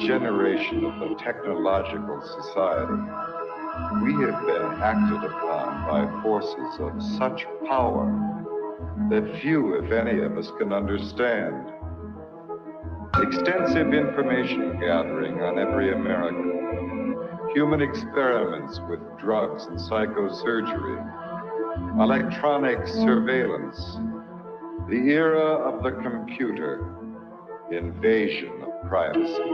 generation of the technological society, we have been acted upon by forces of such power that few, if any, of us can understand. Extensive information gathering on every American, human experiments with drugs and psychosurgery, electronic surveillance, the era of the computer, invasion of privacy,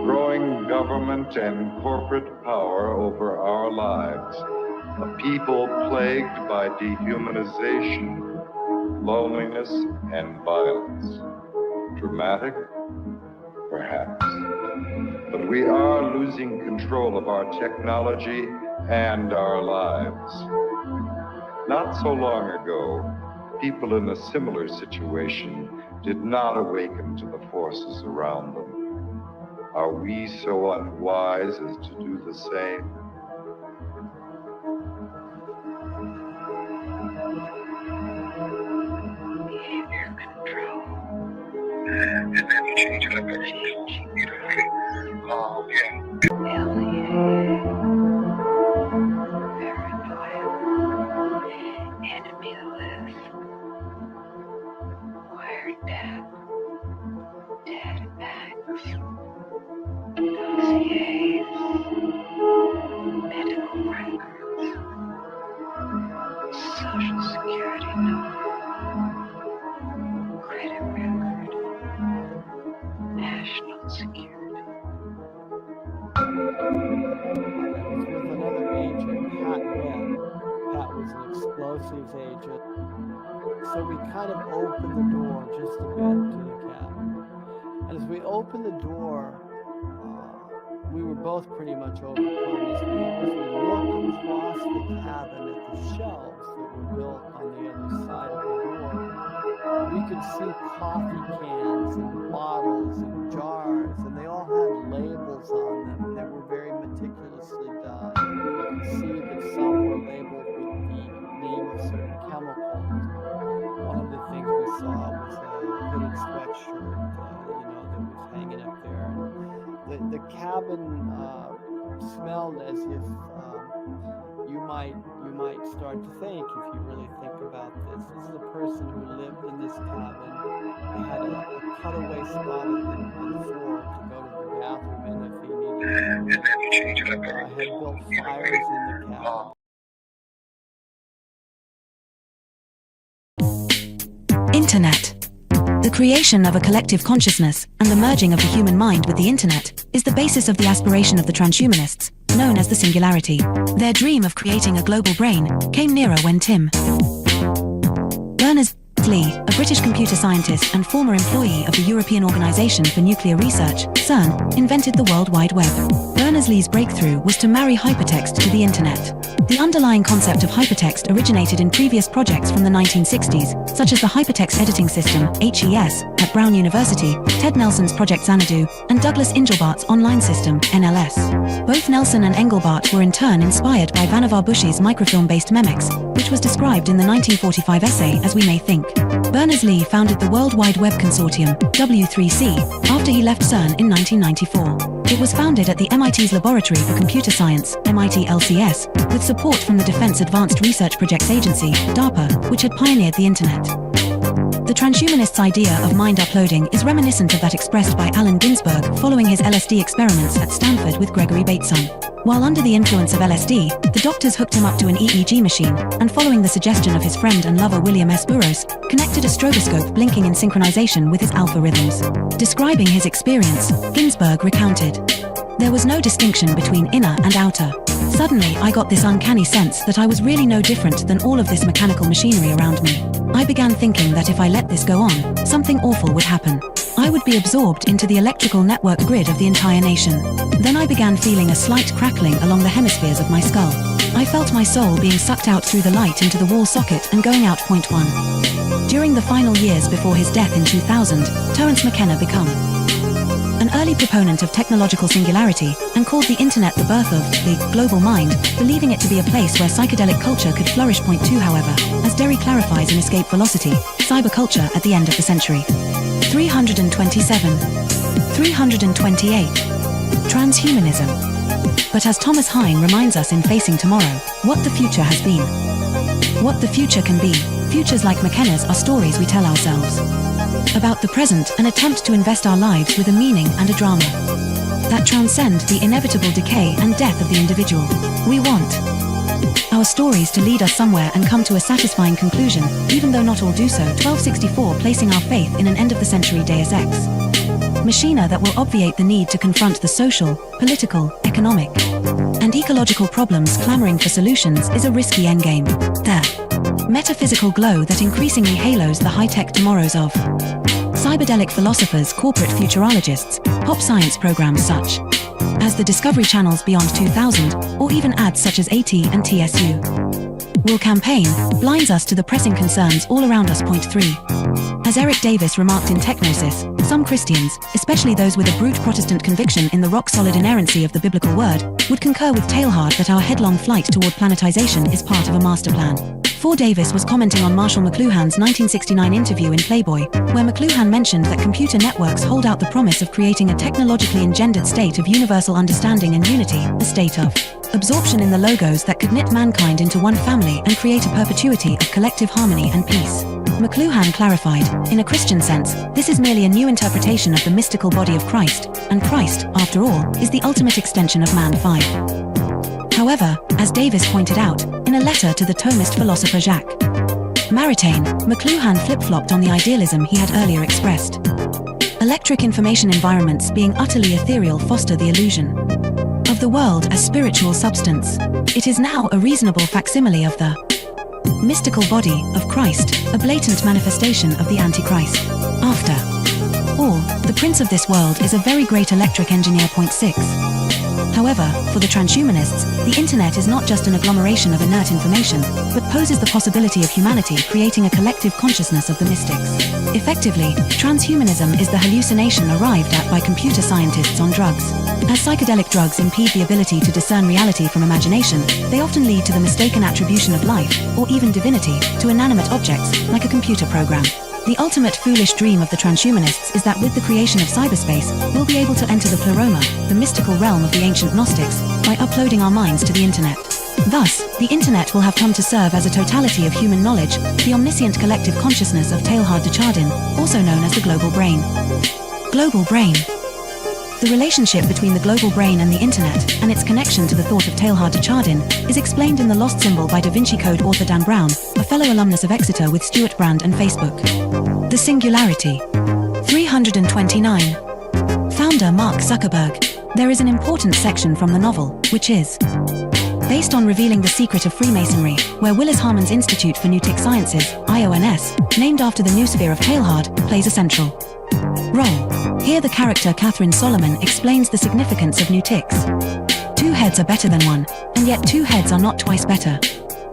growing government and corporate power over our lives, a people plagued by dehumanization, loneliness, and violence. Dramatic? Perhaps. But we are losing control of our technology and our lives. Not so long ago, people in a similar situation did not awaken to the forces around them. Are we so unwise as to do the same? Behavior control. And then you change it up every alienated, paranoia, enemy-less, wiretap, dead backs, dossiers, medical records, social security number, credit record, national security. With another agent, Pat Webb. Pat was an explosives agent. So we kind of opened the door just a bit to the cabin. And as we opened the door, we were both pretty much overcome as we looked across the cabin at the shelves that were built on the other side of the door. We could see coffee cans and bottles and jars, and they all had labels on them, and they were very meticulously done. You could see that some were labeled with the name of certain chemicals. One of the things we saw was a hooded sweatshirt, that was hanging up there. And the cabin smelled as if you might start to think, if you really think about this. This is a person who lived in this cabin. They had a cutaway spot on the floor to go to the bathroom in if he needed to. Had built fires in the cabin. Internet. The creation of a collective consciousness and the merging of the human mind with the internet is the basis of the aspiration of the transhumanists, known as the singularity. Their dream of creating a global brain came nearer when Tim Berners-Lee, a British computer scientist and former employee of the European Organization for Nuclear Research, CERN, invented the World Wide Web. Berners-Lee's breakthrough was to marry hypertext to the internet. The underlying concept of hypertext originated in previous projects from the 1960s, such as the Hypertext Editing System, HES, at Brown University, Ted Nelson's Project Xanadu, and Douglas Engelbart's Online System, NLS. Both Nelson and Engelbart were in turn inspired by Vannevar Bush's microfilm-based Memex, which was described in the 1945 essay As We May Think. Berners-Lee founded the World Wide Web Consortium, W3C, after he left CERN in 1994. It was founded at the MIT's Laboratory for Computer Science, MIT LCS, with support from the Defense Advanced Research Projects Agency, DARPA, which had pioneered the Internet. The transhumanists' idea of mind uploading is reminiscent of that expressed by Allen Ginsberg following his LSD experiments at Stanford with Gregory Bateson. While under the influence of LSD, the doctors hooked him up to an EEG machine, and following the suggestion of his friend and lover William S. Burroughs, connected a stroboscope blinking in synchronization with his alpha rhythms. Describing his experience, Ginsberg recounted, "There was no distinction between inner and outer. Suddenly, I got this uncanny sense that I was really no different than all of this mechanical machinery around me. I began thinking that if I let this go on, something awful would happen. I would be absorbed into the electrical network grid of the entire nation. Then I began feeling a slight crackling along the hemispheres of my skull. I felt my soul being sucked out through the light into the wall socket and going out point one." During the final years before his death in 2000, Terence McKenna became an early proponent of technological singularity and called the internet the birth of the global mind, believing it to be a place where psychedelic culture could flourish. Point two, however, as Derry clarifies in Escape Velocity, cyberculture at the end of the century. 327. 328. Transhumanism. But as Thomas Hein reminds us in Facing Tomorrow, what the future has been. What the future can be. Futures like McKenna's are stories we tell ourselves. About the present, an attempt to invest our lives with a meaning and a drama that transcend the inevitable decay and death of the individual. We want our stories to lead us somewhere and come to a satisfying conclusion, even though not all do so. 1264, placing our faith in an end-of-the-century Deus Ex machina that will obviate the need to confront the social, political, economic, and ecological problems clamoring for solutions is a risky endgame. The metaphysical glow that increasingly halos the high-tech tomorrows of cyberdelic philosophers, corporate futurologists, pop science programs such as the Discovery Channel's Beyond 2000, or even ads such as AT and TSU will campaign, blinds us to the pressing concerns all around us. Point 3. As Eric Davis remarked in Technosis, some Christians, especially those with a brute Protestant conviction in the rock-solid inerrancy of the biblical word, would concur with Teilhard that our headlong flight toward planetization is part of a master plan. 4. Davis was commenting on Marshall McLuhan's 1969 interview in Playboy, where McLuhan mentioned that computer networks hold out the promise of creating a technologically engendered state of universal understanding and unity, a state of absorption in the logos that could knit mankind into one family and create a perpetuity of collective harmony and peace. McLuhan clarified, in a Christian sense, this is merely a new interpretation of the mystical body of Christ, and Christ, after all, is the ultimate extension of man. 5. However, as Davis pointed out, in a letter to the Thomist philosopher Jacques Maritain, McLuhan flip-flopped on the idealism he had earlier expressed. Electric information environments being utterly ethereal foster the illusion of the world as spiritual substance. It is now a reasonable facsimile of the mystical body of Christ, a blatant manifestation of the Antichrist. After all, the prince of this world is a very great electric engineer. Point 6. However, for the transhumanists, the internet is not just an agglomeration of inert information, but poses the possibility of humanity creating a collective consciousness of the mystics. Effectively, transhumanism is the hallucination arrived at by computer scientists on drugs. As psychedelic drugs impede the ability to discern reality from imagination, they often lead to the mistaken attribution of life, or even divinity, to inanimate objects, like a computer program. The ultimate foolish dream of the transhumanists is that with the creation of cyberspace, we'll be able to enter the pleroma, the mystical realm of the ancient Gnostics, by uploading our minds to the internet. Thus, the internet will have come to serve as a totality of human knowledge, the omniscient collective consciousness of Teilhard de Chardin, also known as the global brain. Global brain. The relationship between the global brain and the internet, and its connection to the thought of Teilhard de Chardin, is explained in The Lost Symbol by Da Vinci Code author Dan Brown, a fellow alumnus of Exeter with Stuart Brand and Facebook. The Singularity. 329. Founder Mark Zuckerberg. There is an important section from the novel, which is based on revealing the secret of Freemasonry, where Willis Harman's Institute for Newtic Sciences, IONS, named after the new sphere of Teilhard, plays a central role. Here the character Catherine Solomon explains the significance of Newtics. 2 heads are better than 1, and yet 2 heads are not twice better.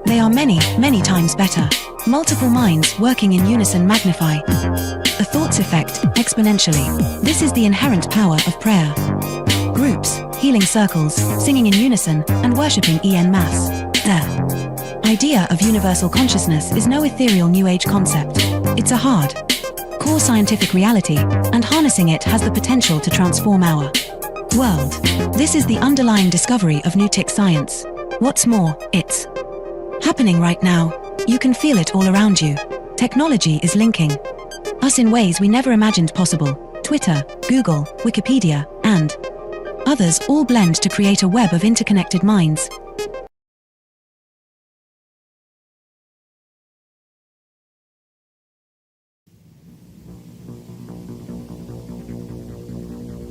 They are many, many times better. Multiple minds working in unison magnify a thought's effect exponentially. This is the inherent power of prayer. Groups, healing circles, singing in unison, and worshipping en masse. The idea of universal consciousness is no ethereal New Age concept. It's a hard core scientific reality, and harnessing it has the potential to transform our world. This is the underlying discovery of Newtic science. What's more, it's happening right now. You can feel it all around you. Technology is linking us in ways we never imagined possible. Twitter, Google, Wikipedia, and others all blend to create a web of interconnected minds.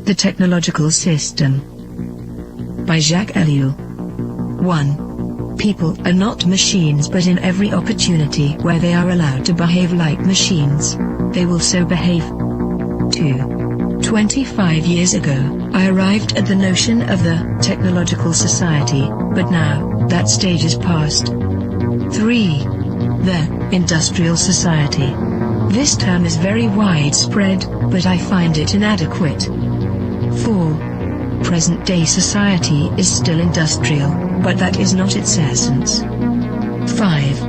The Technological System by Jacques Ellul. 1. People are not machines, but in every opportunity where they are allowed to behave like machines, they will so behave. 2. 25 years ago, I arrived at the notion of the technological society, but now, that stage is past. 3. The industrial society. This term is very widespread, but I find it inadequate. 4. Present-day society is still industrial, but that is not its essence. 5.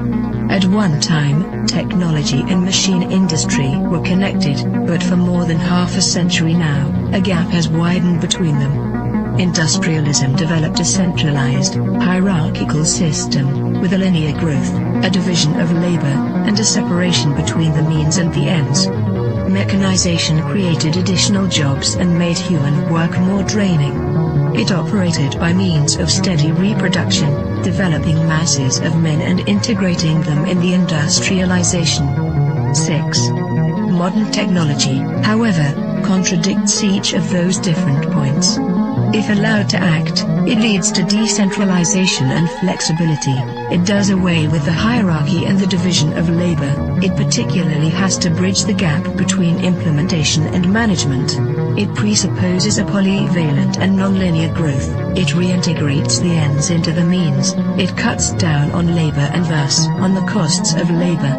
At one time, technology and machine industry were connected, but for more than half a century now, a gap has widened between them. Industrialism developed a centralized, hierarchical system, with a linear growth, a division of labor, and a separation between the means and the ends. Mechanization created additional jobs and made human work more draining. It operated by means of steady reproduction, developing masses of men and integrating them in the industrialization. 6. Modern technology, however, contradicts each of those different points. If allowed to act, it leads to decentralization and flexibility. It does away with the hierarchy and the division of labor. It particularly has to bridge the gap between implementation and management. It presupposes a polyvalent and nonlinear growth. It reintegrates the ends into the means. It cuts down on labor and thus on the costs of labor.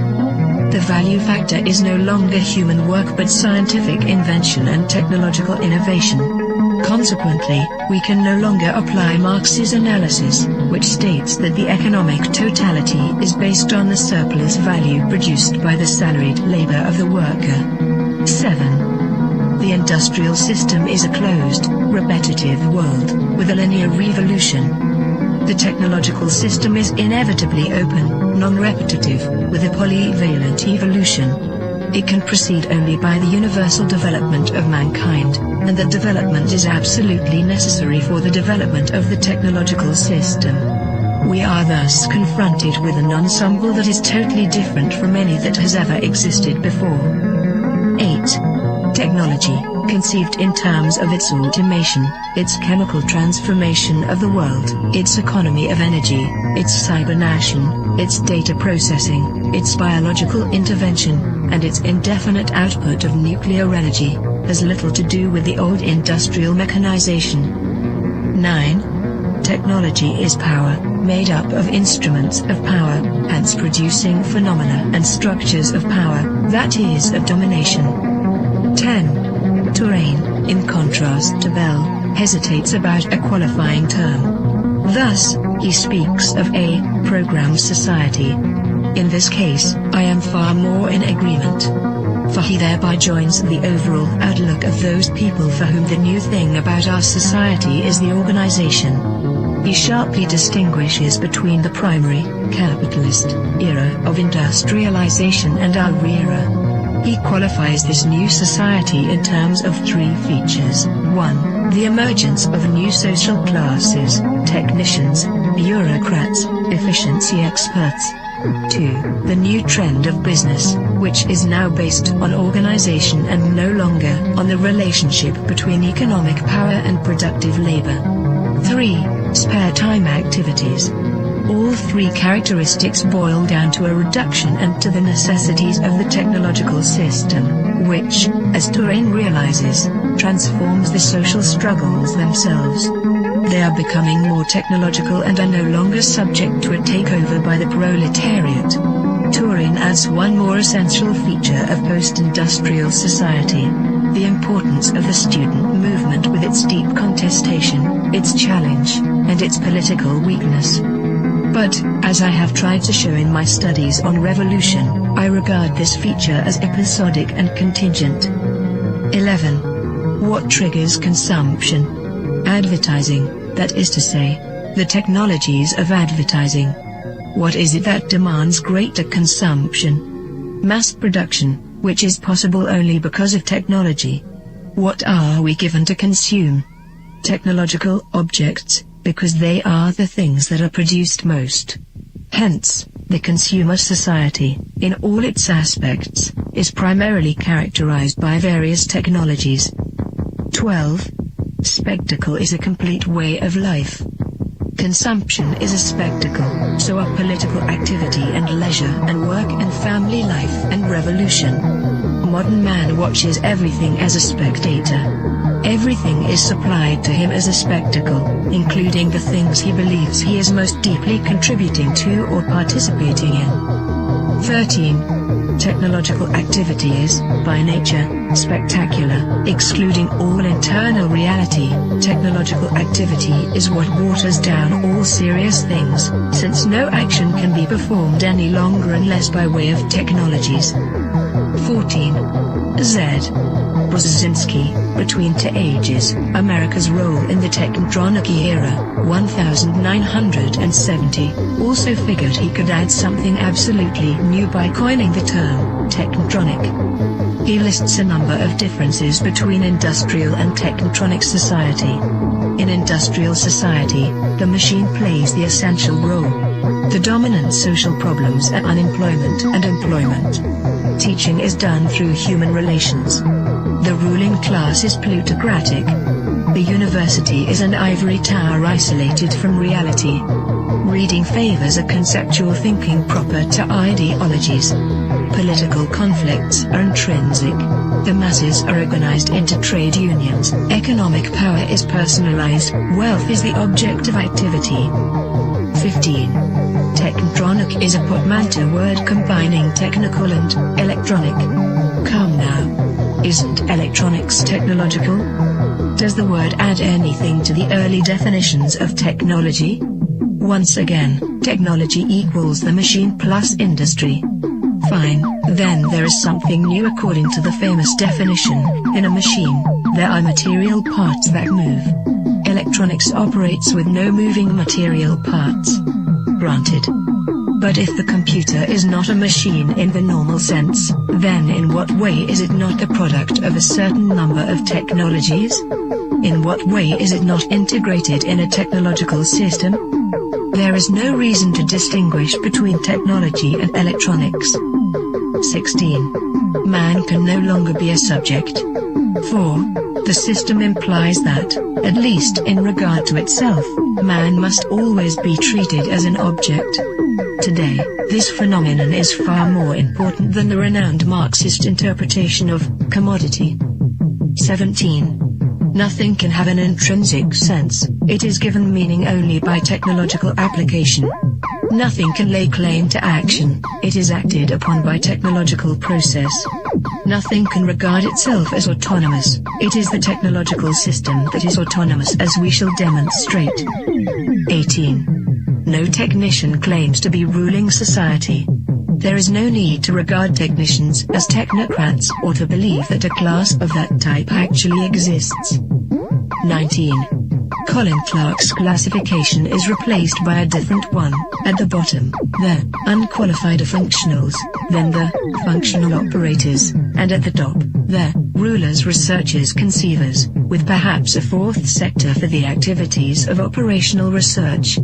The value factor is no longer human work but scientific invention and technological innovation. Consequently, we can no longer apply Marx's analysis, which states that the economic totality is based on the surplus value produced by the salaried labor of the worker. 7. The industrial system is a closed, repetitive world, with a linear revolution. The technological system is inevitably open, non-repetitive, with a polyvalent evolution. It can proceed only by the universal development of mankind, and that development is absolutely necessary for the development of the technological system. We are thus confronted with an ensemble that is totally different from any that has ever existed before. 8. Technology, conceived in terms of its automation, its chemical transformation of the world, its economy of energy, its cybernation, its data processing, its biological intervention, and its indefinite output of nuclear energy, has little to do with the old industrial mechanization. 9. Technology is power, made up of instruments of power, hence producing phenomena and structures of power, that is of domination. 10. Terrain, in contrast to Bell, hesitates about a qualifying term. Thus, he speaks of a programmed society. In this case, I am far more in agreement. For he thereby joins the overall outlook of those people for whom the new thing about our society is the organization. He sharply distinguishes between the primary, capitalist, era of industrialization and our era. He qualifies this new society in terms of 3 features. 1. The emergence of new social classes, technicians, bureaucrats, efficiency experts. 2. The new trend of business, which is now based on organization and no longer on the relationship between economic power and productive labor. 3. Spare time activities. All 3 characteristics boil down to a reduction and to the necessities of the technological system, which, as Turing realizes, transforms the social struggles themselves. They are becoming more technological and are no longer subject to a takeover by the proletariat. Turing adds one more essential feature of post-industrial society: the importance of the student movement with its deep contestation, its challenge, and its political weakness. But, as I have tried to show in my studies on revolution, I regard this feature as episodic and contingent. 11. What triggers consumption? Advertising, that is to say, the technologies of advertising. What is it that demands greater consumption? Mass production, which is possible only because of technology. What are we given to consume? Technological objects, because they are the things that are produced most. Hence, the consumer society, in all its aspects, is primarily characterized by various technologies. 12. Spectacle is a complete way of life. Consumption is a spectacle, so are political activity and leisure and work and family life and revolution. Modern man watches everything as a spectator. Everything is supplied to him as a spectacle, including the things he believes he is most deeply contributing to or participating in. 13. Technological activity is, by nature, spectacular, excluding all internal reality. Technological activity is what waters down all serious things, since no action can be performed any longer unless by way of technologies. 14. Z. Brzezinski, Between Two Ages, America's Role in the Technotronic Era, 1970, also figured he could add something absolutely new by coining the term, technotronic. He lists a number of differences between industrial and technotronic society. In industrial society, the machine plays the essential role. The dominant social problems are unemployment and employment. Teaching is done through human relations. The ruling class is plutocratic. The university is an ivory tower isolated from reality. Reading favors a conceptual thinking proper to ideologies. Political conflicts are intrinsic. The masses are organized into trade unions. Economic power is personalized. Wealth is the object of activity. 15. Technotronic is a portmanteau word combining technical and electronic. Come now. Isn't electronics technological? Does the word add anything to the early definitions of technology? Once again, technology equals the machine plus industry. Fine, then there is something new according to the famous definition. In a machine, there are material parts that move. Electronics operates with no moving material parts. Granted. But if the computer is not a machine in the normal sense, then in what way is it not the product of a certain number of technologies? In what way is it not integrated in a technological system? There is no reason to distinguish between technology and electronics. 16. Man can no longer be a subject. 4. The system implies that, at least in regard to itself, man must always be treated as an object. Today, this phenomenon is far more important than the renowned Marxist interpretation of commodity. 17. Nothing can have an intrinsic sense, it is given meaning only by technological application. Nothing can lay claim to action, it is acted upon by technological process. Nothing can regard itself as autonomous, it is the technological system that is autonomous, as we shall demonstrate. 18. No technician claims to be ruling society. There is no need to regard technicians as technocrats or to believe that a class of that type actually exists. 19. Colin Clark's classification is replaced by a different one. At the bottom, the unqualified functionals, then the functional operators, and at the top, the rulers, researchers, conceivers, with perhaps a fourth sector for the activities of operational research.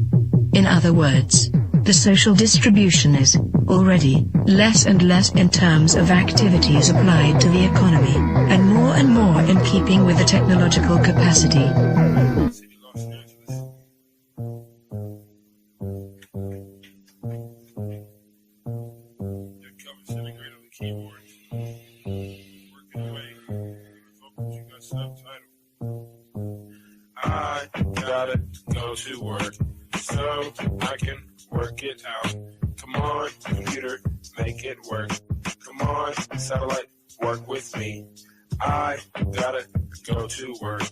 In other words, the social distribution is, already, less and less in terms of activities applied to the economy, and more in keeping with the technological capacity. I gotta go to work so I can work it out. Come on, computer, make it work. Come on, satellite, work with me. I gotta go to work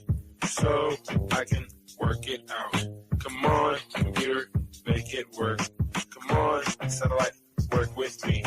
so I can work it out. Come on, computer, make it work. Come on, satellite, work with me.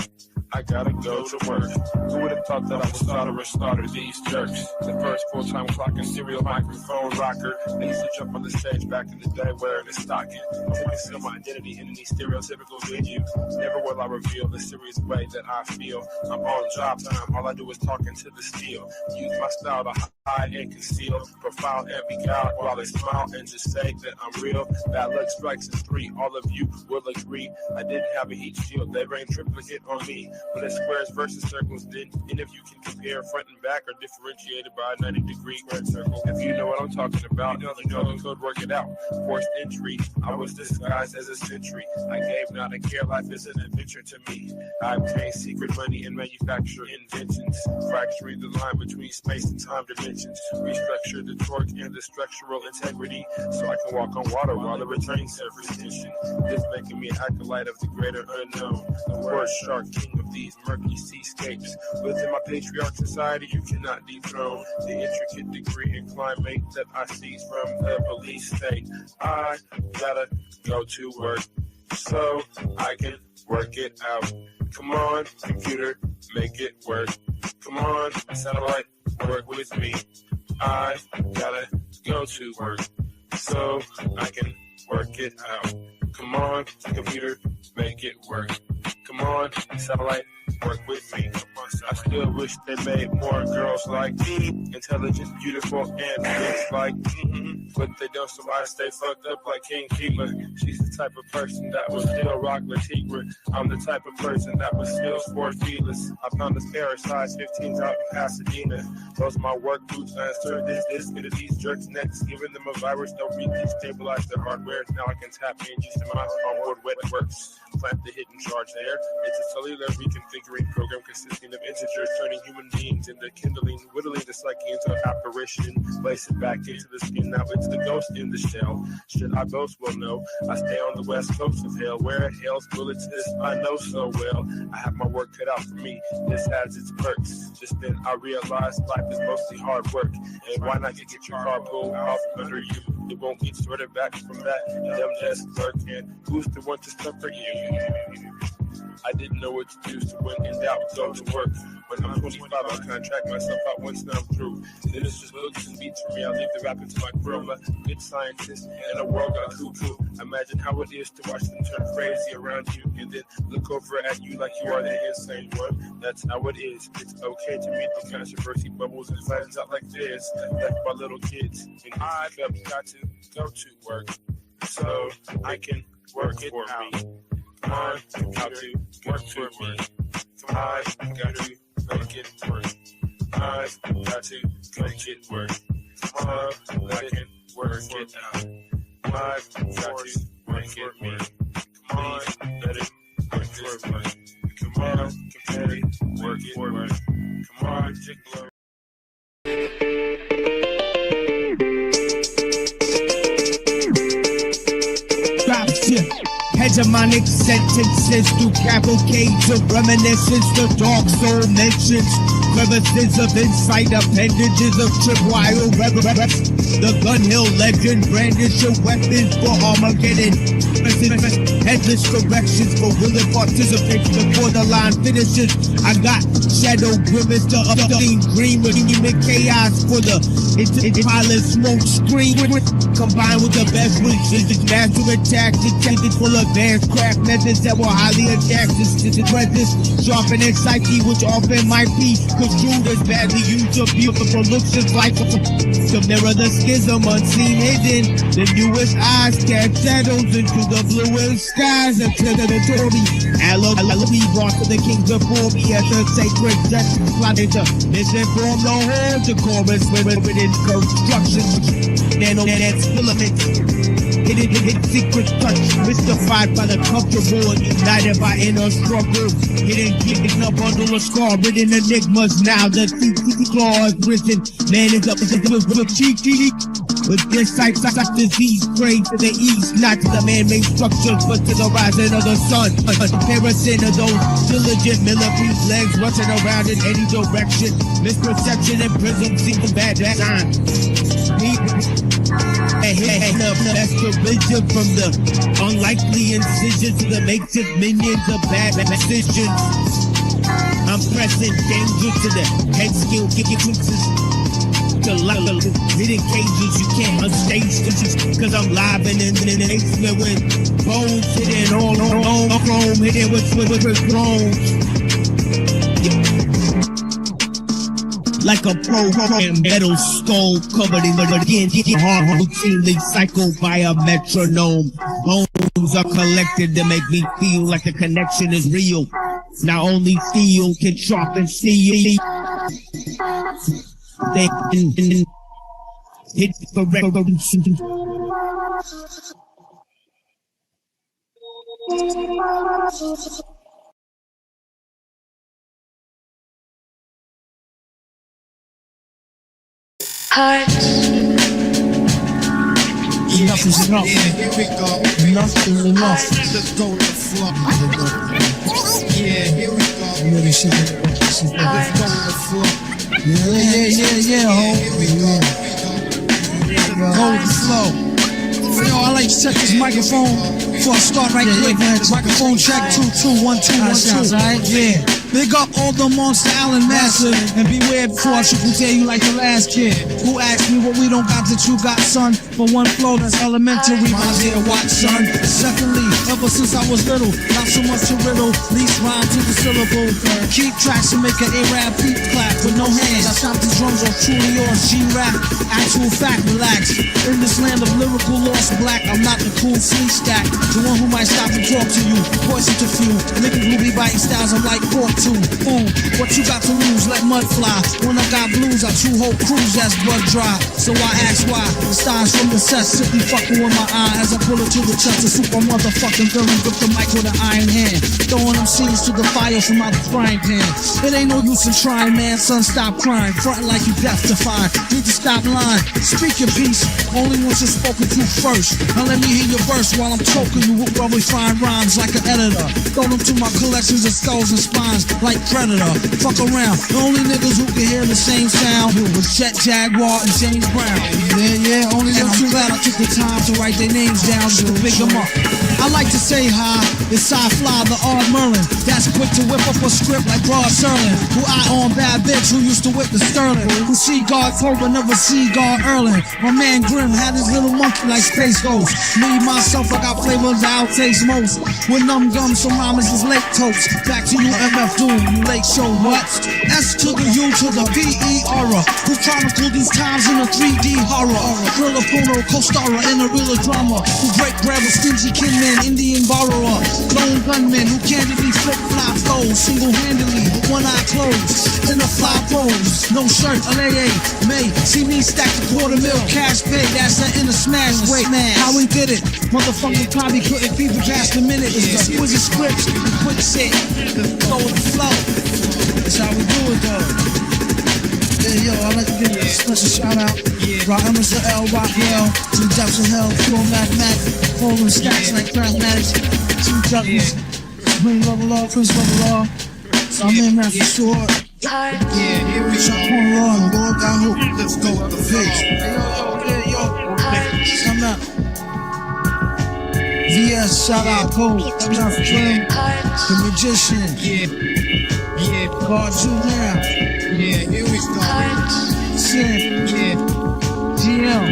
I gotta go to work. Who would have thought that I would starter these jerks? The first full-time clock and serial microphone rocker. I used to jump on the stage back in the day wearing a stocking. I want to conceal my identity in any stereotypical venue. Never will I reveal the serious way that I feel. I'm on job time, all I do is talk into the steel. Use my style to hide and conceal, profile and beguile while they smile and just say that I'm real. Bad luck strikes in 3, all of you will agree. I didn't have a heat shield, they rained triplicate on me. But it's squares versus circles, then any of you can compare front and back are differentiated by a 90-degree squared circle. If you know what I'm talking about, you know the code, work it out. Forced entry, I was disguised as a sentry. I gave not a care, life is an adventure to me. I obtain secret money and manufacture inventions, fracturing the line between space and time dimensions. Restructure the torque and the structural integrity, so I can walk on water while it retains surface tension. This making me an acolyte of the greater unknown. The word shark, king of of these murky seascapes. Within my patriarch society, you cannot dethrone the intricate degree and climate that I seize from the police state. I gotta go to work so I can work it out. Come on, computer, make it work. Come on, satellite, work with me. I gotta go to work so I can work it out. Come on, computer, make it work. Come on, satellite, work with me. I still wish they made more girls like me, intelligent, beautiful, and looks like me. But they don't, so I stay fucked up like King Keeper. She's the type of person that will still rock Latigua. I'm the type of person that will still sport feelers. I found this pair of size 15s out in Pasadena. Those are my work boots. I insert this into these jerks' necks, giving them a virus. Don't really destabilize their hardware. Now I can tap in just in my onboard wet works. Plant the hidden charge there. It's a cellular reconfiguring program consisting of integers, turning human beings into kindling, whittling the psyche into apparition, place it back into the skin. Now it's the ghost in the shell. Should I boast? Well, no. I stay on the west coast of hell, where hell's bullets is I know so well. I have my work cut out for me. This has its perks. Just then I realized life is mostly hard work. And why not get your car pulled off under you? It won't get sorted back from that dumb desk clerk. And who's the one to suffer you? I didn't know what to do, so when in doubt, go to work. When I'm 25, I'll contract myself out once now I'm through. And then it's just books and beats for me. I leave the rapping to my crew. I'm a good scientist in a world got cuckoo. Imagine how it is to watch them turn crazy around you and then look over at you like you are the insane one. That's how it is. It's okay to meet the controversy bubbles and flattens out like this. Like my little kids. And I've got to go to work so I can work it out. Come on, computer, work for me. Come on, got to make it work. I've got to make it work. Come on, I can work it out. I've got to make it work. Come on, let it work this way. Come on, computer, work it work. Come on, jiggler. Hegemonic sentences through cavalcades of reminiscence. The dark soul mentions crevices of insight, appendages of tripwire reverence. The Gun Hill legend brandish your weapons for Armageddon. Headless corrections for willing participants before the line finishes. I got shadow grimace, the upstream green with human chaos for the pilot smoke screen. Combined with the best wishes, master tactics full of advanced craft methods that will highly adapt to the presence, sharpening psyche, which often might be construed as badly used or beautiful looks just like to mirror the schism unseen hidden. The newest eyes cast shadows into the bluest skies until the Tory be brought to the kings before me as a sacred justice plotted to misinform the whole chorus within constructions. Nanonet filaments. Hidden secret touch, mystified by the comfortable and united by inner struggle. Hidden a bundle of scar, written enigmas. Now the claw is risen. Man is up with cheeky. With insight such disease, praying to the east, not to the man-made structures, but to the rising of the sun. A comparison of those diligent military legs rushing around in any direction. Misperception and prism seem a bad sign. Restoration from the unlikely incision to the makeshift minions of bad decisions. I'm pressing danger to the head skill, kicking fixes. The hidden cages you can't unstage cause I'm live and in the basement with bones hidden all chrome, hidden with thrones. Like a program metal skull covered in the hard routinely cycled by a metronome. Bones are collected to make me feel like the connection is real. Now only steel can sharpen steel. They hit the record. Hearts, enough is enough. Enough is enough. Let's go to the floor. Yeah, here we go. Really, she's let's go to the floor. Yeah, ho. Go with the flow. Yo, I like to check this microphone before I start right quick. Microphone check 2 2 1 2 1 2. Alright, yeah. Big up all the Monster Allen Master, and beware before I triple tell you like the last kid who asked me what we don't got that you got, son. For one flow that's elementary, my dear watch, son. Secondly, ever since I was little, not so much a riddle, least rhyme to the syllable. Keep tracks and make an A-rap beat clap with no hands. I shot the drums off truly yours, G-rap. Actual fact, relax. In this land of lyrical lost black, I'm not the cool sleep stack, the one who might stop and talk to you. Poison to few, niggas who be biting styles I'm like pork too. Boom, what you got to lose? Let mud fly. When I got blues, I true whole crews that's blood dry. So I ask why the stars from the set simply fucking with my eye as I pull it to the chest. A super motherfucking villain with the mic with an iron hand, throwing them seeds to the fire from out the frying pan. It ain't no use in trying, man. Son, stop crying, frontin' like you deaf to find. Need to stop lying. Speak your piece, only once you're spoken to first. Now let me hear your verse while I'm choking you with rubber fine rhymes like an editor. Throw them to my collections of skulls and spines like Predator. Fuck around. The only niggas who can hear the same sound was Jet Jaguar and James Brown. Yeah, only them. I'm glad I took the time to write their names down just to pick them up. I like to say hi, it's Sci-Fly, the Art Merlin. That's quick to whip up a script like Broad Serling. Who I on bad bitch who used to whip the Sterling. Who see God Cobra, never see God Erling. My man Grimm had his little monkey like Space Ghost. Me, myself, I got flavors I'll taste most. With numb gums, some mamas is late toast. Back to you, MF Doom, you late show, what? S to the U to the B-E-R-A. Who chronicle these times in a 3D horror. Thriller, porno, co-starrer in a real drama. Who break bread with stingy kinman, Indian borrower. Lone gunman who candidly flip-flop flows single-handedly with one eye closed. In a fly pose, no shirt, LAA, May. See me stack the $250,000 cash pay, that's the inner smash way. How we did it, motherfucking probably couldn't be past a minute. It's the exquisite scripts, the quick shit, go with the flow. That's how we do it though. Yeah, yo, I'd like to give a special shout out. Rock Emerson L, Rock Yale, to the depths of hell, pure mathematics, holding stacks like mathematics, two juggies, Spring Level Law, Prince Level Law, so I'm in Master Sword. Yeah, here we go. Hold on, Lord, I hope. Let's go with the pitch. Yo, I'm out. VS, shout out, Cole, I'm out for Flame, the Magician. Yeah, God, you now. Yeah, here we go. Sim, yeah. GM.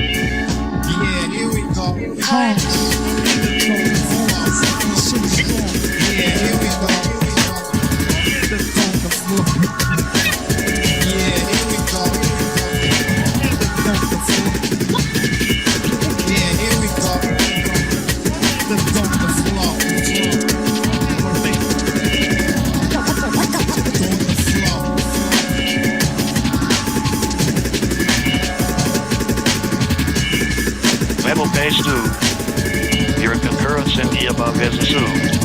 Yeah, here we go. Holmes. Yeah, here we go. Yeah, here we go. Yeah, here we go. Let's go to the floor. Level page 2. Your concurrence in the above is assumed.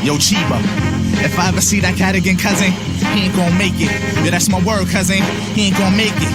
Yo, Chiba, if I ever see that cat again, cousin, he ain't gon' make it. Yeah, that's my word, cousin, he ain't gon' make it.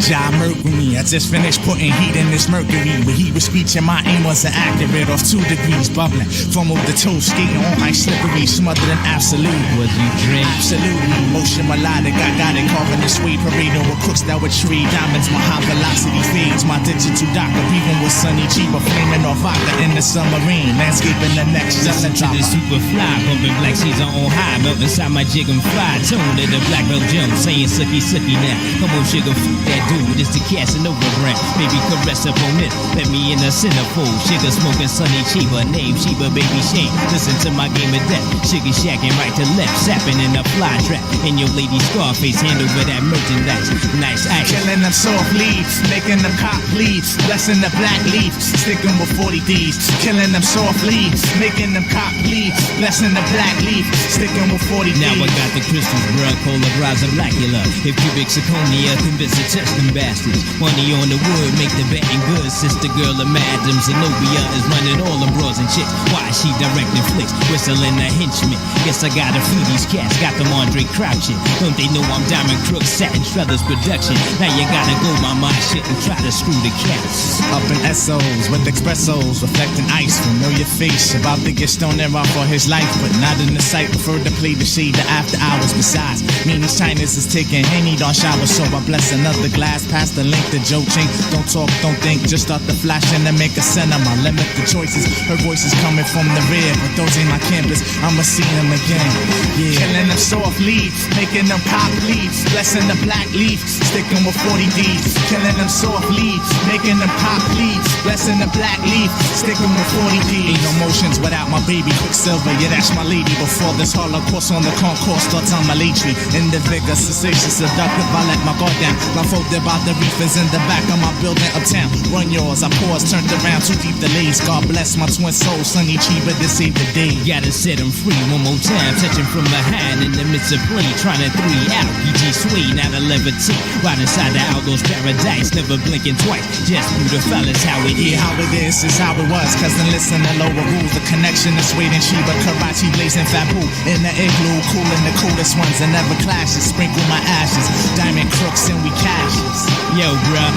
Ja Mercury, I just finished putting heat in this mercury. With heat with speech and my aim wasn't accurate. Off 2 degrees, bubbling from over the toe, skating on ice slippery, smothered in absolute. Was you drink? Absolutely, motion melodic, I got it. Carving the suede parado with crooks that would trade diamonds. My high velocity fades, my digital doctor. Breathing with sunny Chiba, flaming off vodka in the submarine. Landscaping the next Listen to the super fly, bumping black seas on high. Melt inside my jig and fly. Tone to the black belt jump, saying sucky sucky now. Come on, sugar, f that dude. mood. It's the Casanova brand. Baby caress up on it. Let me in a centerfold. Sugar smoking Sunny Chiba. Name Sheba, baby Shane. Listen to my game of death. Sugar shacking right to left. Sapping in a fly trap. And your lady Scarface hand over that merchandise. Nice ice. Killing them soft leaves, making them cop leaves, blessing the black leaf, sticking with 40 D's. Killing them soft leaves, making them cop leaves, blessing the black leaf, sticking with 40 D's. Now I got the crystals, bruh, cola, rise blackula. If cubic zirconia convince the test them bastards. Money on the wood, make the betting good. Sister girl of Madam Zenobia is running all them bras and chicks. Why is she directing flicks, whistling a henchman? Guess I gotta feed these cats, got them Andre crouching. Don't they know I'm Diamond Crook, Satin Struthers production? Now you gotta go my mind shit and try to screw the cats. Up in SOs with expressos, reflecting ice, familiar face. About to get stoned there off for his life, but not in the sight. Prefer to play the shade the after hours. Besides, meanies Chinese is taking Henny, don't shower, so I bless another glass. Pass the link to Joe Ching. Don't talk, don't think, just start the flashing and make a cinema. Limit the choices. Her voice is coming from the rear, but those ain't my campus. I'ma see them again. Yeah. Killing them soft leaves, making them cop leaves, blessing the black leaf, sticking with 40 D's. Killing them soft leaves, making them cop leaves, blessing the black leaf, sticking with 40 D's. Ain't no motions without my baby Quicksilver, yeah that's my lady. Before this holocaust on the concourse starts on my latry. In the vigor, cessation, seductive, I let my guard down. Blindfolded by the reefers in the back of my building uptown. Run yours, I pause, turned around, too deep delays. God bless my twin soul, Sonny Chiba to save the day. Gotta set him free one more time, touching from behind in the midst of play, trying to 3 out. PG Swede, now to levitate, right inside the outdoors paradise, never blinking twice, just beautiful is how it is. Yeah, how it is how it was, cousin listen to lower rules. The connection is waiting, Chiba, Karachi, blazing Fabu. In the igloo, cooling the coolest ones and never clashes. Sprinkle my ashes, diamond crooks and we cashes. Yo, bruh,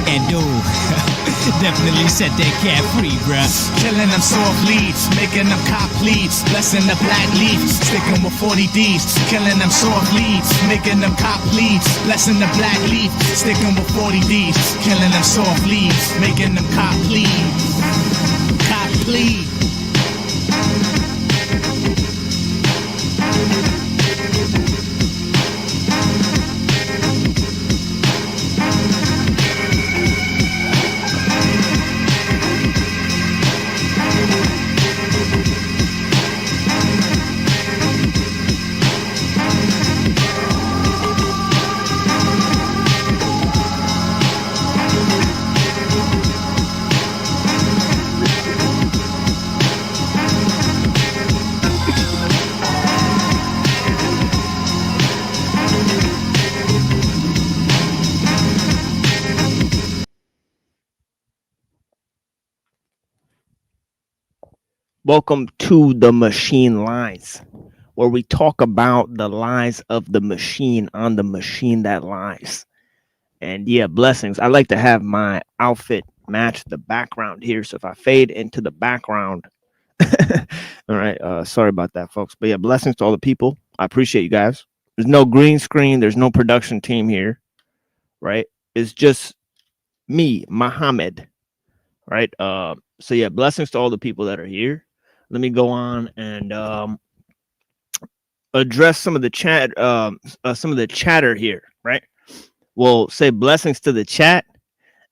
and dude, definitely set that cat free, bruh. Killing them soft leaves, making them cop leaves, blessing the black leaf, sticking with 40 D's. Killing them soft leaves, making them cop leaves, blessing the black leaf, sticking with 40 D's. Killing them soft leaves, making them cop leaves, cop leaves. Welcome to the Machine Lies, where we talk about the lies of the machine on the machine that lies. And yeah, blessings. I like to have my outfit match the background here. So if I fade into the background, all right, sorry about that, folks. But yeah, blessings to all the people. I appreciate you guys. There's no green screen. There's no production team here, right? It's just me, Muhammad, right? So yeah, blessings to all the people that are here. Let me go on and address some of the chat, some of the chatter here, right? We'll say blessings to the chat,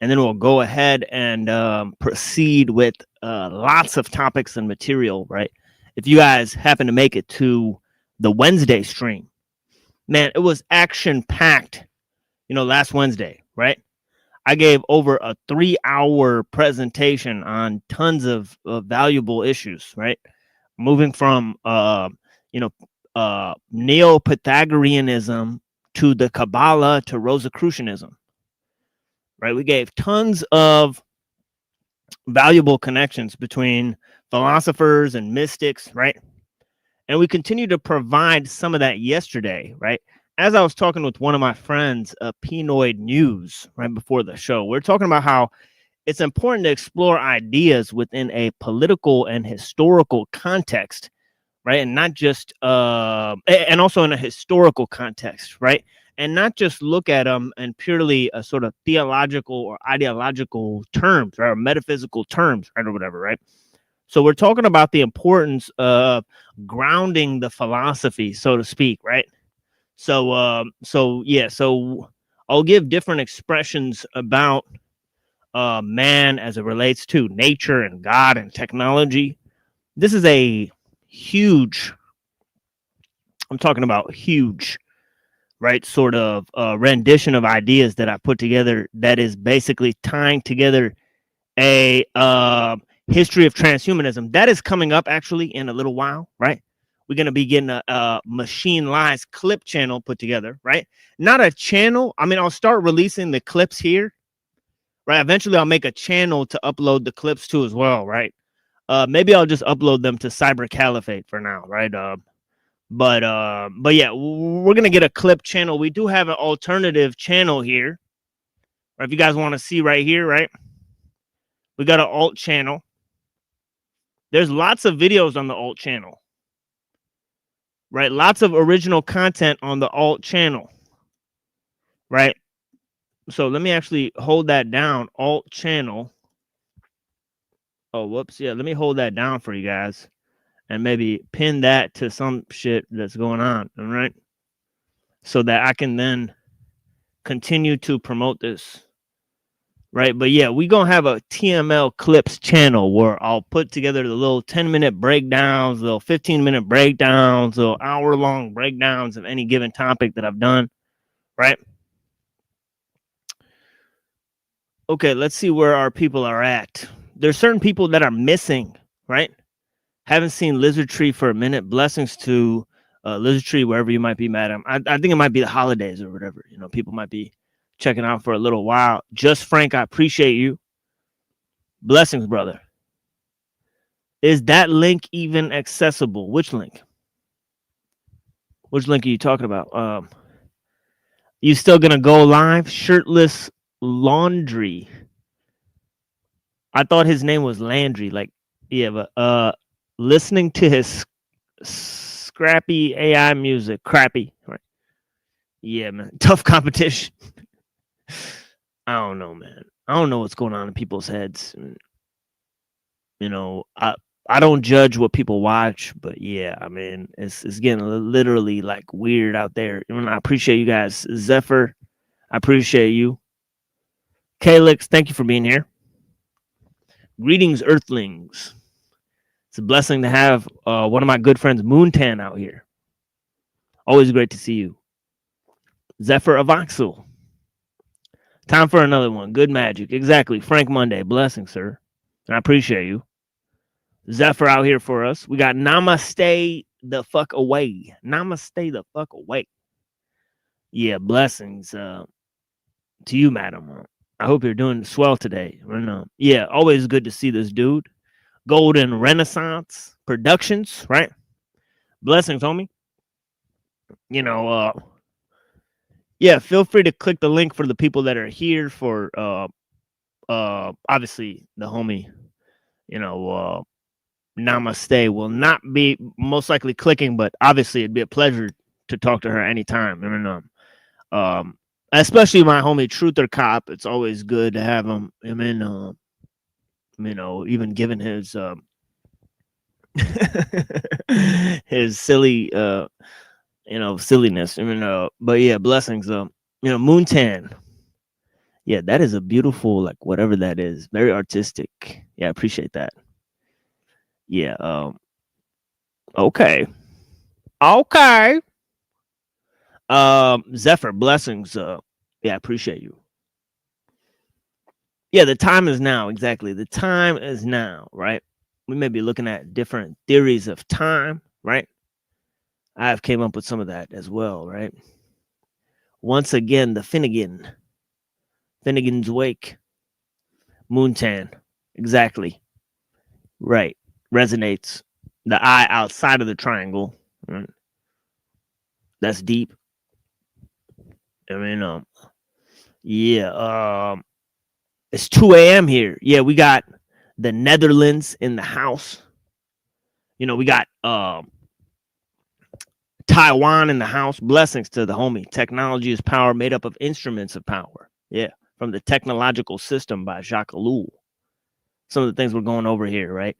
and then we'll go ahead and proceed with lots of topics and material, right? If you guys happen to make it to the Wednesday stream, man, it was action-packed, last Wednesday, right? I gave over a 3-hour presentation on tons of valuable issues, right? Moving from, Neo-Pythagoreanism to the Kabbalah to Rosicrucianism, right? We gave tons of valuable connections between philosophers and mystics, right? And we continue to provide some of that yesterday, right? As I was talking with one of my friends, Pinoid News, right before the show, we're talking about how it's important to explore ideas within a political and historical context, right? And not just, and also in a historical context, right? And not just look at them in purely a sort of theological or ideological terms, right? Or metaphysical terms, right? Or whatever, right? So we're talking about the importance of grounding the philosophy, so to speak, right? So I'll give different expressions about man as it relates to nature and God and technology. This is a huge, I'm talking about huge, right, sort of rendition of ideas that I put together that is basically tying together a history of transhumanism. That is coming up actually in a little while, right? We're going to be getting a machine-lized clip channel put together, right? Not a channel. I mean, I'll start releasing the clips here, right? Eventually, I'll make a channel to upload the clips to as well, right? Maybe I'll just upload them to Cyber Caliphate for now, right? But yeah, we're gonna get a clip channel. We do have an alternative channel here. Or if you guys want to see right here, right? We got an alt channel. There's lots of videos on the alt channel, right? Lots of original content on the alt channel, right? So let me actually hold that down. Alt channel. Oh, whoops. Yeah, let me hold that down for you guys and maybe pin that to some shit that's going on, all right? So that I can then continue to promote this, right? But yeah, we're going to have a TML Clips channel where I'll put together the little 10-minute breakdowns, little 15-minute breakdowns, little hour-long breakdowns of any given topic that I've done, right? Okay, let's see where our people are at. There's certain people that are missing, right? Haven't seen Lizard Tree for a minute. Blessings to Lizard Tree, wherever you might be, madam. I think it might be the holidays or whatever. You know, people might be checking out for a little while. Just Frank, I appreciate you. Blessings, brother. Is that link even accessible? Which link? Which link are you talking about? You still gonna go live? Shirtless Laundry. I thought his name was Landry. Like, yeah, but listening to his scrappy AI music, crappy, right? Yeah, man, tough competition. I don't know, man. I don't know what's going on in people's heads. You know, I don't judge what people watch, but yeah, I mean, it's getting literally like weird out there. And I appreciate you guys, Zephyr. I appreciate you, Calix. Thank you for being here. Greetings, Earthlings. It's a blessing to have one of my good friends, Moontan, out here. Always great to see you. Zephyr of Oxel. Time for another one. Good magic. Exactly. Frank Monday. Blessing, sir. And I appreciate you. Zephyr out here for us. We got Namaste the fuck away. Namaste the fuck away. Yeah, blessings to you, madam. I hope you're doing swell today. Yeah, always good to see this dude. Golden Renaissance Productions, right? Blessings, homie. You know, yeah, feel free to click the link for the people that are here for obviously the homie, you know, Namaste will not be most likely clicking, but obviously it'd be a pleasure to talk to her anytime. And especially my homie Truther Cop. It's always good to have him. I mean, you know, even given his his silly you know, silliness. I mean, but yeah, blessings. You know, Moontan. Yeah, that is a beautiful, like, whatever that is. Very artistic. Yeah, I appreciate that. Yeah. Okay. Okay. Zephyr, blessings. Yeah, I appreciate you. Yeah, the time is now. Exactly. The time is now, right? We may be looking at different theories of time, right? I've came up with some of that as well, right? Once again, the Finnegan's Wake, Moontan, exactly, right, resonates. The eye outside of the triangle, right? That's deep. I mean, yeah, it's 2 a.m. here. Yeah, we got the Netherlands in the house. You know, we got Taiwan in the house. Blessings to the homie. Technology is power made up of instruments of power. Yeah, from the Technological System by Jacques Ellul. Some of the things we're going over here, right?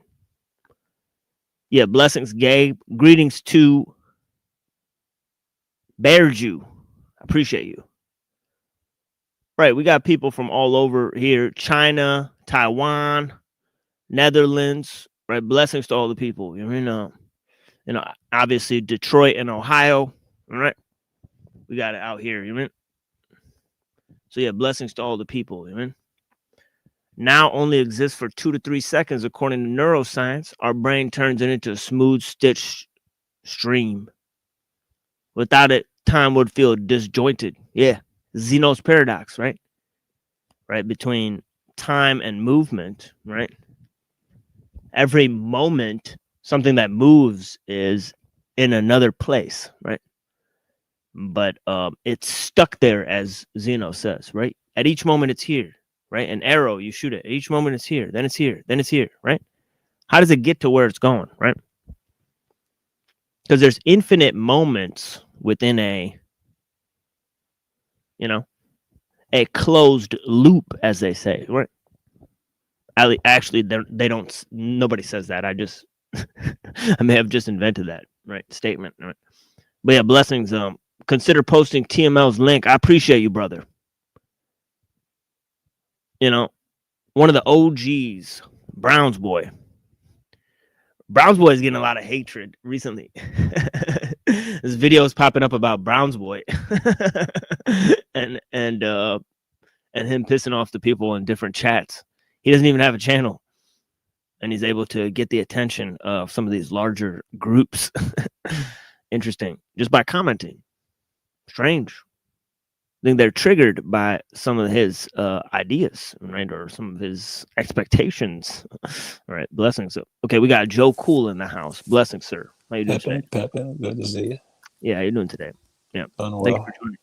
Yeah, blessings, Gabe. Greetings to Bear Jew. I appreciate you. Right. We got people from all over here, China, Taiwan, Netherlands, right? Blessings to all the people. Obviously Detroit and Ohio, all right? We got it out here, you mean? So yeah, blessings to all the people, you mean? Now only exists for 2 to 3 seconds. According to neuroscience, our brain turns it into a smooth stitch stream. Without it, time would feel disjointed. Yeah. Zeno's paradox, right? Right, between time and movement, right? Every moment, something that moves is in another place, right? But it's stuck there, as Zeno says, right? At each moment, it's here, right? An arrow, you shoot it. At each moment, it's here. Then it's here. Then it's here, right? How does it get to where it's going, right? Because there's infinite moments within a closed loop, as they say, right? Actually, they don't. Nobody says that. I may have just invented that statement, right? But yeah, blessings. Consider posting TML's link. I appreciate you, brother. One of the OGs, Browns boy. Browns boy is getting a lot of hatred recently. This video is popping up about Browns boy, and him pissing off the people in different chats. He doesn't even have a channel, and he's able to get the attention of some of these larger groups. Interesting, just by commenting. Strange. I think they're triggered by some of his ideas, right, or some of his expectations. All right, blessings. Okay, we got Joe Cool in the house. Blessings, sir. How you doing today? Peppin, good to see you. Yeah, how you doing today? Yeah, Doing thank you well. for joining.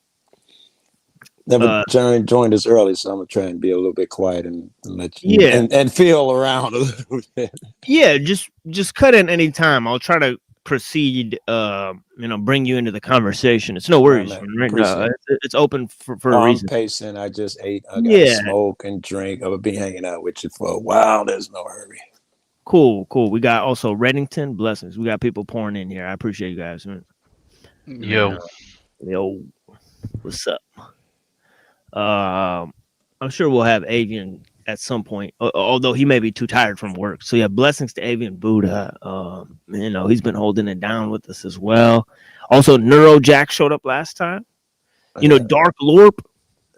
Never joined us early, so I'm gonna try and be a little bit quiet and let you and feel around a little bit. Yeah, just cut in any time. I'll try to proceed. Bring you into the conversation. It's no worries, right? No, it's open for a reason. I'm pacing. I just ate. I got smoke and drink. I'll be hanging out with you for a while. There's no hurry. Cool. We got also Reddington. Blessings. We got people pouring in here. I appreciate you guys. Yo, what's up? I'm sure we'll have Avian at some point, although he may be too tired from work. So yeah, blessings to Avian Buddha. He's been holding it down with us as well. Also, Neuro Jack showed up last time. Dark Lorp,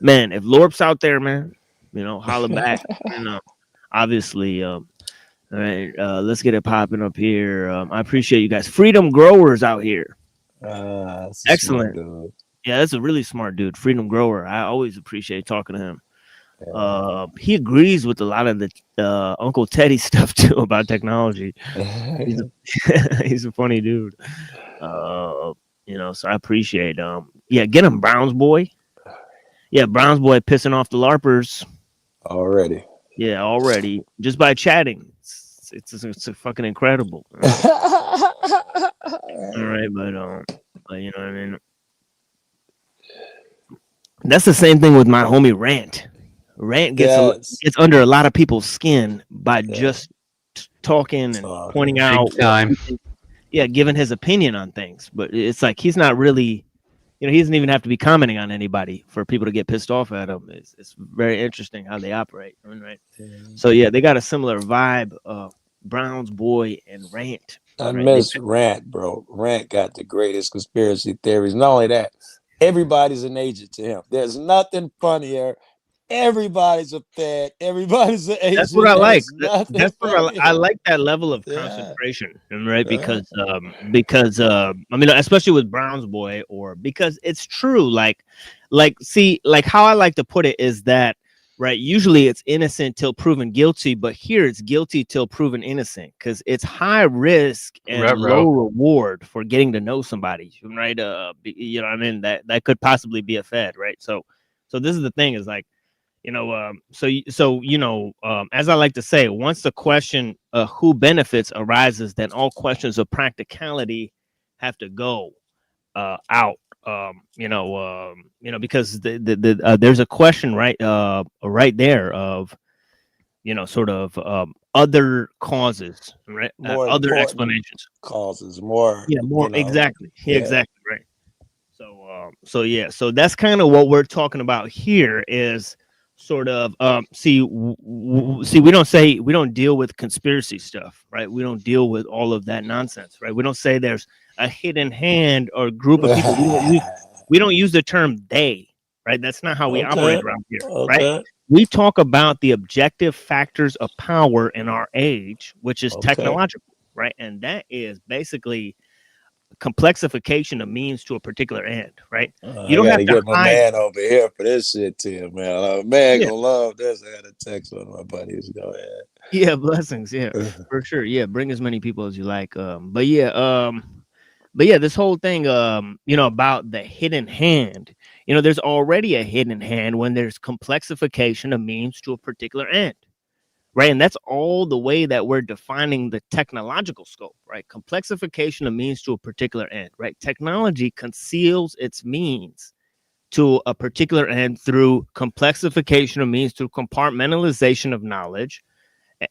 man. If Lorp's out there, man, holla back. Obviously. All right, let's get it popping up here. I appreciate you guys. Freedom Growers out here. Excellent. Yeah, that's a really smart dude. Freedom Grower. I always appreciate talking to him. Yeah. He agrees with a lot of the Uncle Teddy stuff too about technology. He's a funny dude. So I appreciate get him, Browns boy. Yeah, Browns boy pissing off the LARPers already. Yeah, already just by chatting. It's fucking incredible. All right, but you know what I mean. That's the same thing with my homie Rant. Rant gets under a lot of people's skin by just talking and pointing out, giving his opinion on things. But it's like he's not really, he doesn't even have to be commenting on anybody for people to get pissed off at him. It's very interesting how they operate, right? So yeah, they got a similar vibe. Browns boy and Rant. I miss Rant, bro. Rant got the greatest conspiracy theories. Not only that, everybody's an agent to him. There's nothing funnier. Everybody's a fed. Everybody's an agent. That's what I like. That's what I like, that level of concentration, right? Because especially with Browns boy, or because it's true. Like how I like to put it is that, right, usually it's innocent till proven guilty, but here it's guilty till proven innocent, because it's high risk and low reward for getting to know somebody, right? That could possibly be a fed, right? So this is the thing, is like, as I like to say, once the question who benefits arises, then all questions of practicality have to go out. Because there's a question right there of sort of other causes, right? Other explanations, causes, more. Yeah, more exactly. Yeah, exactly, right. So yeah, so that's kind of what we're talking about here is sort of see, we don't deal with conspiracy stuff, right? We don't deal with all of that nonsense, right? We don't say there's a hidden hand or group of people. We don't use the term they, right? That's not how we operate around here, right? We talk about the objective factors of power in our age, which is technological, right? And that is basically complexification of means to a particular end, right? You don't I have gotta to get my hide. man over here for this shit too, man. Man gonna love this. I got a text one of my buddies. Go ahead. Yeah, blessings. Yeah, for sure. Yeah, bring as many people as you like. But yeah, this whole thing, about the hidden hand. There's already a hidden hand when there's complexification of means to a particular end. Right. And that's all the way that we're defining the technological scope, right? Complexification of means to a particular end, right? Technology conceals its means to a particular end through complexification of means, through compartmentalization of knowledge,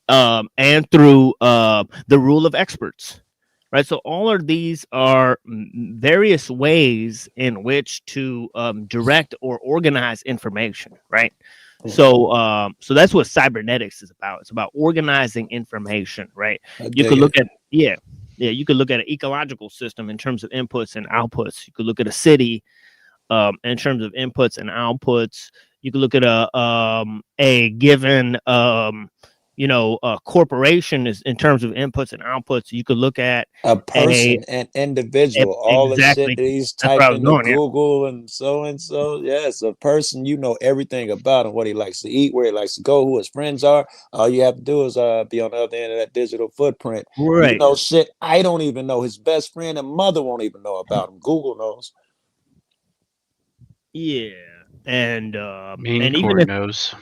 and through the rule of experts, right? So all of these are various ways in which to direct or organize information, right? So that's what cybernetics is about. It's about organizing information, right? You could look at you could look at an ecological system in terms of inputs and outputs. You could look at a city in terms of inputs and outputs. You could look at a given a corporation is in terms of inputs and outputs. You could look at a person, an individual, all the shit that he's typed into Google and so. Yes, a person, everything about him, what he likes to eat, where he likes to go, who his friends are. All you have to do is be on the other end of that digital footprint. Right. Shit I don't even know. His best friend and mother won't even know about him. Google knows. Yeah. And and even if knows.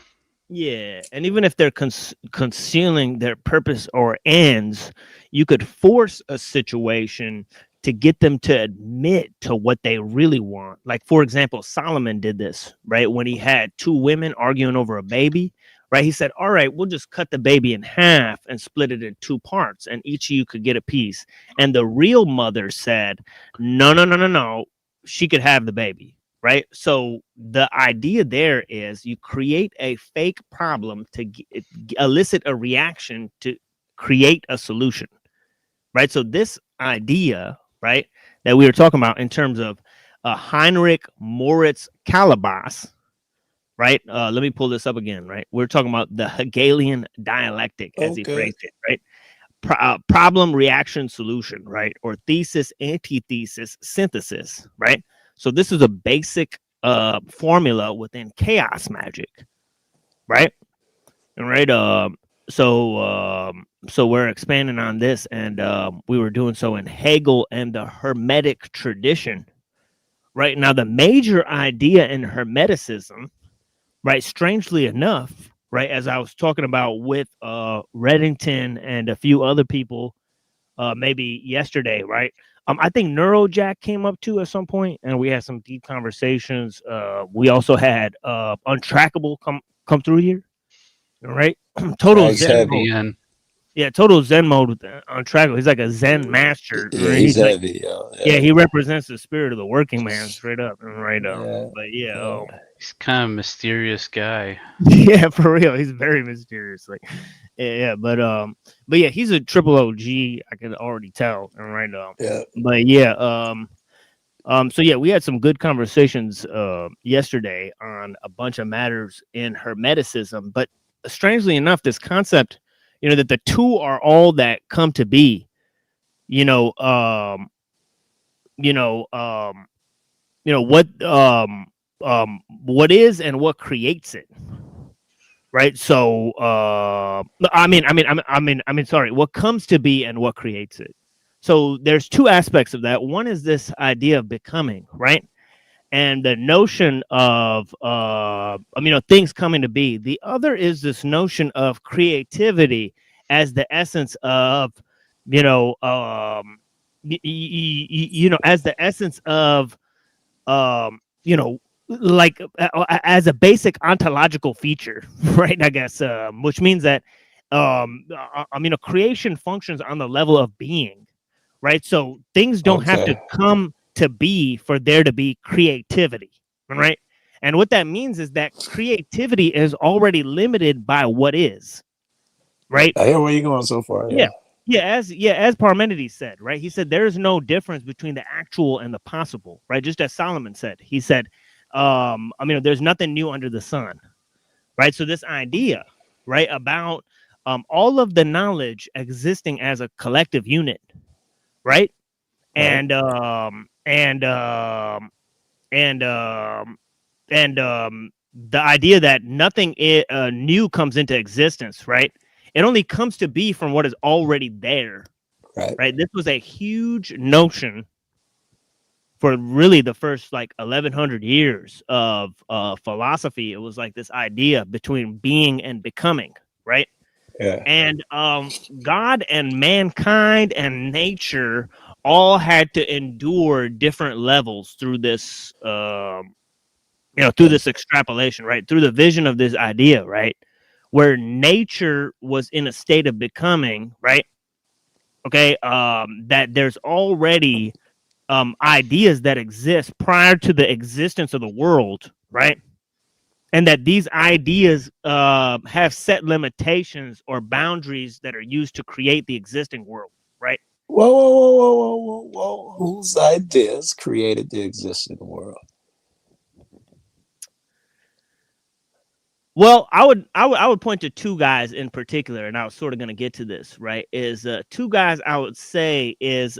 Yeah, and even if they're concealing their purpose or ends, you could force a situation to get them to admit to what they really want. Like, for example, Solomon did this, right? When he had two women arguing over a baby, right? He said, all right, we'll just cut the baby in half and split it in two parts, and each of you could get a piece. And the real mother said, no, she could have the baby. Right. So the idea there is you create a fake problem to elicit a reaction to create a solution. Right. So this idea, right, that we were talking about in terms of Heinrich Moritz Kalibas. Right. Let me pull this up again. Right. We're talking about the Hegelian dialectic, as he phrased it. Right. Problem, reaction, solution. Right. Or thesis, antithesis, synthesis. Right. So this is a basic formula within chaos magic, right? And so we're expanding on this, and we were doing so in Hegel and the Hermetic tradition, right? Now, the major idea in Hermeticism, right, strangely enough, right, as I was talking about with Reddington and a few other people maybe yesterday, right? I think Neurojack came up too at some point, and we had some deep conversations. We also had Untrackable come through here, right? Total Zen mode. Yeah, total Zen mode with Untrackable. He's like a Zen master. Yeah, right? he's like, heavy. Yeah, he represents the spirit of the working man, straight up. Right. But yeah, he's kind of a mysterious guy. Yeah, for real. He's very mysterious. Like, but yeah, he's a triple OG. I can already tell. Right. But yeah, so yeah, we had some good conversations yesterday on a bunch of matters in Hermeticism. But strangely enough, this concept, that the two are all that come to be, what is and what creates it. Right. So, sorry, what comes to be and what creates it. So there's two aspects of that. One is this idea of becoming, right? And the notion of, things coming to be. The other is this notion of creativity as the essence of, as the essence of, like as a basic ontological feature, right? I guess, which means that, creation functions on the level of being, right? So things don't have to come to be for there to be creativity, right? And what that means is that creativity is already limited by what is, right? I hear where you're going so far. Yeah. As Parmenides said, right? He said there is no difference between the actual and the possible, right? Just as Solomon said. He said, there's nothing new under the sun, right? So this idea, right, about all of the knowledge existing as a collective unit, right? And the idea that nothing new comes into existence, right? It only comes to be from what is already there, right? This was a huge notion for really the first like 1100 years of philosophy. It was like this idea between being and becoming, right? Yeah. And God and mankind and nature all had to endure different levels through this, through this extrapolation, right? Through the vision of this idea, right? Where nature was in a state of becoming, right? Okay, that there's already ideas that exist prior to the existence of the world, right? And that these ideas have set limitations or boundaries that are used to create the existing world, right? Whoa. Whose ideas created the existing world? Well, I would point to two guys in particular, and I was sort of going to get to this, right? Is two guys I would say is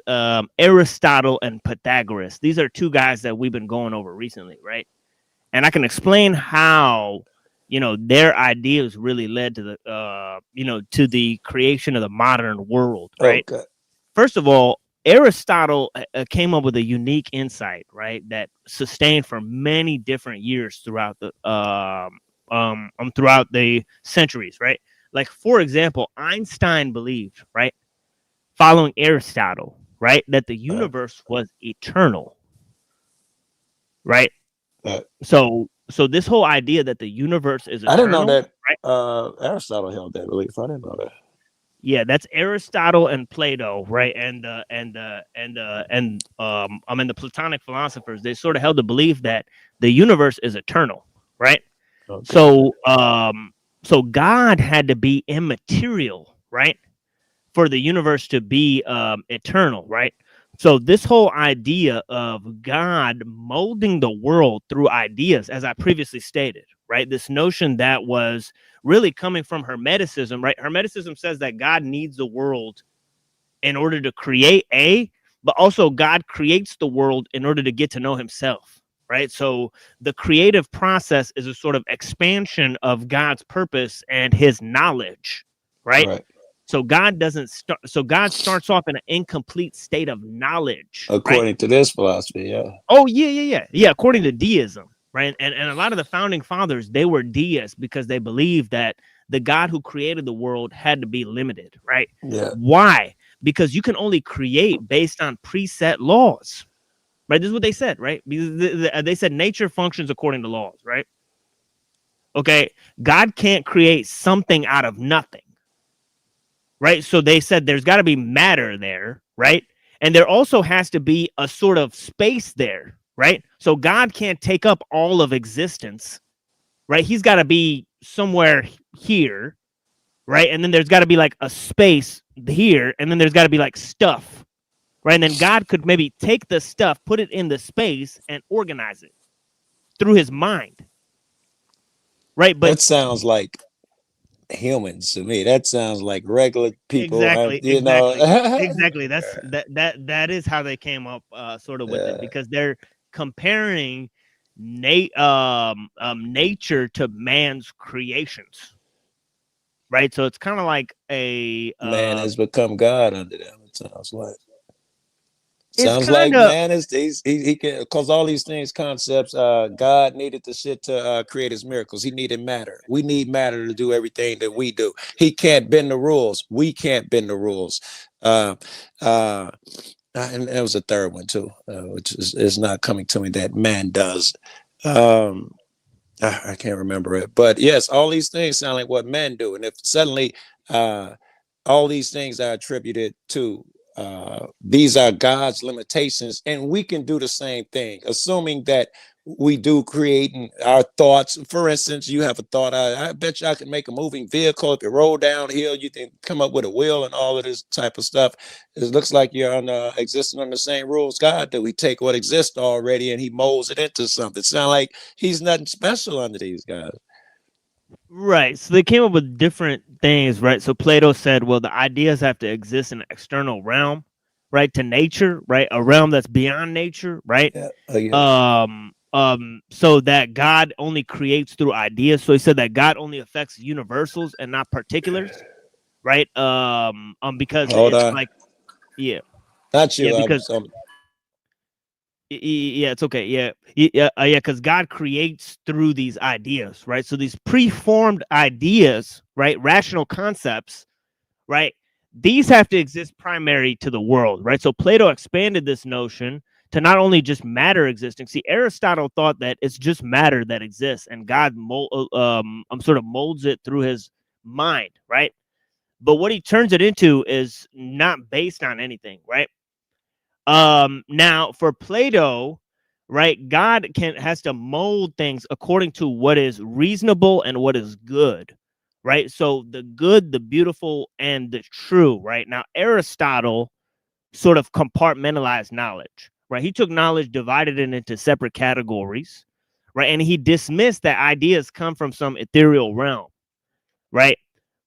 Aristotle and Pythagoras. These are two guys that we've been going over recently, right? And I can explain how, their ideas really led to the, to the creation of the modern world, right? Okay. First of all, Aristotle came up with a unique insight, right, that sustained for many different years throughout the centuries, right? Like, for example, Einstein believed, right, following Aristotle, right, that the universe was eternal, right? So this whole idea that the universe is eternal, I didn't know that. Right? Aristotle held that belief. I didn't know that. Yeah, that's Aristotle and Plato, right? And the Platonic philosophers, they sort of held the belief that the universe is eternal, right? Okay. So God had to be immaterial, right, for the universe to be eternal, right? So this whole idea of God molding the world through ideas, as I previously stated, right? This notion that was really coming from Hermeticism, right? Hermeticism says that God needs the world in order to create but also God creates the world in order to get to know himself, right? So the creative process is a sort of expansion of God's purpose and his knowledge, right? So God doesn't start. So God starts off in an incomplete state of knowledge, according to this philosophy. Yeah. Oh yeah. According to deism, right? And a lot of the founding fathers, they were deists because they believed that the God who created the world had to be limited, right? Yeah. Why? Because you can only create based on preset laws, right? This is what they said, right? Because they said nature functions according to laws, right? Okay, God can't create something out of nothing. Right. So they said there's got to be matter there. Right. And there also has to be a sort of space there. Right. So God can't take up all of existence. Right. He's got to be somewhere here. Right. And then there's got to be like a space here. And then there's got to be like stuff. Right. And then God could maybe take the stuff, put it in the space and organize it through his mind. Right. But that sounds like humans to me. That sounds like regular people. Exactly. That is how they came up sort of with it, because they're comparing nature to man's creations, right? So it's kind of like a man has become God under them. It sounds like. Sounds like man is he can, because all these things, concepts, God needed the shit to create his miracles. He needed matter. We need matter to do everything that we do. He can't bend the rules. We can't bend the rules. And there was a third one too, which is not coming to me, that man does. I can't remember it, but yes, all these things sound like what men do. And if suddenly all these things are attributed to these are God's limitations, and we can do the same thing, assuming that we do creating our thoughts. For instance, you have a thought, I bet you I can make a moving vehicle. If you roll downhill, you can come up with a wheel and all of this type of stuff. It looks like you're existing on the same rules God do. We take what exists already and he molds it into something. Sound like he's nothing special under these guys. Right. So they came up with different things, right? So Plato said, well, the ideas have to exist in an external realm, right? To nature, right? A realm that's beyond nature, right? Yeah. So that God only creates through ideas. So he said that God only affects universals and not particulars, right? Because Hold it's on. like, yeah. Not you. Yeah, because yeah, it's okay. Yeah, because God creates through these ideas, right? So these preformed ideas, right? Rational concepts, right? These have to exist primary to the world, right? So Plato expanded this notion to not only just matter existing. See, Aristotle thought that it's just matter that exists, and God sort of molds it through his mind, right? But what he turns it into is not based on anything, right? Now for Plato, right, God has to mold things according to what is reasonable and what is good, right? So the good, the beautiful, and the true, right? Now Aristotle sort of compartmentalized knowledge, right? He took knowledge, divided it into separate categories, right? And he dismissed that ideas come from some ethereal realm, right?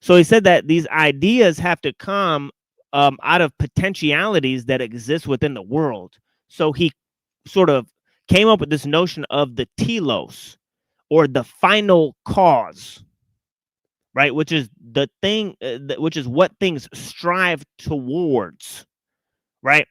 So he said that these ideas have to come out of potentialities that exist within the world. So he sort of came up with this notion of the telos, or the final cause, right? Which is the thing, which is what things strive towards, right?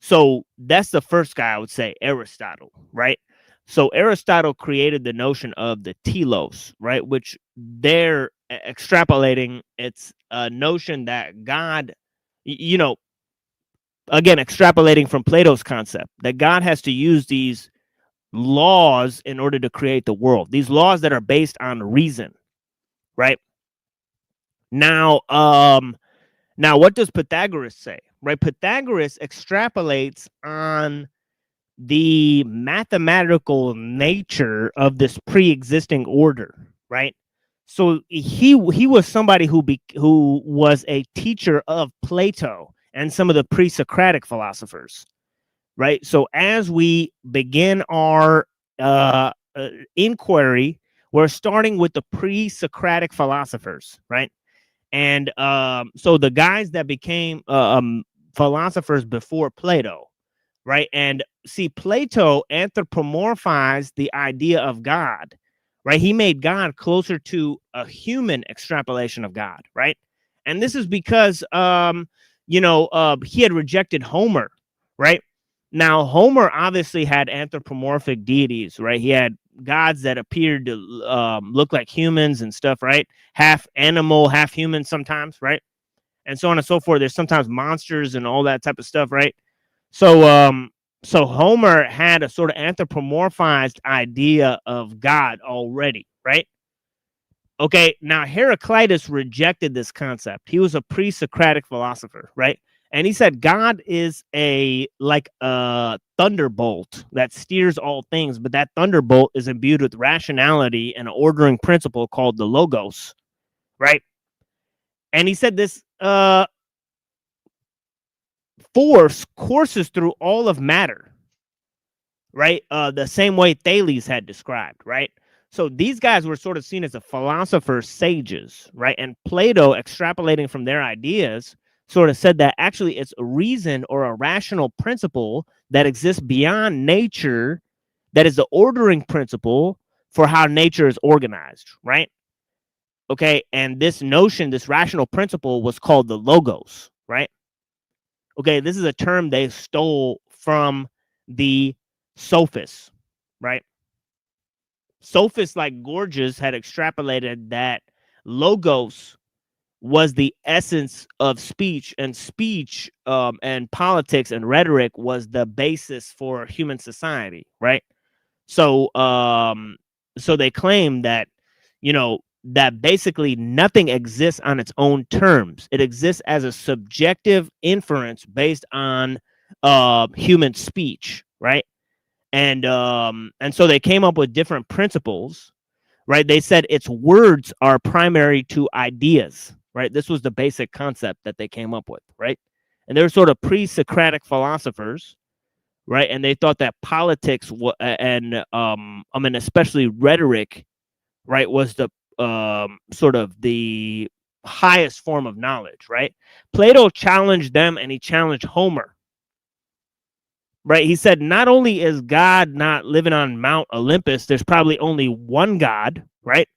So that's the first guy I would say, Aristotle, right? So Aristotle created the notion of the telos, right? Which they're extrapolating. It's a notion that God, you know, again, extrapolating from Plato's concept that God has to use these laws in order to create the world. These laws that are based on reason, right? Now, what does Pythagoras say? Right? Pythagoras extrapolates on the mathematical nature of this pre-existing order, right? So he was somebody who was a teacher of Plato and some of the pre-Socratic philosophers, right? So as we begin our inquiry, we're starting with the pre-Socratic philosophers, right? And so the guys that became philosophers before Plato, right? And see, Plato anthropomorphized the idea of God, right? He made God closer to a human extrapolation of God, right? And this is because, he had rejected Homer, right? Now, Homer obviously had anthropomorphic deities, right? He had gods that appeared to look like humans and stuff, right? Half animal, half human sometimes, right? And so on and so forth. There's sometimes monsters and all that type of stuff, right? So Homer had a sort of anthropomorphized idea of God already, right? Okay, now Heraclitus rejected this concept. He was a pre-Socratic philosopher, right? And he said God is like a thunderbolt that steers all things, but that thunderbolt is imbued with rationality and an ordering principle called the logos, right? And he said this force courses through all of matter, right? The same way Thales had described, right? So these guys were sort of seen as a philosopher's sages, right? And Plato, extrapolating from their ideas, sort of said that actually it's a reason or a rational principle that exists beyond nature that is the ordering principle for how nature is organized, right? Okay, and this notion, this rational principle was called the logos, right? Okay, this is a term they stole from the sophists, right? Sophists like Gorgias had extrapolated that logos was the essence of speech, and speech and politics and rhetoric was the basis for human society, right? So so they claim that, that basically nothing exists on its own terms. It exists as a subjective inference based on human speech, right? And so they came up with different principles, right? They said its words are primary to ideas, right? This was the basic concept that they came up with, right? And they're sort of pre-Socratic philosophers, right? And they thought that politics and especially rhetoric, right, was the sort of the highest form of knowledge, right? Plato challenged them, and he challenged Homer, right? He said, not only is God not living on Mount Olympus, there's probably only one God, right?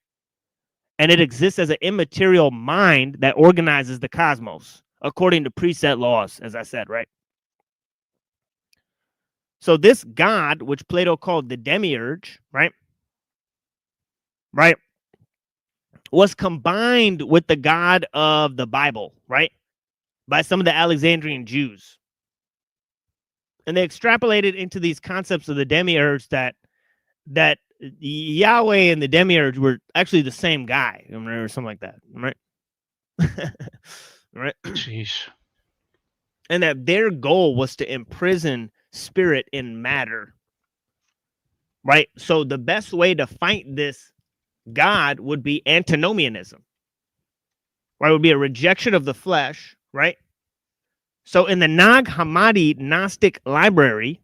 And it exists as an immaterial mind that organizes the cosmos according to preset laws, as I said, right? So this God, which Plato called the demiurge, right, was combined with the God of the Bible, right, by some of the Alexandrian Jews. And they extrapolated into these concepts of the demiurge that Yahweh and the demiurge were actually the same guy, or something like that, right? Right? Jeez. And that their goal was to imprison spirit in matter, right? So the best way to fight this God would be antinomianism, right? It would be a rejection of the flesh, right? So in the Nag Hammadi Gnostic library,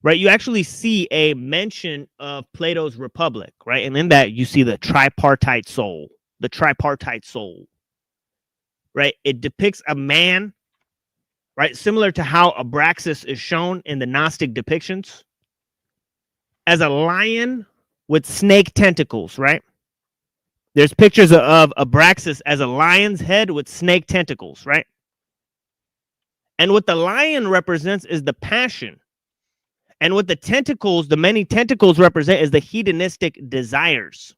right, you actually see a mention of Plato's Republic, right? And in that, you see the tripartite soul, right? It depicts a man, right, similar to how Abraxas is shown in the Gnostic depictions, as a lion with snake tentacles, right? There's pictures of Abraxas as a lion's head with snake tentacles, right? And what the lion represents is the passion. And what the tentacles, the many tentacles represent is the hedonistic desires.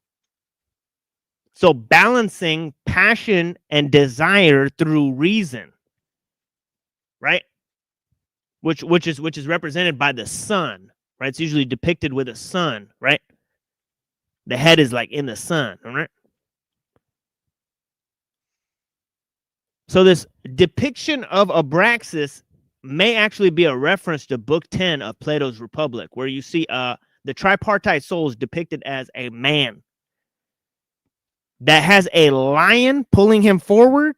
So balancing passion and desire through reason, right? Which is represented by the sun, right? It's usually depicted with a sun, right? The head is like in the sun, all right? So this depiction of Abraxas may actually be a reference to Book 10 of Plato's Republic, where you see the tripartite soul is depicted as a man that has a lion pulling him forward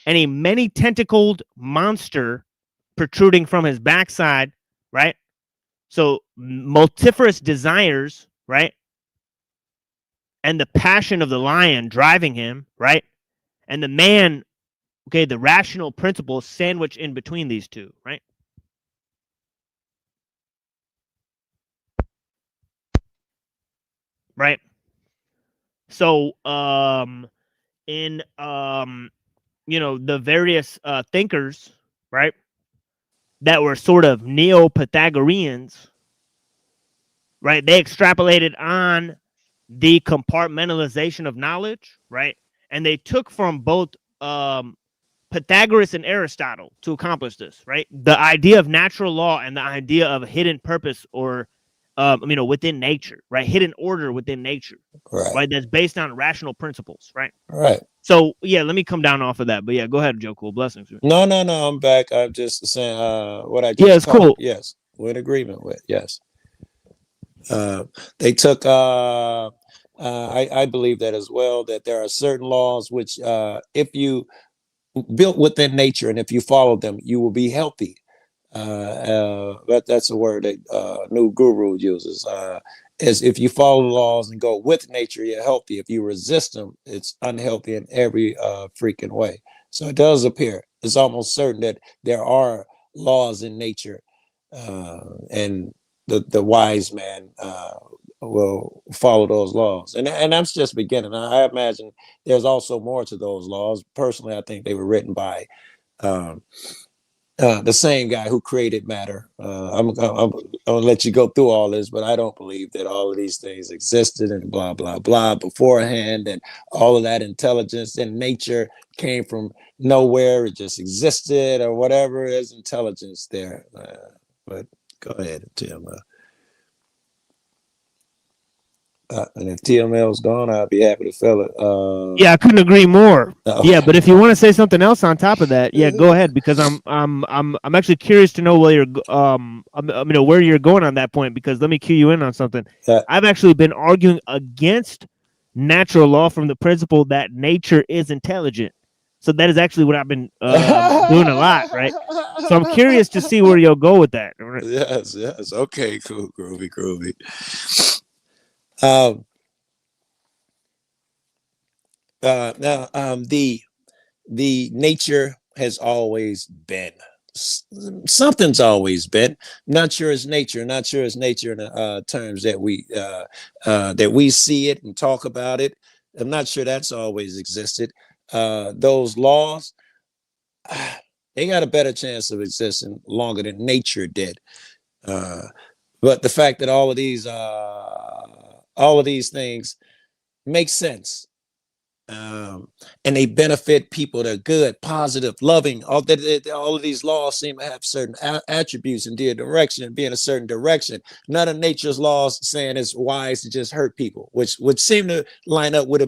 and a many-tentacled monster protruding from his backside, right? So multifarious desires, right? And the passion of the lion driving him, right? And the man, okay, the rational principle sandwiched in between these two, right? Right. So, in the various thinkers, right, that were sort of Neo-Pythagoreans, right? They extrapolated on the compartmentalization of knowledge, right? And they took from both Pythagoras and Aristotle to accomplish this, right? The idea of natural law and the idea of a hidden purpose or, within nature, right? Hidden order within nature, right? That's based on rational principles, right? Right. So, yeah, let me come down off of that. But, yeah, go ahead, Joe. Cool. Blessings. No, I'm back. I'm just saying what I just Yeah, it's cool. Yes, we're in agreement with. Yes. They took, I believe that as well, that there are certain laws which, if you built within nature and if you follow them, you will be healthy. That's a word that new guru uses. Is if you follow the laws and go with nature, you're healthy. If you resist them, it's unhealthy in every freaking way. So it does appear, it's almost certain that there are laws in nature, and the wise man will follow those laws. And that's just beginning. I imagine there's also more to those laws. Personally, I think they were written by the same guy who created matter. I'm gonna let you go through all this, but I don't believe that all of these things existed and blah, blah, blah beforehand, and all of that intelligence in nature came from nowhere. It just existed or whatever. There's intelligence there. But go ahead, Tim. And if TML's gone, I'll be happy to fill it. Yeah, I couldn't agree more. Okay. Yeah, but if you want to say something else on top of that, yeah, go ahead, because I'm actually curious to know where you're where you're going on that point, because let me cue you in on something. I've actually been arguing against natural law from the principle that nature is intelligent. So that is actually what I've been doing a lot, right? So I'm curious to see where you'll go with that. Yes. Okay, cool, groovy. The nature has always been. Something's always been. Not sure it's nature. Not sure it's nature in the terms that we see it and talk about it. I'm not sure that's always existed. Those laws, they got a better chance of existing longer than nature did. But the fact that all of these things make sense, and they benefit people that are good, positive, loving. All of these laws seem to have certain attributes and be in a certain direction. None of nature's laws saying it's wise to just hurt people, which would seem to line up with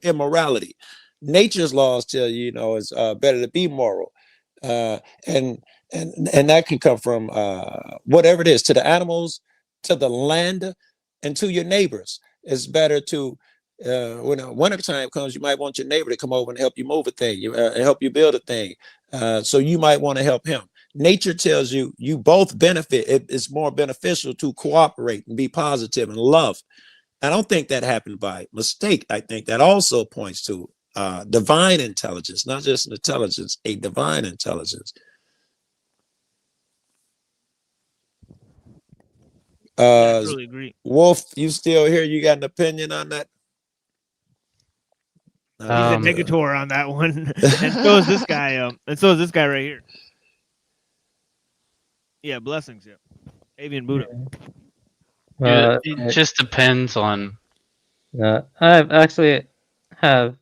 immorality. Nature's laws tell you, it's better to be moral, and that can come from whatever it is, to the animals, to the land, and to your neighbors. It's better to when wintertime comes, you might want your neighbor to come over and help you move a thing, help you build a thing. So you might want to help him. Nature tells you both benefit. It's more beneficial to cooperate and be positive and love. I don't think that happened by mistake. I think that also points to divine intelligence, not just an intelligence, a divine intelligence. I totally agree. Wolf, you still here? You got an opinion on that? He's a negator on that one, and so is this guy. Right here. Yeah, blessings. Yeah, Avian Buddha. It just depends on. I've actually have.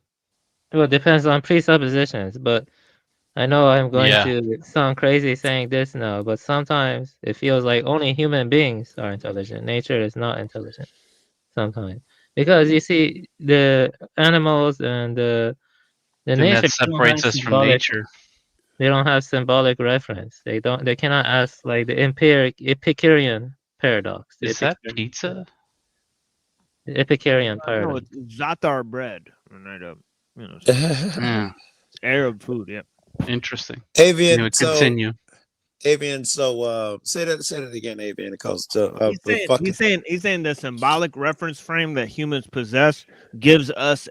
Well, it depends on presuppositions, but I know I'm going to sound crazy saying this now, but sometimes it feels like only human beings are intelligent. Nature is not intelligent sometimes. Because you see, the animals and the nature that separates us from nature. They don't have symbolic reference. They cannot ask like the Epicurean paradox. Is that pizza? The Epicurean paradox. No, it's za'atar bread. It's Arab food. Yeah. Interesting. Avian. Continue. Avian, so say that again, Avian, because he's saying the symbolic reference frame that humans possess gives us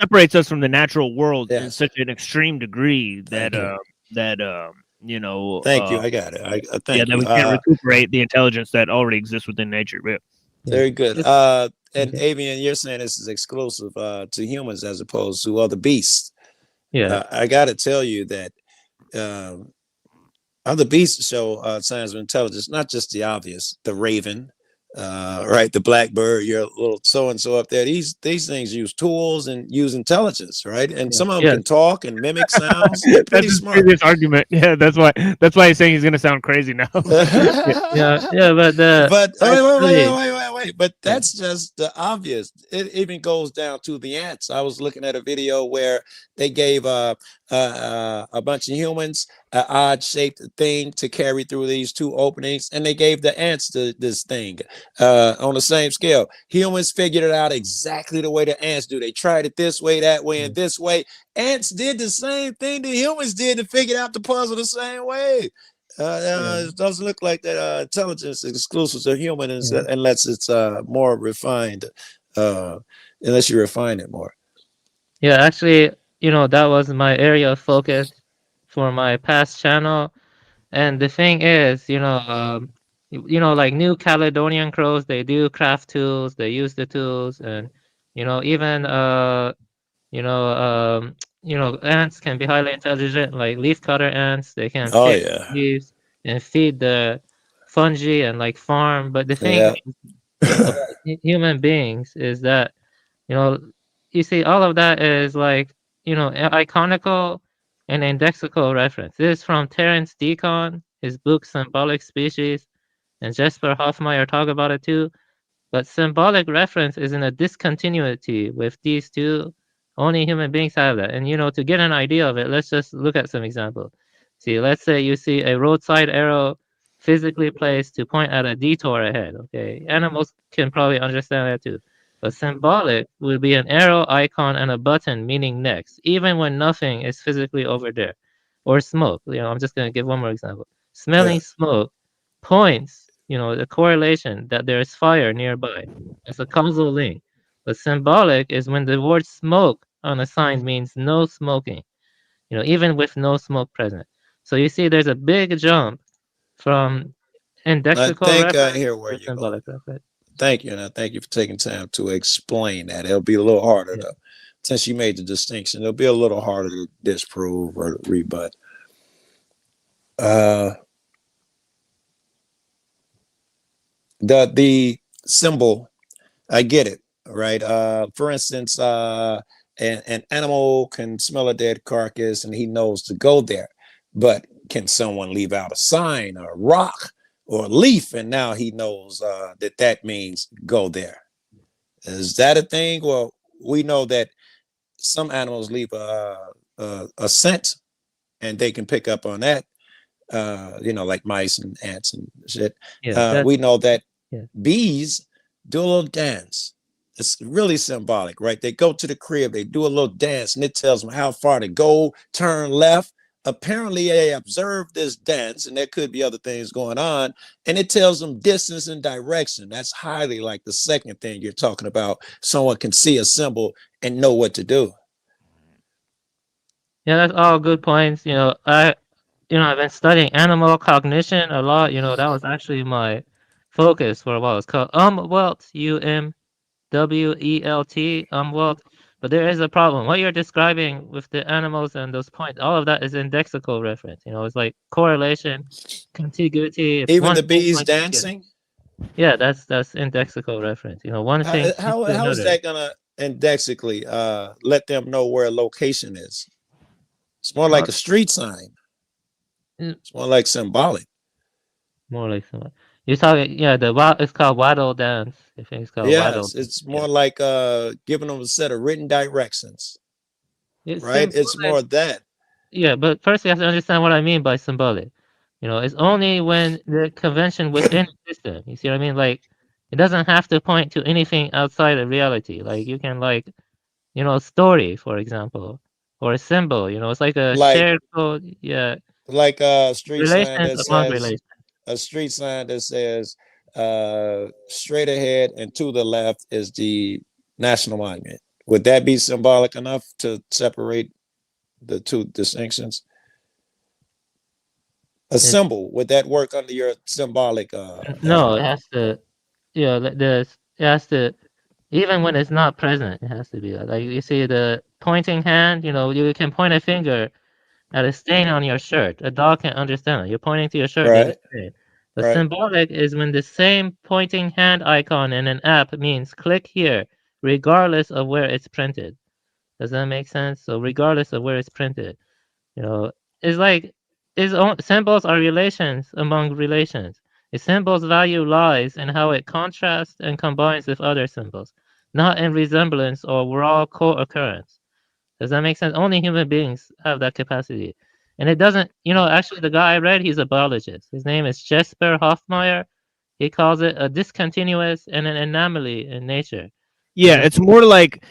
separates us from the natural world in such an extreme degree that Thank you. I got it. That we can't recuperate the intelligence that already exists within nature. Yeah. Very good. And Avian, you're saying this is exclusive to humans as opposed to other beasts. Yeah. I got to tell you that other beasts show signs of intelligence, not just the obvious, the raven, right? The blackbird, your little so-and-so up there. These things use tools and use intelligence, right? And some of them can talk and mimic sounds. Pretty smart. This argument. Yeah, that's why he's saying he's going to sound crazy now. But wait. But that's just the obvious. It even goes down to the ants. I was looking at a video where they gave a bunch of humans an odd-shaped thing to carry through these two openings, and they gave the ants this thing on the same scale. Humans figured it out exactly the way the ants do. They tried it this way, that way, and this way. Ants did the same thing that humans did and figured out the puzzle the same way. It doesn't look like that intelligence is exclusive to humans unless it's more refined, unless you refine it more. Yeah, actually, that was my area of focus for my past channel. And the thing is, like New Caledonian crows, they do craft tools, they use the tools, and even ants can be highly intelligent, like leafcutter ants. They can pick leaves and feed the fungi and like farm. But the thing about human beings is that, you see, all of that is like, iconical and indexical reference. This is from Terence Deacon, his book Symbolic Species, and Jesper Hoffmeyer talk about it too. But symbolic reference is in a discontinuity with these two. Only human beings have that. And to get an idea of it, let's just look at some example. See, let's say you see a roadside arrow physically placed to point at a detour ahead. Okay, animals can probably understand that too. But symbolic would be an arrow icon and a button meaning next, even when nothing is physically over there. Or smoke. I'm just gonna give one more example. Smelling smoke points, the correlation that there is fire nearby. It's a causal link. But symbolic is when the word smoke on a sign means no smoking, even with no smoke present. So you see there's a big jump from indexical I reference hear where to you're symbolic going. reference. Thank you, and I thank you for taking time to explain that. It'll be a little harder to, since you made the distinction, it'll be a little harder to disprove or to rebut. The symbol, I get it, right? For instance, an animal can smell a dead carcass and he knows to go there, but can someone leave out a sign or a rock or a leaf and now he knows that means go there? Is that a thing? Well, we know that some animals leave a scent and they can pick up on that, like mice and ants and shit. We know that bees do a little dance. It's really symbolic, right? They go to the crib, they do a little dance, and it tells them how far to go, turn left. Apparently, they observe this dance, and there could be other things going on, and it tells them distance and direction. That's highly like the second thing you're talking about. Someone can see a symbol and know what to do. Yeah, that's all good points. I've been studying animal cognition a lot. That was actually my focus for a while. It's called Umwelt, UMWELT, Umwelt. But there is a problem. What you're describing with the animals and those points, all of that is indexical reference. It's like correlation, contiguity. Even the bees dancing? Yeah, that's indexical reference. One thing. How is that gonna indexically let them know where a location is? It's more like a street sign. It's more like symbolic. More like symbolic. You're talking, it's called waddle dance. I think it's called waddle. It's more like giving them a set of written directions. Right? It's more of that. Yeah, but first you have to understand what I mean by symbolic. It's only when the convention within the system. You see what I mean? Like, it doesn't have to point to anything outside of reality. Like, you can a story, for example, or a symbol. It's like a shared code. Yeah. Like a street sign that among says relations. a street sign that says straight ahead and to the left is the national monument. Would that be symbolic enough to separate the two distinctions? A symbol, would that work under your symbolic? No, it has to. It has to. Even when it's not present, it has to be like you see the pointing hand. You can point a finger at a stain on your shirt. A dog can understand it. You're pointing to your shirt. There's a stain. But symbolic is when the same pointing hand icon in an app means click here, regardless of where it's printed. Does that make sense? So regardless of where it's printed, it's like symbols are relations among relations. A symbol's value lies in how it contrasts and combines with other symbols, not in resemblance or raw co-occurrence. Does that make sense? Only human beings have that capacity. And it doesn't, actually the guy I read, he's a biologist. His name is Jesper Hoffmeyer. He calls it a discontinuous and an anomaly in nature. Yeah, it's more like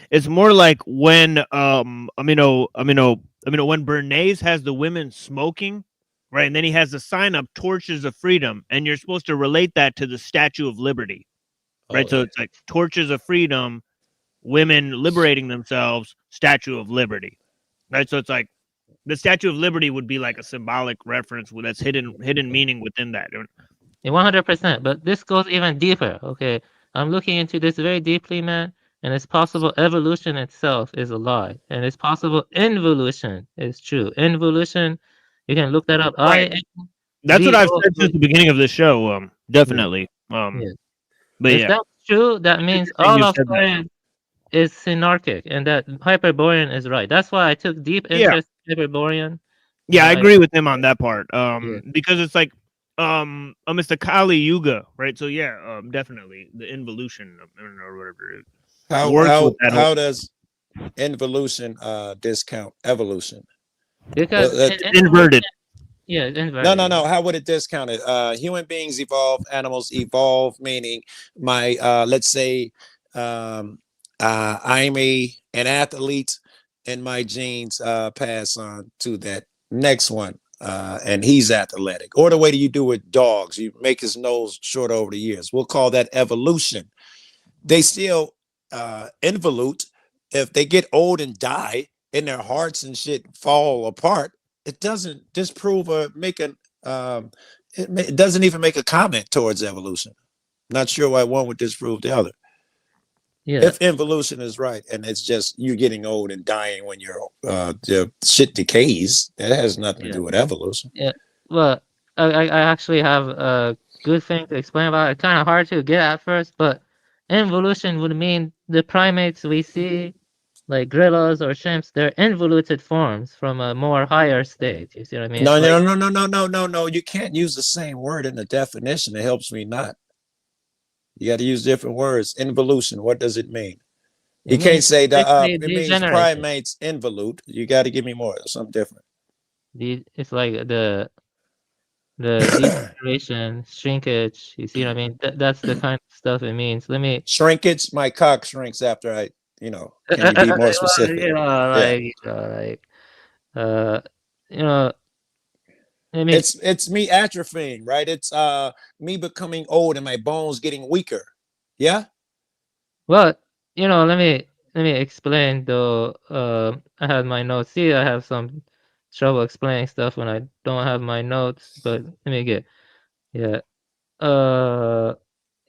when when Bernays has the women smoking, right? And then he has the sign up Torches of Freedom, and you're supposed to relate that to the Statue of Liberty. Right? So it's like Torches of Freedom, women liberating themselves, Statue of Liberty. Right? So it's like the Statue of Liberty would be like a symbolic reference that's hidden meaning within that. 100%, but this goes even deeper. Okay, I'm looking into this very deeply, man, and it's possible evolution itself is a lie, and it's possible involution is true. Involution, you can look that up. Right. That's what I've said since the beginning of the show. Definitely. But if that's true, that means all of science is synarchic, and that Hyperborean is right. That's why I took deep interest in Hyperborean. Yeah, I agree with him on that part. Because it's like Mr. Kali Yuga, right? So yeah, definitely the involution or whatever it How works with that. how does involution discount evolution? Because inverted. Yeah, inverted. No. How would it discount it? Human beings evolve, animals evolve, meaning my let's say I'm an athlete, and my genes pass on to that next one, and he's athletic. Or the way that you do with dogs, you make his nose short over the years. We'll call that evolution. They still involute. If they get old and die and their hearts and shit fall apart, it doesn't disprove or make an it doesn't even make a comment towards evolution. Not sure why one would disprove the other. Yeah. If involution is right, and it's just you getting old and dying when your shit decays, that has nothing to do with evolution. Yeah. Well, I actually have a good thing to explain about it. Kind of hard to get at first, but involution would mean the primates we see, like gorillas or chimps, they're involuted forms from a more higher state. You see what I mean? No. You can't use the same word in the definition. It helps me not. You got to use different words. Involution. What does it mean? You can't say it means primates involute. You got to give me more. Something different. It's like the degeneration, shrinkage. You see what I mean? That's the kind of stuff it means. Let me shrinkage. My cock shrinks after I, can you be more specific? It's me atrophying, right? It's me becoming old and my bones getting weaker. Yeah. Well, let me explain though. I had my notes. See, I have some trouble explaining stuff when I don't have my notes, but let me get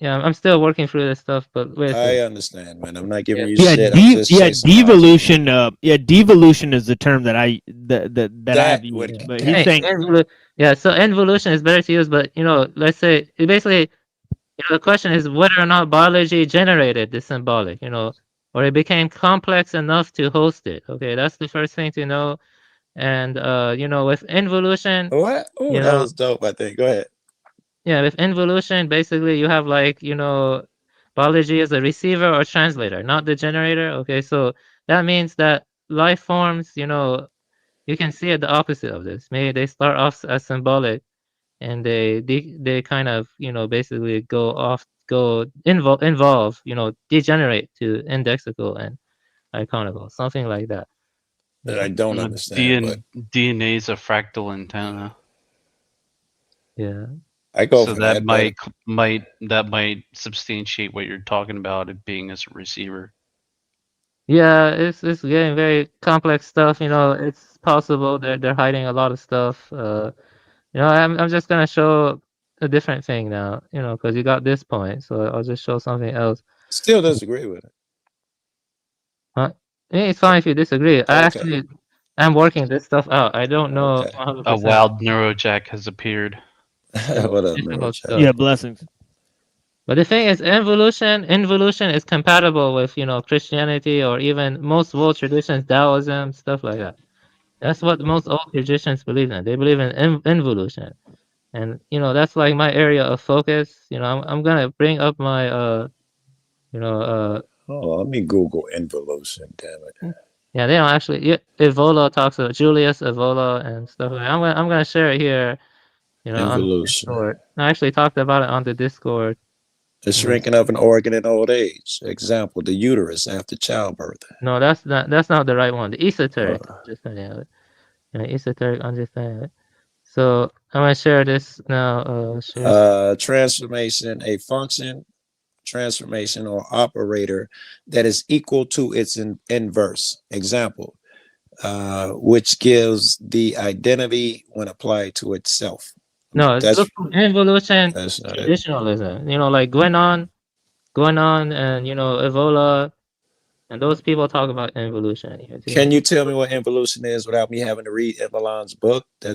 I'm still working through this stuff, but wait. I understand, man. I'm not giving you shit. Devolution. Devolution is the term that I've used. But he's saying so involution is better to use, but let's say it basically the question is whether or not biology generated the symbolic, or it became complex enough to host it. Okay, that's the first thing to know. And with involution, what? Oh, that was dope. I think. Go ahead. Yeah, with involution, basically you have biology as a receiver or translator, not the generator. Okay, so that means that life forms, you can see it the opposite of this. Maybe they start off as symbolic, and they kind of basically involve, degenerate to indexical and iconical, something like that. That I don't understand. DNA is a fractal antenna. Yeah. I go so for that that might substantiate what you're talking about, it being as a receiver. Yeah, it's getting very complex stuff. It's possible they're hiding a lot of stuff. I'm just gonna show a different thing now. Because you got this point, so I'll just show something else. Still disagree with it. Huh? It's fine if you disagree. I'm working this stuff out. I don't know. Okay. A wild neurojack has appeared. What up, neurojack? Yeah, blessings. But the thing is, involution is compatible with Christianity or even most world traditions, Taoism, stuff like that. That's what most old traditions believe in. They believe in involution, and that's like my area of focus. I'm gonna bring up my oh, let me Google involution. Damn it. Yeah, they don't actually. Evola talks about Julius Evola and stuff like that. I'm gonna share it here. On Discord. I actually talked about it on the Discord. The shrinking of an organ in old age. Example: the uterus after childbirth. No, that's not the right one. The esoteric understanding of it. Esoteric understanding of it. So I'm gonna share this now. Transformation, a function, transformation, or operator that is equal to its inverse. Example: which gives the identity when applied to itself. No, it's involution, traditionalism. Like Gwenon, and Evola, and those people talk about involution. Can you tell me what involution is without me having to read Evelyn's book? I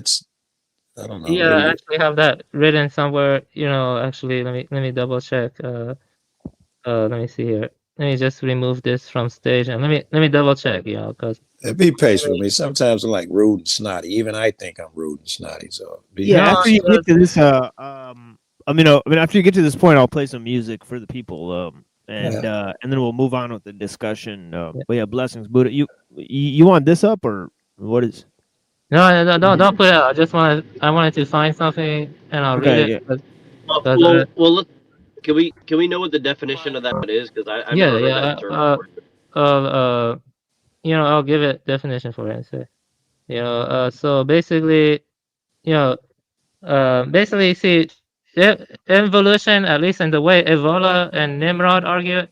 don't know. Yeah, I actually have that written somewhere. Actually, let me double check. Let me see here. let me just remove this from stage and let me double check, you know, because Be patient with me. Sometimes I'm like rude and snotty. Even I think I'm rude and snotty. So yeah, after you get to this, after you get to this point, I'll play some music for the people, and then we'll move on with the discussion. But yeah, blessings, Buddha. You want this up or what is? No, don't put it out. I wanted to find something and I'll read it. Yeah. Well, can we know what the definition of that is? Because I've never heard that term. You know, I'll give it definition for it. So, you know, so basically, you know, basically, see, involution, at least in the way Evola and Nimrod argue it,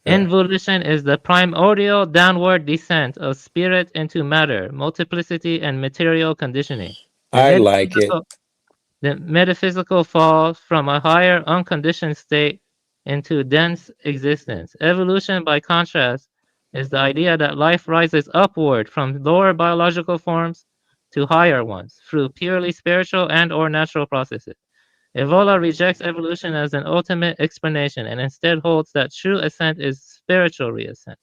involution is the primordial downward descent of spirit into matter, multiplicity, and material conditioning. I like it. The metaphysical fall from a higher unconditioned state into dense existence. Evolution, by contrast, is the idea that life rises upward from lower biological forms to higher ones through purely spiritual and or natural processes. Evola rejects evolution as an ultimate explanation and instead holds that true ascent is spiritual reascent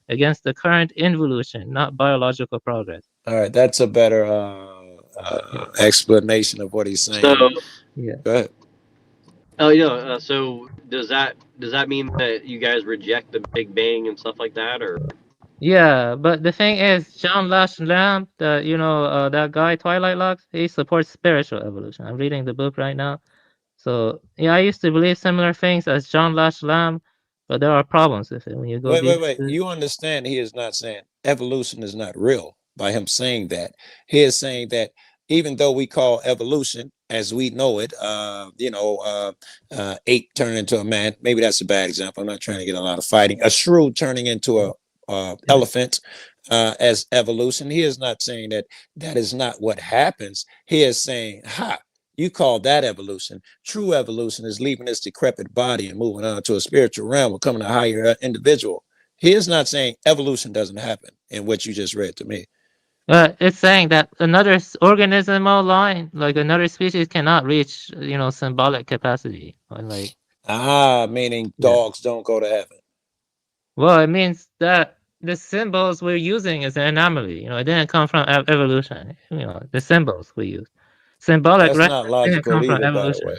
against the current involution, not biological progress. All right, that's a better explanation of what he's saying. So, yeah. Go ahead. Oh yeah. So does that mean that you guys reject the Big Bang and stuff like that, or? Yeah, but the thing is, John Lash Lamb, that guy Twilight Locks, he supports spiritual evolution. I'm reading the book right now. So yeah, I used to believe similar things as John Lash Lamb, but there are problems with it when you go. Wait. You understand? He is not saying evolution is not real by him saying that. He is saying that even though we call evolution as we know it, ape turning into a man. Maybe that's a bad example. I'm not trying to get a lot of fighting. A shrew turning into a elephant as evolution. He is not saying that is not what happens. He is saying, you call that evolution. True evolution is leaving this decrepit body and moving on to a spiritual realm, becoming a higher individual. He is not saying evolution doesn't happen in what you just read to me. It's saying that another organismal line, like another species, cannot reach, symbolic capacity. Meaning dogs don't go to heaven. Well, it means that the symbols we're using is an anomaly. It didn't come from evolution. The symbols we use. Symbolic. That's not logical either, by the way.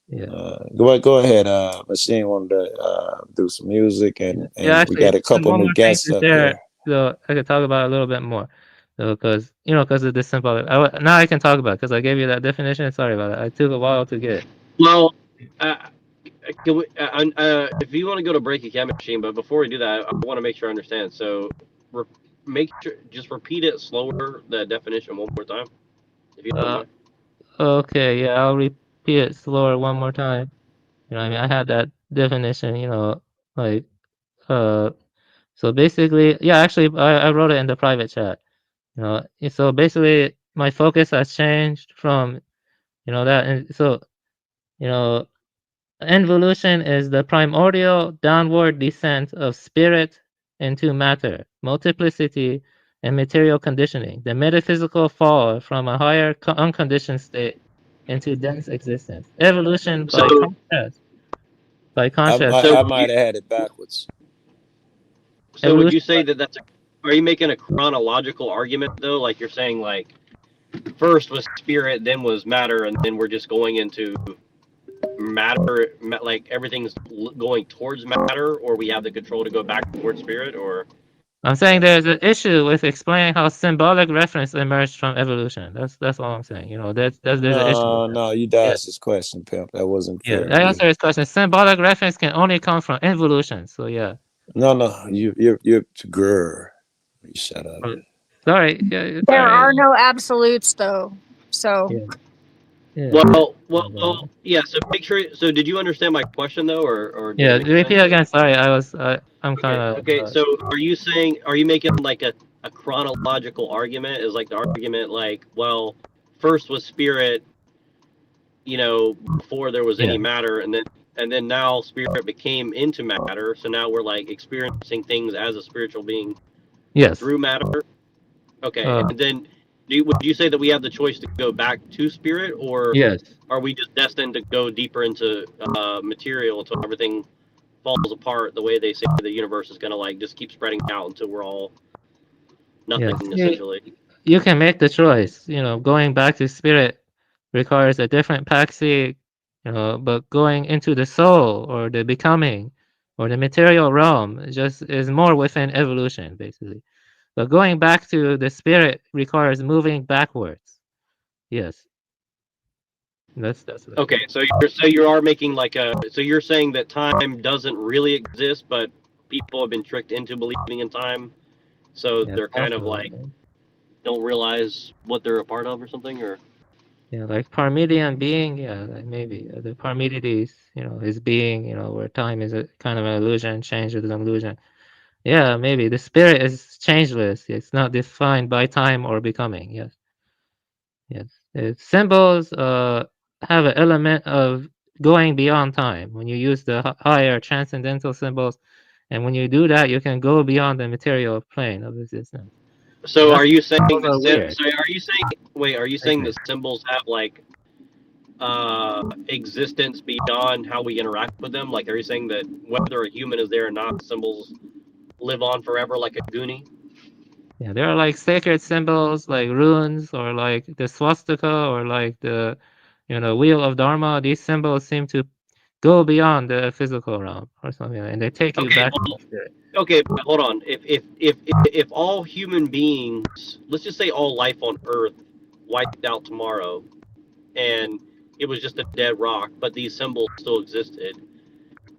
Yeah. Go ahead. Machine wanted to do some music, and we got a couple new guests up here. So I could talk about it a little bit more, because of the symbolic. Now I can talk about it because I gave you that definition. Sorry about that. It took a while to get it. Well, can we, if you want to go to break a chem machine, but before we do that, I want to make sure I understand. So, just repeat it slower. The definition one more time. If you don't mind. Okay, yeah, I'll repeat it slower one more time. I had that definition. So basically, yeah, actually, I wrote it in the private chat. So basically, my focus has changed from, that, and so, involution is the primordial downward descent of spirit into matter, multiplicity, and material conditioning, the metaphysical fall from a higher unconditioned state into dense existence. Evolution, by contrast. I might have had it backwards. So would you say that are you making a chronological argument though? Like you're saying like first was spirit, then was matter, and then we're just going into matter, like everything's going towards matter, or we have the control to go back towards spirit, or? I'm saying there's an issue with explaining how symbolic reference emerged from evolution. That's all I'm saying. There's an issue. No, you dodged this question, pimp. That wasn't fair. Yeah, I answered his question. Symbolic reference can only come from involution. So yeah. No, you're grr. You shut up. Sorry. Yeah, there are no absolutes though. So. Yeah. Well, yeah. So make sure. So did you understand my question though, or? Yeah. Repeat again. Sorry, I'm kind of. Okay. So are you making like a chronological argument? Is like the argument like, well, first was spirit, before there was any matter, and then now spirit became into matter. So now we're like experiencing things as a spiritual being. Yes. Through matter. Okay. And then would you say that we have the choice to go back to spirit, or yes, are we just destined to go deeper into material until everything falls apart, the way they say the universe is going to like just keep spreading out until we're all nothing, essentially. You can make the choice. Going back to spirit requires a different paxi, but going into the soul or the becoming or the material realm just is more within evolution, basically. But going back to the spirit requires moving backwards. Yes. That's okay. So you are making like so you're saying that time doesn't really exist, but people have been tricked into believing in time, so they're kind of like don't realize what they're a part of or something, or like Parmenidean being, like maybe the Parmenides, his being, where time is a kind of an illusion, change is an illusion. Yeah, maybe the spirit is changeless. It's not defined by time or becoming. Yes. Symbols have an element of going beyond time. When you use the higher transcendental symbols, and when you do that, you can go beyond the material plane of existence. So are you saying are you saying that symbols have like existence beyond how we interact with them? Like, are you saying that whether a human is there or not, symbols live on forever like a goonie? Yeah, there are like sacred symbols like runes or like the swastika or like the wheel of Dharma. These symbols seem to go beyond the physical realm or something, and they take you back. Okay, but hold on. If all human beings, let's just say all life on Earth, wiped out tomorrow, and it was just a dead rock, but these symbols still existed,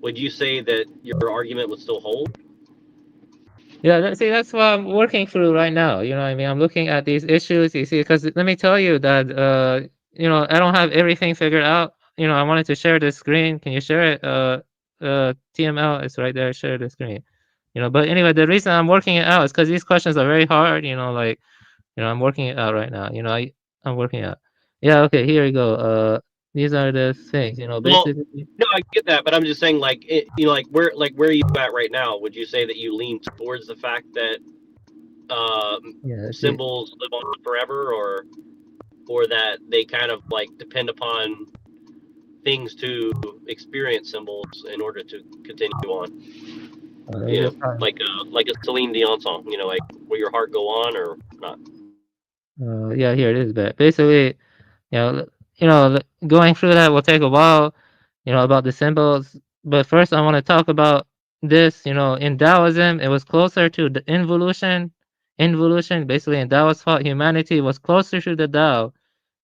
would you say that your argument would still hold? Yeah, see, that's what I'm working through right now. You know what I mean? I'm looking at these issues, you see, because let me tell you that, I don't have everything figured out. I wanted to share the screen. Can you share it? TML is right there. Share the screen. But anyway, the reason I'm working it out is because these questions are very hard. I'm working it out right now. I'm working it out. Yeah, okay, here we go. These are the things, basically. Well, no, I get that, but I'm just saying, like, where are you at right now? Would you say that you lean towards the fact that symbols live on forever, or that they kind of like depend upon things to experience symbols in order to continue on? Like a Celine Dion song. Like, will your heart go on or not? Yeah, here it is. But basically, going through that will take a while, about the symbols. But first, I want to talk about this. In Taoism, it was closer to the involution. Basically, in Taoist thought, humanity was closer to the Tao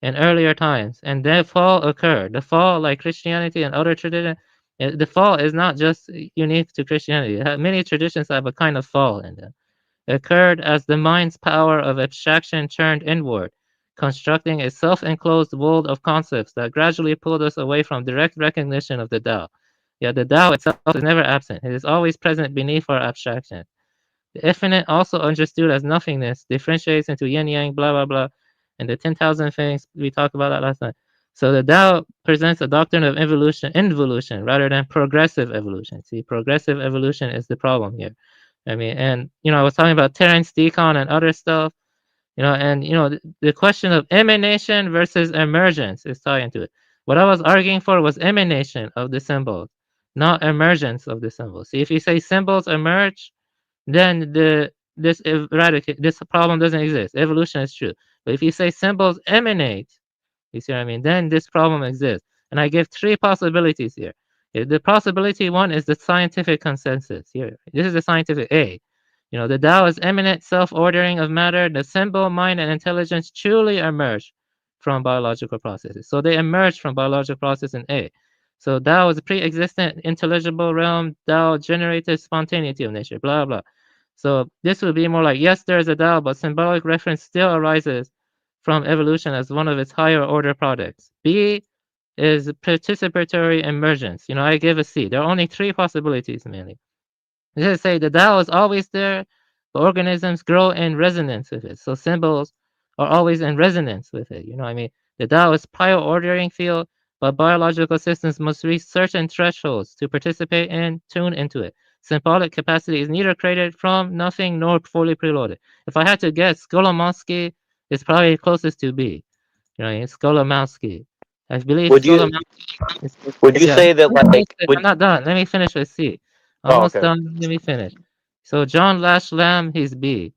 in earlier times, and then fall occurred. The fall, like Christianity and other traditions, the fall is not just unique to Christianity. Many traditions have a kind of fall in them. It occurred as the mind's power of abstraction turned inward, constructing a self-enclosed world of concepts that gradually pulled us away from direct recognition of the Tao. Yet the Tao itself is never absent. It is always present beneath our abstraction. The infinite, also understood as nothingness, differentiates into yin-yang, blah, blah, blah, and the 10,000 things. We talked about that last night. So the Tao presents a doctrine of involution, rather than progressive evolution. See, progressive evolution is the problem here. I mean, and, I was talking about Terence Deacon and other stuff, the question of emanation versus emergence is tied into it. What I was arguing for was emanation of the symbols, not emergence of the symbols. See, if you say symbols emerge, then this problem doesn't exist. Evolution is true. But if you say symbols emanate, you see what I mean? Then this problem exists. And I give 3 possibilities here. The possibility 1 is the scientific consensus. Here, this is the scientific A. The Tao is immanent self-ordering of matter. The symbol, mind, and intelligence truly emerge from biological processes. So they emerge from biological process in A. So Tao is a pre-existent intelligible realm. Tao generated spontaneity of nature, blah, blah. So this would be more like, yes, there is a Tao, but symbolic reference still arises from evolution as one of its higher order products. B is participatory emergence. I give a C. There are only 3 possibilities, mainly. Let's say the Tao is always there, but organisms grow in resonance with it. So symbols are always in resonance with it. I mean, the Tao is prior ordering field, but biological systems must reach certain thresholds to participate in, tune into it. Symbolic capacity is neither created from nothing nor fully preloaded. If I had to guess, Skolomowski is probably closest to B. Skolomowski. I believe Would you say that, like, I'm not done. Let me finish with C. Almost okay. done. Let me finish. So John Lash Lamb, he's B.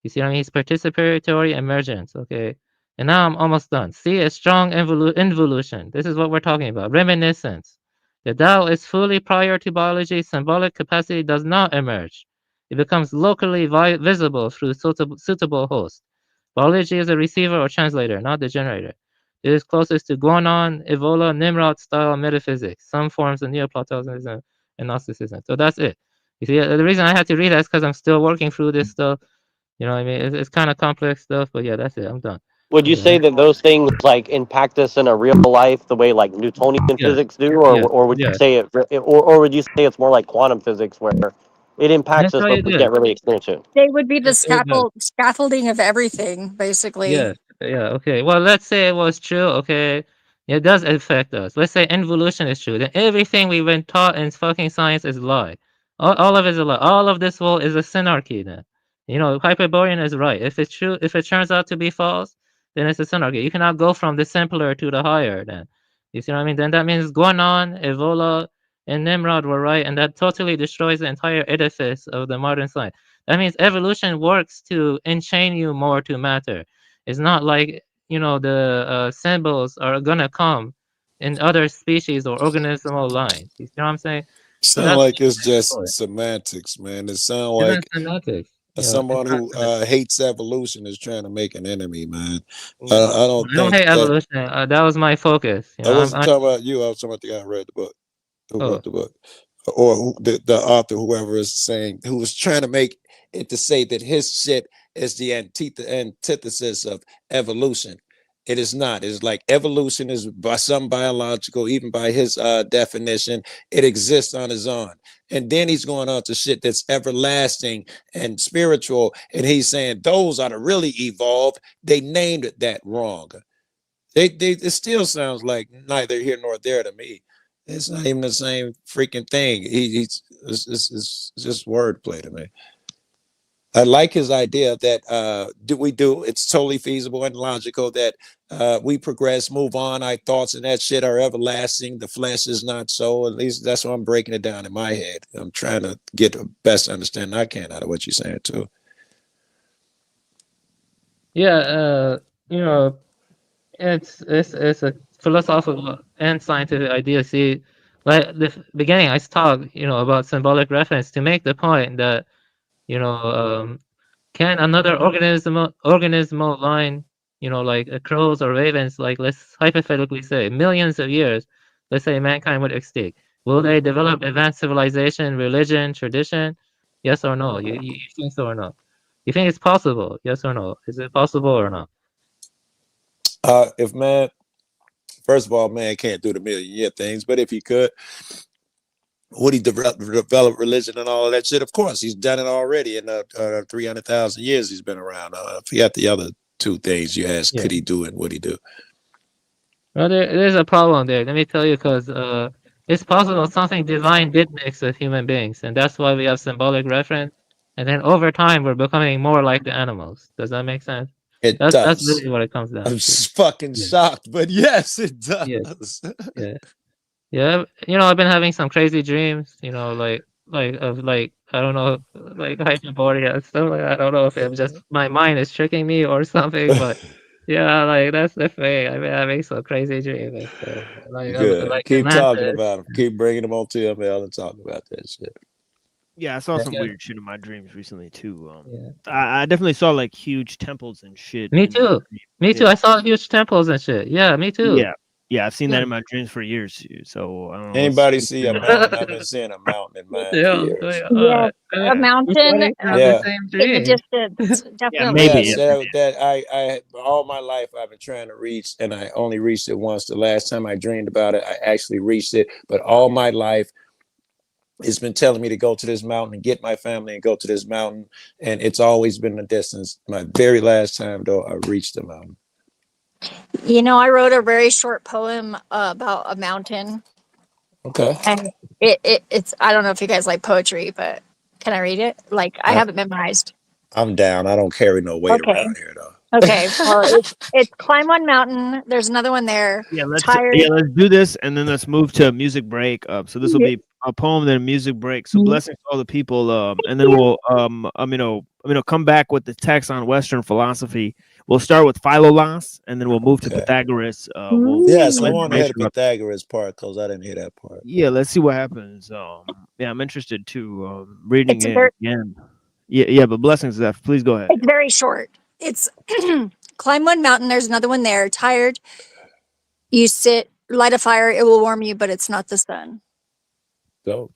You see what I mean? He's participatory emergence. Okay. And now I'm almost done. C, a strong involution. This is what we're talking about. Reminiscence. The Tao is fully prior to biology. Symbolic capacity does not emerge. It becomes locally visible through suitable host. Biology is a receiver or translator, not the generator. It is closest to Guanon, Evola, Nimrod style metaphysics, some forms of Neoplatonism and Gnosticism. So that's it. You see, the reason I had to read that is because I'm still working through this stuff. You know what I mean? It's kind of complex stuff, but yeah, that's it. I'm done. Would you say that those things like impact us in a real life the way like Newtonian physics do, or would you say or would you say it's more like quantum physics where it impacts us but we can't really experience it? They would be the scaffolding of everything, basically. Yeah, okay. Well, let's say it was true, okay. It does affect us. Let's say involution is true. Then everything we've been taught in fucking science is a lie. All of it is a lie. All of this world is a synarchy then. You know, Hyperborean is right. If it's true, if it turns out to be false, then it's a synarchy. You cannot go from the simpler to the higher then. You see what I mean? Then that means Guanon, Evola, and Nimrod were right, and that totally destroys the entire edifice of the modern science. That means evolution works to enchain you more to matter. It's not like, you know, the symbols are gonna come in other species or organismal lines. You see what I'm saying? Sound like it's just semantics, man. It sound like semantics. someone who hates evolution is trying to make an enemy, man. I I don't hate evolution. That was my focus. You know, I wasn't talking about you. I was talking about the guy who read the book. Who wrote the book. Or the author, whoever is saying, who was trying to make it to say that his shit is the antithesis of evolution. It is not. It's like evolution is by some biological, even by his definition, it exists on its own. And then he's going on to shit that's everlasting and spiritual. And he's saying those are the really evolved. They named it that wrong. It still sounds like neither here nor there to me. It's not even the same freaking thing. It's just wordplay to me. I like his idea that it's totally feasible and logical that we progress, move on, our thoughts and that shit are everlasting. The flesh is not so. At least that's why I'm breaking it down in my head. I'm trying to get the best understanding I can out of what you're saying too. Yeah, you know, it's a philosophical and scientific idea. See, like the beginning, I talked, you know, about symbolic reference to make the point that, you know, can another organismal line, you know, like crows or ravens, like let's hypothetically say millions of years, let's say mankind would extinct. Will they develop advanced civilization, religion, tradition? Yes or no? You think so or no? You think it's possible? Yes or no? Is it possible or not? If man, first of all, man can't do the million-year things, but if he could, would he develop religion and all of that shit? Of course, he's done it already in 300,000 years he's been around. Forget the other two things you asked. Could he do it? Would he do? Well, there's a problem there. Let me tell you, because it's possible something divine did mix with human beings, and that's why we have symbolic reference. And then over time, we're becoming more like the animals. Does that make sense? It does. That's really what it comes down to. I'm fucking shocked, but yes, it does. Yeah. You know, I've been having some crazy dreams. You know, like I don't know, like hyperborea and stuff like that. I don't know if it's just my mind is tricking me or something, but yeah, like that's the thing. I've been having some crazy dreams. Good. Like Keep Atlantis. talking about them. Keep bringing them on TML and talking about that shit. Yeah, I saw some weird shit in my dreams recently too. I definitely saw like huge temples and shit. Me too. Me too. I saw huge temples and shit. Yeah, me too. Yeah, I've seen that in my dreams for years. So I don't know. Anybody see a mountain? I've been seeing a mountain in mine for years. Yeah, a mountain in the distance. Definitely. Maybe. That I all my life I've been trying to reach, and I only reached it once. The last time I dreamed about it, I actually reached it. But all my life, it's been telling me to go to this mountain and get my family and go to this mountain, and it's always been a distance. My very last time, though, I reached the mountain. You know, I wrote a very short poem about a mountain. Okay. And it's I don't know if you guys like poetry, but can I read it? Like I have it memorized. I'm down. I don't carry no weight around here, though. Okay. Well, it's climb one mountain. There's another one there. Let's do this, and then let's move to music break. So this will be a poem, then a music break. So blessings to all the people, and then we'll come back with the text on Western philosophy. We'll start with Philolos, and then we'll move to Pythagoras. Yes, I want to hear the Pythagoras part because I didn't hear that part. Yeah, let's see what happens. Yeah, I'm interested too. Reading it again. Yeah, but blessings, Zeph. Please go ahead. It's very short. It's climb one mountain. There's another one there. Tired. You sit, light a fire. It will warm you, but it's not the sun. Dope.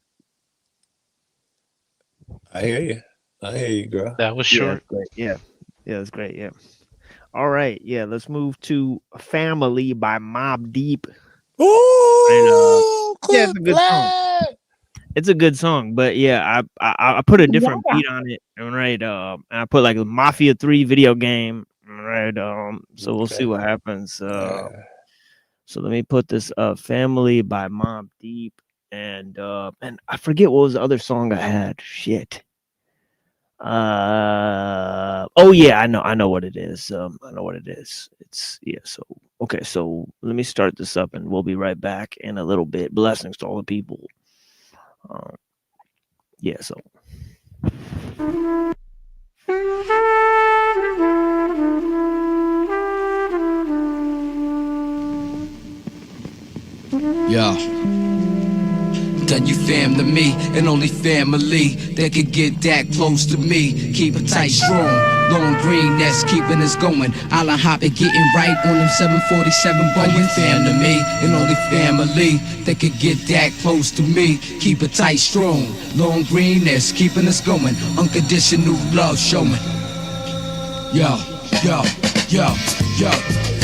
I hear you, girl. That was short. Yeah, that's great. Yeah. All right. Yeah, let's move to Family by Mobb Deep. Ooh, yeah, it's a good song. It's a good song, but yeah, I put a different beat on it, right? And I put like a Mafia 3 video game, right? So we'll see what happens. So let me put this Family by Mobb Deep, and I forget what was the other song I had. Shit. Oh yeah, I know what it is. I know what it is. It's so okay, so let me start this up and we'll be right back in a little bit. Blessings to all the people. So Done you fam to me, and only family that could get that close to me. Keep it tight, strong, long green, that's keeping us going. Island hopping, getting right on them 747 Boeing. Fam to me, and only family that could get that close to me. Keep it tight, strong, long green, that's keeping us going. Unconditional love showing. Yo.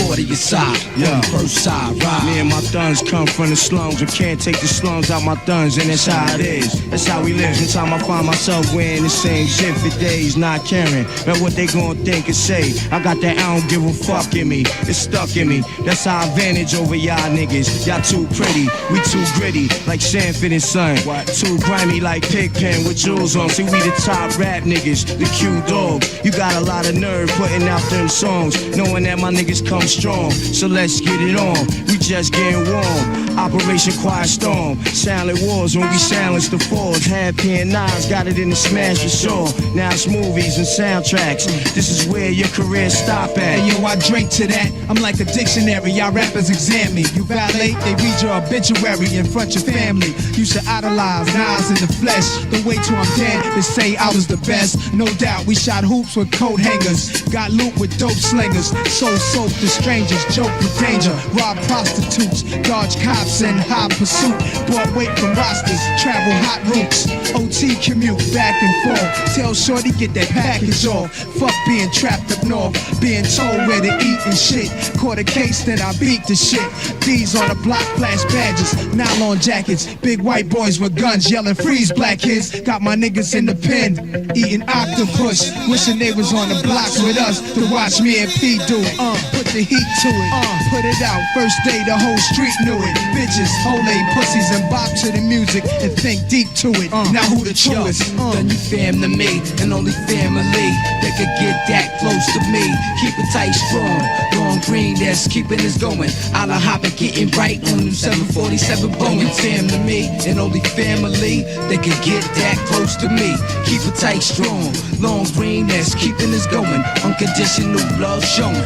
40 aside, first side ride. Me and my thuns come from the slums. I can't take the slums out my thuns, and that's how it is. That's how we live. Sometimes I find myself wearing the same shit for days, not caring about what they gon' think and say. I got that I don't give a fuck in me. It's stuck in me. That's our advantage over y'all niggas. Y'all too pretty, we too gritty, like Sanford and Son. Too grimy like Pigpen with jewels on. See, we the top rap niggas, the Q dog. You got a lot of nerve putting out them songs, knowing that my niggas come strong. So let's get it on. We just getting warm. Operation Quiet Storm. Silent wars when we silence the fours. Happy and Nines got it in the smash for sure. Now it's movies and soundtracks. This is where your career stop at. Hey, yo, I drink to that. I'm like a dictionary. Y'all rappers examine me. You violate, they read your obituary in front of your family. Used to idolize Nas in the flesh. Don't wait till I'm dead to say I was the best. No doubt, we shot hoops with coat hangers. Got loot with dope slingers. Sold soap to strangers. Joke with danger. Rob prostitutes. Dodge cops in high pursuit. Bought weight from rosters. Travel hot routes. OT commute back and forth. Tell Shorty get that package off. Fuck being trapped up north. Being told where to eat and shit. Caught a case, then I beat the shit. These on the block, flash badges. Nylon jackets. Big white boys with guns yelling freeze black kids. Got my niggas in the pen. Eating octopus. Wishing they was on the blocks with us to watch me and P do it. Put the heat to it. Put it out. First day the whole street knew it. Bitches, hold they pussies and bop to the music and think deep to it. Now who the truest? Done you fam to me, and only family that could get that close to me. Keep it tight, strong, long green, that's keeping us going. Island hopping, getting right on them 747 Boeing. Fam to me, and only family that could get that close to me. Keep it tight, strong, long green, that's keeping us going. Unconditional love showing.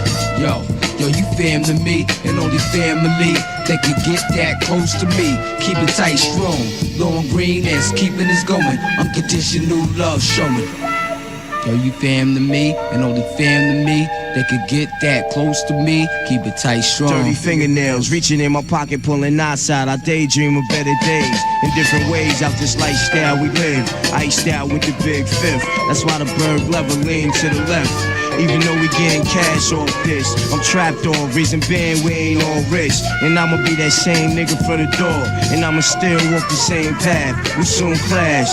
Yo, you fam to me, and only family that could get that close to me. Keep it tight, strong, long green, that's keeping us going. Unconditional love showing. Yo, you fam to me, and only fam to me that could get that close to me. Keep it tight, strong. Dirty fingernails, reaching in my pocket, pulling knots out. I daydream of better days, in different ways out this lifestyle we live. Iced out with the big fifth. That's why the bird level lean to the left. Even though we getting cash off this, I'm trapped on reason band, we ain't on risk. And I'ma be that same nigga for the door, and I'ma still walk the same path. We soon clash,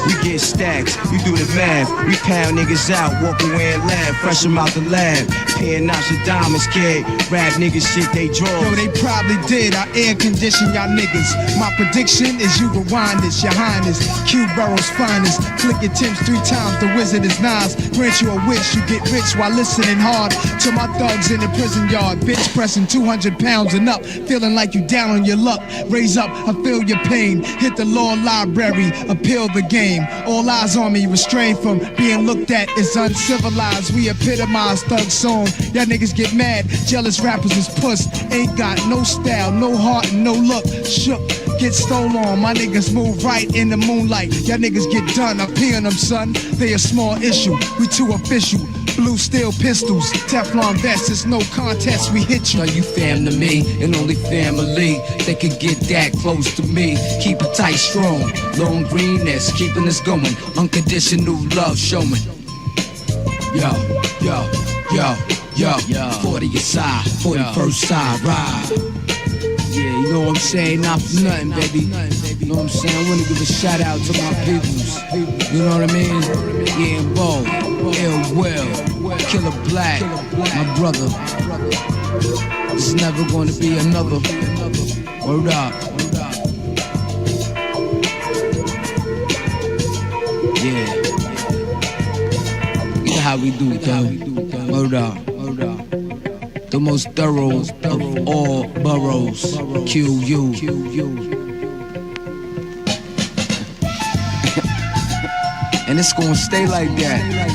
we get stacks, we do the math. We pound niggas out, walk away and laugh, fresh them out the lab. Paying Nostradamus, kid, rap niggas shit they draw. Yo, they probably did, I air condition y'all niggas. My prediction is you rewind this, your highness. Q Burrow's finest, flick your Tim's 3 times, the wizard is Nas. Grant you a wish, you get rich. rich while listening hard to my thugs in the prison yard. Bitch pressing 200 pounds and up, feeling like you down on your luck. Raise up, I feel your pain. Hit the law library, appeal the game. All eyes on me, restrained from being looked at as uncivilized. We epitomize thug song. Y'all niggas get mad, jealous rappers is puss. Ain't got no style, no heart, and no look. Shook, get stole on. My niggas move right in the moonlight. Y'all niggas get done. I pee on them, son. They a small issue. We too official. Blue steel pistols, Teflon vests. It's no contest. We hit you. Are you fam to me and only family that could get that close to me? Keep it tight, strong. Long greenness, keeping us going. Unconditional love showing. Yo, yo, yo, yo. 40 aside, 41st side ride. Yeah, you know what I'm saying? Not for nothing, baby. You know what I'm saying? I want to give a shout out to my peoples. You know what I mean? Yeah, and Bo, Ill Will, Killer Black, my brother. It's never going to be another. Word up. Yeah. You know how we do it, though. Word up. The most thorough of all boroughs, QU. And it's gonna stay like that.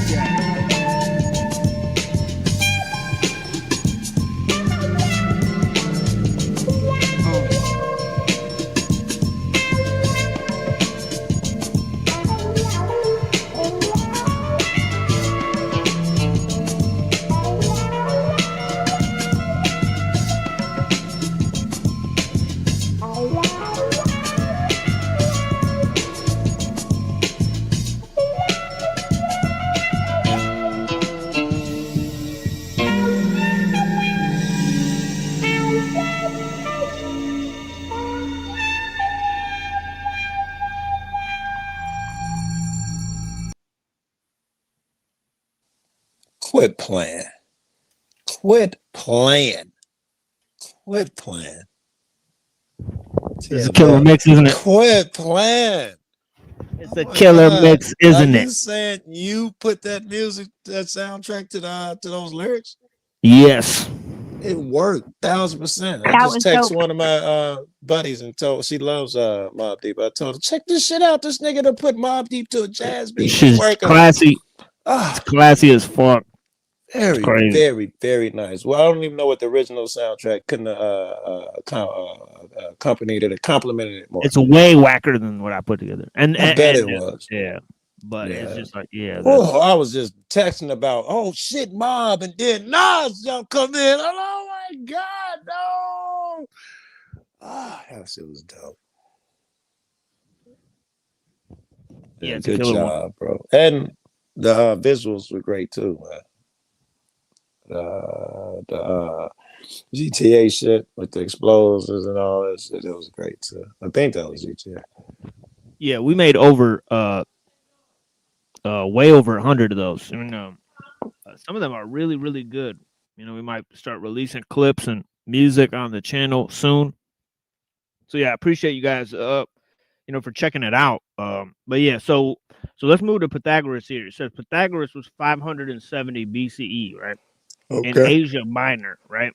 Quit playing. Quit playing. Quit playing. It's a killer mix, isn't it? Quit playing. It's a killer mix, isn't it? You saying you put that music, that soundtrack to those lyrics? Yes. It worked 1000%. I That just was texted dope. one of my buddies and told she loves Mobb Deep. I told her, check this shit out. This nigga done put Mobb Deep to a jazz beat. She's classy. It's classy as fuck. Very, crazy. very, very nice. Well, I don't even know what the original soundtrack couldn't accompanied it or complimented it more. It's way whacker than what I put together. And I bet it was. Yeah. But it's just like, yeah. Oh, I was just texting about, oh shit, Mob, and then Nas jump come in. Oh my God, no. That shit was dope. Yeah, good job, bro. And the visuals were great too, man. The GTA shit with the explosives and all that shit, it was great too. I think that was GTA. Yeah, we made over way over 100 of those. I mean, some of them are really, really good. You know, we might start releasing clips and music on the channel soon. So yeah, I appreciate you guys for checking it out. But yeah, so let's move to Pythagoras here. It says Pythagoras was 570 BCE, right? Okay. In Asia Minor, right?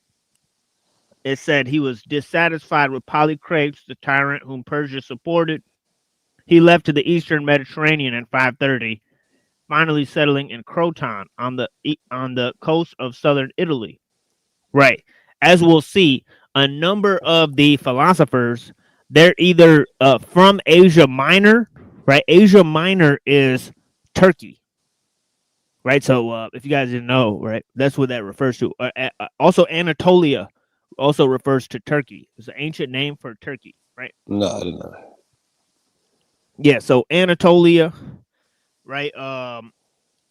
It said he was dissatisfied with Polycrates, the tyrant whom Persia supported. He left to the eastern Mediterranean in 530, finally settling in Croton on the coast of southern Italy. Right. As we'll see, a number of the philosophers, they're either from Asia Minor, right? Asia Minor is Turkey. Right, so if you guys didn't know, right, that's what that refers to. Also, Anatolia also refers to Turkey. It's an ancient name for Turkey, right? No, I didn't know. Yeah, so Anatolia, right?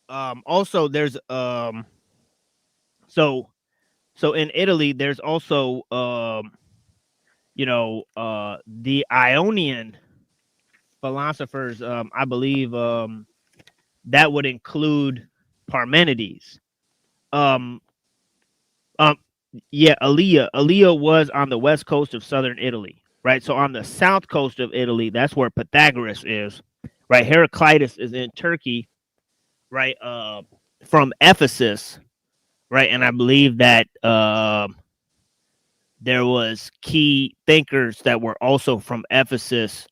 Also, there's so in Italy, there's also the Ionian philosophers. I believe that would include Parmenides. Alia was on the west coast of southern Italy, right? So on the south coast of Italy, that's where Pythagoras is, right? Heraclitus is in Turkey, right? from Ephesus, right? And I believe that there was key thinkers that were also from Ephesus,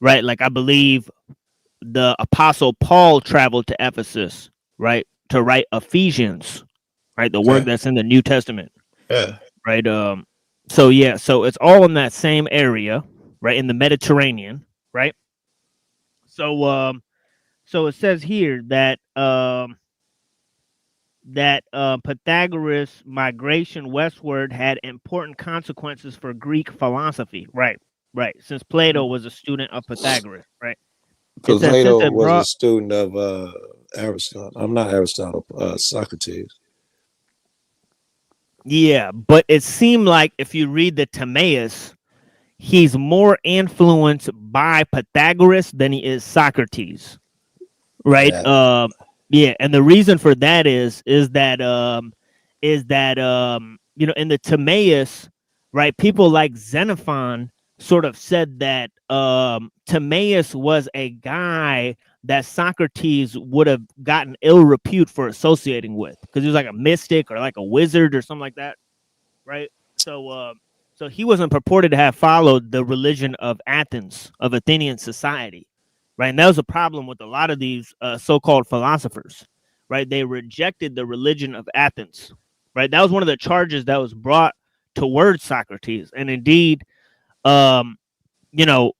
right? Like I believe the Apostle Paul traveled to Ephesus, right, to write Ephesians, right, the work that's in the New Testament, right. So yeah, so it's all in that same area, right, in the Mediterranean, right. So so it says here that Pythagoras' migration westward had important consequences for Greek philosophy, right, since Plato was a student of Pythagoras, right. It says since Plato it was a brought student of Aristotle. I'm not Aristotle, Socrates. Yeah, but it seemed like if you read the Timaeus, he's more influenced by Pythagoras than he is Socrates, right? Yeah. Yeah, and the reason for that is that you know, in the Timaeus, right, people like Xenophon sort of said that Timaeus was a guy that Socrates would have gotten ill repute for associating with because he was like a mystic or like a wizard or something like that, right? So so he wasn't purported to have followed the religion of Athens, of Athenian society, right? And that was a problem with a lot of these so-called philosophers, right? They rejected the religion of Athens, right? That was one of the charges that was brought towards Socrates, and indeed, you know,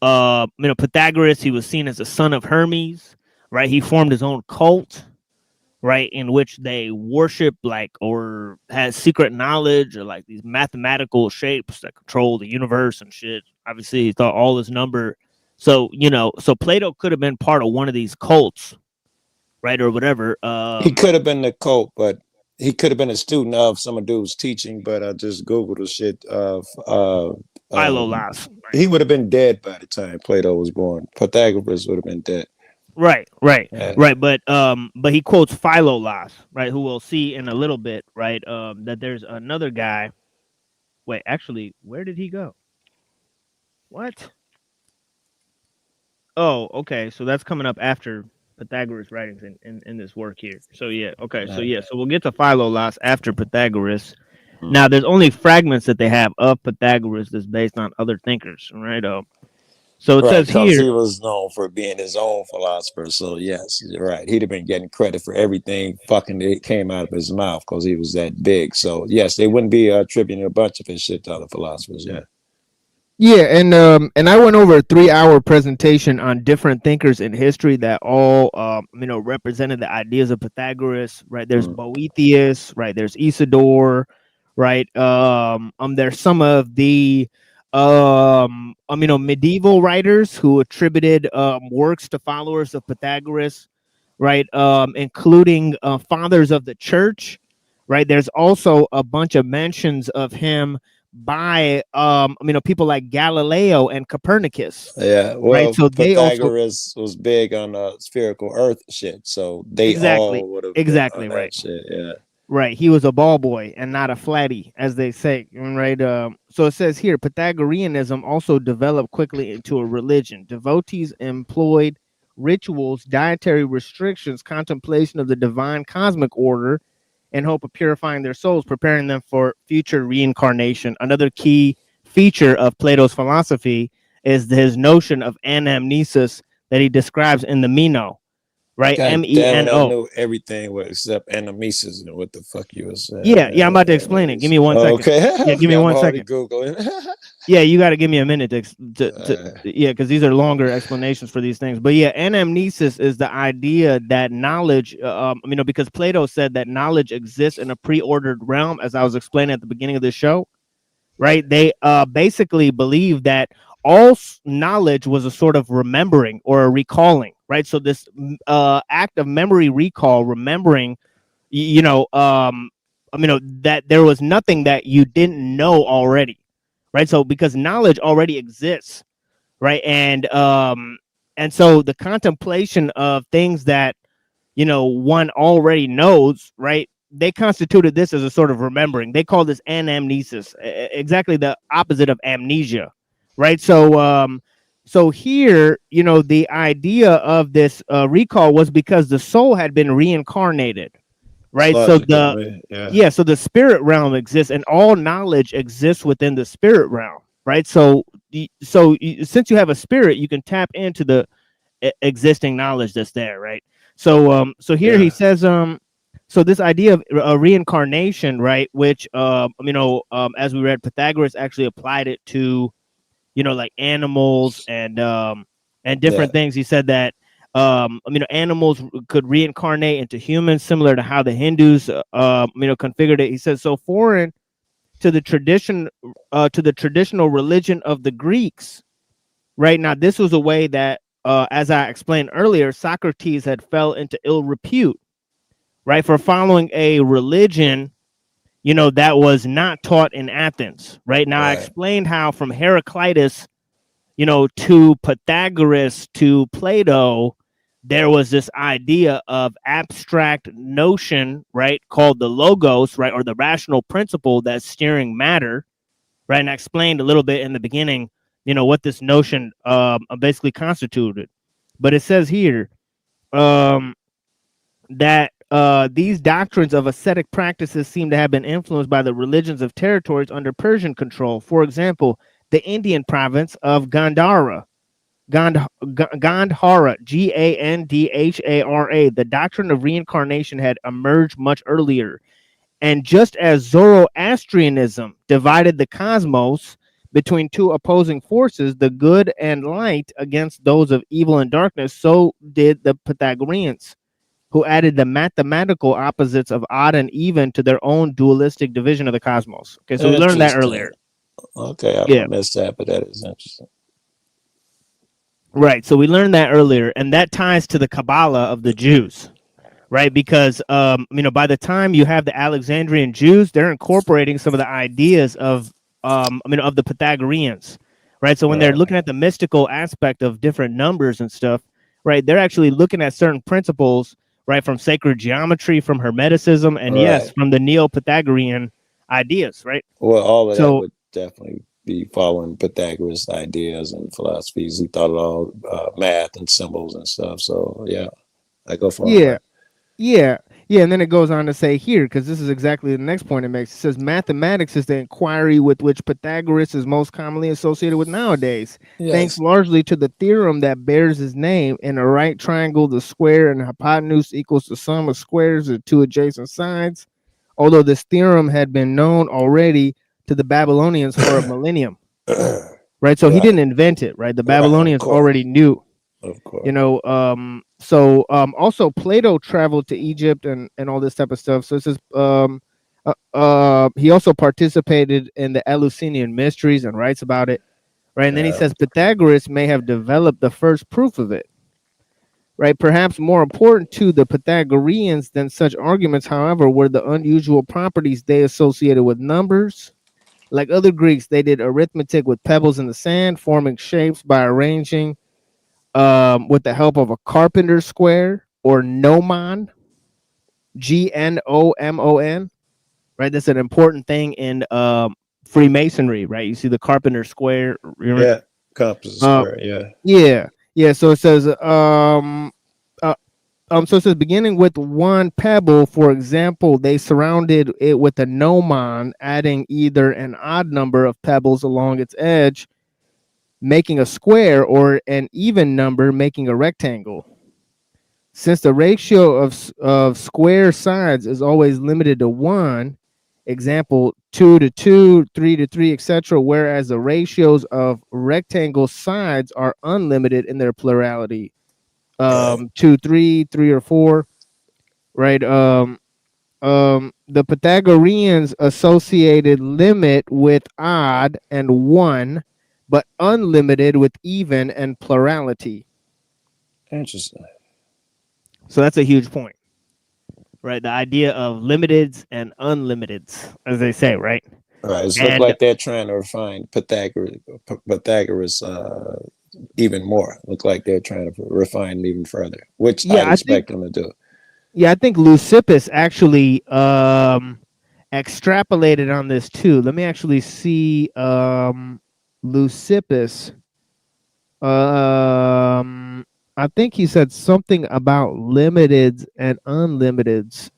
Pythagoras, he was seen as a son of Hermes, right? He formed his own cult, right, in which they worship like or has secret knowledge or like these mathematical shapes that control the universe and shit. Obviously, he thought all his number. So, you know, so Plato could have been part of one of these cults, right, or whatever. He could have been the cult, but he could have been a student of some dude's teaching. But I just googled the shit of Philolaus. He would have been dead by the time Plato was born. Pythagoras would have been dead. Right. But he quotes Philolaus, right, who we'll see in a little bit, right? That there's another guy. Wait, actually, where did he go? What? Oh, okay. So that's coming up after Pythagoras' writings in this work here. So yeah, okay. So yeah, so we'll get to Philolaus after Pythagoras. Now, there's only fragments that they have of Pythagoras that's based on other thinkers, right? So it says here he was known for being his own philosopher. So yes, you're right. He'd have been getting credit for everything fucking that came out of his mouth because he was that big. So yes, they wouldn't be attributing a bunch of his shit to other philosophers. Yeah. Yeah, and I went over a 3-hour presentation on different thinkers in history that all represented the ideas of Pythagoras, right? There's Boethius, right? There's Isidore, right? There's some of the medieval writers who attributed works to followers of Pythagoras, right? Including fathers of the church, right? There's also a bunch of mentions of him by people like Galileo and Copernicus. Yeah, well, right? So Pythagoras was big on spherical Earth shit, so they all would have exactly been on right. that shit. Yeah, right. He was a ball boy and not a flatty, as they say. Right. So it says here, Pythagoreanism also developed quickly into a religion. Devotees employed rituals, dietary restrictions, contemplation of the divine cosmic order, in hope of purifying their souls, preparing them for future reincarnation. Another key feature of Plato's philosophy is his notion of anamnesis that he describes in the Meno, right? M-E-N-O. I knew everything except anamnesis and what the fuck you was saying. Yeah, I'm about to explain it. Give me 1 second. Okay. Yeah, give me 1 second. Googling. Yeah, you got to give me a minute because these are longer explanations for these things. But yeah, anamnesis is the idea that knowledge, because Plato said that knowledge exists in a pre-ordered realm, as I was explaining at the beginning of the show, right? They basically believe that all knowledge was a sort of remembering or a recalling, right? So this act of memory recall, remembering, that there was nothing that you didn't know already. Right. So because knowledge already exists. Right. And so the contemplation of things that, one already knows. Right. They constituted this as a sort of remembering. They call this anamnesis, exactly the opposite of amnesia. Right. So so here, you know, the idea of this recall was because the soul had been reincarnated, right? So so the spirit realm exists, and all knowledge exists within the spirit realm, right? So since you have a spirit, you can tap into the existing knowledge that's there, right? So so here he says so this idea of reincarnation, right, which as we read, Pythagoras actually applied it to, you know, like animals and different things. He said that animals could reincarnate into humans, similar to how the Hindus configured it. He says, so foreign to the traditional religion of the Greeks, right? Now this was a way that as I explained earlier, Socrates had fell into ill repute, right, for following a religion, you know, that was not taught in Athens, right? Now I explained how from Heraclitus, you know, to Pythagoras to Plato, there was this idea of abstract notion, right, called the logos, right, or the rational principle that's steering matter, right? And I explained a little bit in the beginning, you know, what this notion basically constituted. But it says here that these doctrines of ascetic practices seem to have been influenced by the religions of territories under Persian control. For example, the Indian province of Gandhara, Gandhara, Gandhara. The doctrine of reincarnation had emerged much earlier. And just as Zoroastrianism divided the cosmos between two opposing forces, the good and light against those of evil and darkness, so did the Pythagoreans, who added the mathematical opposites of odd and even to their own dualistic division of the cosmos. Okay, so we learned that earlier. Okay, I missed that, but that is interesting. Right, so we learned that earlier, and that ties to the Kabbalah of the Jews, right? Because by the time you have the Alexandrian Jews, they're incorporating some of the ideas of the Pythagoreans, right? So when they're looking at the mystical aspect of different numbers and stuff, right, they're actually looking at certain principles, right, from sacred geometry, from Hermeticism, and yes, from the Neo-Pythagorean ideas, right? Well, all of that would definitely be following Pythagoras' ideas and philosophies. He thought it all math and symbols and stuff. So yeah, I go for it. Yeah, and then it goes on to say here, because this is exactly the next point it makes. It says mathematics is the inquiry with which Pythagoras is most commonly associated with nowadays, thanks largely to the theorem that bears his name. In a right triangle, the square and hypotenuse equals the sum of squares of two adjacent sides. Although this theorem had been known already to the Babylonians for a millennium, right? So he didn't invent it, right? The Babylonians already knew. Of course. You know, also Plato traveled to Egypt and all this type of stuff. So it says he also participated in the Eleusinian mysteries and writes about it, right? And then he says Pythagoras may have developed the first proof of it, right? Perhaps more important to the Pythagoreans than such arguments, however, were the unusual properties they associated with numbers. Like other Greeks, they did arithmetic with pebbles in the sand, forming shapes by arranging with the help of a carpenter's square or gnomon, Gnomon, right? That's an important thing in Freemasonry, right? You see the carpenter's square. Carpenter's square. Yeah. So it says so it says beginning with one pebble, for example, they surrounded it with a gnomon, adding either an odd number of pebbles along its edge, making a square, or an even number, making a rectangle. Since the ratio of square sides is always limited to 1, example 2 to 2, 3 to 3, etc., whereas the ratios of rectangle sides are unlimited in their plurality, 2, 3, 3 or 4, right? The Pythagoreans associated limit with odd and 1, but unlimited with even and plurality. Interesting. So that's a huge point, right? The idea of limiteds and unlimiteds, as they say, right? Right. It looks like they're trying to refine Pythagoras even more. Look like they're trying to refine it even further, which I expect them to do. Yeah, I think Leucippus actually extrapolated on this too. Let me actually see Leucippus. I think he said something about limiteds and unlimiteds.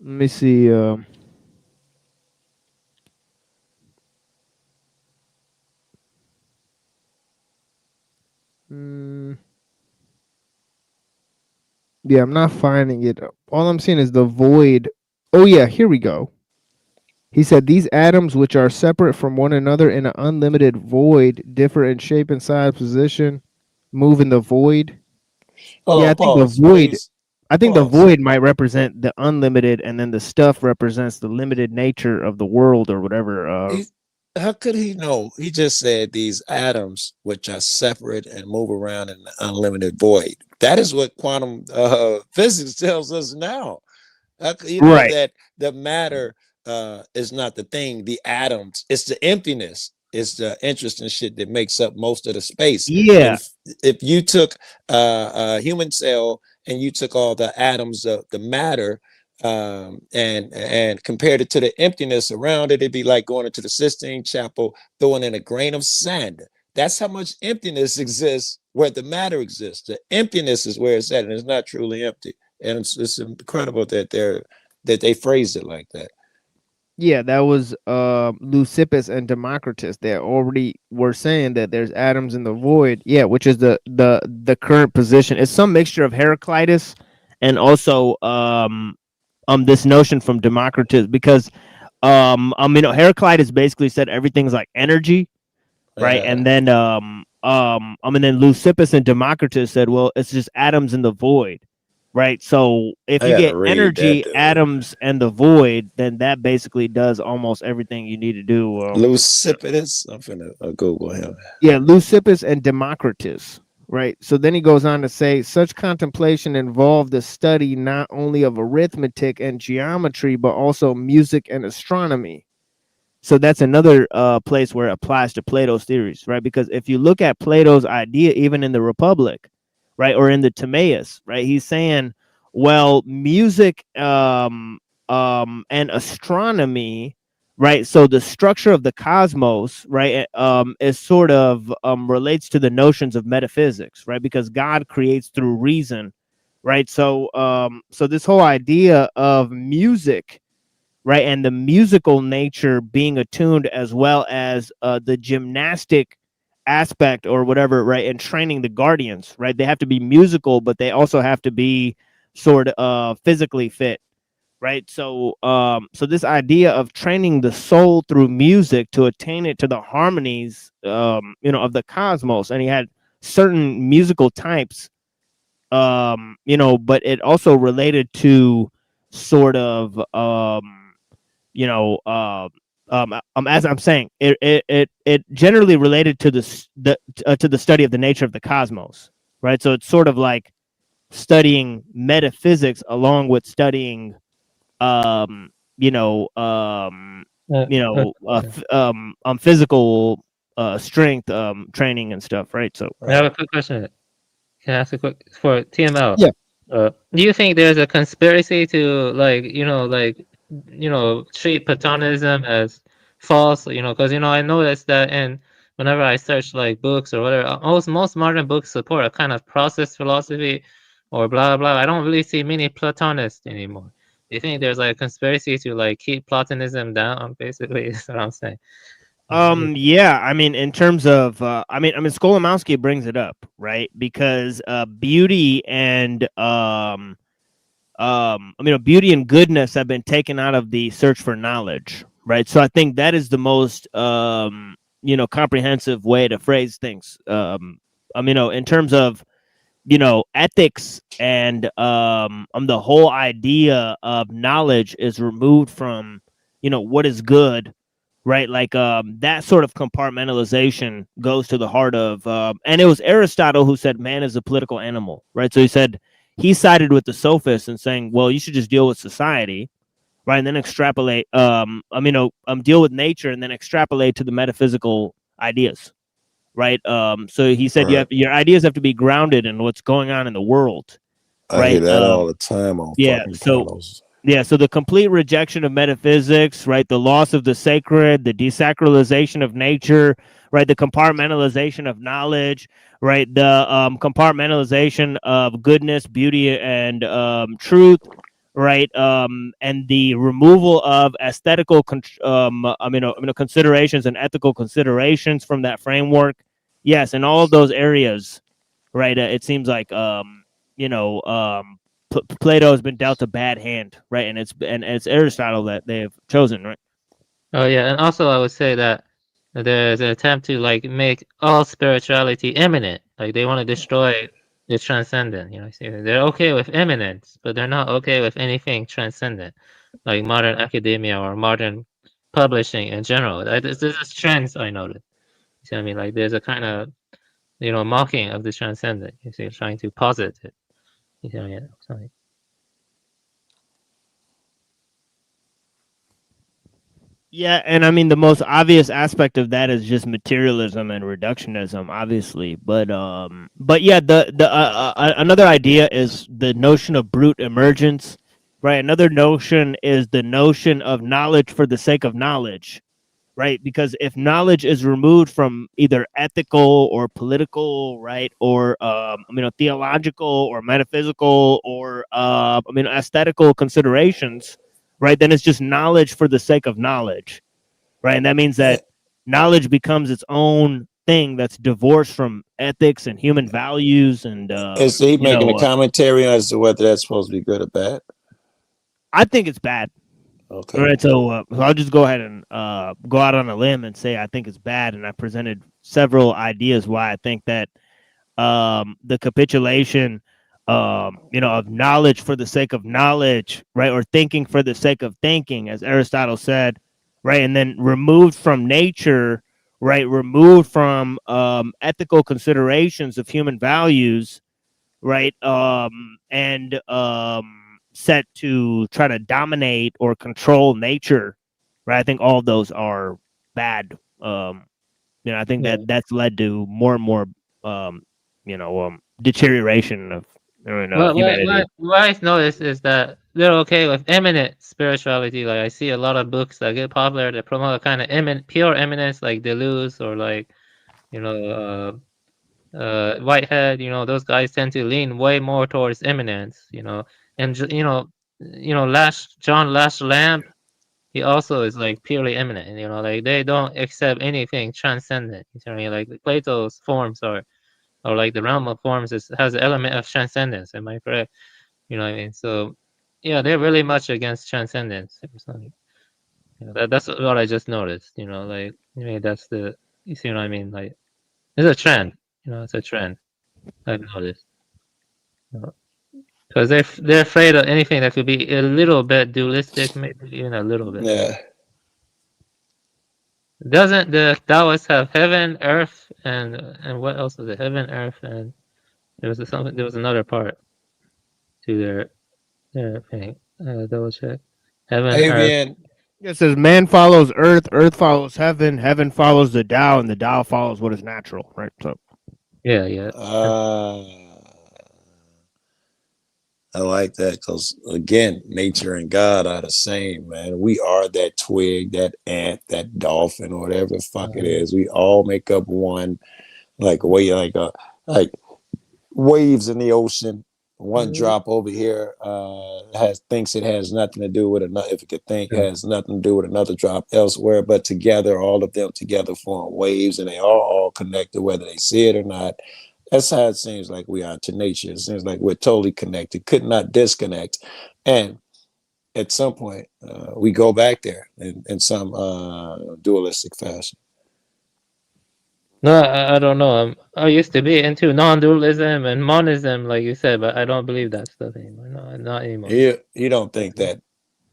Let me see. Yeah, I'm not finding it. All I'm seeing is the void. Oh yeah, here we go. He said these atoms, which are separate from one another in an unlimited void, differ in shape and size, position, move in the void. Hold Yeah, on, I think the pause, void. please. I think the Pause. void might represent the unlimited, and then the stuff represents the limited nature of the world or whatever. How could he know? He just said these atoms, which are separate and move around in the unlimited void. That is what quantum physics tells us now. You know Right. that the matter is not the thing. The atoms, it's the emptiness. It's the interesting shit that makes up most of the space. Yeah. And if you took a human cell and you took all the atoms of the matter and compared it to the emptiness around it, it'd be like going into the Sistine Chapel, throwing in a grain of sand. That's how much emptiness exists where the matter exists. The emptiness is where it's at, and it's not truly empty. And it's incredible that they phrased it like that. Yeah, that was Leucippus and Democritus. They already were saying that there's atoms in the void. Yeah, which is the current position. It's some mixture of Heraclitus and also this notion from Democritus, because Heraclitus basically said everything's like energy, right? And then and then Leucippus and Democritus said, well, it's just atoms in the void. Right. So if you get energy, atoms, and the void, then that basically does almost everything you need to do. Leucippus, I'm finna Google him. Yeah, Leucippus and Democritus. Right. So then he goes on to say such contemplation involved the study not only of arithmetic and geometry, but also music and astronomy. So that's another place where it applies to Plato's theories. Right. Because if you look at Plato's idea, even in the Republic, right, or in the Timaeus, right, he's saying, well, music and astronomy, right, so the structure of the cosmos, right, is sort of relates to the notions of metaphysics, right, because God creates through reason, right? So so this whole idea of music, right, and the musical nature being attuned, as well as the gymnastic aspect or whatever, right, and training the guardians, right, they have to be musical, but they also have to be sort of physically fit, right? So so this idea of training the soul through music to attain it to the harmonies of the cosmos, and he had certain musical types, but it also related to sort of as I'm saying, it generally related to to the study of the nature of the cosmos, right? So it's sort of like studying metaphysics along with studying, physical strength training and stuff, right? So I have a quick question. Can I ask a quick for TML? Yeah. Do you think there's a conspiracy to treat Platonism as false? Because I noticed that, and whenever I search like books or whatever, most modern books support a kind of process philosophy or blah blah. I don't really see many Platonists anymore. Do you think there's like a conspiracy to like keep Platonism down? Basically, is what I'm saying. Yeah, I mean, in terms of Skolimowski brings it up, right? Because beauty and beauty and goodness have been taken out of the search for knowledge, right? So I think that is the most comprehensive way to phrase things. In terms of ethics and the whole idea of knowledge is removed from what is good, right? Like that sort of compartmentalization goes to the heart of and it was Aristotle who said man is a political animal, right? So he sided with the sophists and saying, well, you should just deal with society, right, and then extrapolate deal with nature and then extrapolate to the metaphysical ideas, right? So he said your ideas have to be grounded in what's going on in the world, right? I hear that all the time on yeah, fucking so panels. Yeah, so the complete rejection of metaphysics, right? The loss of the sacred, the desacralization of nature, right? The compartmentalization of knowledge, right? The compartmentalization of goodness, beauty, and truth, right? And the removal of aesthetical, considerations and ethical considerations from that framework. Yes, in all of those areas, right? It seems like, Plato has been dealt a bad hand, right? And it's Aristotle that they have chosen, right? Oh yeah, and also I would say that there's an attempt to like make all spirituality imminent. Like they want to destroy the transcendent. You know, see, they're okay with imminence, but they're not okay with anything transcendent, like modern academia or modern publishing in general. There's trends I noticed. You see what I mean? Like there's a kind of mocking of the transcendent. You see, trying to posit it. You see what I mean? Sorry. Yeah, and I mean the most obvious aspect of that is just materialism and reductionism, obviously. But yeah, the another idea is the notion of brute emergence, right? Another notion is the notion of knowledge for the sake of knowledge, right? Because if knowledge is removed from either ethical or political, right, or theological or metaphysical or aesthetical considerations, right, then it's just knowledge for the sake of knowledge, right? And that means that knowledge becomes its own thing that's divorced from ethics and human values. And Is he making a commentary as to whether that's supposed to be good or bad? I think it's bad. Okay. All right, so I'll just go ahead and go out on a limb and say I think it's bad, and I presented several ideas why I think that the capitulation, of knowledge for the sake of knowledge, right, or thinking for the sake of thinking, as Aristotle said, right, and then removed from nature, right, removed from ethical considerations of human values, right, and set to try to dominate or control nature, right? I think all of those are bad. I think that's led to more and more, deterioration of humanity. What I've noticed is that they're okay with eminent spirituality. Like I see a lot of books that get popular that promote a kind of pure eminence, like Deleuze or like, Whitehead. Those guys tend to lean way more towards eminence. And John Lash Lamb, he also is like purely eminent. Like they don't accept anything transcendent. You know what I mean? Like Plato's forms or like the realm of forms has an element of transcendence. Am I correct? You know what I mean? So, yeah, they're really much against transcendence. That's what I just noticed. Like that's you see what I mean? Like it's a trend. It's a trend. I've noticed. Because they're afraid of anything that could be a little bit dualistic, maybe even a little bit. Yeah. Doesn't the Taoists have heaven, earth, and what else was it? Heaven, earth, and there was another part to their thing. Double check. Heaven, earth. It says man follows earth, earth follows heaven, heaven follows the Tao, and the Tao follows what is natural, right? So yeah. I like that because, again, nature and God are the same, man. We are that twig, that ant, that dolphin, or whatever the fuck it is. We all make up one, like waves in the ocean. One drop over here thinks it has nothing to do with another. If it could think, has nothing to do with another drop elsewhere. But together, all of them together form waves, and they are all connected, whether they see it or not. That's how it seems like we are to nature. It seems like we're totally connected, could not disconnect. And at some point, we go back there in some dualistic fashion. No, I don't know. I used to be into non-dualism and monism, like you said, but I don't believe that stuff anymore. No, not anymore. You don't think that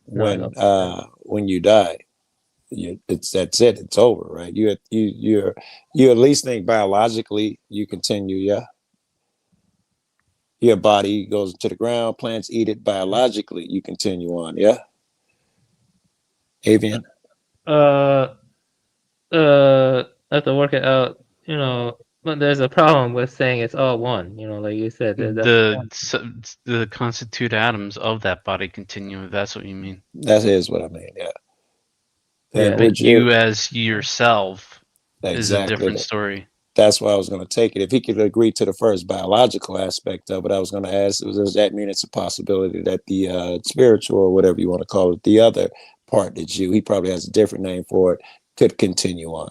when you die, that's it. It's over, right? You at least think biologically you continue, yeah. Your body goes into the ground, plants eat it. Biologically, you continue on, yeah. Avian. I have to work it out. But there's a problem with saying it's all one. You know, like you said. The constitute atoms of that body continuum. If that's what you mean. That is what I mean. Yeah. Yeah. But you as yourself is a exactly different story. That's why I was going to take it. If he could agree to the first biological aspect of it, I was going to ask, does that mean it's a possibility that the spiritual, or whatever you want to call it, the other part that he probably has a different name for it, could continue on?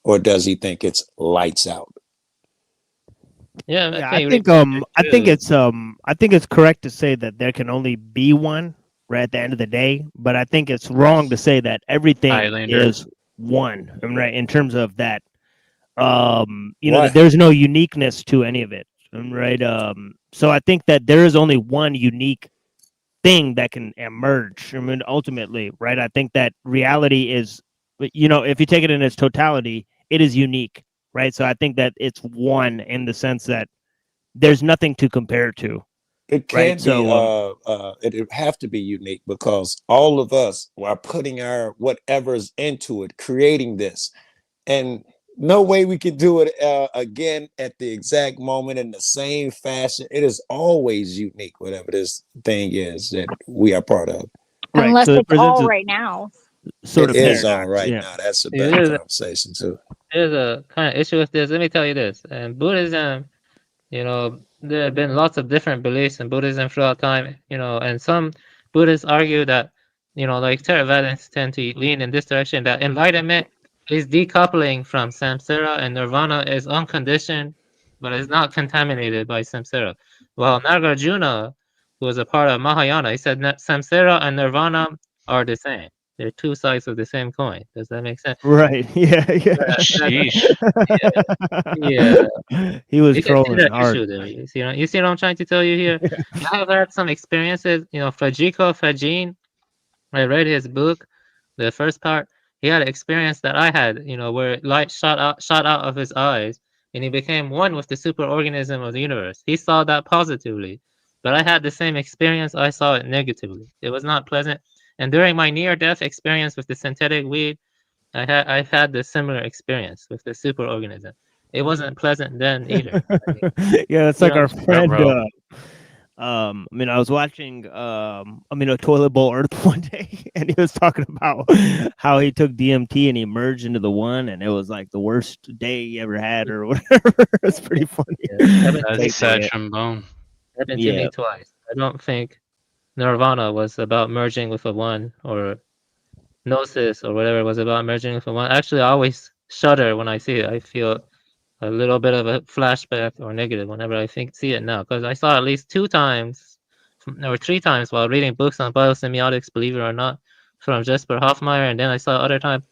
Or does he think it's lights out? Yeah, I think it's correct to say that there can only be one, right, at the end of the day, but I think it's wrong to say that everything is one, right, in terms of that. That there's no uniqueness to any of it, right? So I think that there is only one unique thing that can emerge. I mean, ultimately, right? I think that reality is, if you take it in its totality, it is unique, right? So I think that it's one in the sense that there's nothing to compare to. It can't be. It would have to be unique because all of us are putting our whatever's into it, creating this, and no way we could do it again at the exact moment in the same fashion. It is always unique, whatever this thing is that we are part of. Unless it's all right now. It is all right now. That's a better conversation too. There's a kind of issue with this. Let me tell you this. And Buddhism, there have been lots of different beliefs in Buddhism throughout time, and some Buddhists argue that, like Theravadins tend to lean in this direction, that enlightenment is decoupling from samsara and nirvana is unconditioned, but is not contaminated by samsara. While Nagarjuna, who was a part of Mahayana, he said that samsara and nirvana are the same. They're two sides of the same coin. Does that make sense? Right. Yeah. Yeah. He was trolling hard. You see what I'm trying to tell you here? I have had some experiences. Fajiko Fajin, I read his book, the first part. He had an experience that I had, where light shot out of his eyes, and he became one with the superorganism of the universe. He saw that positively, but I had the same experience. I saw it negatively. It was not pleasant. And during my near-death experience with the synthetic weed, I had the similar experience with the superorganism. It wasn't pleasant then either. Yeah, it's like our friend. I was watching a Toilet Bowl Earth one day, and he was talking about how he took DMT and he merged into the one, and it was like the worst day he ever had, or whatever. It's pretty funny. That's sad trombone. Happened to me twice. I don't think Nirvana was about merging with a one, or Gnosis or whatever was about merging with a one. Actually, I always shudder when I see it. I feel a little bit of a flashback or negative whenever I see it now, because I saw at least 2 times or 3 times while reading books on biosemiotics, believe it or not, from Jesper Hoffmeyer, and then I saw other time,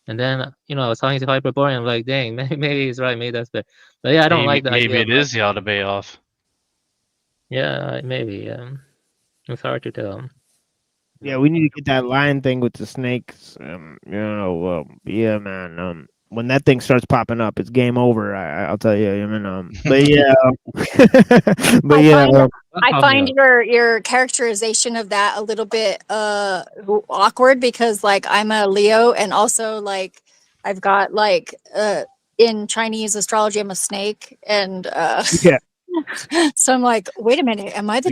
and then I was talking to Hyperborean. I'm like, dang, maybe he's right, maybe that's better. But yeah, I don't like that. Maybe it is the Aldebayoff. Yeah, maybe. It's hard to tell. Yeah, we need to get that lion thing with the snakes. Yeah, man. When that thing starts popping up, it's game over. I'll tell you. But yeah, I find your characterization of that a little bit awkward, because like I'm a Leo, and also like I've got like in Chinese astrology I'm a snake, and yeah. So I'm like, wait a minute, am I the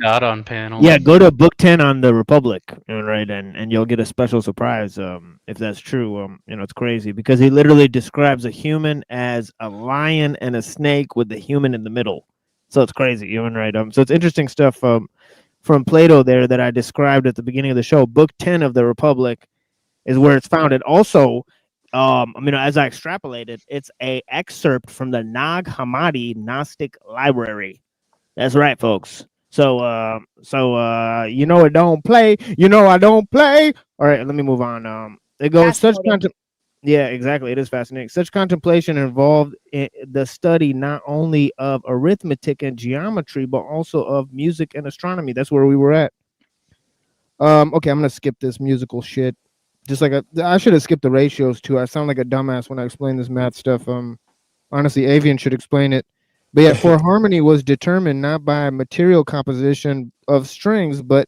God on panel? Yeah, go to book 10 on the Republic, right, and you'll get a special surprise if that's true. It's crazy because he literally describes a human as a lion and a snake with the human in the middle. So it's crazy, right? So it's interesting stuff from Plato there that I described at the beginning of the show. Book 10 of the Republic is where it's founded. Also, as I extrapolated, it's a excerpt from the Nag Hammadi Gnostic Library. That's right, folks. So I don't play. I don't play. All right, let me move on. It goes yeah, exactly. It is fascinating. Such contemplation involved in the study not only of arithmetic and geometry, but also of music and astronomy. That's where we were at. Okay, I'm gonna skip this musical shit. Just like I should have skipped the ratios too. I sound like a dumbass when I explain this math stuff. Honestly, Avian should explain it. But yeah, for harmony was determined not by material composition of strings, but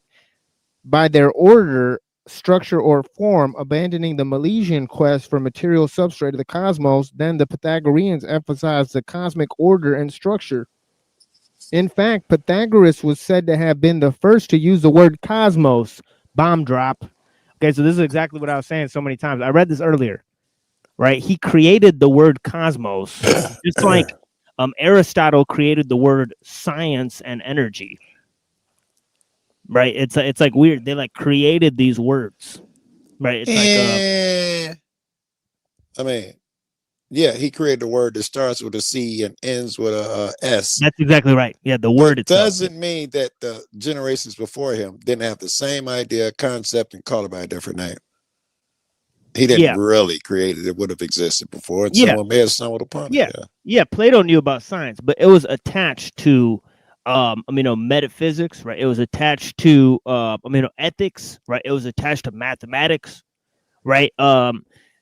by their order structure or form, abandoning the Milesian quest for material substrate of the cosmos. Then the Pythagoreans emphasized the cosmic order and structure. In fact, Pythagoras was said to have been the first to use the word cosmos. Bomb drop. Okay, so this is exactly what I was saying so many times. I read this earlier, right? He created the word cosmos, just like Aristotle created the word science and energy. Right? It's like weird. They like created these words. Right? It's I mean, yeah, he created a word that starts with a C and ends with a S. That's exactly right. Yeah, the word itself. Doesn't mean that the generations before him didn't have the same idea, concept, and call it by a different name. He didn't really create it. It would have existed before, and someone may have stumbled upon it. Yeah, Plato knew about science, but it was attached to metaphysics, right? It was attached to ethics, right? It was attached to mathematics, right?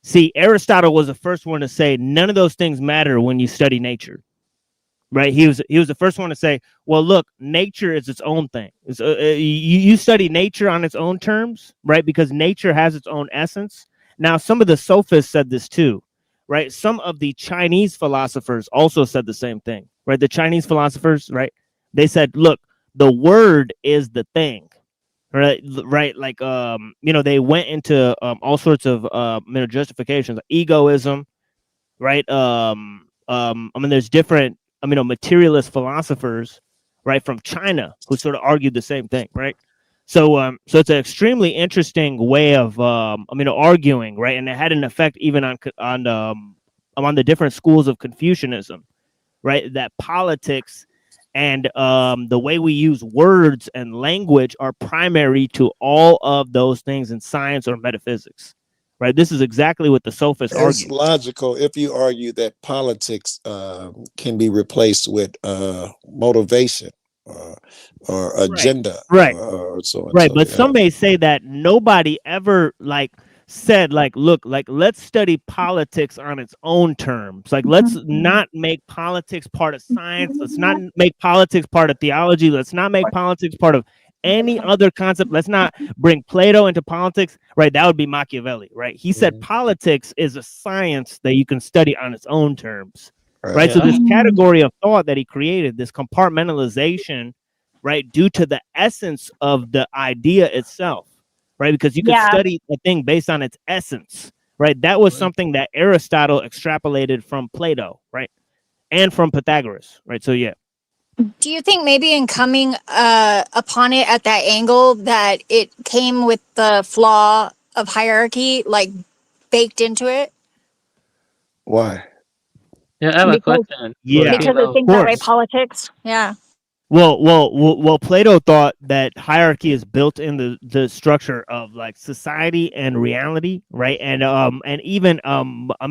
See, Aristotle was the first one to say none of those things matter when you study nature, right? He was the first one to say, well, look, nature is its own thing. You study nature on its own terms, right? Because nature has its own essence. Now, some of the sophists said this too, right? Some of the Chinese philosophers also said the same thing, right? The Chinese philosophers, right? They said, look, the word is the thing, right? Like, they went into all sorts of, justifications, like egoism, right? There's different, materialist philosophers, right, from China who sort of argued the same thing, right? So it's an extremely interesting way of, arguing, right? And it had an effect even on the different schools of Confucianism, right? That politics and the way we use words and language are primary to all of those things in science or metaphysics, right? This is exactly what the sophists argue. It's logical if you argue that politics can be replaced with motivation or agenda, right? Or so and right, so, but yeah. some may say that nobody ever said look, let's study politics on its own terms. Like, let's not make politics part of science. Let's not make politics part of theology. Let's not make politics part of any other concept. Let's not bring Plato into politics, right? That would be Machiavelli, right? He said politics is a science that you can study on its own terms, right? So this category of thought that he created, this compartmentalization, right, due to the essence of the idea itself, right? Because you could study a thing based on its essence, right? That was something that Aristotle extrapolated from Plato, right? And from Pythagoras, right? So, yeah. Do you think maybe in coming upon it at that angle that it came with the flaw of hierarchy, like, baked into it? Why? Yeah, I have a question. Yeah, because it thinks that way politics. Yeah. Well, Plato thought that hierarchy is built in the structure of like society and reality, right? And even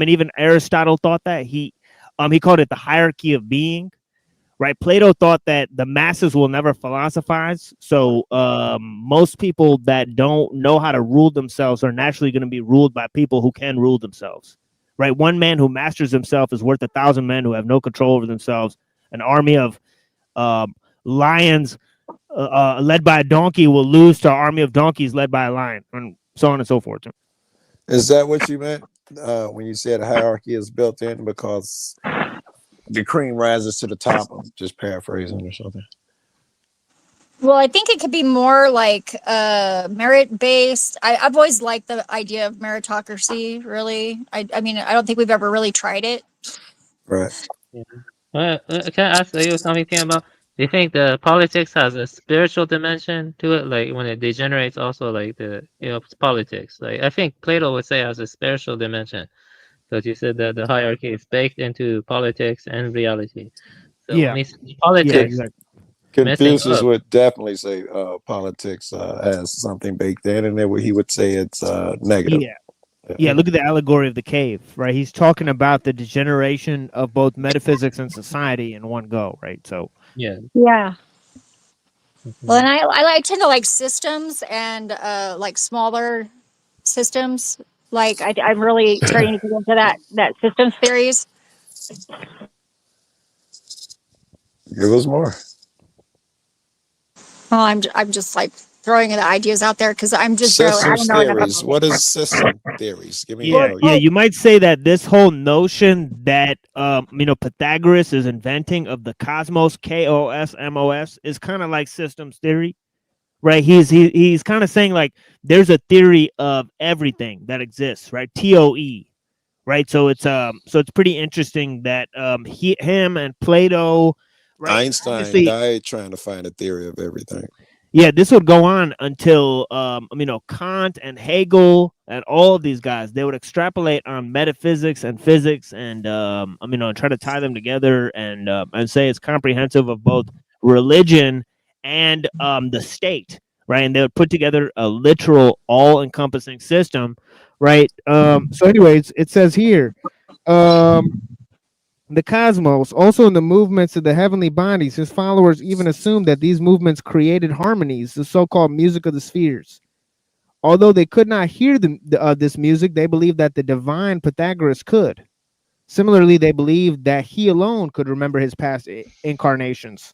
even Aristotle thought that he called it the hierarchy of being, right? Plato thought that the masses will never philosophize, so most people that don't know how to rule themselves are naturally going to be ruled by people who can rule themselves, right? One man who masters himself is worth 1,000 men who have no control over themselves. An army of lions led by a donkey will lose to an army of donkeys led by a lion, and so on and so forth. Is that what you meant when you said hierarchy is built in because the cream rises to the top? I'm just paraphrasing or something. Well, I think it could be more like merit based. I've always liked the idea of meritocracy. Really, I mean, I don't think we've ever really tried it. Right. Yeah. Can I ask you something about? Do you think the politics has a spiritual dimension to it? Like when it degenerates, also like the politics. Like I think Plato would say it has a spiritual dimension, because you said that the hierarchy is baked into politics and reality. So when he says politics, Confucius would definitely say politics has something baked in, and then he would say it's negative. Yeah, look at the allegory of the cave, right? He's talking about the degeneration of both metaphysics and society in one go, right? So yeah. Well, and I tend to like systems and like smaller systems. Like I'm really starting to get into that systems theories. Give us more. Well, I'm just like throwing the ideas out there because I'm just barely, I Systems don't know enough theories. about What is system theories? Give me Yeah, you might say that this whole notion that Pythagoras is inventing of the cosmos, KOSMOS, is kind of like systems theory, right? He's kind of saying like there's a theory of everything that exists, right? TOE, right? So it's pretty interesting that him and Plato, right? Einstein Obviously, died trying to find a theory of everything. yeah, this would go on until Kant and Hegel and all of these guys, they would extrapolate on metaphysics and physics and try to tie them together and say it's comprehensive of both religion and the state, right? And they would put together a literal all-encompassing system, right? So anyways, it says here, the cosmos, also in the movements of the heavenly bodies, his followers even assumed that these movements created harmonies, the so-called music of the spheres. Although they could not hear this music, they believed that the divine Pythagoras could. Similarly, they believed that he alone could remember his past incarnations.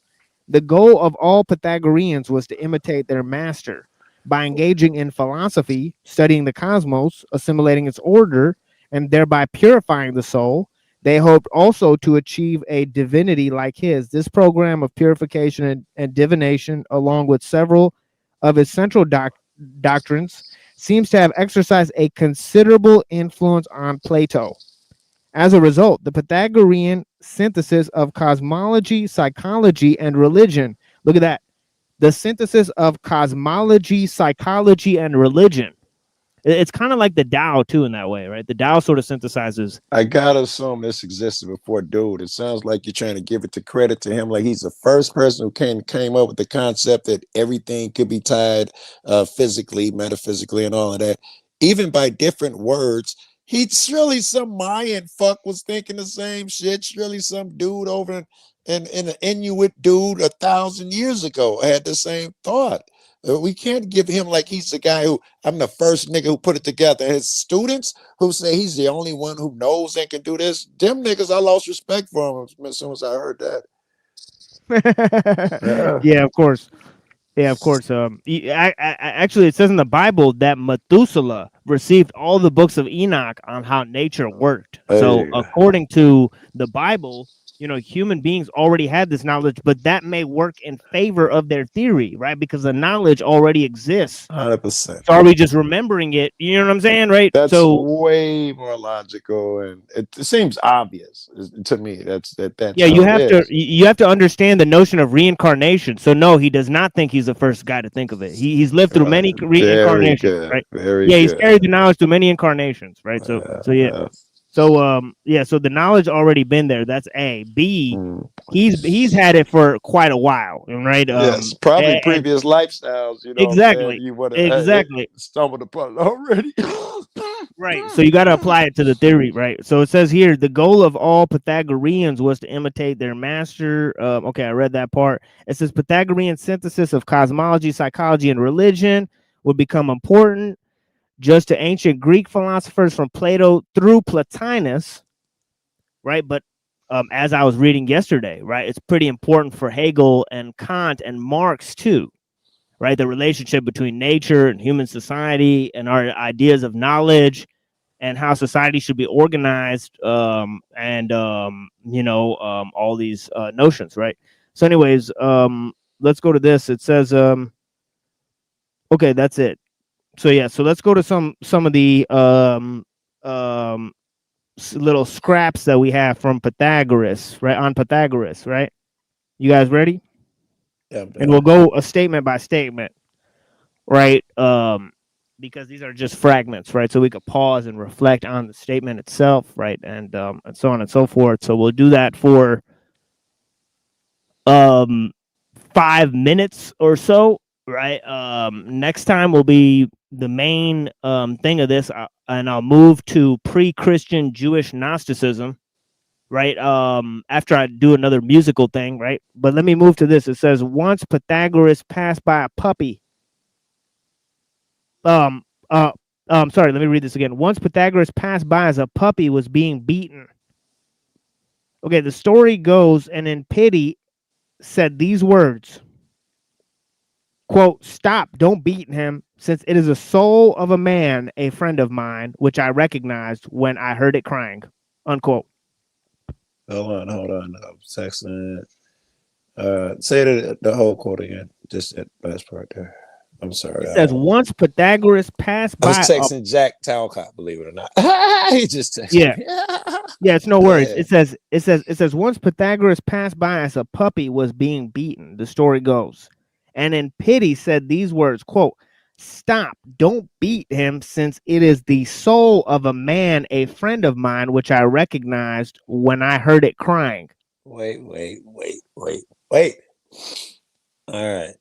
The goal of all Pythagoreans was to imitate their master by engaging in philosophy, studying the cosmos, assimilating its order, and thereby purifying the soul. They hoped also to achieve a divinity like his. This program of purification and divination, along with several of his central doctrines, seems to have exercised a considerable influence on Plato. As a result, the Pythagorean synthesis of cosmology, psychology, and religion. Look at that. The synthesis of cosmology, psychology, and religion. It's kind of like the Tao too in that way, right? The Tao sort of synthesizes. I gotta assume this existed before dude. It sounds like you're trying to give it to credit to him, like he's the first person who came up with the concept that everything could be tied physically, metaphysically, and all of that, even by different words. Surely some Mayan fuck was thinking the same shit. Surely some dude over in an Inuit dude 1,000 years ago had the same thought. We can't give him like he's the guy who, I'm the first nigga who put it together. His students who say he's the only one who knows and can do this, them niggas, I lost respect for him as soon as I heard that. Yeah, of course. Yeah, of course. Actually, it says in the Bible that Methuselah received all the books of Enoch on how nature worked. So, according to the Bible, human beings already had this knowledge, but that may work in favor of their theory, right? Because the knowledge already exists. 100%. So are we just remembering it? You know what I'm saying, right? That's so way more logical, and it seems obvious to me. That's yeah. You have to understand the notion of reincarnation. So no, he does not think he's the first guy to think of it. He's lived through many reincarnations, right? He's carried the knowledge through many incarnations, right? So yeah. So the knowledge already been there. That's A. B. He's had it for quite a while, right? Yes, probably previous lifestyles. Exactly. You would have stumbled upon it already. Right. So you got to apply it to the theory, right? So it says here, the goal of all Pythagoreans was to imitate their master. Okay, I read that part. It says Pythagorean synthesis of cosmology, psychology, and religion would become important just to ancient Greek philosophers from Plato through Plotinus, right? But as I was reading yesterday, right, it's pretty important for Hegel and Kant and Marx too, right? The relationship between nature and human society and our ideas of knowledge and how society should be organized, all these notions, right? So anyways, let's go to this. It says, okay, that's it. So yeah, so let's go to some of the little scraps that we have from Pythagoras, right? On Pythagoras, right? You guys ready? Yeah. And we'll go a statement by statement, right? Because these are just fragments, right? So we could pause and reflect on the statement itself, right? And so on and so forth. So we'll do that for 5 minutes or so, right? Next time will be the main thing of this, and I'll move to pre-Christian Jewish Gnosticism, right? After I do another musical thing, right? But let me move to this. It says, once Pythagoras passed by a puppy. Sorry, let me read this again. Once Pythagoras passed by as a puppy was being beaten. Okay, the story goes, and in pity said these words. quote, "Stop, don't beat him, since it is the soul of a man, a friend of mine, which I recognized when I heard it crying," unquote. Hold on. I'm texting. Say the whole quote again. Just that last part there. I'm sorry. It says, "Once Pythagoras passed I was by." texting Jack Talcott, believe it or not. He just texted Yeah. me. Yeah, it's no worries. Yeah. It says once Pythagoras passed by as a puppy was being beaten, the story goes, and in pity said these words, quote, "Stop, don't beat him, since it is the soul of a man, a friend of mine, which I recognized when I heard it crying." Wait. All right.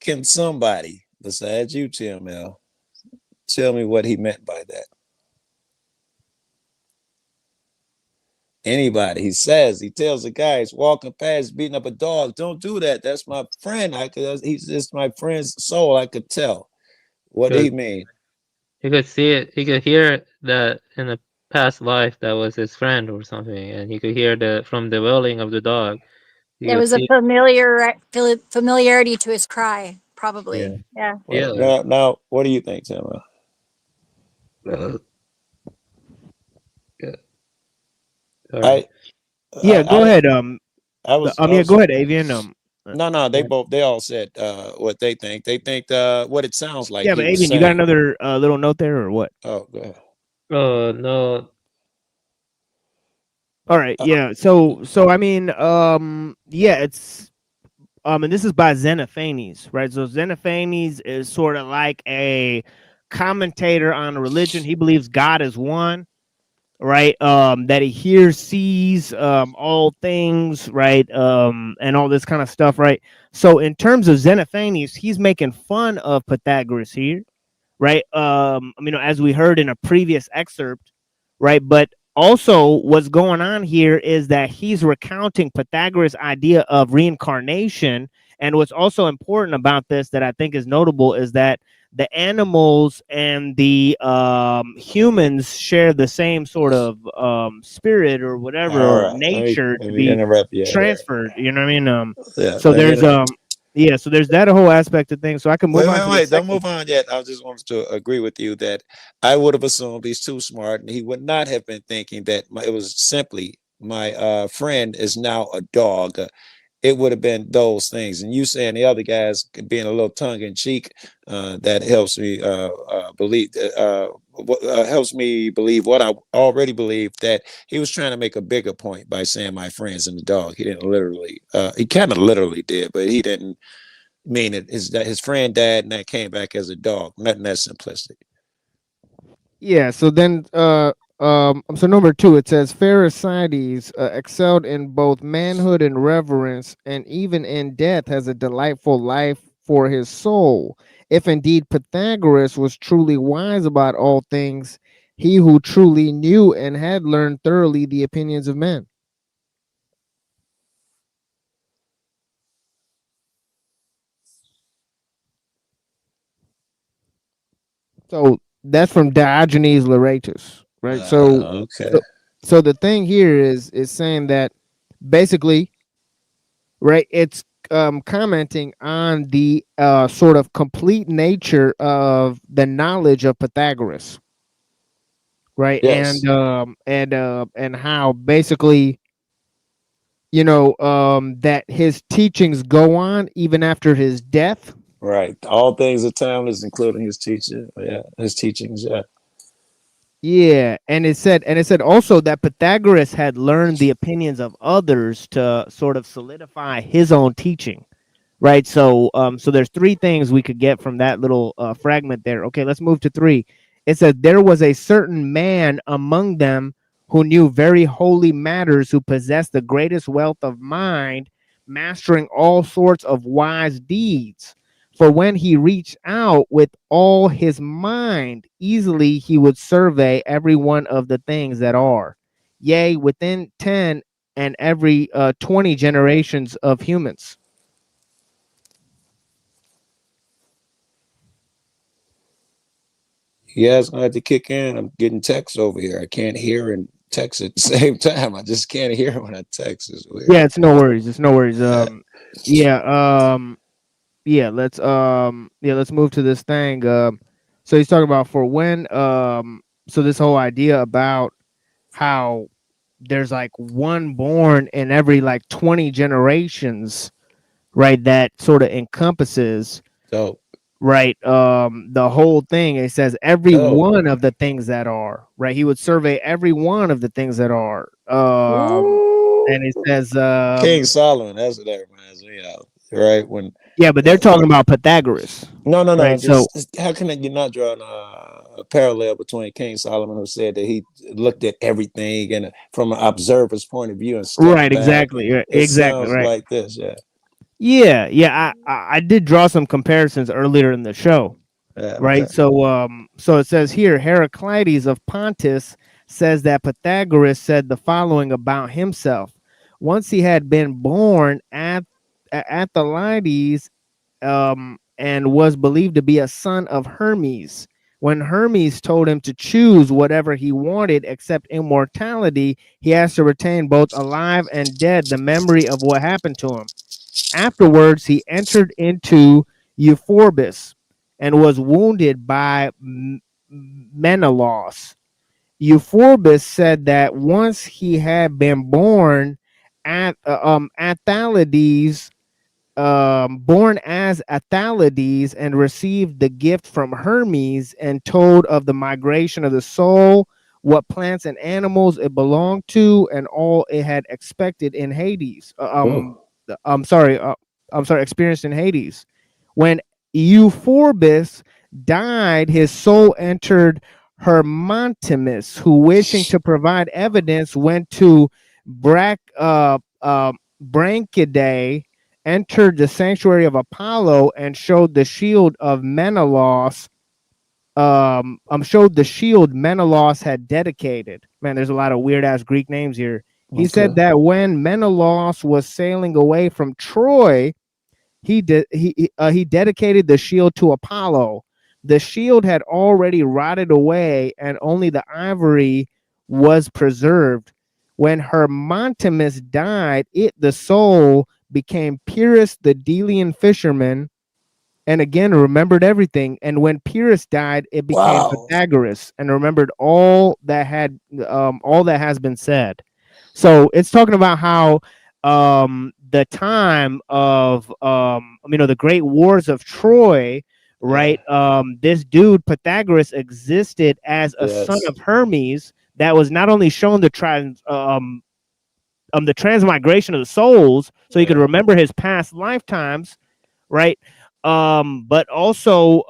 Can somebody besides you, TML, tell me what he meant by that? Anybody. He tells the guy he's walking past, beating up a dog. Don't do that. That's my friend. He's just my friend's soul. I could tell. What did he mean? He could see it. He could hear that in a past life that was his friend or something, and he could hear from the wailing of the dog. It was a familiarity to his cry, probably. Yeah. Now, what do you think, Tim? Go ahead. Go ahead, Avian. No, they all said what they think. They think what it sounds like. Yeah, but Avian, you got another little note there or what? Oh, go ahead. Oh no. All right, yeah. So I mean, yeah, it's and this is by Xenophanes, right? So Xenophanes is sort of like a commentator on religion. He believes God is one, right? That he hears, sees all things, right? And all this kind of stuff, right? So in terms of Xenophanes, he's making fun of Pythagoras here, right? As we heard in a previous excerpt, right? But also what's going on here is that he's recounting Pythagoras' idea of reincarnation. And what's also important about this that I think is notable is that the animals and the humans share the same sort of spirit or whatever, or nature to be transferred. You know what I mean? So there's that whole aspect of things. So I can move on. Wait, don't move on yet. I just wanted to agree with you that I would have assumed he's too smart, and he would not have been thinking that it was simply my friend is now a dog. It would have been those things. And you saying the other guys being a little tongue in cheek, that helps me believe what I already believed, that he was trying to make a bigger point by saying my friends and the dog. He didn't literally, he kind of literally did, but he didn't mean it. Is that his friend died and that came back as a dog? Nothing that simplistic. Yeah. So then, so number 2, it says Pherecydes excelled in both manhood and reverence, and even in death has a delightful life for his soul. If indeed Pythagoras was truly wise about all things, he who truly knew and had learned thoroughly the opinions of men. So that's from Diogenes Laertius, right? So the thing here is saying that basically, right, it's commenting on the sort of complete nature of the knowledge of Pythagoras, right? Yes. And how basically, that his teachings go on even after his death. Right. All things are timeless, including his teaching. Yeah, his teachings. Yeah. Yeah, and it said also that Pythagoras had learned the opinions of others to sort of solidify his own teaching, right? So there's 3 things we could get from that little fragment there. Okay, let's move to 3. It said there was a certain man among them who knew very holy matters, who possessed the greatest wealth of mind, mastering all sorts of wise deeds. For when he reached out with all his mind, easily he would survey every one of the things that are, yea, within 10 and every 20 generations of humans. Yeah, it's gonna have to kick in. I'm getting texts over here. I can't hear and text at the same time. I just can't hear when I text. It's weird. Yeah, it's no worries. let's move to this thing. So he's talking about for when so this whole idea about how there's like one born in every like 20 generations, right? That sort of encompasses right the whole thing. It says every one of the things that are, right? He would survey every one of the things that are. And it says King Solomon, that's what that reminds me of. Right? When yeah, but they're talking about Pythagoras. No. Right? How can you not draw a parallel between King Solomon, who said that he looked at everything and from an observer's point of view and stepped Right, back? exactly. It Exactly sounds right. like this, yeah. Yeah. I did draw some comparisons earlier in the show. Yeah, right. okay. So it says here Heraclides of Pontus says that Pythagoras said the following about himself. Once he had been born at ATLANTIS, and was believed to be a son of Hermes. When Hermes told him to choose whatever he wanted except immortality, he has to retain both alive and dead the memory of what happened to him. Afterwards, he entered into Euphorbus and was wounded by Menelaus. Euphorbus said that once he had been born at ATLANTIS, born as ATLANTIS, and received the gift from Hermes and told of the migration of the soul, what plants and animals it belonged to, and all it had expected in Hades. Experienced in Hades. When Euphorbus died, his soul entered Hermotimus, who, wishing to provide evidence, went to Branchidae, entered the sanctuary of Apollo, and showed the shield of Menelaus. Showed the shield Menelaus had dedicated. Man, there's a lot of weird ass Greek names here. He said that when Menelaus was sailing away from Troy, he dedicated the shield to Apollo. The shield had already rotted away, and only the ivory was preserved. When Hermotimus died, the soul became Pyrrhus the Delian fisherman, and again remembered everything. And when Pyrrhus died, it became Pythagoras and remembered all that has been said. So it's talking about how the time of the great wars of Troy, right? This dude Pythagoras existed as a son of Hermes that was not only shown the transmigration of the souls, so he could remember his past lifetimes, right? But also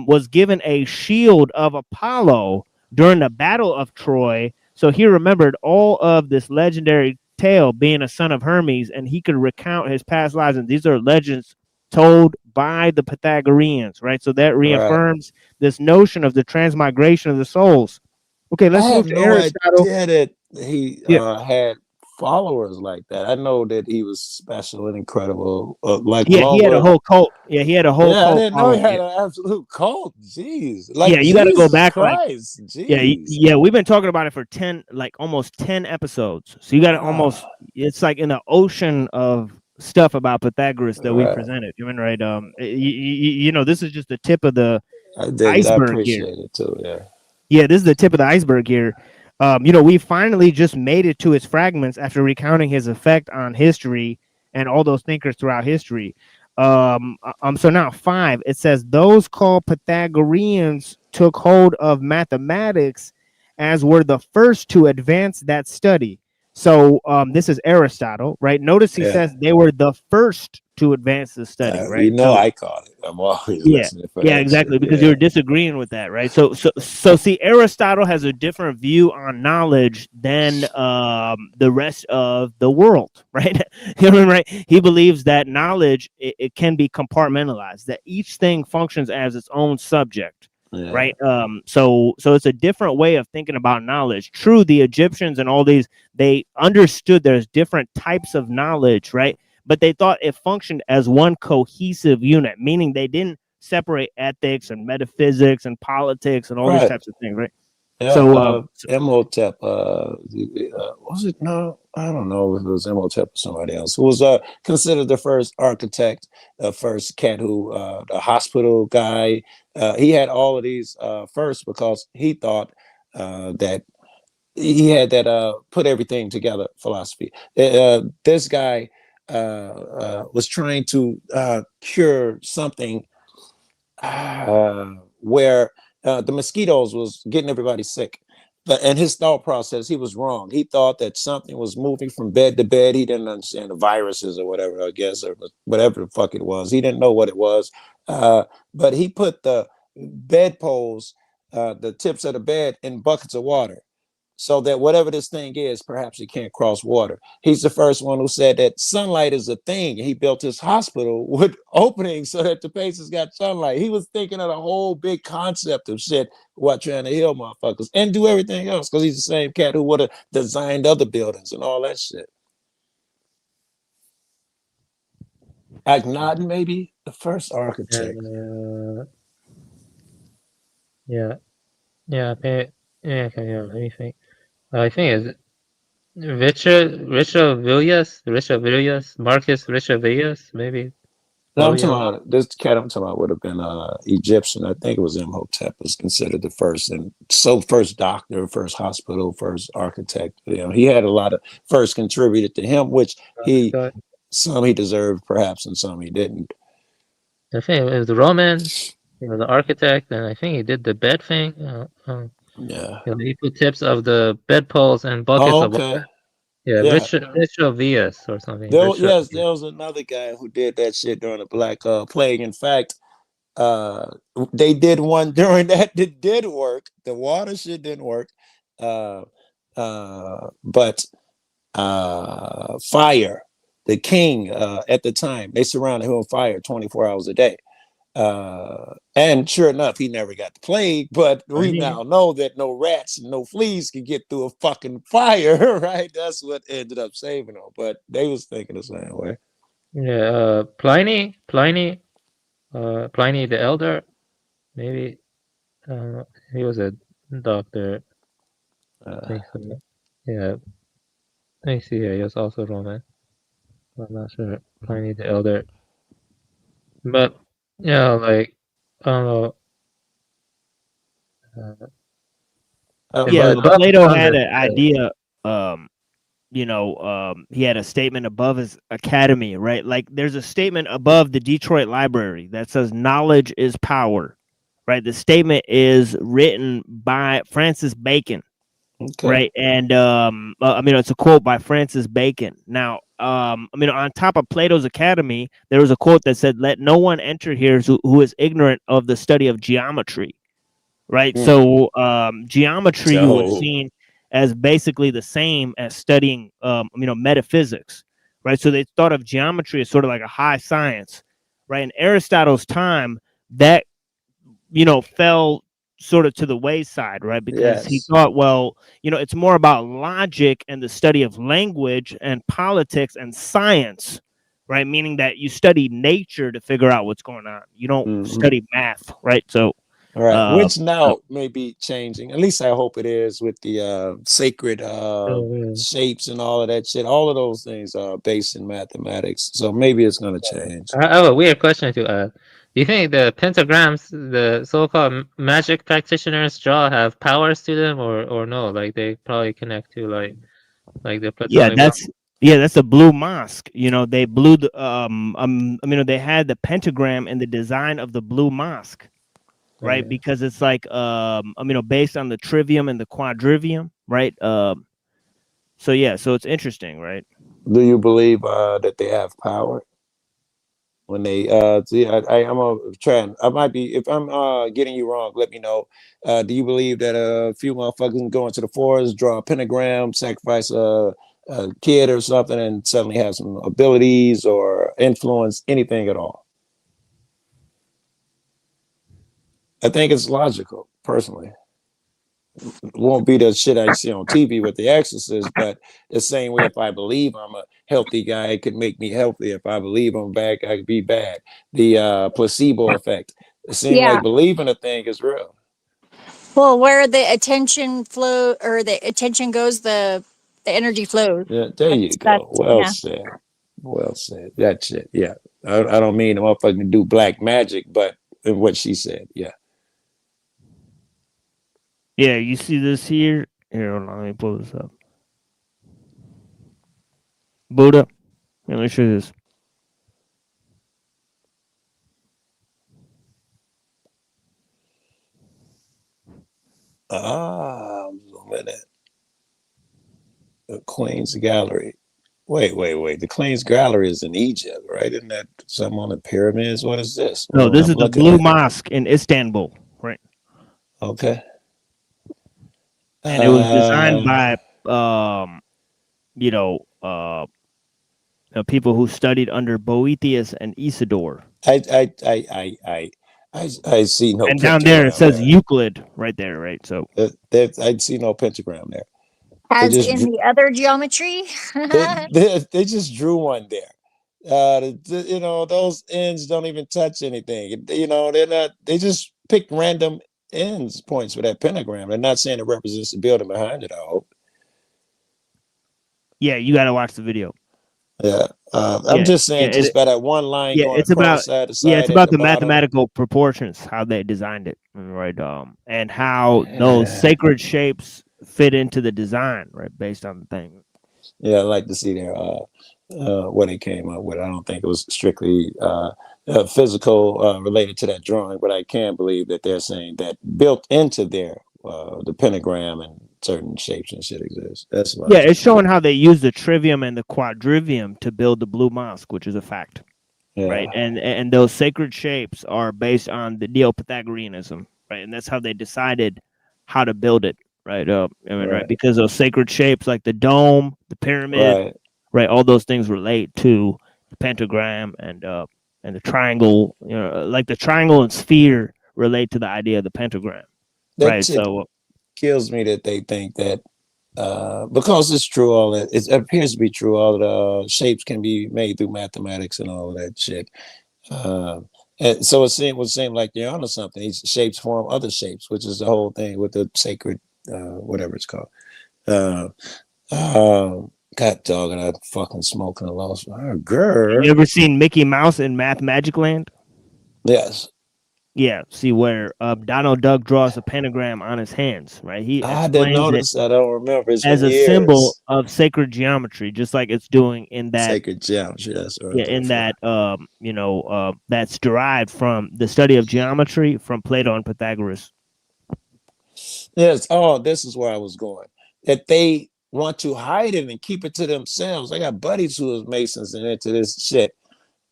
was given a shield of Apollo during the Battle of Troy. So he remembered all of this legendary tale, being a son of Hermes, and he could recount his past lives. And these are legends told by the Pythagoreans, right? So that reaffirms this notion of the transmigration of the souls. Okay, let's move to Aristotle. I had that he had followers like that. I know that he was special and incredible. He had a whole cult. Yeah, he had a whole cult. I didn't know he had an absolute cult. Jeez. You got to go back. Christ. Yeah, we've been talking about it for almost 10 episodes. So you got to almost, it's like in the ocean of stuff about Pythagoras that we presented. You mean, right? This is just the tip of the iceberg. I appreciate it too. Yeah, this is the tip of the iceberg here. We finally just made it to his fragments after recounting his effect on history and all those thinkers throughout history. So now 5, it says those called Pythagoreans took hold of mathematics as were the first to advance that study. So this is Aristotle, right? Notice he says they were the first to advance the study, right? I caught it. I'm always listening for that exactly, shit. because you're disagreeing with that, right? So see, Aristotle has a different view on knowledge than the rest of the world, right? Right? He believes that knowledge it can be compartmentalized, that each thing functions as its own subject. Right. So it's a different way of thinking about knowledge. True, the Egyptians and all these, they understood there's different types of knowledge, right? But they thought it functioned as one cohesive unit, meaning they didn't separate ethics and metaphysics and politics and all these types of things, right? So, Imhotep, was it? No, I don't know if it was Imhotep or somebody else, who was considered the first architect, the first cat who, the hospital guy. He had all of these first because he thought that he had that put everything together philosophy. This guy was trying to cure something where the mosquitoes was getting everybody sick. But in his thought process, he was wrong. He thought that something was moving from bed to bed. He didn't understand the viruses or whatever, I guess, or whatever the fuck it was. He didn't know what it was. But he put the bedposts, the tips of the bed, in buckets of water, so that whatever this thing is, perhaps it can't cross water. He's the first one who said that sunlight is a thing. He built his hospital with openings so that the patients got sunlight. He was thinking of the whole big concept of shit while trying to heal motherfuckers and do everything else, because he's the same cat who would have designed other buildings and all that shit. Akhenaten, maybe the first architect. Okay, let me think. I think it's Richard Marcus Richard, maybe. No, I'm talking about this cat. I'm talking about would have been Egyptian. I think it was Imhotep was considered the first, and so first doctor, first hospital, first architect. You know, he had a lot of first contributed to him, which some he deserved perhaps, and some he didn't. I think it was the Roman, he was the architect, and I think he did the bed thing. Yeah. He put tips of the bedposts and buckets of water. Richard or something. There was another guy who did that shit during the Black Plague. In fact, they did one during that did work. The water shit didn't work, but fire. The king at the time, they surrounded him with fire 24 hours a day. And sure enough, he never got the plague, but we now know that no rats and no fleas can get through a fucking fire, right? That's what ended up saving him, but they was thinking the same way. Yeah, Pliny the Elder, maybe he was a doctor. I think so. Yeah, I see here, he was also Roman. I'm not sure. Pliny the Elder. But yeah, like I don't know. Plato had an idea. He had a statement above his academy, right? Like there's a statement above the Detroit Library that says knowledge is power, right? The statement is written by Francis Bacon, right? And it's a quote by Francis Bacon. Now, on top of Plato's academy, there was a quote that said, "Let no one enter here who is ignorant of the study of geometry." Right. So geometry you would have seen as basically the same as studying metaphysics. Right. So they thought of geometry as sort of like a high science. Right. In Aristotle's time, that fell sort of to the wayside, right? Because he thought, well, it's more about logic and the study of language and politics and science, right? Meaning that you study nature to figure out what's going on. You don't study math, right? So which now may be changing. At least I hope it is, with the sacred shapes and all of that shit. All of those things are based in mathematics, so maybe it's going to change. I have a weird question to ask. Do you think the pentagrams the so-called magic practitioners draw have powers to them, or no? Like they probably connect to like the platonic that's a blue mosque. They blew the they had the pentagram in the design of the blue mosque. Right, because it's like based on the trivium and the quadrivium, right? So it's interesting, right? Do you believe that they have power when they I'm trying? I might be, if I'm getting you wrong, let me know. Do you believe that a few motherfuckers can go into the forest, draw a pentagram, sacrifice a kid or something, and suddenly have some abilities or influence anything at all? I think it's logical, personally. It won't be the shit I see on TV with The Exorcist, but the same way, if I believe I'm a healthy guy, it could make me healthy. If I believe I'm bad, I could be bad. The placebo effect. It seems like believing a thing is real. Well, where the attention flow or the attention goes, the energy flows. Yeah, there you go. That's Well yeah. said. Well said. That's it. Yeah. I don't mean the motherfucker do black magic, but in what she said. Yeah. Yeah, you see this here? Here, hold on, let me pull this up. Buddha. Let me show you this. Ah, a minute. The Queen's Gallery. Wait. The Queen's Gallery is in Egypt, right? Isn't that something on the pyramids? What is this? No, What this I'm is the looking Blue at? Mosque in Istanbul, right? Okay. And it was designed by you know, people who studied under Boethius and Isidore. I see no And down there it pentagram says there. Euclid right there, right? So I see no pentagram there. They As just in the other geometry. they just drew one there. You know, those ends don't even touch anything. You know, they just pick random ends points for that pentagram. They're not saying it represents the building behind it, I hope. yeah, you got to watch the video. Yeah. I'm just saying, just by that one line going it's across about side to yeah, side it's at about the the bottom. mathematical proportions, how they designed it, right? And how those sacred shapes fit into the design, right, based on the thing. Yeah, I'd like to see their what they came up with. I don't think it was strictly physical related to that drawing, but I can believe that they're saying that built into there, the pentagram and certain shapes and shit exists. That's Yeah, logical. it's showing how they use the trivium and the quadrivium to build the Blue Mosque, which is a fact, right? Yeah. And those sacred shapes are based on the Neo-Pythagoreanism, right? And that's how they decided how to build it, right? Right, because those sacred shapes like the dome, the pyramid, right, all those things relate to the pentagram and the triangle. You know, like the triangle and sphere relate to the idea of the pentagram, That right? shit So kills me that they think that because it's true, all that it appears to be true. All the shapes can be made through mathematics and all of that shit. And so it would seem like you're onto something. These shapes form other shapes, which is the whole thing with the sacred, whatever it's called. God dog, and I'm fucking smoking a lost. you ever seen Mickey Mouse in Math Magic Land? Yes. Yeah, see where Donald Duck draws a pentagram on his hands, right? He I didn't explains it notice. I don't remember. It's as been a symbol years. of sacred geometry, just like it's doing in that Sacred geometry. That's what I'm yeah, looking in for. that that's derived from the study of geometry from Plato and Pythagoras. Yes. Oh, this is where I was going. That they want to hide it and keep it to themselves. I got buddies who are Masons and into this shit,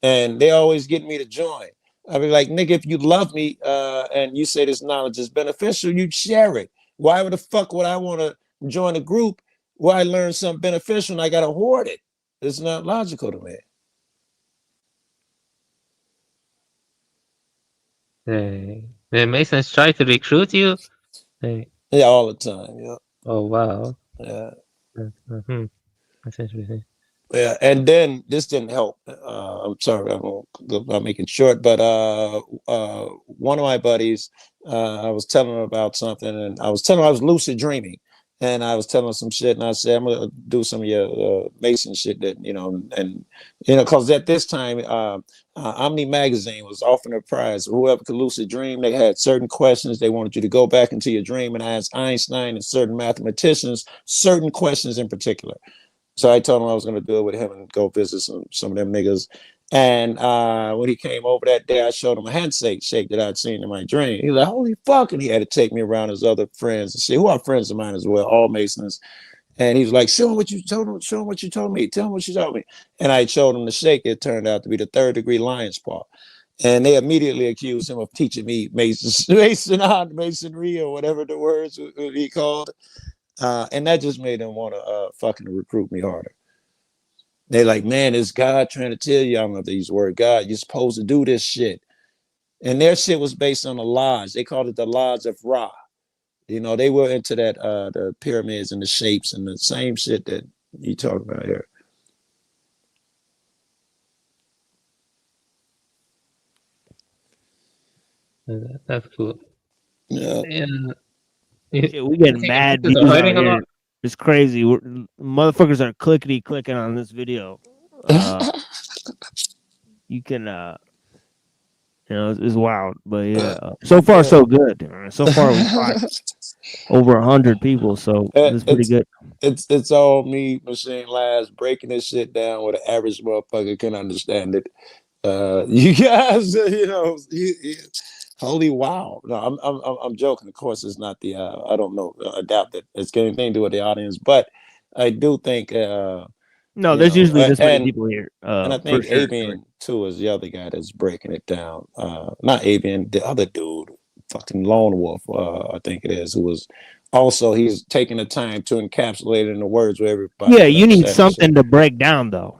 and they always get me to join. I be like, nigga, if you love me and you say this knowledge is beneficial, you'd share it. Why the fuck would I want to join a group where I learn something beneficial and I gotta hoard it? It's not logical to me. The Masons try to recruit you. Yeah, all the time. Yeah. Oh wow. Yeah. That's interesting. Yeah, and then this didn't help. I'm sorry, I'm making short, but one of my buddies, I was telling him about something, and I was telling him I was lucid dreaming, and I was telling him some shit, and I said I'm gonna do some of your Mason shit that and because at this time, Omni Magazine was offering a prize. Whoever could lucid dream, they had certain questions. They wanted you to go back into your dream and ask Einstein and certain mathematicians certain questions in particular. So I told him I was going to do it with him and go visit some of them niggas. And when he came over that day, I showed him a handshake that I'd seen in my dream. He was like, holy fuck. And he had to take me around his other friends and shit, who are friends of mine as well, all Masons. And he was like, show him what you told him. Show him what you told me. Tell him what you told me. And I showed him the shake. It turned out to be the 3rd-degree lion's paw. And they immediately accused him of teaching me masonry or whatever the words he called. And that just made them want to fucking recruit me harder. They're like, man, it's God trying to tell you, I don't know if they use the word God, you're supposed to do this shit. And their shit was based on the lodge. They called it the Lodge of Ra. They were into that, the pyramids and the shapes and the same shit that you talk about here. That's cool. Yeah. Shit, we getting mad views out here. It's crazy. Motherfuckers are clickety clicking on this video. You can, it's wild. But yeah, so far so good. So far we caught over 100 people, so it's pretty good. It's all me, Machine Labs, breaking this shit down where the average motherfucker can understand it. You guys, holy wow! No, I'm joking. Of course, it's not the. I don't know. I doubt that it's got anything to do with the audience, but I do think. No, there's usually this many people here. And I think for sure. Avian too is the other guy that's breaking it down. Not Avian, the other dude, fucking Lone Wolf. I think it is, who was also he's taking the time to encapsulate it in the words where everybody. Yeah, you need something to break down, though.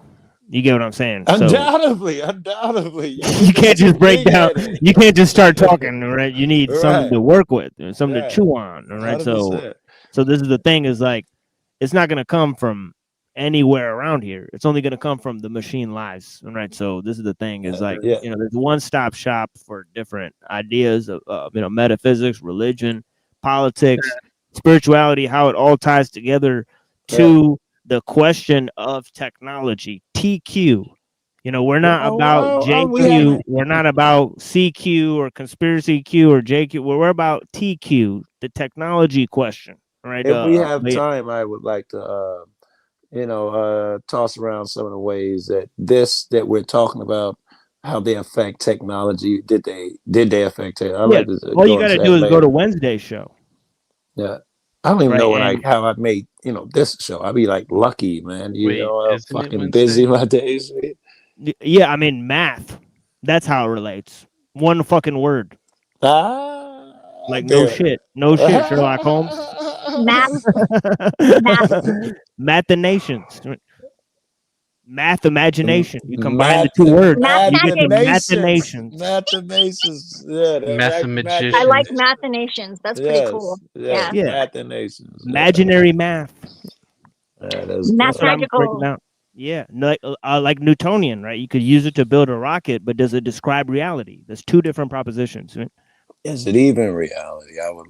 You get what I'm saying? Undoubtedly. You can't just break down. You can't just start talking, right? You need something to work with, or something to chew on, all right? 100%. So this is the thing: is like, it's not going to come from anywhere around here. It's only going to come from the machine lives, all right? So this is the thing: is like, there's a one-stop shop for different ideas of metaphysics, religion, politics, spirituality, how it all ties together to the question of technology. TQ. We're not about JQ. We're not about CQ or conspiracy Q or JQ. We're about TQ, the technology question. All right. If we have time, I would like to, toss around some of the ways that we're talking about, how they affect technology. Did they affect it? All you got to do is go to Wednesday's show. Yeah. I don't even know how I made this show. I'd be like lucky, man. I'm fucking busy my days. Yeah, I mean math. That's how it relates. One fucking word. Like no shit, Sherlock Holmes. Mathinations. Math imagination. You combine the two words. Mathinations. Mathematics. I like mathinations. That's pretty cool. Yeah. Mathinations. Imaginary math. Math magical. Yeah, like Newtonian, right? You could use it to build a rocket, but does it describe reality? There's two different propositions. Right? Is it even reality? I would,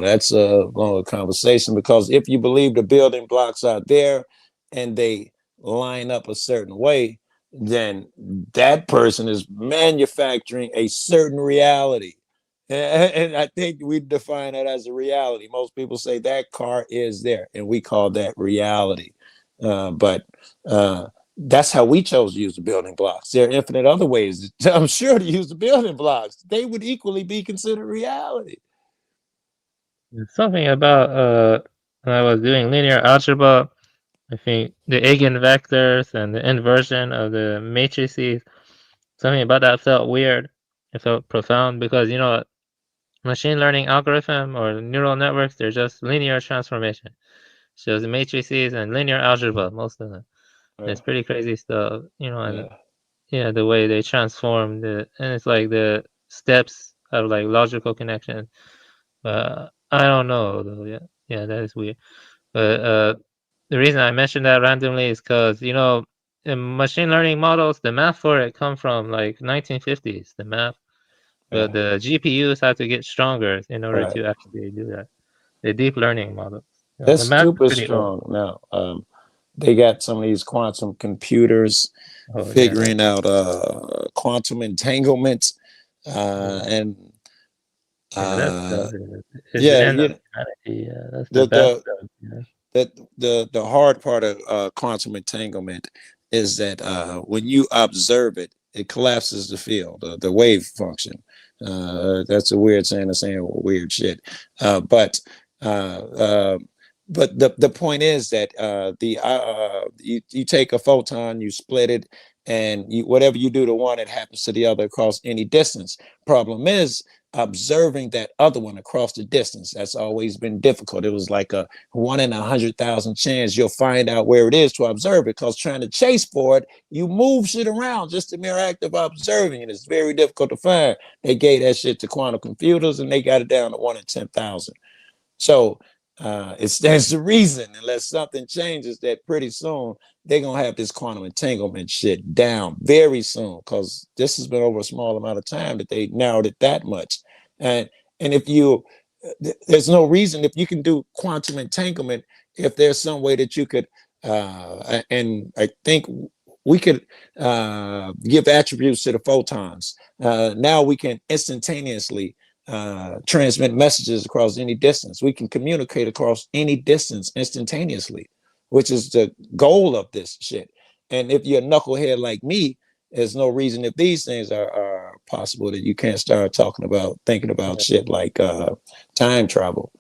that's a long conversation, because if you believe the building blocks are there and they line up a certain way, then that person is manufacturing a certain reality. And I think we define that as a reality. Most people say that car is there, and we call that reality. But that's how we chose to use the building blocks. There are infinite other ways, I'm sure, to use the building blocks. They would equally be considered reality. Something about when I was doing linear algebra, I think the eigenvectors and the inversion of the matrices, something about that felt weird. It felt profound, because machine learning algorithm or neural networks, they're just linear transformation. So the matrices and linear algebra, most of them. Right. It's pretty crazy stuff, and the way they transform and it's like the steps of like logical connection. I don't know though. Yeah, that is weird. But the reason I mentioned that randomly is because in machine learning models, the math for it come from like 1950s. The math, but the GPUs have to get stronger in order to actually do that. The deep learning models. That's super strong now. They got some of these quantum computers figuring out quantum entanglements, and the hard part of quantum entanglement is that when you observe it, it collapses the field, the wave function. That's a weird saying of saying weird shit, but the point is that you take a photon, you split it, and whatever you do to one, it happens to the other across any distance. Problem is observing that other one across the distance. That's always been difficult. It was like a 1 in 100,000 chance you'll find out where it is to observe it, because trying to chase for it, you move shit around. Just the mere act of observing it is very difficult to find. They gave that shit to quantum computers, and they got it down to 1 in 10,000. So it stands to reason, unless something changes, that pretty soon they're gonna have this quantum entanglement shit down very soon, because this has been over a small amount of time that they narrowed it that much. And if you there's no reason if you can do quantum entanglement, if there's some way that you could, and I think we could give attributes to the photons. Now we can instantaneously transmit messages across any distance. We can communicate across any distance instantaneously, which is the goal of this shit. And if you're a knucklehead like me, there's no reason if these things are possible that you can't start thinking about shit like time travel.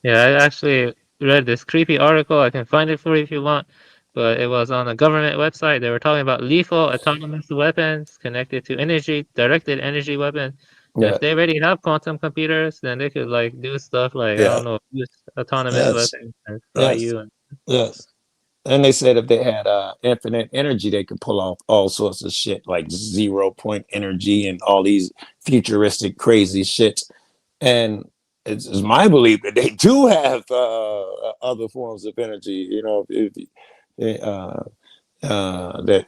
Yeah, I actually read this creepy article. I can find it for you if you want, but it was on a government website. They were talking about lethal autonomous weapons connected to directed energy weapons. And Yeah. if they already have quantum computers, then they could like do stuff like, I don't know, use autonomous weapons and fly you. And Yes. And they said if they had infinite energy, they could pull off all sorts of shit like 0 point energy and all these futuristic crazy shit. And it's my belief that they do have other forms of energy. You know, that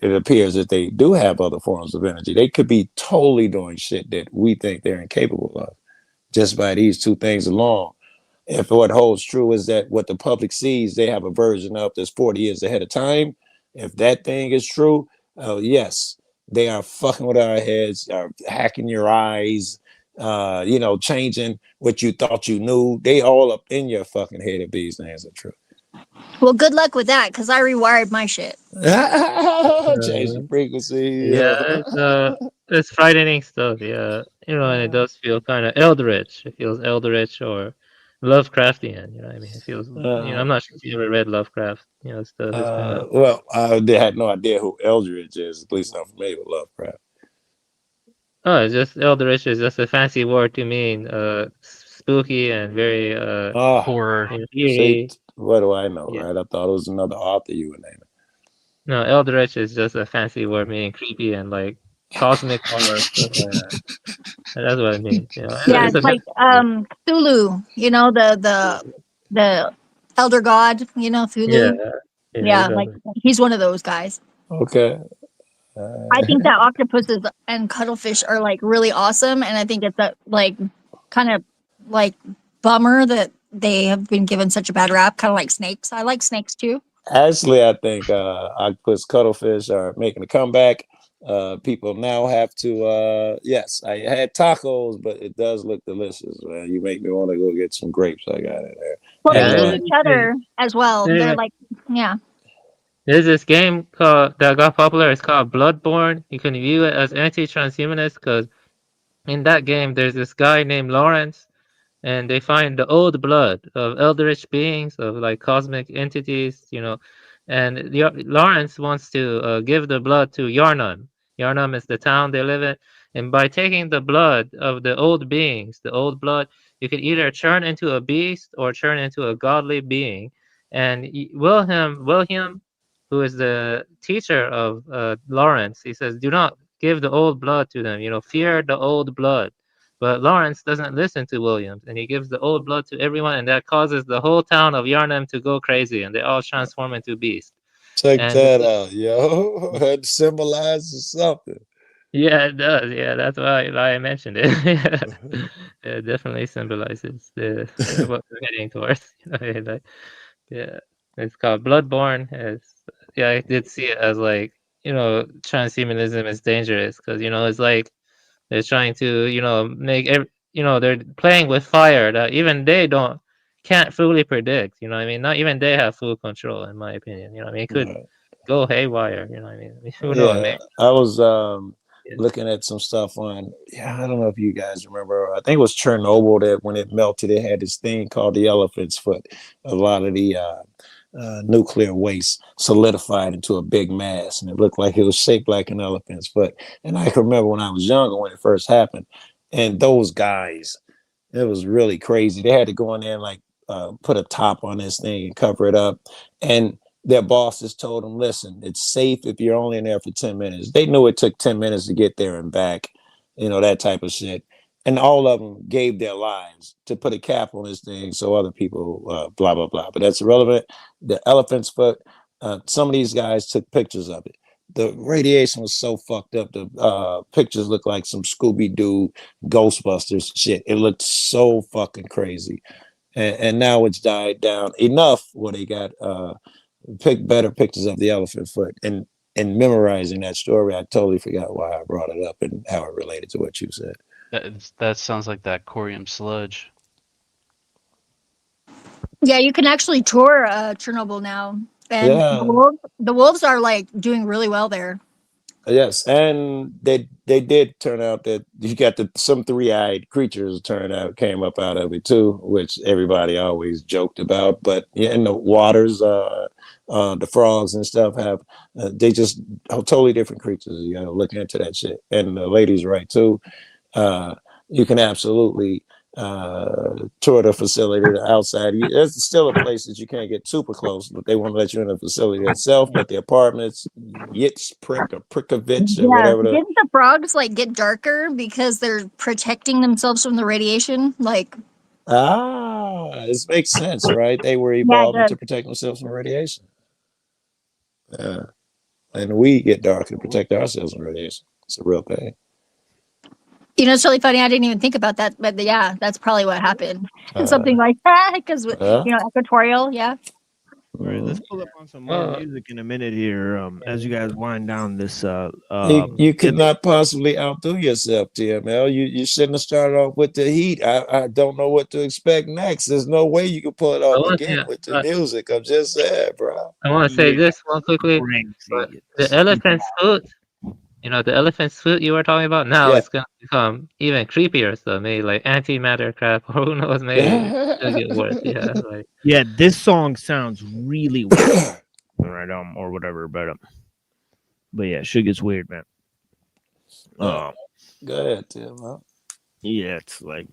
it appears that they do have other forms of energy. They could be totally doing shit that we think they're incapable of just by these two things alone. If what holds true is that what the public sees, they have a version of that's 40 years ahead of time. If that thing is true, yes, they are fucking with our heads, are hacking your eyes, changing what you thought you knew. They all up in your fucking head if these things are true. Well, good luck with that, because I rewired my shit. Change the frequency. it's frightening stuff. Yeah, and it does feel kind of eldritch. It feels eldritch or Lovecraftian. You know what I mean? It feels. I'm not sure if you ever read Lovecraft. Stuff. Is kind of. Well, I had no idea who Eldritch is. At least I'm familiar with Lovecraft. Oh, it's just eldritch is just a fancy word to mean spooky and very horror. See, what do I know, right? I thought it was another author you were naming. No, eldritch is just a fancy word meaning creepy and like cosmic horror stuff like that. That's what it means. Yeah, it's like Cthulhu. The elder god. Cthulhu. Yeah, like he's one of those guys. Okay. I think that octopuses and cuttlefish are like really awesome, and I think it's a like kind of like bummer that they have been given such a bad rap, kind of like snakes. I like snakes too. Actually, I think octopus, cuttlefish are making a comeback. People now have to. Yes, I had tacos, but it does look delicious, man. You make me want to go get some grapes. I got it there. Well, they eat each other as well. They're like, yeah. There's this game that got popular. It's called Bloodborne. You can view it as anti-transhumanist because in that game there's this guy named Lawrence, and they find the old blood of eldritch beings, of like cosmic entities, and Lawrence wants to give the blood to Yarnum. Yarnum is the town they live in, and by taking the blood of the old beings, the old blood, you can either turn into a beast or turn into a godly being. And William, who is the teacher of Lawrence, he says, do not give the old blood to them, fear the old blood. But Lawrence doesn't listen to Williams, and he gives the old blood to everyone, and that causes the whole town of Yarnum to go crazy, and they all transform into beasts. Check that out, yo. It symbolizes something. Yeah, it does. Yeah, that's why I mentioned it. It definitely symbolizes what we're heading towards. It's called Bloodborne. I did see it as like, transhumanism is dangerous because, it's like they're trying to, make they're playing with fire that even they can't fully predict. Not even they have full control, in my opinion. It could go haywire. Who knows, man? I was looking at some stuff on. I don't know if you guys remember. I think it was Chernobyl that when it melted, it had this thing called the elephant's foot. A lot of the nuclear waste solidified into a big mass, and it looked like it was shaped like an elephant's foot. And I can remember when I was younger when it first happened, and those guys, it was really crazy. They had to go in there and like put a top on this thing and cover it up, and their bosses told them, listen, it's safe if you're only in there for 10 minutes. They knew it took 10 minutes to get there and back, that type of shit. And all of them gave their lives to put a cap on this thing so other people, blah, blah, blah. But that's irrelevant. The elephant's foot, some of these guys took pictures of it. the radiation was so fucked up. The pictures looked like some Scooby-Doo Ghostbusters shit. It looked so fucking crazy. And now it's died down enough where they got better pictures of the elephant foot. And memorizing that story, I totally forgot why I brought it up and how it related to what you said. That sounds like that corium sludge. Yeah, you can actually tour Chernobyl now, and Yeah. the wolves are like doing really well there. Yes, and they did turn out that you got some three-eyed creatures came up out of it too, which everybody always joked about. But yeah, in the waters, the frogs and stuff have they just totally different creatures. You gotta look into that shit. And the lady's right too. You can absolutely tour the facility to outside. There's still a place that you can't get super close, but they won't let you in the facility itself. But the apartments, Prickovich, or whatever. Didn't the frogs like get darker because they're protecting themselves from the radiation? Like, this makes sense, right? They were evolving to protect themselves from radiation. Yeah, and we get darker to protect ourselves from radiation. It's a real thing. you know, it's really funny. I didn't even think about that, but yeah, that's probably what happened. Something like that, because you know, equatorial, yeah. All right, let's pull up on some more music in a minute here. As you guys wind down this, you could not possibly outdo yourself, TML. You shouldn't have started off with the heat. I don't know what to expect next. There's no way you can pull it off again with the music. I'm just saying, bro. I want to say this one quickly. The elephant's foot, you know, the elephant's foot you were talking about. Now it's gonna become even creepier. So maybe like antimatter crap, or who knows? Maybe it'll get worse. Yeah, like. Yeah, this song sounds really weird, right? Or whatever, but yeah, shit gets weird, man. Go ahead, Tim. Yeah, it's like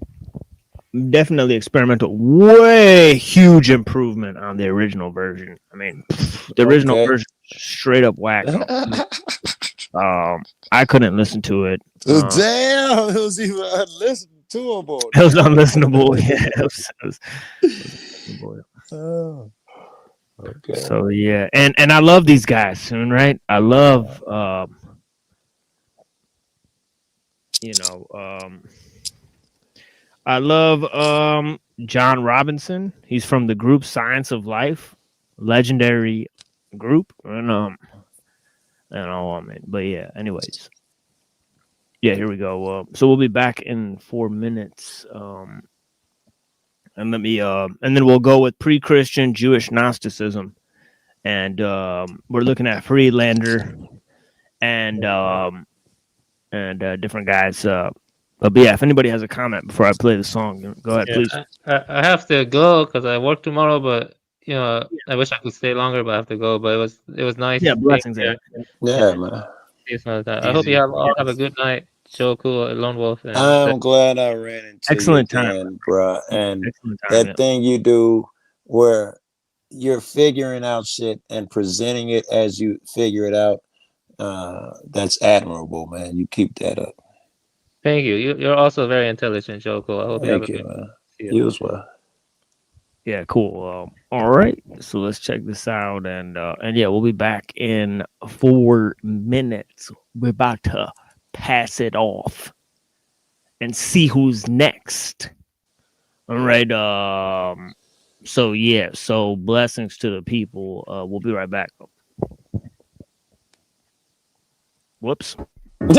definitely experimental. Way huge improvement on the original version. I mean, the original version straight up whack. I couldn't listen to it. Damn, it was even unlistenable. It was unlistenable. Yeah, it was unlistenable. Okay. So yeah, and I love these guys, right? I love I love John Robinson. He's from the group Science of Life, legendary group, and but yeah, anyways. Yeah, here we go. So we'll be back in 4 minutes. And let me and then we'll go with pre-Christian Jewish Gnosticism. And we're looking at Freelander and different guys. But yeah, if anybody has a comment before I play the song, go ahead, please. I have to go because I work tomorrow, but you know, I wish I could stay longer, but I have to go. But it was nice. Yeah, blessings. Yeah, man. I hope you all have a good night. So cool, Lone Wolf. I'm glad I ran into excellent you time, again, bro. And that thing you do where you're figuring out shit and presenting it as you figure it out, that's admirable, man. You keep that up. Thank you. You're also very intelligent, Joko. I hope Thank you you, have a man. You as well. Yeah, cool. All right, so let's check this out, and yeah, we'll be back in 4 minutes. We're about to pass it off and see who's next. All right. So yeah. So blessings to the people. We'll be right back. Whoops. Keep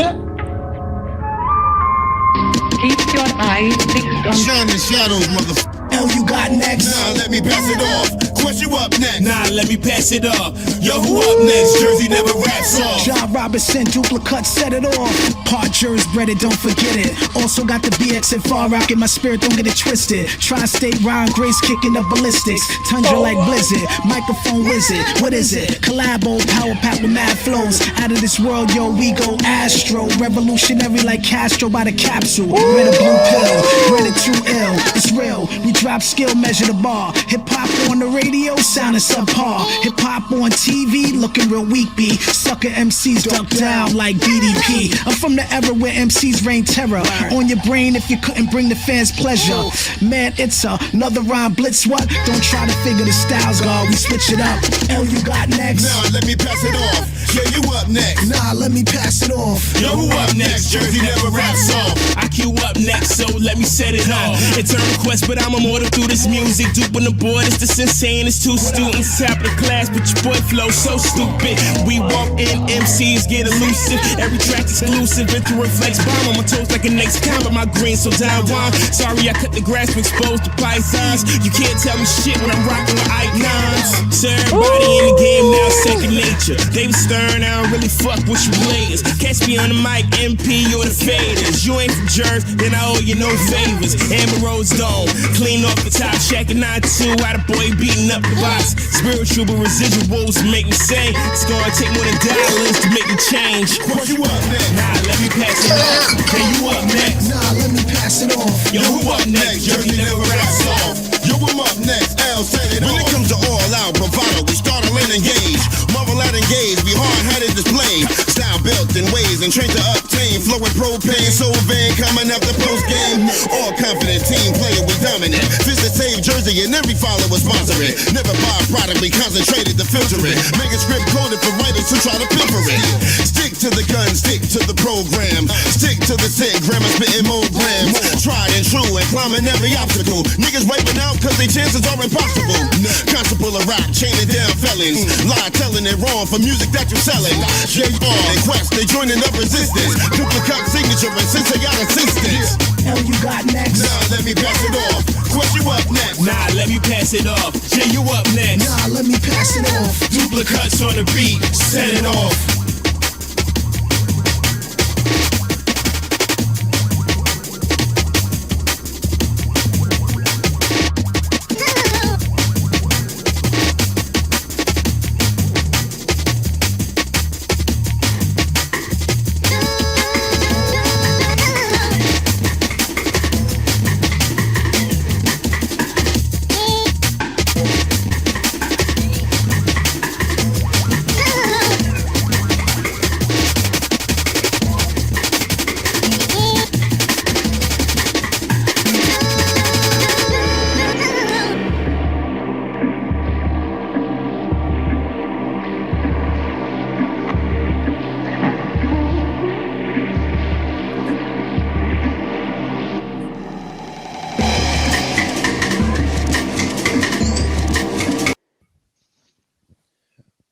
your eyes fixed on Shining shadows, motherfucker. Hell, you got next. Nah, let me pass it off. Quest you up next. Nah, let me pass it up. Yo, who up next? Jersey never raps off. John Robinson, duplicate, set it off. Hard jurors breaded, don't forget it. Also got the BX and Far Rock in my spirit, don't get it twisted. Tri-state Ron Grace kicking up ballistics. Tundra like Blizzard, microphone wizard. What is it? Collabo, power pack with mad flows. Out of this world, yo, we go Astro. Revolutionary like Castro by the capsule. Red or blue pill, red or too ill. It's real. We rap skill measure the bar. Hip hop on the radio sounding subpar. Hip hop on TV looking real weak. B sucker MCs duck down like BDP. I'm from the era where MCs reign terror on your brain if you couldn't bring the fans pleasure. Man, it's another rhyme blitz. What? Don't try to figure the styles, God. We switch it up. L, you got next? Nah, let me pass it off. Yeah, you up next? Nah, let me pass it off. Yo, who up next? Jersey never raps off. I queue up next, so let me set it off. It's a request, but I'm immortal through this music. Dupe on the board, it's just insane. It's two students, top of the class, but your boy flow so stupid. We walk in, MCs get elusive. Every track exclusive, it reflects bomb on my toes like a next comma. My green so down one. Sorry, I cut the grass to expose the pythons. You can't tell me shit when I'm rocking with icons. So everybody in the game now second nature. David Stern, I don't really fuck with you players. Catch me on the mic, MP or the faders. You ain't from Jersey, then I owe you no favors. Amber Rose Dome, clean off the top, shack a 9-2. Out of boy beating up the box. Spiritual but residuals make me say it's gonna take more than dollars to make me change. What you up next? Nah, let me pass it off. Hey, you up next? Nah, let me pass it off. Yo, who up next? Jersey never raps off. Yo, I'm up next. L said it. When it comes to all out bravado, we start to learn engage. Marvel out engage, we hard-headed display. Style built in ways and trained to obtain. Flow with propane, so vain, coming up the post game. All confident team player, we dominant. Fist to save Jersey and every follower sponsor it. Never buy a product, we concentrated to filter it. Make a script coded for writers who try to pilfer it. Stick to the gun, stick to the program. Stick to the set, grammar spitting more grams. Tried and true and climbing every obstacle. Niggas wiping out cause their chances are impossible. Constable of rock, chaining down felons. Lie telling it wrong for music that you're selling. J.R. and Quest, they joining up resistance. Duplicate signature and since they got assistance. L, you got next? Nah, let me pass it off. Quest, you up next? Nah, let me pass it off. Jay, you up next? Nah, let me pass it off. Duplicates on the beat, set it off.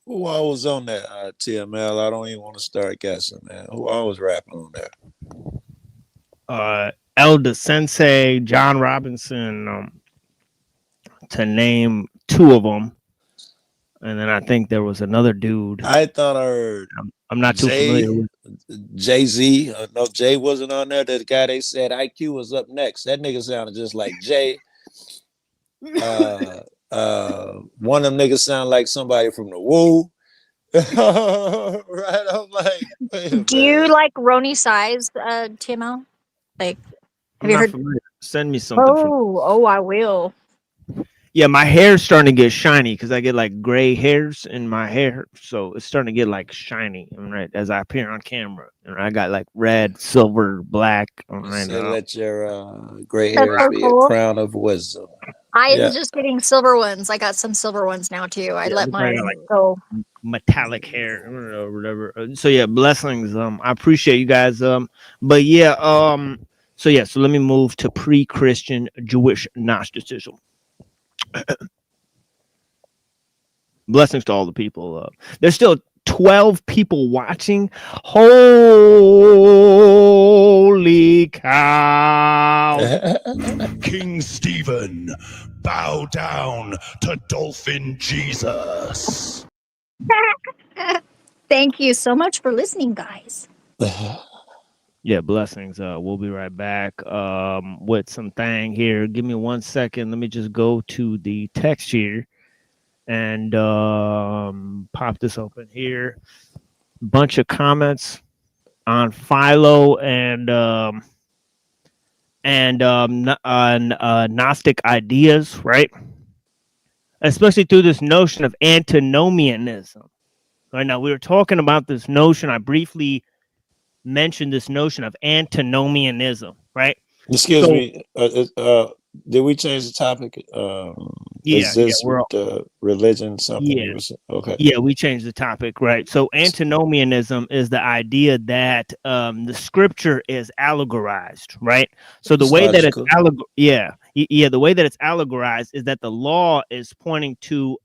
Who all was on that TML? I don't even want to start guessing, man. Who all was rapping on there? Elder Sensei, John Robinson, to name two of them. And then I think there was another dude. I thought I heard. I'm not too familiar with Jay-Z. No, Jay wasn't on there. The guy they said IQ was up next. That nigga sounded just like Jay. One of them niggas sound like somebody from the Woo. Right? I'm like, do you like Roni Size, TML? Like, have you heard? Familiar. Send me something. Oh, I will. Yeah, my hair's starting to get shiny because I get like gray hairs in my hair, so it's starting to get like shiny. Right as I appear on camera, and I got like red, silver, black. Right so now. let your gray hairs be a crown of wisdom. I'm just getting silver ones. I got some silver ones now too. I let mine go. Metallic hair or whatever. So yeah, blessings. I appreciate you guys. But yeah, so let me move to pre-Christian Jewish Gnosticism. Blessings to all the people. There's still 12 people watching. Holy cow. King Stephen, bow down to Dolphin Jesus. Thank you so much for listening, guys. Yeah, blessings. We'll be right back with something here. Give me 1 second. Let me just go to the text here and pop this open here. Bunch of comments on Philo and Gnostic ideas, right? Especially through this notion of antinomianism. Right now, we were talking about this notion. I briefly mentioned this notion of antinomianism, right? Excuse me. Did we change the topic? Is this we're the religion something yeah, you were saying? Okay. yeah, we changed the topic, right? So antinomianism is the idea that the scripture is allegorized, right? So the way that it's the way that it's allegorized is that the law is pointing to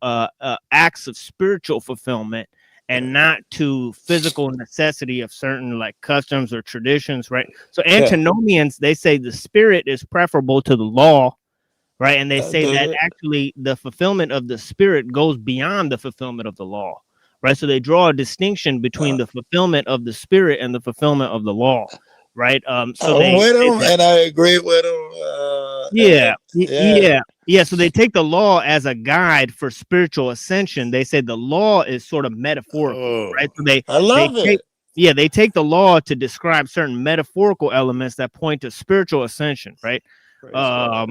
acts of spiritual fulfillment and not to physical necessity of certain like customs or traditions, right? So antinomians, they say the spirit is preferable to the law, right? And they say that actually the fulfillment of the spirit goes beyond the fulfillment of the law, right? So they draw a distinction between the fulfillment of the spirit and the fulfillment of the law, right? So I'm with him, and I agree with him. So they take the law as a guide for spiritual ascension. They say the law is sort of metaphorical, right? So I love it. They take the law to describe certain metaphorical elements that point to spiritual ascension, right? So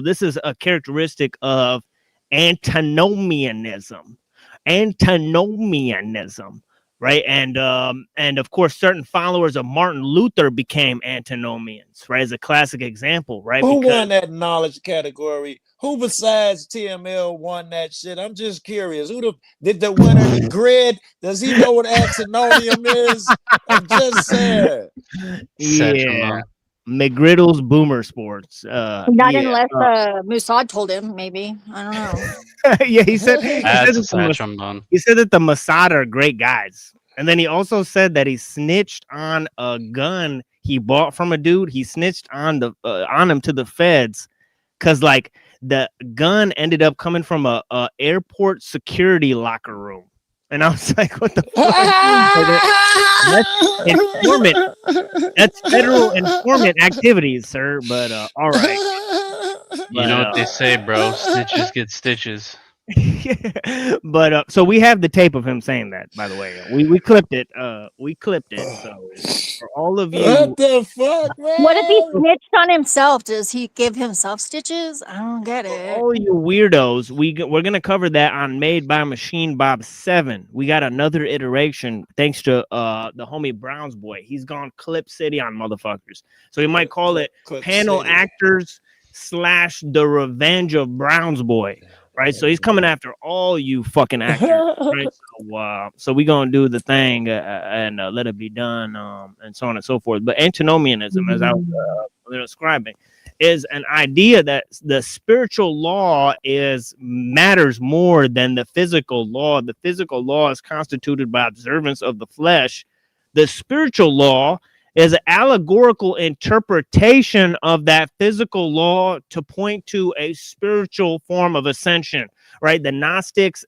this is a characteristic of antinomianism, right? And of course, certain followers of Martin Luther became antinomians, right? As a classic example, right? Who won that knowledge category? Who besides TML won that shit? I'm just curious. Did the winner grid? Does he know what antinomian is? I'm just saying. Yeah. McGriddle's Boomer Sports. Not unless Mossad told him, maybe. I don't know. He said that the Mossad are great guys. And then he also said that he snitched on a gun he bought from a dude. He snitched on him to the feds because like the gun ended up coming from a airport security locker room. And I was like, what the fuck? That's informant. That's federal informant activities, sir. But all right. You know what they say, bro. Snitches get stitches. But so we have the tape of him saying that, by the way. We clipped it. So for all of you, what the fuck, man? What if he snitched on himself? Does he give himself stitches? I don't get it. All you weirdos, we're gonna cover that on Made by Machine Bob 7. We got another iteration thanks to the homie Browns boy. He's gone Clip City on motherfuckers. So he might call it Panel City. Actors / The Revenge of Browns Boy. Right, so he's coming after all you fucking actors. Right? So we gonna do the thing and let it be done, and so on and so forth. But antinomianism, as I was describing, is an idea that the spiritual law matters more than the physical law. The physical law is constituted by observance of the flesh. The spiritual law is an allegorical interpretation of that physical law to point to a spiritual form of ascension, right? The Gnostics,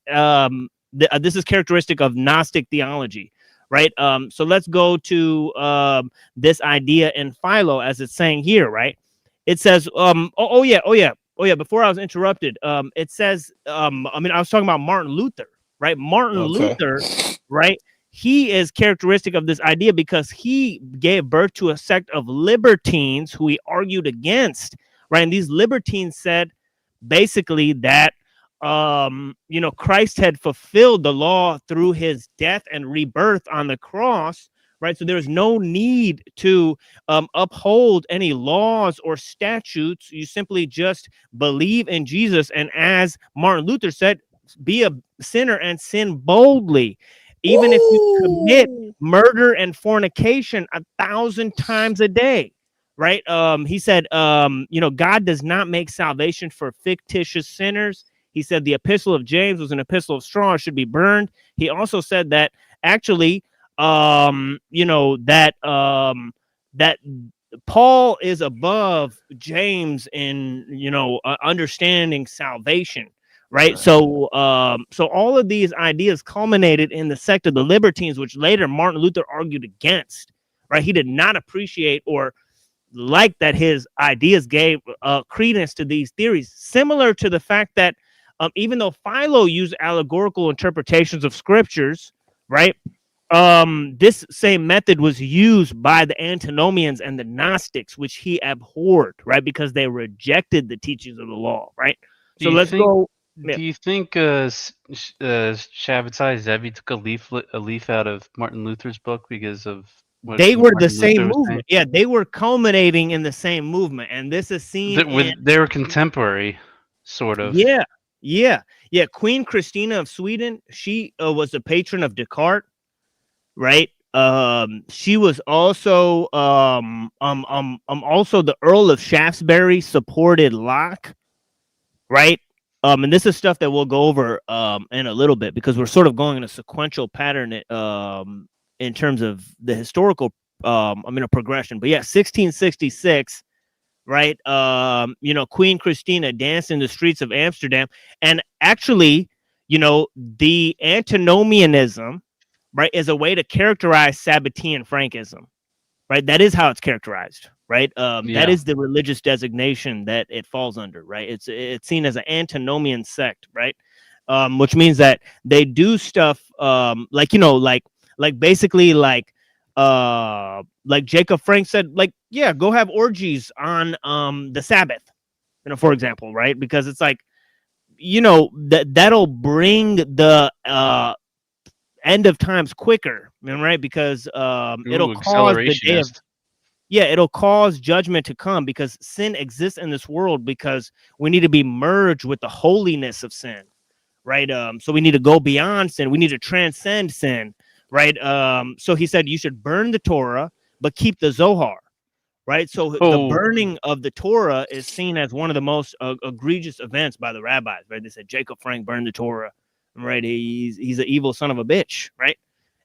this is characteristic of Gnostic theology, right? So let's go to this idea in Philo as it's saying here, right? It says, before I was interrupted, it says, I was talking about Martin Luther, right? Luther, right? He is characteristic of this idea because he gave birth to a sect of libertines who he argued against, right? And these libertines said basically that, Christ had fulfilled the law through his death and rebirth on the cross, right? So there's no need to uphold any laws or statutes. You simply just believe in Jesus. And as Martin Luther said, be a sinner and sin boldly. Even if you commit murder and fornication 1,000 times a day, right? He said, God does not make salvation for fictitious sinners. He said the epistle of James was an epistle of straw, should be burned. He also said that actually, that Paul is above James in, understanding salvation. Right. So all of these ideas culminated in the sect of the libertines, which later Martin Luther argued against. Right. He did not appreciate or like that his ideas gave credence to these theories, similar to the fact that even though Philo used allegorical interpretations of scriptures, right, This same method was used by the antinomians and the Gnostics, which he abhorred, right? Because they rejected the teachings of the law, right? So let's go. Do you think Shabbatai Zevi took a leaf out of Martin Luther's book because of what They were the Martin same Luther was saying? movement. Yeah, they were culminating in the same movement, and this is seen They were contemporary, sort of. Yeah. Queen Christina of Sweden, she was the patron of Descartes, right? She was also also the Earl of Shaftesbury supported Locke, right? And this is stuff that we'll go over in a little bit because we're sort of going in a sequential pattern in terms of the historical a progression. But yeah, 1666, right? Queen Christina danced in the streets of Amsterdam, and actually, the antinomianism, right, is a way to characterize Sabbatean Frankism, right? That is how it's characterized, right? That is the religious designation that it falls under, right? It's seen as an antinomian sect, right? Which means that they do stuff like basically like Jacob Frank said, like, yeah, go have orgies on the Sabbath, for example, right? Because it's like, that'll bring the end of times quicker, right? Because it'll cause the day of, it'll cause judgment to come, because sin exists in this world because we need to be merged with the holiness of sin, right? So we need to go beyond sin. We need to transcend sin, right? So he said you should burn the Torah, but keep the Zohar, right? So the burning of the Torah is seen as one of the most egregious events by the rabbis, right? They said Jacob Frank burned the Torah, right? He's an evil son of a bitch, right?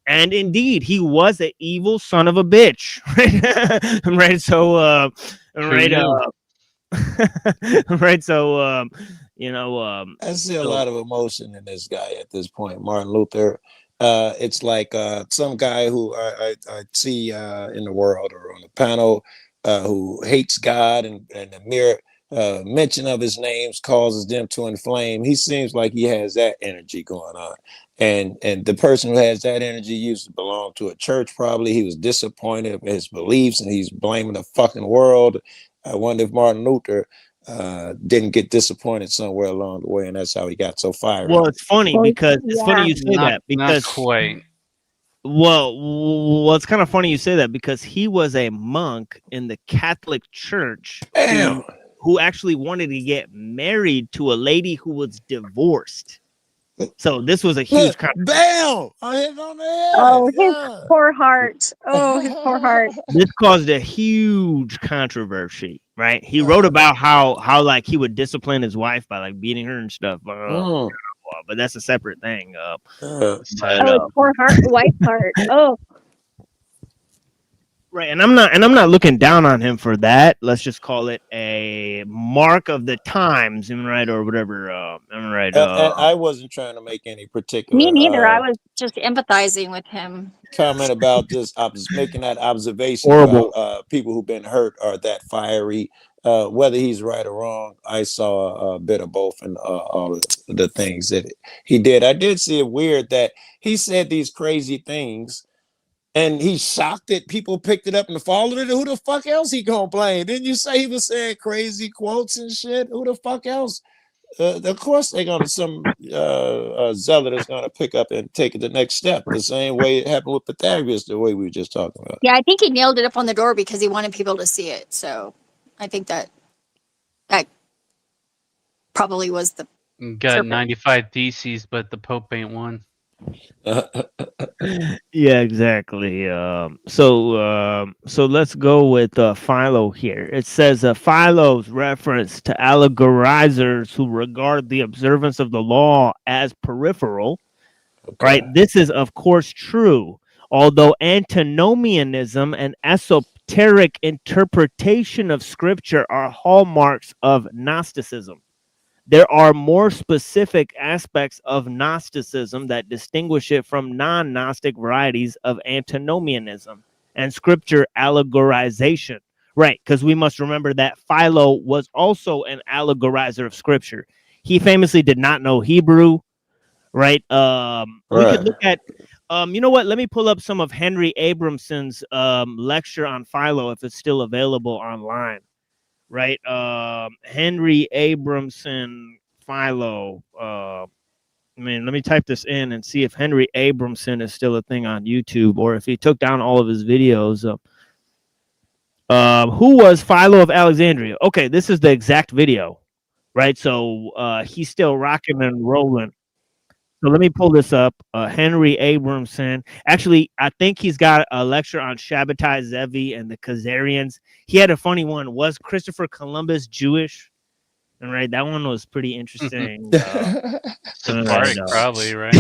And indeed, he was an evil son of a bitch, right? Right. So, right. So, I see a lot of emotion in this guy at this point, Martin Luther. It's like some guy who I see in the world or on the panel who hates God, and the mere mention of his names causes them to inflame. He seems like he has that energy going on. And the person who has that energy used to belong to a church, probably. He was disappointed in his beliefs and he's blaming the fucking world. I wonder if Martin Luther didn't get disappointed somewhere along the way, and that's how he got so fired well, up. it's funny because it's funny you say that, because not quite. Well, it's kind of funny you say that, because he was a monk in the Catholic Church who actually wanted to get married to a lady who was divorced. So this was a huge bam! I hit on the head. Oh, his poor heart. Oh, his poor heart. This caused a huge controversy, right? He wrote about how like he would discipline his wife by like beating her and stuff. But that's a separate thing. Poor heart, white heart. Oh. Right, and I'm not looking down on him for that. Let's just call it a mark of the times, right, or whatever. Right. And I wasn't trying to make any particular. Me neither. I was just empathizing with him. Comment about just making that observation about people who've been hurt are that fiery. Whether he's right or wrong, I saw a bit of both in all of the things that he did. I did see it weird that he said these crazy things, and he's shocked that people picked it up and followed it. Who the fuck else he gonna blame? Didn't you say he was saying crazy quotes and shit? Who the fuck else? Of course they're gonna, some zealot is gonna pick up and take it the next step, the same way it happened with Pythagoras, the way we were just talking about. Yeah, I think he nailed it up on the door because he wanted people to see it. So I think that probably was the got 95 theses, but the Pope ain't one. Yeah, exactly. So let's go with Philo here. It says Philo's reference to allegorizers who regard the observance of the law as peripheral, right? This is, of course, true, although antinomianism and esoteric interpretation of scripture are hallmarks of Gnosticism. There are more specific aspects of Gnosticism that distinguish it from non-Gnostic varieties of antinomianism and scripture allegorization. Right, because we must remember that Philo was also an allegorizer of scripture. He famously did not know Hebrew, right? We could look at You know what? Let me pull up some of Henry Abramson's lecture on Philo if it's still available online. Right? Henry Abramson Philo. Let me type this in and see if Henry Abramson is still a thing on YouTube or if he took down all of his videos. Who was Philo of Alexandria? Okay, this is the exact video, right? So he's still rocking and rolling. So let me pull this up. Henry Abramson. Actually, I think he's got a lecture on Shabbatai Zevi and the Khazarians. He had a funny one. Was Christopher Columbus Jewish? And right, that one was pretty interesting. Sephardic, probably, right?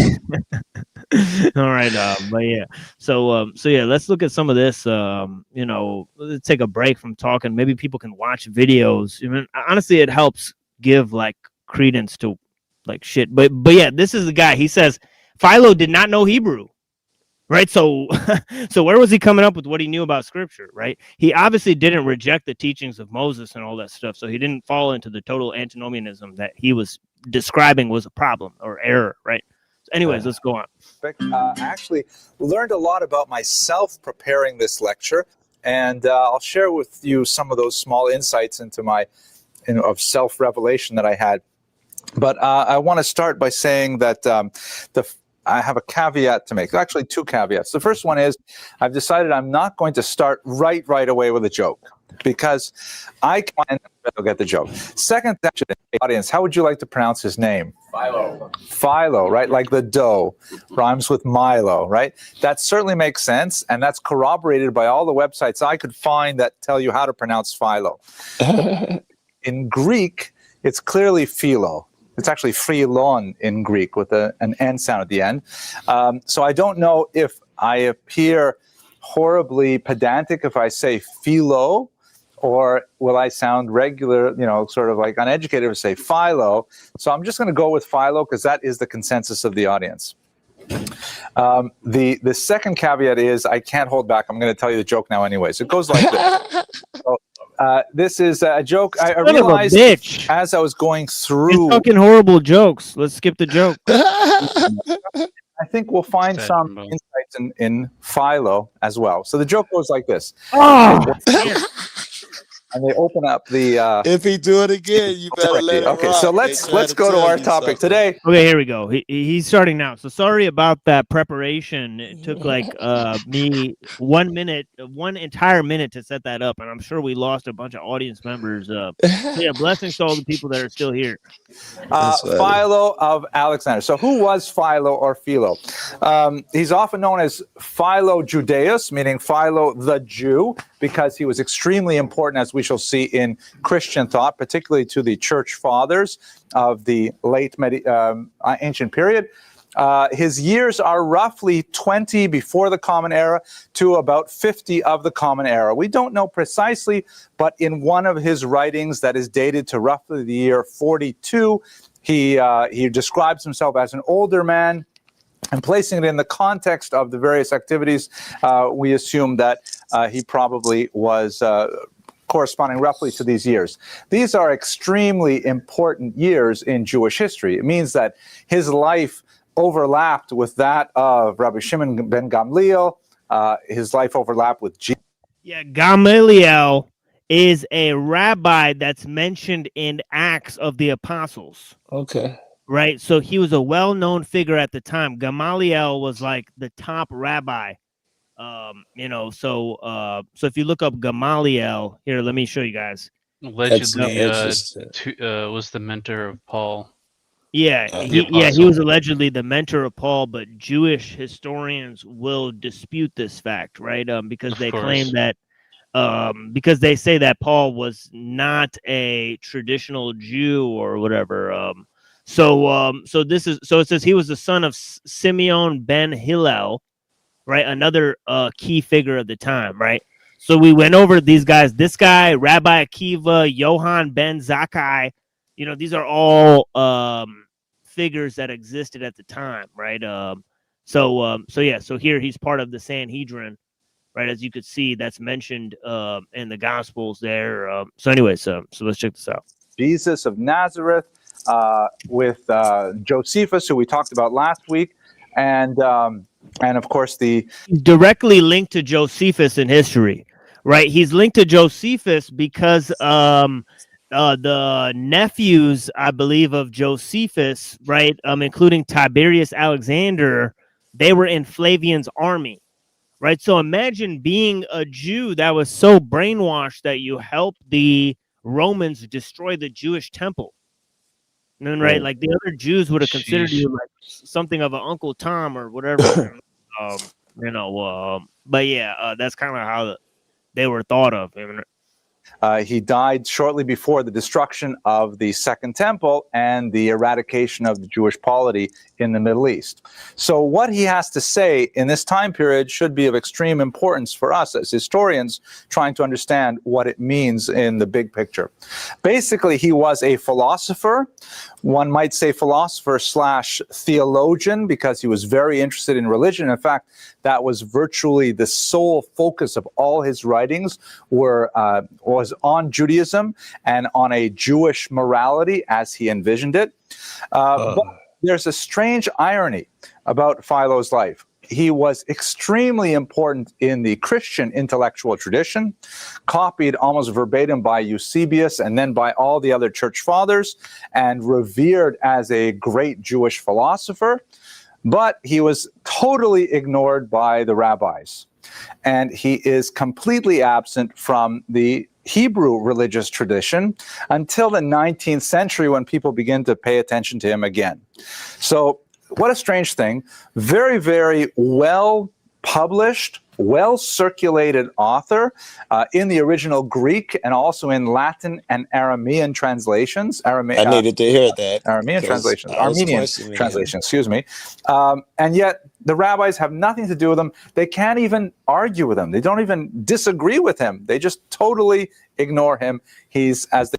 All right, but yeah. So yeah, let's look at some of this. You know, let's take a break from talking. Maybe people can watch videos. I mean, honestly, it helps give like credence to like shit. But yeah, this is the guy. He says Philo did not know Hebrew. Right. So so where was he coming up with what he knew about scripture? Right. He obviously didn't reject the teachings of Moses and all that stuff. So he didn't fall into the total antinomianism that he was describing was a problem or error. Right. So anyways, let's go on. I actually learned a lot about myself preparing this lecture, and I'll share with you some of those small insights into my of self-revelation that I had. But I want to start by saying that I have a caveat to make. Actually, two caveats. The first one is I've decided I'm not going to start right away with a joke because I can't get the joke. Second, audience, how would you like to pronounce his name? Philo. Philo, right? Like the dough rhymes with Milo, right? That certainly makes sense, and that's corroborated by all the websites I could find that tell you how to pronounce Philo. In Greek, it's clearly Philo. It's actually philon in Greek with an N sound at the end. So I don't know if I appear horribly pedantic if I say philo, or will I sound regular, you know, sort of like uneducated if I say philo. So I'm just going to go with philo because that is the consensus of the audience. The second caveat is I can't hold back. I'm going to tell you the joke now anyways. It goes like this. So, this is a joke. I realized as I was going through. He's talking horrible jokes. Let's skip the joke. I think we'll find some insights in Philo as well. So the joke goes like this. Oh, and they open up the. If he do it again, you better let it rock. Okay, so let's go to our topic today. Okay, here we go. He's starting now. So sorry about that preparation. It took like me 1 minute, one entire minute to set that up, and I'm sure we lost a bunch of audience members. So yeah, blessings to all the people that are still here. Philo of Alexandria. So who was Philo or Philo? He's often known as Philo Judaeus, meaning Philo the Jew, because he was extremely important, as we shall see, in Christian thought, particularly to the church fathers of the late ancient period. His years are roughly 20 before the Common Era to about 50 of the Common Era. We don't know precisely, but in one of his writings that is dated to roughly the year 42, he describes himself as an older man. And placing it in the context of the various activities, we assume that he probably was corresponding roughly to these years. These are extremely important years in Jewish history. It means that his life overlapped with that of Rabbi Shimon ben Gamliel. His life overlapped with Jesus. Yeah, Gamaliel is a rabbi that's mentioned in Acts of the Apostles. Okay. Right, so he was a well-known figure at the time. Gamaliel was like the top rabbi, you know. So if you look up Gamaliel here, let me show you guys. Allegedly, was the mentor of Paul. Yeah, he was allegedly the mentor of Paul, but Jewish historians will dispute this fact, right? Because they claim that, because they say that Paul was not a traditional Jew or whatever. So it says he was the son of Simeon ben Hillel, right? Another key figure of the time, right? So we went over these guys. This guy, Rabbi Akiva, Yohan ben Zakkai, you know, these are all figures that existed at the time, right? So here he's part of the Sanhedrin, right? As you could see, that's mentioned in the Gospels there. So let's check this out. Jesus of Nazareth. With Josephus, who we talked about last week, and And of course, directly linked to Josephus in history, right? He's linked to Josephus because the nephews, I believe, of Josephus, right, including Tiberius Alexander, they were in Flavian's army, right? So imagine being a Jew that was so brainwashed that you helped the Romans destroy the Jewish temple. And then, right, like the other Jews would have considered you like something of an Uncle Tom or whatever. But yeah, that's kind of how they were thought of. He died shortly before the destruction of the Second Temple and the eradication of the Jewish polity in the Middle East. So what he has to say in this time period should be of extreme importance for us as historians trying to understand what it means in the big picture. Basically, he was a philosopher. One might say philosopher/theologian, because he was very interested in religion. In fact, that was virtually the sole focus of all his writings was on Judaism and on a Jewish morality as he envisioned it. But there's a strange irony about Philo's life. He was extremely important in the Christian intellectual tradition, copied almost verbatim by Eusebius and then by all the other church fathers, and revered as a great Jewish philosopher. But he was totally ignored by the rabbis. And he is completely absent from the Hebrew religious tradition until the 19th century, when people begin to pay attention to him again. So what a strange thing. Very, very well published, well circulated author in the original Greek and also in Latin and Aramean translations. I needed to hear that. Aramean translations, Armenian translation, excuse me. And yet the rabbis have nothing to do with him. They can't even argue with him. They don't even disagree with him. They just totally ignore him. He's as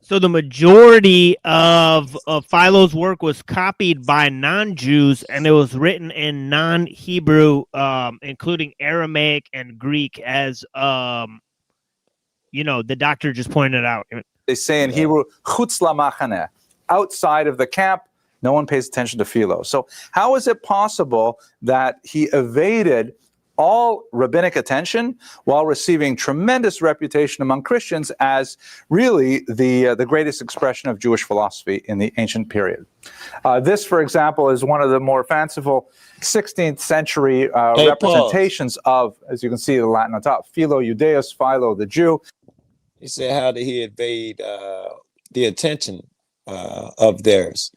So the majority of Philo's work was copied by non-Jews, and it was written in non-Hebrew, including Aramaic and Greek, as the doctor just pointed out. They say in Hebrew, chutz lamachaneh, outside of the camp. No one pays attention to Philo. So how is it possible that he evaded all rabbinic attention while receiving tremendous reputation among Christians as really the greatest expression of Jewish philosophy in the ancient period? This, for example, is one of the more fanciful 16th century representations of, as you can see, the Latin on top, Philo Judaeus, Philo the Jew. He said, how did he evade the attention of theirs?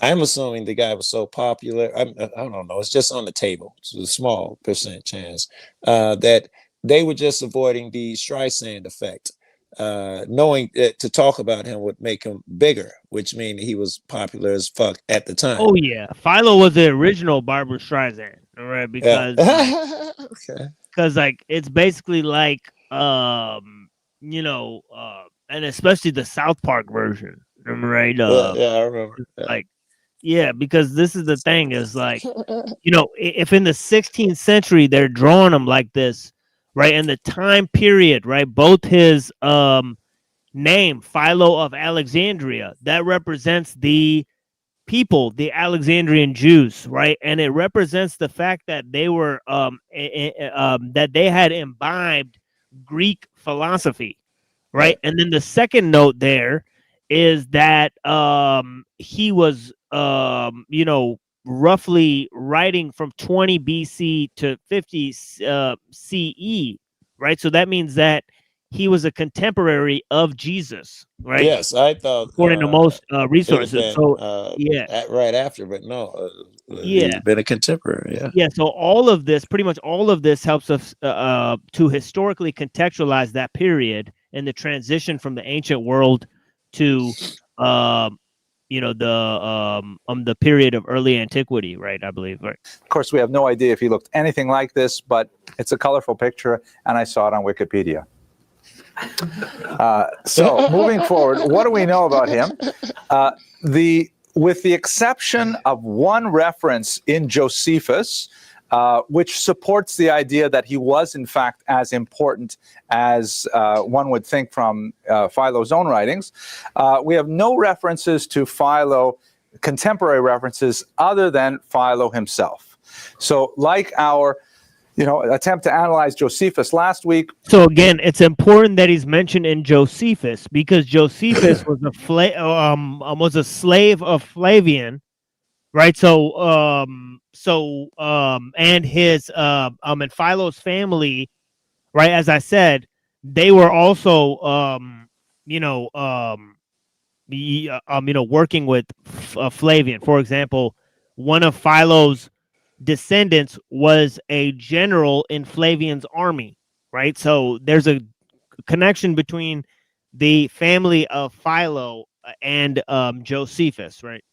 I'm assuming the guy was so popular. I don't know. It's just on the table. It's a small percent chance that they were just avoiding the Streisand effect, knowing that to talk about him would make him bigger, which means he was popular as fuck at the time. Oh yeah, Philo was the original Barbra Streisand, all right? Because because like it's basically like and especially the South Park version, right? I remember. Yeah, because this is the thing is like, if in the 16th century they're drawing him like this, right? In the time period, right? Both his name, Philo of Alexandria, that represents the people, the Alexandrian Jews, right? And it represents the fact that they were that they had imbibed Greek philosophy, right? And then the second note there is that he was roughly writing from 20 BC to 50 CE, right? So that means that he was a contemporary of Jesus, right? Yes, I thought according to most resources. Been, right after, but no, he's been a contemporary. Yeah. So all of this, pretty much all of this, helps us to historically contextualize that period and the transition from the ancient world to the period of early antiquity, right? I believe, right? Of course, we have no idea if he looked anything like this, but it's a colorful picture, and I saw it on Wikipedia. So moving forward, what do we know about him? With the exception of one reference in Josephus, which supports the idea that he was, in fact, as important as one would think from Philo's own writings. We have no references to Philo, contemporary references, other than Philo himself. So like our attempt to analyze Josephus last week. So again, it's important that he's mentioned in Josephus because Josephus was a slave of Flavian, right? So and his and Philo's family, right? As I said, they were also working with Flavian. For example, one of Philo's descendants was a general in Flavian's army, right? So there's a connection between the family of Philo and Josephus, right?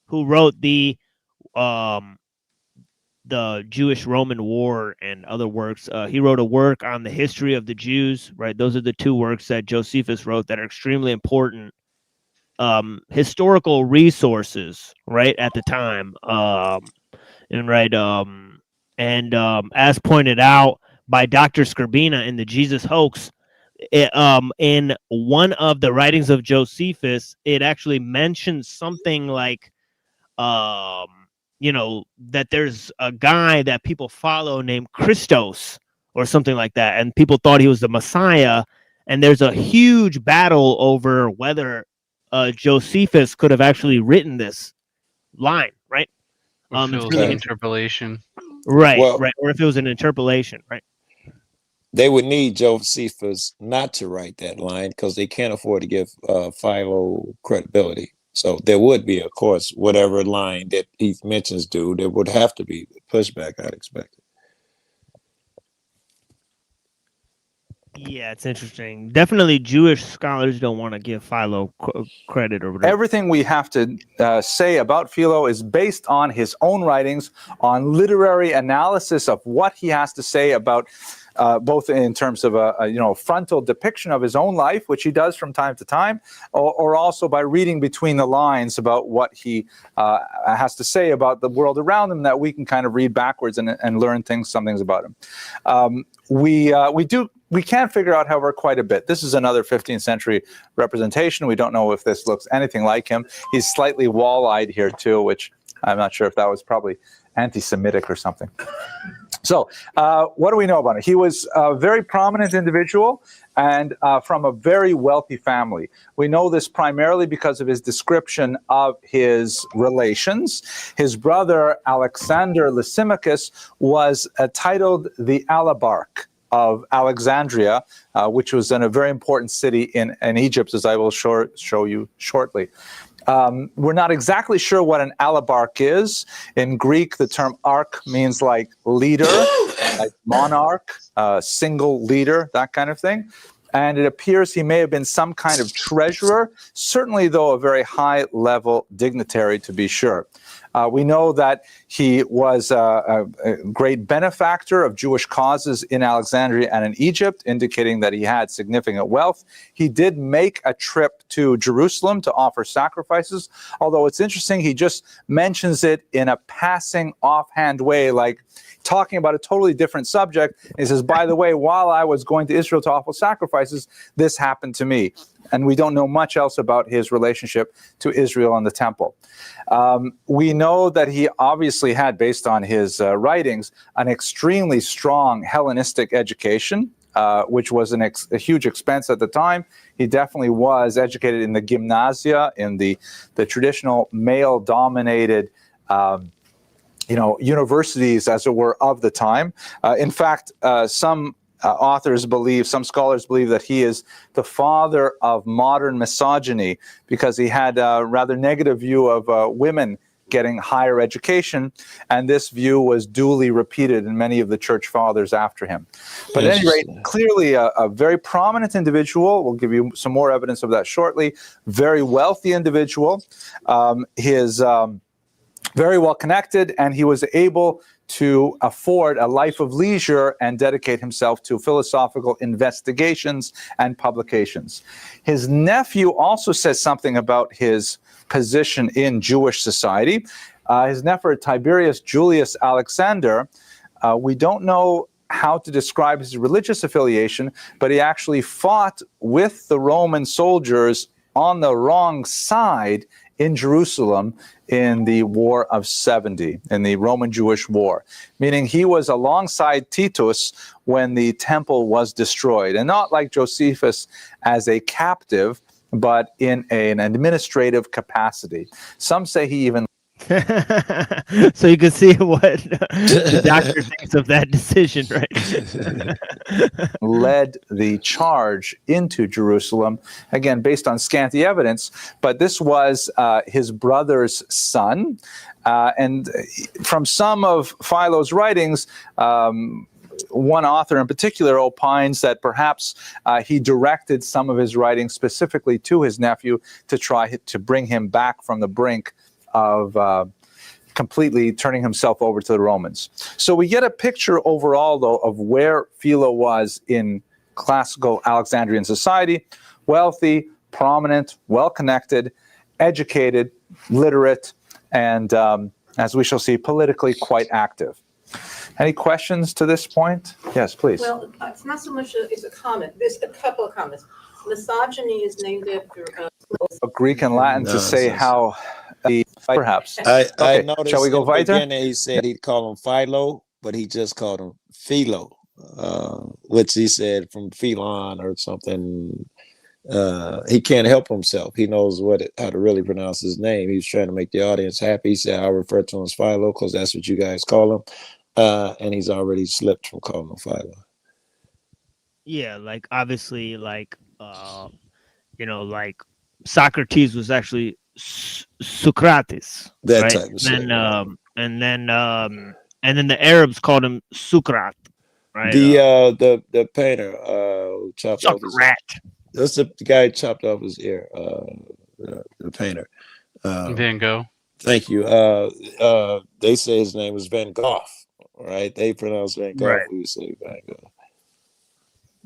Who wrote the Jewish-Roman War and other works. He wrote a work on the history of the Jews, right? Those are the two works that Josephus wrote that are extremely important historical resources, right, at the time. As pointed out by Dr. Skrbina in the Jesus Hoax, in one of the writings of Josephus, it actually mentions something like, that there's a guy that people follow named Christos or something like that, and people thought he was the Messiah, and there's a huge battle over whether Josephus could have actually written this line, right? Or if it was an interpolation. Right, Well, right. Or if it was an interpolation, right? They would need Josephus not to write that line because they can't afford to give Philo credibility. So there would be, of course, whatever line that he mentions do, there would have to be pushback, I'd expect. Yeah, it's interesting. Definitely Jewish scholars don't want to give Philo credit or whatever. Everything we have to say about Philo is based on his own writings, on literary analysis of what he has to say about both in terms of a frontal depiction of his own life, which he does from time to time, or also by reading between the lines about what he has to say about the world around him, that we can kind of read backwards and learn some things about him. We can figure out, however, quite a bit. This is another 15th century representation. We don't know if this looks anything like him. He's slightly wall-eyed here too, which I'm not sure if that was probably anti-Semitic or something. So what do we know about him? He was a very prominent individual and from a very wealthy family. We know this primarily because of his description of his relations. His brother, Alexander Lysimachus, was titled the Alabarch of Alexandria, which was in a very important city in Egypt, as I will show you shortly. We're not exactly sure what an alabarch is. In Greek, the term arch means like leader, like monarch, single leader, that kind of thing. And it appears he may have been some kind of treasurer, certainly, though, a very high-level dignitary, to be sure. We know that he was a great benefactor of Jewish causes in Alexandria and in Egypt, indicating that he had significant wealth. He did make a trip to Jerusalem to offer sacrifices, although it's interesting, he just mentions it in a passing offhand way, like talking about a totally different subject. He says, by the way, while I was going to Israel to offer sacrifices, this happened to me. And we don't know much else about his relationship to Israel and the temple. We know that he obviously had, based on his writings, an extremely strong Hellenistic education, which was a huge expense at the time. He definitely was educated in the gymnasia, in the traditional male-dominated universities, as it were, of the time. In fact, some scholars believe that he is the father of modern misogyny because he had a rather negative view of women getting higher education, and this view was duly repeated in many of the church fathers after him. But at any rate, clearly a very prominent individual. We'll give you some more evidence of that shortly. Very wealthy individual. His very well connected, and he was able to afford a life of leisure and dedicate himself to philosophical investigations and publications. His nephew also says something about his position in Jewish society. His nephew, Tiberius Julius Alexander, we don't know how to describe his religious affiliation, but he actually fought with the Roman soldiers on the wrong side in Jerusalem in the War of 70, in the Roman-Jewish War, meaning he was alongside Titus when the temple was destroyed, and not like Josephus as a captive, but in an administrative capacity. Some say he even so you can see what the doctor thinks of that decision, right? led the charge into Jerusalem, again, based on scanty evidence, but this was his brother's son. And from some of Philo's writings, one author in particular opines that perhaps he directed some of his writings specifically to his nephew to try to bring him back from the brink of completely turning himself over to the Romans. So we get a picture overall, though, of where Philo was in classical Alexandrian society: wealthy, prominent, well-connected, educated, literate, and, as we shall see, politically quite active. Any questions to this point? Yes, please. Well, it's not so much it's a comment. There's a couple of comments. Misogyny is named after Greek and Latin to say how perhaps. I noticed shall we go in the weiter? beginning he said he'd call him Philo, but he just called him Philo, which he said from Philon or something. He can't help himself. He knows how to really pronounce his name. He's trying to make the audience happy. He said, I'll refer to him as Philo because that's what you guys call him. And he's already slipped from calling him Philo. Yeah, like obviously, like like Socrates was actually Socrates, that right? type of shit. And then the Arabs called him Sukrat, right? The painter who chopped off his rat. That's the guy who chopped off his ear. The painter. Van Gogh. Thank you. They say his name was Van Gogh, right? They pronounce Van Gogh. Right. We say Van Gogh.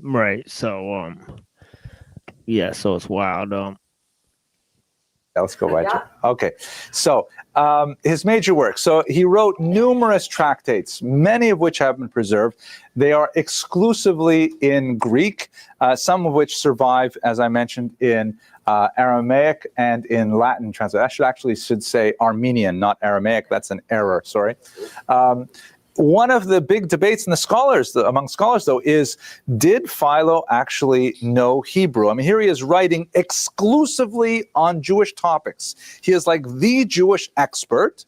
Right. So yeah. So it's wild. Let's go right to okay. So his major work. So he wrote numerous tractates, many of which have been preserved. They are exclusively in Greek, some of which survive, as I mentioned, in Aramaic and in Latin translation. I should say Armenian, not Aramaic. That's an error. Sorry. One of the big debates in among scholars, though, is did Philo actually know Hebrew? I mean, here he is writing exclusively on Jewish topics. He is like the Jewish expert,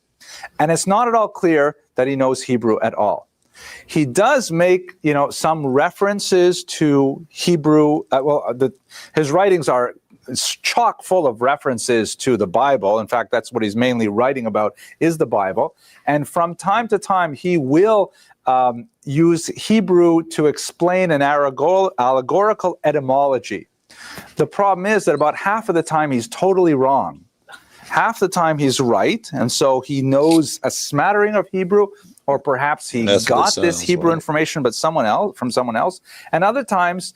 and it's not at all clear that he knows Hebrew at all. He does make, some references to Hebrew. His writings are chock full of references to the Bible. In fact, that's what he's mainly writing about, is the Bible. And from time to time, he will use Hebrew to explain an allegorical etymology. The problem is that about half of the time he's totally wrong. Half the time he's right, and so he knows a smattering of Hebrew, or perhaps he got this Hebrew information from someone else. And other times,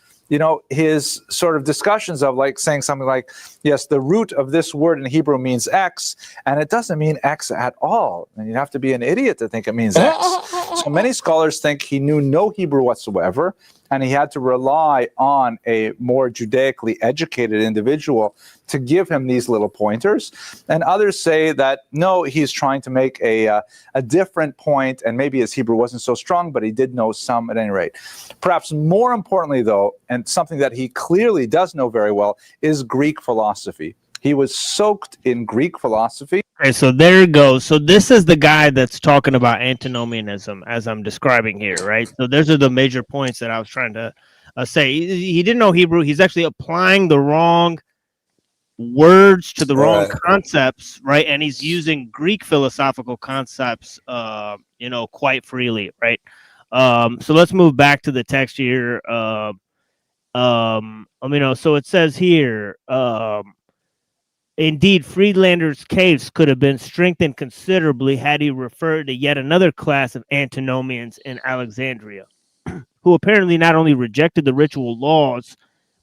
his sort of discussions of like saying something like, yes, the root of this word in Hebrew means X, and it doesn't mean X at all. And you'd have to be an idiot to think it means X. So many scholars think he knew no Hebrew whatsoever, and he had to rely on a more Judaically educated individual to give him these little pointers. And others say that, no, he's trying to make a different point, and maybe his Hebrew wasn't so strong, but he did know some at any rate. Perhaps more importantly, though, and something that he clearly does know very well, is Greek philosophy. He was soaked in Greek philosophy. Okay, so there it goes. So this is the guy that's talking about antinomianism, as I'm describing here, right? So those are the major points that I was trying to say. He didn't know Hebrew. He's actually applying the wrong words to the wrong concepts, right? And he's using Greek philosophical concepts, quite freely, right? So let's move back to the text here. So it says here, indeed, Friedlander's case could have been strengthened considerably had he referred to yet another class of antinomians in Alexandria, who apparently not only rejected the ritual laws,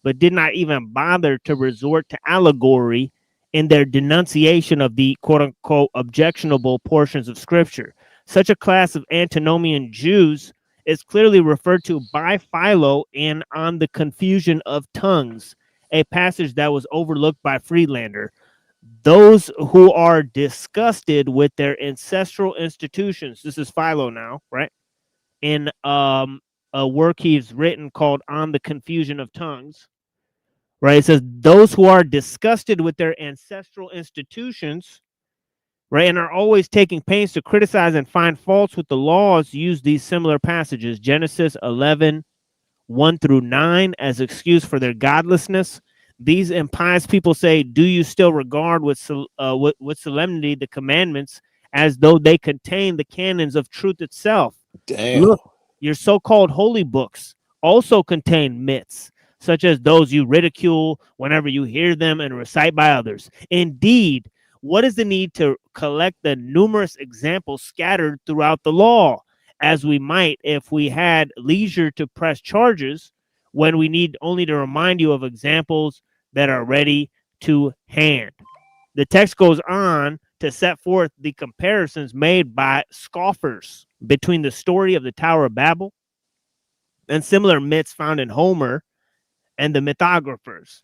but did not even bother to resort to allegory in their denunciation of the quote-unquote objectionable portions of Scripture. Such a class of antinomian Jews is clearly referred to by Philo in On the Confusion of Tongues, a passage that was overlooked by Friedlander. those who are disgusted with their ancestral institutions. This is Philo now, right? In a work he's written called On the Confusion of Tongues, right? It says those who are disgusted with their ancestral institutions, right, and are always taking pains to criticize and find faults with the laws, use these similar passages, Genesis 11:1-9, as excuse for their godlessness. These impious people say, do you still regard with solemnity the commandments as though they contain the canons of truth itself? Damn. Look, your so-called holy books also contain myths, such as those you ridicule whenever you hear them and recite by others. Indeed, what is the need to collect the numerous examples scattered throughout the law, as we might if we had leisure to press charges, when we need only to remind you of examples that are ready to hand? The text goes on to set forth the comparisons made by scoffers between the story of the Tower of Babel and similar myths found in Homer and the mythographers.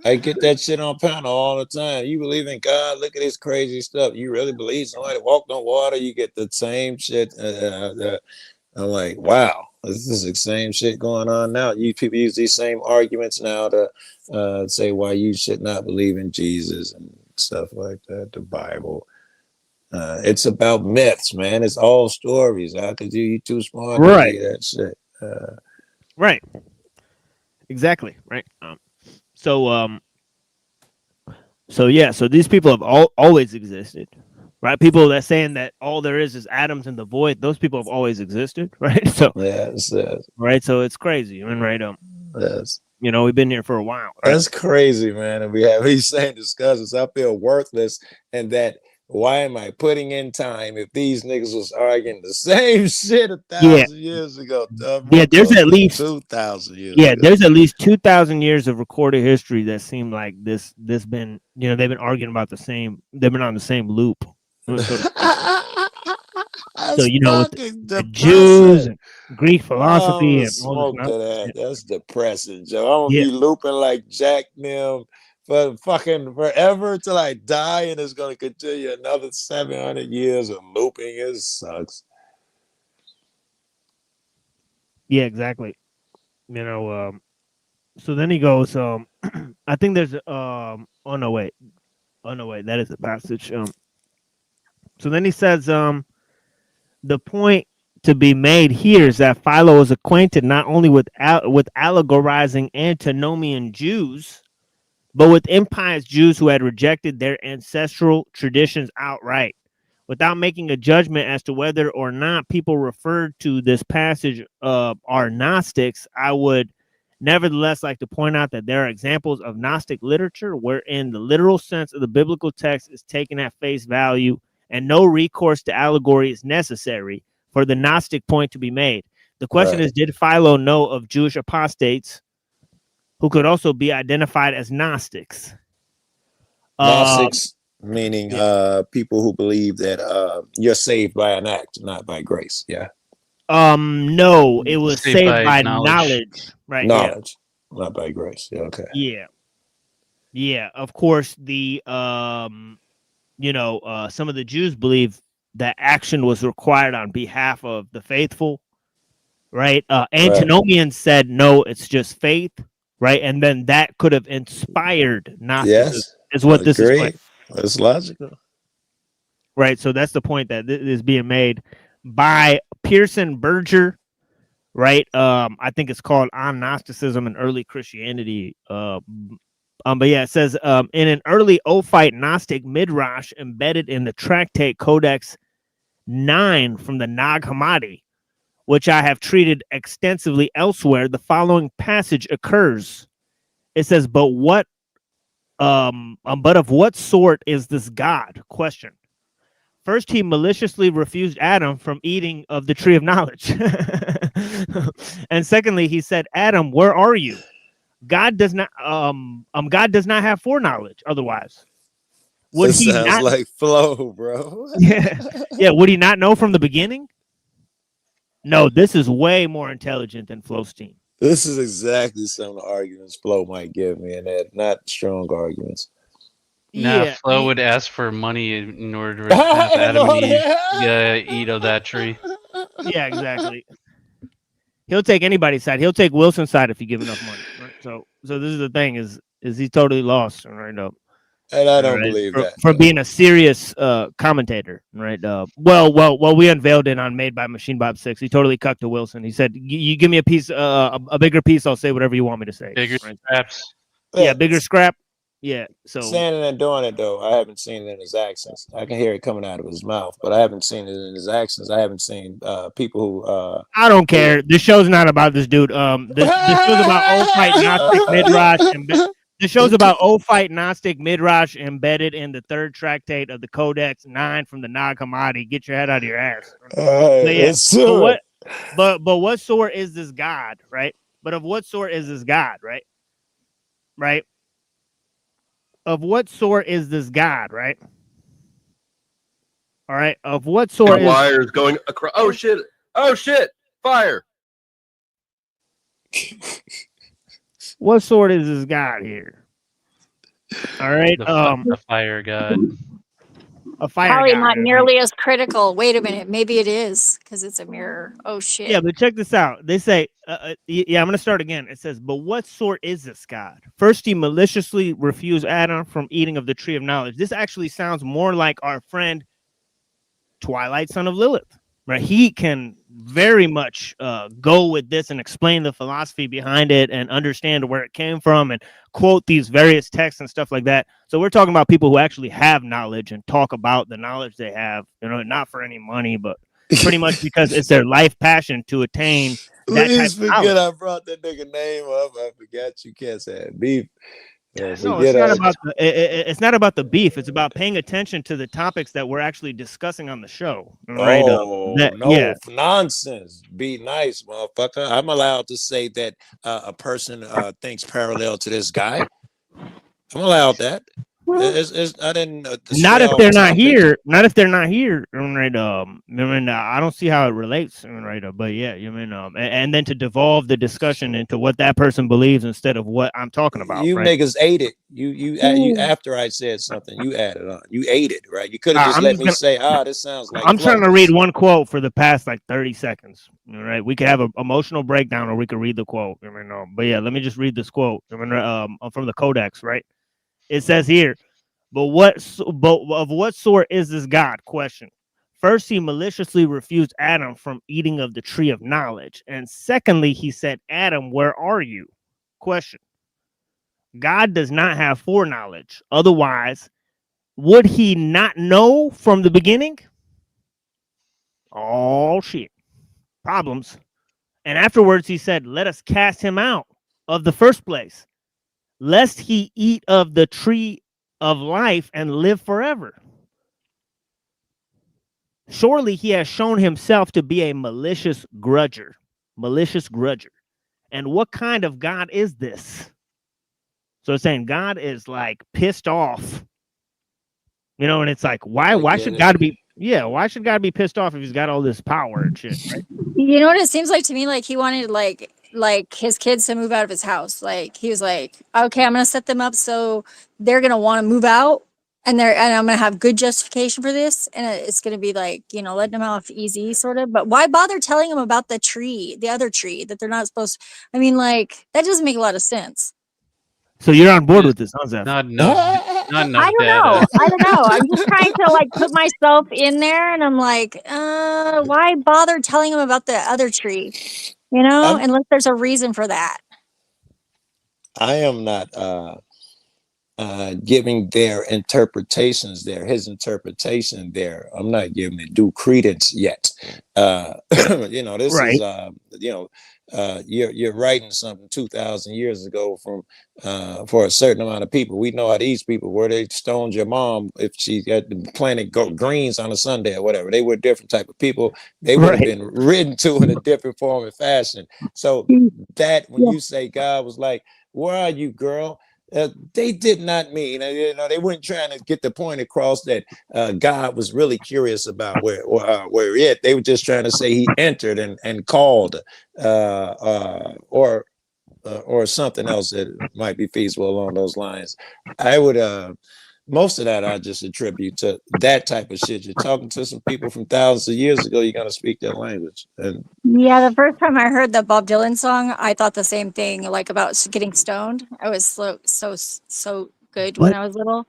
I get that shit on panel all the time. You believe in God? Look at this crazy stuff. You really believe somebody walked on water? You get the same shit. I'm like, wow, this is the same shit going on now. You people use these same arguments now to say why you should not believe in Jesus and stuff like that. The Bible. It's about myths, man. It's all stories. How could you too smart to Right. believe that shit? Right. Exactly. Right. So these people have always existed, right? People that saying that all there is atoms in the void, those people have always existed, right? So yes. Right. So it's crazy. I mean, right. Yes. You know, we've been here for a while. Right? That's crazy, man. And we have these same discussions. I feel worthless, and that why am I putting in time if these niggas was arguing the same shit 1,000 years ago? Yeah, there's at least 2,000 years. Yeah, ago. there's at least 2,000 years of recorded history that seem like this been, you know, they've been arguing about the same, they've been on the same loop. So, you know, with the Jews and Greek philosophy and all smoke this to that. That's depressing, Joe. I'm gonna be looping like Jack Nim for fucking forever till I die, and it's gonna continue another 700 years of looping. It sucks. Yeah, exactly. You know, so then he goes, I think there's oh no wait, that is the passage. So then he says, the point to be made here is that Philo is acquainted not only with allegorizing antinomian Jews, but with impious Jews who had rejected their ancestral traditions outright. Without making a judgment as to whether or not people referred to this passage are Gnostics, I would nevertheless like to point out that there are examples of Gnostic literature wherein the literal sense of the biblical text is taken at face value and no recourse to allegory is necessary for the Gnostic point to be made. The question is, did Philo know of Jewish apostates who could also be identified as Gnostics? Gnostics, meaning people who believe that you're saved by an act, not by grace. Yeah. No, it was saved by knowledge. Right. Knowledge, not by grace. Yeah, okay. Yeah. Of course, the some of the Jews believe that action was required on behalf of the faithful. Right. Antinomians said no, it's just faith. Right, and then that could have inspired Gnosticism. Yes, is what this is. Like. That's logical. Right, so that's the point that is being made by Pearson Berger. Right, I think it's called On Gnosticism and Early Christianity. But yeah, it says in an early Ophite Gnostic midrash embedded in the tractate Codex 9 from the Nag Hammadi, which I have treated extensively elsewhere, the following passage occurs. It says, but of what sort is this God? Question. First, he maliciously refused Adam from eating of the tree of knowledge. And secondly, he said, Adam, where are you? God does not have foreknowledge. Otherwise, would he sounds not like flow, bro? Yeah. Would he not know from the beginning? No, this is way more intelligent than Flostein. This is exactly some of the arguments Flo might give me, and they're not strong arguments. Nah, Yeah, Flo would ask for money in order to have Adam and Eve eat of that tree. yeah, exactly. He'll take anybody's side. He'll take Wilson's side if you give enough money. Right? So this is the thing: is he's totally lost right now. And I don't believe for, that. For being a serious commentator, right? Well, we unveiled it on Made by Machine Bob 6. He totally cucked to Wilson. He said, "You give me a piece, a bigger piece, I'll say whatever you want me to say." Bigger scraps. Yeah, bigger scrap. Yeah. So saying it and doing it though, I haven't seen it in his actions. I can hear it coming out of his mouth, but I haven't seen it in his actions. I haven't seen people who. I don't care. This show's not about this dude. This show's about old fight Gnostic midrash. This show's about old fight Gnostic midrash embedded in the third tractate of the Codex 9 from the Nag Hammadi. Get your head out of your ass. But what sort is this God, right? But of what sort is this God, right? Right. Of what sort is this God, right? All right. Of what sort is wires going across? Oh shit! Oh shit! Fire! What sort is this God here? All right. The fire God. A fire Probably God. not nearly as critical. Wait a minute. Maybe it is because it's a mirror. Oh, shit. Yeah, but check this out. They say, yeah, I'm going to start again. It says, but what sort is this God? First, he maliciously refused Adam from eating of the tree of knowledge. This actually sounds more like our friend Twilight, son of Lilith. Right? He can very much go with this and explain the philosophy behind it and understand where it came from and quote these various texts and stuff like that. So we're talking about people who actually have knowledge and talk about the knowledge they have, not for any money, but pretty much because it's their life passion to attain that Please type of forget knowledge. I brought that nigga name up. I forgot you cats had beef. Yeah, No, it's not about the beef. It's about paying attention to the topics that we're actually discussing on the show. Right? No nonsense. Be nice, motherfucker. I'm allowed to say that a person thinks parallel to this guy. I'm allowed that. I didn't. Not if they're not here. Not if they're not here. Right? I don't see how it relates. Right? But yeah, and then to devolve the discussion into what that person believes instead of what I'm talking about. You right? niggas ate it. You after I said something, you added on. You ate it, right? You could have just let me say, this sounds like. I'm trying to read one quote for the past like 30 seconds. Right? We could have an emotional breakdown, or we could read the quote. But yeah, let me just read this quote. From the Codex. Right? It says here. But of what sort is this God? Question. First, he maliciously refused Adam from eating of the tree of knowledge. And secondly, he said, Adam, where are you? Question. God does not have foreknowledge. Otherwise, would he not know from the beginning? Oh, shit. Problems. And afterwards, he said, let us cast him out of the first place, lest he eat of the tree of life and live forever. Surely he has shown himself to be a malicious grudger. And what kind of God is this? So it's saying God is like pissed off. And it's like, why should God be why should God be pissed off if he's got all this power and shit, right? You know what it seems like to me? Like he wanted like his kids to move out of his house. Like he was like, okay, I'm gonna set them up so they're gonna want to move out, and I'm gonna have good justification for this, and it's gonna be like, letting them off easy, sort of. But why bother telling them about the other tree that they're not supposed to? I mean, like that doesn't make a lot of sense. So you're on board with this, huh, Zeph? Not enough I don't know. I'm just trying to like put myself in there, and I'm like, why bother telling them about the other tree? Unless there's a reason for that. I am not giving their interpretations there, his interpretation there. I'm not giving it due credence yet. This right. is you're writing something 2,000 years ago from for a certain amount of people. We know how these people were. They stoned your mom if she had planted greens on a Sunday or whatever. They were a different type of people. They would have been written to in a different form and fashion. So that when you say God was like, where are you, girl? They did not mean, they weren't trying to get the point across that God was really curious about where it. They were just trying to say he entered and called, or something else that might be feasible along those lines. I would most of that I just attribute to that type of shit. You're talking to some people from thousands of years ago. You're gonna speak their language. And Yeah, the first time I heard the Bob Dylan song, I thought the same thing, like about getting stoned. I was so good when But I was little.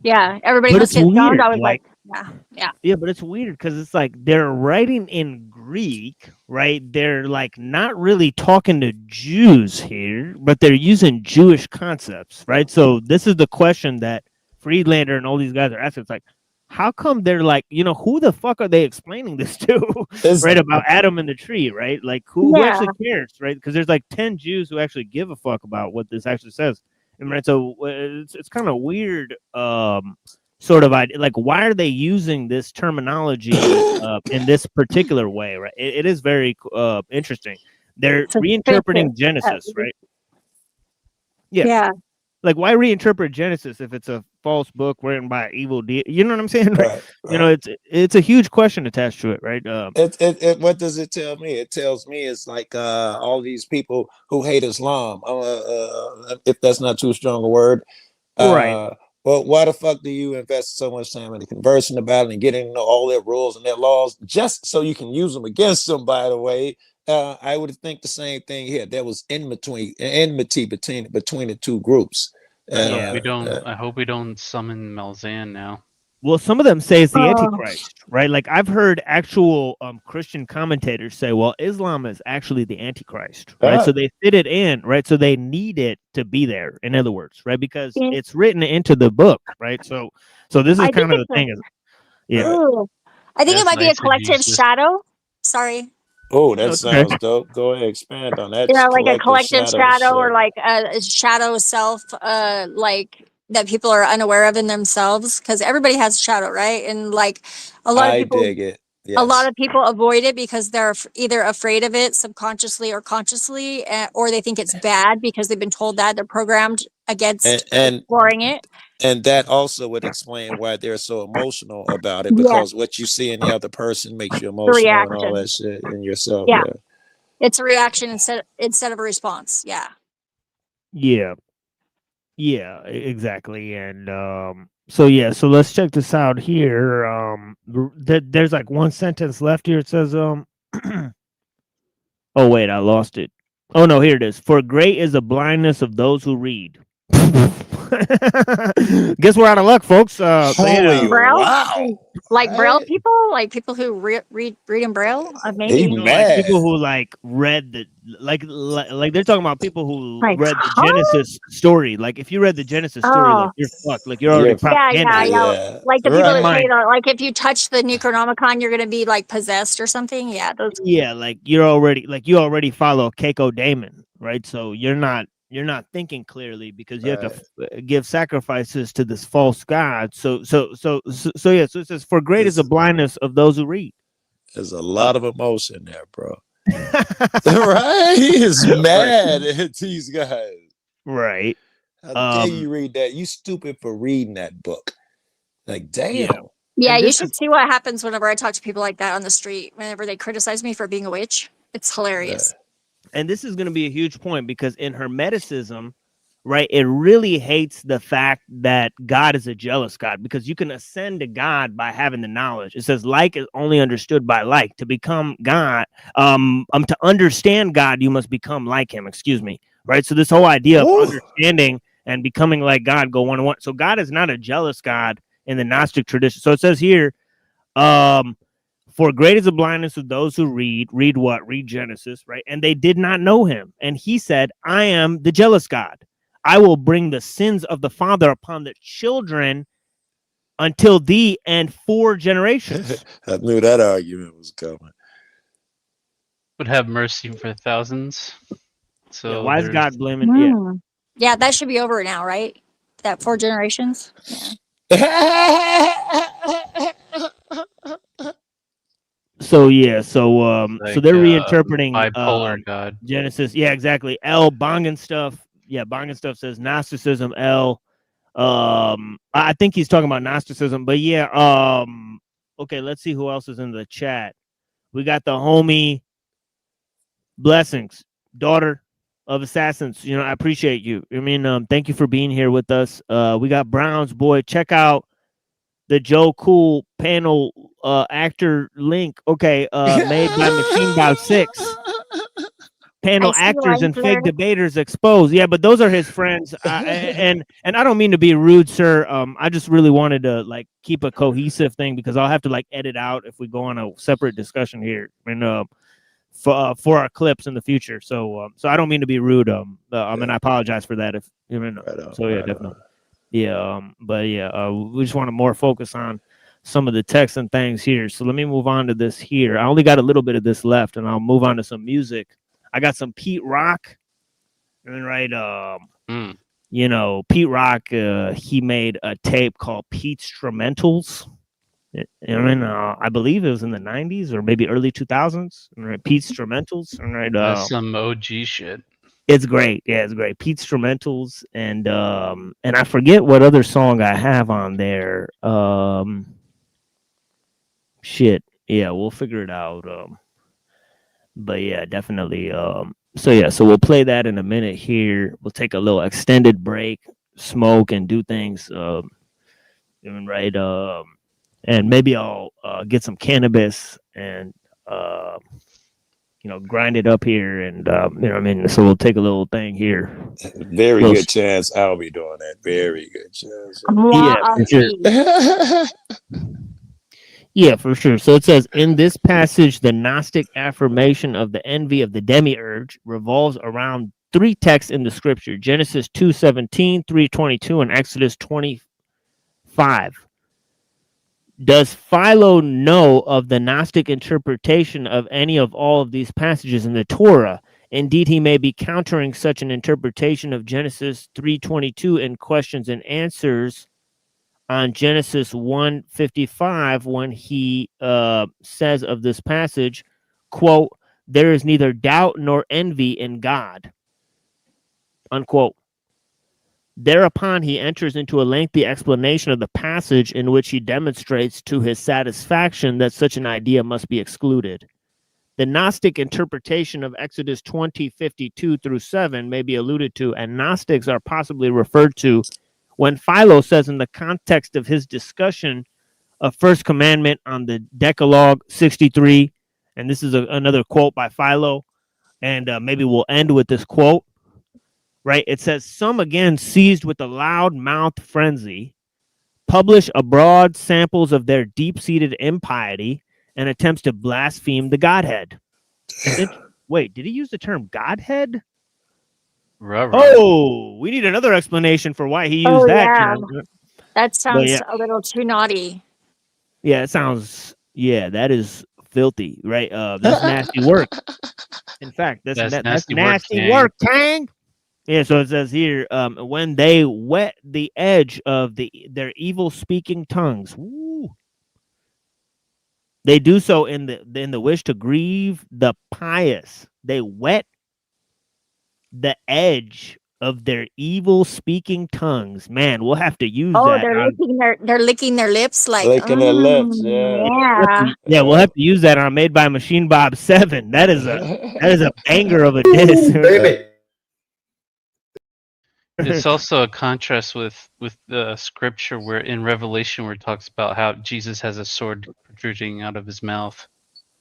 Yeah, everybody but must it's get stoned. weird, I was like like, yeah. yeah, but it's weird because it's like they're writing in Greek, right? They're like not really talking to Jews here, but they're using Jewish concepts, right? So this is the question that Friedlander and all these guys are asking. It's like, how come they're like, who the fuck are they explaining this to, right? About Adam and the tree, right? Like who Yeah. actually cares, right? Because there's like 10 Jews who actually give a fuck about what this actually says. And right, so it's kind of weird, sort of idea. Like, why are they using this terminology in this particular way, right? It is very interesting. They're reinterpreting Genesis, right? Yeah. Like, why reinterpret Genesis if it's a false book written by evil deity? You know what I'm saying? Right. It's a huge question attached to it, right? What does it tell me? It tells me it's like all these people who hate Islam. If that's not too strong a word, right? Well, why the fuck do you invest so much time in conversing about it and getting to know all their rules and their laws just so you can use them against them? By the way, I would think the same thing here. There was enmity between the two groups. I hope we don't summon Malzahn now. Well, some of them say it's the Antichrist, right? Like I've heard actual Christian commentators say, well, Islam is actually the Antichrist, right? So they fit it in, right? So they need it to be there, in other words, right? Because it's written into the book, right? So this is kind of the thing. I think it might be a collective shadow. Sorry. Oh, that sounds dope. Go ahead, expand on that. Yeah, like a collective shadow or like a shadow self, like that people are unaware of in themselves, because everybody has shadow, right? And like a lot of people dig it. Yes. A lot of people avoid it because they're either afraid of it subconsciously or consciously, or they think it's bad because they've been told that. They're programmed against exploring it. And that also would explain why they're so emotional about it, because what you see in the other person makes you emotional and all that shit in yourself. Yeah. It's a reaction instead of a response. Yeah. Yeah, exactly. And so let's check this out here. There's like one sentence left here. It says oh wait, I lost it. Oh no, here it is. For great is the blindness of those who read. Guess we're out of luck, folks. Braille? Wow. Like Braille people, like people who read in Braille. Maybe like people who like read the like they're talking about people who read the Genesis story. Like if you read the Genesis story, like you're fucked. Like you're already yeah. Like the people that say that, like if you touch the Necronomicon, you're gonna be like possessed or something. Yeah, those. Yeah, like you already follow Keiko Daemon, right? So you're not thinking clearly because you have to give sacrifices to this false god. So it says, for great is the blindness of those who read. There's a lot of emotion there, bro. Right? He is mad at these guys. Right. How dare you read that? You stupid for reading that book. Like, damn. Yeah, you should see what happens whenever I talk to people like that on the street, whenever they criticize me for being a witch. It's hilarious. And this is going to be a huge point because in Hermeticism, right, it really hates the fact that God is a jealous God, because you can ascend to God by having the knowledge. It says like is only understood by like. To become God, to understand God, you must become like him, right? So this whole idea of understanding and becoming like God go one-on-one. So God is not a jealous God in the Gnostic tradition. So it says here, for great is the blindness of those who read what? Read Genesis, right? And they did not know him. And he said, I am the jealous God. I will bring the sins of the father upon the children until thee and 4 generations. I knew that argument was coming. Would have mercy for thousands. So why is God blaming? Yeah, that should be over now, right? That 4 generations. So they're reinterpreting bipolar God Genesis. Yeah, exactly. El Bongan stuff. Bongan stuff says Gnosticism, I think he's talking about Gnosticism, but yeah, okay, let's see who else is in the chat. We got the homie Blessings, daughter of Assassins. You know, I appreciate you. I mean, thank you for being here with us. We got Brown's boy. Check out the Joe Cool panel actor link. Okay, made by Machine Bow 6. Panel actors and fake debaters exposed. Yeah, but those are his friends. And I don't mean to be rude, sir. I just really wanted to like keep a cohesive thing because I'll have to like edit out if we go on a separate discussion here and for our clips in the future. So I don't mean to be rude. I mean I apologize for that if you know. So yeah, definitely. Yeah. But yeah, we just want to more focus on some of the text and things here. So let me move on to this here. I only got a little bit of this left, and I'll move on to some music. I got some Pete Rock, and right, you know, Pete Rock, he made a tape called Pete's Instrumentals. I mean, I believe it was in the 90s or maybe early 2000s. Right? Pete's Instrumentals. Right, that's some OG shit. It's great. Yeah, it's great. Pete's Instrumentals, and I forget what other song I have on there. Shit. Yeah, we'll figure it out. But yeah, definitely. So we'll play that in a minute here. We'll take a little extended break, smoke, and do things. Right. And maybe I'll get some cannabis and you know, grind it up here, and you know what I mean. So we'll take a little thing here. Very good chance I'll be doing that. Very good chance. Yeah. Yeah, for sure. So it says, in this passage, the Gnostic affirmation of the envy of the demiurge revolves around three texts in the scripture: Genesis 2:17, 3:22, and Exodus 25. Does Philo know of the Gnostic interpretation of any of all of these passages in the Torah? Indeed, he may be countering such an interpretation of Genesis 3:22 in questions and answers on Genesis 1:55 when he says of this passage, quote, "There is neither doubt nor envy in God," unquote. Thereupon he enters into a lengthy explanation of the passage in which he demonstrates to his satisfaction that such an idea must be excluded. The Gnostic interpretation of Exodus 20:52 through 7 may be alluded to, and Gnostics are possibly referred to when Philo says in the context of his discussion of First Commandment on the Decalogue 63, and this is another quote by Philo, and maybe we'll end with this quote, right? It says, "Some again seized with a loud mouth frenzy, publish abroad samples of their deep-seated impiety and attempts to blaspheme the Godhead." Wait, did he use the term Godhead? Oh, we need another explanation for why he used that term. That sounds a little too naughty. Yeah, it sounds, that is filthy, right? That's nasty work. In fact, that's nasty work, Tang. Yeah, so it says here, when they wet the edge of their evil-speaking tongues, they do so in the wish to grieve the pious. They wet the edge of their evil-speaking tongues. Man, we'll have to use that. They're licking their lips like licking their lips. Yeah. We'll have to use that on Made by Machine Bob 7. That is a banger of a diss. It's also a contrast with the scripture where in Revelation where it talks about how Jesus has a sword protruding out of his mouth.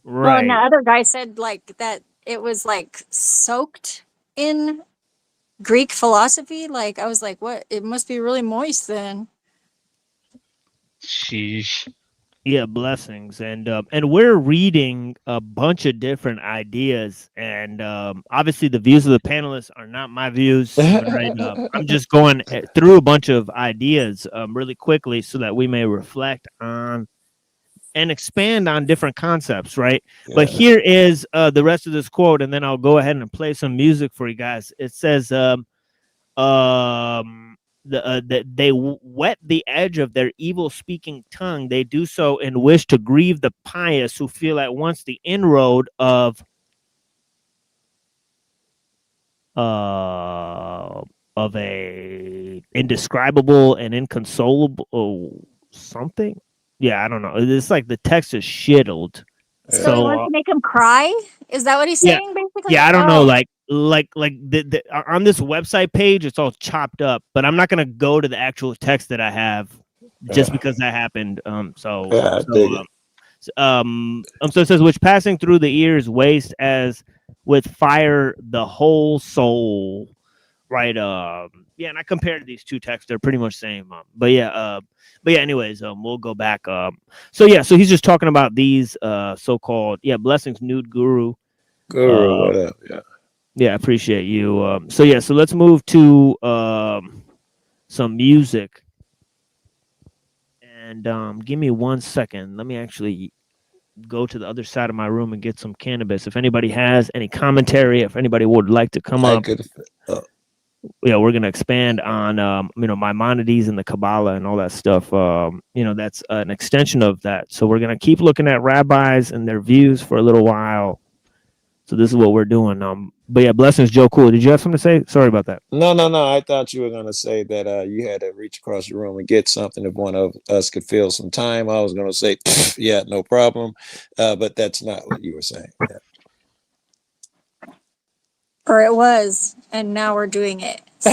Right. Well, and the other guy said like that it was like soaked in Greek philosophy. Like I was like, what? It must be really moist then. Sheesh. Yeah, blessings. And we're reading a bunch of different ideas, and obviously the views of the panelists are not my views. Right? I'm just going through a bunch of ideas really quickly so that we may reflect on and expand on different concepts, right? Yeah. But here is the rest of this quote, and then I'll go ahead and play some music for you guys. It says, they wet the edge of their evil-speaking tongue. They do so in wish to grieve the pious who feel at once the inroad of a indescribable and inconsolable something. Yeah, I don't know. It's like the text is shittled. So he wants to make him cry? Is that what he's Yeah. saying, basically? Yeah, I don't know. Oh. Like the on this website page, it's all chopped up. But I'm not gonna go to the actual text that I have just because that happened. So it says, which passing through the ears waste as with fire the whole soul. Right. Yeah, and I compared these two texts; they're pretty much same. But yeah. Anyways, we'll go back. So he's just talking about these so-called blessings, nude guru. Guru, what up? Yeah. Yeah, I appreciate you. So let's move to some music. And give me 1 second. Let me actually go to the other side of my room and get some cannabis. If anybody has any commentary, if anybody would like to come up. We're gonna expand on Maimonides and the Kabbalah and all that stuff. That's an extension of that. So we're gonna keep looking at rabbis and their views for a little while. So this is what we're doing. But yeah, blessings, Joe. Cool. Did you have something to say? Sorry about that. No. I thought you were gonna say that you had to reach across the room and get something if one of us could fill some time. I was gonna say, yeah, no problem. But that's not what you were saying. Yeah. Or it was, and now we're doing it. So.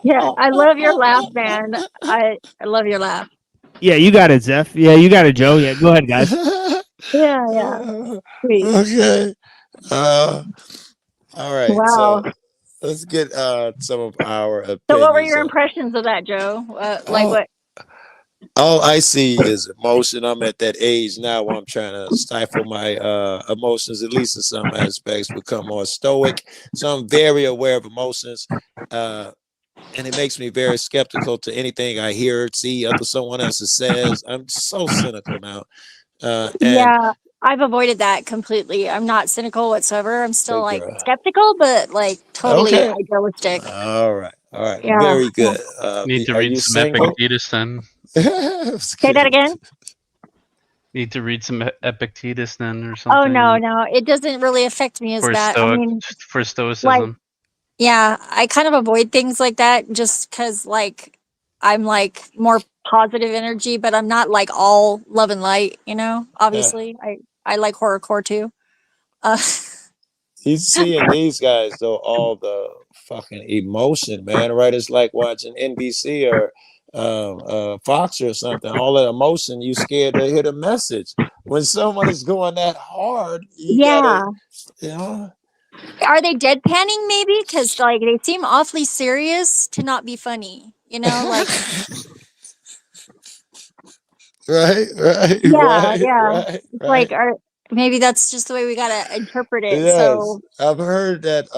Yeah, I love your laugh, man. I love your laugh. Yeah, you got it, Zeph. Yeah, you got it, Joe. Yeah, go ahead, guys. Yeah. Sweet. Okay. All right. Wow. So let's get some of our opinions. So what were your impressions of that, Joe? What? All I see is emotion. I'm at that age now where I'm trying to stifle my emotions, at least in some aspects, become more stoic. So I'm very aware of emotions. And it makes me very skeptical to anything I hear, see, other someone else says. I'm so cynical now. Yeah, I've avoided that completely. I'm not cynical whatsoever. I'm still skeptical, but totally idealistic. All right. Yeah. Very good. Need to read some Epictetus then. Say that again. Need to read some Epictetus then, or something. Oh no, it doesn't really affect me as that. For stoicism. Yeah, I kind of avoid things like that just because I'm more positive energy, but I'm not all love and light, obviously. I like horrorcore too. You see in these guys though all the fucking emotion, man, right? It's like watching NBC or Fox or something. All that emotion, you scared to hit a message. When someone is going that hard, you gotta, Are they deadpanning maybe? Because they seem awfully serious to not be funny. Right. Yeah. Maybe that's just the way we gotta interpret it. Yes. So I've heard that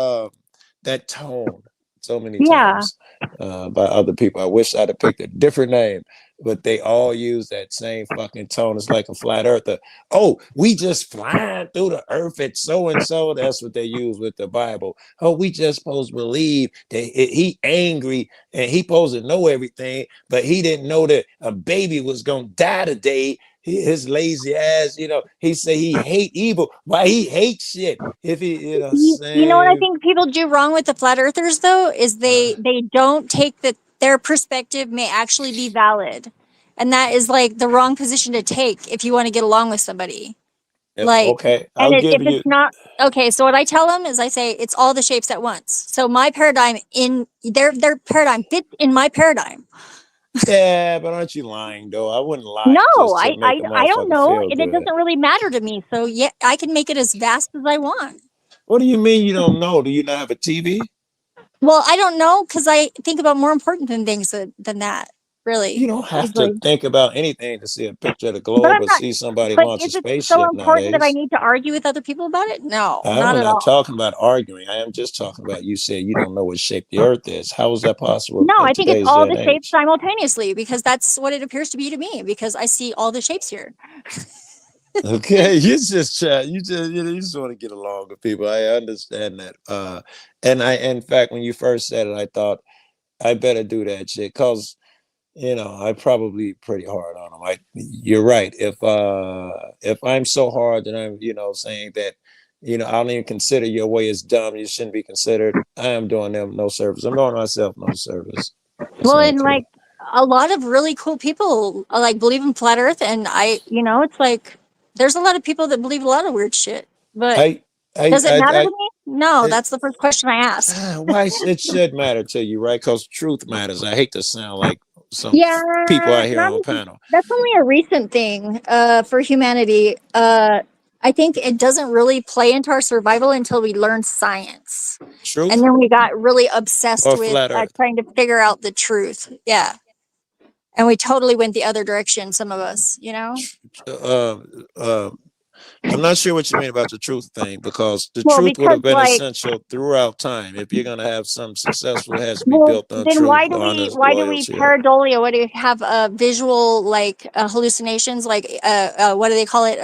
tone so many times by other people. I wish I'd have picked a different name, but they all use that same fucking tone. It's like a flat earther. Oh, we just flying through the earth at so and so. That's what they use with the Bible. Oh, we just supposed to believe that he angry and he supposed to know everything, but he didn't know that a baby was gonna die today. His lazy ass, he say he hate evil. Why he hates shit? If he, you know what I think people do wrong with the flat earthers though is they don't take that their perspective may actually be valid, and that is the wrong position to take if you want to get along with somebody. Okay, if it's not okay, so what I tell them is I say it's all the shapes at once. So my paradigm in their paradigm fits in my paradigm. Yeah, but aren't you lying though? I wouldn't lie. No, I don't know. It doesn't really matter to me. So yeah, I can make it as vast as I want. What do you mean you don't know? Do you not have a TV? Well, I don't know because I think about more important things than that. Really, you don't have to think about anything to see a picture of the globe or see somebody launch a spaceship. So important that I need to argue with other people about it? No, not at all. I'm not talking about arguing. I am just talking about you said you don't know what shape the Earth is. How is that possible? No, I think it's all the shapes simultaneously because that's what it appears to be to me because I see all the shapes here. Okay, you just want to get along with people. I understand that. And in fact, when you first said it, I thought I better do that shit because I probably pretty hard on them. You're right. If I'm so hard that I'm, saying that, you know, I don't even consider your way as dumb. You shouldn't be considered. I am doing them no service. I'm doing myself no service. That's Well, only and clear. like a lot of really cool people like believe in flat Earth, and it's like there's a lot of people that believe a lot of weird shit. But does it matter to me? No, that's the first question I ask. Why it should matter to you, right? Because truth matters. I hate to sound like some Yeah, people out here on the panel. that's only a recent thing for humanity. I think it doesn't really play into our survival until we learn science. Truth? And then we got really obsessed Or with flat Earth? trying to figure out the truth. Yeah. And we totally went the other direction, some of us, you know? I'm not sure what you mean about the truth thing, because the Well, truth would have because, been like, essential throughout time. If you're going to have something successful, it has to be well, built on then truth, why do honest, we loyalty. pareidolia? Why do we have visual like hallucinations? Like what do they call it?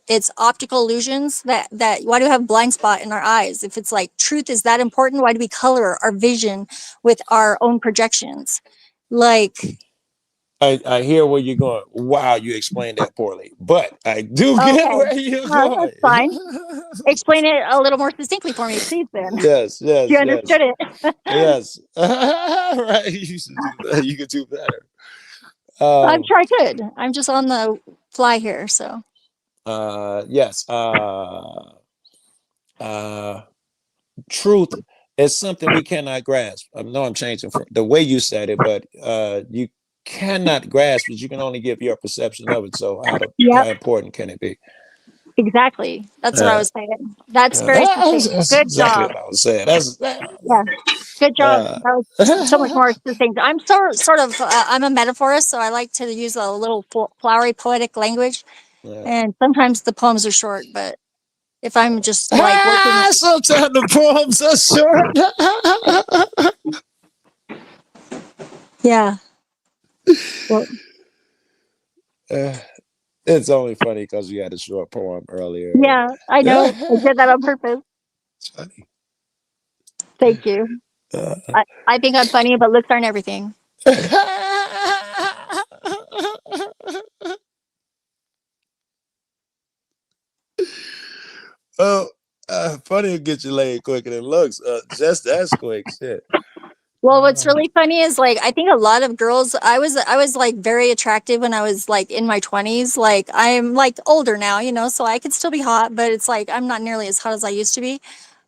It's optical illusions. That why do we have blind spot in our eyes? If it's like truth is that important, why do we color our vision with our own projections? Like, I hear where you're going. Wow, you explained that poorly, but I do get where you're no, going. that's fine. Explain it a little more distinctly for me, please. Then Yes, yes, you yes. understood it. Yes. Right. You should do that. You could do better. I'm sure I could. I'm just on the fly here, so. Yes. Truth is something we cannot grasp. I know I'm changing from the way you said it, but you cannot grasp it. You can only give your perception of it. So how important can it be? Exactly. That's what I was saying. That's very succinct. That's Good exactly job. what I was saying. Yeah. Good job. That was so much more succinct. I'm sort of I'm a metaphorist, so I like to use a little flowery poetic language. And sometimes the poems are short, but if I'm just like working, sometimes the poems are short. Yeah. Well, it's only funny because you had a short poem earlier. yeah, I know. I did that on purpose. It's funny. Thank you. I think I'm funny, but looks aren't everything. Oh, funny will get you laid quicker than looks. Just that's quick shit. Well, what's really funny is like I think a lot of girls. I was like very attractive when I was like in my 20s. Like I'm like older now, you know, so I could still be hot, but it's like I'm not nearly as hot as I used to be.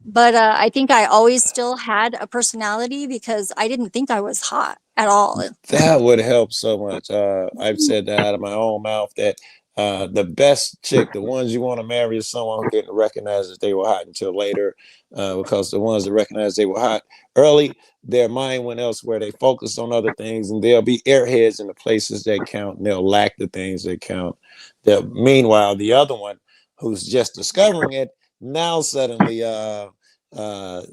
But I think I always still had a personality because I didn't think I was hot at all. That would help so much. I've said that out of my own mouth that the best chick, the ones you want to marry, is someone who didn't recognize that they were hot until later, because the ones that recognize they were hot early, their mind went elsewhere. They focused on other things, and they'll be airheads in the places that count, and they'll lack the things that count. Meanwhile, the other one who's just discovering it, now suddenly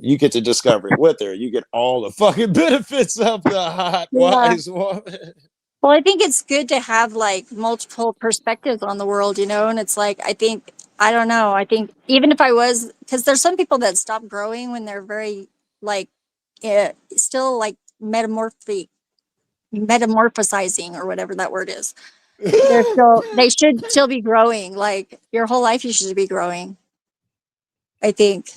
you get to discover it with her. You get all the fucking benefits of the hot, wise woman. Well, I think it's good to have like multiple perspectives on the world, you know, and it's like I don't know. I think even if I was, because there's some people that stop growing when they're very like still like metamorphosizing or whatever that word is. They should still be growing. Like your whole life, you should be growing. I think.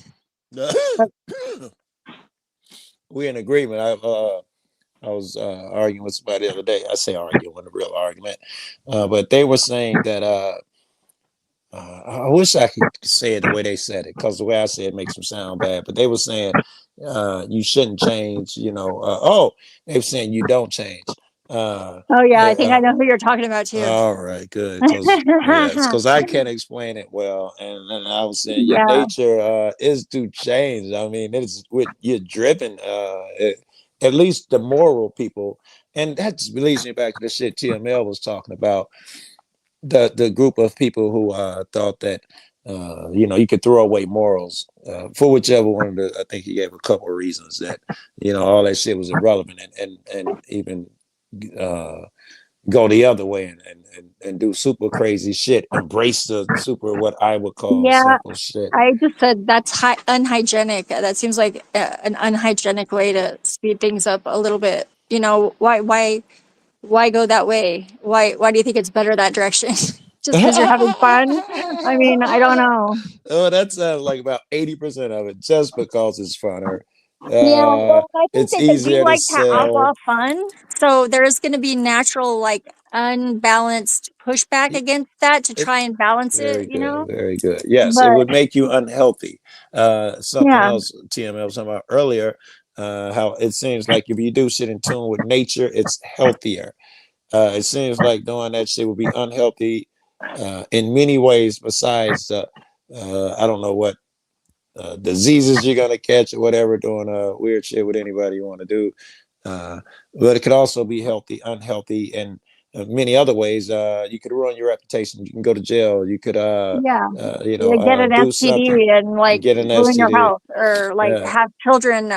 We're in agreement. I was arguing with somebody the other day. I say arguing, a real argument, but they were saying that I wish I could say it the way they said it, because the way I say it makes them sound bad. But they were saying you shouldn't change. You know, they were saying you don't change. Oh yeah, I think I know who you're talking about too. All right, good. Because I can't explain it well, and I was saying your nature is to change. I mean, it's with you're driven. At least the moral people, and that leads me back to the shit TML was talking about. The group of people who thought that you know, you could throw away morals for whichever one. I think he gave a couple of reasons that, you know, all that shit was irrelevant, and even go the other way and do super crazy shit, embrace the super what I would call simple shit. I just said that's unhygienic. That seems like an unhygienic way to speed things up a little bit. You know, why go that way? Why do you think it's better that direction? Just just because you're having fun. I mean, I don't know. Oh, that sounds like about 80% of it, just because it's funner. Yeah, well, I think It's that they do easier to like to outlaw sell. fun, so there's going to be natural, like, unbalanced pushback against that to try and balance Very it, good, very good. Yes, it But would make you unhealthy. Something yeah, else TML was talking about earlier, how it seems like if you do shit in tune with nature, it's healthier. It seems like doing that shit would be unhealthy in many ways besides, I don't know what diseases you're gonna catch or whatever, doing weird shit with anybody you want to do. But it could also be healthy, unhealthy, and many other ways. You could ruin your reputation. You can go to jail. You could, yeah. You get an do something. STD and like Get an ruin your STD. health, or like Yeah. have children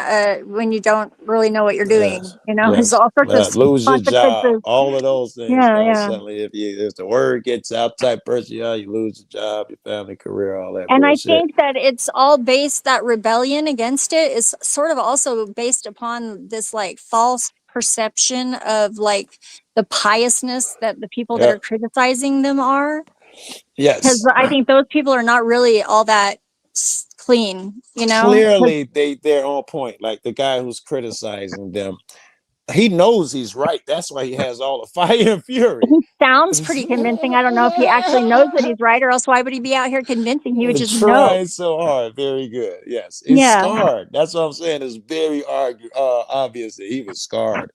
when you don't really know what you're doing. There's Yes. all sorts of Lose your job. consequences. All of those things. Yeah, yeah. Suddenly, if the word gets out, type person, you lose your job, your family, career, all that And I bullshit. think that it's all based, that rebellion against it is sort of also based upon this like false perception of like the piousness that the people that are criticizing them are. Because Yes. I think those people are not really all that clean, Clearly, they're on point. Like the guy who's criticizing them, he knows he's right. That's why he has all the fire and fury. He sounds pretty convincing. I don't know if he actually knows that he's right, or else why would he be out here convincing? He would just know. Trying so hard. Very good. Yes. He's scarred. That's what I'm saying. It's very obvious that he was scarred.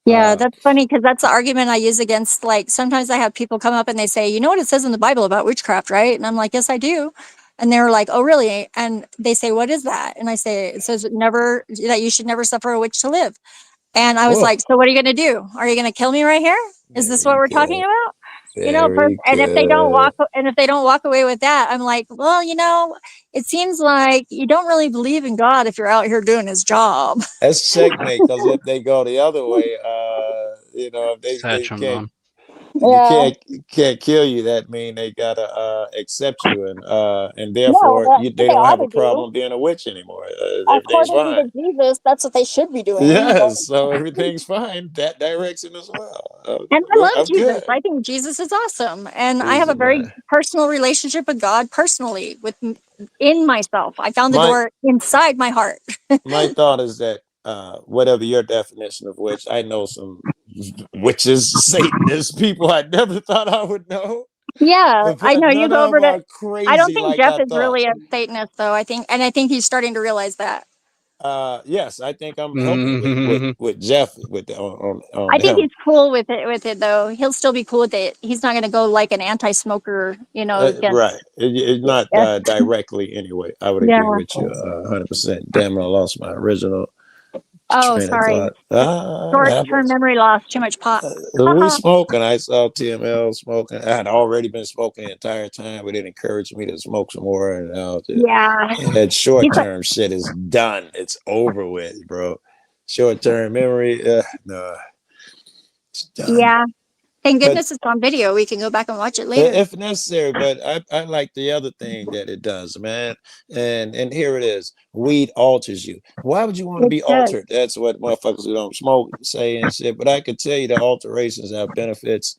Yeah, that's funny because that's the argument I use against, like, sometimes I have people come up and they say, you know what it says in the Bible about witchcraft, right? And I'm like, yes, I do. And they're like, oh, really? And they say, what is that? And I say, it says that you should never suffer a witch to live. And I was like, so what are you going to do? Are you going to kill me right here? Is this what we're talking about? And if they don't walk away with that, I'm like, well, it seems like you don't really believe in God if you're out here doing his job. That's checkmate, because if they go the other way, if they can't kill you, that mean they gotta accept you, and therefore they don't have a problem being a witch anymore. Everything's According fine. to Jesus, that's what they should be doing. Yes, so everything's fine that direction as well. And I love I'm Jesus. good. I think Jesus is awesome, and I He's have a the very man. personal relationship with God personally, in myself. I found the My- door inside my heart. My thought is that whatever your definition of witch, I know some witches, Satanists, people I never thought I would know. Yeah, I know None you go of over them are to. crazy I don't think like Jeff I is thought. really a Satanist, though. I think he's starting to realize that. Yes, I think I'm helping with Jeff on I think him. he's cool with it, though. He'll still be cool with it. He's not going to go like an anti-smoker, against. Right. It's not Yeah. directly anyway. I would Yeah. agree with you 100%. Damn, I lost my original Oh, train of sorry. thought. Short-term memory loss. Too much pot. We smoking. I saw TML smoking. I had already been smoking the entire time, but it encouraged me to smoke some more. And Yeah. that short-term shit is done. It's over with, bro. Short-term memory, no. It's done. Yeah. Thank But- goodness it's on video. We can go back and watch it later. If necessary, but I like the other thing that it does, man. And here it is. Weed alters you. Why would you want to be altered? That's what motherfuckers who don't smoke say and shit. But I could tell you the alterations have benefits,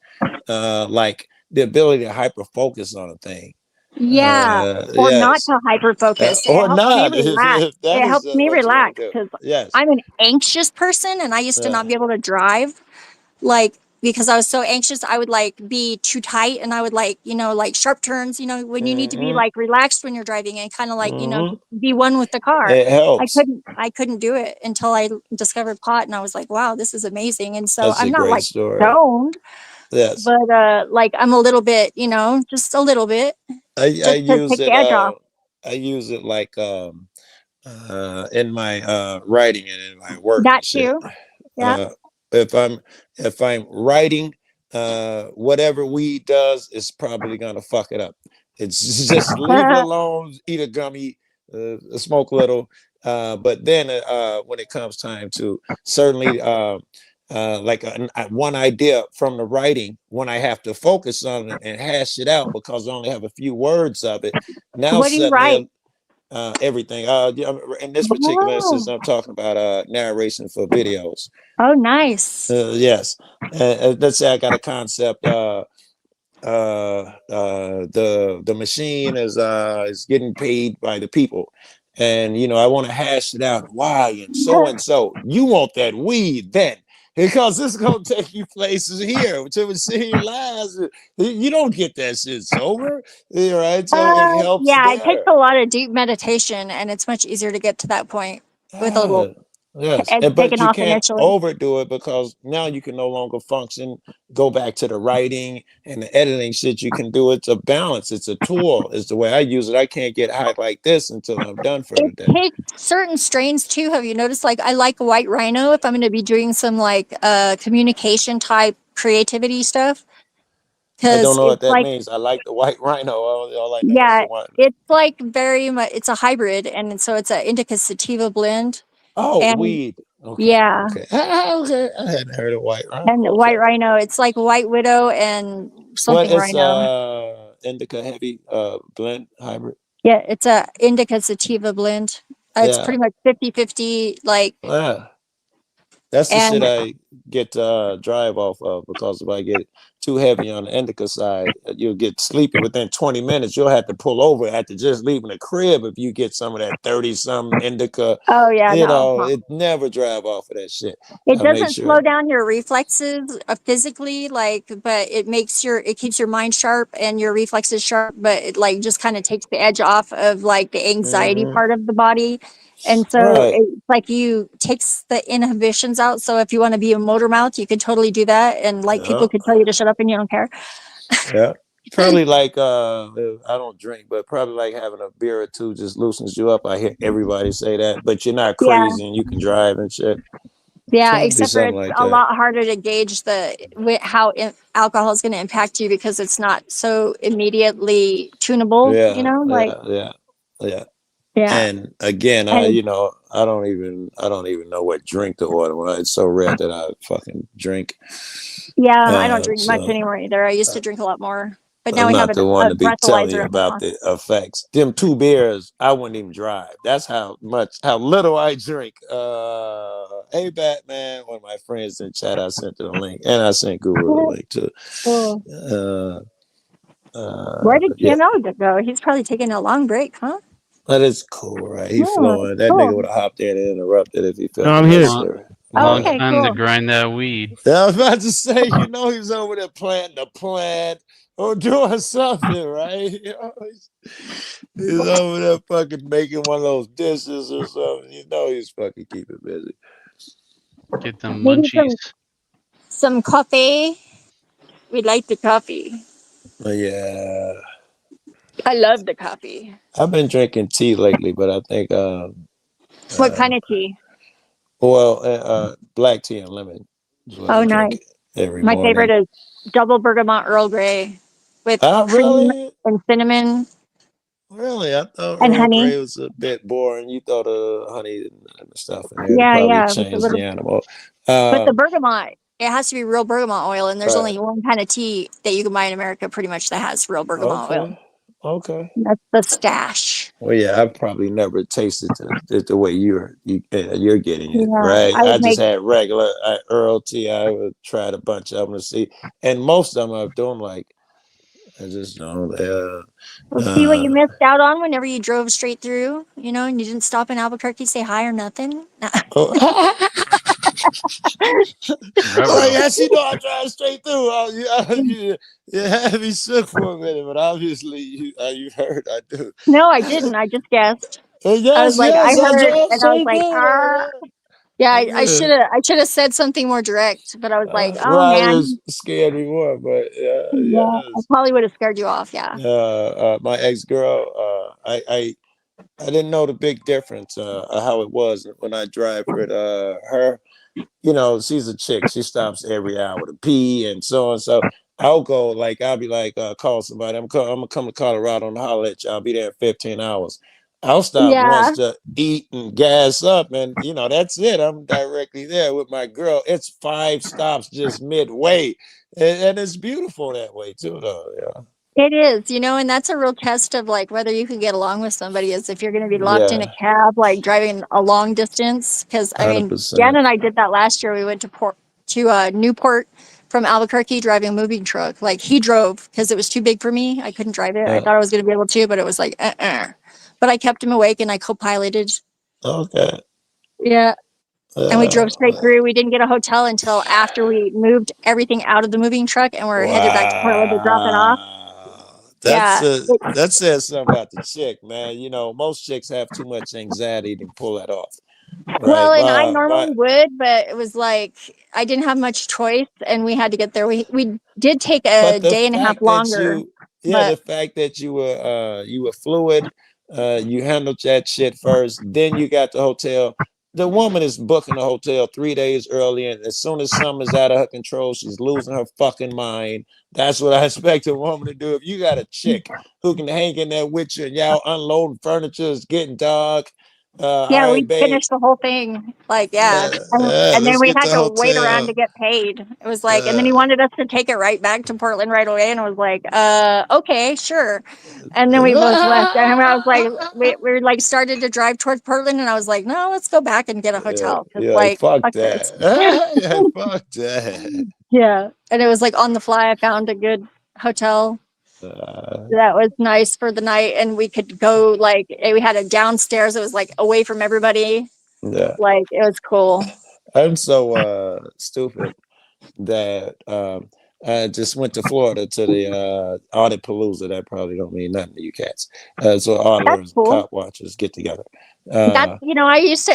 like the ability to hyper focus on a thing. Yeah, or not to hyper focus. It Or helps not. me relax. If that It is helps me what you wanna relax do. because Yes. I'm an anxious person, and I used to not be able to drive, like, because I was so anxious. I would like be too tight, and I would like sharp turns. When you need to be like relaxed when you're driving, and kind of like be one with the car. It helps. I couldn't do it until I discovered pot, and I was like, wow, this is amazing. And so That's I'm a not great like story. stoned, Yes. but like I'm a little bit, just a little bit. I Just to use take it. the edge off. I use it like in my writing and in my work. That and shit. too. Yeah. If I'm writing, whatever weed does is probably gonna fuck it up. It's just leave it alone. Eat a gummy, smoke a little. But then when it comes time to certainly like one idea from the writing, when I have to focus on it and hash it out because I only have a few words of it. Now What do you write? everything. In this particular instance, I'm talking about narration for videos. Oh, nice. Yes. Let's say I got a concept. the machine is getting paid by the people, and I want to hash it out why and so. You want that weed then, because it's gonna take you places here to see your lives. You don't get that shit sober, right? So it helps Yeah, it takes there. a lot of deep meditation, and it's much easier to get to that point with a little Yes, edge but taken you off can't initially. overdo it, because now you can no longer function. Go back to the writing and the editing shit. You can do it. It's a balance. It's a tool. Is the way I use it. I can't get high like this until I'm done for the It day. takes certain strains too. Have you noticed? Like, I like white rhino if I'm going to be doing some like communication type creativity stuff, I don't because know what it's that like, means. I like the white rhino. All I know is yeah, the one. it's like very much. It's a hybrid, and so it's an indica sativa blend, Oh, and weed. Okay, yeah, okay, okay. I hadn't heard of white rhino. and Okay. white rhino. It's like white widow and Well, something it's rhino. indica heavy blend hybrid. Yeah, it's a indica sativa blend. It's Yeah. pretty much 50-50, like, Yeah. That's the shit and I get drive off of, because if I get too heavy on the indica side, you'll get sleepy within 20 minutes. You'll have to pull over after just leaving the crib if you get some of that 30-something indica. oh yeah, no. It never drive off of that shit. It I make doesn't sure. slow down your reflexes physically, like, but it keeps your mind sharp and your reflexes sharp, but it like just kind of takes the edge off of like the anxiety part of the body. And so Right. it's like you takes the inhibitions out. So if you want to be a motor mouth, you could totally do that. And like Yeah. people could tell you to shut up and you don't care. Yeah. Probably like I don't drink, but probably like having a beer or two just loosens you up. I hear everybody say that, but you're not Yeah. crazy and you can drive and shit. Yeah, Probably except for something it's like a that. lot harder to gauge how alcohol is going to impact you because it's not so immediately tunable, Yeah, like, yeah. yeah. And again, I And don't even know what drink to order. When it's so rare that I fucking drink. yeah, I don't drink much So anymore either. I used to drink a lot more, but now I'm we have not the one a to be telling breathalyzer you in the about car. the effects. Them 2 beers, I wouldn't even drive. That's how little I drink. Hey Batman, one of my friends in chat, I sent the link, and I sent Guru the link too. Cool. Where did Yeah. TMO go? He's probably taking a long break, huh? That is cool, right? He Yeah, flowing. That cool. nigga would have hopped in and interrupted if he felt No, it I'm here. necessary. Long Okay, time to cool. grind that weed. Yeah, I was about to say, he's over there planting a plant or doing something, right? He's over there fucking making one of those dishes or something. He's fucking keeping busy. Get them Maybe munchies. some coffee. We like the coffee. But yeah, I love the coffee. I've been drinking tea lately, but I think What kind of tea? black tea and lemon is what Oh, I drink nice. every My favorite morning. is double bergamot Earl Grey with cream Really? and cinnamon Really? I thought and Earl honey. Grey was a bit boring. You thought honey and stuff in there to Yeah, probably yeah, with a change little. the animal. But the bergamot, it has to be real bergamot oil, and there's Right. only one kind of tea that you can buy in America, pretty much, that has real bergamot oil. Okay. That's the stash. Well, yeah, I've probably never tasted it the way you're getting it, Yeah, right? I I would just make. had regular Earl tea. I would tried a bunch of them to see, and most of them I don't like. I just don't. See what you missed out on whenever you drove straight through, and you didn't stop in Albuquerque, say hi or nothing. Oh, yes, I drive straight through. You had me shook for a minute, but obviously you heard I do. No, I didn't. I just guessed. Yes, I was like, I I heard, drive and I was straight like, through. yeah, I should have said something more direct, but I was like, oh Well, it man, was scared me more, but yeah, I probably would have scared you off. Yeah. my ex-girl, I didn't know the big difference, how it was when I drive with her. She's a chick. She stops every hour to pee and so on. So I'll go, I'll be like, call somebody. I'm gonna come to Colorado and holler at you. I'll be there in 15 hours. I'll stop once Yeah. to eat and gas up, and that's it. I'm directly there with my girl. It's 5 stops just midway, and it's beautiful that way too, though. Yeah. It is, and that's a real test of like whether you can get along with somebody, is if you're going to be locked in a Yeah. cab, like driving a long distance. Because I mean, 100%. Jan and I did that last year. We went to Newport from Albuquerque driving a moving truck. Like he drove because it was too big for me. I couldn't drive it. I thought I was going to be able to, but it was like, But I kept him awake and I co-piloted. Okay. Yeah. And we drove straight through. We didn't get a hotel until after we moved everything out of the moving truck and we're headed back to Portland to drop it off. That's Yeah. that says something about the chick, man. You know, most chicks have too much anxiety to pull that off. Well, Right. and I normally would, but it was like I didn't have much choice and we had to get there. We did take a But the day and a half fact that longer. the But fact that you were fluid, you handled that shit first, then you got the hotel. The woman is booking the hotel 3 days early, and as soon as something's out of her control, she's losing her fucking mind. That's what I expect a woman to do. If you got a chick who can hang in there with you and y'all unloading furniture, it's getting dark. All yeah, right, we babe. finished the whole thing. Like, yeah. And then Let's we get had the to wait around hotel. to get paid. It was like, and then he wanted us to take it right back to Portland right away. And I was like, okay, sure. And then we both left. And I was like, we were like started to drive towards Portland. And I was like, no, let's go back and get a hotel. Cause Yeah, like, fuck fuck that. this. Yeah, fuck that. Yeah. And it was like on the fly, I found a good hotel. That was nice for the night. And we could go like, we had a downstairs. It was like away from everybody. Yeah. Like, it was cool. I'm so stupid that I just went to Florida to the audit palooza. That probably don't mean nothing to you cats. So auditors and cop watchers get together. That's,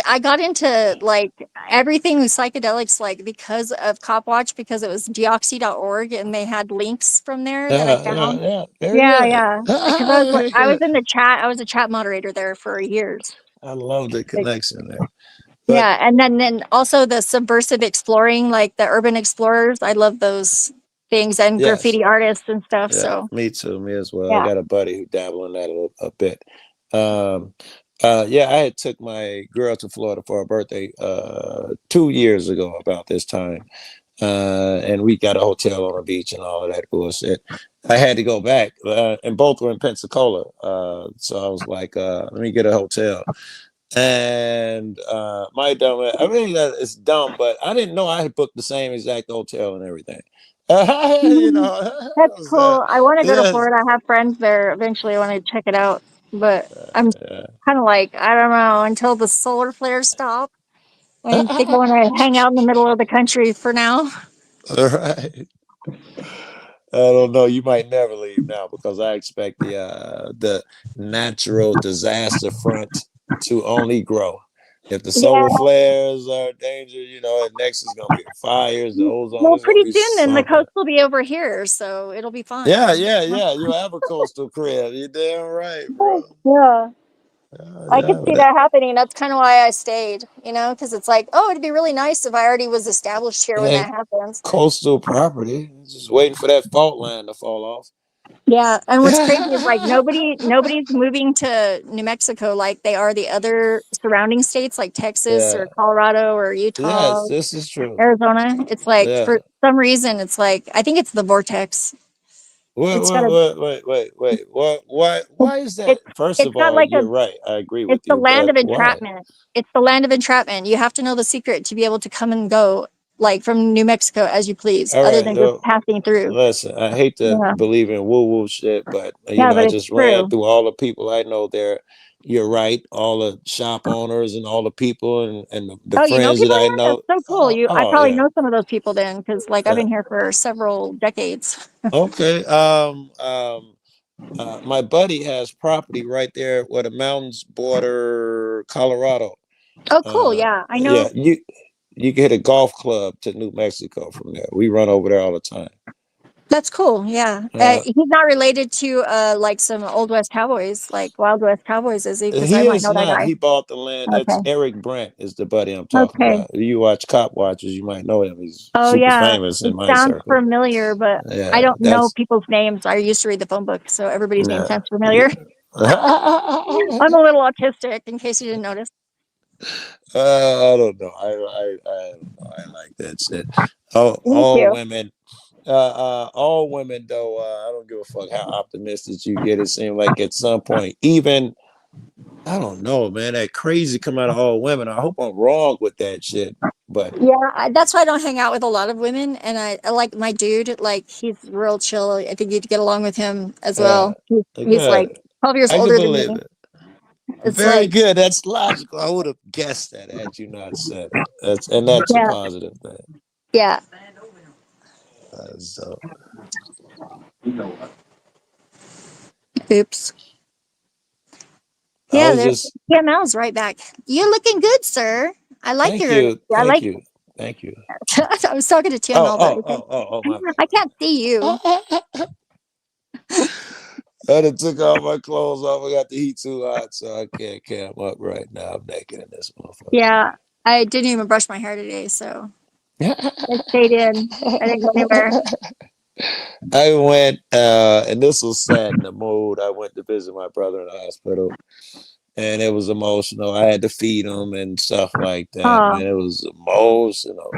I got into like everything with psychedelics, like because of Copwatch, because it was deoxy.org and they had links from there that I found. Very good. Yeah. Because I was in the chat, I was a chat moderator there for years. I love the connection there. Yeah. And then also the subversive exploring, like the urban explorers. I love those things and graffiti artists and stuff. Yeah, So me too. Me as well. Yeah. I got a buddy who dabble in that a bit. I had took my girl to Florida for her birthday 2 years ago about this time. And we got a hotel on the beach and all of that bullshit. I had to go back, and both were in Pensacola. So I was like, let me get a hotel. And my dumb, I mean, it's dumb, but I didn't know I had booked the same exact hotel and everything. You know, that's cool. I want to go to Florida. I have friends there. Eventually, I want to check it out. But I'm kind of like, I don't know, until the solar flares stop. I think I want to hang out in the middle of the country for now. All right. I don't know. You might never leave now because I expect the natural disaster front to only grow. If the solar flares are a danger, you know, next is gonna be fires, the ozone. Well, is gonna pretty be soon then the something. coast will be over here, so it'll be fine. Yeah. You'll have a coastal crib. You're damn right, bro. Yeah. I could see but that happening. That's kind of why I stayed, because it's like, oh, it'd be really nice if I already was established here when that happens. coastal property. Just waiting for that fault line to fall off. Yeah, and what's crazy is like nobody's moving to New Mexico like they are the other surrounding states like Texas or Colorado or Utah. Yes, this is true. Arizona. It's like for some reason it's like I think it's the vortex. Wait. Why is that? First of all, you're right. I agree with you. It's the land of Why? entrapment. It's the land of entrapment. You have to know the secret to be able to come and go like from New Mexico as you please, All other right, than just passing through. Listen, I hate to believe in woo-woo shit, but I just ran through all the people I know there. You're right. All the shop owners and all the people and the friends that I know. That's so cool. I probably know some of those people then because like I've been here for several decades. Okay. My buddy has property right there where the mountains border Colorado. Oh, cool. Yeah, I know. Yeah, you can hit a golf club to New Mexico from there. We run over there all the time. That's cool. Yeah. He's not related to like some Old West Cowboys, like Wild West Cowboys, is he? Because I might know that guy. He bought the land. That's Eric Brent is the buddy I'm talking about. If you watch Cop Watchers, you might know him. He's super famous in my sounds circle. familiar, but I don't know people's names. I used to read the phone book, so everybody's name sounds familiar. I'm a little autistic, in case you didn't notice. I don't know. I like that shit. All women though. I don't give a fuck how optimistic you get. It seems like at some point, even I don't know, man. That crazy come out of all women. I hope I'm wrong with that shit, but Yeah, that's why I don't hang out with a lot of women. And I like my dude, like he's real chill. I think you'd get along with him as well. He's like good. 12 years I can older than believe me. it. It's Very like, good. That's logical. I would have guessed that had you not said it. That's a yeah, positive thing. yeah. So Oops. I Yeah, was there's just PML's right back. You're looking good, sir. I like thank your, you. I Thank like, you. Thank you. I was talking to TML, but My bad. I can't see you. I done took all my clothes off. I got the heat too hot, so I can't cam up right now. I'm naked in this motherfucker. Yeah, I didn't even brush my hair today, so I stayed in. I didn't go anywhere. I went, and this was sad in the mood. I went to visit my brother in the hospital, and it was emotional. I had to feed him and stuff like that, Oh, man. It was emotional.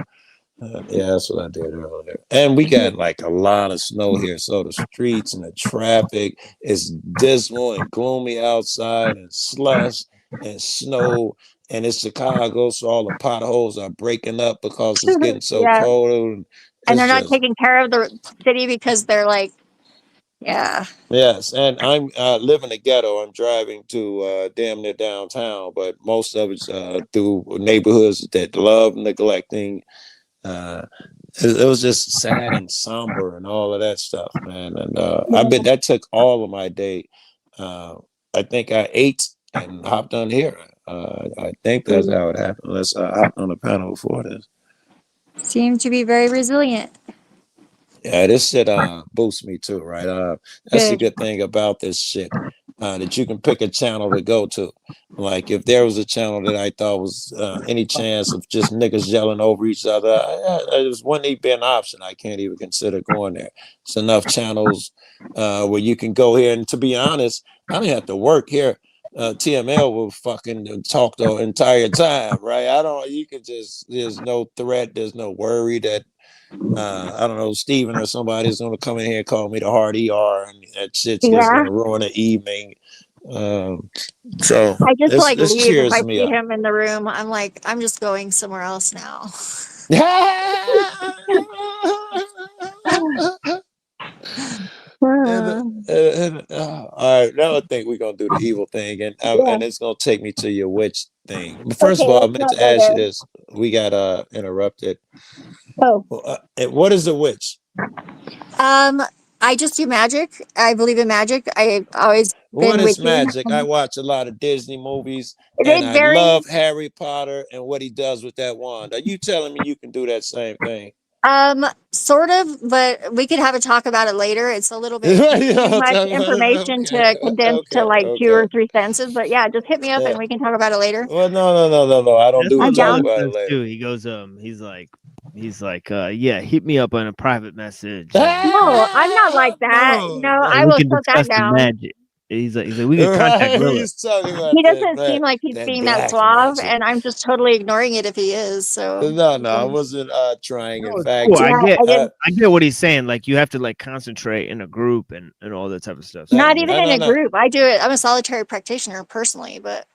Yeah, that's what I did earlier. And we got like a lot of snow here, so the streets and the traffic is dismal and gloomy outside, and slush and snow. And it's Chicago, so all the potholes are breaking up because it's getting so yeah. cold. And they're It's not just taking care of the city because they're like, yeah. yes. And I'm live in the ghetto. I'm driving to damn near downtown, but most of it's through neighborhoods that love neglecting. It was just sad and somber and all of that stuff, man. And I bet that took all of my day. I think I ate and hopped on here. I think that's how it happened. Unless I hopped on the panel before this. Seem to be very resilient. Yeah, this shit boosts me too, right? That's the Good. good thing about this shit. That you can pick a channel to go to. Like if there was a channel that I thought was any chance of just niggas yelling over each other, it wouldn't even be an option. I can't even consider going there. It's enough channels where you can go here. And to be honest, I don't have to work here. TML will fucking talk the entire time, right? You can just, there's no threat, there's no worry that I don't know, Steven or somebody's going to come in here and call me the hard ER, and that shit's just going to ruin the evening. So I just like this leave if cheers I me see up. him in the room. I'm like, I'm just going somewhere else now. All right, now I think we're gonna do the evil thing, and Yeah. it's gonna take me to your witch thing. But first Okay, of all, I let's meant not to go ask you there. this. We got interrupted. Oh. What is a witch? I just do magic. I believe in magic. I've always What been is witchy. magic? I watch a lot of Disney movies, and It I varies. love Harry Potter and what he does with that wand. Are you telling me you can do that same thing? Sort of, but we could have a talk about it later. It's a little bit too Yeah, much information to condense to like 2 or 3 sentences. But yeah, just hit me up and we can talk about it later. Well, no. I don't That's do the what talk Love about it says later. too. He goes, he's like, yeah, hit me up on a private message. No, I'm not like that. No, I and we will can shut that discuss the down. magic. He's like, we can contact Lilith. He's talking about He doesn't that, seem like he's that being that black suave, magic. and I'm just totally ignoring it if he is. So No, I wasn't trying. In No, it's fact, cool. yeah, I get what he's saying. Like you have to like concentrate in a group and all that type of stuff. So, not even in a group. I do it. I'm a solitary practitioner personally, but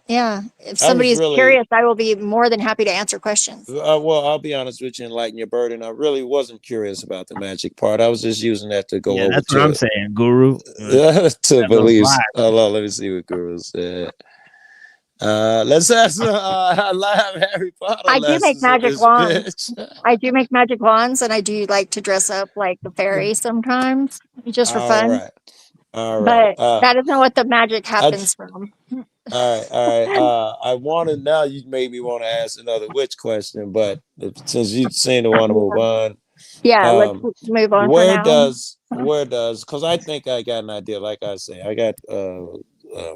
yeah, if I somebody was is really curious, I will be more than happy to answer questions. well. I'll be honest with you and lighten your burden. I really wasn't curious about the magic part. I was just using that to go yeah, over that's what to I'm saying, Guru. to believe. Hold on, let me see what Guru said. Let's have some live Harry Potter I do make lessons in magic this wands. bitch. I do make magic wands, and I do like to dress up like the fairy sometimes, just for All fun. right. But that isn't what the magic I happens from. All right. I wanted now. You made me want to ask another witch question, but since you seem to want to move on, Yeah, let's move on for now. where does? Because I think I got an idea. Like I say, I got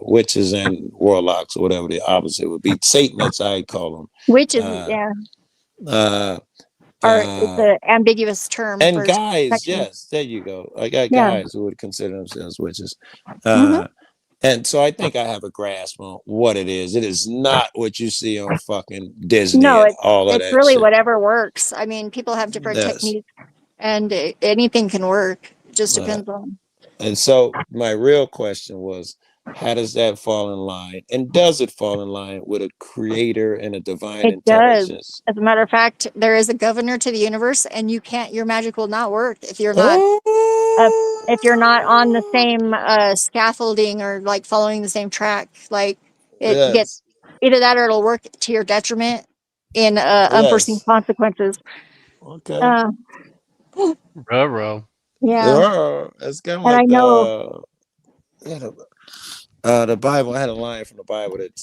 witches and warlocks, or whatever the opposite would be. Satanists, I call them. Witches, yeah. Or it's an ambiguous term. And for guys, section. yes, there you go. I got Yeah. guys who would consider themselves witches. And so I think I have a grasp on what it is. It is not what you see on fucking Disney No, and all of it's that really shit. whatever works. I mean, people have different Yes. techniques, and anything can work. It just Right. depends on. And so my real question was, How does that fall in line? And does it fall in line with a creator and a divine It does. intelligence? As a matter of fact, there is a governor to the universe, and your magic will not work if you're not on the same scaffolding or like following the same track. Like it gets either that or it'll work to your detriment in unforeseen consequences. Okay. Ruh-roh. Yeah. It's kind of And like I know. The Bible. I had a line from the Bible that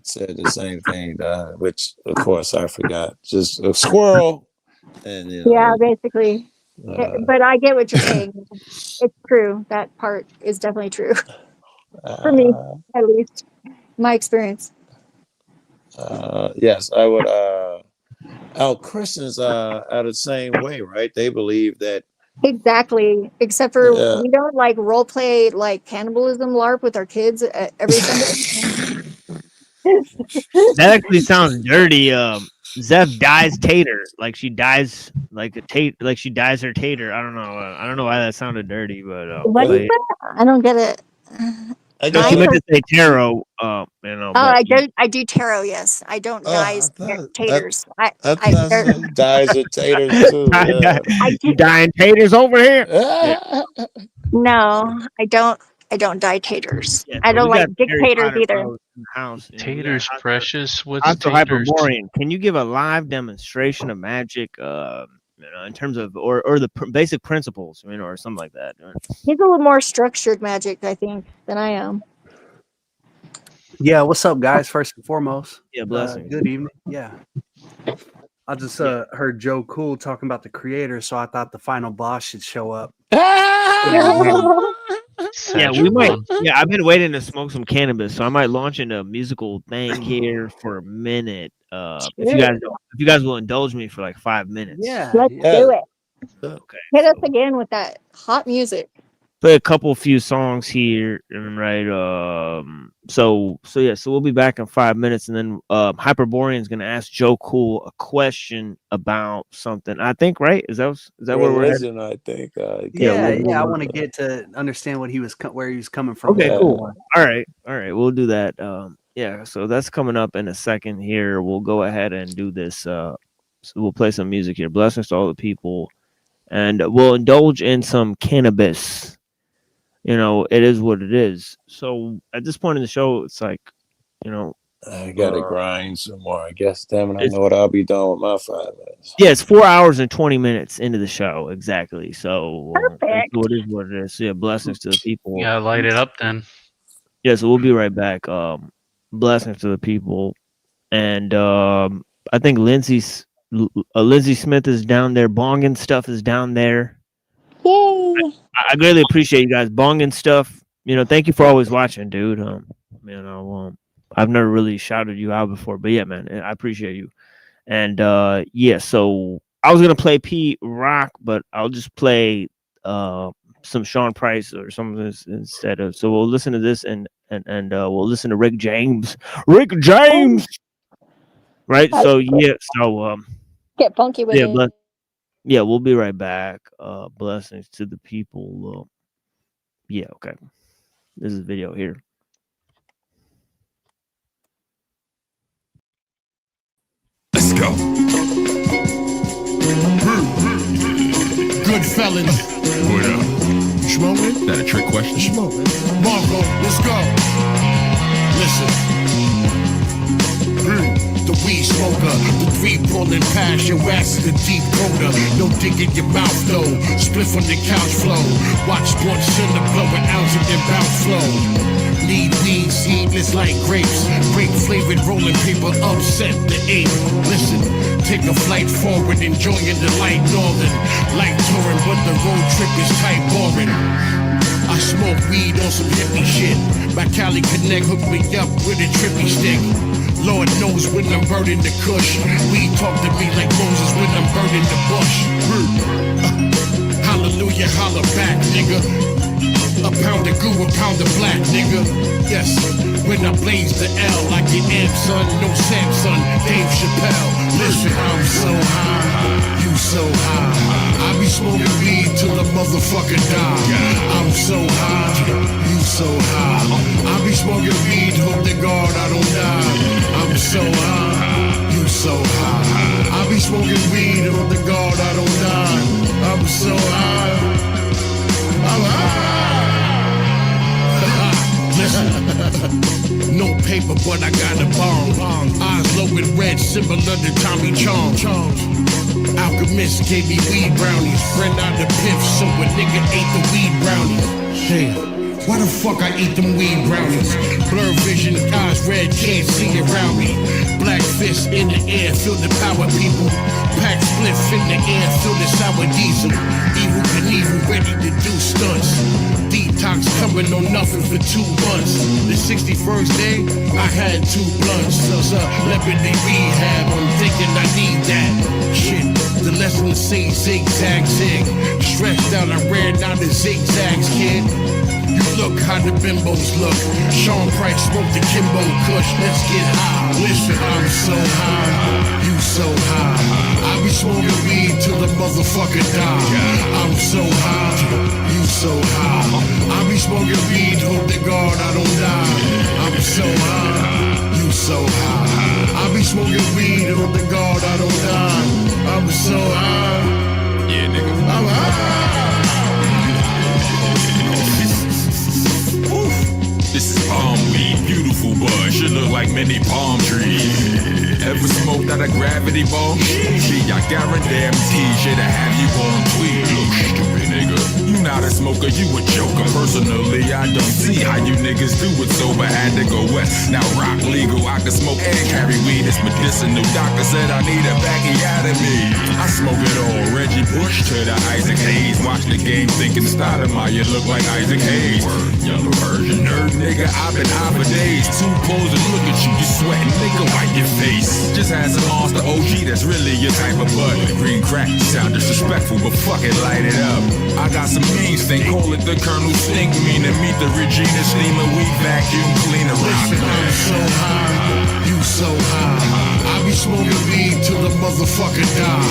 said the same thing, which of course I forgot. Just a squirrel, and Yeah, basically. But I get what you're saying. It's true. That part is definitely true for me, at least my experience. Yes, I would. Our Christians are the same way, right? They believe that. Exactly. Except for we don't like role play like cannibalism LARP with our kids every Sunday. That actually sounds dirty. Zeph dies tater, like she dies like she dies her tater. I don't know. I don't know why that sounded dirty, but What is that? I don't get it. She meant to say tarot. You know. I do tarot. Yes, I don't dye taters. I Dies or taters too. You dying taters over here? No, I don't. I don't dye taters. Yeah, I don't we like got dictators Harry Potter either. bros in the house. Taters precious. What's Also, taters? Hyperborean, can you give a live demonstration of magic? In terms of or the basic principles, or something like that. He's a little more structured magic, I think, than I am. Yeah, what's up, guys? First and foremost. Yeah, blessings. Good evening. Yeah. I just heard Joe Cool talking about the creator, so I thought the final boss should show up. Yeah, we might. Yeah, I've been waiting to smoke some cannabis, so I might launch into a musical thing here for a minute. If you guys will indulge me for like 5 minutes. Yeah, let's do it. Okay. Hit us again with that hot music. Play a few songs here, right? So we'll be back in 5 minutes, and then Hyperborean is gonna ask Joe Cool a question about something. I think, right? Is that where we're at? I think. I want to get to understand what where he was coming from. Okay, cool. All right, we'll do that. So that's coming up in a second here. We'll go ahead and do this. So we'll play some music here. Blessings to all the people, and we'll indulge in some cannabis. It is what it is. So at this point in the show, it's like, I gotta grind some more. I guess. Damn it, I know what I'll be done with my 5 minutes. Yeah, it's 4 hours and 20 minutes into the show, exactly. So perfect. It is what it is. So, yeah, blessings to the people. Yeah, light it up then. Yeah, so we'll be right back. Blessings to the people, and I think Lindsay Smith is down there. Bongin stuff is down there. Yay! I greatly appreciate you guys. Bongin stuff. Thank you for always watching, dude. I've never really shouted you out before, but yeah, man, I appreciate you. And so I was gonna play P Rock, but I'll just play some Sean Price or something instead of. So we'll listen to this and we'll listen to Rick James. Right. So yeah. So get funky with it. Yeah, we'll be right back. Blessings to the people. Okay. This is a video here. Let's go. Good fellas. What up? Smoking? Is that a trick question? Smoking. Marco, let's go. Listen. The weed smoker, the three pulling past your ass is a deep coder. No dig in your mouth though, spliff on the couch flow. Watch sports center blow an ounce of their mouth flow. Need weed seedless like grapes, grape flavored rolling paper upset the ape. Listen, take a flight forward, enjoying the light northern. Light touring, but the road trip is tight boring. I smoke weed on some hippie shit. My Cali Connect hooked me up with a trippy stick. Lord knows when I'm burning the kush. Weed talk to me like Moses when I'm burning the bush. Hallelujah, holla back, nigga. A pound of goo, a pound of black, nigga. Yes, when I blaze the L, I get amp, son. No Samson, Dave Chappelle. Listen, I'm so high, you so high. I be smoking weed till the motherfucker die. I'm so high, you You so high. I be smoking weed, hope to God I don't die. I'm so high. You so high. I be smoking weed, hope to God I don't die. I'm so high. I'm high. Listen, no paper, but I got a bomb. Eyes low and red, similar to Tommy Chong. Alchemist gave me weed brownies. Friend out the piff, so a nigga ate the weed brownies. Hey. Why the fuck I eat them weed brownies? Blur vision, eyes red, can't see around me. Black fist in the air, feel the power, people. Pack spliff in the air, feel the sour diesel. Evil Knievel, ready to do stunts. Detox coming on nothing for 2 months. The 61st day, I had 2 blunts. Celebrity rehab, I'm thinking I need that. Shit, the lesson say zigzag zig. Stressed out, I ran down the zigzags, kid. You look how the bimbos look. Sean Price smoked the Kimbo Kush. Let's get high. Listen, I'm so high. You so high. I be smoking weed till the motherfucker die. I'm so high. You so high. I be smoking weed, hope to God I don't die. I'm so high. You so high. I be smoking weed, hope to God I don't die. I'm so high. Yeah, nigga. I'm high. This is palm weed, beautiful bud, should look like many palm trees. Ever smoked out a gravity ball? See, I guarantee shit'll have you on tweed. Look stupid nigga, you not a smoker, you a joker. Personally, I don't see how you niggas do it sober. Had to go west, now rock legal. I can smoke and carry weed, it's medicinal. Doctor said I need a baggy-out-of-me. I smoke it all, Reggie Bush to the Isaac Hayes. Watch the game thinking Stoudemire look like Isaac Hayes. Younger version nerd nigga, I've been high for days. 2 pulls and look at you, you sweating, nigga, wipe your face. Just had some monster OG that's really your type of bud. Green crack, sound disrespectful, but fuck it, light it up. I got some mean stink, call it the Colonel Stink. Mean to meet the Regina Steamer, we vacuum cleaner. Listen, I'm so high, you so high. I be smoking weed till the motherfucker die.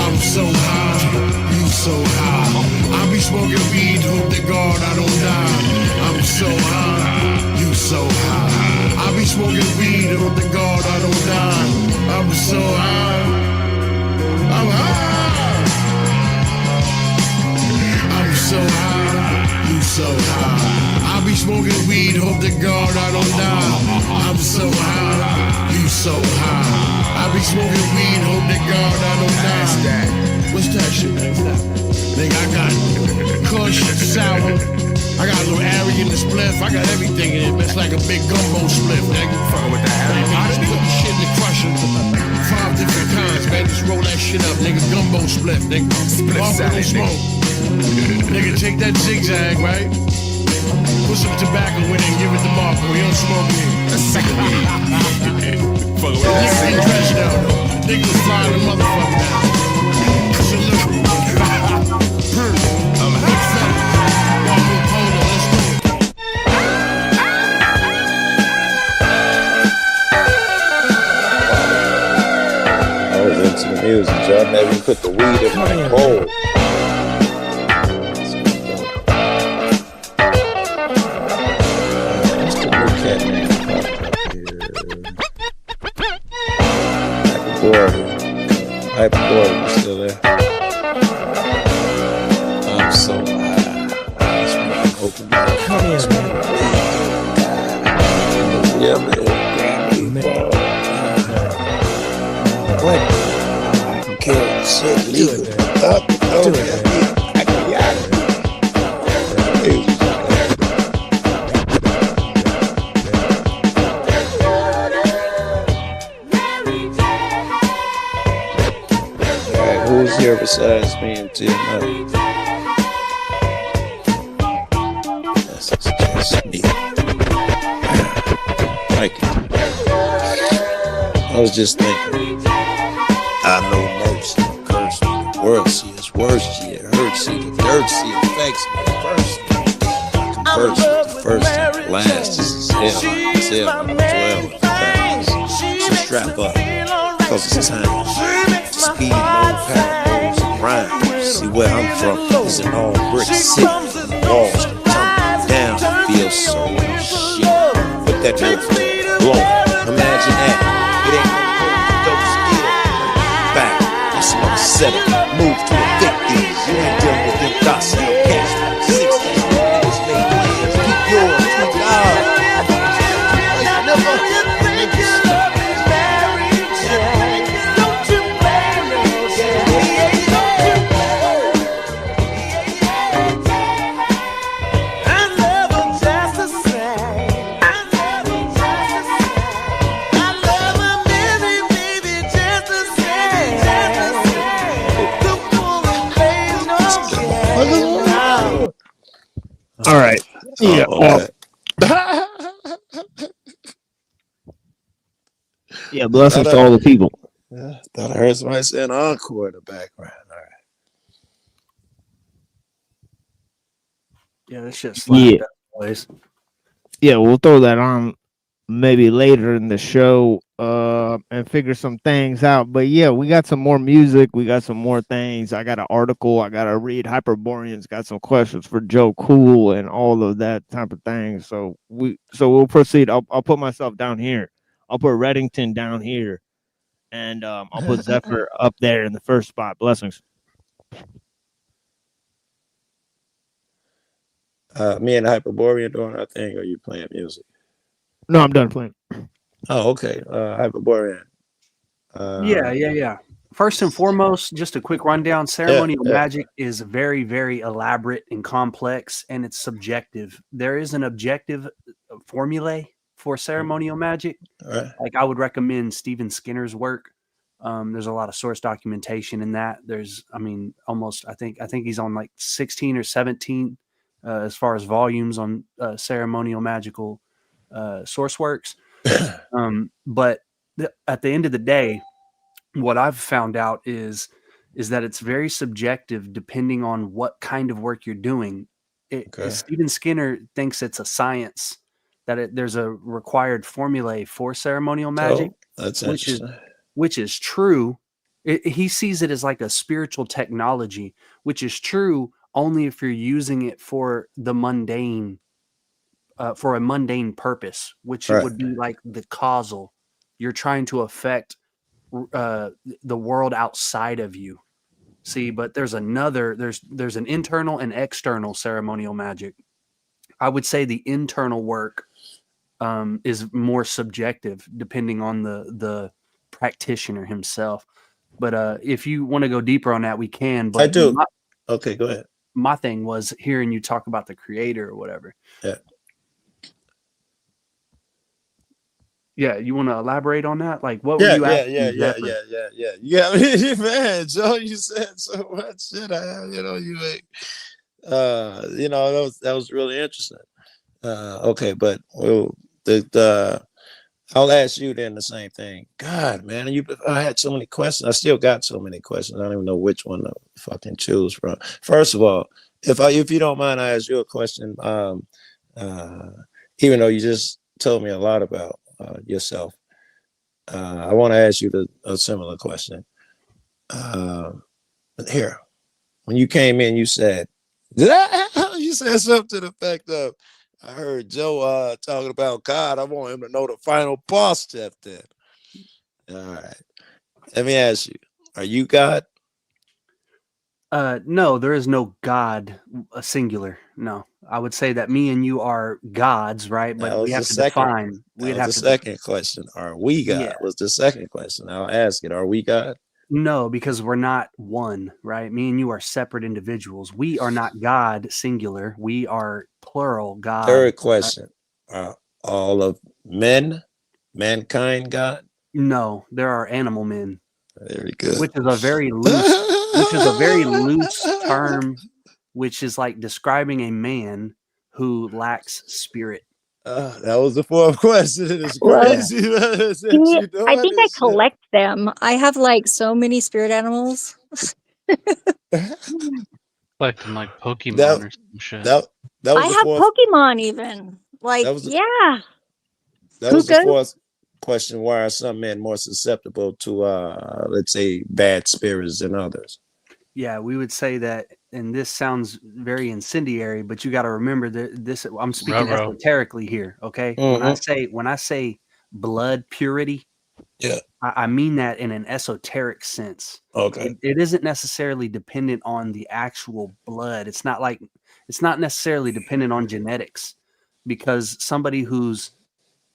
I'm so high, you so high. I be smoking weed, hope to God I don't die. I'm so high, you so high. I be smoking weed, hope to God I don't die. I'm so high, I'm high. I'm so high, you so high. I be smoking weed, hope to God I don't die. I'm so high, you so high. I be smoking weed, hope to God I don't die. What's that shit, man? Nigga, I got kush, sour. I got a little Ari in the spliff. I got everything in it. It's like a big gumbo spliff, nigga. Fucking with the Ari. I just put the shit in the crusher. 5 different kinds, man. Just roll that shit up, nigga. Gumbo spliff, nigga. Split salad, smoke. Nigga, take that zigzag, right? Put some tobacco in it and give it to Marco. He don't smoke weed. That's sick of weed. Fuck with that zigzag. Dressed down, though. Nigga was flying the motherfucker down. Salute. I'm a big fella. Walk with Polo, let's go. I was into the music, y'all never even put the weed in my bowl. What's the new cat name popping up here? Hyperboard is still there. I'm so high. I just want to open my eyes. Yeah, man. What? I can kill shit legal. Do it. Alright, who's here besides me and TML? That's just me. Thank you. I was just thinking. I know mercy, curse me, the world see us worse, see it hurts, see the dirt, see it affects me the first and last, this is hell, number 12, so strap up, cause it's time, speed, no parables, and rhymes, see where I'm from, is an all brick city, walls tumble down, feel So shit. Put that metaphor. Blow. Imagine that. It ain't no mosquito. Bang. This mother set it. Move to the 50s. You ain't dealing with them gossip cash. 60s. Niggas made plans. Keep yours. Keep ours. All right. Yeah. Yeah. Blessings to all the people. Yeah, thought I heard somebody saying encore in the background. All right. Yeah, this shit's Yeah. slapped up, boys. Yeah, we'll throw that on maybe later in the show and figure some things out. But yeah, we got some more music, we got some more things. I got an article I gotta read. Hyperborean's got some questions for Joe Cool and all of that type of thing. So we'll proceed. I'll put myself down here. I'll put Reddington down here, and I'll put Zephyr up there in the first spot. Blessings. Me and Hyperborean doing our thing, or you playing music? No, I'm done playing. Oh, okay. Hyperborean. Yeah. First and foremost, just a quick rundown. Ceremonial magic is very, very elaborate and complex, and it's subjective. There is an objective formulae for ceremonial magic. Right. Like I would recommend Stephen Skinner's work. There's a lot of source documentation in that. There's, I mean, almost, I think he's on like 16 or 17 as far as volumes on ceremonial magical source works. But at the end of the day, what I've found out is that it's very subjective depending on what kind of work you're doing. Stephen Skinner thinks it's a science, that there's a required formulae for ceremonial magic, that's which is true. He sees it as like a spiritual technology, which is true only if you're using it for the mundane, for a mundane purpose, which it would be like the causal. You're trying to affect the world outside of you. See, but there's an internal and external ceremonial magic. I would say the internal work is more subjective depending on the practitioner himself. But if you want to go deeper on that, we can. But I do. Okay, go ahead. My thing was hearing you talk about the creator or whatever. Yeah, you want to elaborate on that? Like, what were you asking? Yeah. Man, Joe, you said so much shit. That was really interesting. Okay, but I'll ask you then the same thing. God, man, I had so many questions. I still got so many questions. I don't even know which one to fucking choose from. First of all, if you don't mind, I ask you a question. Even though you just told me a lot about yourself, I want to ask you a similar question. Here, when you came in, you said something to the effect of, I heard Joe talking about God. I want him to know the final boss step then. All right. Let me ask you, are you God? No, there is no God, a singular. No, I would say that me and you are gods, right? But we have to define. We'd have the second question. Are we God? Yeah. Was the second question. I'll ask it. Are we God? No, because we're not one, right? Me and you are separate individuals. We are not God, singular. We are plural, God. Third question. Are all of mankind God? No, there are animal men. Very good. Which is a very loose term, which is like describing a man who lacks spirit. That was the fourth question. It's crazy. I think I collect them. I have like so many spirit animals. Like Pokemon or some shit. I have Pokemon even. Like, That was the fourth question. Why are some men more susceptible to, let's say, bad spirits than others? Yeah, we would say that and this sounds very incendiary, but you got to remember that this, I'm speaking Ruh-roh. esoterically here. Okay. When I say blood purity, yeah, I mean that in an esoteric sense. okay, It isn't necessarily dependent on the actual blood. It's not necessarily dependent on genetics, because somebody who's,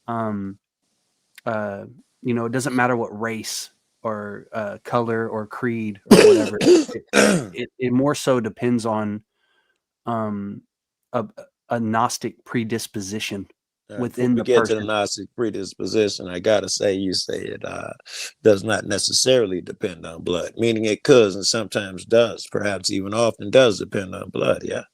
it doesn't matter what race or color or creed or whatever. It more so depends on a Gnostic predisposition before within we the get to the person. Gnostic predisposition, I gotta say, you say it does not necessarily depend on blood, meaning it could and sometimes does, perhaps even often does depend on blood. Yeah.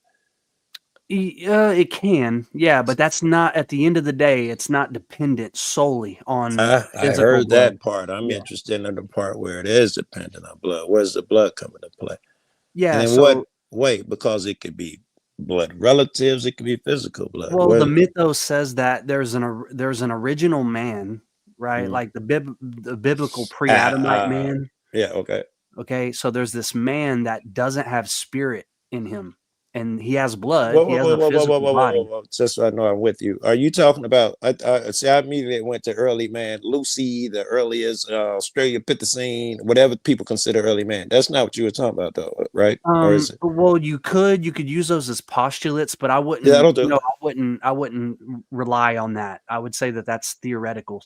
It can, yeah, but that's not, at the end of the day, it's not dependent solely on I physical heard blood. that part. I'm Yeah. interested in the part where it is dependent on blood. Where's the blood coming to play? Yeah. And in what way? Because it could be blood relatives, it could be physical blood. Well, the mythos says that there's an original man, right? Mm. Like the biblical pre-Adamite man. Yeah. Okay. Okay, so there's this man that doesn't have spirit in him, and he has blood. He has a physical body. Just so I know I'm with you. Are you talking about? I immediately went to early man, Lucy, the earliest Australopithecine, whatever people consider early man. That's not what you were talking about, though, right? Or is it? Well, you could use those as postulates, but I wouldn't. Yeah, don't do it. I wouldn't rely on that. I would say that that's theoretical.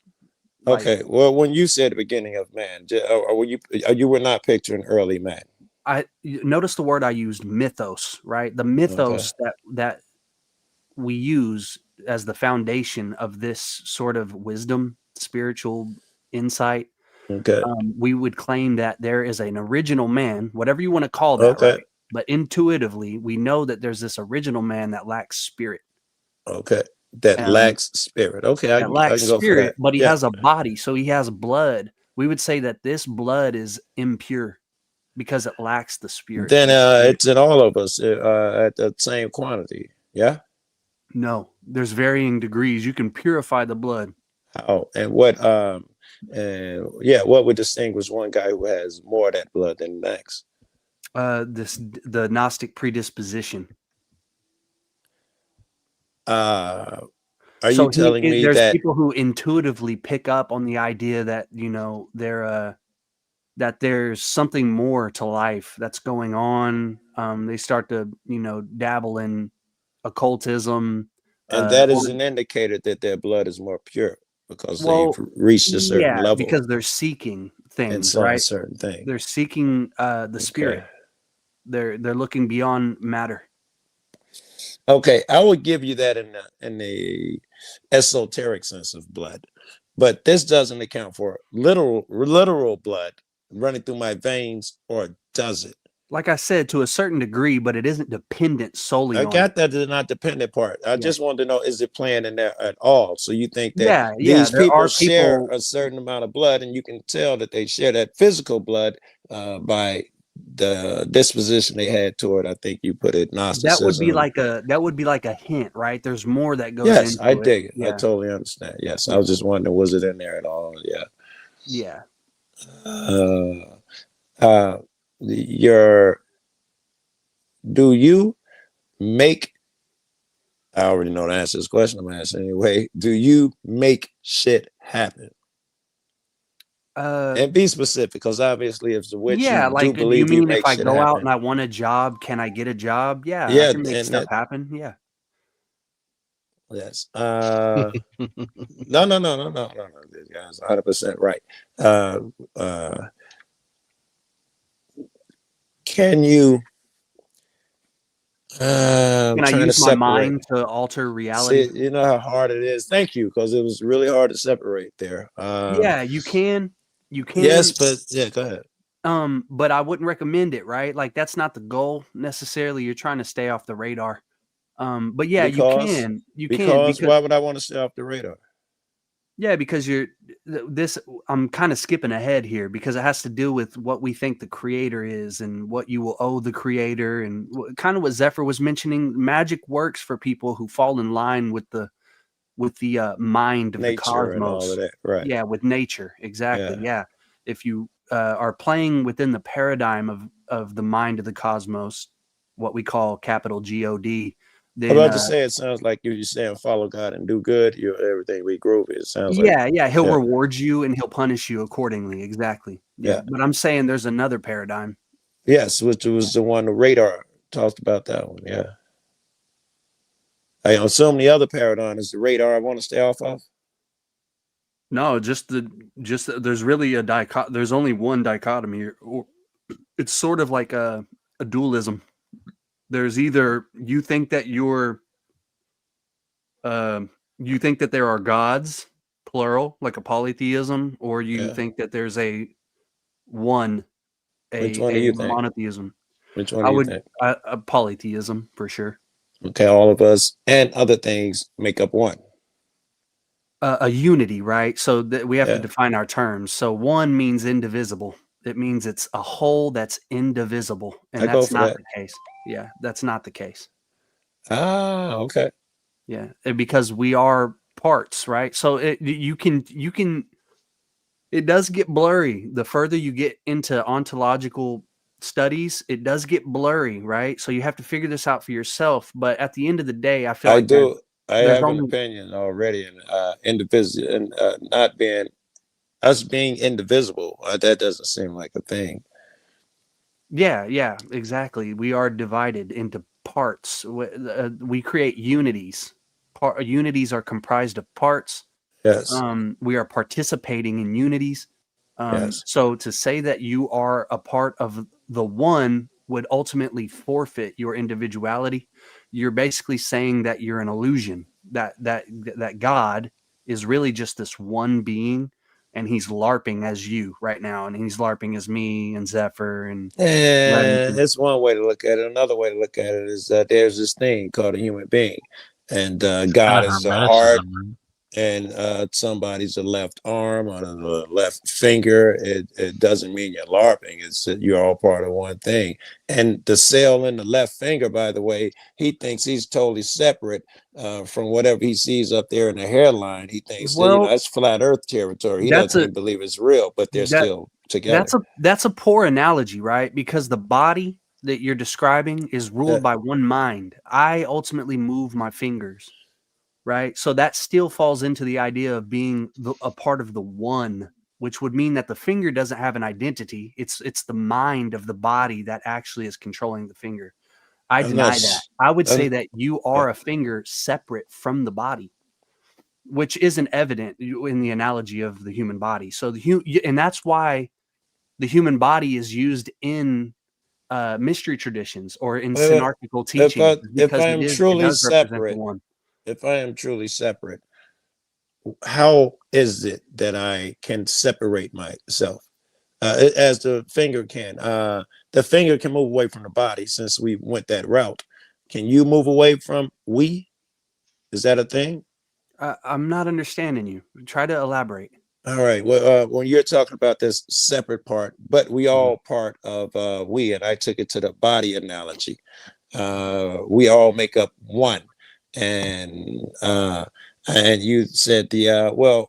Okay. Well, when you said the beginning of man, you were not picturing early man. I notice the word I used, mythos, right? The mythos that we use as the foundation of this sort of wisdom, spiritual insight. Okay. We would claim that there is an original man, whatever you want to call that, right? But intuitively, we know that there's this original man that lacks spirit. Okay. That lacks spirit. Okay. That lacks spirit, but he has a body, so he has blood. We would say that this blood is impure because it lacks the spirit. Then it's in all of us at the same quantity. Yeah. No, there's varying degrees. You can purify the blood. How and what? What would distinguish one guy who has more of that blood than the next? The Gnostic predisposition. Are you telling me there's that people who intuitively pick up on the idea that that there's something more to life that's going on? They start to dabble in occultism, and that is an indicator that their blood is more pure because they've reached a certain level. Because they're seeking things, and right? Certain things. They're seeking the spirit. They're looking beyond matter. Okay, I would give you that in the esoteric sense of blood, but this doesn't account for literal blood running through my veins, or does it? Like I said, to a certain degree, but it isn't dependent solely on. I got that the not dependent part. I just wanted to know, is it playing in there at all? So you think that these people share a certain amount of blood, and you can tell that they share that physical blood by the disposition they had toward, I think you put it, Gnosticism. That would be like a hint, right? There's more that goes into it. I dig it. Yeah. I totally understand. Yes. I was just wondering, was it in there at all? Yeah. Yeah. Do you make, I already know the answer to this question, I'm asking anyway. Do you make shit happen? And be specific, because obviously if the witch, like, do believe you mean make if I shit go happen. out and I want a job, can I get a job? Yeah, Yeah, I can make stuff happen. Yeah. Yes. No. This guy's 100% right. Can you? Can I use my mind to alter reality? See, you know how hard it is. Thank you, because it was really hard to separate there. Yeah, you can. You can. Yes, but yeah, go ahead. But I wouldn't recommend it, right? Like that's not the goal necessarily. You're trying to stay off the radar. But yeah, you can. Because why would I want to stay off the radar? Yeah, because I'm kind of skipping ahead here because it has to do with what we think the creator is and what you will owe the creator, and kind of what Zephyr was mentioning. Magic works for people who fall in line with the mind of nature the cosmos and all of that, right? Yeah, with nature, exactly. Yeah, if you are playing within the paradigm of the mind of the cosmos, what we call capital God, I'm then about to say, it sounds like you're saying follow God and do good. Everything we groove. It sounds like he'll reward you and he'll punish you accordingly. Exactly. Yeah. But I'm saying there's another paradigm. Yes, which was the one the radar talked about that one. Yeah. I assume the other paradigm is the radar I want to stay off of. No, there's really there's only one dichotomy, or it's sort of like a dualism. There's either you think that you think that there are gods, plural, like a polytheism, or you think that there's a Which one do you think? monotheism. Which one do you think? A polytheism for sure. Okay, all of us and other things make up one. A unity, right? So that we have to define our terms. So one means indivisible. It means it's a whole that's indivisible, and that's not the case. Yeah, that's not the case. Ah, okay. Yeah, because we are parts, right? So you can it does get blurry the further you get into ontological studies. It does get blurry, right? So you have to figure this out for yourself. But at the end of the day, I feel I like do. I have only an opinion already, and indivisible, and not being us being indivisible. That doesn't seem like a thing. Yeah, exactly. We are divided into parts. We create unities. Unities are comprised of parts. Yes. We are participating in unities. Yes. So to say that you are a part of the one would ultimately forfeit your individuality. You're basically saying that you're an illusion, that God is really just this one being, and he's LARPing as you right now, and he's LARPing as me and Zephyr and That's one way to look at it. Another way to look at it is that there's this thing called a human being, and God is the heart, and somebody's the left arm or the left finger. It doesn't mean you're LARPing. It's that you're all part of one thing. And the cell in the left finger, by the way, he thinks he's totally separate from whatever he sees up there in the hairline. He thinks that, that's flat Earth territory. He doesn't even believe it's real, but they're still together. That's a poor analogy, right? Because the body that you're describing is ruled by one mind. I ultimately move my fingers. Right. So that still falls into the idea of being a part of the one, which would mean that the finger doesn't have an identity. It's the mind of the body that actually is controlling the finger. I deny that. I would say that you are a finger separate from the body, which isn't evident in the analogy of the human body. So and that's why the human body is used in mystery traditions or in synarchical teaching. If I am truly separate, if I am truly separate, how is it that I can separate myself as the finger can? The finger can move away from the body since we went that route. Can you move away from we? Is that a thing? I'm not understanding you. Try to elaborate. All right. Well, when you're talking about this separate part, but we all part of we, and I took it to the body analogy. We all make up one. And you said you're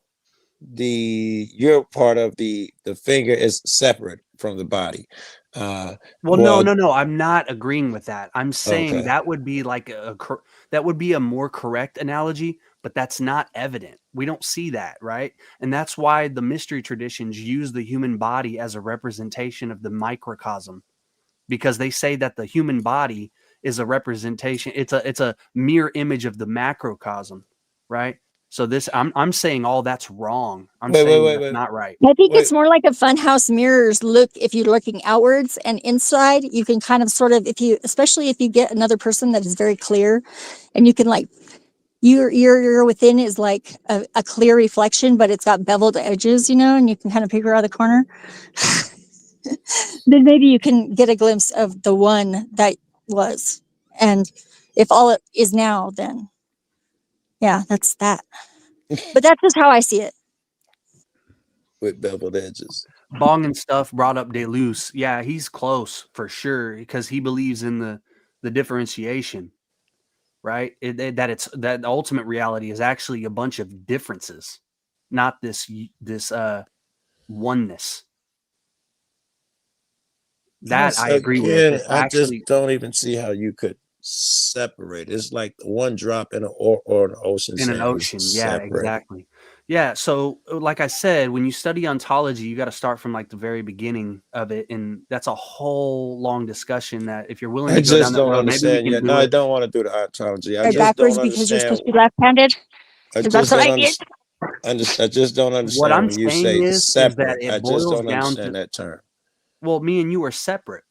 part of the finger is separate from the body. No, I'm not agreeing with that. I'm saying that would be like that would be a more correct analogy, but that's not evident. We don't see that, right? And that's why the mystery traditions use the human body as a representation of the microcosm, because they say that the human body is a representation. It's a mirror image of the macrocosm, right? So I'm saying all that's wrong. I'm saying that's not right. I think it's more like a funhouse mirrors look. If you're looking outwards and inside, you can kind of sort of, especially if you get another person that is very clear, and you can like your within is like a clear reflection, but it's got beveled edges, and you can kind of peek around the corner. Then maybe you can get a glimpse of the one that was, and if all it is now, then yeah, that's that. But that's just how I see it. With beveled edges. Bong and stuff brought up Deleuze. Yeah, he's close for sure because he believes in the differentiation, right? That the ultimate reality is actually a bunch of differences, not this oneness. That I agree with. It's I just actually don't even see how you could separate. It's like one drop in or an ocean in an saying you ocean. Yeah, separate. exactly. Yeah. So, like I said, when you study ontology, you got to start from like the very beginning of it, and that's a whole long discussion. That if you're willing I to go down just that don't road, maybe we understand can yet. do No, I it. don't want to do the ontology. I Or just backwards don't because you're understand. supposed to be left-handed. I Because just that's what don't I did. I just don't What understand I'm when you saying say is that separate. I it just boils don't down understand to, that term. well, me and you are separate.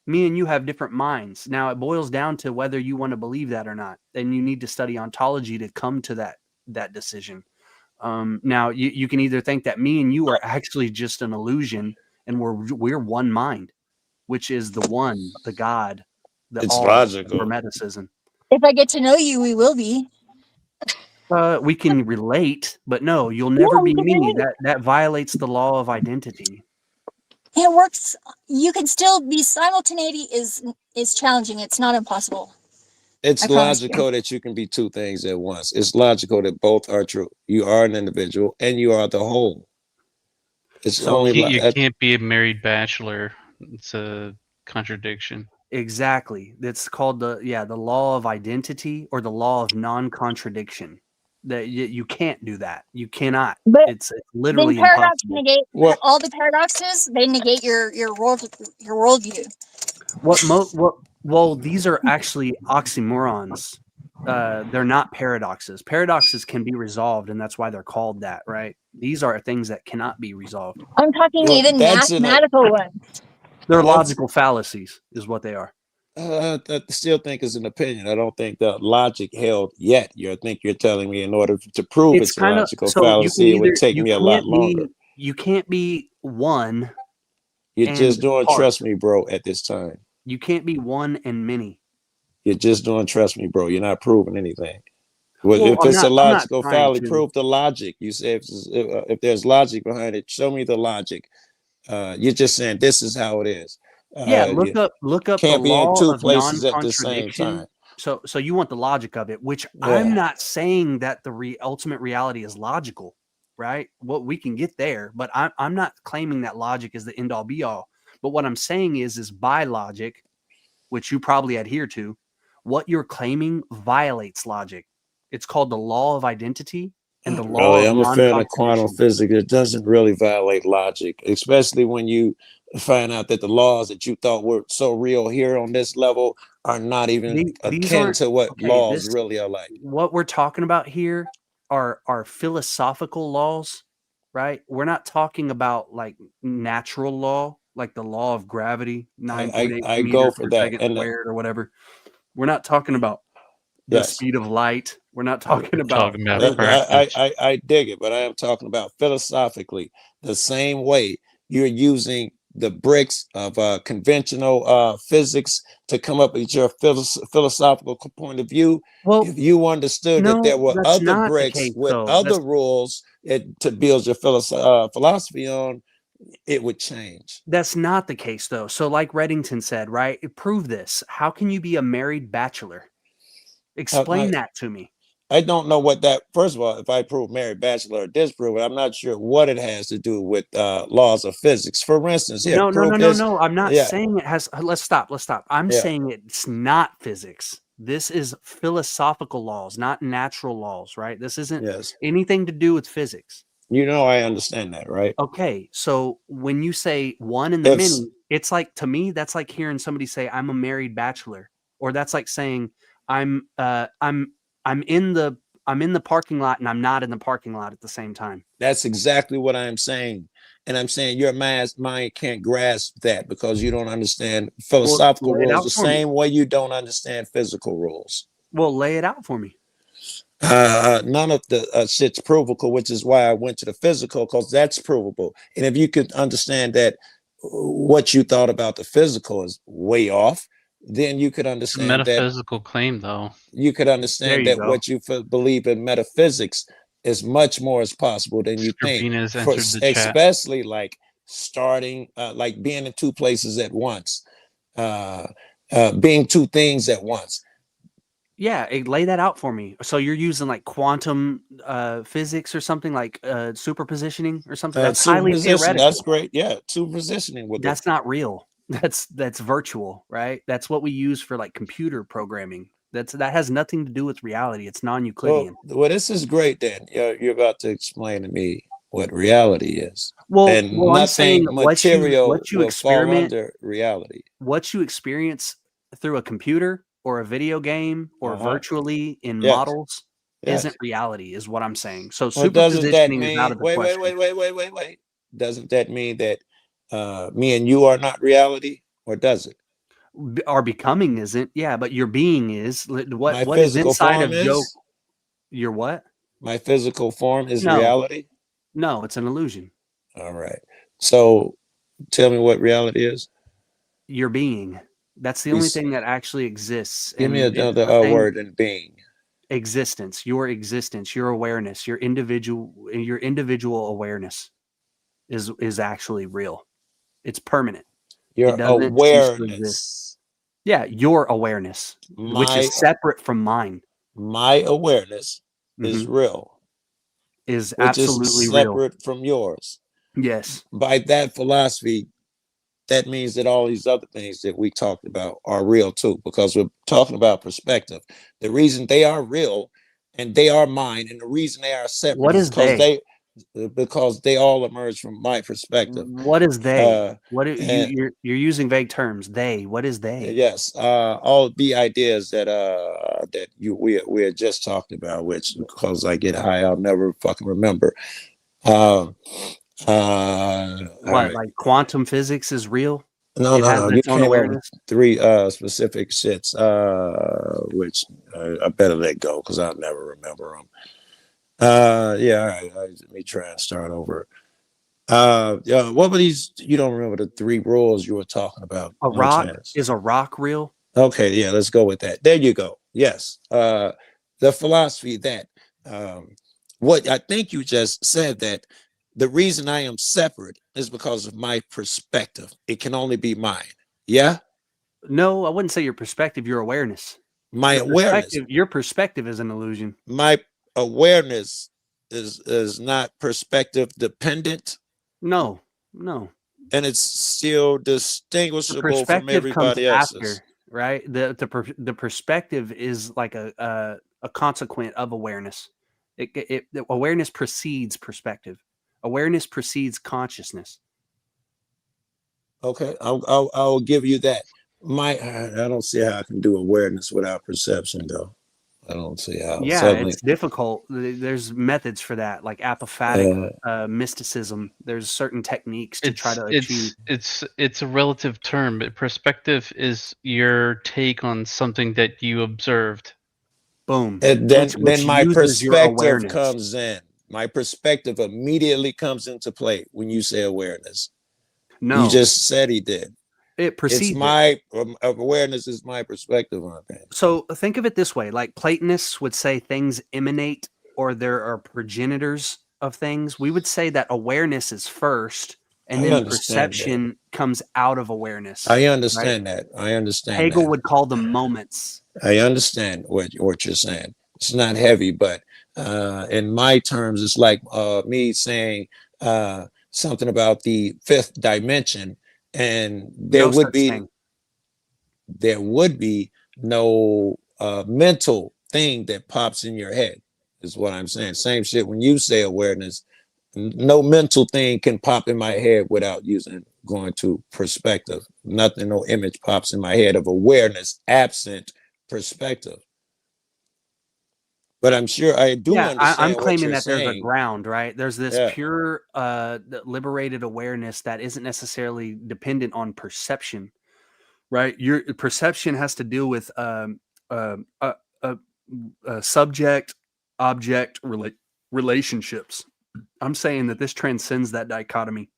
Me and you have different minds. Now it boils down to whether you want to believe that or not, and you need to study ontology to come to that decision. Now you can either think that me and you are actually just an illusion, and we're one mind, which is the one, the God, the It's all logical. hermeticism. If I get to know you, we will be. We can relate, but no, you'll Yeah, never we be can me. relate. That violates the law of identity. It works. You can still be simultaneity is challenging. It's not impossible. I It's promise you. logical that you can be two things at once. It's logical that both are true. You are an individual and you are the whole. It's So only You can't be a married bachelor. It's a contradiction. exactly. That's called the law of identity or the law of non-contradiction. That you can't do that. You cannot. But It's then literally paradox impossible. negate What all the paradoxes. They negate your worldview. Well, these are actually oxymorons. They're not paradoxes. Paradoxes can be resolved, and that's why they're called that, right? These are things that cannot be resolved. I'm talking well, even that's in a mathematical ones. They're that's logical fallacies, is what they are. I still think it's an opinion. I don't think the logic held yet. I think you're telling me in order to prove It's it's a kind of logical so you can fallacy, it would either take me a lot longer. you can't be one You're and just doing part. trust me, bro, at this time. You can't be one and many. You're just doing trust me, bro. You're not proving anything. Well, Well, if it's a I'm not logical trying fallacy, to. prove the logic. You say if there's logic behind it, show me the logic. You're just saying this is how it is. Yeah, You look up the can't be in law two of places at the same non-contradiction. time. So you want the logic of it, which I'm Yeah. not saying that the ultimate reality is logical, right? What we can get there, but I'm not claiming that logic is the end all be all. But what I'm saying is by logic, which you probably adhere to, what you're claiming violates logic. It's called the law of identity and the law Really, of I'm a fan of quantum non-contradiction. physics. It doesn't really violate logic, especially when you find out that the laws that you thought were so real here on this level are not even These akin aren't to what okay. laws really are like. What we're talking about here are philosophical laws, right? We're not talking about like natural law, like the law of gravity, 9.8 I go meters for per that. second And squared or whatever. We're not talking about the yes, speed of light. We're not talking We're about talking about physics. practice. I dig it, but I am talking about philosophically the same way you're using the bricks of conventional physics to come up with your philosophical point of view. Well, If you understood that there no, were that's other not the bricks case with though. other rules to build your philosophy on, it would change. That's not the case though. So like Reddington said, right? Prove this. How can you be a married bachelor? Explain that to me. I don't know what that. First of all, if I prove married bachelor or disprove it, I'm not sure what it has to do with laws of physics. For instance, here, prove this. No. I'm not Yeah, saying it has. Let's stop. I'm yeah. saying it's not physics. This is philosophical laws, not natural laws, right? This isn't Yes. anything to do with physics. You know, I understand that, right? Okay, so when you say one in the If many, it's like to me that's like hearing somebody say I'm a married bachelor, or that's like saying I'm in the parking lot and I'm not in the parking lot at the same time. that's exactly what I'm saying, and I'm saying your mind can't grasp that because you don't understand Well, philosophical lay it rules out the for me. same way you don't understand physical rules. Well, lay it out for me. None of the shit's provable, which is why I went to the physical, because that's provable. And if you could understand that what you thought about the physical is way off, then you could It's a understand that metaphysical claim, though. you could There understand you that go. what you believe in metaphysics is much more as possible than you think. Skrbina has For entered the chat. especially like starting, like being in two places at once, being two things at once. Yeah, lay that out for me. So you're using like quantum physics or something like superpositioning or something. That's highly Superposition, theoretical. that's great. Yeah, superpositioning with it. That's not real. That's virtual, right? That's what we use for like computer programming. That has nothing to do with reality. It's non-Euclidean. Well, this is great. Then you're about to explain to me what reality is, Well, and I'm saying nothing material what you will fall experiment, under reality. what you experience through a computer or a video game or virtually in Yes. models Yes. isn't reality, is what I'm saying. So Well, doesn't that superpositioning is out mean? of the Wait. question. Doesn't that mean that me and you are not reality, or does it? Our becoming isn't, yeah, but your being is. My What is physical inside form of Joe? is? Your what? My physical form is No. reality? No, it's an illusion. All right. So tell me what reality is. Your being. That's the only thing that actually exists. Give me And it's another the thing- word than being. Existence, your awareness, your individual awareness is actually real. It's permanent. Your It doesn't cease to exist. awareness. Yeah, your awareness, which My is separate from mine, my awareness is Mhm. real, is which is absolutely real. separate from yours. Yes. By that philosophy, that means that all these other things that we talked about are real too, because we're talking about perspective. The reason they are real and they are mine, and the reason they are separate What is is they? because they all emerge from my perspective. What is they? What And you're using vague terms. They. What is they? yes, all the ideas that we had just talked about, which because I get high, I'll never fucking remember. All What, right. like quantum physics is real? No, It has You its own came up with awareness. 3 specific shits, which I better let go because I'll never remember them. Yeah, all right. Let me try and start over. Yeah, what were these? You don't remember the 3 rules you were talking about? A No rock chance. is a rock real? Okay, yeah, let's go with that. There you go. Yes. The philosophy that what I think you just said, that the reason I am separate is because of my perspective. It can only be mine. Yeah? No, I wouldn't say your perspective, your awareness. My awareness. Your perspective is an illusion. My awareness is not perspective dependent. No. And it's still The distinguishable from perspective comes everybody else's. after, right? The perspective is like a consequent of awareness. The awareness precedes perspective. Awareness precedes consciousness. Okay, I'll give you that. I don't see how I can do awareness without perception, though. I don't see how. Yeah, Suddenly, it's difficult. There's methods for that, like apophatic mysticism. There's certain techniques to try to achieve. It's a relative term, but perspective is your take on something that you observed. Boom. and then Which my uses your perspective awareness. comes in. My perspective immediately comes into play when you say awareness. No, You just said he did. it precedes It's it. my awareness is my perspective on things. So think of it this way: like Platonists would say things emanate, or there are progenitors of things. We would say that awareness is first, and I then understand that. perception comes out of awareness. I right? understand that. I understand Hegel that. would call them moments. I understand what you're saying. It's not heavy, but in my terms, it's like me saying something about the 5th dimension, and there No would such be thing. no mental thing that pops in your head, is what I'm saying. Same shit when you say awareness. No mental thing can pop in my head without going to perspective. Nothing, no image pops in my head of awareness absent perspective. But I'm sure I do Yeah, understand I'm what claiming you're that there's a saying. ground, right? There's this Yeah. pure, liberated awareness that isn't necessarily dependent on perception, right? Your perception has to deal with subject object relationships. I'm saying that this transcends that dichotomy.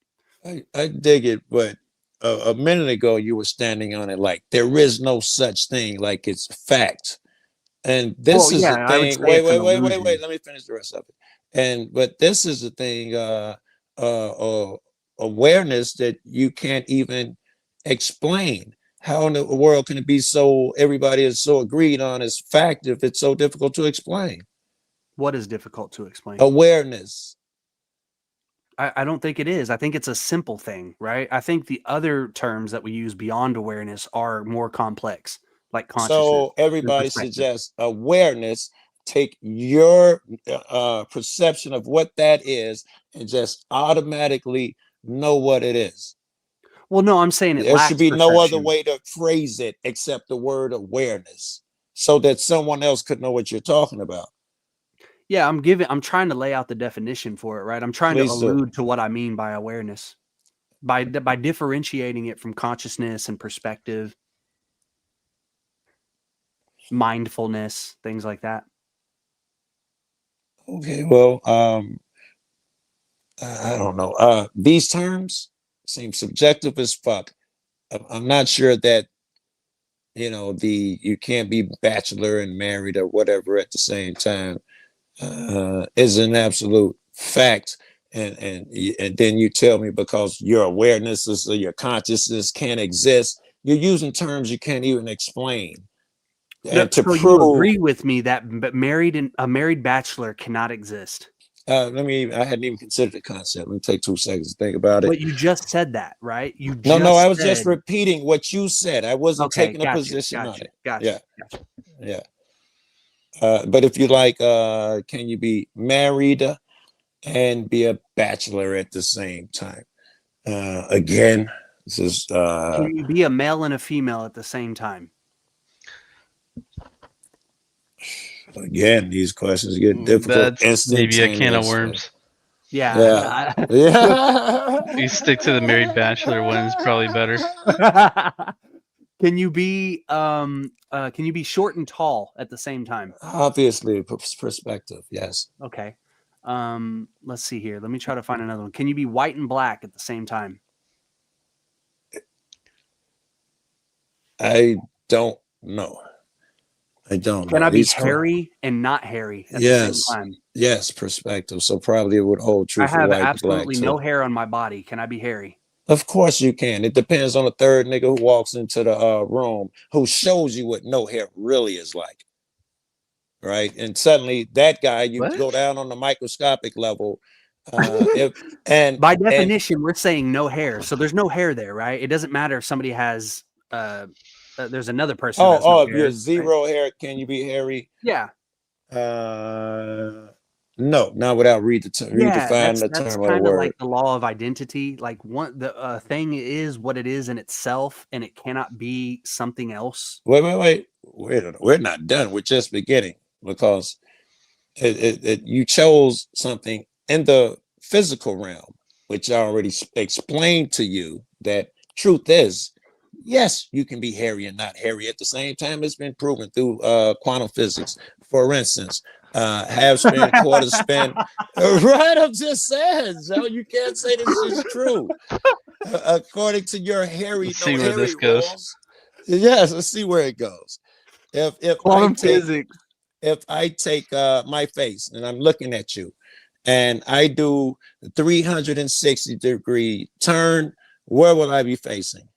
I dig it, but a minute ago you were standing on it like there is no such thing, like it's fact. And this Well, is yeah, the I would thing. say Wait, it's an wait. illusion. Let me finish the rest of it. But this is the thing, awareness that you can't even explain. How in the world can it be so everybody is so agreed on as fact if it's so difficult to explain? What is difficult to explain? Awareness. I don't think it is. I think it's a simple thing, right? I think the other terms that we use beyond awareness are more complex, like consciousness So and everybody perspective. suggests awareness. Take your perception of what that is and just automatically know what it is. Well, no, I'm saying it There should lacks be no other perception. way to phrase it except the word awareness so that someone else could know what you're talking about. Yeah, I'm trying to lay out the definition for it, right? I'm trying to Please do. allude to what I mean by awareness. By differentiating it from consciousness and perspective, mindfulness, things like that. Okay, well, I don't know. These terms seem subjective as fuck. I'm not sure that, you know, you can't be bachelor and married or whatever at the same time is an absolute fact. And then you tell me because your awarenesses or your consciousness can't exist, you're using terms you can't even explain. And to So you agree with me that a married bachelor cannot exist? I hadn't even considered the concept. Let me take 2 seconds to think about it. But you just said that, right? No, I was just repeating what you said. I wasn't taking a position on it. Gotcha. Yeah. But if you like, can you be married and be a bachelor at the same time? Again, this is Can you be a male and a female at the same time? Again, these questions get difficult. That's maybe a can of worms. Yeah. You stick to the married bachelor one is probably better. Can you be short and tall at the same time? Obviously, perspective. Yes. Okay. Let's see here. Let me try to find another one. Can you be white and black at the same time? I don't know. Can I be hairy and not hairy at the same time? Yes, perspective. So probably it would hold true I for have white and absolutely black no too. hair on my body. Can I be hairy? Of course you can. It depends on the third nigga who walks into the room who shows you what no hair really is like. Right? And suddenly that guy, you go down on the microscopic level. By definition, we're saying no hair. So there's no hair there, right? It doesn't matter if somebody has there's another person. If you're zero hair, can you be hairy? Yeah. No, not without redefining the that's term of the kind of word. like the law of identity. Like the thing is what it is in itself, and it cannot be something else. Wait. We're not done. We're just beginning because you chose something in the physical realm, which I already explained to you that truth is, yes, you can be hairy and not hairy at the same time. It's been proven through quantum physics. For instance, half spin, quarter spin. Right, I'm just saying. So you can't say this is true. According to your hairy, Let's see where this goes. rules. Yes, let's see where it goes. If Quantum physics. If I take my face and I'm looking at you, and I do the 360-degree turn, where will I be facing?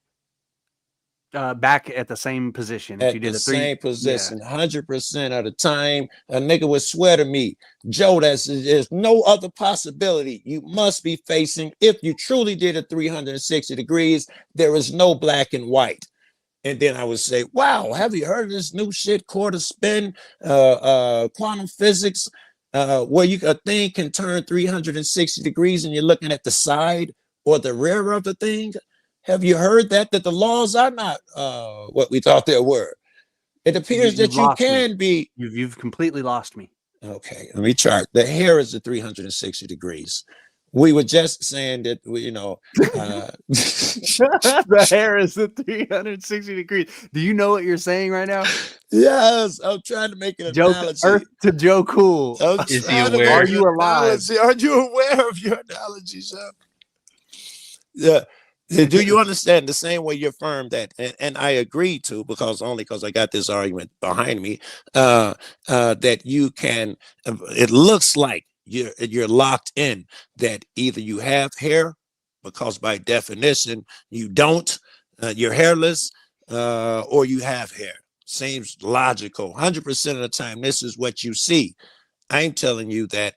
Back at the same position. At the same position, 100% of the time, a nigga would swear to me, Joe, there's no other possibility. You must be facing, if you truly did a 360 degrees, there is no black and white. And then I would say, wow, have you heard of this new shit, quarter spin, quantum physics, where a thing can turn 360 degrees and you're looking at the side or the rear of the thing? Have you heard that the laws are not what we thought they were? It appears that you can be. You've completely lost me. Okay, let me chart. The hair is the 360 degrees. We were just saying that the hair is the 360 degrees. Do you know what you're saying right now? Yes, I'm trying to make an analogy. Earth to Joe Cool. Is he aware? Are you alive? Are you aware of your analogy, sir? Yeah. Do you understand the same way you affirmed that? And I agree to, because I got this argument behind me, that you can, it looks like you're locked in, that either you have hair, because by definition you don't, you're hairless, or you have hair. Seems logical. 100% of the time, this is what you see. I'm telling you that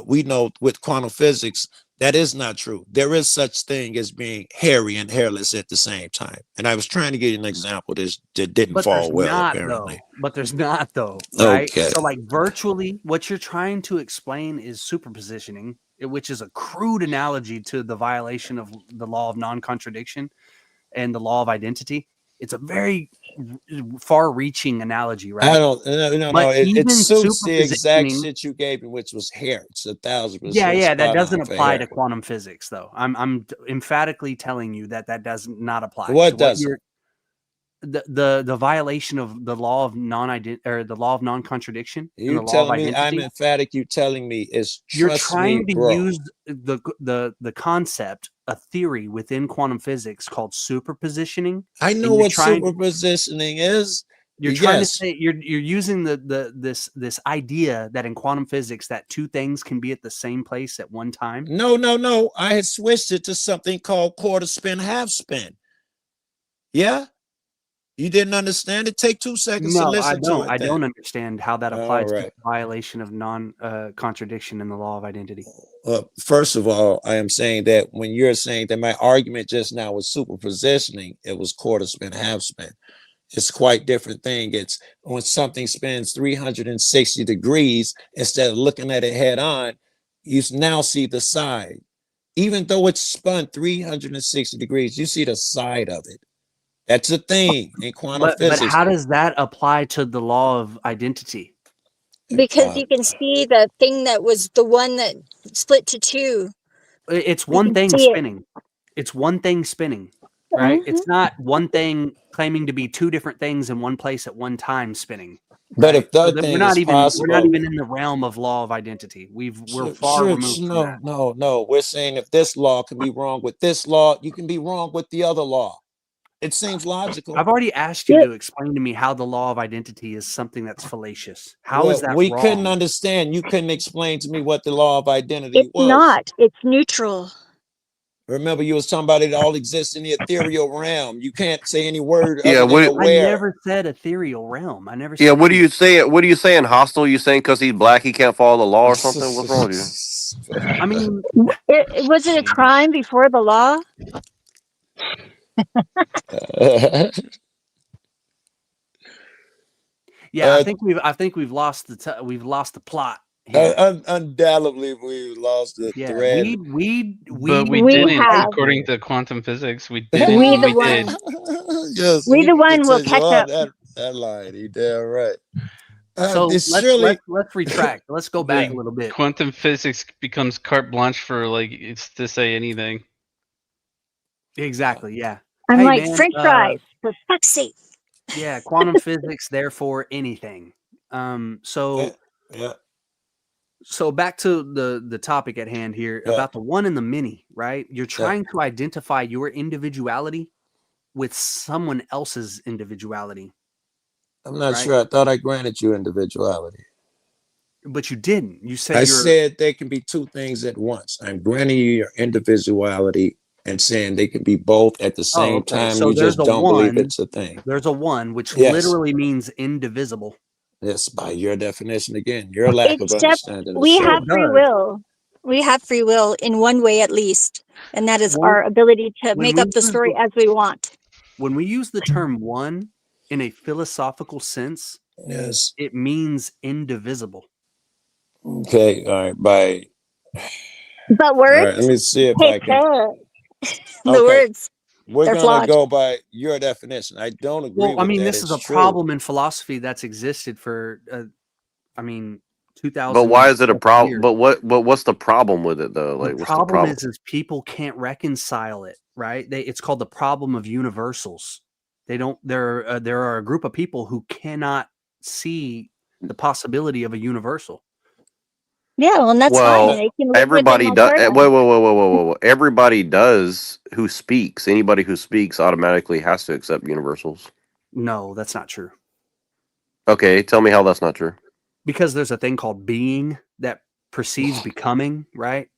we know with quantum physics, That is not true. There is such thing as being hairy and hairless at the same time. And I was trying to give you an example that didn't But fall there's well, not apparently. though. But there's not though, right? Okay. So like virtually what you're trying to explain is superpositioning, which is a crude analogy to the violation of the law of non-contradiction and the law of identity. It's a very far-reaching analogy, right? I don't no. But It even suits the exact superpositioning, shit you gave me, which was hair. It's 1,000% yeah, that spot doesn't on for apply hair. to quantum physics, though. I'm emphatically telling you that does not apply. What to does you're the violation of the law of the law of non-contradiction and you the law of telling me? I'm identity? emphatic. You telling me is You're trust trying me, to bro. use the concept, a theory within quantum physics called superpositioning. I and know you're what trying- superpositioning is. You're trying to Yes. say you're using this idea that in quantum physics that two things can be at the same place at one time. No. I had switched it to something called quarter spin, half spin. Yeah. You didn't understand it? Take 2 seconds to No, listen to it. I then. don't understand how that applies All to right. the violation of non-contradiction in the law of identity. First of all, I am saying that when you're saying that my argument just now was superpositioning, it was quarter spin, half spin. It's quite different thing. It's when something spins 360 degrees, instead of looking at it head on, you now see the side. Even though it's spun 360 degrees, you see the side of it. That's a thing in quantum But physics. how does that apply to the law of identity? Because you can see the thing that was the one that split to two. It's You one can thing see it. spinning. It's one thing spinning, right? Mm-hmm. It's not one thing claiming to be two different things in one place at one time spinning. But if the So other that thing we're not is even possible, in the realm of law of identity. We're far removed from that. No. We're saying if this law can be wrong with this law, you can be wrong with the other law. It seems logical. I've already asked you to explain to me how the law of identity is something that's fallacious. How is that we wrong? couldn't understand. You couldn't explain to me what the law of identity It's was. not. It's neutral. Remember, you was talking about it all exists in the ethereal realm. You can't say any word Yeah, other than what- I aware. never said ethereal realm. I never Yeah, said what do you say? What are you saying? Hostile? You saying because he's black he can't follow the law or something? What's wrong with you? I mean, Was it a crime before the law? yeah, I think we've lost the plot here. Undoubtedly, we lost the Yeah, thread. But we We didn't, have. according to quantum physics, we didn't. We the we one. did. Yes, We the one will continue catch on up. that line. He damn right. So It's let's retract. Let's go back a little bit. Quantum physics becomes carte blanche for it's to say anything. Exactly. Yeah. I'm Hey, like man, French fries, for fuck's sake. Yeah, quantum physics, therefore anything. So back to the topic at hand here about the one and the many, right? You're trying to identify your individuality with someone else's individuality. I'm not right? sure. I thought I granted you individuality. But you didn't. You said I you're said there can be two things at once. I'm granting you your individuality and saying they can be both at the same time. So You there's just a don't one, believe it's a thing. There's a one, which Yes. literally means indivisible. Yes, by your definition again, your lack of Except understanding. the we soul. have free will. We have free will in one way at least, and that is our ability to when make we up the use story the- as we want. When we use the term one in a philosophical sense, yes, it means indivisible. Okay, all right. By But all words, right, let me see if I take can. care. The Okay. words, We're they're gonna flawed. go by your definition. I don't agree Well, I with mean, that. this is It's a true. problem in philosophy that's existed for, 2,000. But why is it a plus problem? years. But what's the problem with it though? Like, The what's the problem problem? is people can't reconcile it, right? It's called the problem of universals. They don't. There are a group of people who cannot see the possibility of a universal. Yeah, well, and that's Well, fine. They can live with it everybody like does. person. Whoa. Everybody does who speaks. Anybody who speaks automatically has to accept universals. No, that's not true. Okay, tell me how that's not true. Because there's a thing called being that precedes becoming, right?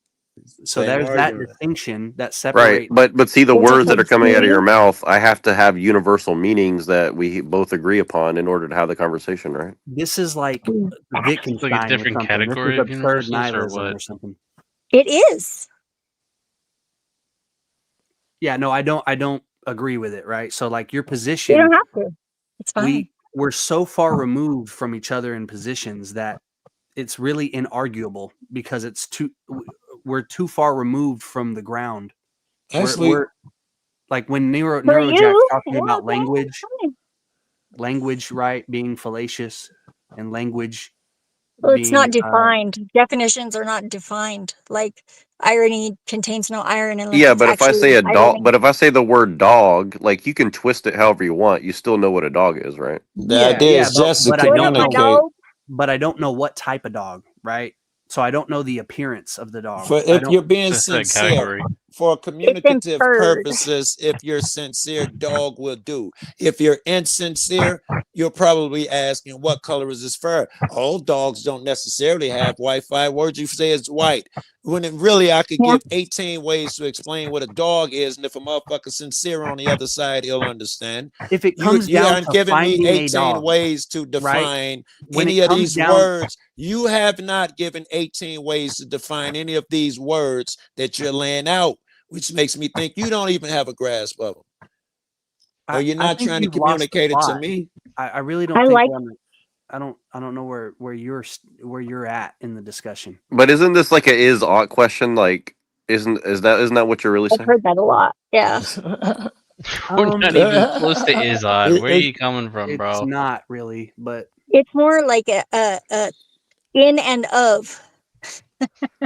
So Same there's that argument. distinction that Right, separates. but see the Well, words that are coming out of your see? mouth. I have to have universal meanings that we both agree upon in order to have the conversation, right? This is like It's Wittgenstein like a or different something. category This of is absurd universals or nihilism what? or something. It is. Yeah, no, I don't agree with it, right? So like your position, You don't have to. It's fine. we're so far removed from each other in positions that it's really inarguable because we're too far removed from the ground. Actually, We're like when For Neurojack's you, talking yeah, about okay, that's fine. language, right, being fallacious, and language Well, it's not being defined. Definitions are not defined. Like irony contains no iron unless Yeah, it's but if I say actually a dog, irony. but if I say the word dog, like you can twist it however you want. You still know what a dog is, right? the yeah, idea yeah, is just to but I don't know. communicate. But I don't know what type of dog, right? So I don't know the appearance of the dog. For I if don't. you're being It's a sincere, category. for It's communicative inferred. purposes, if you're sincere, dog will do. If you're insincere, you're probably asking what color is his fur. All dogs don't necessarily have Wi-Fi. Word you say is white. When it really, I could Yeah. give 18 ways to explain what a dog is, and if a motherfucker sincere on the other side, he'll understand. If it You comes down aren't to giving me finding a 18 dog, ways to right? define When any it of comes these down, words. You have not given 18 ways to define any of these words that you're laying out, which makes me think you don't even have a grasp of them. Or you're I not think trying to you've lost the communicate it to plot. me. I really don't I think like. I don't know where you're at in the discussion. But isn't this like a is ought question? Like, isn't that what you're really I've saying? heard that a lot. Yeah. We're not even close to is odd. Where are you coming from, It's bro? not really, but It's more like a in and of.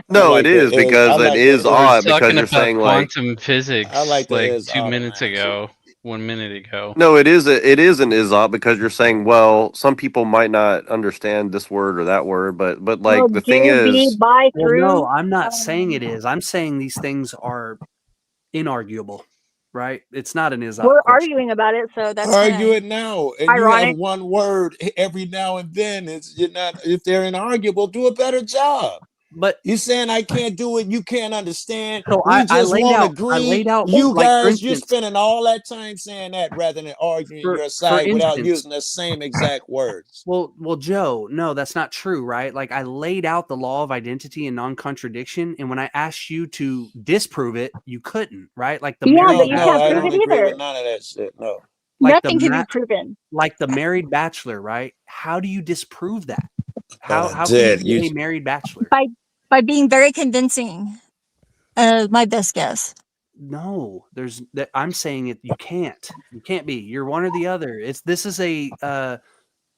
No, it is because it is We were odd because talking you're about saying like quantum physics like the like is 2 odd minutes analogy. ago, 1 minute ago. no, it is an is ought because you're saying well some people might not understand this word or that word, but Well, like the thing do, be, is, by, well, through. no, I'm not saying it is. I'm saying these things are inarguable, right? It's not an is ought We're question. arguing about it, so that's Argue kind it now, and of you have ironic. one word every now and then. It's you're not. If they're inarguable, do a better job. But you saying I can't do it, you can't understand. So We I just laid won't out. I agree. laid out You like for guys, you're instance. spending all that time saying that rather than arguing your For side without instance. using the same exact words. Well, Joe, no, that's not true, right? Like I laid out the law of identity and non-contradiction, and when I asked you to disprove it, you couldn't, right? Like the Yeah, married but you can't I prove don't it agree either. with none of that shit. No. like Nothing can be proven. like the married bachelor, right? How do you disprove that? How can did. you be a married bachelor? By being very convincing. My best guess. No, there's that. I'm saying it. You can't. You can't be. You're one or the other. This is a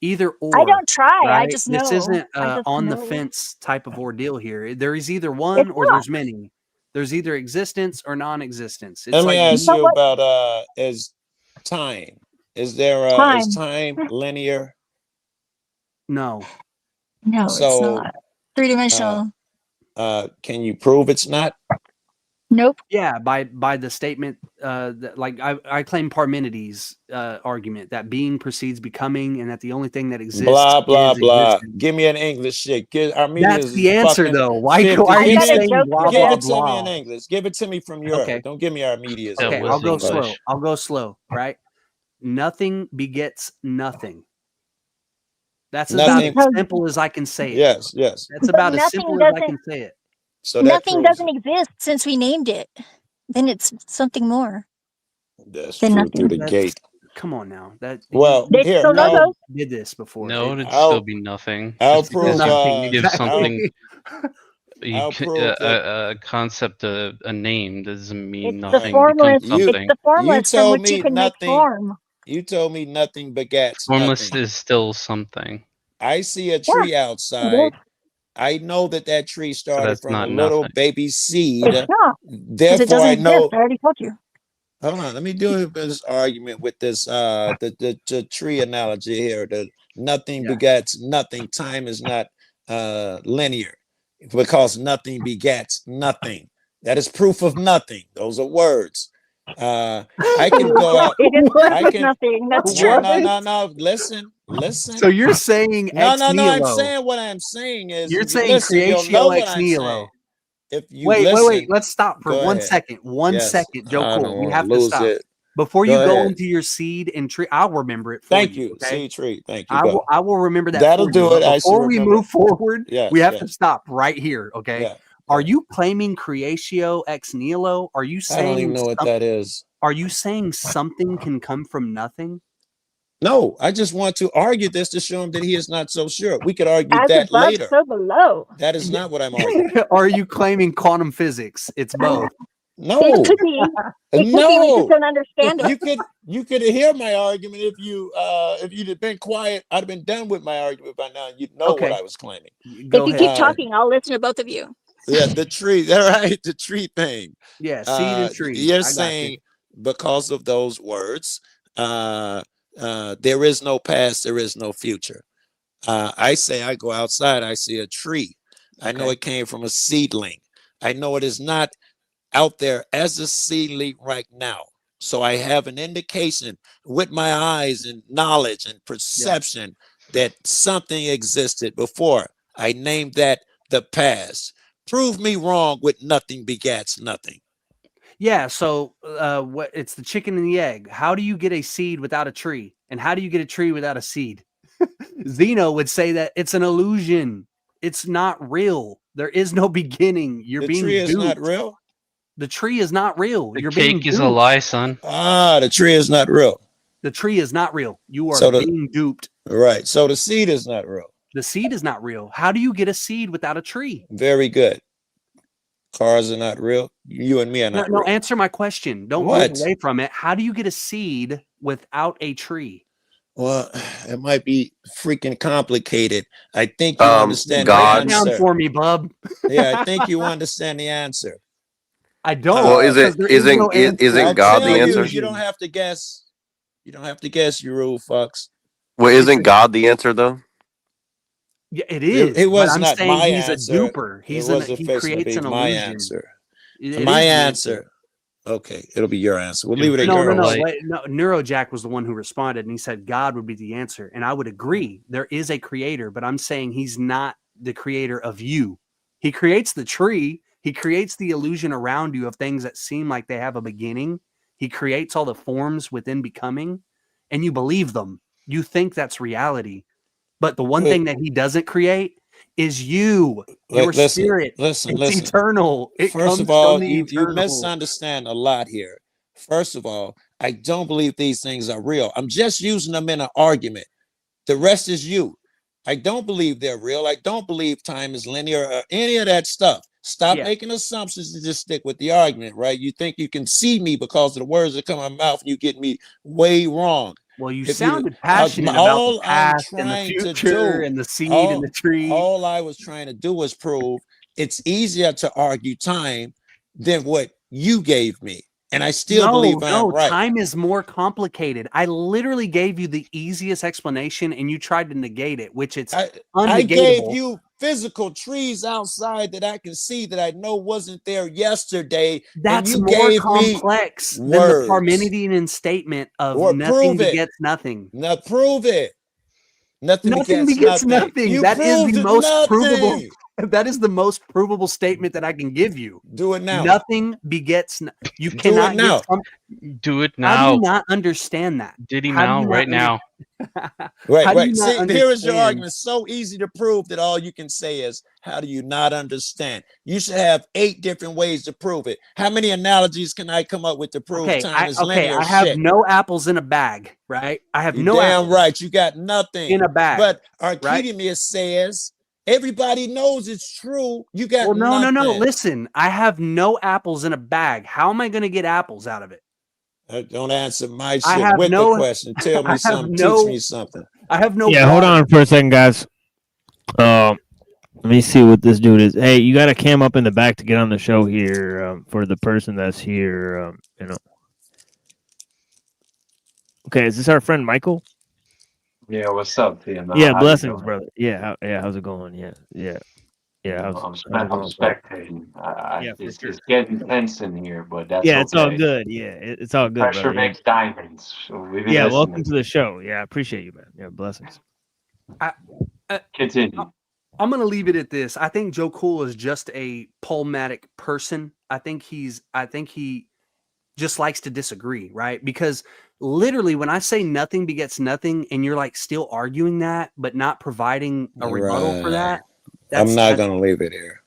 either or. I don't try. Right? I just know. This isn't I just on the know. fence type of ordeal here. There is either one or there's many. There's either existence or non-existence. It's Let me like ask you about is time. Is there is time linear? No. No, So, it's not. Three-dimensional. Can you prove it's not? Nope. Yeah, by the statement that like I claim Parmenides' argument that being precedes becoming and that the only thing that exists Blah blah is blah. existence. Give me an English shit. That's the answer though. Why are give you me saying blah give blah it to me blah? in English. Give it to me from Europe. Okay. Don't give me Armenia's. Okay, English. I'll go slow. I'll go slow, right? Nothing begets nothing. That's about as simple as I can say it. Yes, yes. That's about as simple as I can say it. So that Nothing proves doesn't exist since we named it. Then it's something more. that's Then true nothing. through the gate. Come on now. That Well, you here did this before. No, it'd I'll- still be nothing. I'll Just because prove, you give something. I'll prove A concept, a name doesn't mean The nothing formless. becomes something. It's the formless from told which you me can make nothing. form. You told me nothing begats Formless nothing. is still something. I see a tree outside. I know that tree started that's from a not little nothing. baby seed. It's not. 'Cause it Therefore, doesn't I know. exist. I already told you. Hold on, let me do this argument with this the tree analogy here. The nothing begets nothing. Time is not linear because nothing begets nothing. That is proof of nothing. Those are words. I can go out. It is proof I of can. nothing. That's No, true. no. Listen. So you're saying No. ex I'm nihilo. saying what I'm saying is. You're if you saying listen, you'll know creatio what ex I'm nihilo. saying. If you Wait. listen, Let's stop for go 1 ahead. second. One Yes, second, Joe. I don't Cool. We wanna have to lose stop. it. Before Go you go ahead. into your seed and tree, I'll remember it for Thank you. you. Okay. Seed tree. Thank you. I will remember that. That'll for do you. it. But I should before we remember. move forward, Yes, we have yes. to stop right here. Okay. Yeah. Are you claiming creatio ex nihilo? Are you I don't even saying know what that is. Are you saying something can come from nothing? No, I just want to argue this to show him that he is not so sure. We could argue As that above, later. so below. That is not what I'm arguing. Are you claiming quantum physics? It's both. No, It could be. It could be. We no. just don't understand it. You could hear my argument if you'd have been quiet. I'd have been done with my argument by now. You'd know what I was claiming. Go If you ahead. keep talking, I'll listen to both of you. Yeah, the tree. All right, the tree thing. Yeah, seed and tree. You're I got saying you. because of those words, there is no past, there is no future. I say I go outside, I see a tree. I know it came from a seedling. I know it is not out there as a seedling right now. So I have an indication with my eyes and knowledge and perception that something existed before. I named that the past. Prove me wrong with nothing begats nothing. Yeah, so what? It's the chicken and the egg. How do you get a seed without a tree? And how do you get a tree without a seed? Zeno would say that it's an illusion. It's not real. There is no beginning. You're The being tree is duped. not real. The tree is not real. The You're being cake is a duped. lie, son. Ah, the tree is not real. The tree is not real. You are So the- being duped. Right. So the seed is not real. The seed is not real. How do you get a seed without a tree? Very good. Cars are not real. You and me are not No, real. answer my question. Don't What? move away from it. How do you get a seed without a tree? Well, it might be freaking complicated. I think you understand the Break it down answer. for me, bub. Yeah, I think you understand the answer. I don't. Well, because there is no answer. isn't I God the tell answer? You don't have to guess. You don't have to guess, you rule fucks. Well, isn't God the answer though? Yeah, it is. It was but I'm not saying my he's answer. a duper. It He wasn't fixing to creates be an my illusion. answer. It My is the answer. Okay, it'll be your answer. We'll leave it at No, yours. wait, no. Neurojack was the one who responded, and he said God would be the answer. And I would agree. There is a creator, but I'm saying he's not the creator of you. He creates the tree. He creates the illusion around you of things that seem like they have a beginning. He creates all the forms within becoming, and you believe them. You think that's reality. But the one thing that he doesn't create is you, your spirit. Listen. It's eternal. It First comes of all, from the you eternal. misunderstand a lot here. First of all, I don't believe these things are real. I'm just using them in an argument. The rest is you. I don't believe they're real. I don't believe time is linear or any of that stuff. Stop making assumptions and just stick with the argument, right? You think you can see me because of the words that come out of my mouth and you get me way wrong. Well, you If sounded passionate about all the past I'm and the trying to future do- and the seed all- and the tree. All I was trying to do was prove it's easier to argue time than what you gave me. And I still believe I'm right. Time is more complicated. I literally gave you the easiest explanation and you tried to negate it, which it's I unnegatable. gave you physical trees outside that I can see that I know wasn't there yesterday. That's and you more gave complex me than the words. Parmenidean statement of Or nothing prove it. begets nothing. Now prove it. Nothing Nothing begets begets nothing. You That is proved the it, most provable. nothing. That is the most provable statement that I can give you. Do it now. Nothing begets. You Do it cannot now. get some. Do it How do now. you not understand that? Diddy How do now, you not right now. Right, How do you right. not See, here is your understand? argument. So easy to prove that all you can say is, how do you not understand? You should have 8 different ways to prove it. How many analogies can I come up with to prove Okay, time is linear? I have Shit. no apples in a bag, right? I have You're no damn apples right. You got nothing in a bag. But right? Archimedes says everybody knows it's true. You got Well, no. nothing. Listen, I have no apples in a bag. How am I going to get apples out of it? Don't answer my I shit have with no- the question. Tell I me have something. no- Teach me something. I have no. Yeah, hold water. on for a second, guys. Let me see what this dude is. Hey, you got to cam up in the back to get on the show here for the person that's here. Okay, is this our friend Michael? Yeah, what's up, TM? Yeah, How you blessings, doing? brother. Yeah, how's it going? Yeah. How's I'm it going? spectating. Yeah, for It's sure. getting tense in here, but that's Yeah, it's all okay. good. Yeah, it's all good, Pressure brother. Yeah. makes diamonds. So we be Yeah, listening. welcome to the show. Yeah, I appreciate you, man. Yeah, blessings. Continue. I'm going to leave it at this. I think Joe Cool is just a polematic person. I think he just likes to disagree, right? Because literally when I say nothing begets nothing and you're like still arguing that, but not providing a rebuttal for that. I'm not going to leave it here.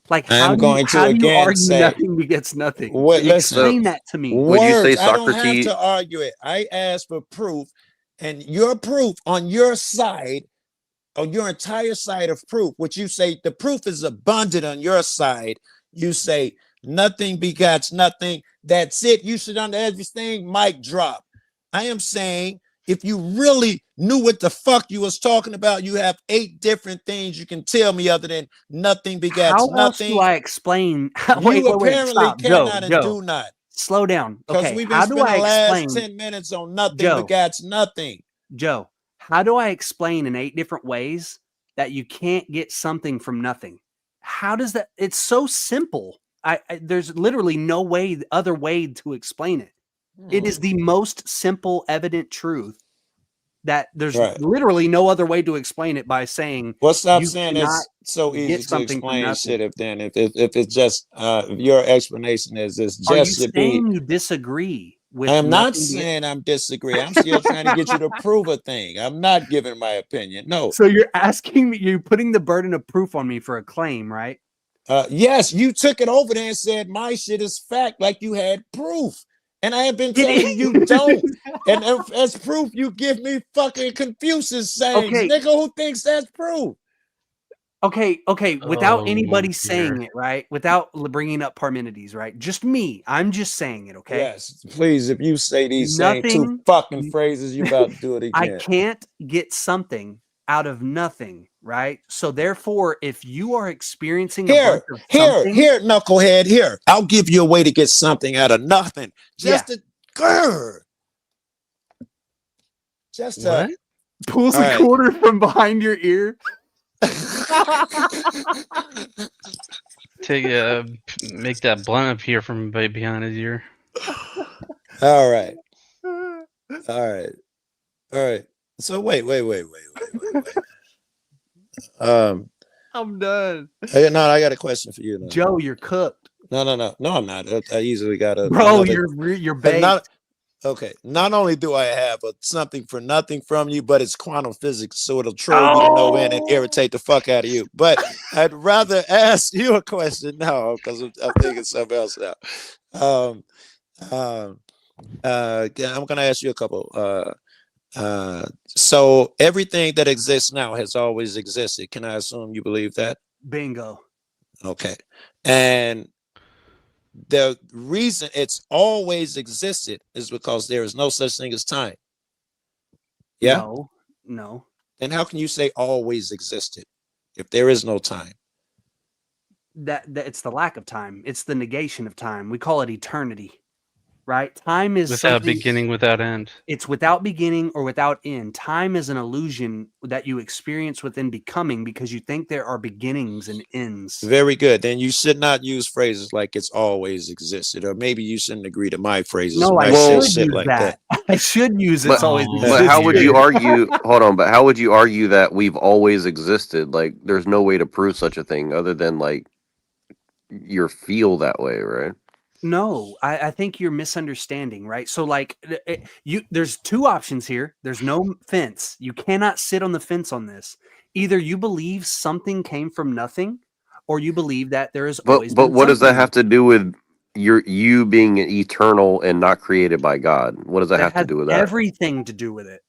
Like, I'm going to how do you again argue say, nothing begets nothing? what, listen, Explain that to me. Would you say words, I don't have Socrates? to argue it. I asked for proof, and your proof on your side, on your entire side of proof, which you say the proof is abundant on your side. You say nothing begets nothing. That's it. You should under everything, mic drop. I am saying, if you really knew what the fuck you was talking about, you have 8 different things you can tell me other than nothing begets How else nothing. do I explain? You Wait, apparently stop, Joe, cannot and Joe, do not. slow down. Because Okay, we've been how do spending I the last explain, 10 minutes on nothing Joe, begets nothing. Joe, how do I explain in 8 different ways that you can't get something from nothing? How does that? It's so simple. There's literally no other way to explain it. It is the most simple, evident truth that there's Right. literally no other way to explain it by saying, Well, stop you saying cannot it's so easy get to something from explain nothing. shit. If it's just if your explanation is it's Are you just to be. saying you disagree with I am not nothing saying I'm disagree. I'm still trying to get you to prove a thing. I'm not giving my opinion. No. So you're asking me, you're putting the burden of proof on me for a claim, right? Yes, you took it over there and said my shit is fact, like you had proof. And I have been telling you don't. And as proof, you give me fucking Confucius sayings. Okay. Nigga, who thinks that's proof? Okay, without Oh, anybody dear. saying it, right? Without bringing up Parmenides, right? Just me. I'm just saying it, okay? Yes, please, if you say these same 2 fucking phrases, you about to do it I again. can't get something out of nothing, right? So therefore, if you are experiencing a bunch of something, Here, knucklehead, here. I'll give you a way to get something out of nothing. Just yeah. a grr. Just What? Pulls All a right. quarter from behind your ear. Make that blunt appear from behind his ear. All right. All right. So wait. I'm done. No, I got a question for you. Now. Joe, you're cooked. No, I'm not. I easily got a Bro, another, you're baked. Not only do I have something for nothing from you, but it's quantum physics, so it'll troll you to no end and irritate the fuck out of you. But I'd rather ask you a question now because I'm thinking something else now. I'm gonna ask you a couple. So everything that exists now has always existed. Can I assume you believe that? Bingo. Okay. And the reason it's always existed is because there is no such thing as time. Yeah. No. Then how can you say always existed if there is no time? That it's the lack of time. It's the negation of time. We call it eternity. Right? Time is Without beginning, without end. It's without beginning or without end. Time is an illusion that you experience within becoming because you think there are beginnings and ends. Very good. Then you should not use phrases like it's always existed, or maybe you shouldn't agree to my phrases. No, I say should shit use like that. I should use it's always existed. But how would you argue? Hold on. But how would you argue that we've always existed? Like, there's no way to prove such a thing other than like your feel that way, right? No, I think you're misunderstanding, right? So like there's 2 options here. There's no fence. You cannot sit on the fence on this. Either you believe something came from nothing, or you believe that there is always But been what does that something. have to do with you being eternal and not created by God? What does that have to do with that? Everything to do with it.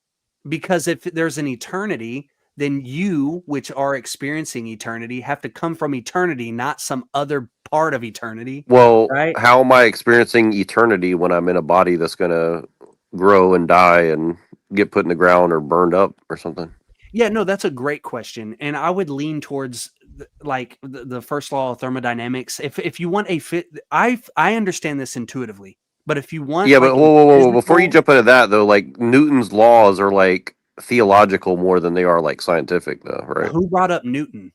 Because if there's an eternity, then you, which are experiencing eternity, have to come from eternity, not some other part of eternity. Well, right? how am I experiencing eternity when I'm in a body that's going to grow and die and get put in the ground or burned up or something? Yeah, no, that's a great question. And I would lean towards the first law of thermodynamics. If you want a fit, I understand this intuitively, but if you want, Yeah, but whoa. Before you jump into that though, like Newton's laws are like theological more than they are like scientific though, right? Who brought up Newton?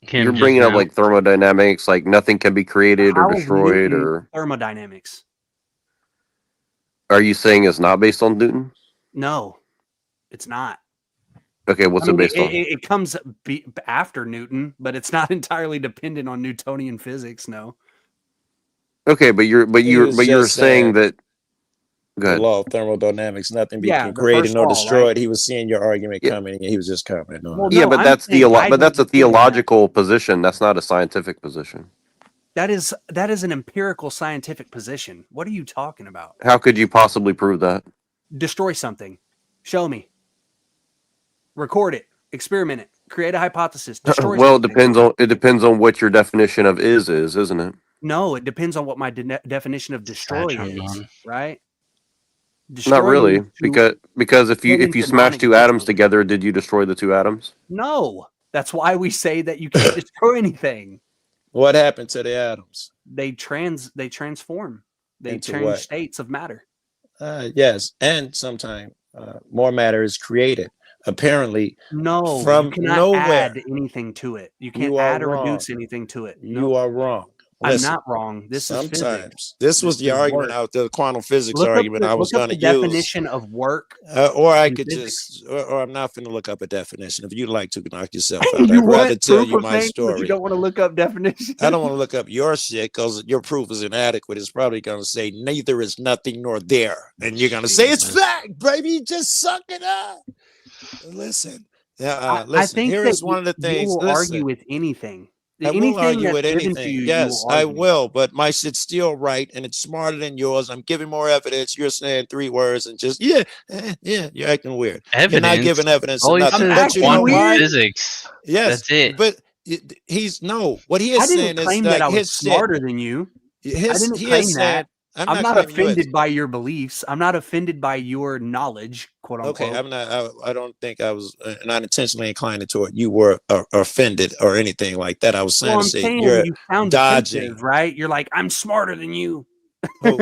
You're bringing up like thermodynamics, like nothing can be created How or is destroyed, Newton or thermodynamics? are you saying it's not based on Newton? No, it's not. Okay, what's it based on? It comes after Newton, but it's not entirely dependent on Newtonian physics. No. Okay, but you're saying that Go the ahead. law of thermodynamics, nothing Yeah, being the created first nor law, destroyed. right? He was seeing your argument Yeah, coming, and he was just commenting on Well, it. yeah, no, but I'm that's saying I but that's a don't believe in that. theological position. That's not a scientific position. That is an empirical scientific position. What are you talking about? How could you possibly prove that? Destroy something. Show me. Record it. Experiment it. Create a hypothesis. Destroy Well, something. it depends on what your definition of is, isn't it? No, it depends on what my definition of destroy is, Saturnine. right? Not Destroy really, means to because if put you into smash two atoms non-existence. together, did you destroy the two atoms? No, that's why we say that you can't destroy anything. What happened to the atoms? They transform. They Into change what? states of matter. Yes, and sometimes more matter is created. Apparently, No, you from cannot add nowhere. anything to it. You can't You are add or wrong. reduce anything to it. You No, are wrong. I'm Listen, not wrong. This is physics. sometimes this was This the is argument work. out the quantum physics argument I was Look up going the to use. definition of work Or I in could physics. just, or I'm not going to look up a definition. If you'd like to knock yourself out, You I'd rather want tell proof you of my things, but you story. don't want to look up definitions. I don't want to look up your shit because your proof is inadequate. It's probably going to say neither is nothing nor there. And you're going to say it's fact, baby. Just suck it up. Listen. I Listen, think here that is one of the you things. will Listen, argue with anything. I will Anything argue that's with given to anything. you, you Yes, will I argue. will, but my shit's still right and it's smarter than yours. I'm giving more evidence. You're saying 3 words and just, yeah, you're acting weird. You're not Evidence. giving evidence All of he nothing. says But is you know quantum why? physics. Yes, That's it. but what he is I didn't saying is claim that like I was his shit. smarter than you. I didn't He claim is saying, that. I'm I'm not not claiming you as. offended by your beliefs. I'm not offended by your knowledge, quote Okay, unquote. I'm not. I don't think I was not intentionally inclining toward you were offended or anything like that. I was trying Well, to I'm say saying you're you sound dodging. defensive, right? You're like, I'm smarter than you. Oh,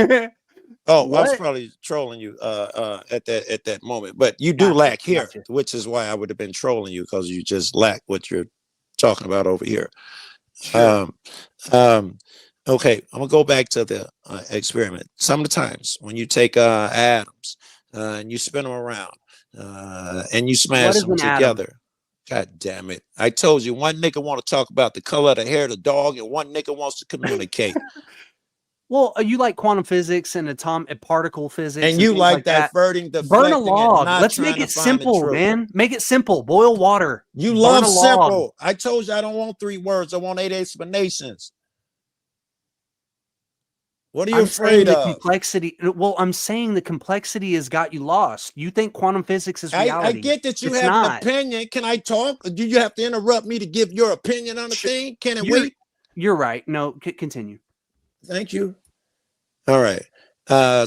I was What? probably trolling you at that moment. But you do Gotcha, lack here, gotcha. which is why I would have been trolling you because you just lack what you're talking about over here. Sure. Okay, I'm gonna go back to the experiment. Some of the times when you take atoms and you spin them around and you What smash is them an atom? together. God damn it. I told you one nigga want to talk about the color of the hair of the dog and one nigga wants to communicate. Well, you like quantum physics and atomic particle physics And and you things like like that. diverting, Burn a deflecting, and log. not Let's trying make to it find the simple, truth. man. Make it simple. Boil water. You Burn love a log. simple. I told you I don't want 3 words. I want 8 explanations. What are you I'm saying afraid the of? complexity. Well, I'm saying the complexity has got you lost. You think quantum physics is I reality. get that you It's have not. an opinion. Can I talk? Or do you have to interrupt me to give your opinion on the thing? Can it wait? You're right. No, continue. Thank you. All right.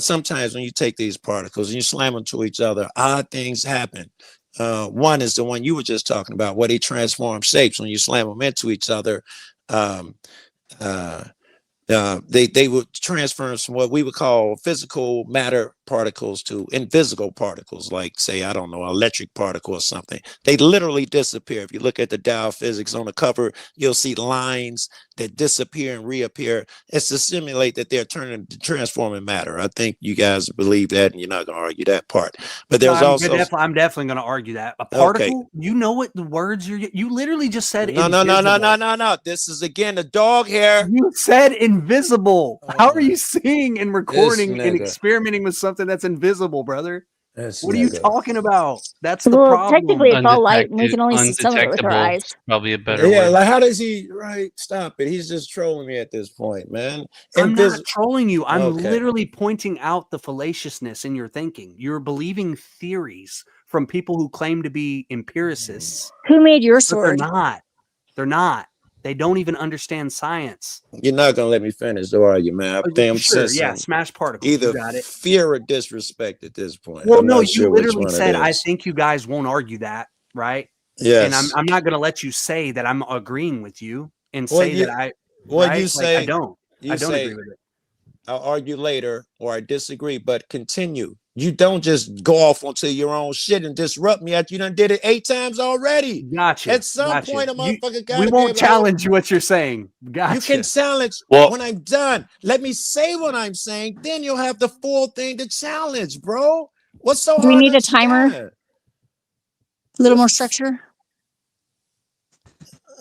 Sometimes when you take these particles and you slam them to each other, odd things happen. One is the one you were just talking about, where they transform shapes when you slam them into each other. They would transfer from what we would call physical matter particles to invisible particles, like, say, I don't know, electric particle or something. They literally disappear. If you look at the Dow physics on the cover, you'll see lines that disappear and reappear. It's to simulate that they're turning to transforming matter. I think you guys believe that, and you're not going to argue that part. But there's No, also I'm definitely going to argue that a particle. You know what the words you literally just said. No. This is again the dog hair. You said invisible. How are you seeing and recording and nigga. experimenting with something that's invisible, brother? This What are you nigga. talking about? That's the Well, problem. technically it's all light and we can only see some of it with our Undetectable eyes. is probably a better Yeah, word. like how does he stop it? He's just trolling me at this point, man. I'm not trolling you. I'm Okay. literally pointing out the fallaciousness in your thinking. You're believing theories from people who claim to be empiricists. Who made your But sword? they're not. They're not. They don't even understand science. You're not gonna let me finish the argument. I think I'm Sure, sensing yeah, smash particles. either You got it. fear or disrespect at this point. Well, I'm no, not you sure which literally one said, it I is. think you guys won't argue that, right? Yes. And I'm not going to let you say that I'm agreeing with you and Well, say you- that I, well, right? you Like, say I don't say, agree with it. I'll argue later or I disagree, but continue. You don't just go off onto your own shit and disrupt me after you done did it 8 times already. Gotcha. At some gotcha. point, a motherfucker got We to won't challenge what you're saying. You Gotcha. can challenge Well- when I'm done. Let me say what I'm saying. Then you'll have the full thing to challenge, bro. What's so Do we hard need to a timer? understand? A little more structure?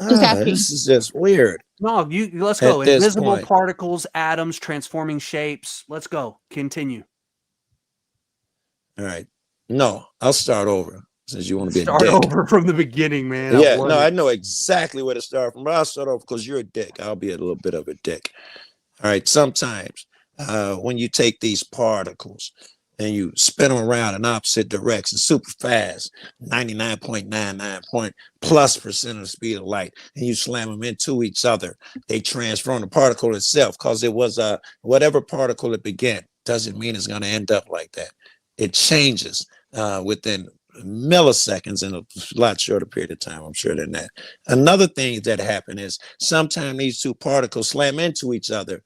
Just asking. This is just weird. No, let's go. At this Invisible point. particles, atoms, transforming shapes. Let's go. Continue. All right. No, I'll start over since you want to be Start a dick. over from the beginning, man. Yeah, no, I know exactly where to start from, but I'll start over because you're a dick. I'll be a little bit of a dick. All right. Sometimes when you take these particles and you spin them around in opposite directions super fast, 99.99+ % of the speed of light, and you slam them into each other, they transform the particle itself because it was whatever particle it began. Doesn't mean it's going to end up like that. It changes within milliseconds in a lot shorter period of time, I'm sure, than that. Another thing that happened is sometimes these two particles slam into each other,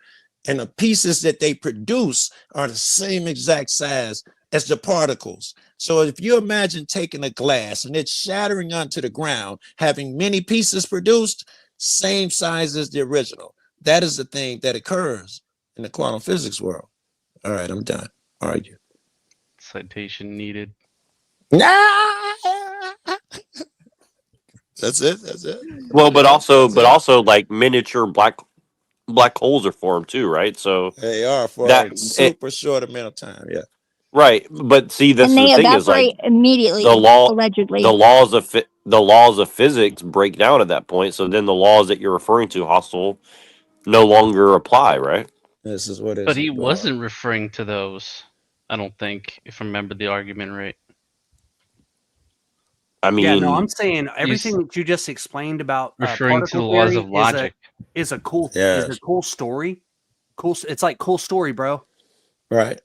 and the pieces that they produce are the same exact size as the particles. So if you imagine taking a glass and it's shattering onto the ground, having many pieces produced, same size as the original. That is the thing that occurs in the quantum physics world. All right, I'm done. Argue. Citation needed. That's it. That's it. Well, but also like miniature black holes are formed too, right? So they are for that a super short amount of time. Yeah. Right, but see, this And is they the thing is like evaporate immediately, allegedly. the laws of physics break down at that point. So then the laws that you're referring to, hostile, no longer apply, right? This is what. But he wasn't referring to those. I don't think, if I remember the argument right. I mean, yeah, no, I'm saying everything that you just explained about referring to the particle laws theory of logic is a cool story. Cool, it's like cool story, bro. Right.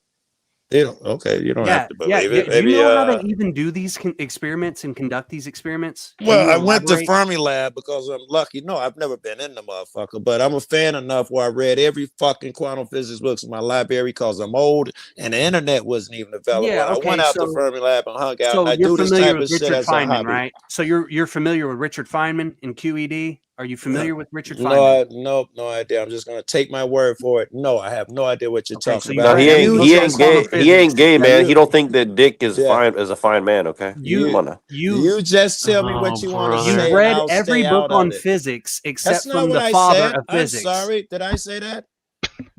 You don't. Okay, you don't have to believe it. Do Maybe, you know how they even do these experiments and conduct these experiments? Well, I went to Fermi Lab because I'm lucky. No, I've never been in the motherfucker, but I'm a fan enough where I read every fucking quantum physics books in my library because I'm old and the internet wasn't even available. Yeah, I went out to Fermi Lab and hung out. So I you're do this familiar type with of shit Richard as a Feynman, hobby. right? So you're familiar with Richard Feynman in QED? Are you familiar with Richard Feynman? No idea. I'm just gonna take my word for it. No, I have no idea what you're talking No, about. he ain't gay. He ain't gay, man. He don't think that Dick is fine as a fine man. Okay, come on now. You just tell me what you want to say. You've read and I'll every stay book out on of it. physics That's except not from what the I father said. of I'm physics. sorry. Did I say that?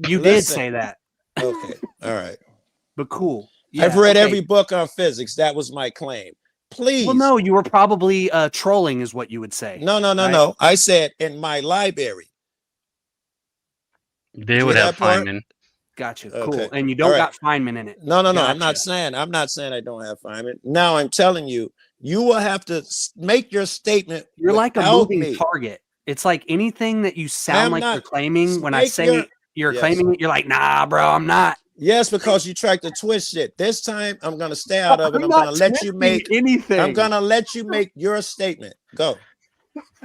You did say that. Okay. All right. But cool. I've read every book on physics. That was my claim. Please. Well, no, you were probably trolling, is what you would say. No. I said in my library. They would have Feynman. Gotcha. Cool. Okay. And you don't All got Feynman in it. No. Gotcha. I'm not saying I don't have Feynman. Now I'm telling you, you will have to make your statement. You're like a without moving me. target. It's like anything that you sound I'm like not- you're claiming. When I make say your- you're Yes. claiming it, you're like, nah, bro, I'm not. Yes, because you tried to twist shit. This time I'm gonna stay out of it. I'm I'm not gonna let you twisting make anything. I'm gonna let you make your statement. Go.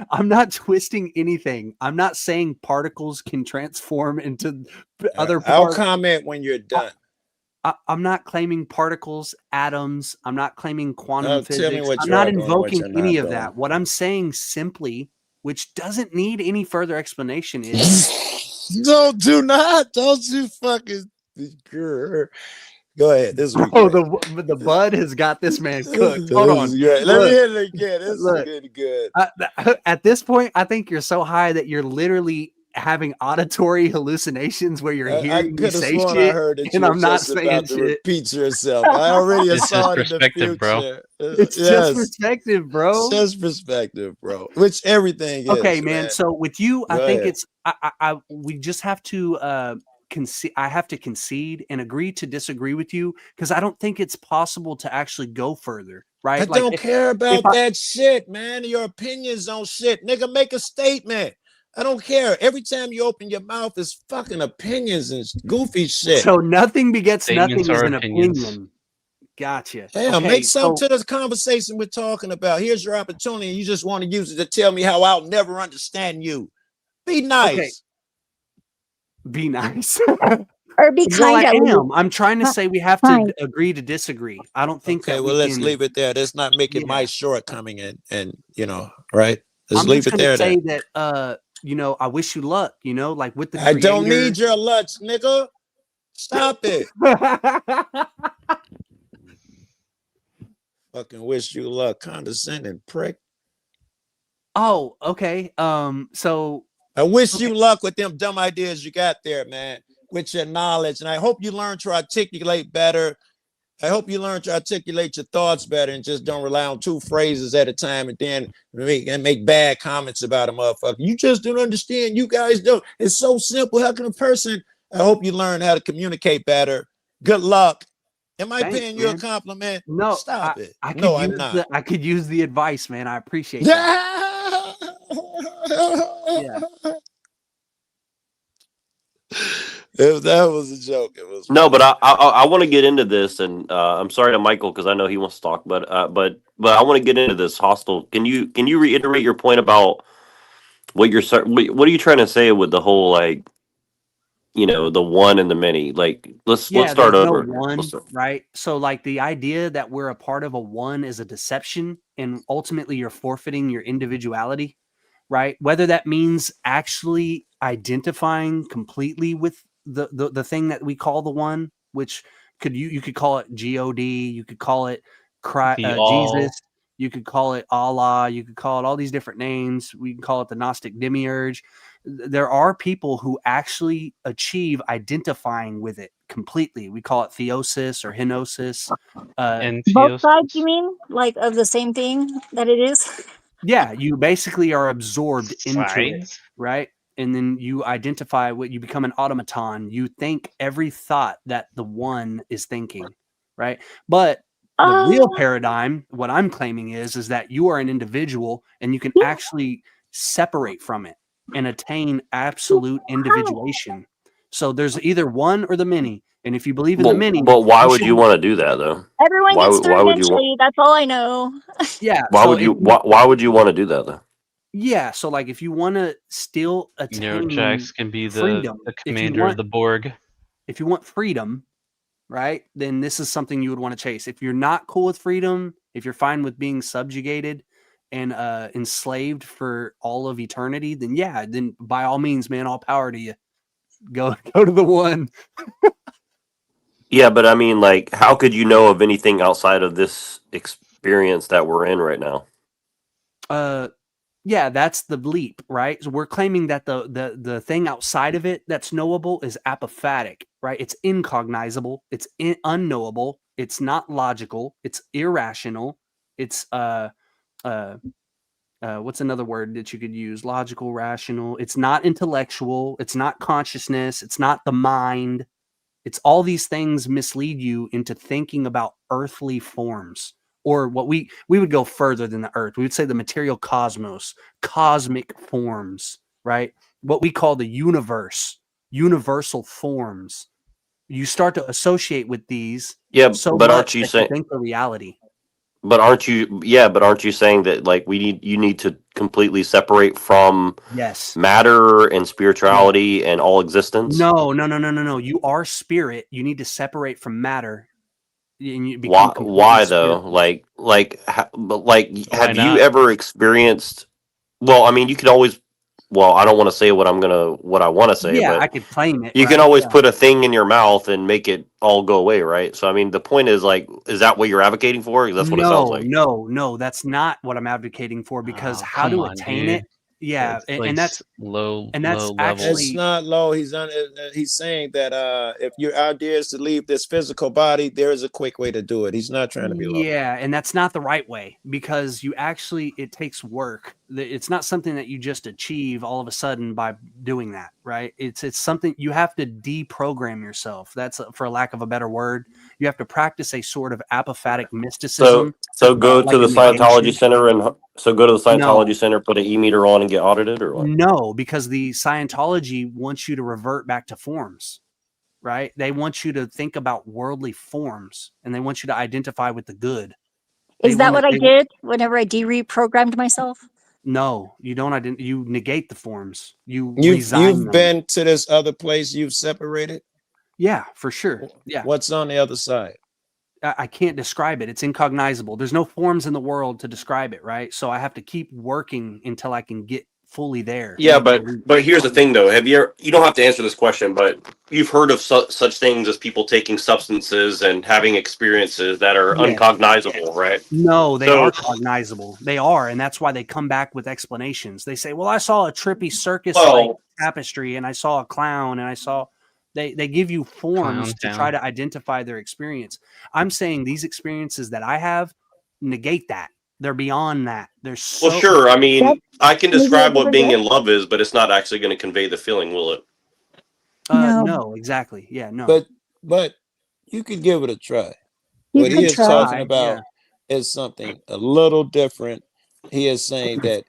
I'm not twisting anything. I'm not saying particles can transform into other I'll parts. comment when you're done. I'm not claiming particles, atoms. I'm not claiming quantum Tell me physics. what I'm you not are doing, what invoking you're any not of that. doing. What I'm saying simply, which doesn't need any further explanation, is Don't you fucking go ahead. This is bro, the bud has got this man cooked. Hold on. Let me Look, hear it again. This look. is getting good. At this point, I think you're so high that you're literally having auditory hallucinations where you're I hearing me could have say sworn shit, I heard that you and were I'm not just saying about to shit. repeat yourself. I already It's saw just it in the perspective, bro. future. It's just perspective, bro. It's just perspective, bro. Which everything is. Okay, man. So with you, I Go think ahead. it's we just have to concede. I have to concede and agree to disagree with you because I don't think it's possible to actually go further. Right? I don't care about that shit, man. Your opinions on shit. Nigga, make a statement. I don't care. Every time you open your mouth, it's fucking opinions and goofy shit. So nothing begets Statements nothing is are an opinions. opinion. Gotcha. Damn, Okay, make something so- to this conversation we're talking about. Here's your opportunity. You just want to use it to tell me how I'll never understand you. Be nice. Okay. Be nice. Or be Well, I kind. am. I'm trying to say we have to Fine. agree to disagree. I don't think Okay, that well, we let's can- leave it there. Let's not make it my shortcoming and you know, right? Let's I'm leave just it gonna there. say Then. that you know, I wish you luck, you know, like with the I don't creator. need your lunch, nigga. Stop it. Fucking wish you luck, condescending prick. Oh, okay. So I wish you luck with them dumb ideas you got there, man, with your knowledge. And I hope you learn to articulate better I hope you learn to articulate your thoughts better and just don't rely on 2 phrases at a time and then make bad comments about a motherfucker. You just don't understand. You guys don't. It's so simple. How can a person? I hope you learn how to communicate better. Good luck. Am I Thanks, paying you a man. compliment? No, Stop it. I could No, I'm use not. I could use the advice, man. I appreciate that. Yeah. If that was a joke, it was No, but funny. I want to get into this, and I'm sorry to Michael because I know he wants to talk, but I want to get into this hostile. Can you reiterate your point about what what are you trying to say with the whole, like, the one and the many? Like, let's Yeah, start there's no over. one, right? So like the idea that we're a part of a one is a deception, and ultimately you're forfeiting your individuality, right? Whether that means actually identifying completely with the thing that we call the one, which you could call it God, you could call it Jesus, you could call it Allah, you could call it all these different names. We can call it the Gnostic demiurge. There are people who actually achieve identifying with it completely. We call it theosis or henosis. Both sides, you mean? Like of the same thing that it is? Yeah, you basically are absorbed into it, Sides? right? And then you identify what you become an automaton. You think every thought that the one is thinking, right? But the real paradigm, what I'm claiming is that you are an individual and you can actually separate from it and attain absolute individuation. So there's either one or the many. And if you believe in the many, But why would you want to do that though? Everyone Why gets there would you want? eventually. That's all I know. Yeah. Why So would you? Why would you want to do that though? yeah, so like if you want to still attain Jax can be freedom, the if you commander want of the Borg. if you want freedom, right, then this is something you would want to chase. If you're not cool with freedom, if you're fine with being subjugated and enslaved for all of eternity, then yeah, then by all means, man, all power to you. Go to the one. Yeah, but I mean, like, how could you know of anything outside of this experience that we're in right now? Yeah, that's the leap, right? So we're claiming that the thing outside of it that's knowable is apophatic, right? It's incognizable, it's unknowable, it's not logical, it's irrational, it's what's another word that you could use? Logical, rational. It's not intellectual, it's not consciousness, it's not the mind. It's all these things mislead you into thinking about earthly forms, or what we would go further than the earth. We would say the material cosmos, cosmic forms, right? What we call the universe, universal forms. You start to associate with these Yeah, so but aren't much you that you saying? think they're reality. But aren't you? Yeah, but aren't you saying that, like, you need to completely separate from Yes. matter and spirituality and all existence? No. You are spirit. You need to separate from matter. And you become completely Why though? spiritual. Have you not? ever experienced? Well, I mean, you could always. Well, I don't want to say what I want to say, Yeah, I but could claim it, you can right? always Yeah. put a thing in your mouth and make it all go away, right? So, I mean, the point is, like, is that what you're advocating for? 'Cause that's what it sounds like. No, that's not what I'm advocating for, because Oh, how come to on, attain dude. it, yeah, That's like that's low that's level. It's actually not low. He's saying that if your idea is to leave this physical body, there is a quick way to do it. He's not trying to be low. yeah, and that's not the right way, because it takes work. It's not something that you just achieve all of a sudden by doing that, right? It's something you have to deprogram yourself. That's for lack of a better word. You have to practice a sort of apophatic mysticism. So go to Like the a Scientology negation. Center go to the No. Scientology Center, put an e-meter on, and get audited, or what? No, because the Scientology wants you to revert back to forms, right? They want you to think about worldly forms, and they want you to identify with the good. Is that what I did whenever I dereprogrammed myself? No, you don't. You negate the forms. You resign You've them. been to this other place. You've separated. Yeah, for sure. Yeah. What's on the other side? I can't describe it. It's incognizable. There's no forms in the world to describe it, right? So I have to keep working until I can get fully there. Yeah, but here's the thing, though. You don't have to answer this question, but you've heard of such things as people taking substances and having experiences that are Yes. uncognizable, right? No, they So- are cognizable. They are, and that's why they come back with explanations. They say, "Well, I saw a trippy circus like tapestry, and I saw a clown, and I saw." They give you forms to Clown try town. to identify their experience. I'm saying these experiences that I have negate that. They're beyond that. They're Well, so sure. I mean, Yep. I can Maybe a describe what different being day. in love is, but it's not actually going to convey the feeling, will it? No. no, exactly. Yeah, no. But you could give it a try. You What he could is try. talking Yeah. about is something a little different. He is saying that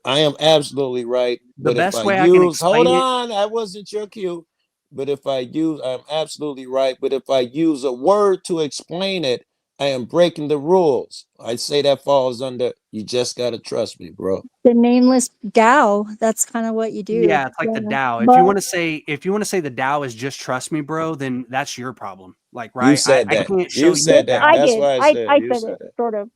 I am absolutely right, The but if best I way I can use, hold explain it, on, I wasn't your cue. But if I use, I'm absolutely right. But if I use a word to explain it, I am breaking the rules. I say that falls under, you just got to trust me, bro. The nameless Tao. That's kind of what you do. yeah, it's like the Tao. If But you want to say the Tao is just trust me, bro, then that's your problem. Like, You right? said I that. can't show You you said the that. Tao. I That's did. why I said I you said said it, that. sort of.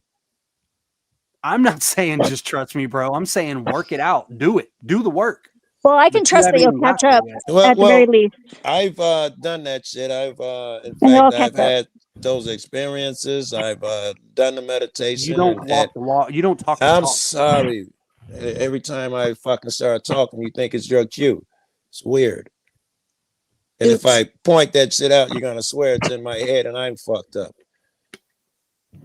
I'm not saying just trust me, bro. I'm saying work it out. Do it. Do the work. Well, I can But you trust that haven't you'll even got catch there up yet. Well, at the very least. I've done that shit. I've in And fact you'll catch I've up. had those experiences. I've done the You meditation don't and walk the walk. You don't talk the I'm talk. sorry. Every time I fucking start talking, you think it's your cue. It's weird. And if I point that shit out, you're gonna swear it's in my head and I'm fucked up.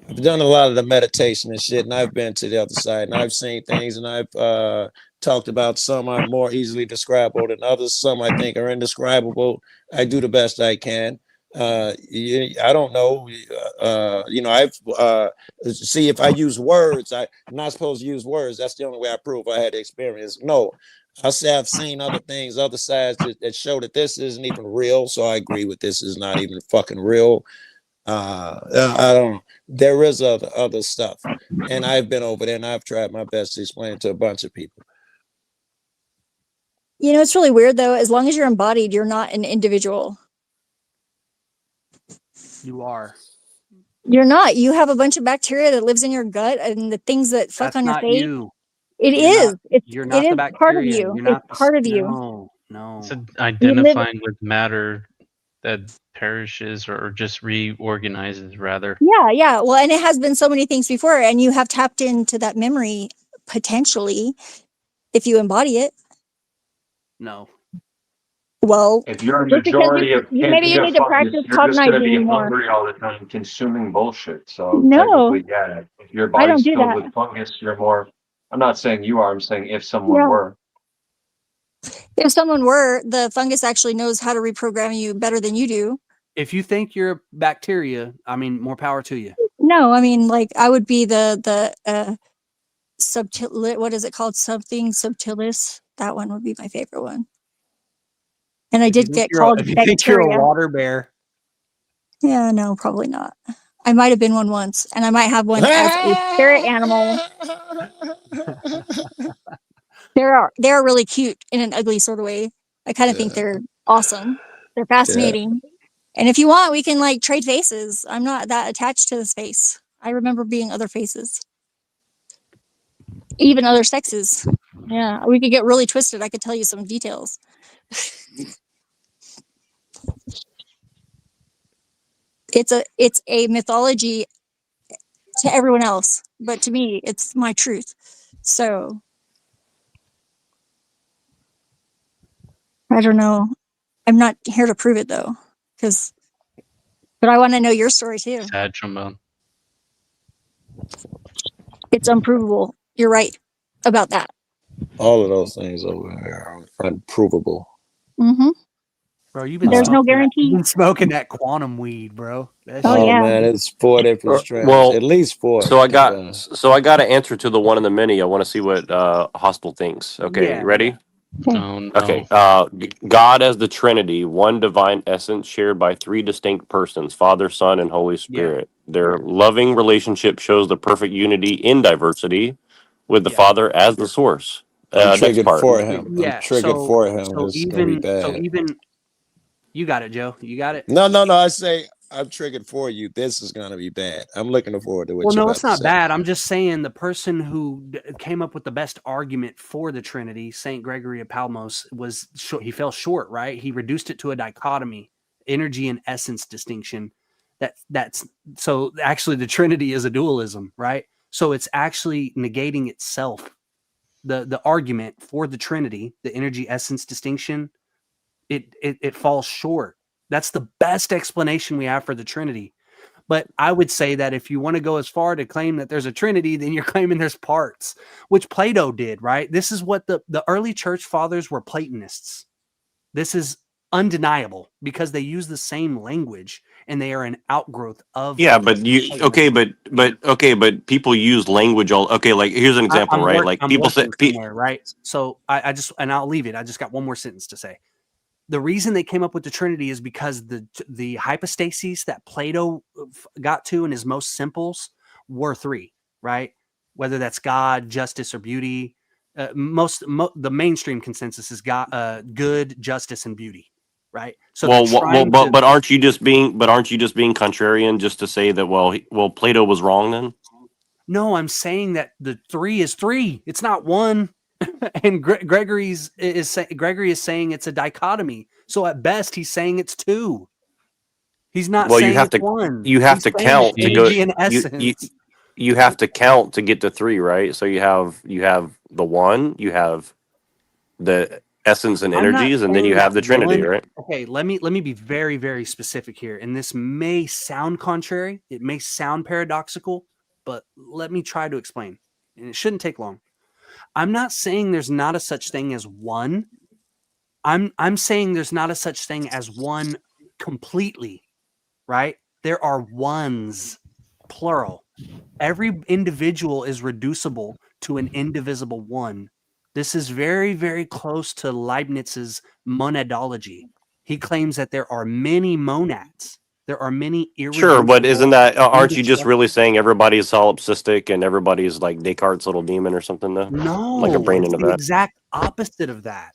I've done a lot of the meditation and shit, and I've been to the other side and I've seen things and I've talked about some are more easily describable than others. Some I think are indescribable. I do the best I can. I don't know. I've see if I use words, I'm not supposed to use words. That's the only way I prove I had experience. No, I say I've seen other things, other sides that show that this isn't even real. So I agree with this is not even fucking real. I don't. There is other stuff, and I've been over there and I've tried my best to explain it to a bunch of people. You know, it's really weird though. As long as you're embodied, you're not an individual. You are. You're not. You have a bunch of bacteria that lives in your gut and the things that fuck That's on your not face. you. It You're is. not. It You're not the is part of bacteria. you. You're not It's part of you. No. It's You live. identifying with matter that perishes or just reorganizes, rather. Yeah. Well, and it has been so many things before, and you have tapped into that memory potentially if you embody it. No. Well, If you're a just because majority of maybe you need to fungus, practice you're just going to be cognizing more. hungry all the time, consuming bullshit. So No, technically, yeah, if your I don't body's do filled that. with fungus, you're more. I'm not saying you are. I'm saying if someone Yeah. were. If someone were, the fungus actually knows how to reprogram you better than you do. If you think you're a bacteria, I mean, more power to you. No, I mean, like I would be the subtil. What is it called? Something subtilis. That one would be my favorite one. And I did get called If you think you're a bacteria. water bear, Yeah, no, probably not. I might have been one once, and I might have one as a spirit animal. They're really cute in an ugly sort of way. I kind of think they're awesome. They're fascinating. And if you want, we can like trade faces. I'm not that attached to this face. I remember being other faces, even other sexes. Yeah, we could get really twisted. I could tell you some details. It's a mythology to everyone else, but to me, it's my truth. So I don't know. I'm not here to prove it though, but I want to know your story too. Sad trombone. It's unprovable. You're right about that. All of those things over there are unprovable. Mm-hmm. bro, you've been There's no smoking that. You've guarantee. been smoking that quantum weed, bro. That Oh shit. yeah. Man, it's 4 different strands, Well, at least 4. so I got an answer to the one in the mini. I want to see what Hostile thinks. Okay, Yeah, ready? Oh no. Okay. God as the Trinity, one divine essence shared by 3 distinct persons, Father, Son, and Holy Spirit. Their loving relationship shows the perfect unity in diversity, with the Father as the source. I'm Next triggered part. for him. I'm Yeah. triggered So for him. It's gonna be bad. even you got it, Joe. You got it. No. I say I'm triggered for you. This is gonna be bad. I'm looking forward to what Well, you're no, about it's to not say. bad. I'm just saying the person who came up with the best argument for the Trinity, Saint Gregory of Palmos, was he fell short. Right? He reduced it to a dichotomy, energy and essence distinction. That's so actually the Trinity is a dualism, right? So it's actually negating itself. The argument for the Trinity, the energy essence distinction, it falls short. That's the best explanation we have for the Trinity. But I would say that if you want to go as far to claim that there's a Trinity, then you're claiming there's parts, which Plato did, right? This is what the early church fathers were Platonists. This is undeniable because they use the same language and they are an outgrowth of. Yeah, but but people use language all. Okay, like here's an example, right? Like people say, right? So I just, and I'll leave it. I just got one more sentence to say. The reason they came up with the Trinity is because the hypostases that Plato got to in his most simples were three, right? Whether that's God, justice, or beauty. The mainstream consensus is God, good, justice, and beauty, right? So but aren't you just being contrarian just to say that well Plato was wrong then? No, I'm saying that the three is three. It's not one. And Gregory is saying it's a dichotomy. So at best, he's saying it's two. He's not saying you have it's to one. you have He's to saying count to go. energy and essence. You have to count to get to three, right? So you have the one, you have the essence and energies, and then you have the Trinity, right? Okay, let me be very, very specific here. And this may sound contrary, it may sound paradoxical, but let me try to explain. And it shouldn't take long. I'm not saying there's not a such thing as one. I'm saying there's not a such thing as one completely, right? There are ones, plural. Every individual is reducible to an indivisible one. This is very, very close to Leibniz's monadology. He claims that there are many monads. There are many irreducible. Sure, but isn't that aren't you just really saying everybody's solipsistic and everybody's like Descartes' little demon or something though? No, like a brain it's into the that. exact opposite of that.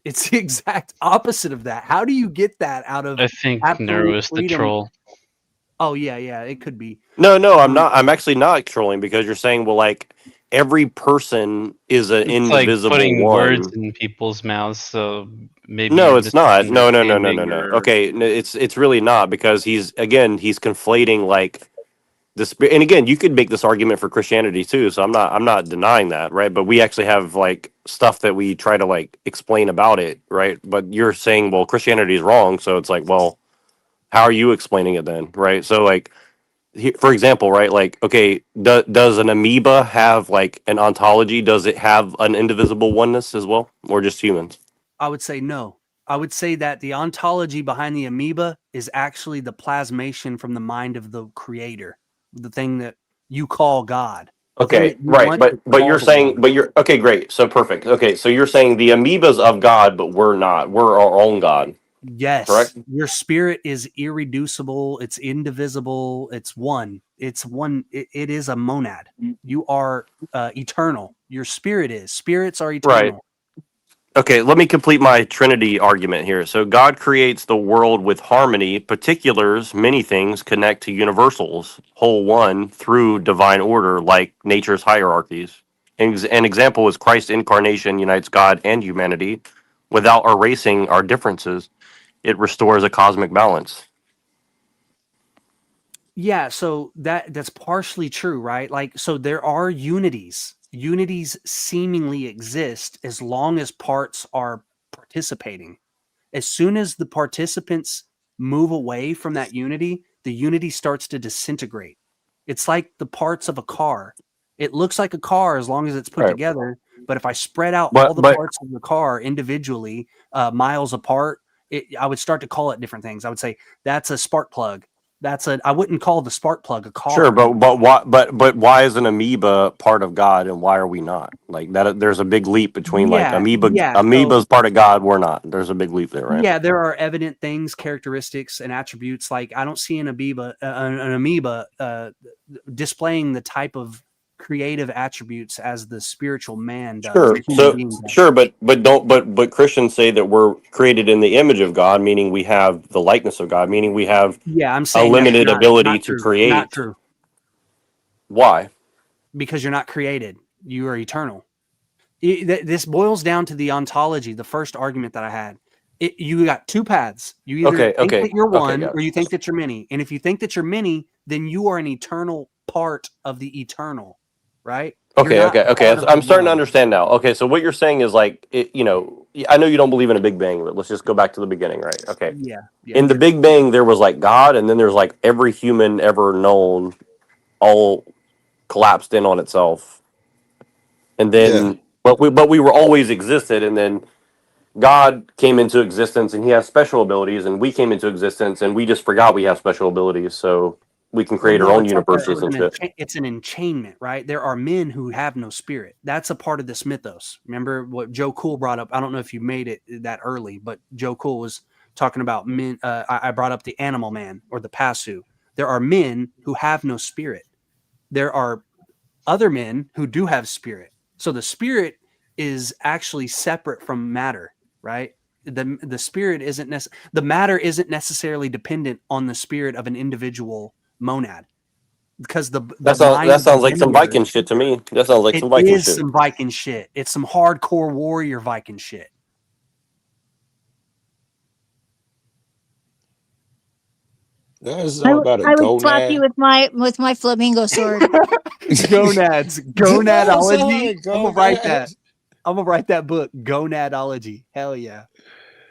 It's the exact opposite of that. How do you get that out of? I think absolute Nero is the freedom? troll. Oh yeah, it could be. No, I'm not. I'm actually not trolling because you're saying, well, like every person is an It's like indivisible putting one. words in people's mouths, so maybe No, you're it's not. No. misunderstanding or- Okay, no, it's really not because he's conflating like the spirit. And again, you could make this argument for Christianity too. So I'm not denying that, right? But we actually have like stuff that we try to like explain about it, right? But you're saying, well, Christianity is wrong, so it's like, well, how are you explaining it then, right? So like. For example, right? Like, okay, does an amoeba have like an ontology? Does it have an indivisible oneness as well, or just humans? I would say no. I would say that the ontology behind the amoeba is actually the plasmation from the mind of the creator, the thing that you call God. The thing Okay, that you right, want but to you're call saying, but you're okay, great, so perfect. Okay, so you're saying the amoeba's of God, but we're not. We're our own God. yes, correct? your spirit is irreducible. It's indivisible. It's one. It's one. It is a monad. You are eternal. Your spirit is. Spirits are eternal. Right. Okay, let me complete my Trinity argument here. So God creates the world with harmony, particulars, many things connect to universals, whole one, through divine order, like nature's hierarchies. An example is Christ's incarnation unites God and humanity without erasing our differences. It restores a cosmic balance. Yeah, so that's partially true, right? Like, so there are unities. Unities seemingly exist as long as parts are participating. As soon as the participants move away from that unity, the unity starts to disintegrate. It's like the parts of a car. It looks like a car as long as it's put Right. together, but if I spread out But- all the but- parts of the car individually, miles apart, I would start to call it different things. I would say that's a spark plug. I wouldn't call the spark plug a car. Sure, but why is an amoeba part of God and why are we not? Like that, there's a big leap between like Yeah, amoeba's part of God, we're not. There's a big leap there, right? Yeah, there are evident things, characteristics, and attributes. Like I don't see an amoeba displaying the type of creative attributes as the spiritual man does. Sure. the human So being does. sure, but Christians say that we're created in the image of God, meaning we have the likeness of God, meaning we have Yeah, I'm a saying that's limited not ability to true. create. Not true, Why? because you're not created. You are eternal. This boils down to the ontology. The first argument that I had. You got two paths. You either think that you're one or you think that you're many. And if you think that you're many, then you are an eternal part of the eternal. right? Okay, You're not okay. part of I'm the starting to one. understand now. Okay, so what you're saying is like, you know, I know you don't believe in a Big Bang, but let's just go back to the beginning, right? Okay. Yeah, yeah. In the Big Bang, there was like God, and then there's like every human ever known, all collapsed in on itself, and Yeah. then but we were always existed, and then God came into existence, and He has special abilities, and we came into existence, and we just forgot we have special abilities, so we can Well, create our no, own it's like universes and shit. it's an enchainment, right? There are men who have no spirit. That's a part of this mythos. Remember what Joe Cool brought up? I don't know if you made it that early, but Joe Cool was talking about men. I brought up the animal man or the Pasu. There are men who have no spirit. There are other men who do have spirit. So the spirit is actually separate from matter, right? The spirit isn't the matter isn't necessarily dependent on the spirit of an individual monad, because the mind That of the sounds like some gender, Viking shit to me. That sounds like it some Viking is shit. some Viking shit. It's some hardcore warrior Viking shit. There's I, something about a I would slap you gonad. with my flamingo sword. Gonads, Sound gonadology. like I'm gonna write that. gonads. I'm gonna write that book, Gonadology. Hell yeah.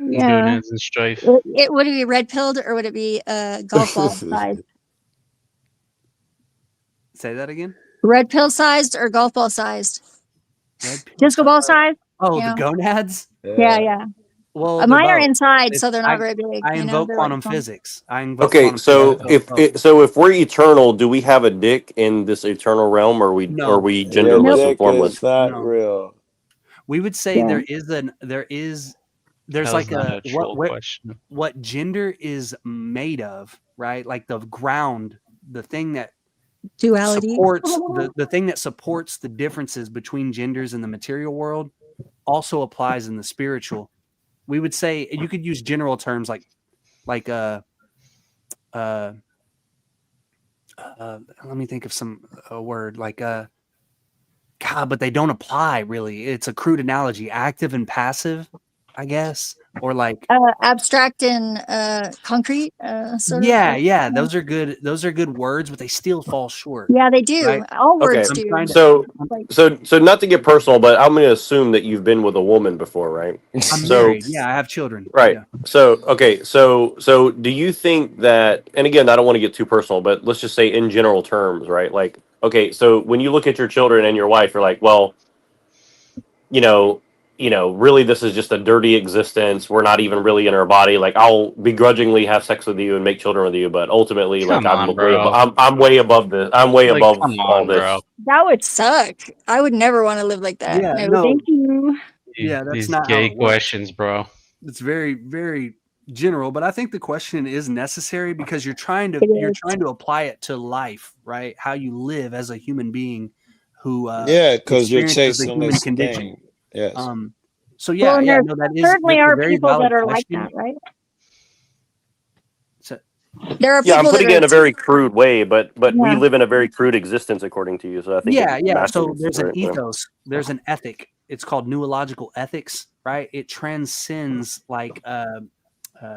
Yeah. Gonads and strife. It would it be red pilled or would it be golf ball sized? Say that again. Red pill sized or golf ball sized? Red pill Disco ball size? Oh, Yeah. the gonads. Yeah. Well, they're Mine are both. inside, so they're not very big. I You know, invoke they're quantum small. physics. I invoke Okay, quantum so physics. if we're eternal, do we have a dick in this eternal realm, or are we No. Your genderless and dick formless? is not No. real. We would say Yeah. there's How's like that a troll question? what gender is made of, right? Like the ground, the thing that Duality. supports the thing that supports the differences between genders in the material world also applies in the spiritual. We would say you could use general terms like let me think of a word like God, but they don't apply really. It's a crude analogy, active and passive, I guess, or like Abstract and concrete, sort of. yeah. Those are good words, but they still fall short. Yeah, they do. Right? All Okay, words do. so Like, so not to get personal, but I'm going to assume that you've been with a woman before, right? I'm married. Yeah, I have children. Right. Yeah. So okay. So do you think that? And again, I don't want to get too personal, but let's just say in general terms, right? Like, okay, so when you look at your children and your wife, you're like, well, you know, really, this is just a dirty existence. We're not even really in our body. Like, I'll begrudgingly have sex with you and make children with you, but ultimately, like, Come on, bro. I'm way above this. I'm way Like, above come all on, this. bro. that would suck. I would never want to live like that. Yeah, No, no. thank you. Yeah, that's These not how gay it works. questions, bro. It's very, very general, but I think the question is necessary because you're trying It to apply it to life, right? How you live as a human being who Yeah, because you're experiences the chasing human this condition. thing. Yes. So yeah, Well, and yeah, there no, that is certainly that's a are very people valid that are like question. that, right? So, There are Yeah, I'm people that putting it are. in a very crude way, but we Yeah. live in a very crude existence according to you. So I think yeah. it So matches, there's an right? Yeah. ethos, there's an ethic. It's called nuological ethics, right? It transcends like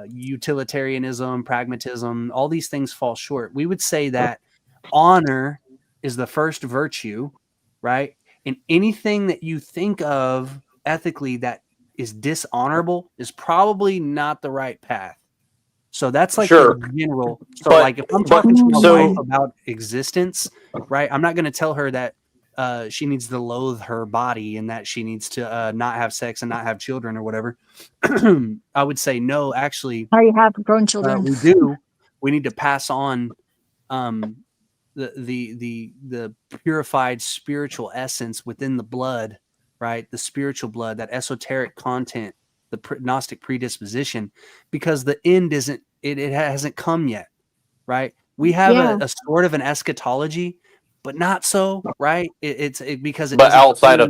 utilitarianism, pragmatism. All these things fall short. We would say that honor is the first virtue, right? And anything that you think of ethically that is dishonorable is probably not the right path. So that's like Sure. the general. So But- like if I'm but- talking to my so- wife about existence, right? I'm not going to tell her that she needs to loathe her body and that she needs to not have sex and not have children or whatever. I would say no, actually, How you have grown children. we do. We need to pass on the purified spiritual essence within the blood, right? The spiritual blood, that esoteric content, the Gnostic predisposition, because the end it hasn't come yet, right? We have a sort of an eschatology, but not so, right? Because it But doesn't outside come-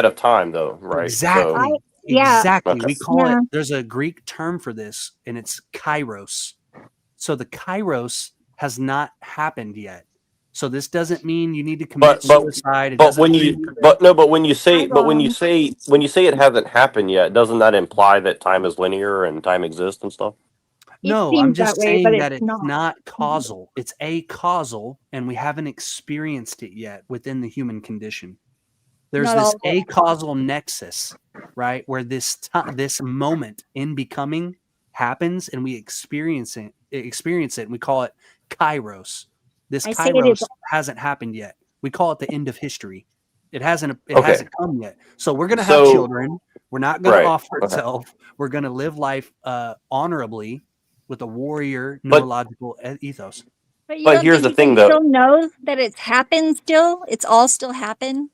of time, though, right? Exactly. So, Exactly. Okay. We call it, there's a Greek term for this, and it's kairos. So the kairos has not happened yet. So this doesn't mean you need to commit suicide. It but doesn't when mean you when you say it hasn't happened yet, doesn't that imply that time is linear and time exists and stuff? No, I'm seems that just way, but saying it's that it's not causal. It's acausal, and we haven't experienced it yet within the human condition. There's Not this all of it. acausal nexus, right, where this moment in becoming happens, and we experience it, and we call it kairos. This I say it is. kairos hasn't happened yet. We call it the end of history. It hasn't Okay. come yet. So we're gonna have So- children. We're not gonna Right, offer okay. itself. We're gonna live life honorably with a warrior But- neurological ethos. But you But don't here's think the you thing, can though. still know that it's happened still? It's all still happened?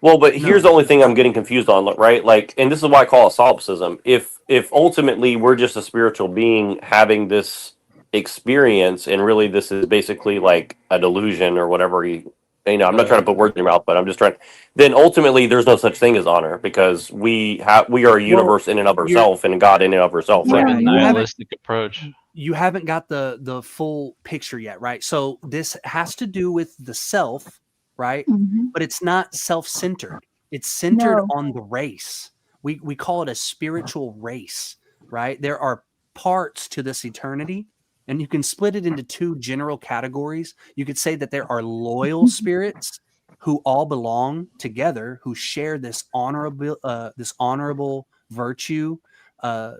Well, but here's the only thing I'm getting confused on, right? Like, and this is why I call it solipsism. If ultimately we're just a spiritual being having this experience, and really this is basically like a delusion or whatever I'm not trying to put words in your mouth, but I'm just trying. Then ultimately, there's no such thing as honor because we are a universe in and of ourselves and God in and of ourselves. Like Right? a nihilistic approach. You haven't got the full picture yet, right? So this has to do with the self, right? But it's not self-centered. It's centered No. on the race. We call it a spiritual race, right? There are parts to this eternity, and you can split it into two general categories. You could say that there are loyal spirits who all belong together, who share this honorable virtue,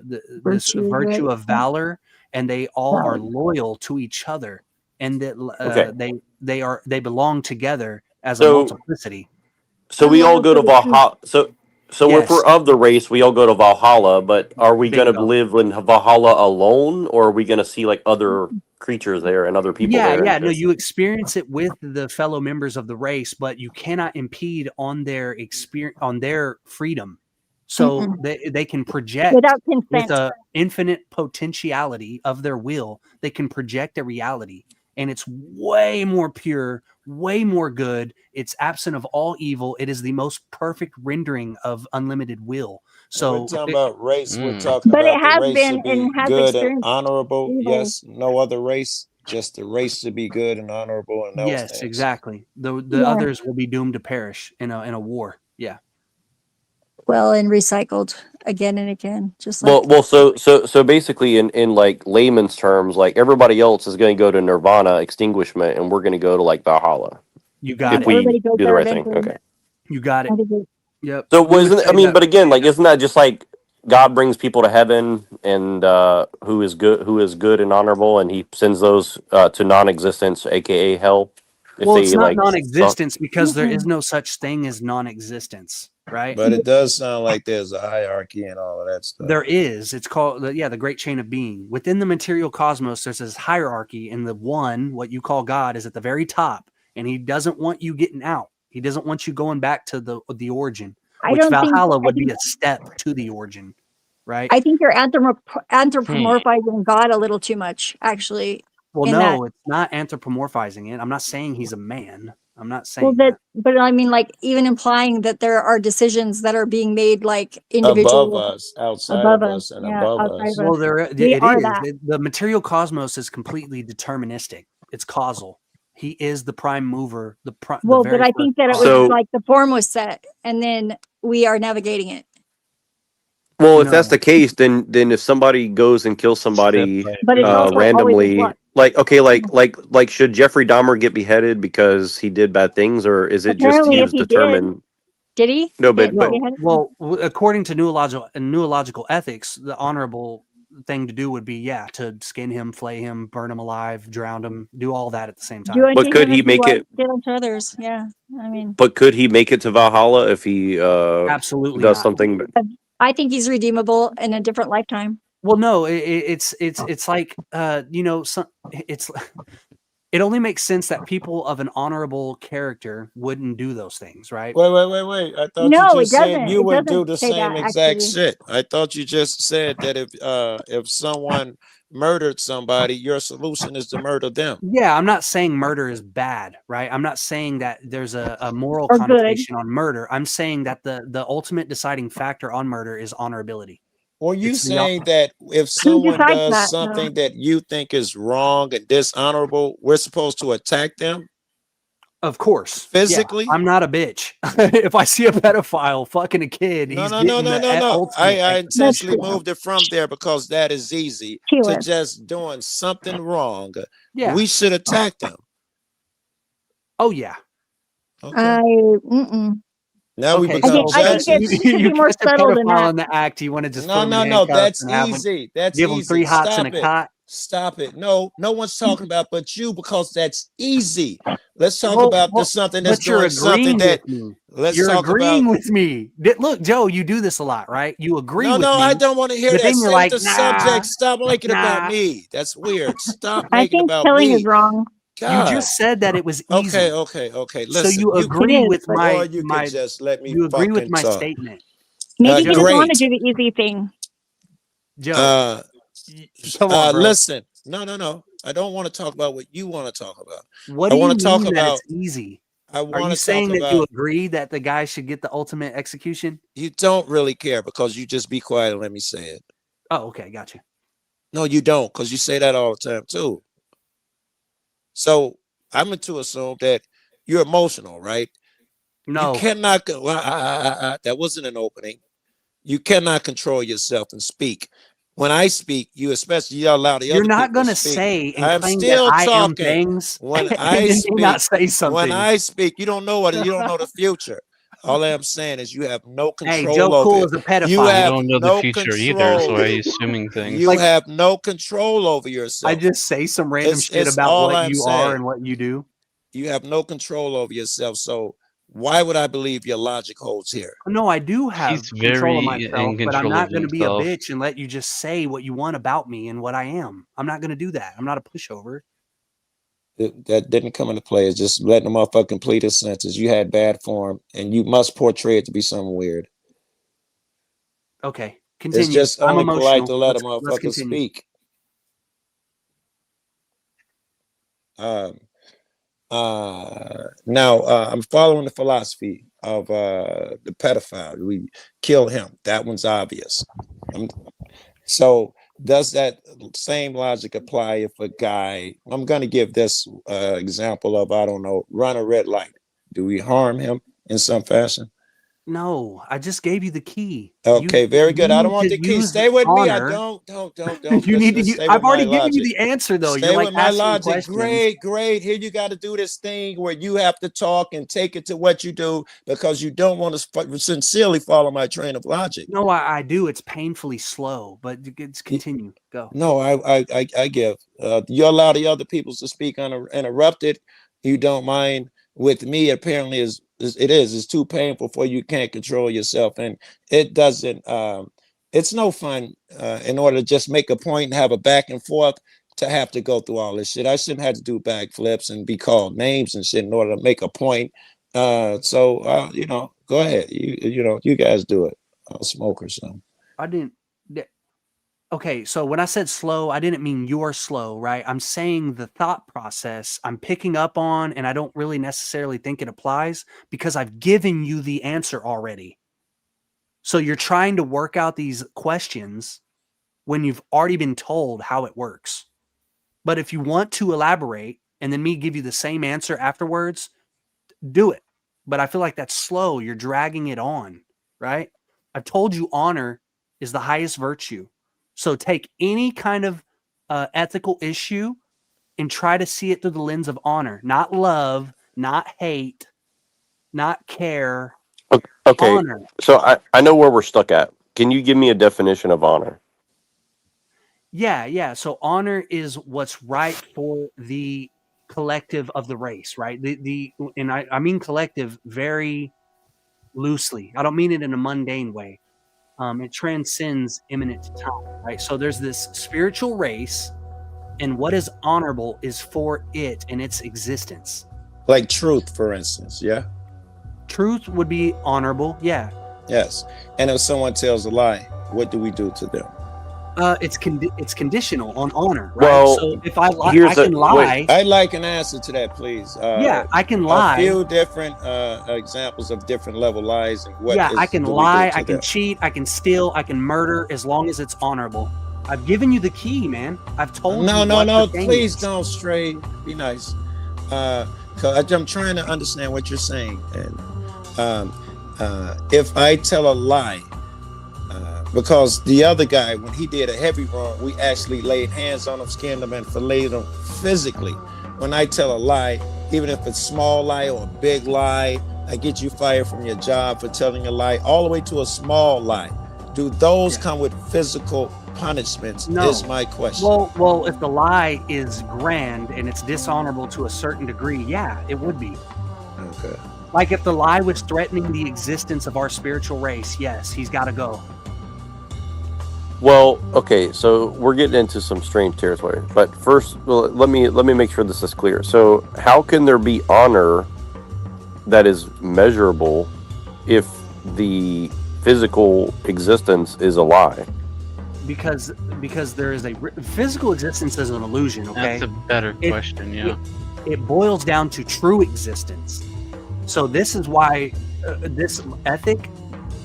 this Virtue, virtue right. of valor, and they all are loyal to each other, and that Okay. they belong together as a So- multiplicity. So we all go to Valhalla. So Yes. if we're of the race, we all go to Valhalla. But are we going to Bingo. live in Valhalla alone, or are we going to see like other creatures there and other people Yeah, there? yeah. and No, just- you experience it with the fellow members of the race, but you cannot impede on their experience, on their freedom. So they can project Without with consent. a infinite potentiality of their will. They can project a reality, and it's way more pure, way more good. It's absent of all evil. It is the most perfect rendering of unlimited will. So we're talking about race. We're talking But it about the has race been to be and has good and experienced honorable. evil. Yes, no other race, just the race to be good and honorable, and those yes, things. exactly. The Yeah. others will be doomed to perish in a war. Yeah. Well, and recycled again and again, just like Well, so basically, in like layman's terms, like everybody else is going to go to Nirvana, extinguishment, and we're going to go to like Valhalla. You got if it. we everybody goes do the there right thing. eventually. Okay. You got it. I think it- Yep. So We would wasn't say I mean, that- but again, like isn't that just like God brings people to heaven and who is good and honorable, and He sends those to non-existence, aka hell. If well, they it's not like non-existence because there is no such thing as non-existence, right? But it does sound like there's a hierarchy and all of that stuff. There is. It's called the great chain of being. Within the material cosmos, there's this hierarchy, and the one, what you call God, is at the very top, and He doesn't want you getting out. He doesn't want you going back to the origin, I which don't think- Valhalla I would be think- a step to the origin, right? I think you're anthropomorphizing God a little too much, actually. Well, in no, that- it's not anthropomorphizing it. I'm not saying He's a man. I'm not saying Well, that. but I mean, like, even implying that there are decisions that are being made, like individual Above us, outside above of us, us, and yeah, above outside us. of Well, us. there We it are is. that. The material cosmos is completely deterministic. It's causal. He is the prime mover. Well, very but I first think that it was So- like the form was set, and then we are navigating it. Well, if that's No. the case, then if somebody goes and kills somebody But it's also always randomly, what? like okay, like should Jeffrey Dahmer get beheaded because he did bad things, or is it Apparently, just he if was he did- determined? Did he? No, but Get beheaded? Well, according to neurological ethics, the honorable thing to do would be to skin him, flay him, burn him alive, drown him, do all that at the same time. Do unto But could him he as make you it? did unto others? Yeah, I mean, But could he make it to Valhalla if he Absolutely does not. something? I think he's redeemable in a different lifetime. Well, no, it's like it's it only makes sense that people of an honorable character wouldn't do those things, right? Wait. I thought No, you it just said doesn't. you It would do doesn't the say same that, exact actually. shit. I thought you just said that if someone murdered somebody, your solution is to murder them. Yeah, I'm not saying murder is bad, right? I'm not saying that there's a moral Or good. connotation on murder. I'm saying that the ultimate deciding factor on murder is honorability. Or you It's the saying that if Who someone decides does that, something that you think is wrong and dishonorable, we're supposed to attack them? Of course. Physically? Yeah, I'm not a bitch. If I see a pedophile fucking a kid, No, he's no, getting no, no, the no, no. ultimate I execution. intentionally moved it from there because that is easy to Keyleth. just doing something wrong. Yeah. We should attack them. Oh yeah. Now we Okay, become so I think judges. it should be more catch a subtle than pedophile that. in the act, you want to just No, put him no, in no. handcuffs That's and have him, easy. That's give him easy. 3 hots Stop and a it. cot. Stop it. No, no one's talking about but you because that's easy. Let's talk Well, about well, something that's but you're doing something agreeing that. with me. Let's You're talk agreeing about. with me. Look, Joe, you do this a lot, right? You agree No, with no, me. I don't want to hear but that. then you're Stay like, with the nah, subject. Stop making it about nah. me. That's weird. Stop I making it think about killing is me. wrong. You God. just said that it was easy. Okay. So Listen, you you agree with or my you can just let me you agree with fucking my talk. statement. Maybe he doesn't want to Great. do the easy thing. Joe, come on, bro. Listen. No. I don't want to talk about what you want to talk about. What I do you want to talk mean that about. it's easy? I Are want you to talk saying that you about. agree that the guy should get the ultimate execution? You don't really care because you just be quiet and let me say it. Oh, okay, gotcha. No, you don't, because you say that all the time too. So I'm to assume that you're emotional, right? No. You cannot. That wasn't an opening. You cannot control yourself and speak. When I speak, you especially you allow the You're other not people going to to speak. say and I'm claim that still I am talking. things When and I then speak, not say something. when I speak, you don't know what you don't know the future. All I'm saying is you have no Hey, control Joe over Cool it. is a pedophile. You You have don't know the no future either, control. so why are you assuming things? You have no control over yourself. I just say some random shit It's about all what I'm you saying. are and what you do. You have no control over yourself. So why would I believe your logic holds here? No, I do have He's control of very myself, in but I'm control not of going to be a himself. bitch and let you just say what you want about me and what I am. I'm not going to do that. I'm not a pushover. That didn't come into play. It's just letting the motherfucker complete his sentence. You had bad form, and you must portray it to be something weird. Okay, continue. It's just I'm only polite emotional. to let a Let's motherfucker continue. speak. Now I'm following the philosophy of the pedophile. We kill him. That one's obvious. So does that same logic apply if a guy? I'm going to give this example of, I don't know, run a red light. Do we harm him in some fashion? No, I just gave you the key. Okay, very good. I don't need want to the key. use Stay with me. I honor. don't. You need to. Let's stay I've with my already given you logic. the answer, though. Stay You're like with my asking logic. questions. Great. Here you got to do this thing where you have to talk and take it to what you do because you don't want to sincerely follow my train of logic. No, I do. It's painfully slow, but it's continue. Go. No, I give. You allow the other people to speak uninterrupted. You don't mind. With me, apparently, it's too painful for you. Can't control yourself, and it doesn't. It's no fun in order to just make a point and have a back and forth to have to go through all this shit. I shouldn't have to do backflips and be called names and shit in order to make a point. So go ahead. You guys do it. I'll smoke or something. I didn't. Okay, so when I said slow, I didn't mean you're slow, right? I'm saying the thought process I'm picking up on, and I don't really necessarily think it applies because I've given you the answer already. So you're trying to work out these questions when you've already been told how it works. But if you want to elaborate and then me give you the same answer afterwards, do it. But I feel like that's slow. You're dragging it on, right? I've told you honor is the highest virtue. So take any kind of ethical issue and try to see it through the lens of honor, not love, not hate, not care. Okay, Honor. so I know where we're stuck at. Can you give me a definition of honor? Yeah. So honor is what's right for the collective of the race, right? And I mean collective very loosely. I don't mean it in a mundane way. It transcends imminent time, right? So there's this spiritual race, and what is honorable is for it and its existence. Like truth, for instance, yeah? Truth would be honorable, yeah. Yes. And if someone tells a lie, what do we do to them? It's conditional on honor, right? Well, so if I lie, I can lie. I'd like an answer to that, please. Yeah, I can lie. A few different examples of different level lies and what. Yeah, I can lie, I can them? cheat, I can steal, I can murder, as long as it's honorable. I've given you the key, man. I've told you. No, what the thing please is. don't stray. Be nice. 'Cause I'm trying to understand what you're saying. And if I tell a lie, because the other guy, when he did a heavy wrong, we actually laid hands on him, skinned him, and filleted him physically. When I tell a lie, even if it's a small lie or a big lie, I get you fired from your job for telling a lie, all the way to a small lie. Do those come with physical punishments? No. Is my question. Well, if the lie is grand and it's dishonorable to a certain degree, yeah, it would be. Okay. Like if the lie was threatening the existence of our spiritual race, yes, he's got to go. Well, okay, so we're getting into some strange territory. But first, well, let me make sure this is clear. So, how can there be honor that is measurable if the physical existence is a lie? Because there is a physical existence is an illusion. Okay, That's a better question. Yeah. It boils down to true existence. So this is why this ethic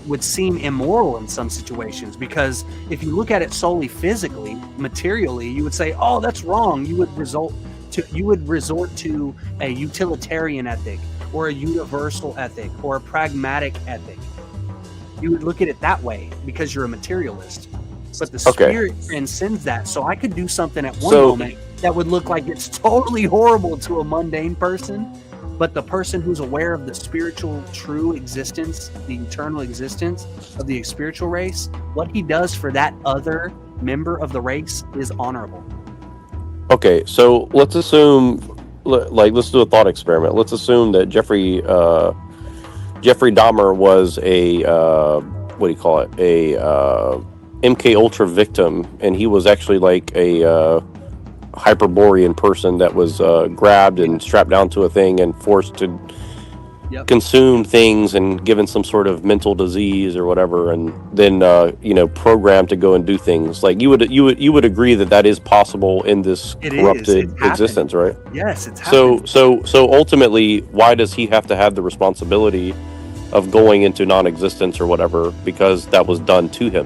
would seem immoral in some situations, because if you look at it solely physically, materially, you would say, "Oh, that's wrong." You would resort to a utilitarian ethic or a universal ethic or a pragmatic ethic. You would look at it that way because you're a materialist. But the spirit transcends that. So I could do something at one moment that would look like it's totally horrible to a mundane person, but the person who's aware of the spiritual true existence, the eternal existence of the spiritual race, what he does for that other member of the race is honorable. Okay, so let's assume, let's do a thought experiment. Let's assume that Jeffrey Dahmer was a what do you call it? A MK Ultra victim, and he was actually like a Hyperborean person that was grabbed and strapped down to a thing and forced to consume things and given some sort of mental disease or whatever, and then programmed to go and do things. Like you would agree that is possible in this corrupted existence, right? Yes, it's happened. So ultimately, why does he have to have the responsibility of going into non-existence or whatever, because that was done to him?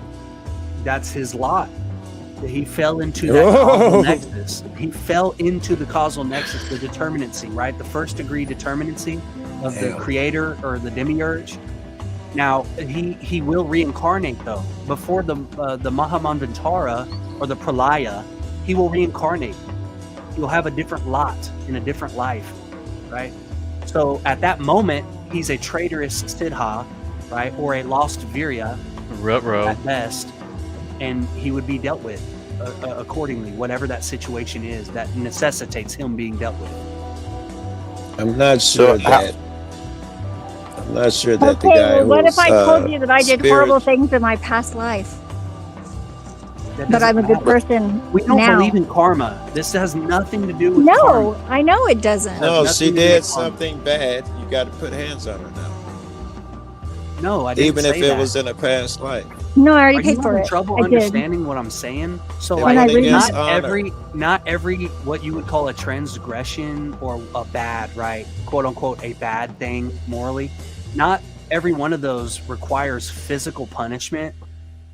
That's his lot. He fell into that causal nexus. He fell into the causal nexus, the determinancy, right? The first degree determinancy of the creator or the demiurge. Now, he will reincarnate, though. Before the Mahamanvantara or the Pralaya, he will reincarnate. He'll have a different lot in a different life, right? So at that moment, he's a traitorous Siddha, right? Or a lost Virya at best. And he would be dealt with accordingly, whatever that situation is that necessitates him being dealt with. I'm not sure that the Okay, guy well, what was, if I told you that I did horrible spirit- things in my past life? That But I'm a doesn't good matter. person We don't now. believe in karma. This has nothing to do with No, karma. I know it doesn't. No, Has she nothing to do did with karma. something bad. You got to put hands on her now. No, I didn't Even if say it that. was in a past life. No, I already Are paid you for having it. trouble I did. understanding what I'm saying? So It like, went against not honor. every what you would call a transgression or a bad, right? "Quote unquote" a bad thing morally. Not every one of those requires physical punishment,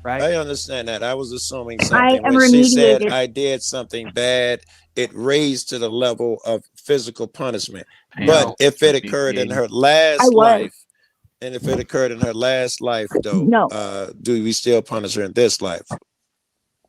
right? I understand that. I was assuming I something. am When she said remediated. I did something bad, it raised to the level of physical punishment. Yeah. But if it occurred in her I last was. life, and if it occurred in her last life, though, No. do we still punish her in this life?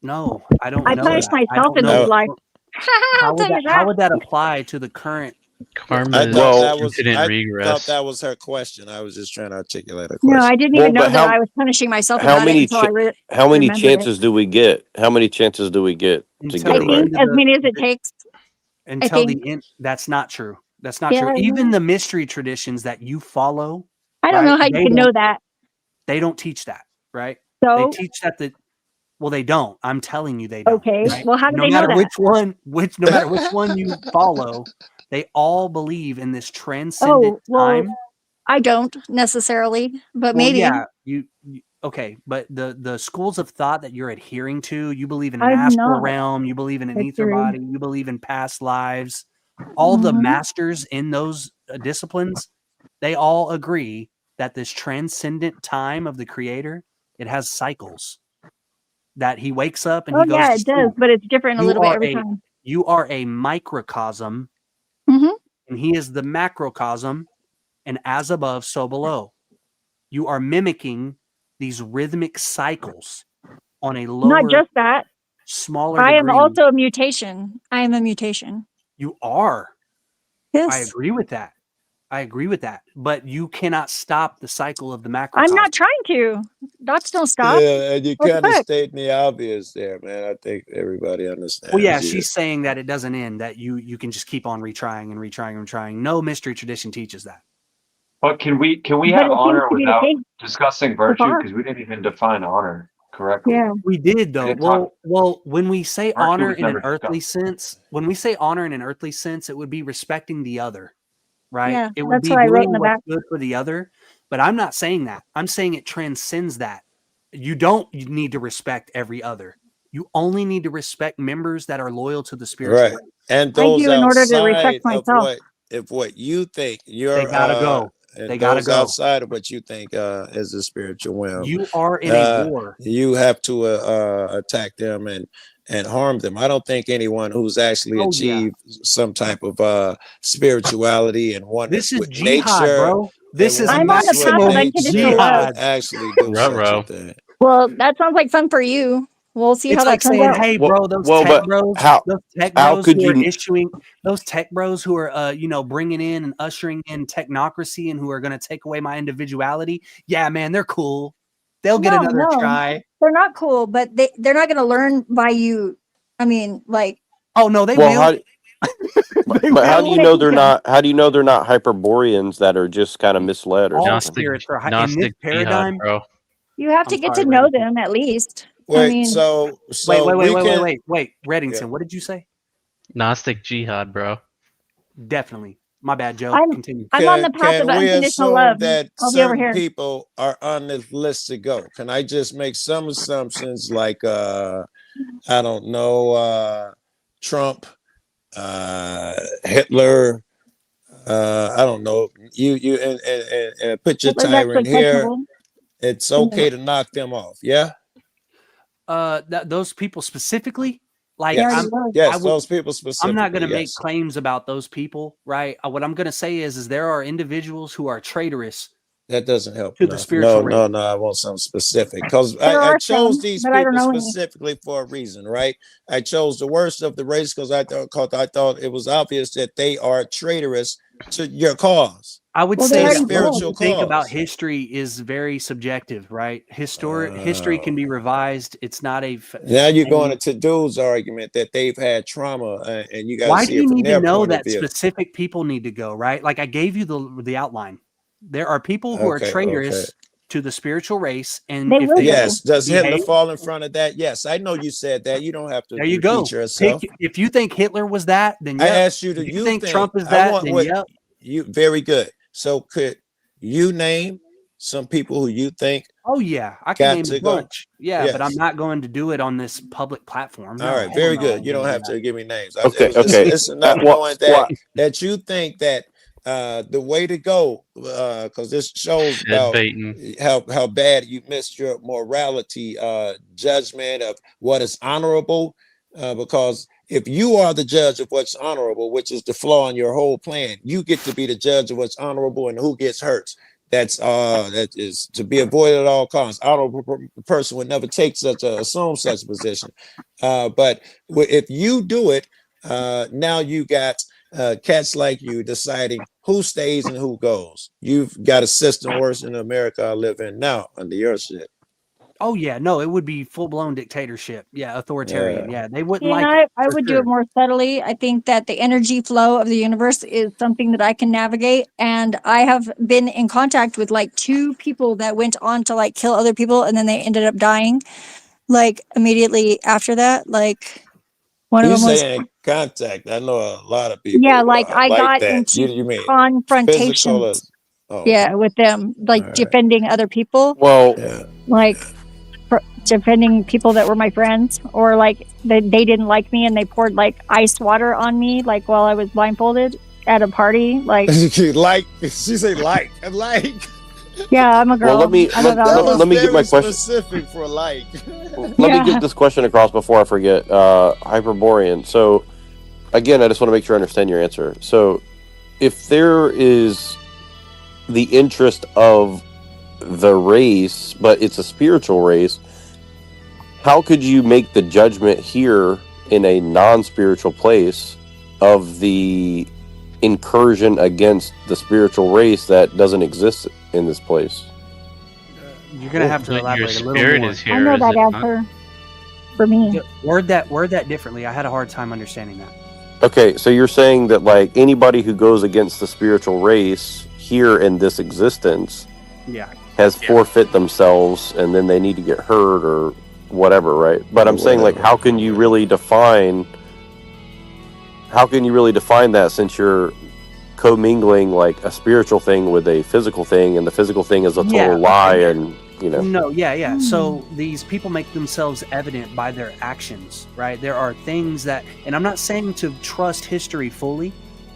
No, I don't I know punished that. I myself don't in know. this life. How I'll would tell you that? How that. would that apply to the current? Karma I is thought that was infinite I regress. thought that was her question. I was just trying to articulate her No, question. I didn't Well, even know but that I was punishing myself how about it many until I how many remembered it. chances do we get? How many chances do we get to Until get I it the right? think end of as the many as it takes. I until the think. end. That's not true. That's not Yeah, true. I Even know. the mystery traditions that you follow, I don't know right? how you can know that. They don't teach that, right? They So, teach that well, they don't. I'm telling you, they don't. okay. Right? Well, how do No they know matter that? no matter which one you follow, they all believe in this transcendent Oh, well, time. I don't necessarily, but Well, maybe. yeah, you okay, but the schools of thought that you're adhering to, you believe in an I'm astral not. realm, you believe in an That's ether true. body, you believe in past lives. All the Mhm. masters in those disciplines, they all agree that this transcendent time of the creator, it has cycles. That he wakes up and Oh, he goes yeah, to it does, sleep. but it's different a You little bit are every a time. you are a microcosm Mhm. And he is the macrocosm, and as above, so below. You are mimicking these rhythmic cycles on a lower, Not just that. smaller I am degree. also a mutation. I am a mutation. You are. Yes. I agree with that. I agree with that. But you cannot stop the cycle of the macrocosm. I'm not trying to. Dots don't stop. Yeah, and you What the kind of heck? stating the obvious there, man. I think everybody understands. Well, yeah, you. she's saying that it doesn't end, that you can just keep on retrying and retrying and retrying. No mystery tradition teaches that. But can we But have it seems honor to be the without case discussing so virtue? far. Because we didn't even define honor correctly. Yeah. We did though. didn't talk- Well, when we say Virtue honor was in an never earthly discussed. sense, it would be respecting the other, right? Yeah, It would that's be what I wrote doing in the what's back. good for the other. But I'm not saying that. I'm saying it transcends that. You don't need to respect every other. You only need to respect members that are loyal to the spiritual Right. race. And I those do in order to outside respect of myself. what you think you're They gotta go. and They gotta those go. outside of what you think is the spiritual realm. You are in a war. You have to attack them and harm them. I don't think anyone who's actually Oh, yeah. achieved some type of spirituality and oneness This is with jihad, nature. bro. This is I'm on the path of unconditional love. Actually do such a Ruh-roh. thing. Well, that sounds like fun for you. We'll see It's how like that turns saying, out. "Hey, bro, those well, tech but bros, how- those tech how bros could who are you- issuing, those tech bros who are, bringing in and ushering in technocracy and who are going to take away my individuality. Yeah, man, they're cool. They'll get another try. They're not cool, but they're not going to learn by you. I mean, like, Oh no, they Well, will. how, but how do you know they're not? How do you know they're not Hyperboreans that are just kind of misled or All something? spirits are in this Gnostic paradigm. jihad, bro. you have to I'm get sorry, to know Reddington. them at least. I Wait, mean, so Wait, Reddington, Yeah. what did you say? Gnostic jihad, bro. Definitely. My bad, Joe. I'm Continue. on the path of Can we unconditional assume love. that I'll be over certain here. people are on this list to go? Can I just make some assumptions like I don't know, Trump, Hitler, I don't know. You and put your Hitler's tyrant actually here. questionable. It's okay to knock them off. Yeah. Those people specifically, like Yes. I Yes. would, Those people specifically. I'm not going to make yes. claims about those people, right? What I'm going to say is there are individuals who are traitorous That doesn't help. to the spiritual race. No. I want something specific because There I are chose some, these but I don't people know any. specifically for a reason, right? I chose the worst of the race because I thought it was obvious that they are traitorous to your cause. I would Well, say they that already what spiritual you think about cause. history is very subjective, right? History can be revised. It's not a. Now you're going into dude's argument that they've had trauma, and you got Why to do see it you from need their to know point of that view. specific people need to go, right? Like I gave you the outline. There are people who are Okay, traitorous okay. to the spiritual race, and They if will they be. Yes. Does Hitler behave, fall in front of that? Yes. I know you said that. You don't have to there you go. repeat yourself. If you think Hitler was that, then I yep. asked you, do If you think think Trump is I that, want then what yep. you very good. So could you name some people who you think Oh yeah, I can got name to a go? bunch. Yeah, but I'm Yes. not going to do it on this public platform. All No, right, hell very no, good. I'm You gonna don't do have that. to give me names. Okay, It's okay. enough Well, knowing well, that you think that the way to go, because this shows Fed about baiting. how bad you missed your morality judgment of what is honorable. Because if you are the judge of what's honorable, which is the flaw in your whole plan, you get to be the judge of what's honorable and who gets hurt. That is to be avoided at all costs. Honorable person would never assume such a position. But if you do it, now you got cats like you deciding who stays and who goes. You've got a system worse than America I live in now under your shit. Oh yeah, no, it would be full blown dictatorship. Yeah, authoritarian. Yeah, they wouldn't And like it. I for would do sure. it more subtly. I think that the energy flow of the universe is something that I can navigate. And I have been in contact with like 2 people that went on to like kill other people and then they ended up dying like immediately after that. Like one of You them was, say in contact. I know a lot of people yeah, like I like got that. into You mean confrontations. physical? Oh, Yeah, with them, like all right. defending other people, well, Yeah. like defending people that were my friends, or like they didn't like me and they poured like ice water on me, like while I was blindfolded at a party. Like, like she say like. yeah, I'm a girl. well. Let me I'm a That Valdo. was let me get my very question. specific for like. Let me Yeah. get this question across before I forget. Hyperborean. So, again, I just want to make sure I understand your answer. So, if there is the interest of the race, but it's a spiritual race, how could you make the judgment here in a non-spiritual place of the incursion against the spiritual race that doesn't exist in this place? You're gonna have to But elaborate your a little spirit more. is I here, know is that it not? answer for me. Word that differently. I had a hard time understanding that. Okay, so you're saying that like anybody who goes against the spiritual race here in this existence Yeah. has forfeit themselves, and then they need to get hurt or whatever, right? But I'm saying, like, how can you really define that, since you're commingling like a spiritual thing with a physical thing, and the physical thing is a total Yeah, lie, okay. and you know? No, yeah. So these people make themselves evident by their actions, right? There are things that, and I'm not saying to trust history fully,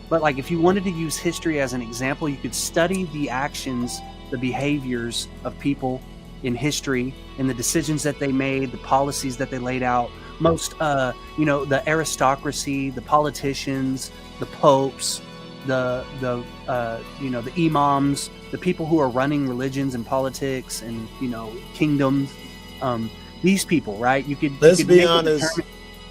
but like if you wanted to use history as an example, you could study the actions, the behaviors of people in history, and the decisions that they made, the policies that they laid out. Most, the aristocracy, the politicians, the popes, the imams, the people who are running religions and politics and kingdoms. These people, right? You could be honest.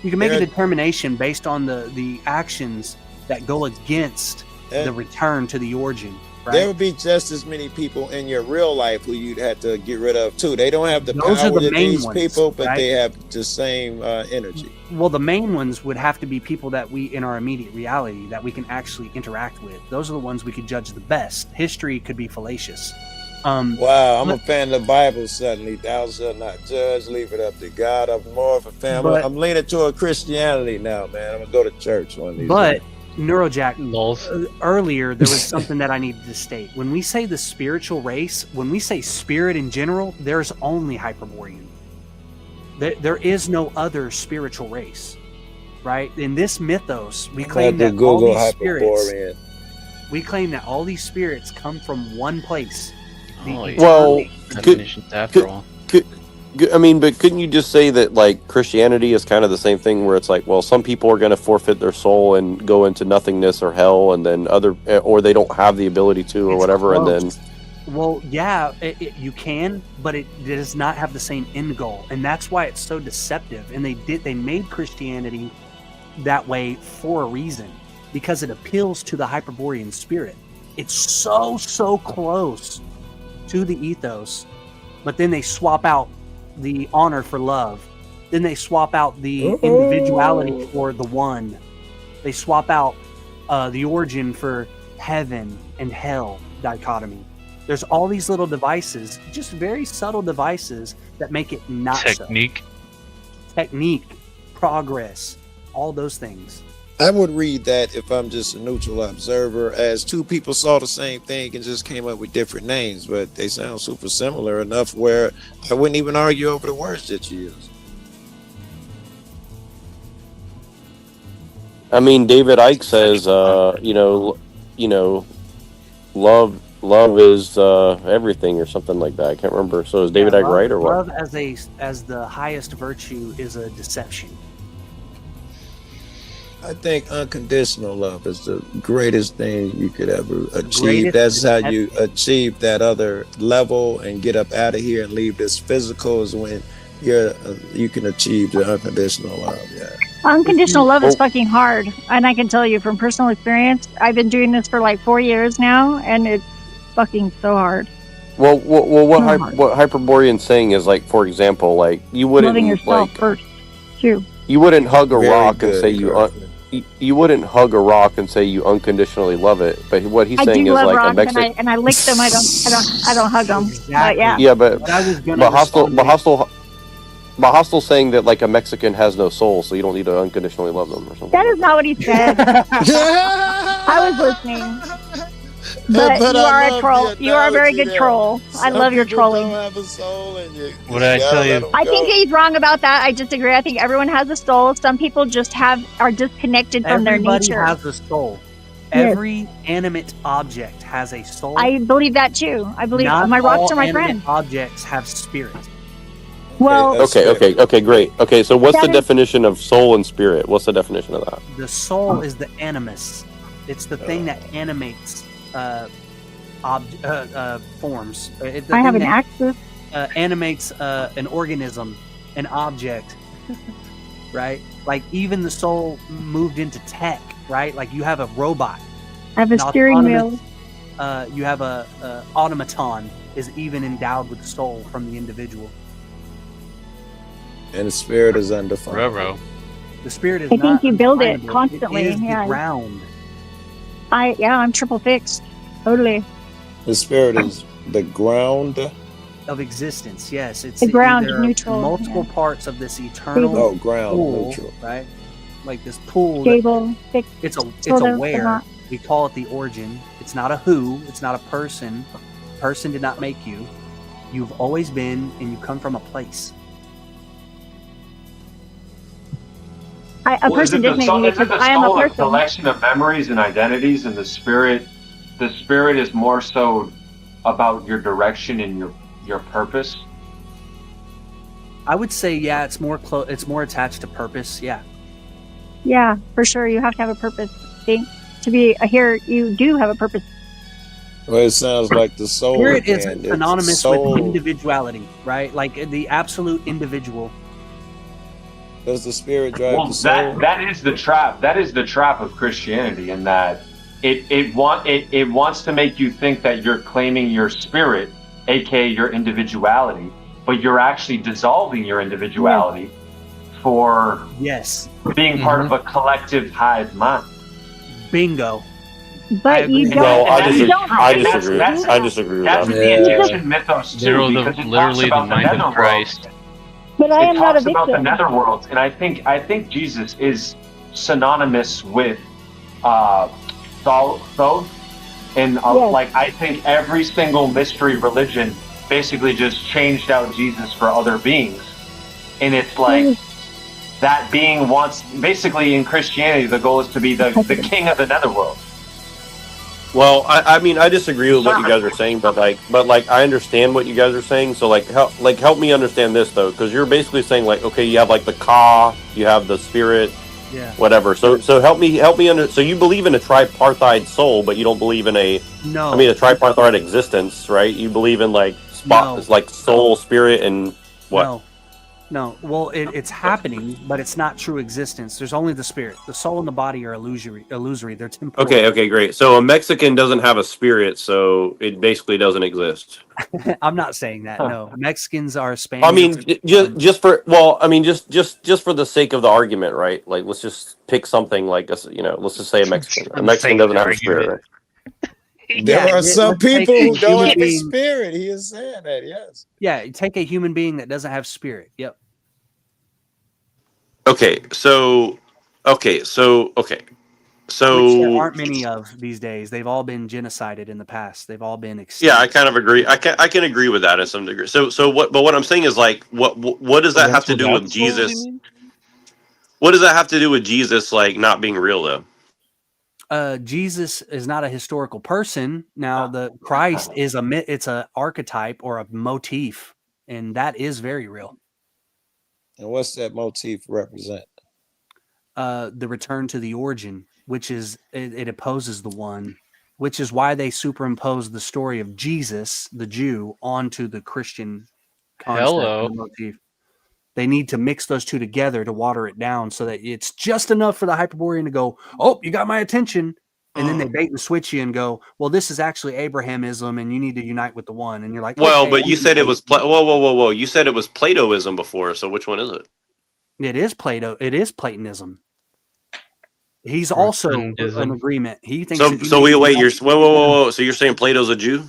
You can make a determination based on the actions that go against the return to the origin. Right? There would be just as many people in your real life who you'd have to get rid of too. They don't have the Those power are the to main these ones, people, but right? they have the same energy. Well, the main ones would have to be people that we, in our immediate reality, that we can actually interact with. Those are the ones we could judge the best. History could be fallacious. Wow, I'm a fan of the Bible suddenly. Thou shalt not judge, leave it up to God. I'm more of a fan. I'm leaning toward Christianity now, man. I'm going to go to church one of these days. Neurojack, earlier there was something that I needed to state. When we say the spiritual race, when we say spirit in general, there's only Hyperborean. There is no other spiritual race, right? In this mythos, we claim that all these spirits, we claim that all these spirits come from one place. Well, but couldn't you just say that like Christianity is kind of the same thing, where it's like, well, some people are going to forfeit their soul and go into nothingness or hell, and then or they don't have the ability to, or whatever, close. and then. Well, yeah, you can, but it does not have the same end goal, and that's why it's so deceptive. And they made Christianity that way for a reason, because it appeals to the Hyperborean spirit. It's so close to the ethos, but then they swap out the honor for love. Then they swap out the individuality for the one. They swap out the origin for heaven and hell dichotomy. There's all these little devices, just very subtle devices that make it not technique, progress, all those things. I would read that, if I'm just a neutral observer, as two people saw the same thing and just came up with different names, but they sound super similar enough where I wouldn't even argue over the words that you use. I mean, David Icke says, love is everything, or something like that. I can't remember. So is David Icke right, or what? Love as the highest virtue is a deception. I think unconditional love is the greatest thing you could ever achieve. That's how you achieve that other level and get up out of here and leave this physical, is when you can achieve the unconditional love. Yeah. Unconditional love is fucking hard. And I can tell you from personal experience, I've been doing this for like 4 years now, and it's fucking so hard. Well, what Hyperborean's saying is, like, for example, like, you wouldn't Loving yourself first, too. You wouldn't hug a rock and say you wouldn't hug a rock and say you unconditionally love it. But what he's saying is, like, a Mexican, and I lick them. I don't hug them. Exactly. But yeah. Yeah, but Hostel's saying that, like, a Mexican has no soul, so you don't need to unconditionally love them or something. That is not what he said. I was listening. But you are a troll. You are a very good troll. I love your trolling. What did I tell you? I think he's wrong about that. I disagree. I think everyone has a soul. Some people just are disconnected from their nature. Everybody has a soul. Yes. Every animate object has a soul. I believe that too. I believe my rocks are my friend. Objects have spirit. Well, Okay, great. Okay, so what's the definition of soul and spirit? What's the definition of that? The soul is the animus. It's the thing that animates forms. The I have thing an that axis. animates an organism, an object, right? Like even the soul moved into tech, right? Like you have a robot. I have a steering wheel. You have a automaton is even endowed with soul from the individual. And the spirit is undefined. The spirit is I not think you build it undefinable. constantly. It is Yeah. the ground. I'm triple fixed. Totally. The spirit is the ground Of existence, yes. It's The ground, there are neutral, multiple parts of this eternal Oh, ground, pool, neutral. right? Like this pool. Stable, fixed. It's sort a of, where. not. We call it the origin. It's not a who. It's not a person. Person did not make you. You've always been, and you come from a place. A person did make me because I am a soul a person. collection of memories and identities, and the spirit is more so about your direction and your purpose? I would say, yeah, it's more it's more attached to purpose. Yeah. Yeah, for sure. You have to have a purpose. See, to be here, you do have a purpose. Well, it sounds like the soul. Spirit is again. It's synonymous soul. with individuality, right? Like the absolute individual. Does the spirit drive Well, the soul? that is the trap. That is the trap of Christianity, in that it wants to make you think that you're claiming your spirit, aka your individuality, but you're actually dissolving your individuality for being part of a collective hive mind. Bingo. But you don't. No, I you disagree. don't. I disagree. I disagree with That's that. the Egyptian mythos too, Literally because it literally talks the about mind of netherworld. Christ. But I am It not a talks about the victim. netherworld, and I think Jesus is synonymous with Thoth, and Yes. like I think every single mystery religion basically just changed out Jesus for other beings, and it's like that being wants, basically in Christianity the goal is to be the king of the netherworld. Well, I mean, I disagree with what you guys are saying, but I understand what you guys are saying. So help me understand this though, because you're basically saying like, okay, you have like the Ka, you have the spirit, whatever. So help me So you believe in a tripartite soul, but you don't believe in a tripartite existence, right? You believe in like like soul, spirit, and what? No. Well, it's happening, but it's not true existence. There's only the spirit. The soul and the body are illusory. They're temporal. Okay, great. So a Mexican doesn't have a spirit, so it basically doesn't exist. I'm not saying that. No, Mexicans are Spaniards. I mean, just for the sake of the argument, right? Like, let's just pick something like let's just say a Mexican. A Mexican doesn't have a spirit, right? There are some people who don't have a being, spirit. He is saying that, yes. Yeah, take a human being that doesn't have spirit. Yep. Okay, so Which there aren't many of these days. They've all been genocided in the past. They've all been extinct. yeah, I kind of agree. I can agree with that in some degree. So what I'm saying is like what does that have to do with Jesus? What does that have to do with Jesus like not being real though? Jesus is not a historical person. Now, the Christ is it's a archetype or a motif, and that is very real. And what's that motif represent? The return to the origin, which is it opposes the one, which is why they superimpose the story of Jesus, the Jew, onto the Christian concept and motif. They need to mix those two together to water it down so that it's just enough for the Hyperborean to go, oh, you got my attention. And then they bait and switch you and go, well, this is actually Abrahamism and you need to unite with the one. And you're like, well, okay, but you said it was whoa. You said it was Platoism before. So which one is it? It is Plato. It is Platonism. He's also an agreement. He thinks So wait, you're whoa. So you're saying Plato's a Jew?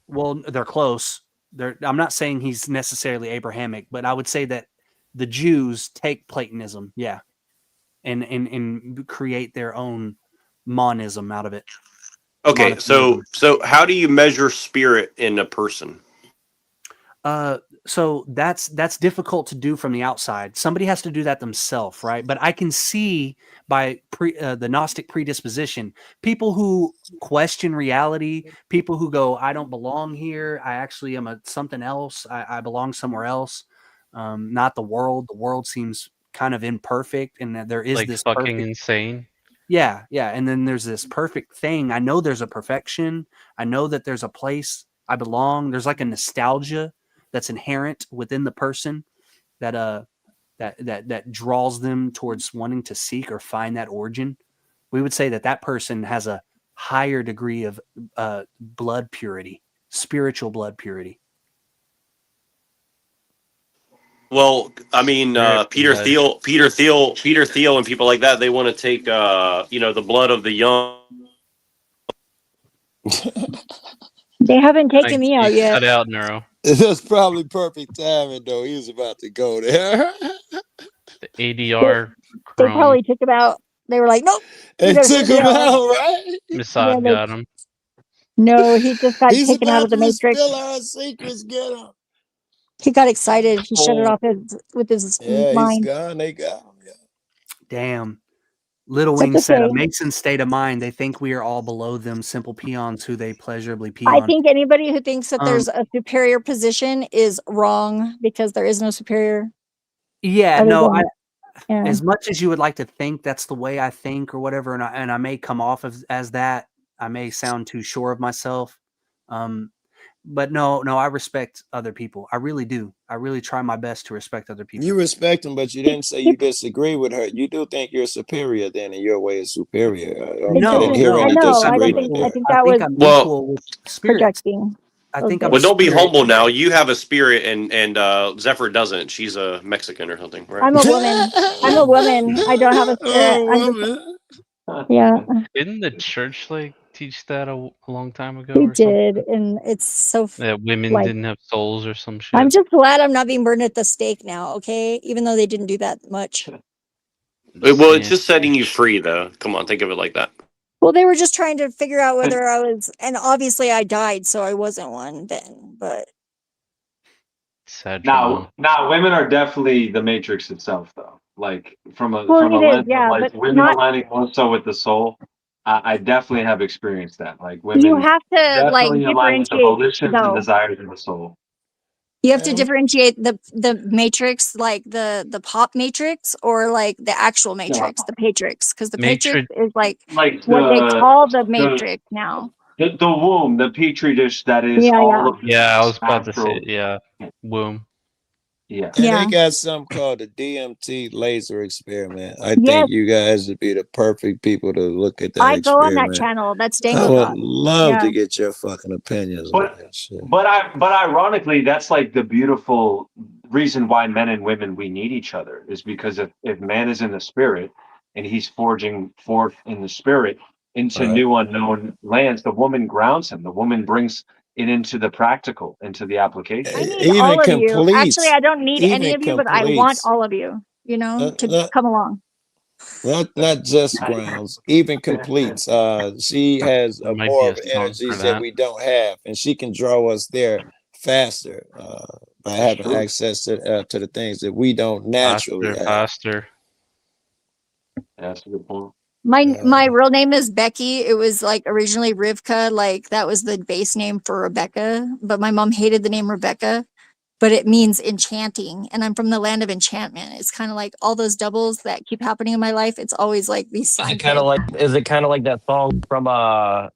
Well, they're close. I'm not saying he's necessarily Abrahamic, but I would say that the Jews take Platonism, and create their own monism out of it. Okay, so how do you measure spirit in a person? So that's difficult to do from the outside. Somebody has to do that themselves, right? But I can see by the Gnostic predisposition, people who question reality, people who go, I don't belong here. I actually am something else. I belong somewhere else. Not the world. The world seems kind of imperfect, and that there is like this fucking insane. Yeah, yeah. And then there's this perfect thing. I know there's a perfection. I know that there's a place I belong. There's like a nostalgia that's inherent within the person that that draws them towards wanting to seek or find that origin. We would say that that person has a higher degree of blood purity, spiritual blood purity. Well, I mean, Peter Thiel, and people like that, they want to take, the blood of the young. They haven't taken Like, me you out yet. cut out, Neuro. That's probably perfect timing, though. He was about to go there. The ADR They Chrome. probably took him out. They were like, nope. They you gotta took take it him out. out, right? Mossad they- got him. No, he just got He's taken out about of the to Matrix. spill our secrets. Get him. He got excited. He shut it Oh. off with his Yeah, he's mind. gone. They got him. Yeah. Damn. Little That's Wing said, a okay. Mason's state of mind. They think we are all below them, simple peons who they pleasurably pee I on. think anybody who thinks that Um, there's a superior position is wrong because there is no superior. Yeah, other no, than- yeah. as much as you would like to think that's the way I think or whatever, and I may come off as that, I may sound too sure of myself. But no, I respect other people. I really do. I really try my best to respect other people. You respect him, but you didn't say you disagree with her. You do think you're superior, then, and your way is superior. I didn't hear any I know. I don't disagreement think. there. I think that was I'm Well- equal with spirits. projecting. I think I'm Well, a don't be spirit. humble now. You have a spirit, and Zephyr doesn't. She's a Mexican or something, right? I'm a woman. I'm a woman. I don't have a spirit. I'm just, yeah, Didn't the church like teach that a long time ago we or something? did, and it's so. That women like- didn't have souls or some shit. I'm just glad I'm not being burned at the stake now. Okay, even though they didn't do that much. Well, it's just setting you free, though. Come on, think of it like that. Well, they were just trying to figure out whether I was, and obviously I died, so I wasn't one then. But Sad Now, women are definitely the Matrix itself, though. Like from a Well, it is, lens yeah, of like but women not- aligning more so with the soul. I definitely have experienced that. Like women, you have to like definitely align with the differentiate. volitions and No, desires of the soul. you have to differentiate the matrix, like the pop matrix, or like the actual matrix, the Patrix, because the Patrix is like Like what they the- call the matrix now. The womb, the petri dish that is Yeah, all yeah. of Yeah, I was about to astral- say, yeah, womb. Yeah. And Yeah. they got something called the DMT laser experiment. I Yes. think you guys would be the perfect people to look at that I go on experiment. that channel. That's I Dango would Dot. love Yeah. to get your fucking opinions on that shit. But ironically, that's like the beautiful reason why men and women we need each other is because if man is in the spirit and he's forging forth in the spirit into Right. new unknown lands, the woman grounds him. The woman brings it into the practical, into the application. I need all of you. Actually, I don't need any of you, but I want all of you. You know, to come along. Not just grounds, even completes. She has There might more be a of song energies for that that. we don't have, and she can draw us there faster by having true. access to the things that we don't naturally have. Faster. That's a good point. My real name is Becky. It was like originally Rivka, like that was the base name for Rebecca, but my mom hated the name Rebecca, but it means enchanting, and I'm from the land of enchantment. It's kind of like all those doubles that keep happening in my life. It's always like these Is signs. it kind of like that song from what's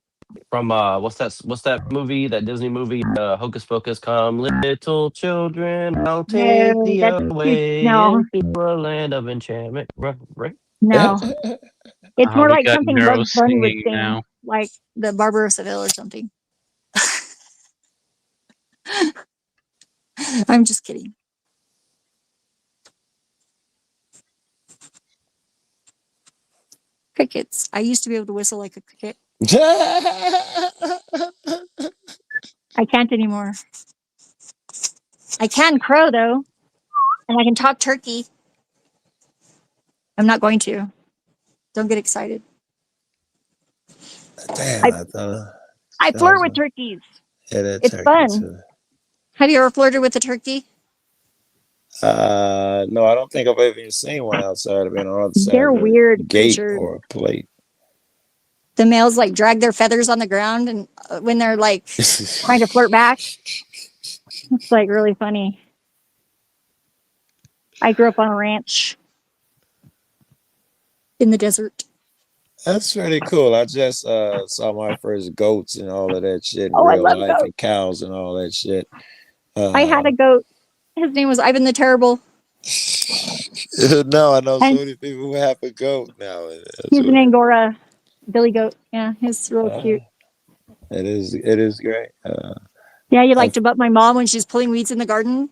that movie, that Disney movie, Hocus Pocus, come little children, I'll take No, thee that's too- away no. into a land of enchantment, right? No, it's more we like got something Neuro Bugs Bunny would singing sing, now. like the Barber of Seville or something. I'm just kidding. Crickets. I used to be able to whistle like a cricket. I can't anymore. I can crow though, and I can talk turkey. I'm not going to. Don't get excited. Damn, I thought I flirt with turkeys. yeah, that It's turkey fun. too. Have you ever flirted with a turkey? No, I don't think I've ever even seen one outside. I've been on the other side They're of a weird gate creatures. or a plate. The males like drag their feathers on the ground, and when they're like trying to flirt back, it's like really funny. I grew up on a ranch in the desert. That's pretty cool. I just saw my first goats and all of that shit in Oh, I real love life, goats. and cows and all that shit. I had a goat. His name was Ivan the Terrible. No, I know so And many people who have a goat now. That's he's an what, Angora Billy goat. Yeah, he's real cute. it is great. Yeah, you I, liked to butt my mom when she's pulling weeds in the garden.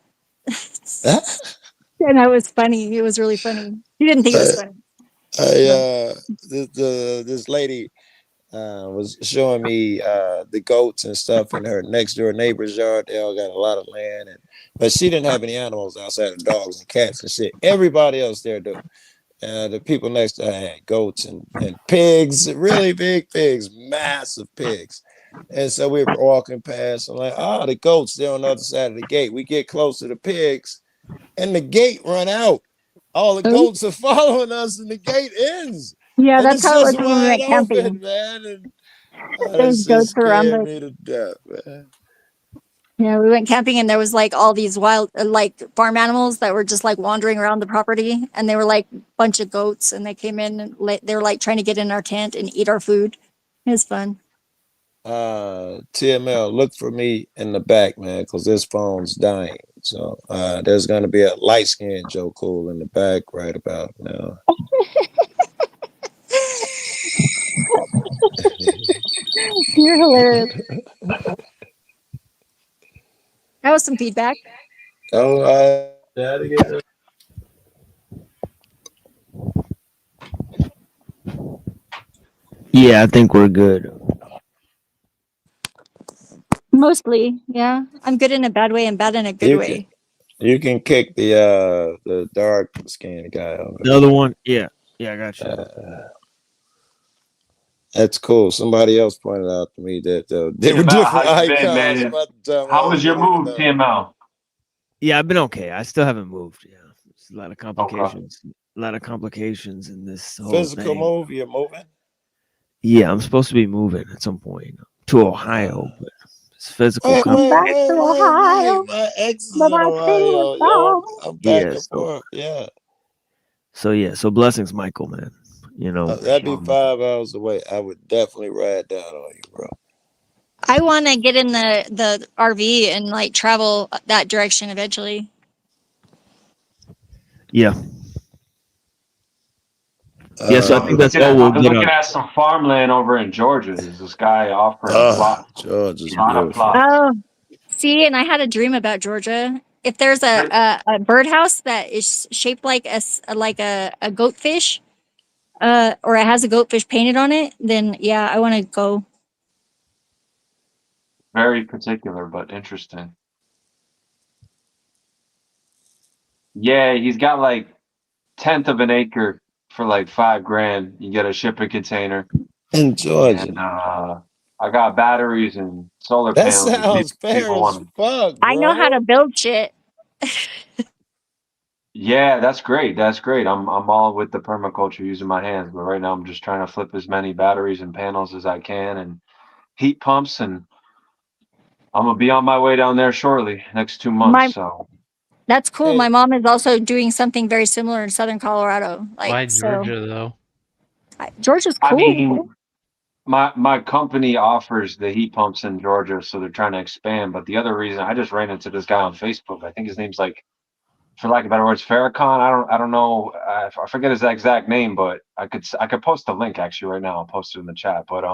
And that was funny. It was really funny. She didn't think it was funny. this lady was showing me the goats and stuff in her next door neighbor's yard. They all got a lot of land, but she didn't have any animals outside of dogs and cats and shit. Everybody else there do. The people next to her had goats and pigs, really big pigs, massive pigs. And so we were walking past, and like, the goats, they're on the other side of the gate. We get close to the pigs, and the gate run out. All the goats are following us, and the gate ends. Yeah, And that's it's how it was just when we wide went open, camping. man. And There's this just goats around scared the. me to death, man. Yeah, we went camping and there was like all these wild, like farm animals that were just like wandering around the property, and they were like a bunch of goats, and they came in and they were like trying to get in our tent and eat our food. It was fun. TML, look for me in the back, man, because this phone's dying. So there's gonna be a light-skinned Joe Cool in the back right about now. You're hilarious. That was some feedback. Oh, Yeah, I think we're good. Mostly, yeah. I'm good in a bad way and bad in a good way. You can kick the dark skinned guy over. The other one, yeah, I got you. That's cool. Somebody else pointed out to me that they were TML, different how you been, icons. man? About the time How I was your didn't even move, know. TML? Yeah, I've been okay. I still haven't moved. Yeah, there's a lot of Okay. complications. A lot of complications in this whole Physical thing. move, you're moving? Yeah, I'm supposed to be moving at some point to Ohio, but it's physical Wait, complications. my ex is in Ohio. Yo, I'm back and forth. Yeah. So blessings, Michael, man. You know, That'd be 5 hours away. I would definitely ride down on you, bro. I want to get in the RV and like travel that direction eventually. Yeah. So I think that's all we'll I've been get looking on. at some farmland over in Georgia. There's this guy offering a plot. Georgia's A lot of beautiful. plots. Oh, see, and I had a dream about Georgia. If there's a birdhouse that is shaped like a goatfish, or it has a goatfish painted on it, then yeah, I want to go. Very particular, but interesting. Yeah, he's got like 1/10 of an acre for like $5,000. You get a shipping container. In Georgia. And I got batteries and solar That panels. if sounds fair people as want. fuck, bro. I know how to build shit. Yeah, that's great. That's great. I'm all with the permaculture using my hands, but right now I'm just trying to flip as many batteries and panels as I can and heat pumps, and I'm gonna be on my way down there shortly, next 2 months. So That's cool. My mom is also doing something very similar in Southern Colorado. Like, Why so, Georgia though? Georgia's I cool. mean, my company offers the heat pumps in Georgia, so they're trying to expand. But the other reason, I just ran into this guy on Facebook. I think his name's like, for lack of better words, Farrakhan. I don't know. I forget his exact name, but I could post the link actually right now. I'll post it in the chat. But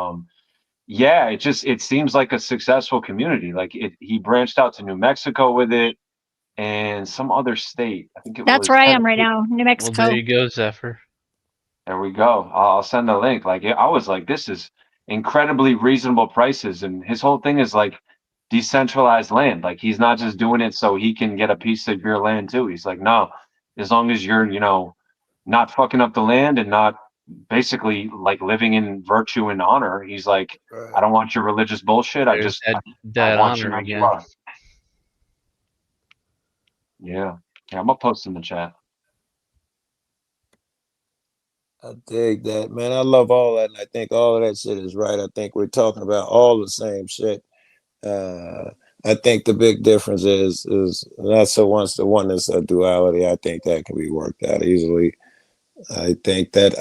yeah, it seems like a successful community. Like he branched out to New Mexico with it and some other state. I think it That's was where I am right Tennessee. now, New Well, Mexico. there you go, Zephyr. There we go. I'll send a link. Like I was like, this is incredibly reasonable prices, and his whole thing is like decentralized land. Like he's not just doing it so he can get a piece of your land too. He's like, no, as long as you're, not fucking up the land and not basically like living in virtue and honor. He's like, I don't want your religious bullshit. I There's just that I want honor you as again. you are. Yeah. I'm gonna post in the chat. I dig that, man. I love all that, and I think all of that shit is right. I think we're talking about all the same shit. I think the big difference is not so once the oneness of duality. I think that can be worked out easily. I think that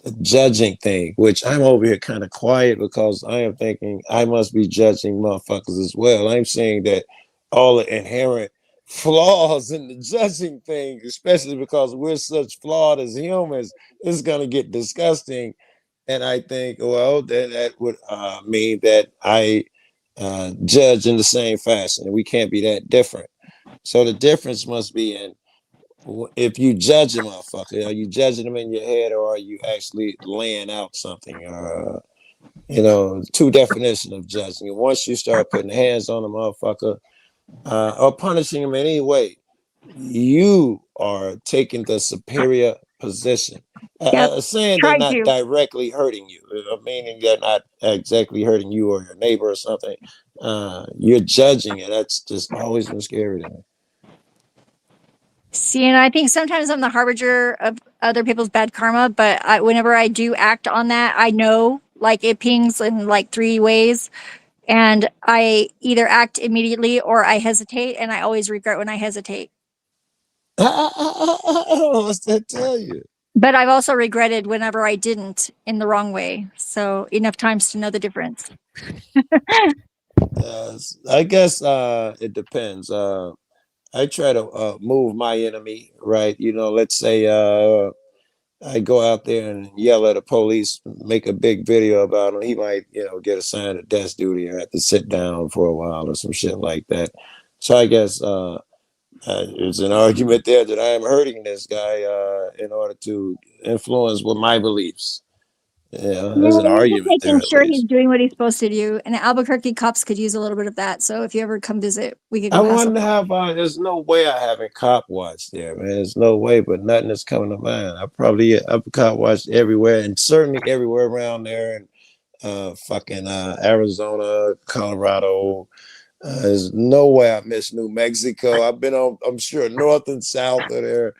the judging thing, which I'm over here kind of quiet because I am thinking I must be judging motherfuckers as well. I'm saying that all the inherent flaws in the judging thing, especially because we're such flawed as humans, is going to get disgusting. And I think, well, that would mean that I judge in the same fashion, and we can't be that different. So the difference must be in if you judge a motherfucker, are you judging them in your head or are you actually laying out something? Two definition of judging. And once you start putting hands on a motherfucker or punishing him in any way, you are taking the superior position. Yep. Saying they're Try not to. directly hurting you, meaning they're not exactly hurting you or your neighbor or something. You're judging it. That's just always been scary to me. See, and I think sometimes I'm the harbinger of other people's bad karma, but whenever I do act on that, I know like it pings in like 3 ways, and I either act immediately or I hesitate, and I always regret when I hesitate. What's that tell you? But I've also regretted whenever I didn't in the wrong way. So enough times to know the difference. I guess it depends. I try to move my enemy, right? Let's say I go out there and yell at a police, make a big video about him. He might, get assigned to desk duty or have to sit down for a while or some shit like that. So I guess there's an argument there that I am hurting this guy in order to influence with my beliefs. Yeah, there's an Just argument there making at sure he's least. doing what he's supposed to do. And Albuquerque cops could use a little bit of that. So if you ever come visit, we could I go have some. wonder how there's no way I haven't cop watched there, man. There's no way, but nothing is coming to mind. I've cop watched everywhere and certainly everywhere around there in fucking Arizona, Colorado. There's no way I missed New Mexico. I've been on, I'm sure, north and south of there.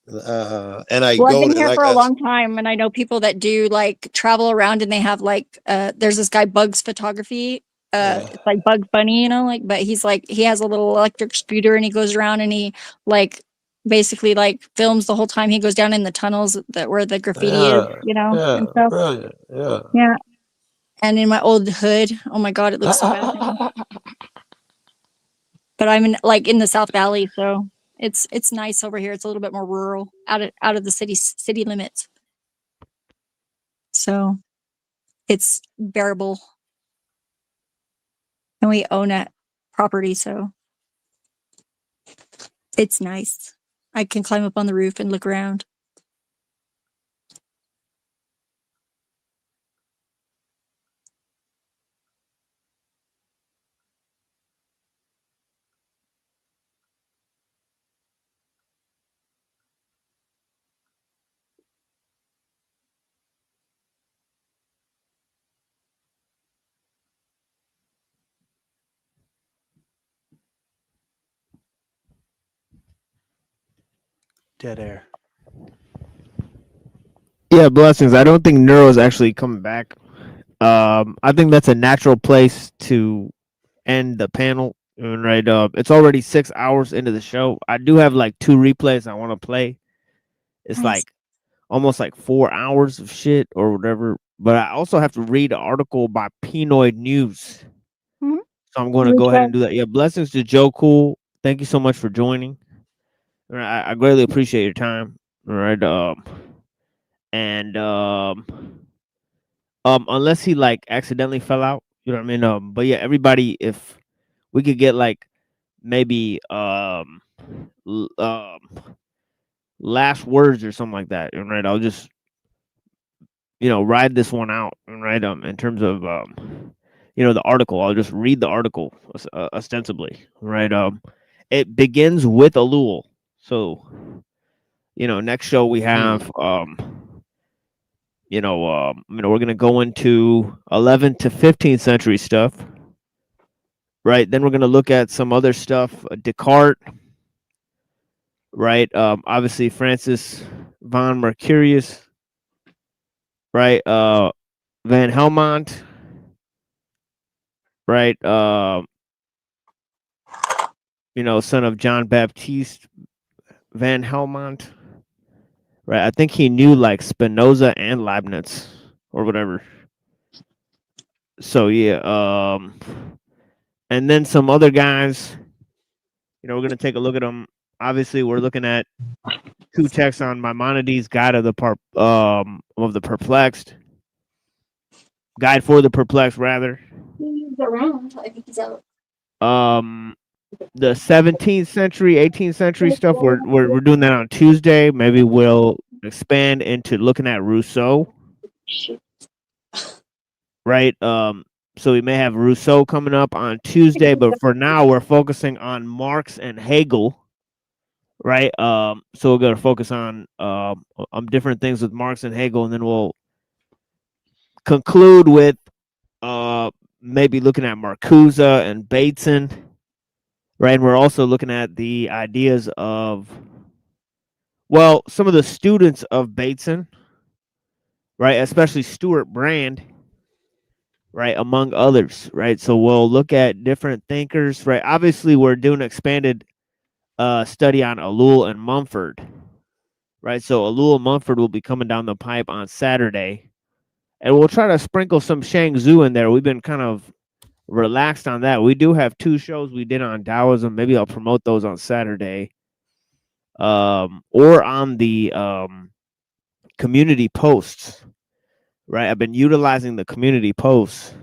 And I Well, I've go been to here like for a long time, and I know people that do like travel around, and they have like there's this guy Bugs Photography. It's like Bugs Bunny, but he's like he has a little electric scooter, and he goes around and he like basically like films the whole time he goes down in the tunnels where the graffiti is, and stuff. brilliant. Yeah. Yeah. And in my old hood, oh my god, it looks so bad now. But I'm in the South Valley, so it's nice over here. It's a little bit more rural, out of the city limits. So it's bearable. And we own a property, so it's nice. I can climb up on the roof and look around. Dead air. Yeah, blessings. I don't think Neuro is actually coming back. I think that's a natural place to end the panel. Right. It's already 6 hours into the show. I do have like 2 replays I want to play. It's Nice. like almost like 4 hours of shit or whatever. But I also have to read an article by Pinoid News. Mhm. So I'm going to go ahead and do that. Yeah, blessings to Joe Cool. Thank you so much for joining. I greatly appreciate your time. All right. And unless he like accidentally fell out, you know what I mean? But yeah, everybody, if we could get like maybe last words or something like that, right? I'll just ride this one out, right? In terms of the article, I'll just read the article ostensibly, right? It begins with ellul. So next show we have we're gonna go into 11th to 15th century stuff, right? Then we're gonna look at some other stuff, Descartes, right? Obviously Francis von Mercurius, right? Van Helmont, right? Son of John Baptiste Van Helmont, right? I think he knew like Spinoza and Leibniz or whatever. So yeah, and then some other guys. You know, we're gonna take a look at them. Obviously, we're looking at 2 texts on Maimonides' Guide of the Perplexed, Guide for the Perplexed, rather. He's around. I think he's out. The 17th century, 18th century stuff. We're doing that on Tuesday. Maybe we'll expand into looking at Rousseau. Right. So we may have Rousseau coming up on Tuesday, but for now we're focusing on Marx and Hegel. Right. So we're gonna focus on different things with Marx and Hegel, and then we'll conclude with maybe looking at Marcuse and Bateson. Right. And we're also looking at the ideas of, well, some of the students of Bateson, right, especially Stuart Brand, right, among others, right? So we'll look at different thinkers, right? Obviously, we're doing an expanded study on Ellul and Mumford, right? So Ellul and Mumford will be coming down the pipe on Saturday, and we'll try to sprinkle some Shang Zhu in there. We've been kind of relaxed on that. We do have 2 shows we did on Taoism. Maybe I'll promote those on Saturday, or on the community posts, right? I've been utilizing the community posts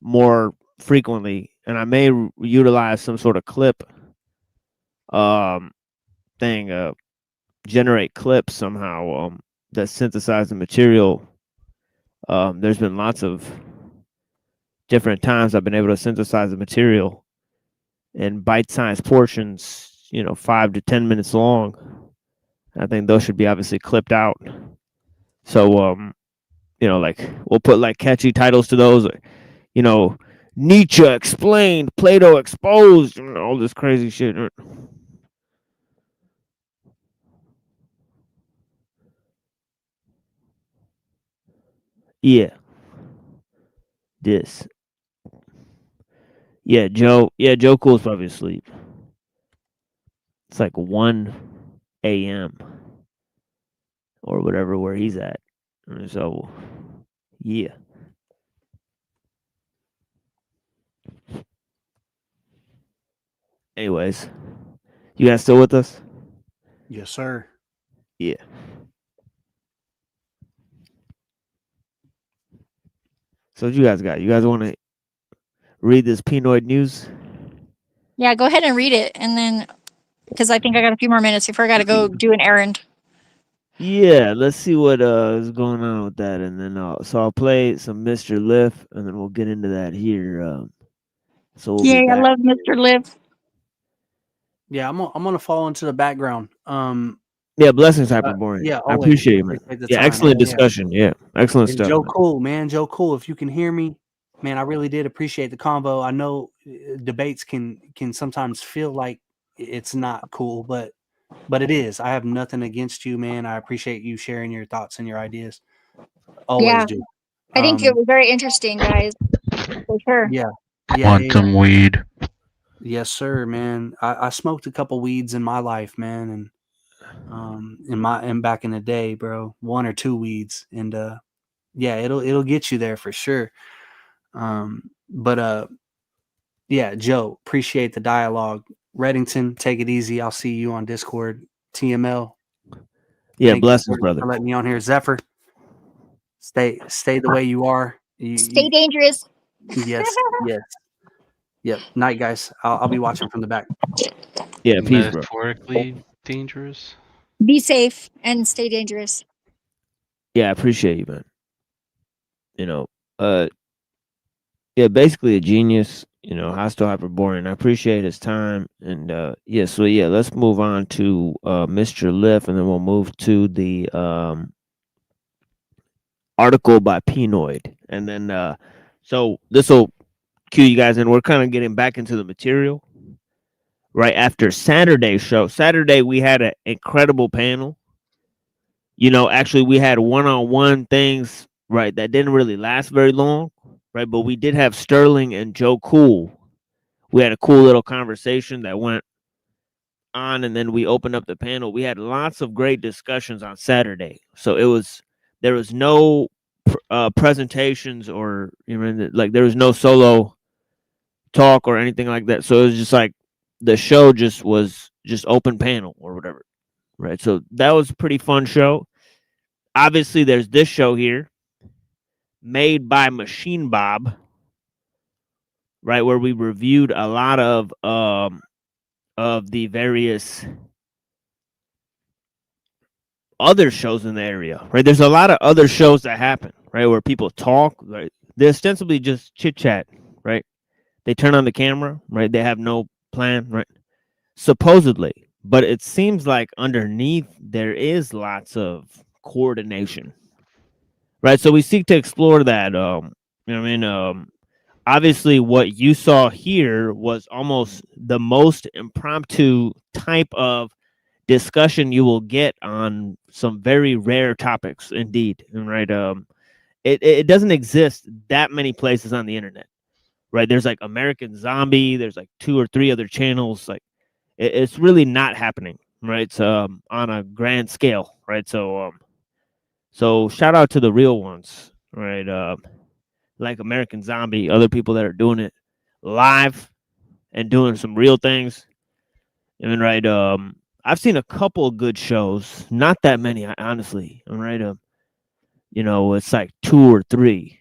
more frequently, and I may utilize some sort of clip thing, generate clips somehow that synthesize the material. There's been lots of different times I've been able to synthesize the material in bite-sized portions, 5 to 10 minutes long. I think those should be obviously clipped out. So, like we'll put like catchy titles to those, Nietzsche explained, Plato exposed, all this crazy shit. Yeah. This. Yeah, Joe Cool's probably asleep. It's like 1 a.m. or whatever where he's at. So, yeah. Anyways, you guys still with us? Yes, sir. Yeah. So what you guys got? You guys want to read this Pinoid news? Yeah, go ahead and read it, and then because I think I got a few more minutes before I got to go do an errand. Yeah, let's see what is going on with that, and then I'll play some Mr. Liff, and then we'll get into that here. So we'll Yay, be I back. love Mr. Liv. Yeah, I'm gonna fall into the background. Yeah, blessings, Hyperborean. Yeah, I always appreciate you, man. appreciate the Yeah, time. excellent Yeah. discussion. Yeah, excellent And stuff. Joe man. Cool, man, Joe Cool. If you can hear me, man, I really did appreciate the convo. I know debates can sometimes feel like it's not cool, but it is. I have nothing against you, man. I appreciate you sharing your thoughts and your ideas. Always Yeah, do. I think it was very interesting, guys. For sure. Yeah. Quantum weed. Yes, sir, man. I smoked a couple weeds in my life, man, and back in the day, bro, 1 or 2 weeds, and yeah, it'll get you there for sure. Yeah, Joe, appreciate the dialogue. Reddington, take it easy. I'll see you on Discord. TML. Yeah, thank blessings, you brother. for letting me on here. Zephyr, stay the way you are. Stay dangerous. Yes. Yep. Night, guys. I'll be watching from the back. Yeah, peace, bro. Metaphorically dangerous. Be safe and stay dangerous. Yeah, I appreciate you, man. Yeah, basically a genius. Hostile Hyperborean. I appreciate his time, and so let's move on to Mr. Liff, and then we'll move to the article by Pinoid, and then so this will cue you guys in. We're kind of getting back into the material right after Saturday's show. Saturday we had an incredible panel. Actually we had one-on-one things, right, that didn't really last very long, right? But we did have Sterling and Joe Cool. We had a cool little conversation that went on, and then we opened up the panel. We had lots of great discussions on Saturday. So there was no presentations or like there was no solo talk or anything like that. So it was just like the show was open panel or whatever, right? So that was a pretty fun show. Obviously, there's this show here, made by Machine Bob, right, where we reviewed a lot of the various other shows in the area, right? There's a lot of other shows that happen, right, where people talk, right? They ostensibly just chit chat, right? They turn on the camera, right? They have no plan, right? Supposedly, but it seems like underneath there is lots of coordination, right? So we seek to explore that. Obviously, what you saw here was almost the most impromptu type of discussion you will get on some very rare topics, indeed, right? It doesn't exist that many places on the internet, right? There's like American Zombie, there's like 2 or 3 other channels. Like it's really not happening, right? On a grand scale, right? So shout out to the real ones, right? Like American Zombie, other people that are doing it live and doing some real things. Right? I've seen a couple of good shows, not that many, honestly. Right? It's like 2 or 3.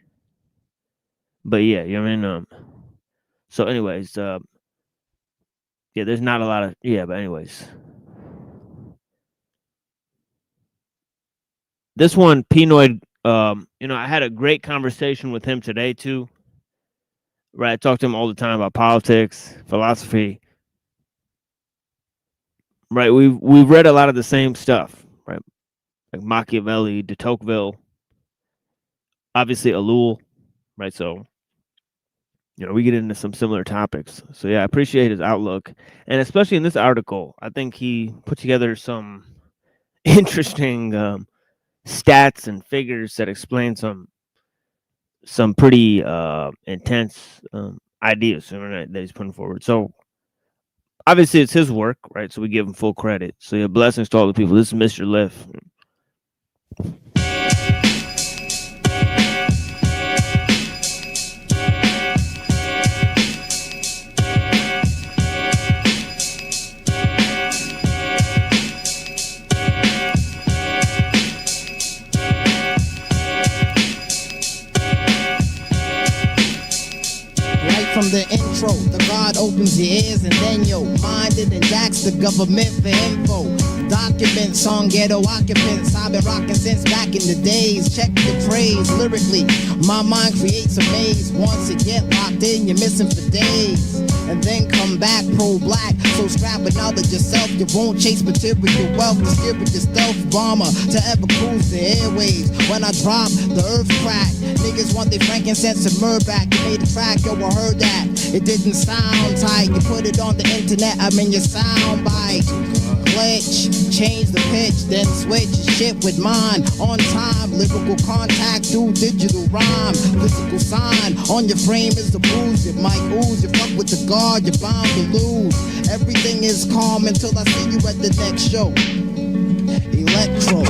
But yeah, so anyways, yeah, there's not a lot of but anyways. This one, Pinoid, I had a great conversation with him today too. Right, I talk to him all the time about politics, philosophy. Right, we've read a lot of the same stuff, right? Like Machiavelli, de Tocqueville, obviously ellul, right? So, we get into some similar topics. So yeah, I appreciate his outlook, and especially in this article, I think he put together some interesting stats and figures that explain some pretty intense ideas that he's putting forward. So obviously it's his work, right? So we give him full credit. So yeah, blessings to all the people. This is Mr. Liff. From the intro, the God opens your ears and then yo minded and jacks the government for info. Documents on ghetto occupants. I've been rocking since back in the days. Check the praise lyrically. My mind creates a maze. Once you get locked in, you're missing for days. And then come back pro-black. So scrap with knowledge yourself. You won't chase material wealth. The spirit your stealth bomber to ever cruise the airwaves. When I drop, the earth crack. Niggas want their frankincense and myrrh back. You made a track, yo, I heard that. It didn't sound tight. You put it on the internet, I'm in your sound bite. Glitch, change the pitch, then switch shit with mine. On time, lyrical contact through digital rhyme. Physical sign on your frame is the bruise. You might ooze, you fuck with the guard, you're bound to lose. Everything is calm until I see you at the next show. Electro.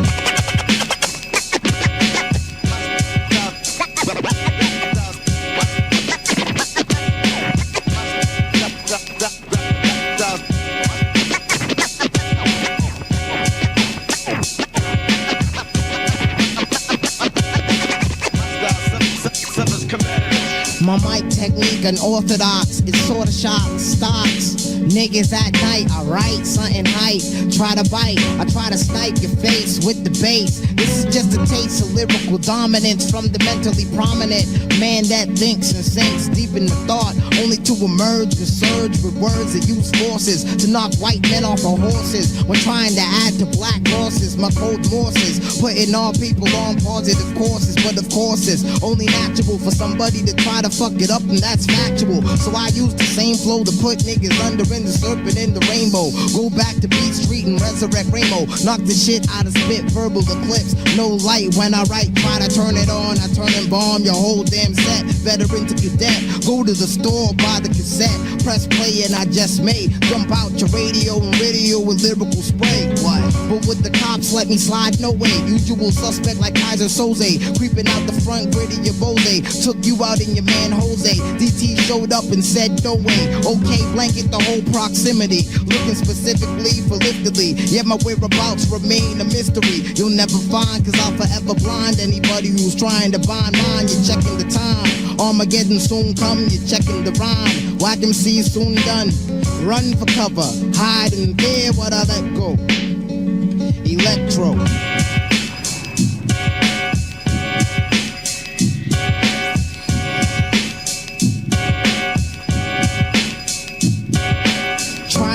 My mic technique unorthodox, it's sorta shock, stocks. Niggas at night, I write something hype. Try to bite, I try to snipe your face with the bass. This is just a taste of lyrical dominance from the mentally prominent man that thinks and sinks deep in the thought, only to emerge and surge with words that use forces to knock white men off of horses when trying to add to black losses. My cold Morses, putting all people on positive courses, but of course it's only natural for somebody to try to to fuck it up, and that's factual. So I use the same flow to put niggas under in the serpent in the rainbow. Go back to Beat Street and resurrect Ramo. Knock the shit out of spit, verbal eclipse. No light when I write, try to turn it on. I turn and bomb your whole damn set. Veteran to cadet, go to the store, buy the cassette. Press play and I just may jump out your radio and video with lyrical spray. What? But with the cops, let me slide, no way. Usual suspect like Kaiser Soze. Creeping out the front, gritty your Bose. Took you out in your man Jose. DT showed up and said no way. Okay, blanket the whole proximity. Looking specifically for liftedly. Yet my whereabouts remain a mystery. You'll never find, cause I'll forever blind anybody who's trying to bind mine. You're checking the time. Armageddon soon come, you're checking the rhyme. Whack MC soon done. Run for cover, hide and fear what I let go. Electro.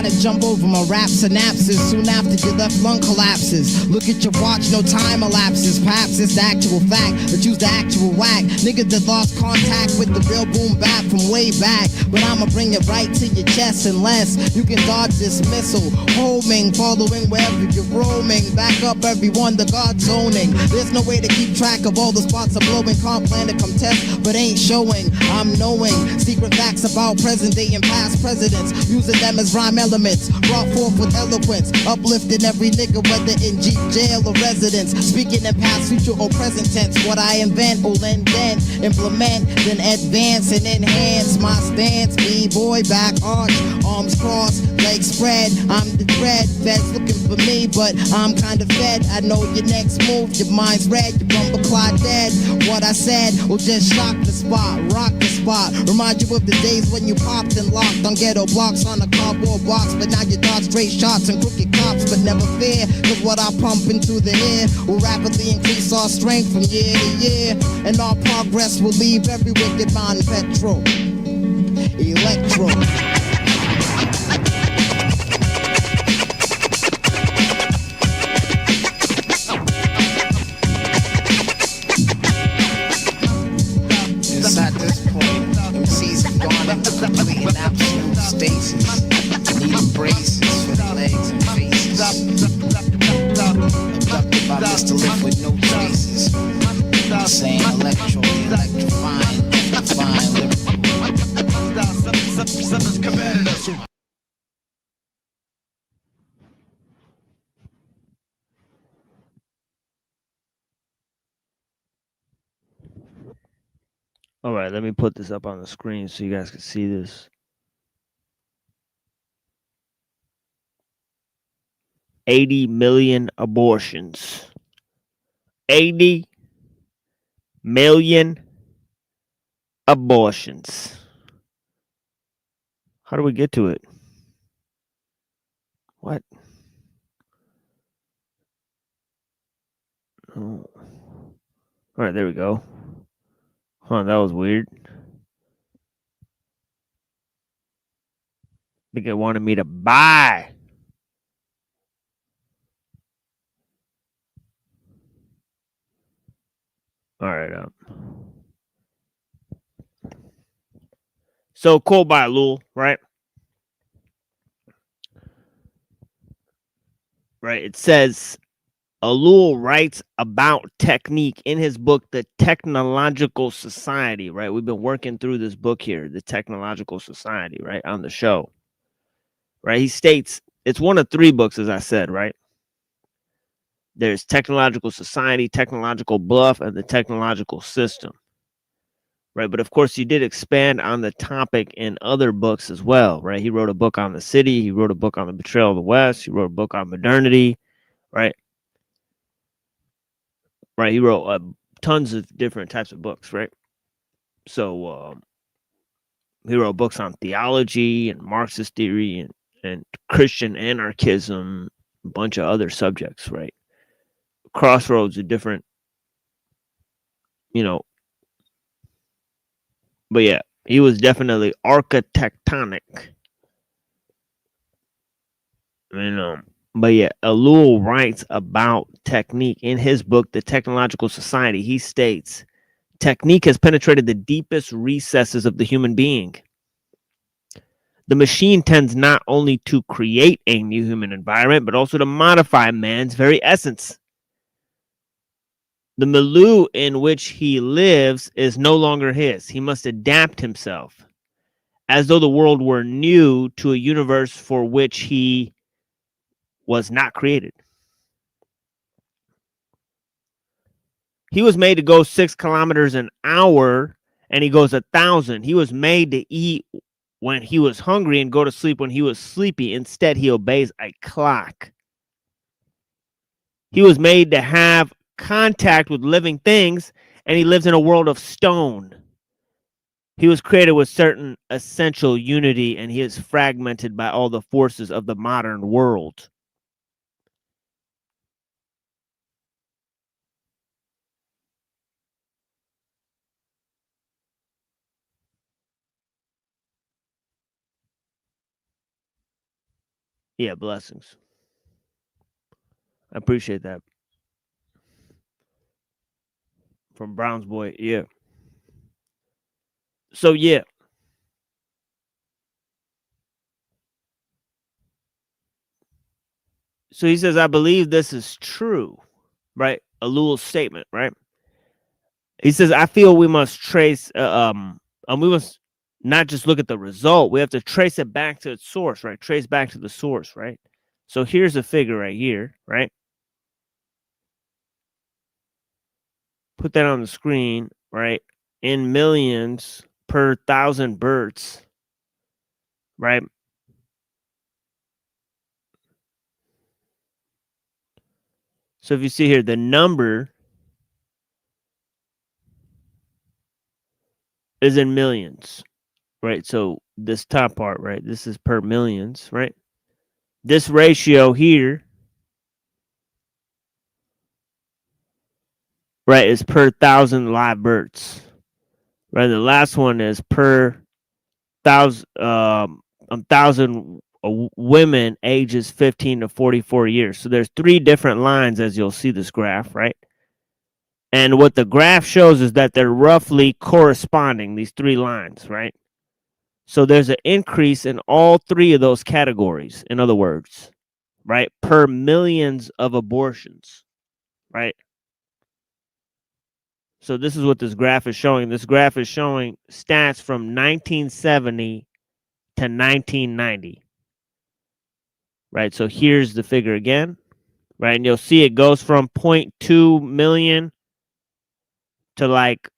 To jump over my rap synapses soon after your left lung collapses. Look at your watch, no time elapses. Perhaps it's the actual fact that you's the actual whack nigga that lost contact with the real boom bap from way back. But I'ma bring it right to your chest unless you can dodge this missile. Homing, following wherever you're roaming. Back up everyone, the God zoning. There's no way to keep track of all the spots I'm blowing. Can't plan to come test, but ain't showing. I'm knowing secret facts about present day and past presidents, using them as rhyme elements. Brought forth with eloquence, uplifting every nigga whether in Jeep, jail or residence. Speaking in past, future or present tense. What I invent will end then implement, then advance and enhance my stance. B-boy back arch, arms crossed, legs spread. I'm the dread, feds looking for me, but I'm kinda fed. I know your next move, your mind's red, your bumper clot dead. What I said will just shock the spot, rock the spot. Remind you of the days when you popped and locked on ghetto blocks on a cardboard box. But now you dodge straight shots and crooked cops. But never fear, cause what I pump into the air will rapidly increase our strength from year to year. And our progress will leave every wicked mind petrol. Electro. It's at this point, MCs have gone into complete and absolute stasis. Needing braces for their legs and faces. Abducted by Mr. Lift with no traces. I'm saying electro, electrifying, lyrical. All right, let me put this up on the screen so you guys can see this. 80 million abortions. 80 million abortions. How do we get to it? What? Oh. All right, there we go. Huh, that was weird. I think it wanted me to buy. All right. So quote by Ellul, right? Right. It says Ellul writes about technique in his book, The Technological Society, right? We've been working through this book here, The Technological Society, right, on the show. Right? He states it's one of three books, as I said, right? There's Technological Society, Technological Bluff, and the Technological System. Right? But of course, he did expand on the topic in other books as well, right? He wrote a book on the city. He wrote a book on the betrayal of the West. He wrote a book on modernity, right? Right? He wrote tons of different types of books, right? So he wrote books on theology and Marxist theory and Christian anarchism, a bunch of other subjects, right? Crossroads of different, but yeah, he was definitely architectonic. But yeah, Ellul writes about technique in his book, The Technological Society. He states Technique has penetrated the deepest recesses of the human being. The machine tends not only to create a new human environment, but also to modify man's very essence. The milieu in which he lives is no longer his. He must adapt himself, as though the world were new to a universe for which he was not created. He was made to go 6 kilometers an hour, and he goes 1,000. He was made to eat when he was hungry and go to sleep when he was sleepy. Instead, he obeys a clock. He was made to have contact with living things, and he lives in a world of stone. He was created with certain essential unity, and he is fragmented by all the forces of the modern world. Yeah, blessings. I appreciate that. From Brown's Boy, yeah. So, yeah. So he says, I believe this is true, right? Ellul's statement, right? He says, I feel we must trace, we must not just look at the result. We have to trace it back to its source, right? Trace back to the source, right? So here's a figure right here, right? Put that on the screen, right? In millions per 1,000 births, right? So if you see here, the number is in millions, right? So this top part, right? This is per millions, right? This ratio here, right, is per 1,000 live births, right? The last one is per 1,000 women ages 15 to 44 years. So there's 3 different lines as you'll see this graph, right? And what the graph shows is that they're roughly corresponding, these 3 lines, right? So there's an increase in all 3 of those categories, in other words, right? Per millions of abortions, right? So this is what this graph is showing. This graph is showing stats from 1970 to 1990. Right, so here's the figure again, right? And you'll see it goes from 0.2 million to like,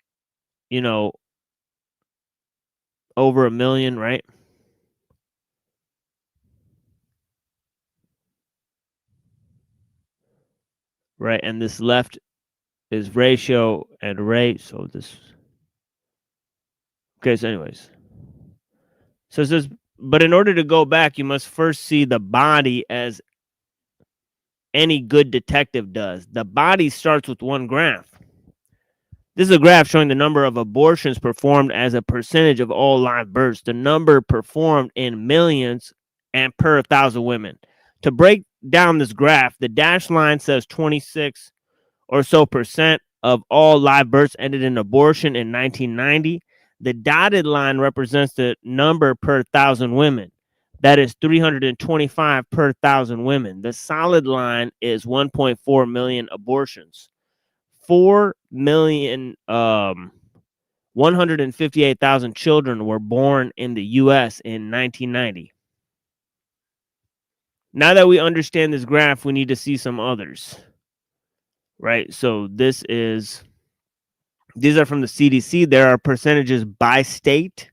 you know, over 1 million, right? Right, and this left is ratio and rate, so this... Okay, so anyways. So it says, but in order to go back, you must first see the body as any good detective does. The body starts with 1 graph. This is a graph showing the number of abortions performed as a percentage of all live births. The number performed in millions and per 1,000 women. To break down this graph, the dashed line says 26 or so percent of all live births ended in abortion in 1990. The dotted line represents the number per 1,000 women. That is 325 per 1,000 women. The solid line is 1.4 million abortions. 4,158,000 children were born in the U.S. in 1990. Now that we understand this graph, we need to see some others. Right? So these are from the CDC. There are percentages by state.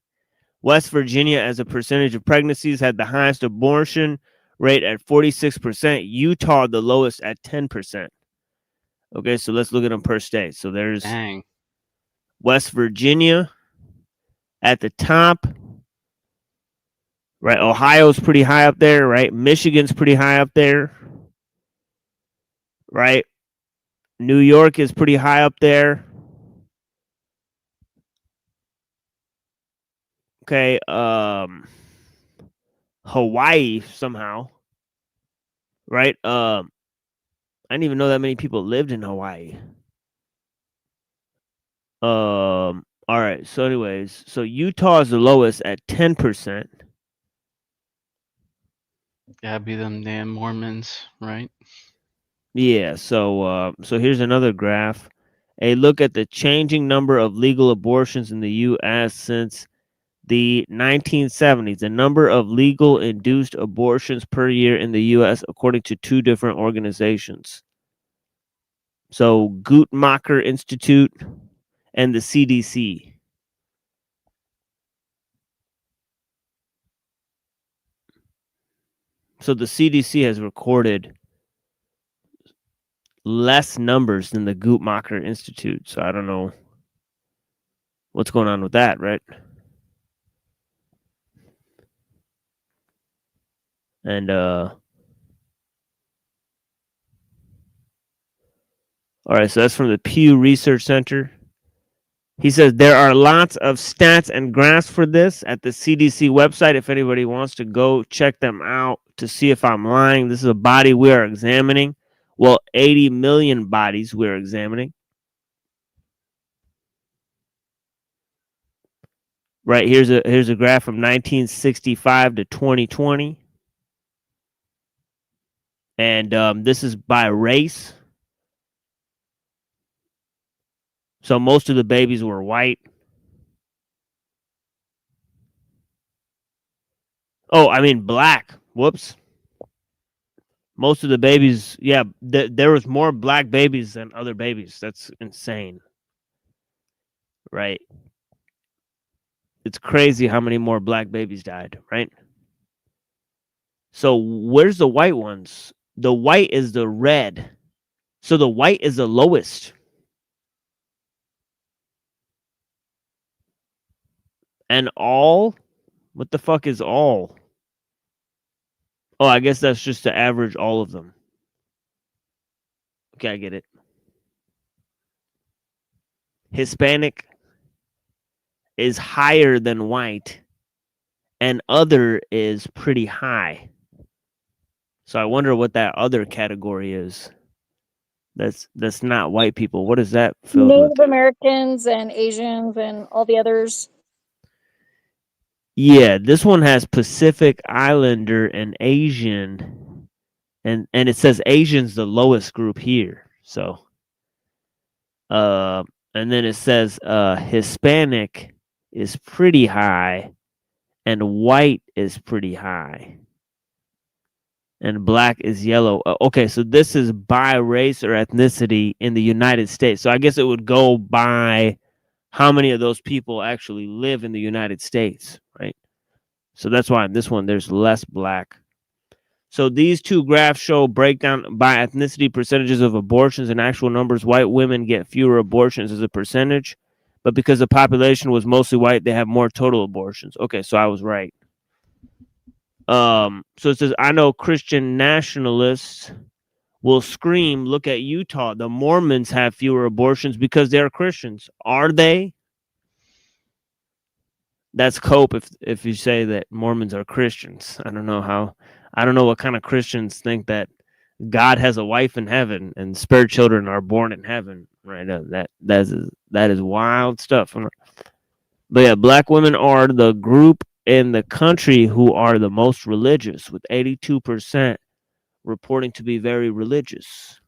West Virginia, as a percentage of pregnancies, had the highest abortion rate at 46%. Utah, the lowest at 10%. Okay, so let's look at them per state. So there's West Virginia at the top. Right, Ohio's pretty high up there, right? Michigan's pretty high up there. Right? New York is pretty high up there. Okay, Hawaii somehow. Right? I didn't even know that many people lived in Hawaii. All right. So, anyways, so Utah is the lowest at 10%. Yeah, be them damn Mormons, right? Yeah. So here's another graph. A look at the changing number of legal abortions in the U.S. since the 1970s. The number of legal induced abortions per year in the U.S. according to two different organizations. So Guttmacher Institute and the CDC. So the CDC has recorded less numbers than the Guttmacher Institute. So I don't know what's going on with that, right? And all right, so that's from the Pew Research Center. He says there are lots of stats and graphs for this at the CDC website. If anybody wants to go check them out to see if I'm lying, this is a body we are examining. Well, 80 million bodies we're examining. Right, here's a graph from 1965 to 2020. And this is by race. So most of the babies were white. Oh, I mean black. Whoops. Most of the babies, yeah, there was more black babies than other babies. That's insane. Right. It's crazy how many more black babies died, right? So where's the white ones? The white is the red. So the white is the lowest. And all? What the fuck is all? Oh, I guess that's just to average all of them. Okay, I get it. Hispanic is higher than white, and other is pretty high. So I wonder what that other category is. That's not white people. What is that filled with? Native Americans and Asians and all the others. Yeah, this one has Pacific Islander and Asian, and it says Asian's the lowest group here. So, and then it says Hispanic is pretty high, and white is pretty high, and black is yellow. Okay, so this is by race or ethnicity in the United States. So I guess it would go by how many of those people actually live in the United States, right? So that's why in this one there's less black. So these two graphs show breakdown by ethnicity percentages of abortions and actual numbers. White women get fewer abortions as a percentage, but because the population was mostly white, they have more total abortions. Okay, so I was right. So it says, I know Christian nationalists will scream, look at Utah. The Mormons have fewer abortions because they're Christians. Are they? That's cope if you say that Mormons are Christians. I don't know what kind of Christians think that God has a wife in heaven and spare children are born in heaven. Right? That is wild stuff. But yeah, black women are the group in the country who are the most religious, with 82% reporting to be very religious.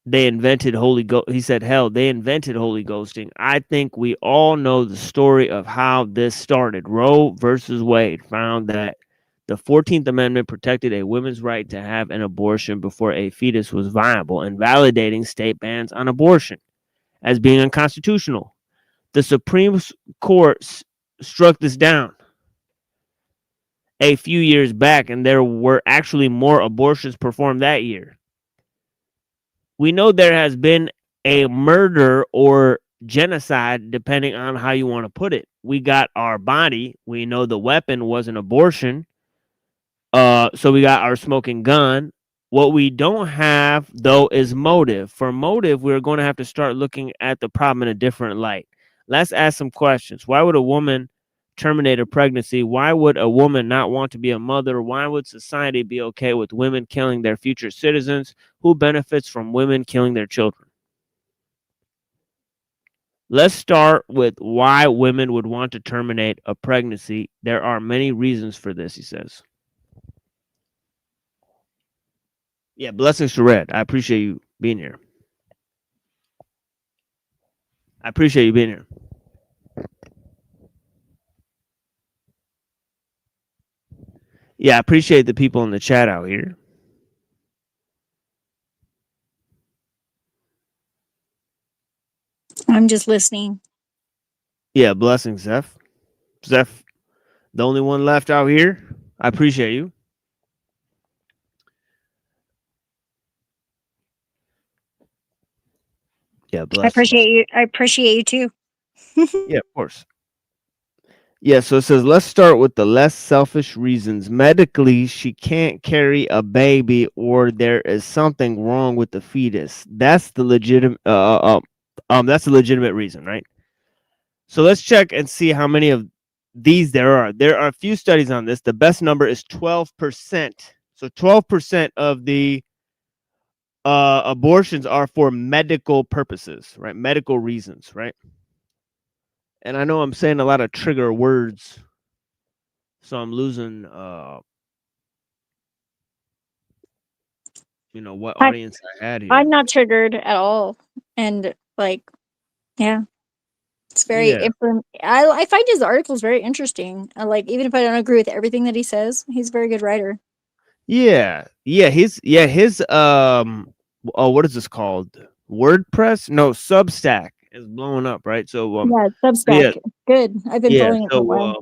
They invented Holy Ghost. He said, hell, they invented Holy Ghosting. I think we all know the story of how this started. Roe versus Wade found that the 14th Amendment protected a woman's right to have an abortion before a fetus was viable, invalidating state bans on abortion as being unconstitutional. The Supreme Court struck this down a few years back, and there were actually more abortions performed that year. We know there has been a murder or genocide, depending on how you want to put it. We got our body. We know the weapon was an abortion. So we got our smoking gun. What we don't have, though, is motive. For motive, we're going to have to start looking at the problem in a different light. Let's ask some questions. Why would a woman terminate a pregnancy? Why would a woman not want to be a mother? Why would society be okay with women killing their future citizens? Who benefits from women killing their children? Let's start with why women would want to terminate a pregnancy. There are many reasons for this, he says. Yeah, blessings to Red. I appreciate you being here. I appreciate you being here. Yeah, I appreciate the people in the chat out here. I'm just listening. Yeah, blessings, Zeph. Zeph, the only one left out here. I appreciate you. Yeah, bless. I appreciate you. I appreciate you too. Yeah, of course. Yeah, so it says, let's start with the less selfish reasons. Medically, she can't carry a baby, or there is something wrong with the fetus. That's the legitimate. That's a legitimate reason, right? So let's check and see how many of these there are. There are a few studies on this. The best number is 12%. So 12% of the abortions are for medical purposes, right? Medical reasons, right? And I know I'm saying a lot of trigger words, so I'm losing, what audience I had here. I'm not triggered at all, and like, yeah, it's very. Yeah. I find his articles very interesting. Like, even if I don't agree with everything that he says, he's a very good writer. Yeah, his what is this called? WordPress? No, Substack is blowing up, right? So Yeah, Substack. Good. I've been following it for a while.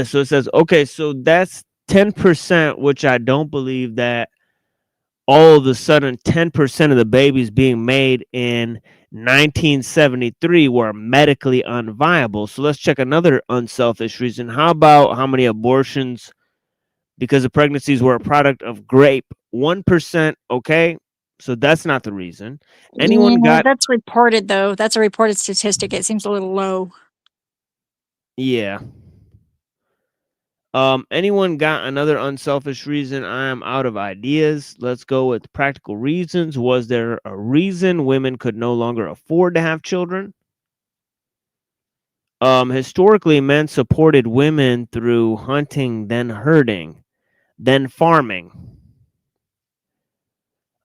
So it says, okay, so that's 10%, which I don't believe that all of a sudden 10% of the babies being made in 1973 were medically unviable. So let's check another unselfish reason. How about how many abortions because the pregnancies were a product of grape? 1%, okay? So that's not the reason. Anyone got... That's reported, though. That's a reported statistic. It seems a little low. Yeah. Anyone got another unselfish reason? I am out of ideas. Let's go with practical reasons. Was there a reason women could no longer afford to have children? Historically, men supported women through hunting, then herding, then farming.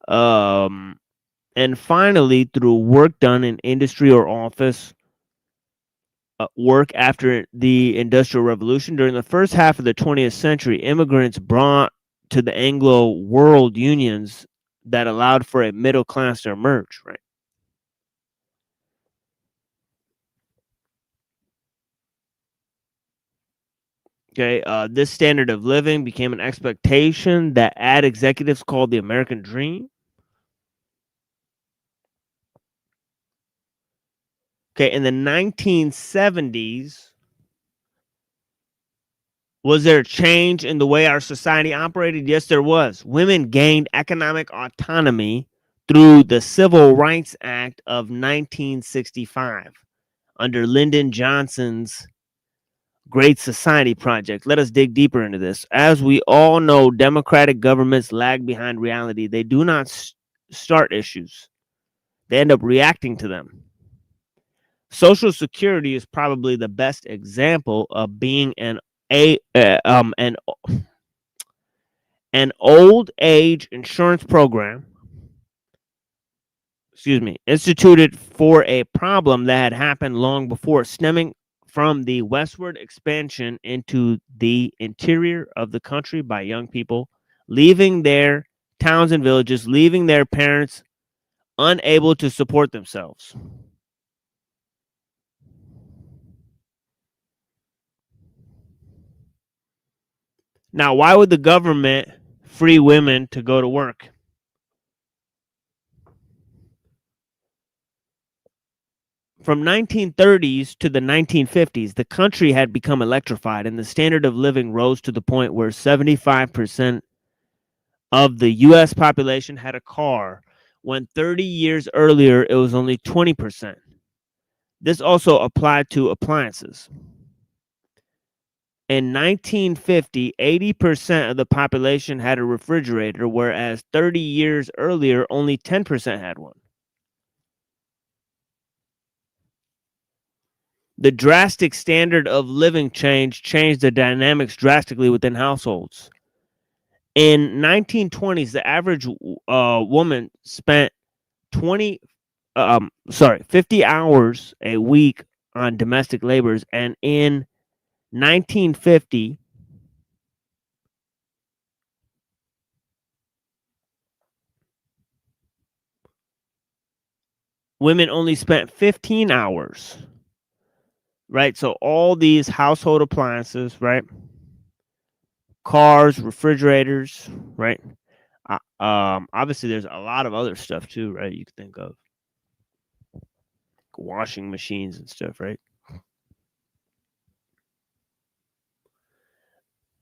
And finally, through work done in industry or office, work after the Industrial Revolution. During the first half of the 20th century, immigrants brought to the Anglo world unions that allowed for a middle class to emerge, right? Okay, this standard of living became an expectation that ad executives called the American dream. Okay, in the 1970s, was there a change in the way our society operated? Yes, there was. Women gained economic autonomy through the Civil Rights Act of 1965 under Lyndon Johnson's Great Society Project. Let us dig deeper into this. As we all know, democratic governments lag behind reality. They do not start issues. They end up reacting to them. Social Security is probably the best example of being an old age insurance program, instituted for a problem that had happened long before, stemming from the westward expansion into the interior of the country by young people leaving their towns and villages, leaving their parents unable to support themselves. Now, why would the government free women to go to work? From 1930s to the 1950s, the country had become electrified, and the standard of living rose to the point where 75% of the U.S. population had a car, when 30 years earlier it was only 20%. This also applied to appliances. In 1950, 80% of the population had a refrigerator, whereas 30 years earlier, only 10% had one. The drastic standard of living changed the dynamics drastically within households. In 1920s, the average woman spent 50 hours a week on domestic labors, and in 1950, women only spent 15 hours, right? So all these household appliances, right? Cars, refrigerators, right? Obviously, there's a lot of other stuff too, right? You could think of washing machines and stuff, right?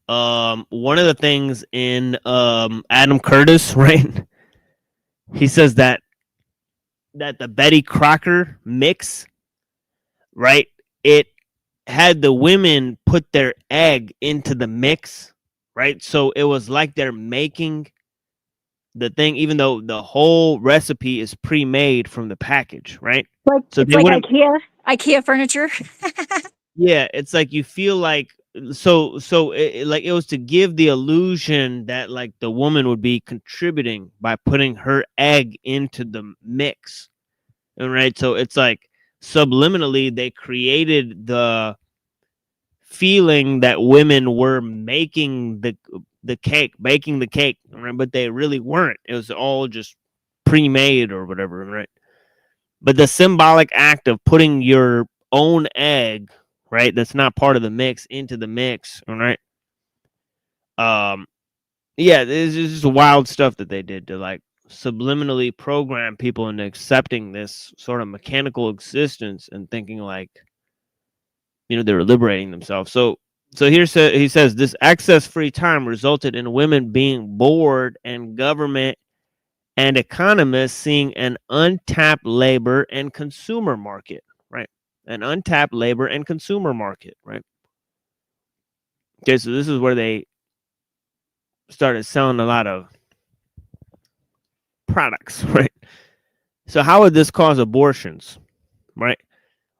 One of the things in Adam Curtis, right? He says that the Betty Crocker mix, right? It had the women put their egg into the mix, right? So it was like they're making the thing, even though the whole recipe is pre-made from the package, right? Like So it's they like wouldn't. IKEA furniture. Yeah, it's like you feel like like it was to give the illusion that like the woman would be contributing by putting her egg into the mix. And right, so it's like subliminally they created the feeling that women were making the cake, baking the cake, right? But they really weren't. It was all just pre-made or whatever, right? But the symbolic act of putting your own egg, right, that's not part of the mix, into the mix, all right? Yeah, this is just wild stuff that they did to like subliminally program people into accepting this sort of mechanical existence and thinking like, you know, they were liberating themselves. So here he says this excess free time resulted in women being bored and government and economists seeing an untapped labor and consumer market, right? An untapped labor and consumer market, right? Okay, so this is where they started selling a lot of products, right? So how would this cause abortions, right?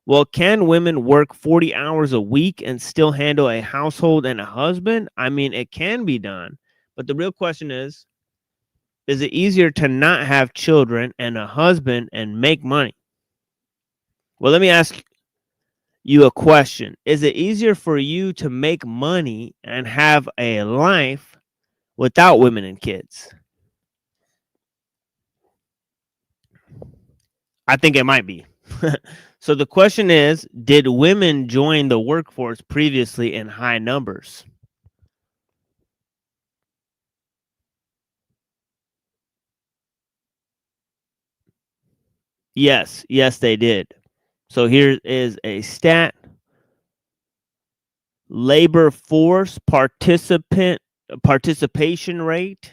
Well, can women work 40 hours a week and still handle a household and a husband? I mean, it can be done. But the real question is it easier to not have children and a husband and make money? Well, let me ask you a question. Is it easier for you to make money and have a life without women and kids? I think it might be. So the question is, did women join the workforce previously in high numbers? Yes, they did. So here is a stat. Labor force participation rate.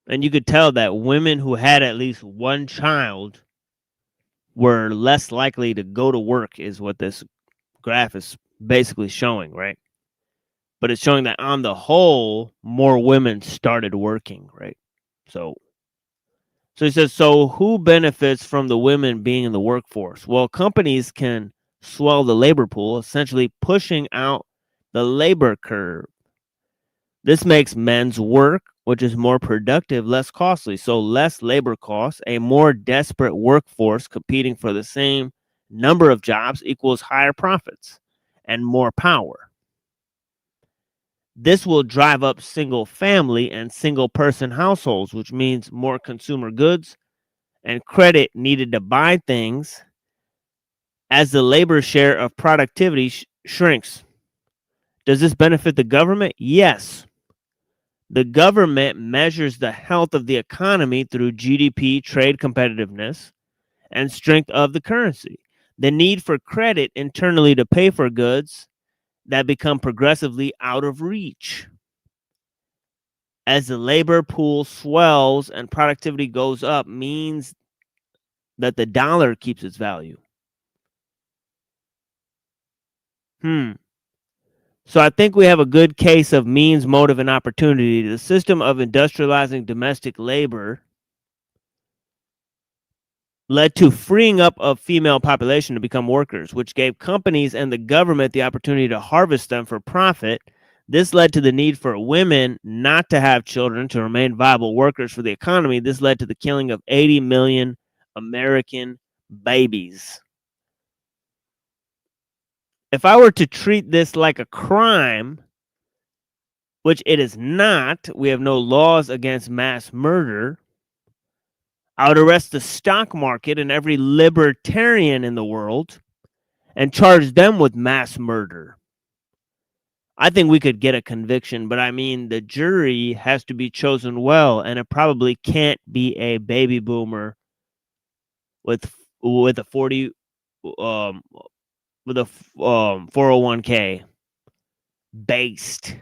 And you could tell that women who had at least one child were less likely to go to work, is what this graph is basically showing, right? But it's showing that on the whole, more women started working, right? So he says, so who benefits from the women being in the workforce? Well, companies can swell the labor pool, essentially pushing out the labor curve. This makes men's work, which is more productive, less costly. So less labor costs, a more desperate workforce competing for the same number of jobs equals higher profits and more power. This will drive up single family and single person households, which means more consumer goods and credit needed to buy things as the labor share of productivity shrinks. Does this benefit the government? Yes. The government measures the health of the economy through GDP, trade competitiveness, and strength of the currency. the need for credit internally to pay for goods that become progressively out of reach. As the labor pool swells and productivity goes up, means that the dollar keeps its value. So I think we have a good case of means, motive, and opportunity. The system of industrializing domestic labor led to freeing up of female population to become workers, which gave companies and the government the opportunity to harvest them for profit. This led to the need for women not to have children to remain viable workers for the economy. This led to the killing of 80 million American babies. If I were to treat this like a crime, which it is not, we have no laws against mass murder, I would arrest the stock market and every libertarian in the world and charge them with mass murder. I think we could get a conviction, but I mean, the jury has to be chosen well, and it probably can't be a baby boomer with a 401k based.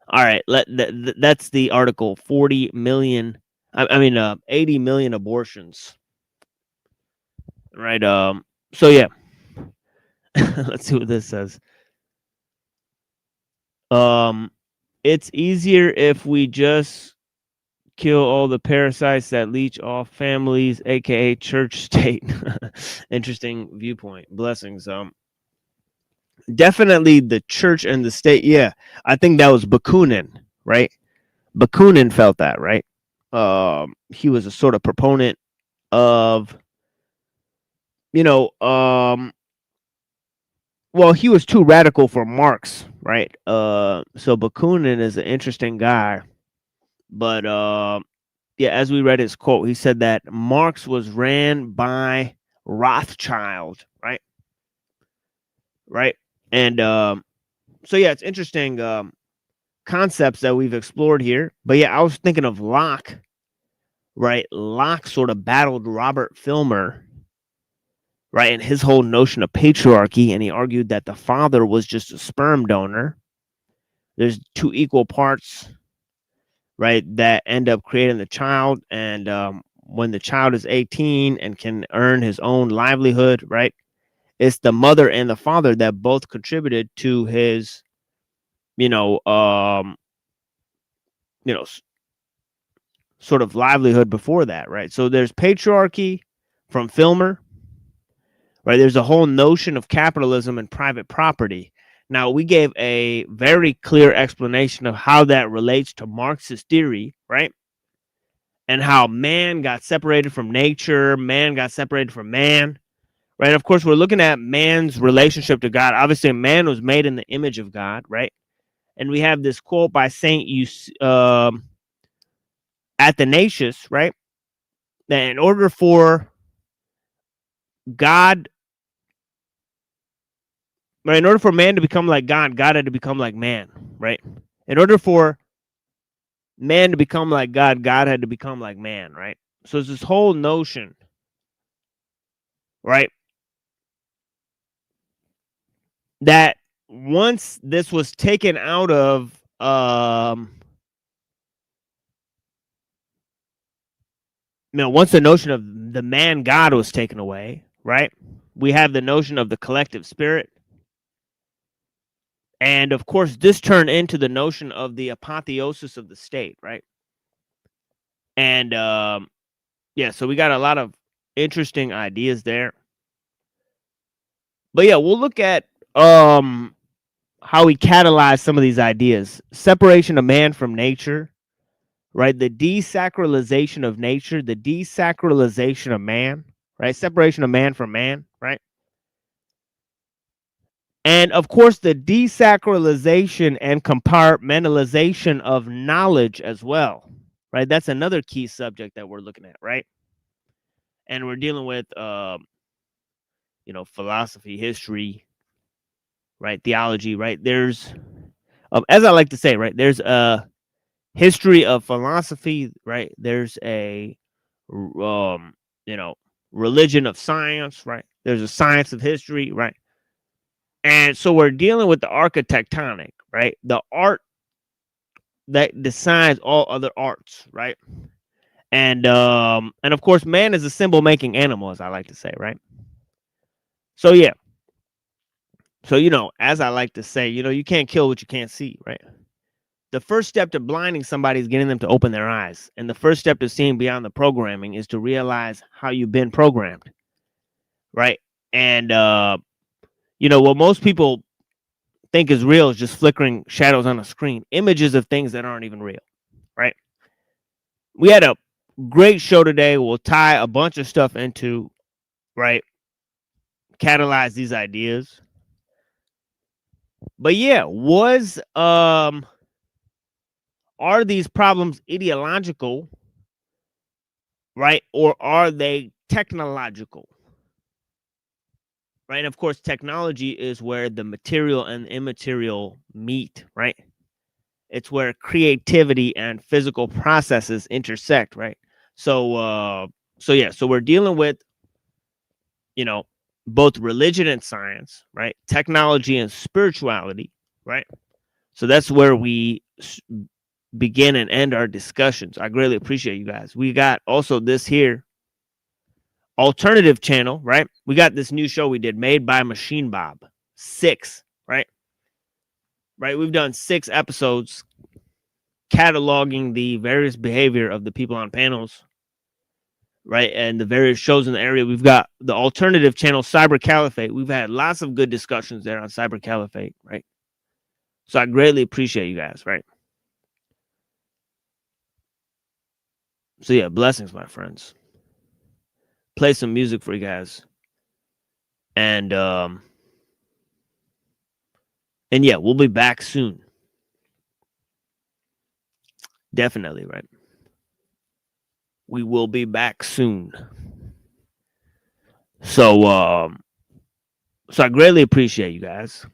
All right, that's the article. 80 million abortions. Right. So yeah. Let's see what this says. It's easier if we just kill all the parasites that leech off families, aka church state. Interesting viewpoint. Blessings. Definitely the church and the state. Yeah, I think that was Bakunin, right? Bakunin felt that, right? He was a sort of proponent of, well, he was too radical for Marx, right? So Bakunin is an interesting guy, but yeah, as we read his quote, he said that Marx was ran by Rothschild, right? Right. And so yeah, it's interesting concepts that we've explored here. But yeah, I was thinking of Locke, right? Locke sort of battled Robert Filmer, right? And his whole notion of patriarchy, and he argued that the father was just a sperm donor. There's two equal parts, right, that end up creating the child. And when the child is 18 and can earn his own livelihood, right, it's the mother and the father that both contributed to his, sort of livelihood before that, right? So there's patriarchy from Filmer, right? There's a whole notion of capitalism and private property. Now, we gave a very clear explanation of how that relates to Marxist theory, right? And how man got separated from nature, man got separated from man. Right. Of course, we're looking at man's relationship to God. Obviously, man was made in the image of God. Right. And we have this quote by Saint Athanasius. Right. That in order for God, right, in order for man to become like God, God had to become like man. Right. In order for man to become like God, God had to become like man. Right. So it's this whole notion. Right. That once this was taken out of once the notion of the man God was taken away, right, we have the notion of the collective spirit. And of course, this turned into the notion of the apotheosis of the state, right? And yeah, so we got a lot of interesting ideas there. But yeah, we'll look at how he catalyzed some of these ideas. Separation of man from nature, right? The desacralization of nature, the desacralization of man, right? Separation of man from man, right? And of course, the desacralization and compartmentalization of knowledge as well, right? That's another key subject that we're looking at, right? And we're dealing with, philosophy, history, right? Theology, right? There's, as I like to say, right? There's a history of philosophy, right? There's a, religion of science, right? There's a science of history, right? And so we're dealing with the architectonic, right? The art that decides all other arts, right? And of course, man is a symbol-making animal, as I like to say, right? So yeah. So, you know, as I like to say, you know, you can't kill what you can't see, right? The first step to blinding somebody is getting them to open their eyes. And the first step to seeing beyond the programming is to realize how you've been programmed, right? And, you know, what most people think is real is just flickering shadows on a screen, images of things that aren't even real, right? We had a great show today. We'll tie a bunch of stuff into, right, catalyze these ideas. But yeah, are these problems ideological, right? Or are they technological? Right? And of course, technology is where the material and immaterial meet, right? It's where creativity and physical processes intersect, right? So yeah, so we're dealing with, you know, both religion and science, right? Technology and spirituality, right? So that's where we begin and end our discussions. I greatly appreciate you guys. We got also this here alternative channel, right? We got this new show we did, Made by Machine Bob. 6, right? Right, we've done 6 episodes cataloging the various behavior of the people on panels, right? And the various shows in the area. We've got the alternative channel, Cyber Caliphate. We've had lots of good discussions there on Cyber Caliphate, right? So I greatly appreciate you guys, right? So yeah, blessings, my friends. Play some music for you guys. And yeah, we'll be back soon. Definitely, right? We will be back soon. So I greatly appreciate you guys.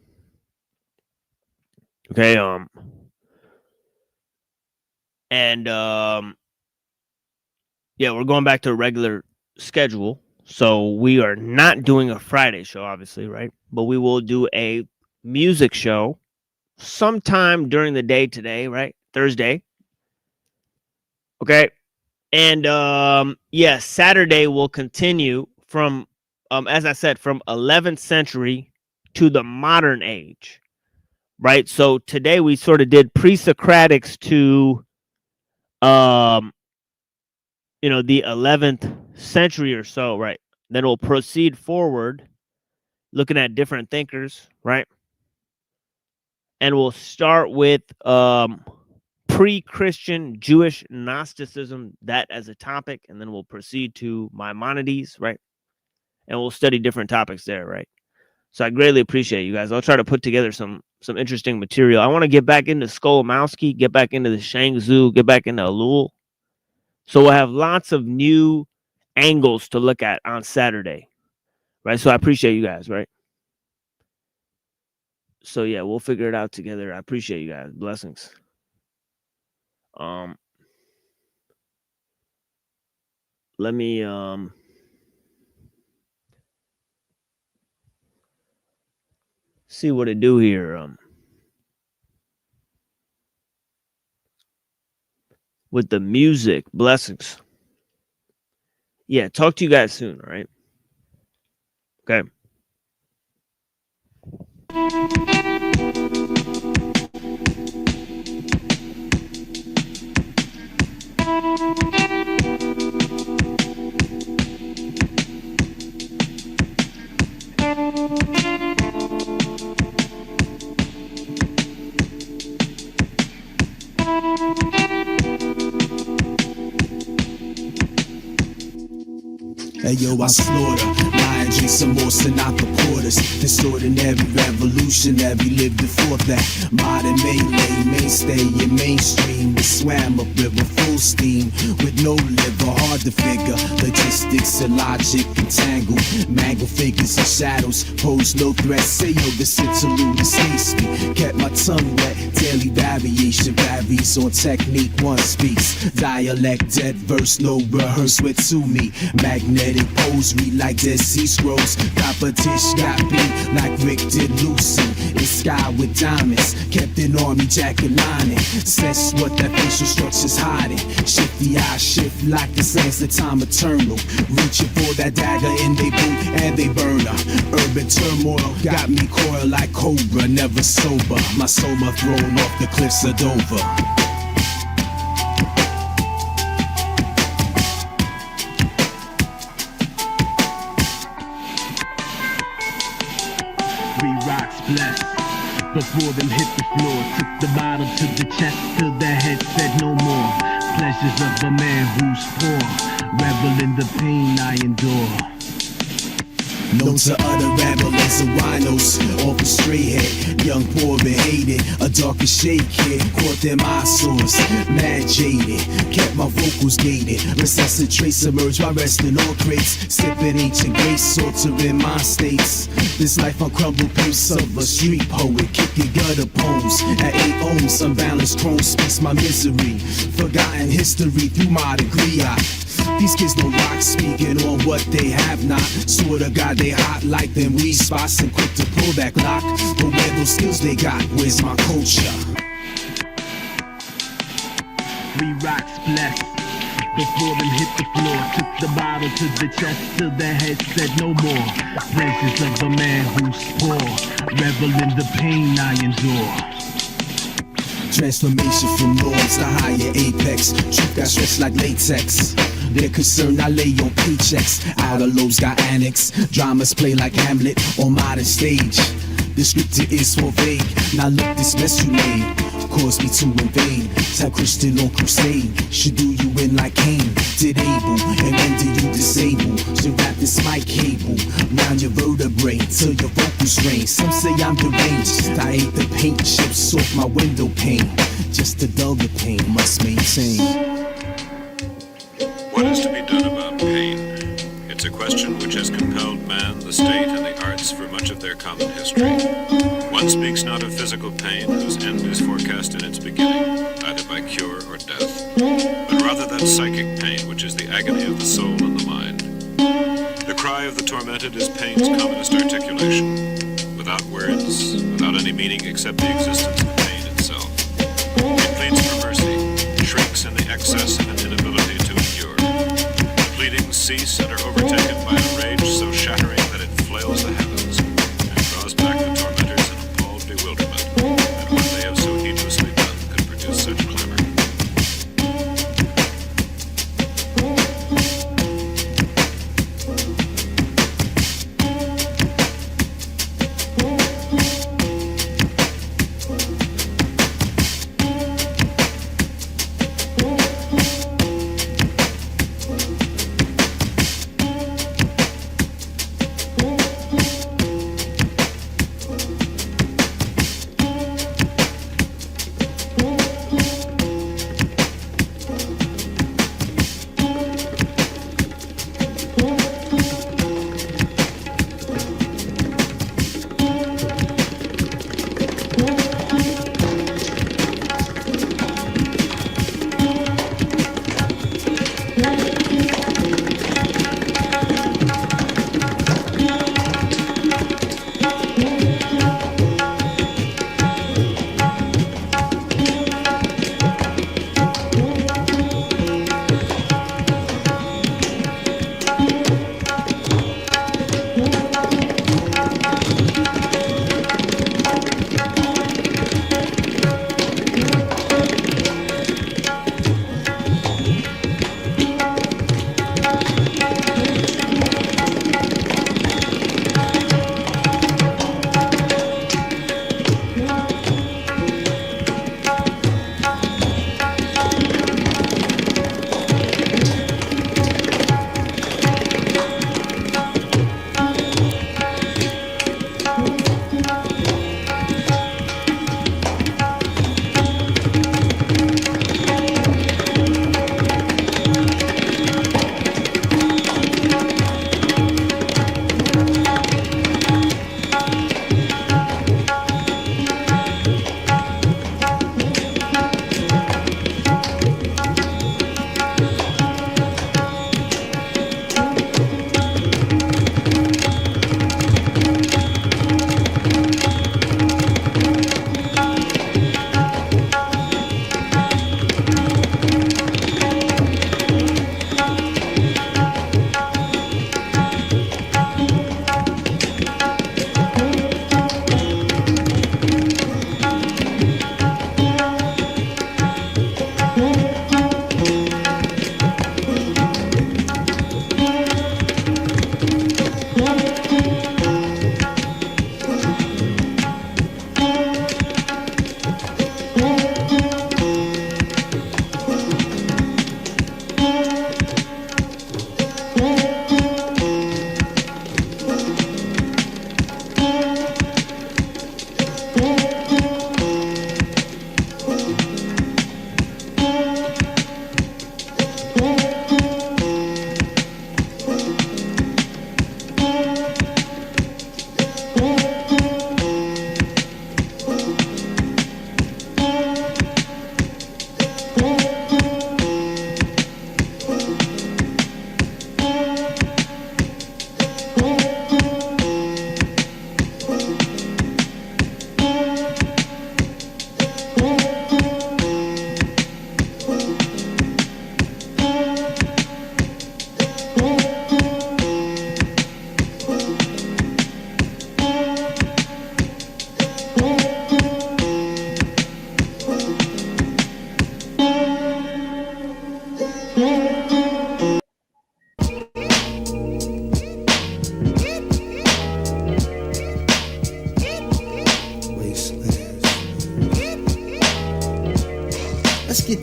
Okay, yeah, we're going back to a regular schedule. So we are not doing a Friday show, obviously, right? But we will do a music show sometime during the day today, right? Thursday. Okay. And yeah, Saturday will continue from as I said, from 11th century to the modern age. Right? So today we sort of did pre-Socratics to you know, the 11th century or so, right? Then we'll proceed forward looking at different thinkers, right? And we'll start with pre-Christian Jewish Gnosticism, that as a topic, and then we'll proceed to Maimonides, right? And we'll study different topics there, right? So I greatly appreciate you guys. I'll try to put together some interesting material. I want to get back into Skolomowski, get back into the Shangzu, get back into ellul. So we'll have lots of new angles to look at on Saturday, right? So I appreciate you guys, right? So yeah, we'll figure it out together. I appreciate you guys. Blessings. Let me see what to do here. With the music. Blessings. Yeah, talk to you guys soon, all right? Okay. Hey yo, I slaughter, and drink some more Sinatra Porters. Extraordinary revolutionary lived before that. Modern Malay mainstay in mainstream. We swam up river full steam with no liver, hard to figure. Logistics and logic entangled. Mangled figures and shadows pose no threat. Say yo, this interlude is hasty. Kept my tongue wet. Daily variation varies on technique. One speaks dialect, dead verse, no rehearse with to me. Magnetic posery like Dead Sea Scrolls. Competition got beat like Rick did Lucy. In sky with diamonds, kept an army jacket lining. Sense what that facial structure's hiding. Shift the eye, shift like the sands, the time eternal. Reaching for that dagger in they boot and they burner. Urban turmoil got me coiled like cobra, never sober. My soma thrown off the cliffs of Dover. 3 rocks blessed. Before them hit the floor, took the bottle to the chest till the head said no more. Pleasures of a man who's poor, revel in the pain I endure. Known to other ramblers and winos, off a straight head, young, poor and hated, a darker shade kid, caught them eyesores, mad jaded, kept my vocals gated, recessive trace emerged by resting on crates, sipping ancient grace, altering my states. This life on crumbled pace of a street poet, kicking gutter poems, at 8 ohms, unbalanced chrome speaks my misery, forgotten history through my degree. These kids don't rock, speaking on what they have not. Swear to God they hot like them weed spots and quick to pull that lock. But where those skills they got, where's my culture? 3 rocks blessed. Before them hit the floor, took the bottle to the chest till the head said no more. Pleasures of a man who's poor, revel in the pain I endure. Transformation from norms to higher apex. Truth got stretched like latex. Their concern I lay on paychecks. Outer lobes got annex. Dramas play like Hamlet on modern stage. The scripture is for vague. Now look, this mess you made caused me to invade. Type Christian on crusade. Should do you in like Cain did Abel. And when do you disable? Should wrap this mic cable round your vertebrae till your vocals strain. Some say I'm deranged. I ate the paint chips off my window pane. Just to dull the pain, must maintain. What is to be done about pain? It's a question which has compelled man, the state, and the arts for much of their common history. One speaks not of physical pain, whose end is forecast in its beginning, either by cure or death, but rather that psychic pain which is the agony of the soul and the mind. The cry of the tormented is pain's commonest articulation, without words, without any meaning except the existence of pain itself. It pleads for mercy, shrieks in the excess of an inability to endure. The pleadings cease and are overtaken by a rage so shattering that it flails the heavens and draws back the tormentors in appalled bewilderment that what they have so heedlessly done could produce such clamor.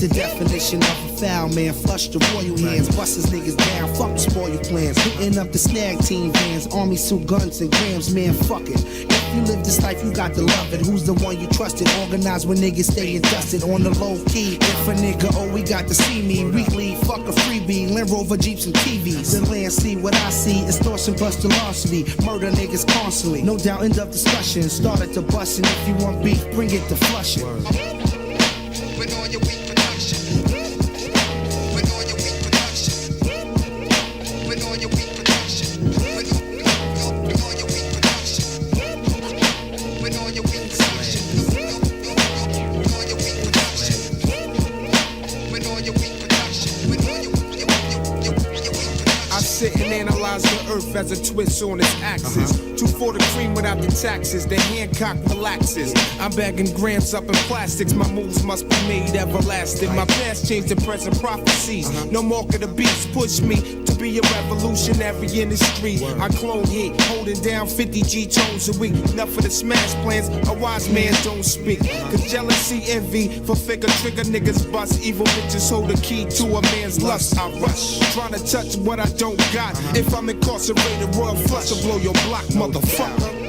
the definition of a foul man. Flush the royal hands, bust his niggas down, fuck the spoil plans. Hitting up the snag team vans, army suit guns and grams, man, fuck it. If you live this life, you got to love it. Who's the one you trusted? Organized when niggas stay dusted on the low key. If a nigga, oh, we got to see me weekly, fuck a freebie, Land Rover, Jeeps and TVs. The land see what I see, extortion, bust, larceny, murder niggas constantly. No doubt, end of discussion, start at the bussin'. If you want beef, bring it to Flushing. Earth as a twist on its axis. 2 for the cream without the taxes. The Hancock relaxes. I'm bagging grams up in plastics. My moves must be made everlasting. My past changed the present prophecies. No mark of the beast push me to be a revolutionary in the street. I clone hit, holding down 50 G tones a week. Enough for the smash plans. A wise man don't speak. Cause jealousy, envy, for figure trigger niggas bust. Evil bitches hold the key to a man's lust. I rush, trying to touch what I don't got. If I'm incarcerated, royal flush will blow your block, motherfucker.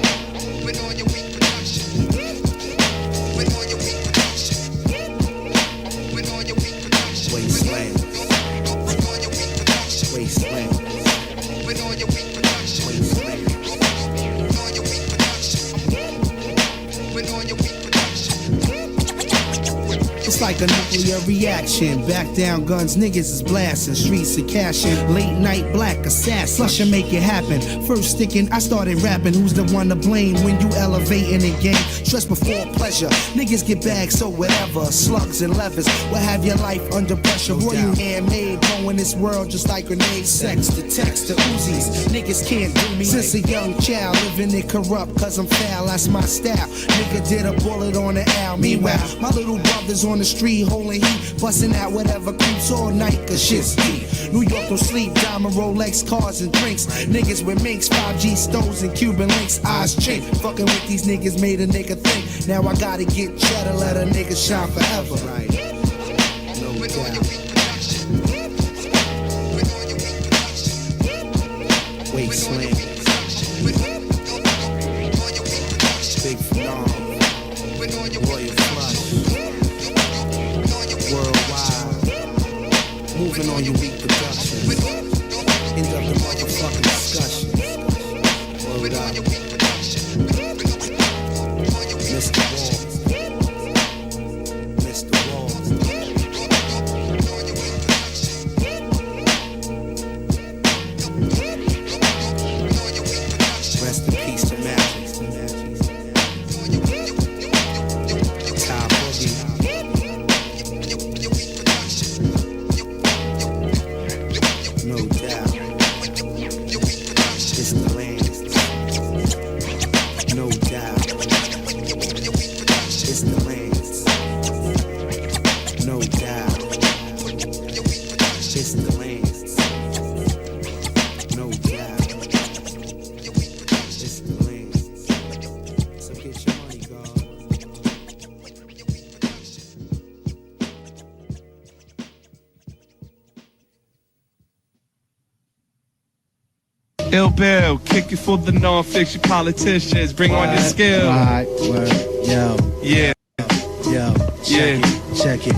Like a nuclear reaction. Back down guns, niggas is blasting. Streets are cashing. Late night black assassin. Flush and make it happen. First sticking, I started rapping. Who's the one to blame when you elevating the game? Stress before pleasure. Niggas get bagged, so whatever. Slugs and levers. What have your life under pressure? Royal handmade, blowing this world just like grenades. Sex to text to Uzis. Niggas can't do me. Since a young child, living it corrupt, cause I'm foul. That's my style. Nigga did a bullet on the owl. Meanwhile, my little brother's on the street holding heat, busting out whatever creeps all night, cause shit's deep. New York don't sleep, diamond Rolex, cars and drinks. Niggas with minks, 5G stones and Cuban links. Eyes chink, fucking with these niggas made a nigga think. Now I gotta get cheddar, let a nigga shine forever. Right. No doubt. Wasteland. Big phenomenon. Royal flush. Worldwide, moving on your weak production. End up the motherfucking discussion. Word up. Mr. Wall. Rest in peace to Magic. Ty Boogie. No doubt. It's the land. No doubt. It's the land. No doubt. It's the land. No doubt. It's the land. So get your money, God. Ill Bill, kick it for the non-fiction politicians. Bring on your skill. Right, word, yo. Yeah. Yo, check it.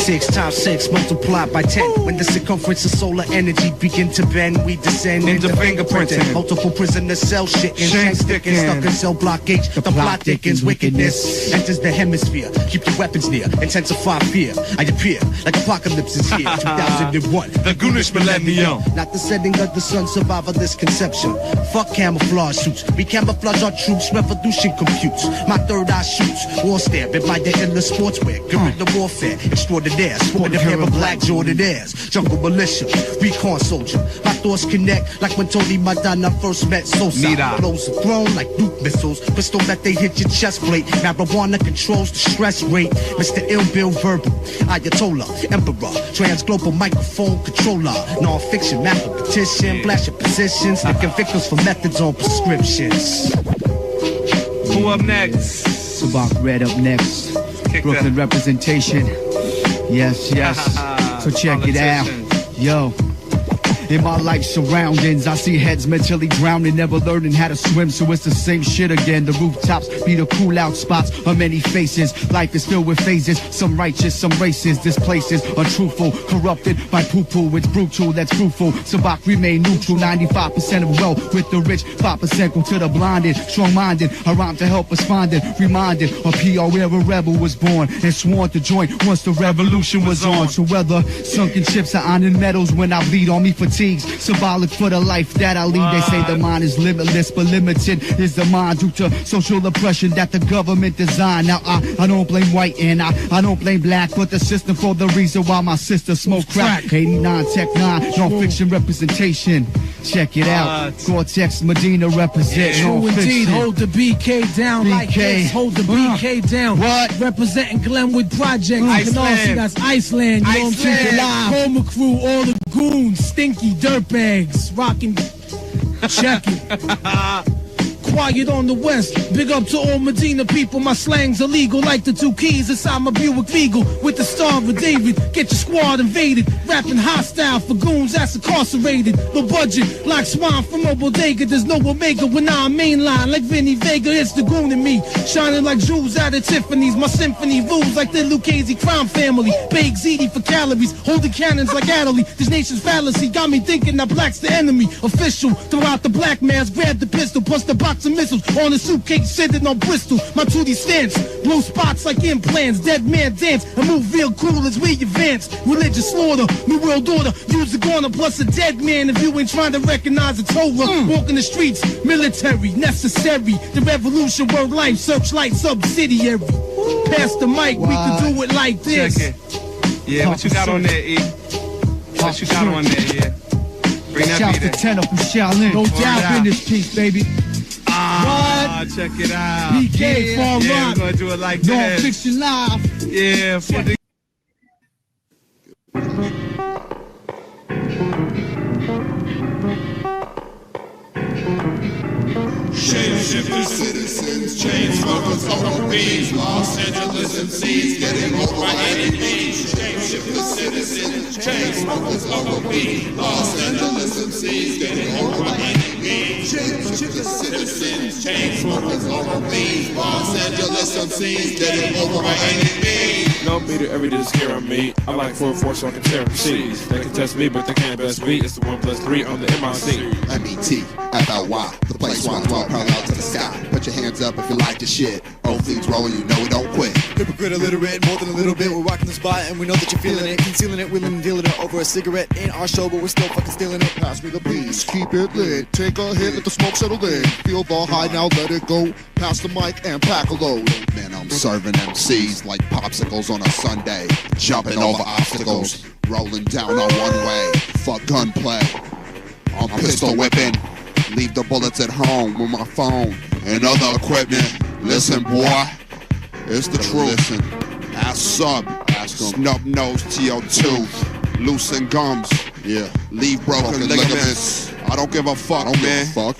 6 times 6 multiplied by 10. When the circumference of solar energy begin to bend, we descend into fingerprinting. Multiple prisoner cell shitting, shank sticking, stuck in cell blockage. The plot thickens, wickedness enters the hemisphere. Keep your weapons near, intensify fear. I appear like apocalypse is here. 2001, the Goonish millennium. Not the setting of the sun, survival this conception. Fuck camouflage suits, we camouflage our troops. Revolution computes, my third eye shoots. War stare, been by the endless sportswear. Guerrilla warfare, extraordinary. Sporting a pair of black Jordanaires. Jungle militia, recon soldier. My thoughts connect like when Tony Madonna first met Sosa. Blows are thrown like nuke missiles. Pistol that they hit your chest plate. Marijuana controls the stress rate. Mr. Ill Bill Verbal, Ayatollah, Emperor, Trans-Global Microphone Controller. Non-fiction, mathematician, blast your positions. Looking victims for methods on prescriptions. Who up next? Sabak Red up next. Brooklyn representation. Yes, yes. So check it out. Yo. In my life surroundings, I see heads mentally drowning, never learning how to swim, so it's the same shit again. The rooftops be the cool out spots of many faces. Life is filled with phases, some righteous, some racist. This place is untruthful, corrupted by poo-poo. It's brutal, that's fruitful. Sabak remain neutral, 95% of wealth with the rich, 5% go to the blinded. Strong-minded, I rhyme to help us find it. Reminded of PR where a rebel was born and sworn to join once the revolution was on. So whether sunken ships or iron metals, when I bleed on me fatigues, symbolic for the life that I lead. They say the mind is limitless, but limited is the mind due to social oppression that the government designed. Now I don't blame white and I don't blame black, but the system for the reason why my sister smoke crack. 89 Tech 9, non-fiction representation. Check it out. Gore-Tex Medina represent indeed, hold the BK down like this. Hold the BK down. What? Representing Glenwood Project. Iceland. That's Iceland. You know what I'm saying? Coma Crew, all the goons, stinky dirtbags, rocking. Check it. Quiet on the west. Big up to all Medina people. My slang's illegal like the 2 keys inside my Buick Regal with the Star of David. Get your squad invaded. Rapping hostile for goons that's incarcerated. No budget like swine from a bodega. There's no Omega when I'm mainline like Vinny Vega. It's the goon in me. Shining like jewels out of Tiffany's. My symphony rules like the Lucchese crime family. Big ZD for calories. Holding cannons like Adderley. This nation's fallacy got me thinking that black's the enemy. Official. Throw out the black mask. Grab the pistol. Plus the box of missiles on a suitcase sitting on Bristol. My 2D stance, blue spots like implants. Dead man dance and move real cool as we advance. Religious slaughter, new world order. Use the corner plus a dead man if you ain't trying to recognize the Torah. Walking the streets, military, necessary. The revolution, word life, searchlight, subsidiary. Pass the mic, we can do it like this. Yeah, what you got on there, E? What you got on there, yeah? Bring that Shout beat to in. 10 up from Shaolin. No doubt in this piece, baby. What? Check it out. BK, Fall yeah, Rock. we're gonna do it like that. Non-fiction live. Yeah, for the Shapeshifter citizens, chain smokers, OOBs, Los Angeles MCs getting over by any means. Shapeshifter citizens, chain smokers, OOBs, Los Angeles MCs getting over by any means. Shapeshifter citizens, chain smokers, OOBs, Los Angeles MCs getting over by any means. no meter every day to scare on me. I like 4-4 so I can tear MCs. They can test me, but they can't best me. It's the 1+3 on the MIC. MET-FLY, the place where I'm all parallel to the sky. Put your hands up if you like the shit. Old fleets rolling, you know we don't quit. Hypocrite illiterate, more than a little bit. We're rocking the spot and we know that you're feeling it. Concealing it, wheeling and dealing it over a cigarette. Ain't our show, but we're still fucking stealing it. Pass me the beats, keep it lit. Take a hit, let the smoke settle in. Feel the high, now let it go. Pass the mic and pack a load. Man, I'm serving MCs like popsicles on a Sunday. Jumping over obstacles, rolling down on one way. Fuck gunplay, I'm pistol whipping. Leave the bullets at home with my phone and other equipment. Listen, boy, it's the truth. Listen, ask sub, snub nose TO2, loosen gums, yeah, leave broken ligaments. I don't give a fuck, man.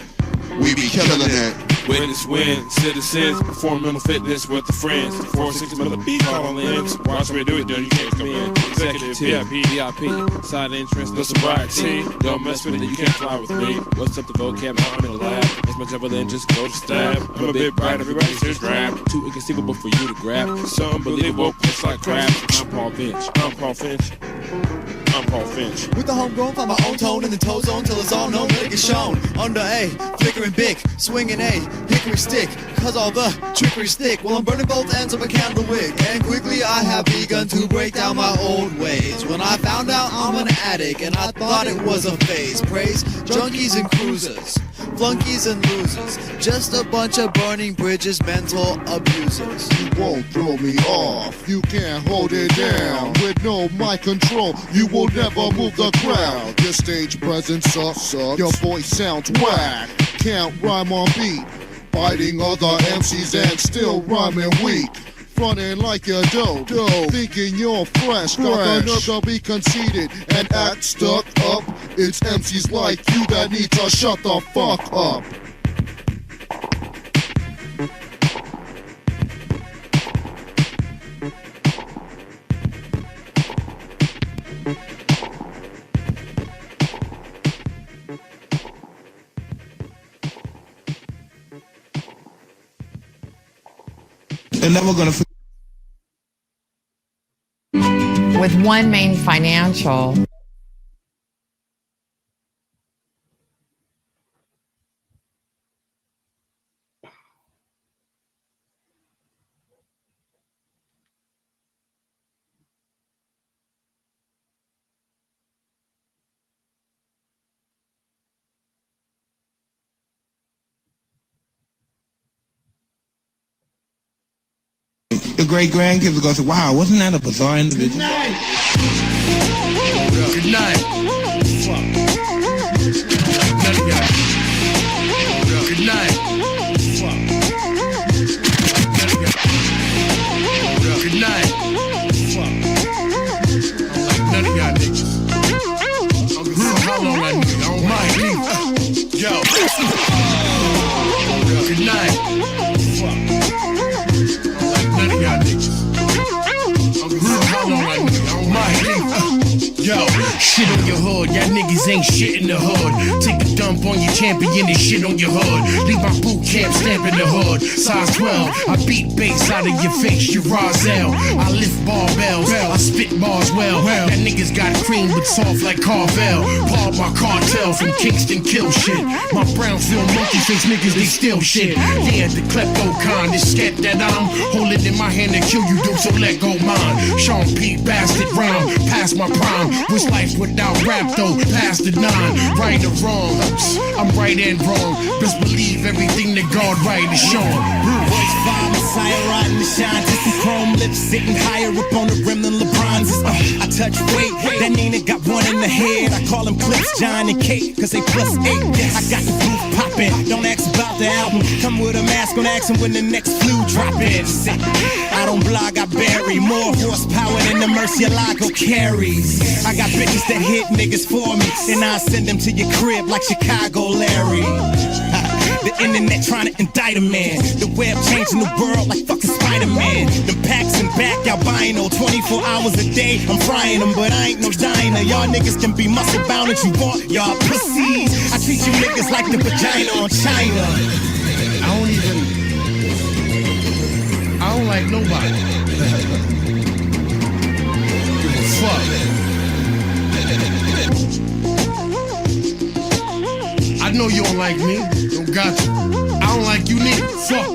We be killing it. Witness win, citizens, perform mental fitness with the friends. 4-6 another beat call on limbs. Watch me do it, then you can't come in. Executive, VIP, side entrance, no sobriety. Don't mess with it, you can't fly with me. What's up the vocab, I'm in the lab. It's much other than just go to stab. I'm a bit bright, everybody's just rap. Too inconceivable for you to grab. So unbelievable, it's like crap. I'm Paul Finch, I'm Paul Finch. I'm Paul Finch. With the homegrown, find my own tone in the toe zone till it's all known, let it get shown. Under A, flickering big, swinging A, hickory stick, cause all the trickery stick. Well, I'm burning both ends of a candle wick, and quickly I have begun to break down my old ways. When I found out I'm an addict, and I thought it was a phase. Praise junkies and cruisers, flunkies and losers, just a bunch of burning bridges, mental abusers. You won't throw me off, you can't hold it down. With no mic control, you will never move the crowd. Your stage presence sucks, your voice sounds whack. Can't rhyme on beat, fighting other MCs and still rhyming weak. Frontin' like you're dope, thinking you're fresh. Got the nerve to be conceited and act stuck up. It's MCs like you that need to shut the fuck up. They're never gonna. With One Main Financial. Your great grandkids will go say, wow, wasn't that a bizarre individual? Good night. Good night. Good night. Good night. None of y'all niggas. I don't give a fuck how long I need. I don't mind either. Yo. Good night. None of y'all niggas. I don't give a fuck how long I need. I don't mind either. Yo, shit on your hood, y'all niggas ain't shit in the hood. Take a dump on your champion and shit on your hood. Leave my boot camp stamp in the hood. Size 12, I beat bass out of your face, you Rozelle. I lift barbells, I spit bars well. That niggas got cream but soft like Carvel. Paul my cartel from Kingston kill shit. My Brownsville monkey face niggas, they steal shit. Yeah, the klepto con, this scat that I'm holding in my hand to kill you, dude, so let go mine. Sean P. bastard rhyme, past my prime. What's life without rap though? Past the 9, right or wrong? I'm right and wrong. Best believe everything that God right is showing. Voice fire, Messiah riding the shine. Just some chrome lips sitting higher up on the rim than LeBron's. I touch weight, that Nina got one in the head. I call them clips, John and Kate, cause they +8. I got the roof popping. Don't ask about the album. Come with a mask on, ask them when the next flu drop in. I don't blog, I bury more horsepower than the Murcielago carries. I got bitches that hit niggas for me, and I send them to your crib like Chicago Larry. The internet trying to indict a man. The web changing the world like fucking Spider-Man. The packs and back albino, 24 hours a day. I'm frying them, but I ain't no diner. Y'all niggas can be muscle bound if you want. Y'all pussies. I treat you niggas like the vagina on China. I don't like nobody. Give a fuck. I know you don't like me. Don't got you. I don't like you neither. Fuck.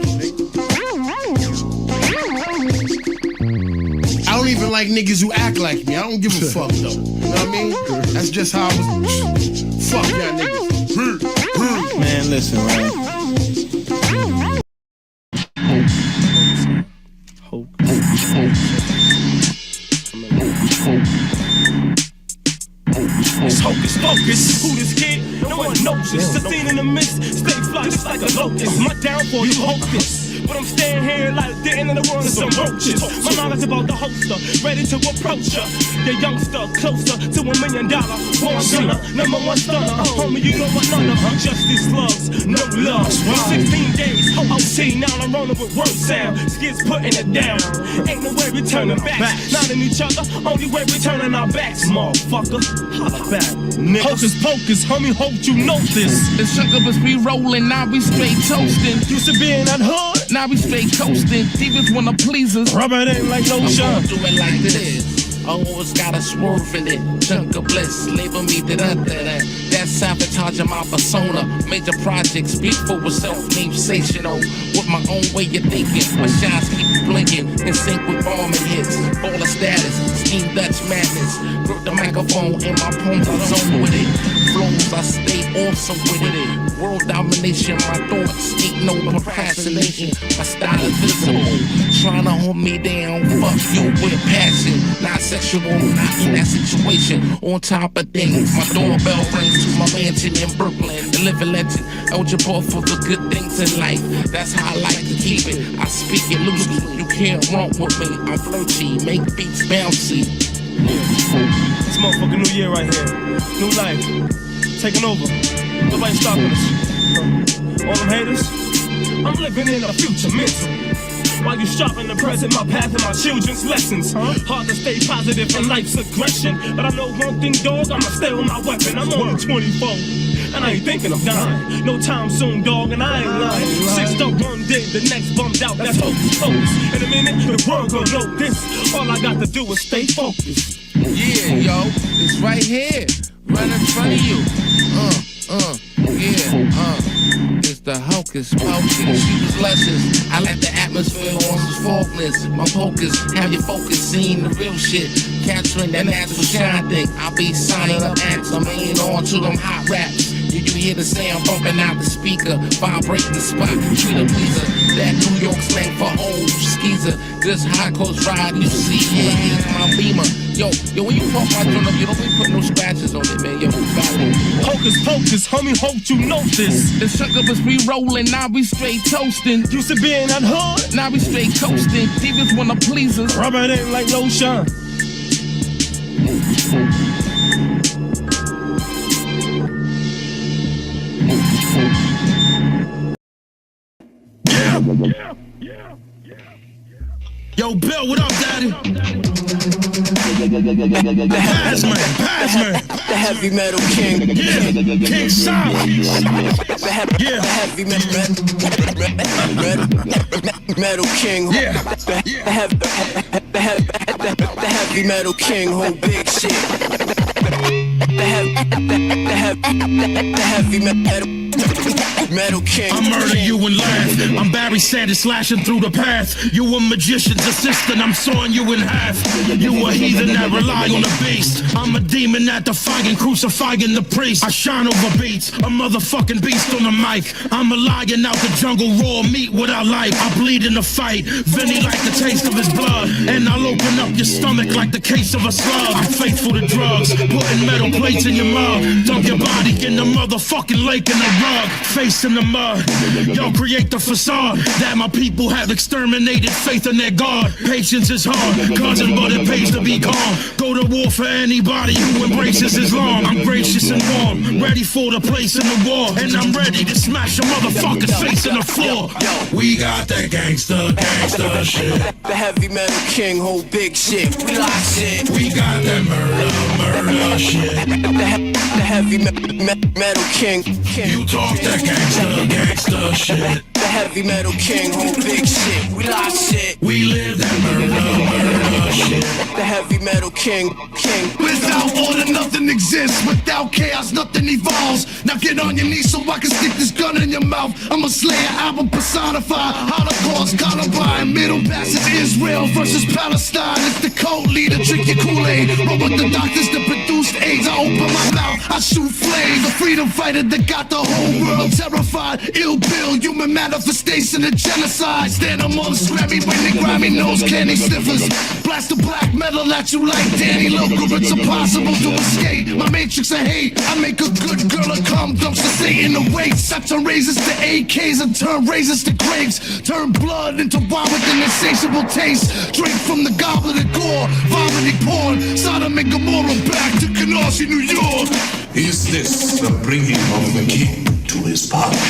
I don't even like niggas who act like me. I don't give a fuck though. You know what I mean? That's just how I was. Fuck y'all niggas. Man, listen, right? It's hocus pocus. Who this kid? No one knows this. The scene in the mist. Stay fly just like a locust. My downfall, you hope this. But I'm staying here like the end of the world is some roaches. My knowledge about the holster, ready to approach ya. The youngster, closer to $1 million. Born gunner, #1 stunner. Homie, you know what none of justice slugs, no love. 16 days, OT, now I'm rolling with word sound. Skids putting it down. Ain't no way we turning back. Not in each other, only way we turning our backs, motherfucker. Holla back, nigga. Hocus pocus, homie, hope you know this. The sugar us be rolling, now we straight toasting. Used to be in that hood, now we straight coasting. Divas wanna please us. Rub it in like lotion. I'm gonna do it like this. Always got a swerve in it. Chunk of bliss, label me that. That's sabotaging my persona. Major projects speak for itself, name sensational. With my own way of thinking, my shots keep blinking in sync with bombing hits. Baller status, scheme Dutch madness. Grip the microphone in my palms, I zone with it. Flows, I stay awesome with it. World domination, my thoughts ain't no procrastination. My style is visible, trying to hold me down. Fuck you with passion, not sexual, not in that situation. On top of things, my doorbell rings to my mansion in Brooklyn. The living legend, eligible for the good things in life. That's how I like to keep it. I speak it loosely, you can't run with me. I'm flirty, make beats bouncy. This motherfucking new year right here. New life. Taking over. Nobody stopping us. All them haters, I'm living in the future mentally. While you sharpen the present, my path and my children's lessons. Hard to stay positive in life's aggression, but I know one thing, dog, I'ma stay with my weapon. I'm on 24, and I ain't thinking of dying. No time soon, dog, and I ain't lying. 6 up one day, the next bumped out, that's hocus pocus. In a minute, the world gon' know this. All I got to do is stay focused. Yeah, yo, it's right here, right in front of you. It's the hocus pocus. She was luscious. I let the atmosphere on some faultless. My focus, have your focus, seeing the real shit. Capturing that natural shine thing. I'll be signing up acts. I'm laying on to them hot raps. Did you hear the sound bumping out the speaker? Vibrating the spot, treat a pleaser. That New York slang for old skeezer. This high coast ride you see, yeah, here's my beamer. Yo, when you pump my drum up, you don't be putting no scratches on it, man. Yo, hocus pocus, homie, hope you know this. The suckers be rolling, now we straight toasting. Used to be in that hood, now we straight coasting. Demons wanna please us. Rubber ain't like lotion. Yo, Bill, what up, daddy? Pass me. The heavy metal king. Yeah, King Solid. The heavy metal king. Yeah. The heavy metal king, whole big shit. The heavy metal king. I murder you and laugh. I'm Barry Sanders slashing through the path. You a magician's assistant, I'm sawing you in half. You a heathen that rely on the beast. I'm a demon that defying, crucifying the priest. I shine over beats, a motherfucking beast on the mic. I'm a lion out the jungle, raw meat what I like. I bleed in the fight, Vinny like the taste of his blood. And I'll open up your stomach like the case of a slug. I'm faithful to drugs, putting metal plates in your mug. Dunk your body in the motherfucking lake in the rug. Face in the mud, y'all create the facade that my people have exterminated faith in their God. Patience is hard, cousin, but it pays to be calm. Go to war for anybody who embraces Islam. I'm gracious and warm, ready for the place in the war. And I'm ready to smash a motherfucker's face in the floor. We got that gangsta shit. The heavy metal king, whole big shit. We like shit. We got that murder shit. The heavy metal king. You talk that gangsta shit. The heavy metal king, whole big shit. We like shit. We live that murder shit. The heavy metal king. Without order, nothing exists. Without chaos, nothing evolves. Now get on your knees so I can stick this gun in your mouth. I'm a Slayer album personified. Holocaust, Columbine, Middle Passage, Israel versus Palestine. It's the cult leader, drink your Kool-Aid. Roll with the doctors that produced AIDS. I open my mouth, I shoot flames. The freedom fighter that got the whole world terrified. Ill Bill, human manifestation of genocide. Stand amongst Grammy winning, Grammy nose candy sniffers. Blast the black metal at you like Danny Local. It's impossible to escape my matrix of hate. I make a good girl a cum dumps to Satan awaits. I turn razors to AKs and turn razors to grapes. Turn blood into wine with an insatiable taste. Drink from the goblet of gore, vomiting porn. Sodom and Gomorrah back to Canarsie, New York. Is this the bringing of the king to his parliament?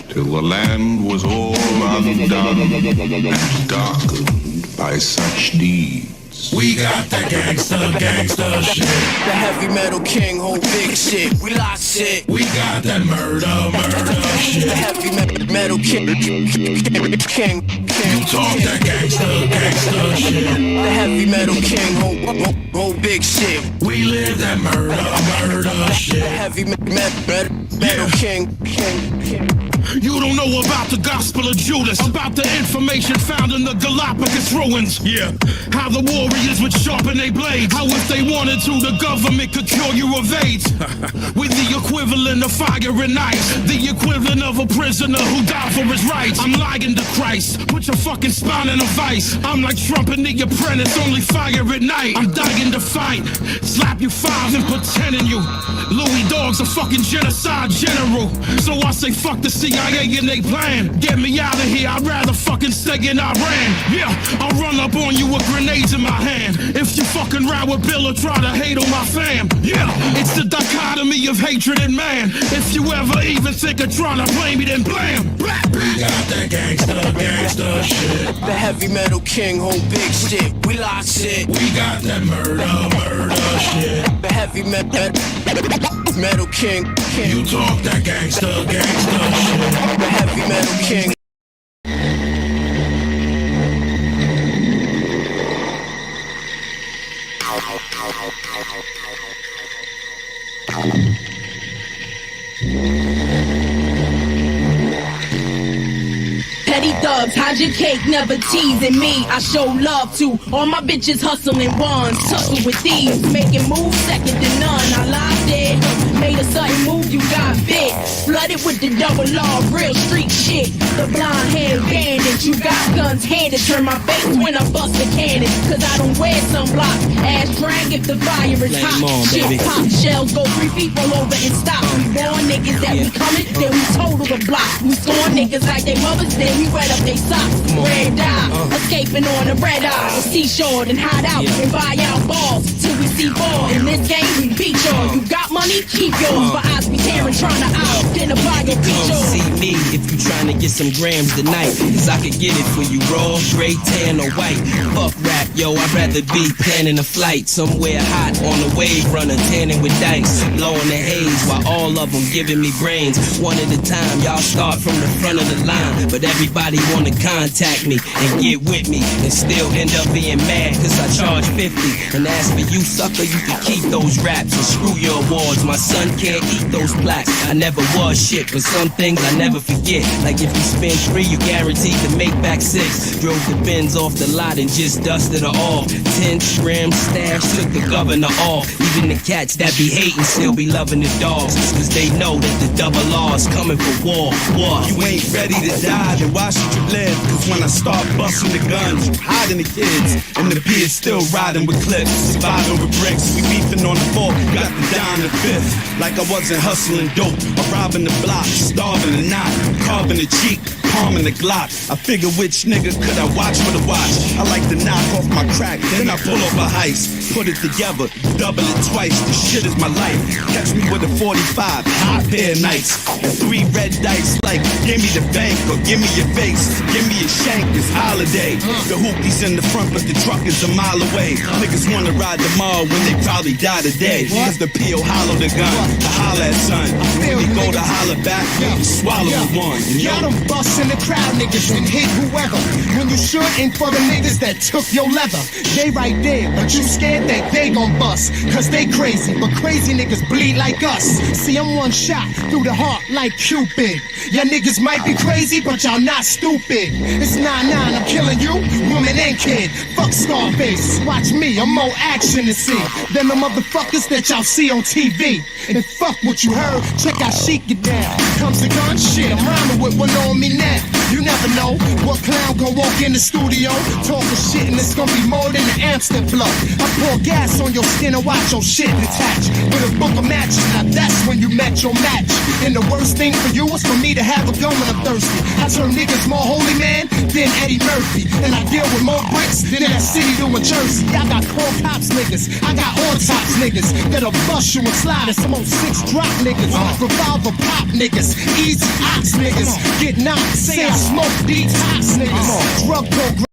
Till the land was all undone and darkened by such deeds. We got that gangsta shit. The heavy metal king, whole big shit. We like shit. We got that murder shit. The heavy metal king. You talk that gangsta shit. The heavy metal king, whole big shit. We live that murder shit. The heavy metal king. You don't know about the gospel of Judas, about the information found in the Galapagos ruins. Yeah, how the warriors would sharpen their blades. How if they wanted to, the government could cure you of AIDS. With the equivalent of fire and ice, the equivalent of a prisoner who died for his rights. I'm lying to Christ, put your fucking spine in a vice. I'm like Trump and the apprentice, only fire at night. I'm dying to fight, slap you five and pretending you Louis Dogg's a fucking genocide general. So I say fuck the CIA and they plan. Get me out of here, I'd rather fucking stay in Iran. Yeah, I'll run up on you with grenades in my hand. If you fucking ride with Bill or try to hate on my fam. Yeah, it's the dichotomy army of hatred and man. If you ever even think of trying to blame me, then blam! We got that gangsta shit. The heavy metal king, hold big stick. We lock shit. We got that murder shit. The heavy metal king. You talk that gangsta shit. The heavy metal king. Petty thugs, hide your cake, never teasing me. I show love to all my bitches hustling ones. Tussle with thieves, making moves second to none. I lied dead, made a sudden move, you got bit. Flooded with the double law, real street shit. The blonde hair bandit, you got guns handed. Turn my face when I bust a cannon. Cause I don't wear sunblock. Ass drag if the fire is hot. Shit pop, shells go 3 feet roll over and stop. We born niggas that we coming, then we total the block. We scorn niggas like they mothers, then we red up they socks. Red eye, escaping on a red eye. Seashore and hide out and buy out balls till we see ball. In this game we beat y'all. You got money, keep yours. But I be tearing trying to identify your features. See me if you trying to get some grams tonight. Cause I could get it for you raw, gray, tan or white. Fuck rap, yo, I'd rather be planning a flight somewhere hot on the wave runner, tanning with dice, blowing the haze while all of them giving me brains. One at a time, y'all start from the front of the line, but everybody wanna contact me and get with me and still end up being mad cause I charge 50. And as for you sucker, you can keep those raps and screw your awards. My son can't eat those plaques. I never was shit, but some things I never forget. Like if you spend 3, you guaranteed to make back 6. Drove the Benz off the lot and just dusted her off. 10 grams stash, took the governor off. Even the cats that be hating still be loving the dogs, cause they know that the double law is coming for war. You ain't ready to die, then why should you live? Cause when I start busting the guns, you hiding the kids, and the P is still riding with clips. Surviving with bricks, we beefing on the 4th, got the down the 5th. Like I wasn't hustling dope, or robbing the block, starving the knot, carving the cheek, palming the Glock. I figure which nigga could I watch for the watch. I like to knock off my crack, then I pull off a heist. Put it together, double it twice, this shit is my life. Catch me with a 45, hot pair of nights, and 3 red dice like, give me the bank or give me your face. Give me a shank, it's holiday. The hoopty's in the front, but the truck is a mile away. Niggas wanna ride tomorrow when they probably die today. Cause the P.O. hollow the gun, I holler at son. When you go to holler back, you swallow the one. Y'all done bust in the crowd, niggas, and hit whoever. When you should aim for the niggas that took your leather. They right there, but you scared that they gon' bust. Cause they crazy, but crazy niggas bleed like us. See, I'm one shot through the heart like Cupid. Y'all niggas might be crazy, but y'all not stupid. It's 9-9, I'm killing you, woman and kid. Fuck Scarface, watch me, I'm more action to see than the motherfuckers that y'all see on TV. And fuck what you heard, check out Sheik get down. Comes the gun, shit, I'm rhyming with one on me now. You never know what clown gon' walk in the studio talking shit, and it's gonna be more than an amps that blow. I pour gas on your skin and watch your shit detach with a book of matches. Now that's when you met your match. And the worst thing for you was for me to have a gun when I'm thirsty. I turn niggas more holy man than Eddie Murphy, and I deal with more bricks than that city doing Jersey. I got core cops niggas, I got on tops niggas that'll bust you and slide, and some on 6 drop niggas, revolver pop niggas, easy ox niggas, get knocked, say I smoke detox niggas, drug program.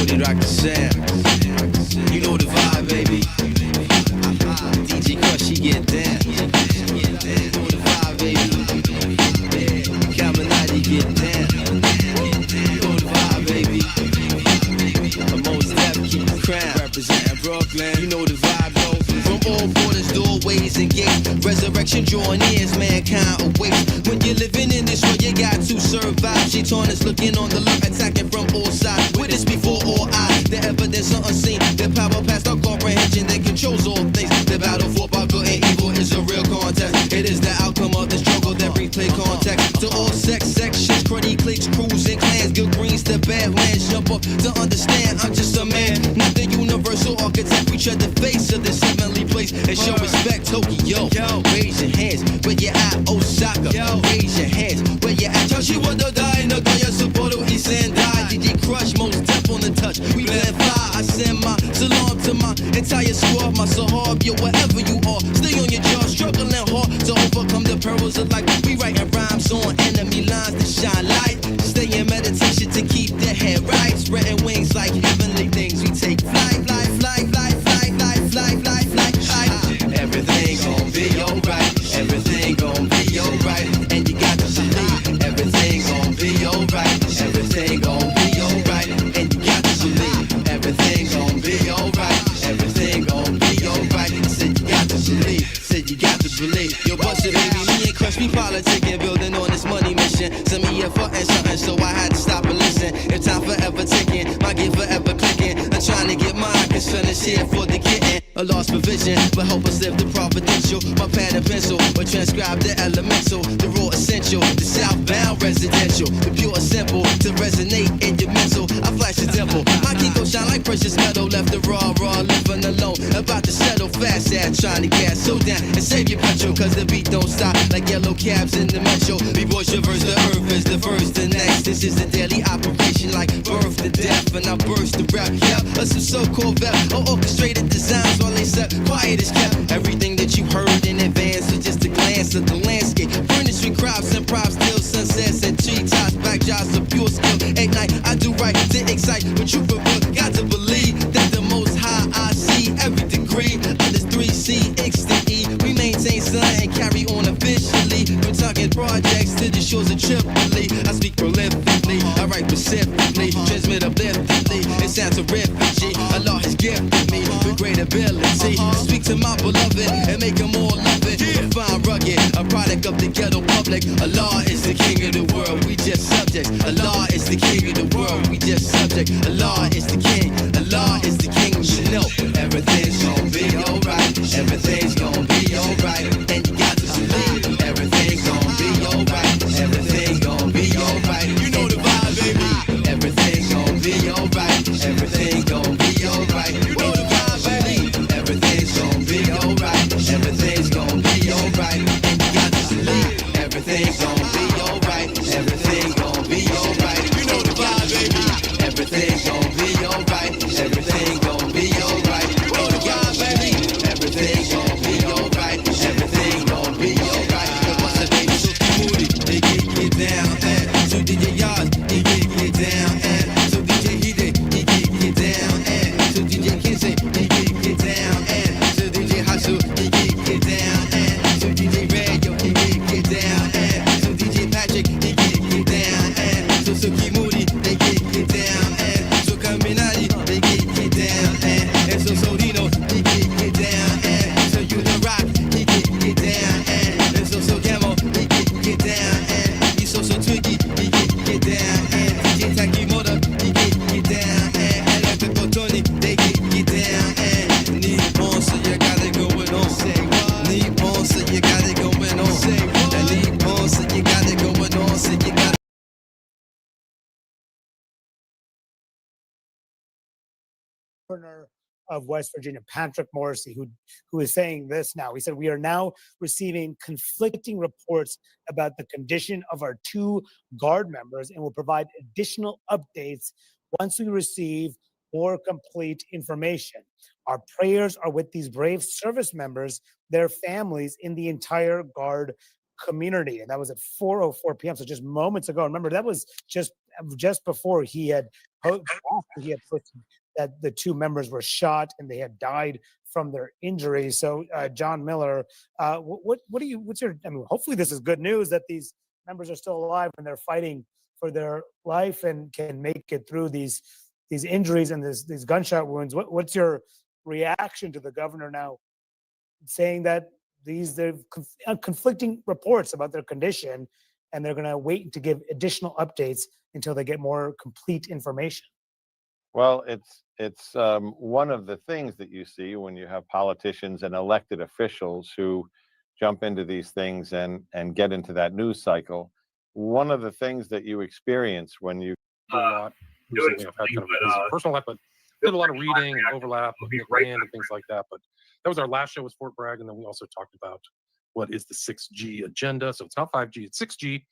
Dr. Sam, you know the vibe, baby. DJ Crush, she get down. You know the vibe, baby. Caminati get down. You know the vibe, baby. The most def, keep the crown. Representing Brooklyn, you know the vibe, though. From all borders, doorways, and gates. Resurrection drawing ears, mankind awaits. When you're living in this world, you got to survive. Shaitan is looking on the left, attacking from all sides. Witness before all eyes, the evidence of unseen. The power past our comprehension that controls all things. The battle fought by good and evil is a real contest. It is the outcome of the struggle that brings play contact to all sex sections, cruddy cliques, crews, and clans. Good greens to badlands, jump up to understand. I'm just a man, not the universal architect. We tread the face of this heavenly place and show respect. Tokyo, raise your hands where you at. Osaka, raise your hands where you at. Yoshiwado die, no Daya Sapporo, East and die. DJ Crush, most deaf on the touch. We let fly. I send my salam to my entire squad, my sahab, yo, wherever you are. Stay on your job, struggling hard. pearls of life. We writing rhymes on enemy lines to shine light. Stay in meditation to keep the head right. Spreading wings like heavenly things. We take flight, fly, fly, fly, fly, fly, fly, fly, fly, fly. Everything gon' be alright. Everything gon' be alright. And you got to believe everything gon' be alright. Everything gon' be alright. And you got to believe everything gon' be alright. Everything gon' be alright. Said you got to believe. Said you got to believe. Yo, bust it, baby. Me and Crush, we politicking, building on this money mission. Send me a fucking something, so I had to stop and listen. If time forever ticking, my gift forever clicking. I'm trying to get mine, cause finish here for the getting. A lost provision, but help us live the providential. My pad and pencil, but transcribe the elemental, the raw essential, the southbound residential, the pure simple, to resonate in your mental. I flash the temple, my key gon' shine like precious metal. Left the raw, living alone, about to settle fast, trying to gas so down and save your petrol, cause the beat don't stop like yellow cabs in the metro. B-boys traverse the earth is the first the next. This is a daily operation like birth to death, and I burst the rap, yeah, of some so-called vet, or orchestrated designs while they set quiet is kept. Everything that you heard in advance was just a glance of the landscape. Furnished with crops and props, till sunsets and treetops, backdrops of pure skill. At night, I do right to excite, but you got to believe that the most high I see every degree of this 3C, X to E. We maintain sun and carry on officially. We're talking projects to the shores of Tripoli. I speak prolifically, I write specifically, transmit upliftedly. It sounds terrific, G. Allah has gifted me with great ability to speak to my beloved and make them all love it. Fine, rugged, a product of the ghetto public. Allah is the king of the world, we just subjects. Allah is the king of the world, we just subject. Allah is the king, Allah is the king. You know everything's gonna be alright. Everything's gonna be alright. And you got to believe everything's gonna be alright. Everything's gonna be alright. You know the vibe, baby. Everything's gonna be alright. Everything's gonna be alright. You know the vibe, baby. Everything's gonna be alright. Everything's gonna be alright. And you got to believe everything's gonna be alright. Everything's gonna be alright. You know the vibe, baby. Everything's gonna be alright. Everything's gonna be alright. You know the vibe, baby. Everything's gonna be alright. Everything's gonna be alright. The bus of baby so moody, they get down and so DJ Yard, he get down and so DJ Hide, he get down and so DJ Kinsey, he get down and so DJ Hasu, he get down and so DJ Radio, he get down and so DJ Patrick, he get down and so Suki Moody, they get down and so Caminati, they get down and so Solino, he get down and so You The Rock, he get down and so Gamo, he get down and he so Twiggy, he get down and DJ Takimoto, he get down and Electrical Tony, they get down and Nippon, so you got it going on. Say what? Nippon, so you got it going on. Say what? Nippon, so you got it going on. So you got Governor of West Virginia, Patrick Morrisey, who is saying this now. He said, we are now receiving conflicting reports about the condition of our 2 Guard members and will provide additional updates once we receive more complete information. Our prayers are with these brave service members, their families, in the entire Guard community. And that was at 4:04 p.m. So just moments ago. Remember, that was just before he had posted that the 2 members were shot and they had died from their injuries. So, John Miller, what's your? I mean, hopefully this is good news that these members are still alive and they're fighting for their life and can make it through these injuries and these gunshot wounds. What's your reaction to the governor now saying that they're conflicting reports about their condition and they're going to wait to give additional updates until they get more complete information? Well, it's one of the things that you see when you have politicians and elected officials who jump into these things and get into that news cycle. One of the things that you experience when you personal life, but did a lot of reading and overlap, looking at land and things like that. But that was our last show, was Fort Bragg, and then we also talked about what is the 6G agenda. So it's not 5G, it's 6G.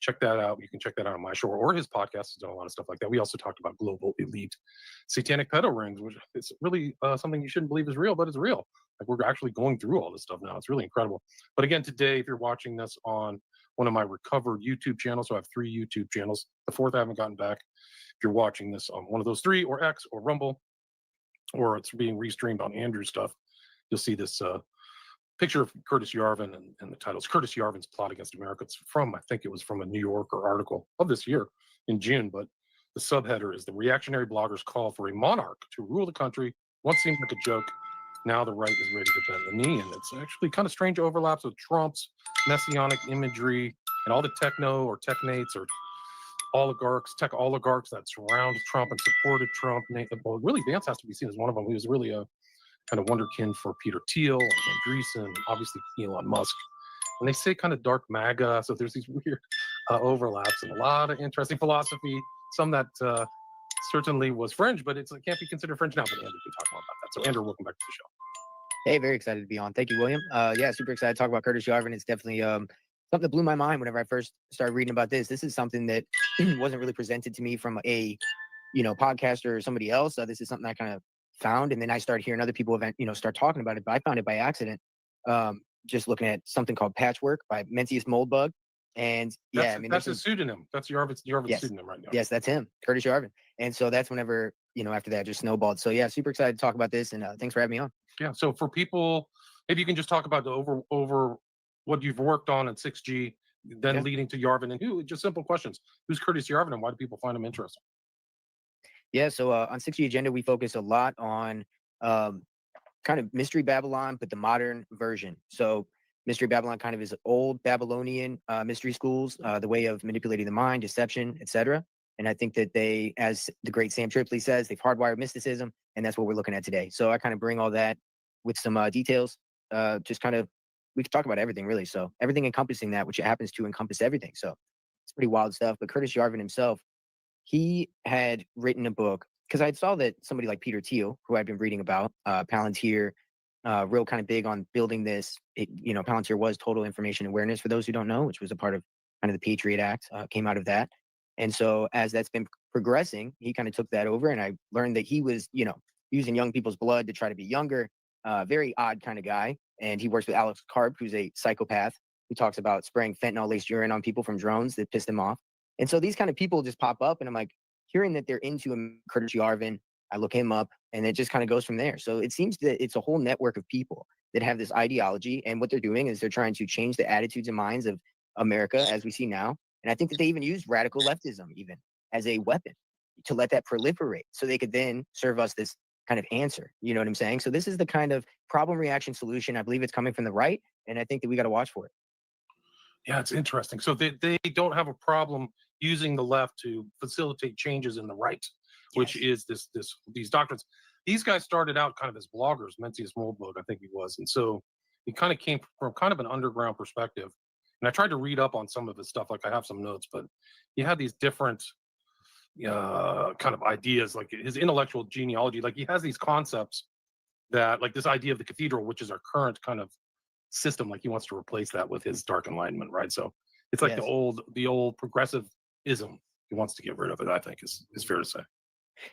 check that out. You can check that out on my show or his podcast. He's done a lot of stuff like that. We also talked about global elite satanic pedo rings, which is really something you shouldn't believe is real, but it's real. Like, we're actually going through all this stuff now. It's really incredible. But again, today, if you're watching this on one of my recovered YouTube channels, so I have 3 YouTube channels. The 4th I haven't gotten back. If you're watching this on one of those 3, or X, or Rumble, or it's being restreamed on Andrew's stuff, you'll see this picture of Curtis Yarvin, and the title is Curtis Yarvin's Plot Against America. It's from, I think it was from a New Yorker article of this year in June, but the subheader is "The Reactionary Bloggers Call for a Monarch to Rule the Country. Once seemed like a joke, now the right is ready to bend the knee." And it's actually kind of strange overlaps with Trump's messianic imagery and all the techno or technates or oligarchs, tech oligarchs that surround Trump and supported Trump. Well, really, Vance has to be seen as one of them. He was really a kind of wonderkin for Peter Thiel and Andreessen, obviously Elon Musk. And they say kind of dark MAGA, so there's these weird overlaps and a lot of interesting philosophy, some that certainly was fringe, but it can't be considered fringe now, but Andrew can talk more about that. So Andrew, welcome back to the show. Hey, very excited to be on. Thank you, William. Yeah, super excited to talk about Curtis Yarvin. It's definitely something that blew my mind whenever I first started reading about this. This is something that wasn't really presented to me from a, podcaster or somebody else. This is something I kind of found, and then I started hearing other people start talking about it, but I found it by accident, just looking at something called Patchwork by Mencius Moldbug. And that's his pseudonym. That's Yarvin's pseudonym right now. Yes, that's him, Curtis Yarvin. And so that's whenever, after that just snowballed. So yeah, super excited to talk about this, and thanks for having me on. Yeah, so for people, maybe you can just talk about the over what you've worked on at 6G, then leading to Yarvin, and just simple questions. Who's Curtis Yarvin, and why do people find him interesting? Yeah, so on 6G Agenda, we focus a lot on kind of Mystery Babylon, but the modern version. So Mystery Babylon kind of is old Babylonian mystery schools, the way of manipulating the mind, deception, etc. And I think that they, as the great Sam Tripoli says, they've hardwired mysticism, and that's what we're looking at today. So I kind of bring all that with some details, just kind of, we can talk about everything really. So everything encompassing that, which happens to encompass everything. So it's pretty wild stuff. But Curtis Yarvin himself, he had written a book, because I saw that somebody like Peter Thiel, who I've been reading about, Palantir, real kind of big on building this. Palantir was Total Information Awareness, for those who don't know, which was a part of kind of the Patriot Act, came out of that. And so as that's been progressing, he kind of took that over, and I learned that he was, using young people's blood to try to be younger, very odd kind of guy. And he works with Alex Karp, who's a psychopath, who talks about spraying fentanyl-laced urine on people from drones that pissed him off. And so these kind of people just pop up, and I'm like, hearing that they're into him, Curtis Yarvin, I look him up, and it just kind of goes from there. So it seems that it's a whole network of people that have this ideology, and what they're doing is they're trying to change the attitudes and minds of America as we see now. And I think that they even use radical leftism even as a weapon to let that proliferate, so they could then serve us this kind of answer. You know what I'm saying? So this is the kind of problem, reaction, solution. I believe it's coming from the right, and I think that we got to watch for it. Yeah, it's interesting. So they don't have a problem using the left to facilitate changes in the right, which is these doctrines. These guys started out kind of as bloggers, Mencius Moldbug, I think he was. And so he kind of came from kind of an underground perspective. And I tried to read up on some of his stuff, like I have some notes, but he had these different kind of ideas, like his intellectual genealogy. Like he has these concepts that, like this idea of the cathedral, which is our current kind of system, like he wants to replace that with his dark enlightenment, right? So it's like the old progressivism. He wants to get rid of it, I think is fair to say.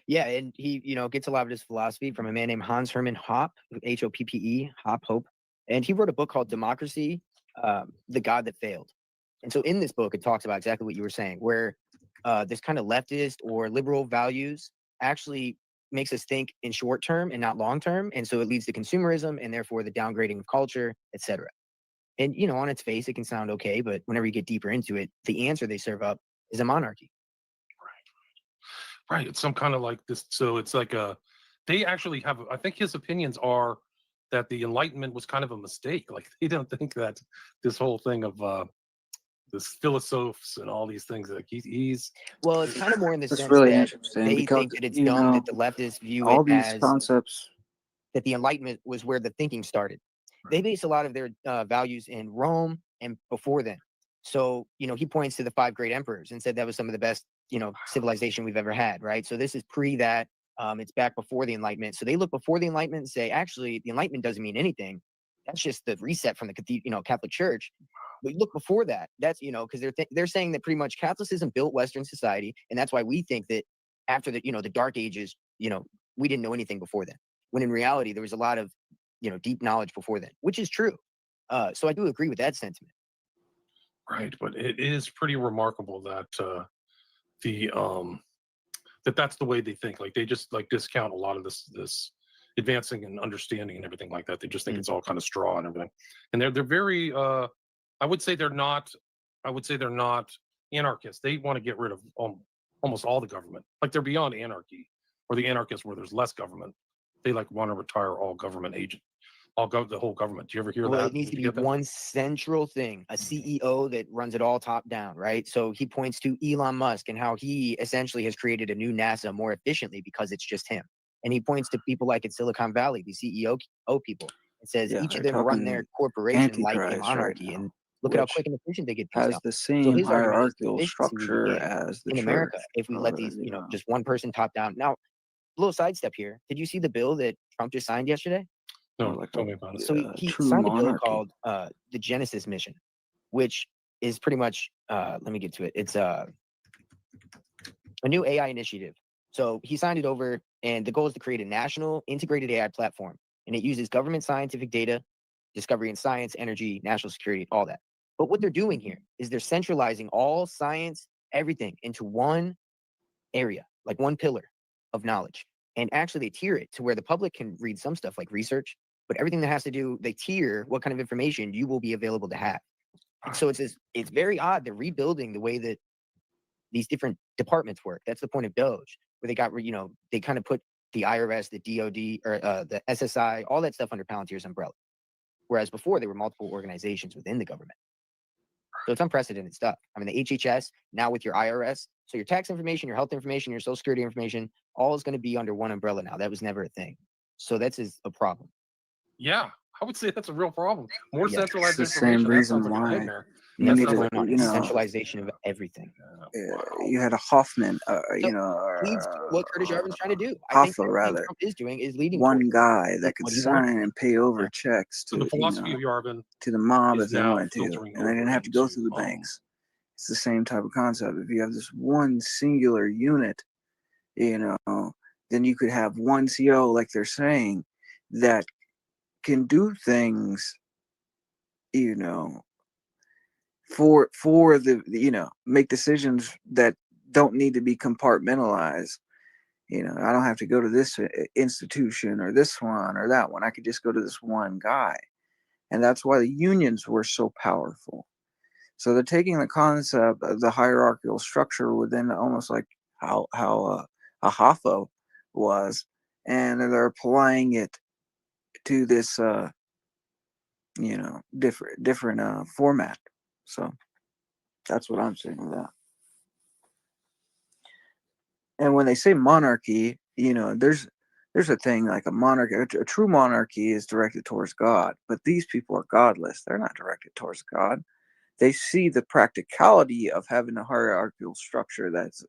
Yeah, and he, gets a lot of his philosophy from a man named Hans Hermann Hoppe, Hoppe, Hope. And he wrote a book called Democracy, The God That Failed. And so in this book, it talks about exactly what you were saying, where this kind of leftist or liberal values actually makes us think in short term and not long term. And so it leads to consumerism and therefore the downgrading of culture, etc. And, on its face, it can sound okay, but whenever you get deeper into it, the answer they serve up is a monarchy. Right. It's some kind of like this. So it's like they actually have, I think his opinions are that the Enlightenment was kind of a mistake. Like they don't think that this whole thing of this philosophers and all these things, like he's well, it's kind of more in the sense really that interesting they because, think that it's dumb that the leftists view all it these as concepts, that the Enlightenment was where the thinking started. They base a lot of their values in Rome and before then. So, he points to the 5 great emperors and said that was some of the best, civilization we've ever had, right? So this is pre that. It's back before the Enlightenment. So they look before the Enlightenment and say, actually, the Enlightenment doesn't mean anything. That's just the reset from the Catholic Church. But look before that, that's, because they're saying that pretty much Catholicism built Western society, and that's why we think that after the the Dark Ages, we didn't know anything before then. When in reality, there was a lot of deep knowledge before then, which is true. So I do agree with that sentiment. Right, but it is pretty remarkable that that's the way they think. Like they just discount a lot of this advancing and understanding and everything like that. They just think it's all kind of straw and everything. And they're very I would say they're not anarchists. They want to get rid of almost all the government. Like they're beyond anarchy, or the anarchists where there's less government. They want to retire all government agents. The whole government. Do you ever hear that? It needs to be one central thing, a CEO that runs it all top down, right? So he points to Elon Musk and how he essentially has created a new NASA more efficiently because it's just him. And he points to people like at Silicon Valley, the CEO people, and says each of them run their corporation like a monarchy. And look at how quick and efficient they get things has out. the So same his argument is hierarchical structure as the in church. America, if we let these, just one person top down. Now, a little sidestep here. Did you see the bill that Trump just signed yesterday? No, tell me about it. So he signed a bill called the Genesis Mission, which is pretty much, let me get to it. It's a new AI initiative. So he signed it over, and the goal is to create a national integrated AI platform. And it uses government scientific data, discovery in science, energy, national security, all that. But what they're doing here is they're centralizing all science, everything into one area, like one pillar of knowledge. And actually they tier it to where the public can read some stuff like research, but everything that has to do, they tier what kind of information you will be available to have. And so it's very odd. They're rebuilding the way that these different departments work. That's the point of Doge, where they got, they kind of put the IRS, the DOD, or the SSI, all that stuff under Palantir's umbrella. Whereas before there were multiple organizations within the government. So it's unprecedented stuff. I mean, the HHS, now with your IRS, so your tax information, your health information, your social security information, all is going to be under one umbrella now. That was never a thing. So that's a problem. Yeah, I would say that's a real problem. More centralized it's the information. same reason why you needed, centralization of everything. You had a Hoffman, what Curtis Yarvin's trying to do. Hoffa, rather, Trump is doing is leading one guy that could sign and pay over checks to the philosophy of Yarvin to the mob if they wanted to, filtering and they didn't have to go through the banks. It's the same type of concept. If you have this one singular unit, then you could have one CEO, like they're saying, that can do things, for the, make decisions that don't need to be compartmentalized. I don't have to go to this institution or this one or that one. I could just go to this one guy. And that's why the unions were so powerful. So they're taking the concept of the hierarchical structure within almost like how a Hoffa was, and they're applying it to this different format. So that's what I'm saying with that. And when they say monarchy, there's a thing like a monarchy. A true monarchy is directed towards God, but these people are godless. They're not directed towards God. They see the practicality of having a hierarchical structure that's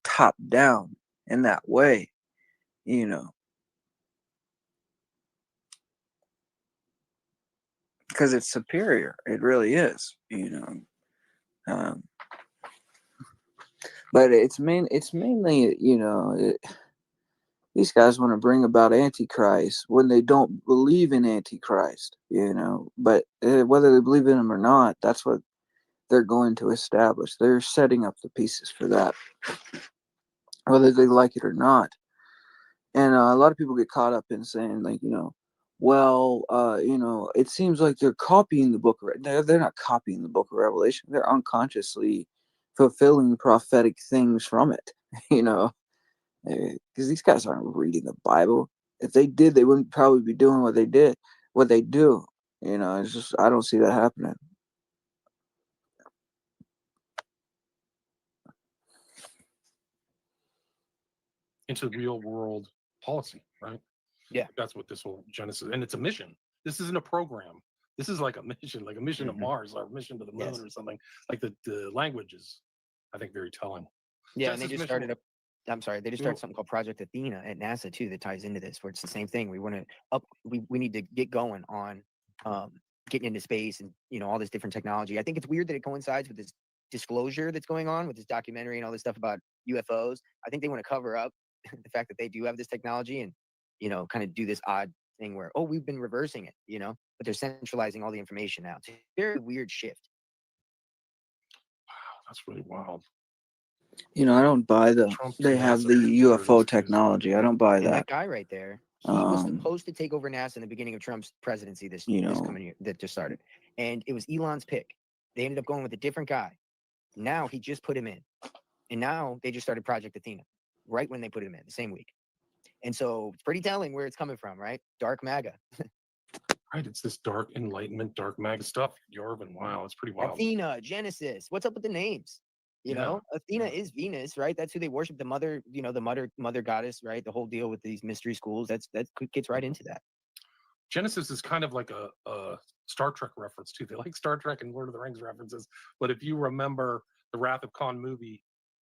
top down in that way, because it's superior. It really is, but it's mainly, these guys want to bring about Antichrist when they don't believe in Antichrist, but whether they believe in him or not, that's what they're going to establish. They're setting up the pieces for that, whether they like it or not. And a lot of people get caught up in saying, like, it seems like they're copying the book. They're not copying the book of Revelation. They're unconsciously fulfilling prophetic things from it, because these guys aren't reading the Bible. If they did, they wouldn't probably be doing what they do. It's just, I don't see that happening. into real world policy, right? Yeah, that's what this whole Genesis, and it's a mission. This isn't a program. This is like a mission to Mars or a mission to the moon or something. Like the language is, I think, very telling. Yeah, and they just started up. I'm sorry, they just started something called Project Athena at NASA too that ties into this, where it's the same thing. We want to we need to get going on getting into space and, you know, all this different technology. I think it's weird that it coincides with this disclosure that's going on with this documentary and all this stuff about UFOs. I think they want to cover up the fact that they do have this technology and, you know, kind of do this odd thing where, oh, we've been reversing it, you know, but they're centralizing all the information now. It's a very weird shift. That's really wild. You know, I don't buy they have the UFO technology. I don't buy And that. that guy right there, he was supposed to take over NASA in the beginning of Trump's presidency this coming year that just started. And it was Elon's pick. They ended up going with a different guy. Now he just put him in. And now they just started Project Athena right when they put him in, the same week. And so it's pretty telling where it's coming from, right? Dark MAGA. Right, it's this dark enlightenment, dark MAGA stuff. Yorvin, wow, it's pretty wild. Athena, Genesis. What's up with the names? You know, Athena is Venus, right? That's who they worship. The mother, you know, the mother goddess, right? The whole deal with these mystery schools. That gets right into that. Genesis is kind of like a Star Trek reference too. They like Star Trek and Lord of the Rings references. But if you remember the Wrath of Khan movie,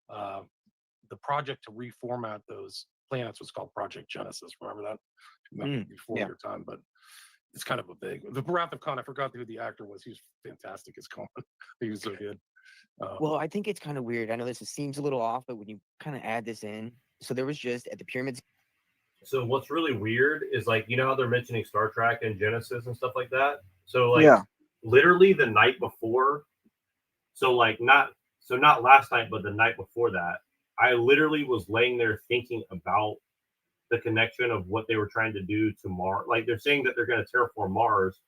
the project to reformat those planets was called Project Genesis. Remember that? Before your time, but it's kind of a big. The Wrath of Khan. I forgot who the actor was. He was fantastic as Khan. He was so good. Well, I think it's kind of weird. I know this seems a little off, but when you kind of add this in, so there was just at the pyramids. So what's really weird is like, you know how they're mentioning Star Trek and Genesis and stuff like that. So like literally the night before, not last night, but the night before that, I literally was laying there thinking about the connection of what they were trying to do to Mars. Like they're saying that they're going to terraform Mars,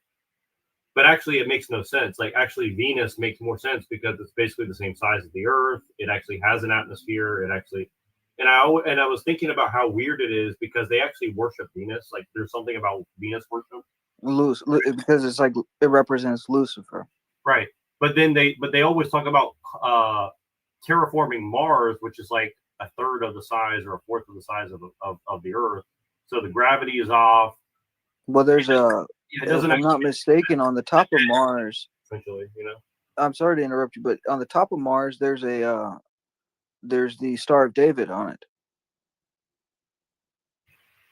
but actually it makes no sense. Like actually Venus makes more sense because it's basically the same size as the Earth. It actually has an atmosphere. It actually, and I was thinking about how weird it is because they actually worship Venus. Like there's something about Venus worship. Because it's like it represents Lucifer. Right. But they always talk about terraforming Mars, which is like a third of the size or a fourth of the size of the Earth. So the gravity is off. Well, there's if I'm not mistaken, on the top of Mars. Essentially, you know. I'm sorry to interrupt you, but on the top of Mars, there's the Star of David on it.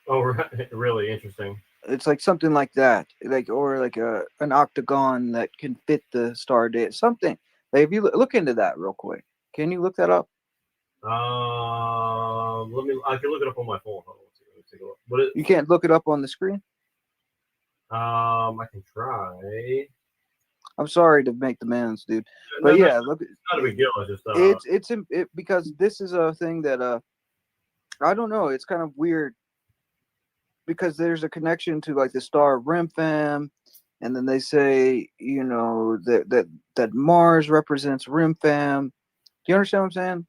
Oh, really interesting. It's like something like that, or an octagon that can fit the Star of David. Something. Like if you look into that real quick, can you look that up? I can look it up on my phone. Let me take a look. You can't look it up on the screen. I can try. I'm sorry to make demands, dude, but yeah, look. It's not a big deal. It's just because this is a thing that I don't know. It's kind of weird because there's a connection to like the star of Remphan, and then they say that Mars represents Remphan. Do you understand what I'm saying?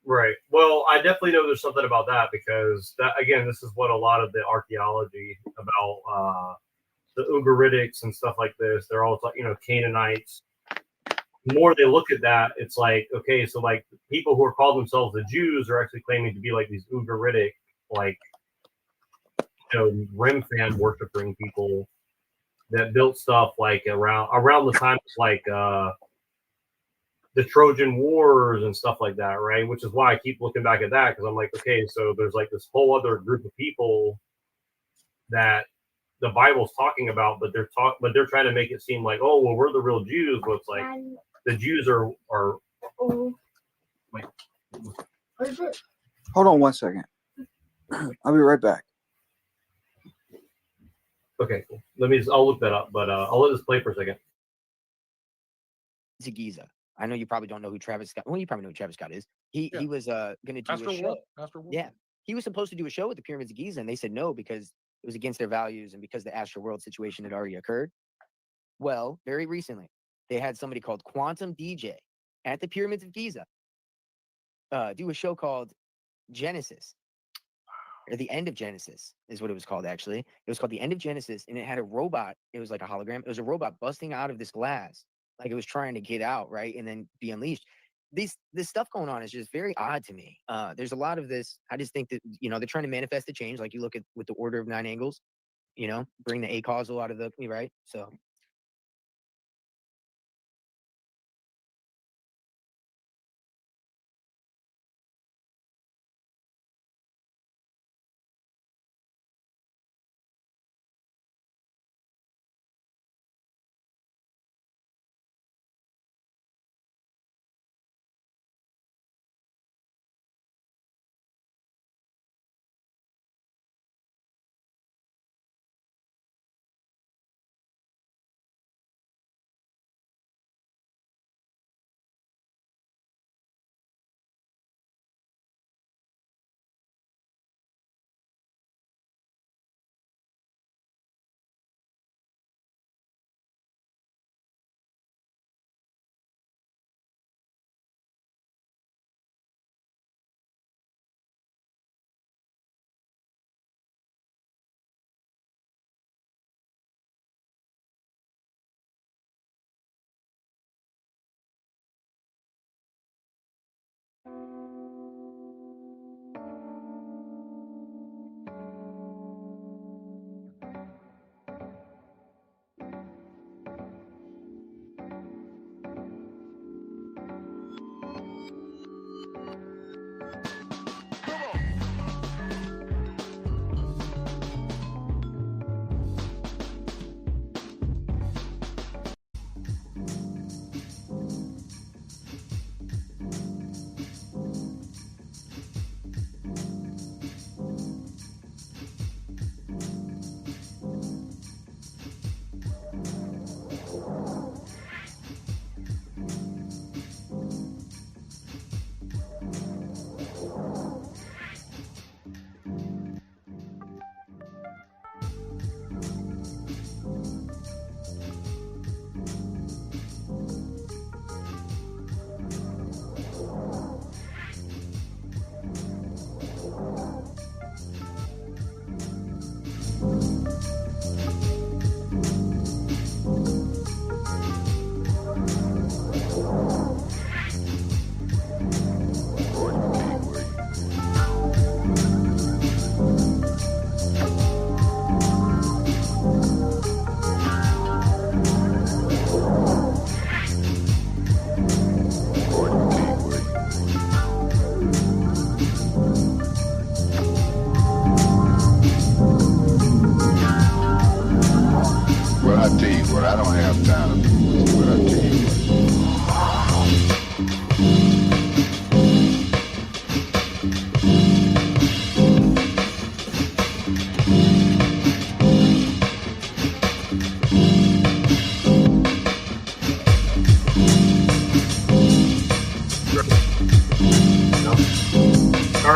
Right. Well, I definitely know there's something about that because that again, this is what a lot of the archaeology about the Ugaritic and stuff like this. They're all Canaanites. The more they look at that, it's like okay, so like people who are called themselves the Jews are actually claiming to be like these Ugaritic, like Remphan worshiping people that built stuff like around the time it's like the Trojan Wars and stuff like that, right? Which is why I keep looking back at that because I'm like, okay, so there's like this whole other group of people that the Bible's talking about, but they're trying to make it seem like, oh, well, we're the real Jews, but it's like the Jews are. Wait. Hold on 1 second. I'll be right back. Okay, cool. I'll look that up, but I'll let this play for a second. To Giza. I know you probably don't know who Travis Scott. Well, you probably know who Travis Scott is. He was going to do a show. Yeah, he was supposed to do a show with the Pyramids of Giza, and they said no because it was against their values and because the Astro World situation had already occurred. Well, very recently, they had somebody called Quantum DJ at the Pyramids of Giza do a show called Genesis, or The End of Genesis is what it was called, actually. It was called The End of Genesis, and it had a robot. It was like a hologram. It was a robot busting out of this glass, like it was trying to get out, right, and then be unleashed. This stuff going on is just very odd to me. There's a lot of this. I just think that, they're trying to manifest the change. Like you look at with the order of 9 angles, bring the acausal out of the, right? So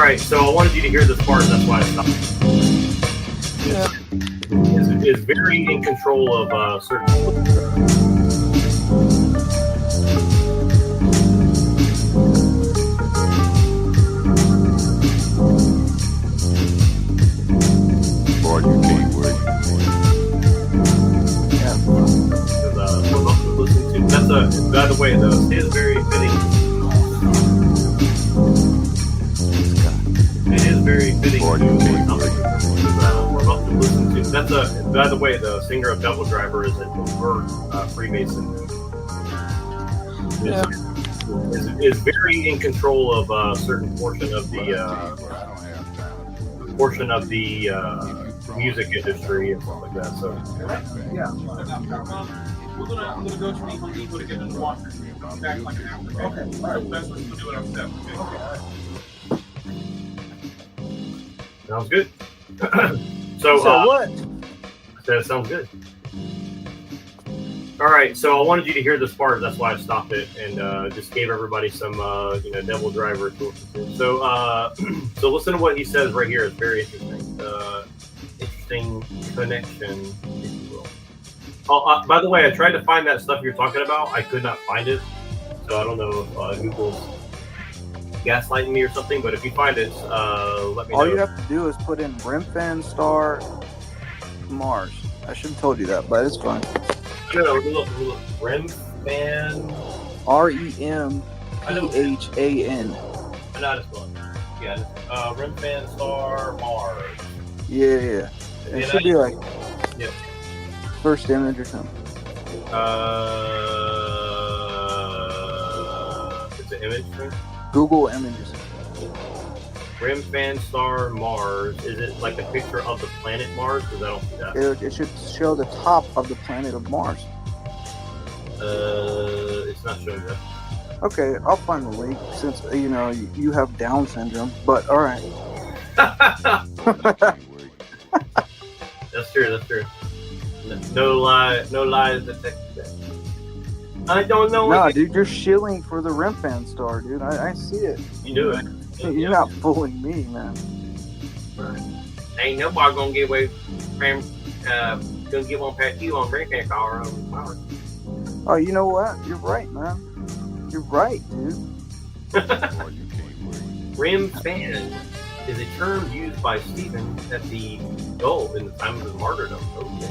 right, so I wanted you to hear this part. That's why I stopped. Is very in control of certain. Boy, you can't wait. That's by the way, though, it is very fitting. It is very fitting to we're about to listen to. That's by the way, the singer of Devil Driver is an overt Freemason. Is very in control of a certain portion of the music industry and stuff like that. So yeah. I'm gonna go to Eagle to get in the water. Come back like an hour. Okay. All right. That's what we'll do what I'm saying. Okay. Sounds good. So what? That sounds good. All right, so I wanted you to hear this part. That's why I stopped it and just gave everybody some, Devil Driver to listen to. So, so listen to what he says right here. It's very interesting. Interesting connection, if you will. Oh, by the way, I tried to find that stuff you're talking about. I could not find it, so I don't know if Google's gaslighting me or something. But if you find it, let me know. All you have to do is put in Rimfan Star Mars. I should have told you that, but it's fine. No, look. Rimfan. REMPHAN. I know this one. Yeah, Rimfan Star Mars. Yeah. It should be like first image or something. It's an image thing? Google images. Rimfan Star Mars. Is it like a picture of the planet Mars? Because I don't see that. It should show the top of the planet of Mars. It's not showing that. Okay, I'll find the link since you have Down syndrome. But all right. That's true. No lies detected. I don't know. No, dude, you're shilling for the Rimfan Star, dude. I see it. You do it. You're not fooling me, man. Right. Ain't nobody gonna get away from gonna get one past you on Rimfan Star. Oh, you know what? You're right, man. You're right, dude. Rimfan is a term used by Stephen at the in the time of his martyrdom. Okay.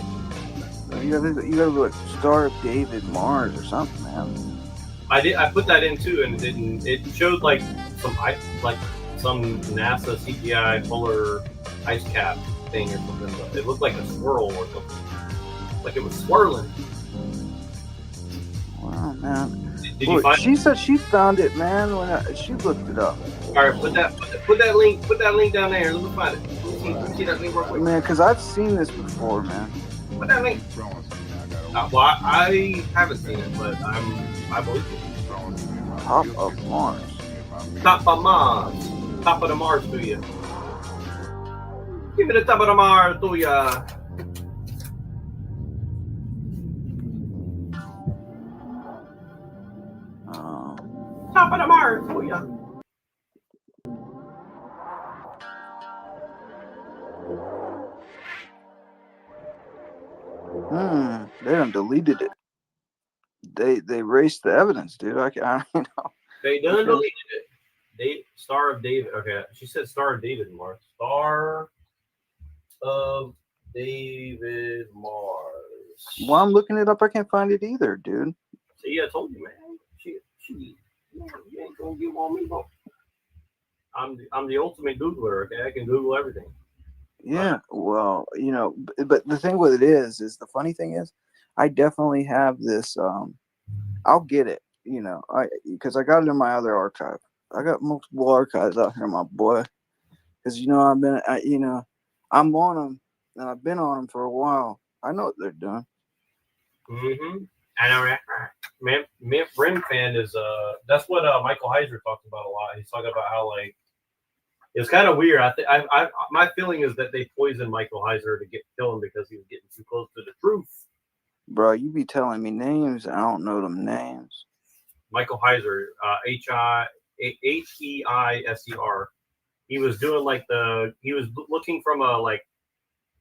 You gotta look Star of David Mars or something, man. I put that in too, and it didn't. It showed like some NASA CGI polar ice cap thing or something. But it looked like a swirl or something. Like it was swirling. Wow, man. Did you find she said she found it, man, when she looked it up. All right, put that link down there. Let me find it. Let me see that link real quick. Man, because I've seen this before, man. Put that link. Well, I haven't seen it, but I believe it. Top of Mars. Top of Mars. Top of the Mars to you. Give me the top of the Mars to ya. Top of the Mars to ya. They done deleted it. They erased the evidence, dude. I don't know. They done deleted it. Star of David. Okay, she said Star of David Mars. Star of David Mars. While I'm looking it up, I can't find it either, dude. See, I told you, man. You ain't gonna get on me, bro. I'm the ultimate Googler. Okay, I can Google everything. Yeah, well, but the thing with it is the funny thing is, I definitely have this. I'll get it, because I got it in my other archive. I got multiple archives out here, my boy. Because I'm on them, and I've been on them for a while. I know what they're doing. I know that. Man, Rimfan is that's what Michael Heiser talked about a lot. He's talking about how it's kind of weird. My feeling is that they poisoned Michael Heiser to kill him because he was getting too close to the truth. Bro, you be telling me names. I don't know them names. Michael Heiser, Heiser. he was doing like he was looking from a like,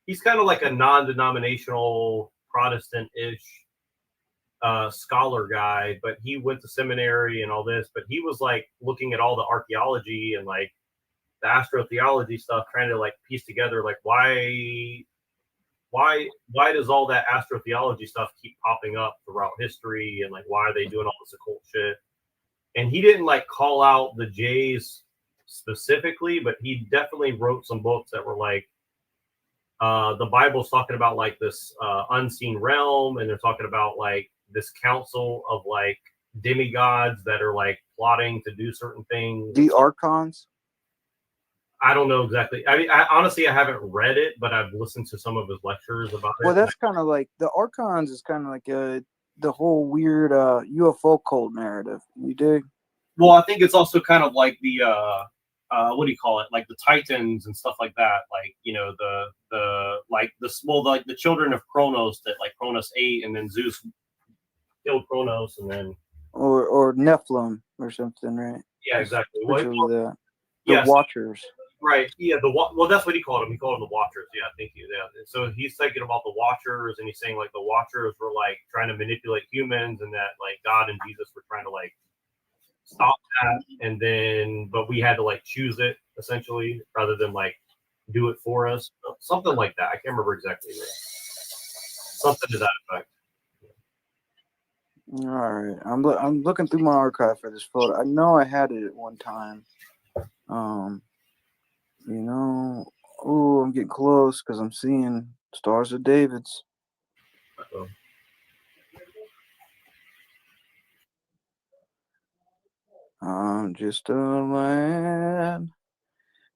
he's kind of like a non-denominational Protestant-ish scholar guy, but he went to seminary and all this, but he was like looking at all the archaeology and like the astrotheology stuff, trying to like piece together like why does all that astrotheology stuff keep popping up throughout history, and like why are they doing all this occult shit? And he didn't like call out the Jays specifically, but he definitely wrote some books that were like the Bible's talking about like this unseen realm, and they're talking about like this council of like demigods that are like plotting to do certain things. The archons. I don't know exactly. I mean, honestly, I haven't read it, but I've listened to some of his lectures about it. Well, that's kind of like the archons is kind of like the whole weird UFO cult narrative. You dig? Well, I think it's also kind of like the what do you call it? Like the Titans and stuff like that. Like, you know, the like the small, like the children of Kronos that like Kronos ate, and then Zeus killed Kronos, and then or Nephilim or something, right? Yeah, exactly. The yes. Watchers. Right. Yeah. Well, that's what he called them. He called them the Watchers. Yeah. Thank you. Yeah. So he's thinking about the Watchers, and he's saying like the Watchers were like trying to manipulate humans, and that like God and Jesus were trying to like stop that, and then but we had to like choose it essentially rather than like do it for us, something like that. I can't remember exactly. Something to that effect. All right, I'm looking through my archive for this photo. I know I had it at one time. You know, oh, I'm getting close because I'm seeing Stars of David's. Uh-oh. I'm just a lad,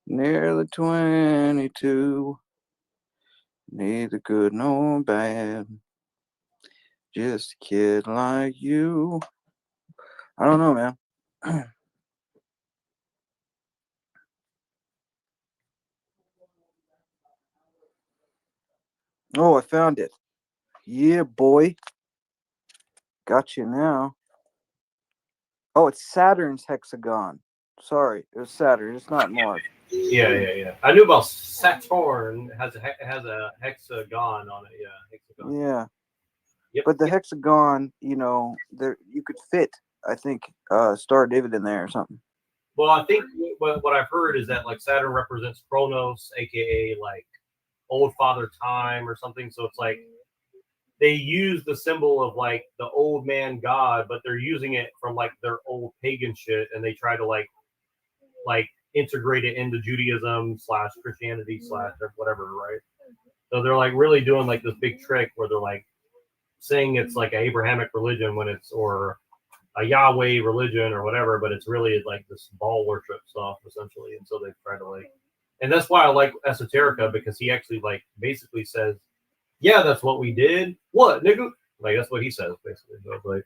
nearly 22, neither good nor bad, just a kid like you. I don't know, man. Oh, I found it. Yeah, boy. Got you now. Oh, it's Saturn's hexagon. Sorry, it was Saturn. It's not Mars. Yeah. I knew about Saturn. It has a hexagon on it. Yeah, hexagon. Yeah. Yep. But the hexagon, you know, there you could fit, I think, Star of David in there or something. Well, I think what I've heard is that like Saturn represents Kronos, aka like old father time or something. So it's like they use the symbol of like the old man god, but they're using it from like their old pagan shit, and they try to like integrate it into Judaism / Christianity / or whatever, right? So they're like really doing like this big trick where they're like saying it's like an Abrahamic religion when it's, or a Yahweh religion or whatever, but it's really like this ball worship stuff essentially. And so they try to like, and that's why I like Esoterica, because he actually like basically says, yeah, that's what we did. What, nigga? Like that's what he says basically. So it's like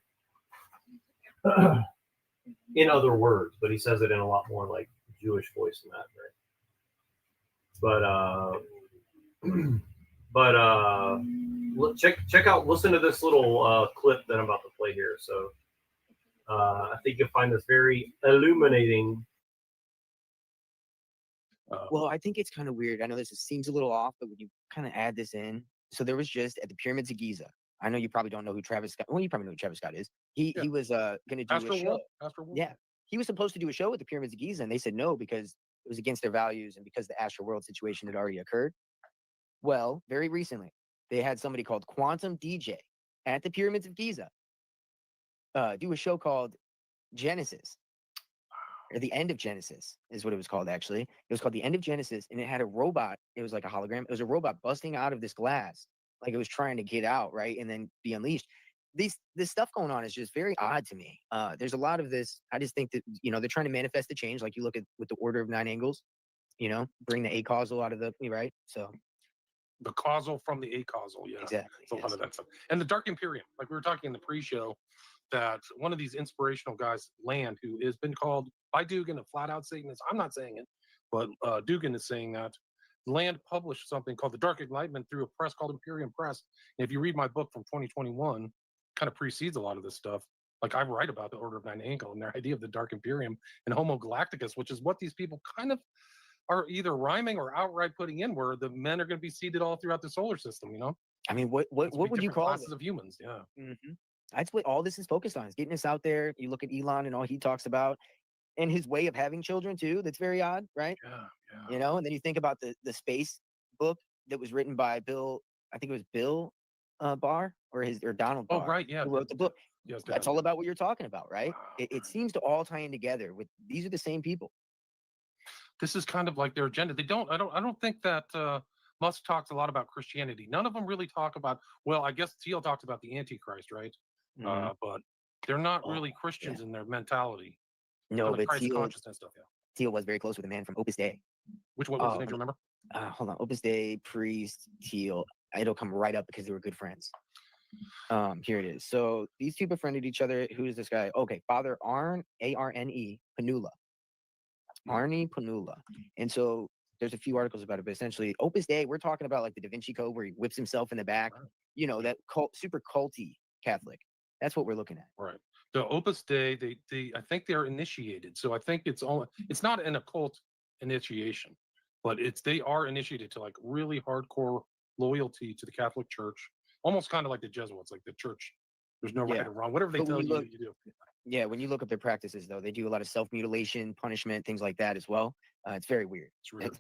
in other words, but he says it in a lot more like Jewish voice than that, right? Check out, listen to this little clip that I'm about to play here. So I think you'll find this very illuminating. Well, I think it's kind of weird. I know this seems a little off, but when you kind of add this in, so there was just at the pyramids of Giza. I know you probably don't know who Travis Scott. Well, you probably know who Travis Scott is. He was going to do a show. Yeah, he was supposed to do a show at the pyramids of Giza, and they said no because it was against their values and because the Astro World situation had already occurred. Well, very recently, they had somebody called Quantum DJ at the pyramids of Giza do a show called Genesis, or the End of Genesis is what it was called, actually. It was called the End of Genesis, and it had a robot. It was like a hologram. It was a robot busting out of this glass, like it was trying to get out, right, and then be unleashed. This stuff going on is just very odd to me. There's a lot of this. I just think that, you know, they're trying to manifest the change, like you look at with the order of 9 angles, you know, bring the acausal out of the, right? So the causal from the acausal, yeah. Exactly. A lot of that stuff. And the Dark Imperium, like we were talking in the pre-show, that one of these inspirational guys, Land, who has been called by Dugan a flat-out Satanist. I'm not saying it, but Dugan is saying that. Land published something called the Dark Enlightenment through a press called Imperium Press. And if you read my book from 2021, kind of precedes a lot of this stuff. Like I write about the Order of 9 Angle and their idea of the Dark Imperium and Homo Galacticus, which is what these people kind of are either rhyming or outright putting in where the men are going to be seeded all throughout the solar system. I mean, what would you call classes it? of humans? Yeah. That's what all this is focused on, is getting us out there. You look at Elon and all he talks about, and his way of having children too. That's very odd, right? Yeah. And then you think about the space book that was written by Bill. I think it was Bill Barr or Donald Barr. Oh, right. Yeah. Who wrote the book? Yes, That's all about what you're talking about, right? It seems to all tie in together. These are the same people. This is kind of like their agenda. I don't think that Musk talks a lot about Christianity. None of them really talk about, well, I guess Thiel talks about the Antichrist, right? But they're not really Christians in their mentality. No, the but Christ Thiel, consciousness stuff, yeah. Thiel was very close with a man from Opus Dei. Which one was his name? Do you remember? Hold on. Opus Dei, Priest, Thiel. It'll come right up because they were good friends. Here it is. So these two befriended each other. Who is this guy? Okay, Father Arne, Arne Panula. Arne Panula. And so there's a few articles about it, but essentially Opus Dei, we're talking about like the Da Vinci Code where he whips himself in the back, that super culty Catholic. That's what we're looking at. Right. The Opus Dei, I think they're initiated. So I think it's not an occult initiation, but they are initiated to like really hardcore loyalty to the Catholic Church, almost kind of like the Jesuits, like the church. There's no right or wrong. Whatever they tell you, you do. Yeah, when you look up their practices, though, they do a lot of self-mutilation, punishment, things like that as well. It's very weird. It's weird.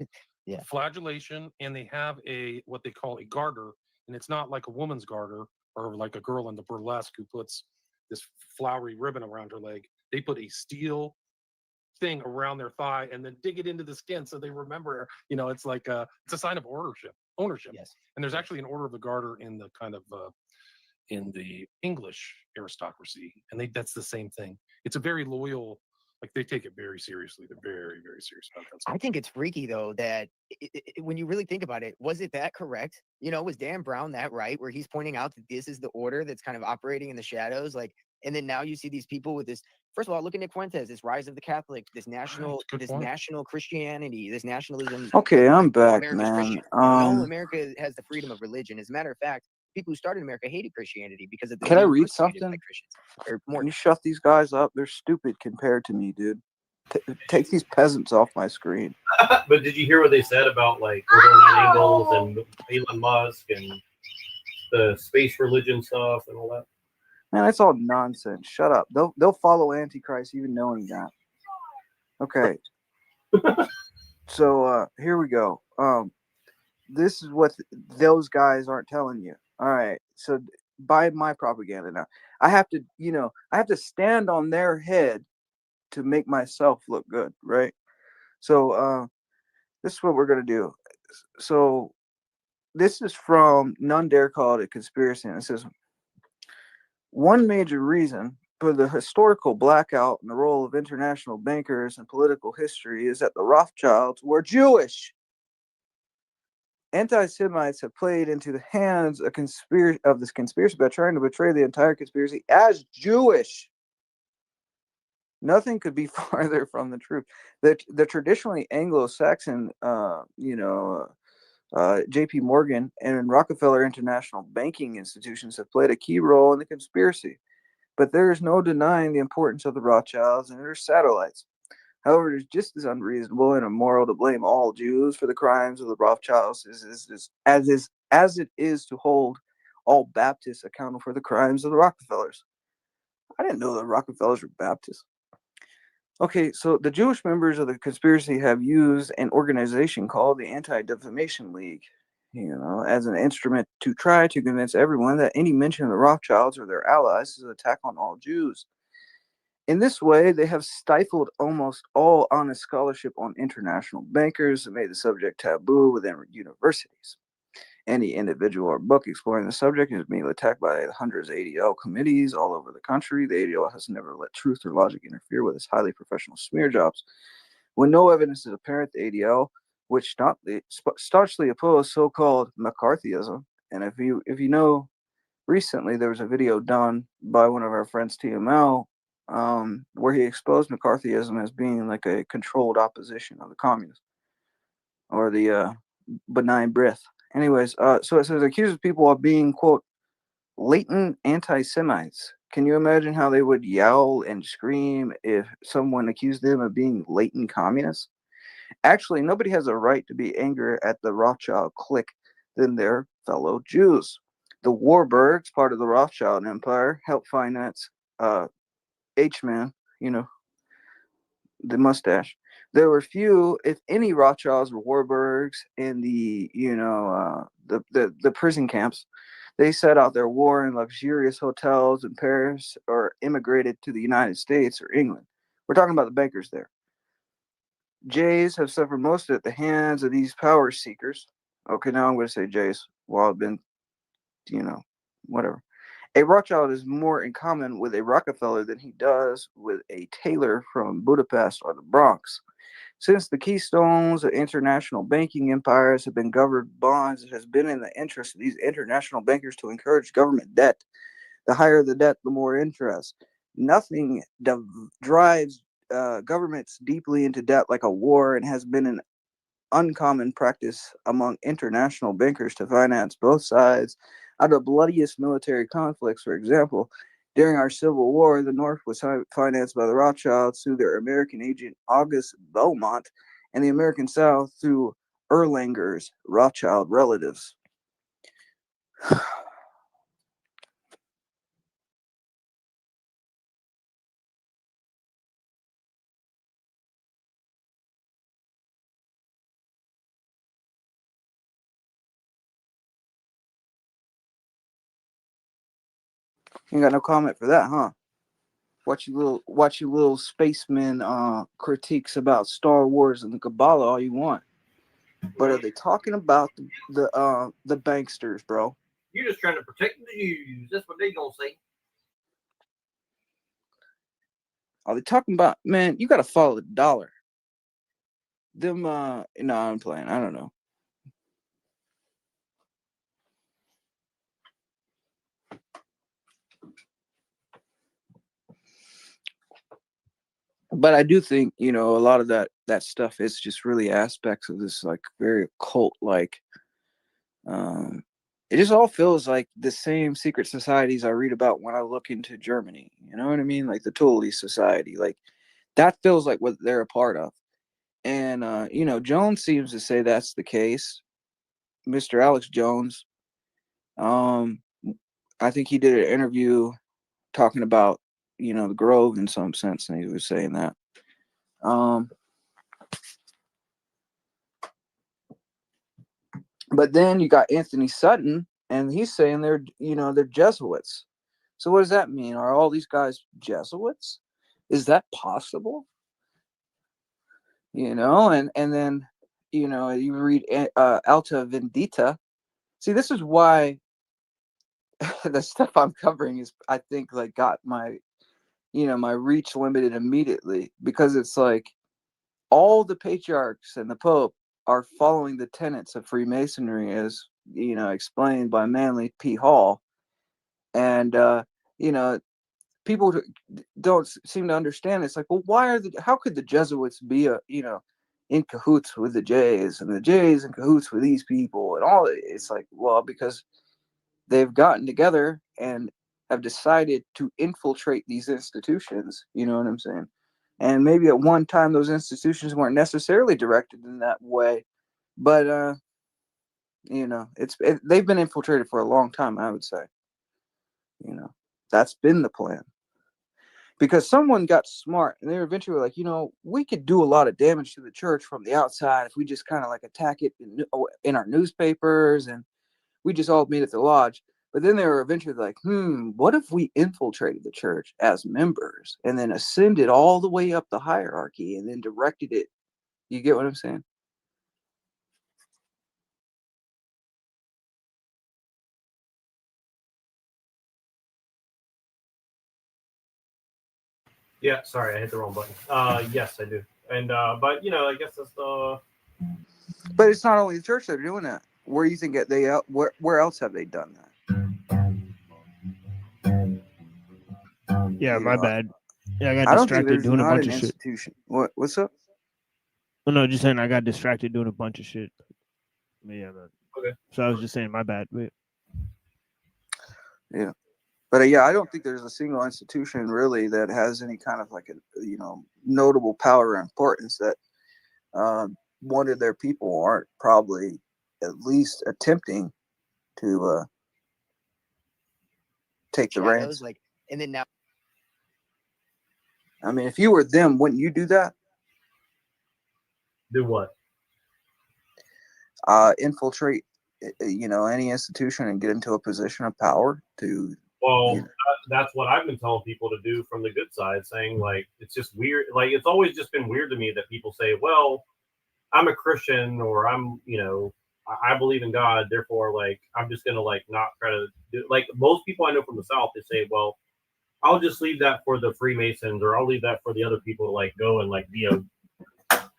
Yeah. Flagellation, and they have what they call a garter, and it's not like a woman's garter or like a girl in the burlesque who puts this flowery ribbon around her leg. They put a steel thing around their thigh and then dig it into the skin so they remember. It's like it's a sign of ownership. Yes. And there's actually an order of the garter in the kind of in the English aristocracy, and that's the same thing. It's a very loyal, like they take it very seriously. They're very, very serious about that stuff. I think it's freaky though that when you really think about it, was it that correct? Was Dan Brown that right, where he's pointing out that this is the order that's kind of operating in the shadows, like, and then now you see these people with this. First of all, look at Nick Fuentes, this rise of the Catholic, this national Christianity, this nationalism. Okay, I'm back, America's man. Christian. America has the freedom of religion. As a matter of fact, people who started America hated Christianity because of the. Can I read something? Like Can you shut these guys up? They're stupid compared to me, dude. Take these peasants off my screen. But did you hear what they said about like overnight angles and Elon Musk and the space religion stuff and all that? Man, that's all nonsense. Shut up. They'll follow Antichrist even knowing that. Okay. So here we go. This is what those guys aren't telling you. All right. So buy my propaganda now. I have to stand on their head to make myself look good, right? So this is what we're gonna do. So this is from None Dare Call It a Conspiracy, and it says one major reason for the historical blackout in the role of international bankers in political history is that the Rothschilds were Jewish. Anti-Semites have played into the hands of this conspiracy by trying to portray the entire conspiracy as Jewish. Nothing could be farther from the truth. The traditionally Anglo-Saxon, J.P. Morgan and Rockefeller International banking institutions have played a key role in the conspiracy, but there is no denying the importance of the Rothschilds and their satellites. However, it is just as unreasonable and immoral to blame all Jews for the crimes of the Rothschilds as it is to hold all Baptists accountable for the crimes of the Rockefellers. I didn't know the Rockefellers were Baptists. Okay, so the Jewish members of the conspiracy have used an organization called the Anti-Defamation League, as an instrument to try to convince everyone that any mention of the Rothschilds or their allies is an attack on all Jews. In this way, they have stifled almost all honest scholarship on international bankers and made the subject taboo within universities. Any individual or book exploring the subject is being attacked by hundreds of ADL committees all over the country. The ADL has never let truth or logic interfere with its highly professional smear jobs. When no evidence is apparent, the ADL, which staunchly oppose so-called McCarthyism, and if you know, recently there was a video done by one of our friends, TML, where he exposed McCarthyism as being like a controlled opposition of the communists or the benign breath. Anyways, so it says accuses people of being, quote, latent anti-Semites. Can you imagine how they would yell and scream if someone accused them of being latent communists? Actually, nobody has a right to be angrier at the Rothschild clique than their fellow Jews. The Warburgs, part of the Rothschild Empire, helped finance H-Man, the mustache. There were few, if any, Rothschilds or Warburgs in the, the prison camps. They set out their war in luxurious hotels in Paris or immigrated to the United States or England. We're talking about the bankers there. Jays have suffered most at the hands of these power seekers. Okay, now I'm going to say Jays. Well, I've been, whatever. A Rothschild is more in common with a Rockefeller than he does with a Taylor from Budapest or the Bronx. Since the keystones of international banking empires have been governed bonds, it has been in the interest of these international bankers to encourage government debt. The higher the debt, the more interest. Nothing drives governments deeply into debt like a war, and has been an uncommon practice among international bankers to finance both sides out of the bloodiest military conflicts. For example, during our Civil War, the North was financed by the Rothschilds through their American agent August Beaumont, and the American South through Erlanger's Rothschild relatives. You got no comment for that, huh? Watch you little spacemen critiques about Star Wars and the Kabbalah all you want, but are they talking about the banksters, bro? You're just trying to protect the Jews. That's what they gonna say. Are they talking about, man? You gotta follow the dollar. Them no, I'm playing. I don't know. But I do think, a lot of that stuff is just really aspects of this like very occult, like it just all feels like the same secret societies I read about when I look into Germany. You know what I mean? Like the CTUHLU Society, like that feels like what they're a part of. And Jones seems to say that's the case. Mr. Alex Jones. I think he did an interview talking about, the Grove in some sense, and he was saying that. But then you got Anthony Sutton, and he's saying they're Jesuits. So what does that mean? Are all these guys Jesuits? Is that possible? And then, you read Alta Vendita. See, this is why the stuff I'm covering is, I think, like got my, my reach limited immediately, because it's like all the patriarchs and the Pope are following the tenets of Freemasonry, as explained by Manly P. Hall, and people don't seem to understand. It's like, well, how could the Jesuits be in cahoots with the Jays, and the Jays in cahoots with these people, and all? It's like, well, because they've gotten together and have decided to infiltrate these institutions. You know what I'm saying? And maybe at one time those institutions weren't necessarily directed in that way, but they've been infiltrated for a long time, I would say. That's been the plan. Because someone got smart, and they were eventually like, we could do a lot of damage to the church from the outside if we just kind of like attack it in our newspapers, and we just all meet at the lodge. But then they were eventually like, what if we infiltrated the church as members and then ascended all the way up the hierarchy and then directed it? You get what I'm saying? Yeah, sorry, I hit the wrong button. Yes, I do. And but I guess that's the. But it's not only the church that are doing that. Where do you think where else have they done that? Yeah, my bad. Yeah, I got I don't think distracted there's doing a not bunch an of shit. institution. What's up? Oh, no, just saying I got distracted doing a bunch of shit. Yeah, man. Okay. So I was just saying, my bad. Wait. Yeah. But yeah, I don't think there's a single institution really that has any kind of like a notable power or importance that one of their people aren't probably at least attempting to take the shadows, reins. like, and then now. I mean, if you were them, wouldn't you do that? Do what? Infiltrate, any institution and get into a position of power to. Well, that's what I've been telling people to do from the good side, saying like it's just weird. Like it's always just been weird to me that people say, "Well, I'm a Christian," or "I'm, I believe in God, therefore, like I'm just gonna like not try to do." Like most people I know from the South, they say, "Well, I'll just leave that for the Freemasons, or I'll leave that for the other people to like go and like be a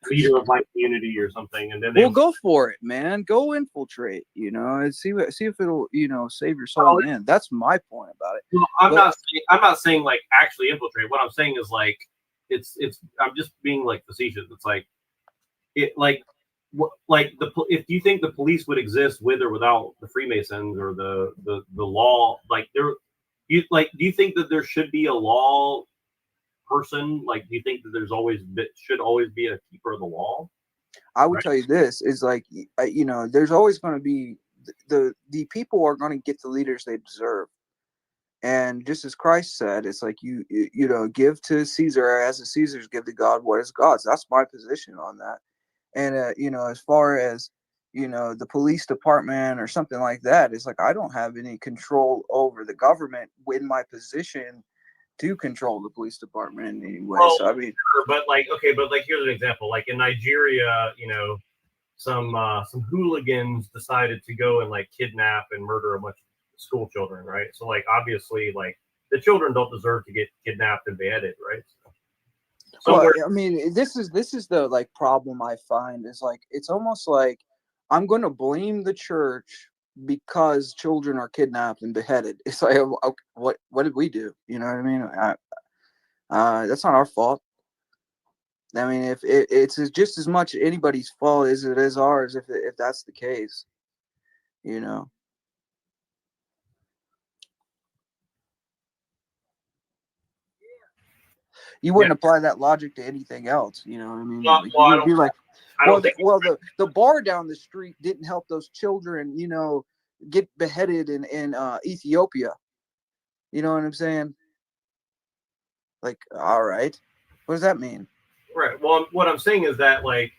leader of my community or something." And then Well, go for it, man. Go infiltrate, and see if it'll, save your soul in the end. That's my point about it. Well, I'm not saying like actually infiltrate. What I'm saying is like it's I'm just being like facetious. It's like if you think the police would exist with or without the Freemasons or the law, like do you think that there should be a law person? Like, do you think that should always be a keeper of the law? I would tell you this is like, there's always going to be the people are going to get the leaders they deserve. And just as Christ said, it's like you give to Caesar as the Caesars, give to God what is God's. That's my position on that. And as far as the police department or something like that, it's like I don't have any control over the government in my position to control the police department in any way. Well, so I mean, sure, but here's an example. Like in Nigeria, some hooligans decided to go and like kidnap and murder a bunch of school children, right? So like obviously like the children don't deserve to get kidnapped and beheaded, right? well, I mean, this is the like problem I find is like it's almost like I'm going to blame the church because children are kidnapped and beheaded. It's like, what did we do? You know what I mean? That's not our fault. I mean, if it's just as much anybody's fault as it is ours, if that's the case, You wouldn't apply that logic to anything else. You know what I mean? You'd be like, the bar down the street didn't help those children, get beheaded in Ethiopia. You know what I'm saying? Like, all right, what does that mean? Right. Well, what I'm saying is that like,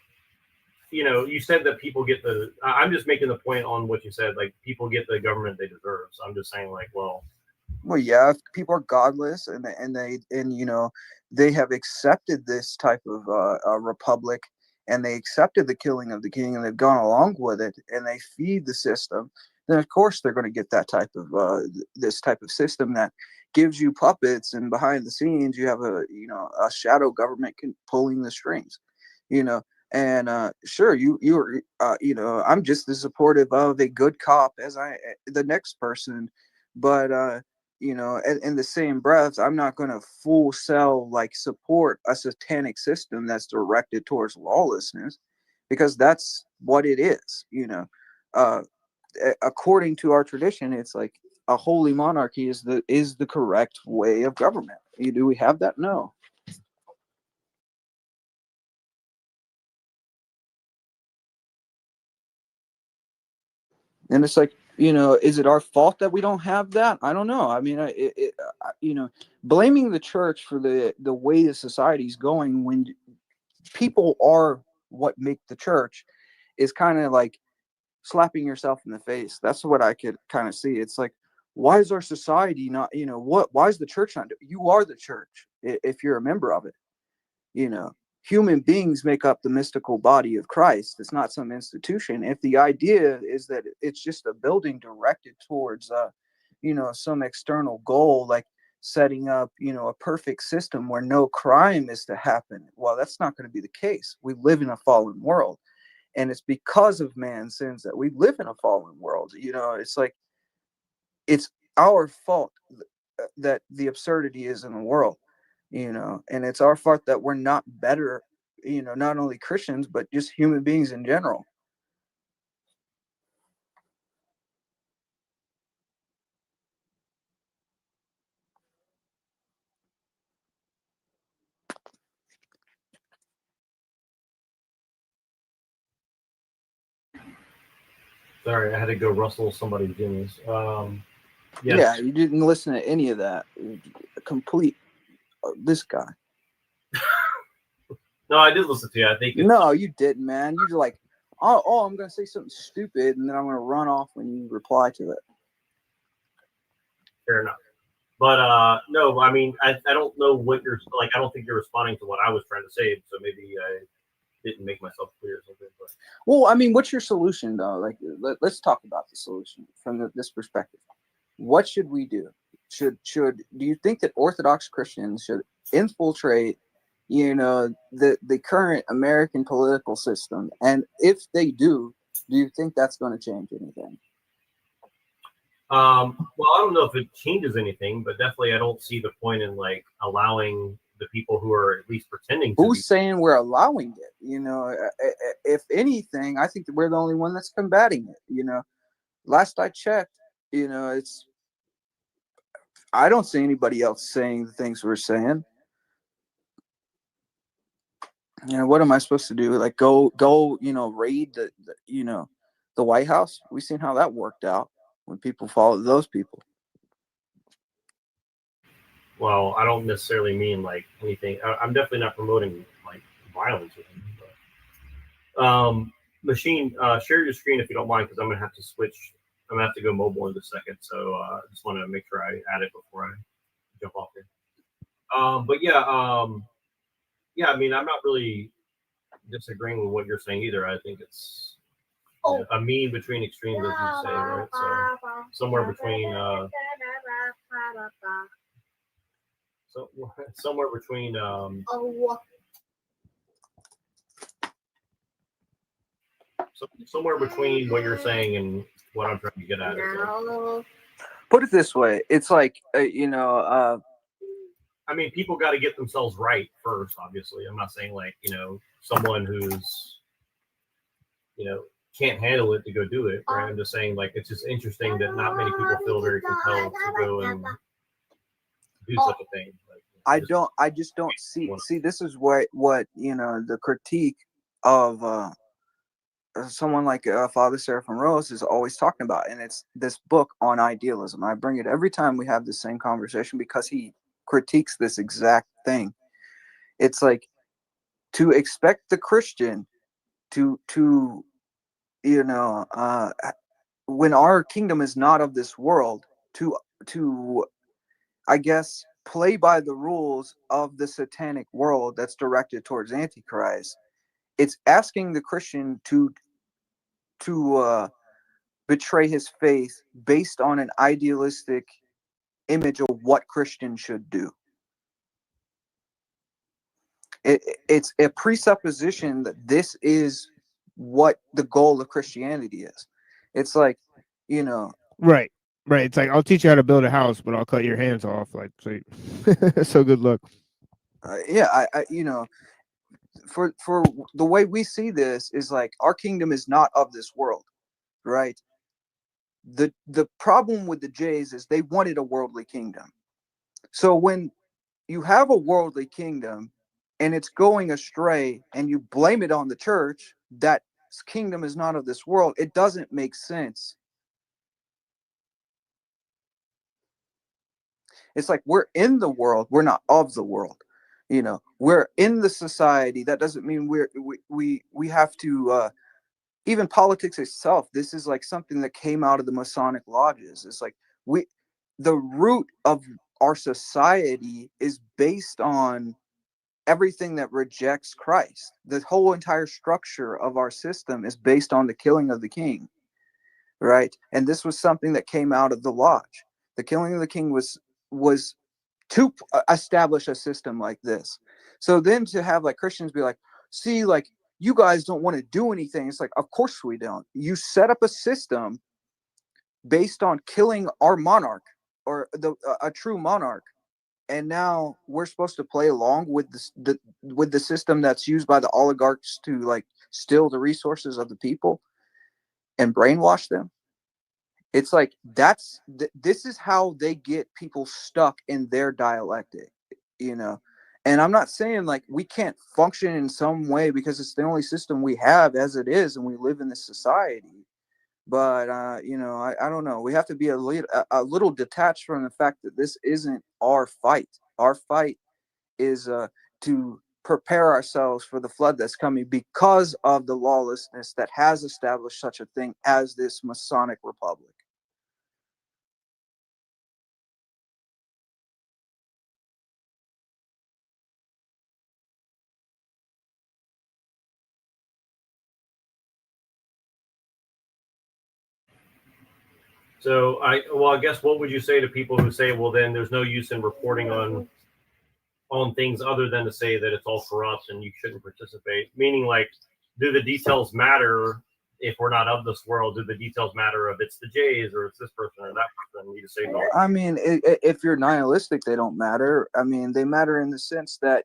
you said that people get I'm just making the point on what you said. Like people get the government they deserve. So I'm just saying like, well, yeah, if people are godless and they have accepted this type of republic and they accepted the killing of the king and they've gone along with it and they feed the system, then of course they're going to get that type of this type of system that gives you puppets, and behind the scenes you have a shadow government pulling the strings, and sure you're I'm just as supportive of a good cop as the next person, but in the same breath, I'm not going to full sell like support a satanic system that's directed towards lawlessness, because that's what it is. According to our tradition, it's like a holy monarchy is the correct way of government. Do we have that? No. And it's like, is it our fault that we don't have that? I don't know. I mean, blaming the church for the way the society's going when people are what make the church is kind of like slapping yourself in the face. That's what I could kind of see. It's like, why is our society not, why is the church not? You are the church if you're a member of it. Human beings make up the mystical body of Christ. It's not some institution. If the idea is that it's just a building directed towards, some external goal, like setting up, a perfect system where no crime is to happen, well, that's not going to be the case. We live in a fallen world, and it's because of man's sins that we live in a fallen world. It's like it's our fault that the absurdity is in the world. And it's our fault that we're not better, not only Christians, but just human beings in general. Sorry, I had to go rustle somebody's jimmies. Yes. Yeah, you didn't listen to any of that. Complete this guy. No, I did listen to you. I think it's, No, you didn't, man. You're like, oh, I'm gonna say something stupid, and then I'm gonna run off when you reply to it. fair enough. But no, I mean, I don't know what you're like. I don't think you're responding to what I was trying to say. So maybe I didn't make myself clear or something. But. Well, I mean, what's your solution though? Like, let's talk about the solution from this perspective. What should we do? Do you think that Orthodox Christians should infiltrate, the current American political system? And if they do you think that's going to change anything? Well, I don't know if it changes anything, but definitely I don't see the point in like allowing the people who are at least pretending to. Who's saying we're allowing it? If anything, I think that we're the only one that's combating it. Last I checked, I don't see anybody else saying the things we're saying. What am I supposed to do? Like go, raid the White House? We've seen how that worked out when people follow those people. Well, I don't necessarily mean like anything. I'm definitely not promoting like violence or anything. But, Machine, share your screen if you don't mind, because I'm gonna have to switch. I'm gonna have to go mobile in a second, so I just want to make sure I add it before I jump off here. But yeah, I mean, I'm not really disagreeing with what you're saying either. I think it's a mean between extremes, as you say, right? So somewhere between somewhere between somewhere between what you're saying and what I'm trying to get at. Put it this way, it's like I mean, people got to get themselves right first. Obviously, I'm not saying like someone who's can't handle it to go do it. Right? I'm just saying like it's just interesting that not many people feel very compelled to go and do such a thing. Like, I just don't see. This is what the critique of someone like Father Seraphim Rose is always talking about, and it's this book on idealism. I bring it every time we have the same conversation because he critiques this exact thing. It's like to expect the Christian to when our kingdom is not of this world, to I guess play by the rules of the satanic world that's directed towards Antichrist. It's asking the Christian to betray his faith based on an idealistic image of what Christians should do. It's a presupposition that this is what the goal of Christianity is. It's like, Right. It's like, I'll teach you how to build a house, but I'll cut your hands off. Like, so good luck. Yeah, I for the way we see this is like our kingdom is not of this world, right? The problem with the Jays is they wanted a worldly kingdom. So when you have a worldly kingdom and it's going astray and you blame it on the church, that kingdom is not of this world, it doesn't make sense. It's like we're in the world, we're not of the world. We're in the society. That doesn't mean we have to even politics itself. This is like something that came out of the Masonic lodges. It's like the root of our society is based on everything that rejects Christ. The whole entire structure of our system is based on the killing of the king, right? And this was something that came out of the lodge. The killing of the king was to establish a system like this. So then to have like Christians be like, see, like you guys don't want to do anything. It's like, of course we don't. You set up a system based on killing our monarch or a true monarch. And now we're supposed to play along with the system that's used by the oligarchs to like steal the resources of the people and brainwash them. It's like this is how they get people stuck in their dialectic, And I'm not saying like we can't function in some way because it's the only system we have as it is, and we live in this society. But I don't know. We have to be a little detached from the fact that this isn't our fight. Our fight is to prepare ourselves for the flood that's coming because of the lawlessness that has established such a thing as this Masonic Republic. So I guess what would you say to people who say, well, then there's no use in reporting on things other than to say that it's all corrupt and you shouldn't participate? Meaning, like, do the details matter if we're not of this world? Do the details matter if it's the Jays or it's this person or that person? You just say no. I mean, if you're nihilistic, they don't matter. I mean, they matter in the sense that,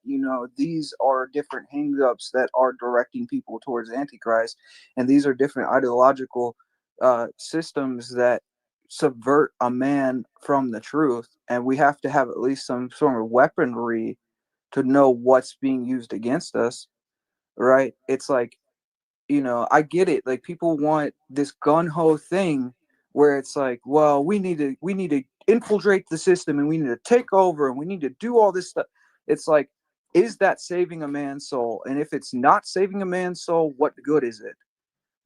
these are different hang-ups that are directing people towards Antichrist. And these are different ideological systems that subvert a man from the truth. And we have to have at least some sort of weaponry to know what's being used against us, right? It's like, I get it. Like, people want this gun-ho thing where it's like, well, we need to infiltrate the system and we need to take over and we need to do all this stuff. It's like, is that saving a man's soul? And if it's not saving a man's soul, what good is it?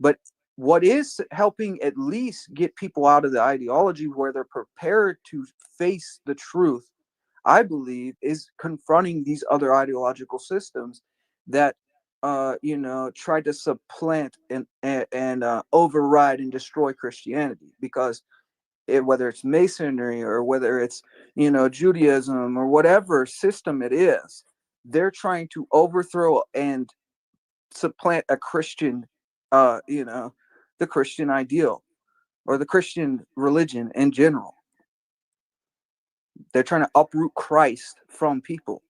But what is helping at least get people out of the ideology where they're prepared to face the truth, I believe, is confronting these other ideological systems that try to supplant and override and destroy Christianity. Because whether it's Masonry or whether it's Judaism or whatever system it is, they're trying to overthrow and supplant a Christian, the Christian ideal or the Christian religion in general. They're trying to uproot Christ from people,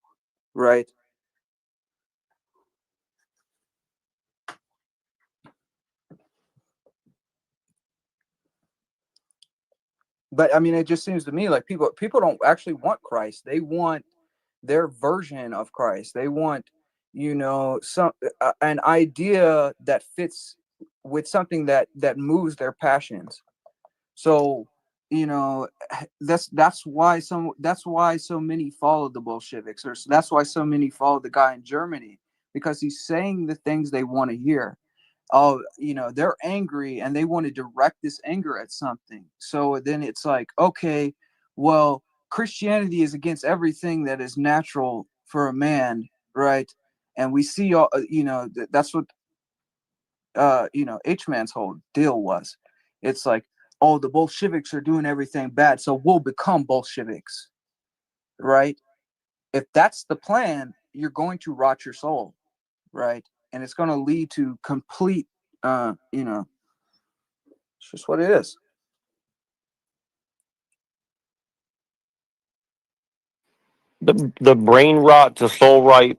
right? But I mean, it just seems to me like people don't actually want Christ. They want their version of Christ. They want, an idea that fits with something that moves their passions. So, that's why so many follow the Bolsheviks, or that's why so many follow the guy in Germany, because he's saying the things they want to hear. They're angry and they want to direct this anger at something. So then it's like, okay, well, Christianity is against everything that is natural for a man, right? And we see all, that's what, H-Man's whole deal was. It's like, oh, the Bolsheviks are doing everything bad, so we'll become Bolsheviks, right? If that's the plan, you're going to rot your soul, right? And it's going to lead to complete, it's just what it is. The brain rot to soul right,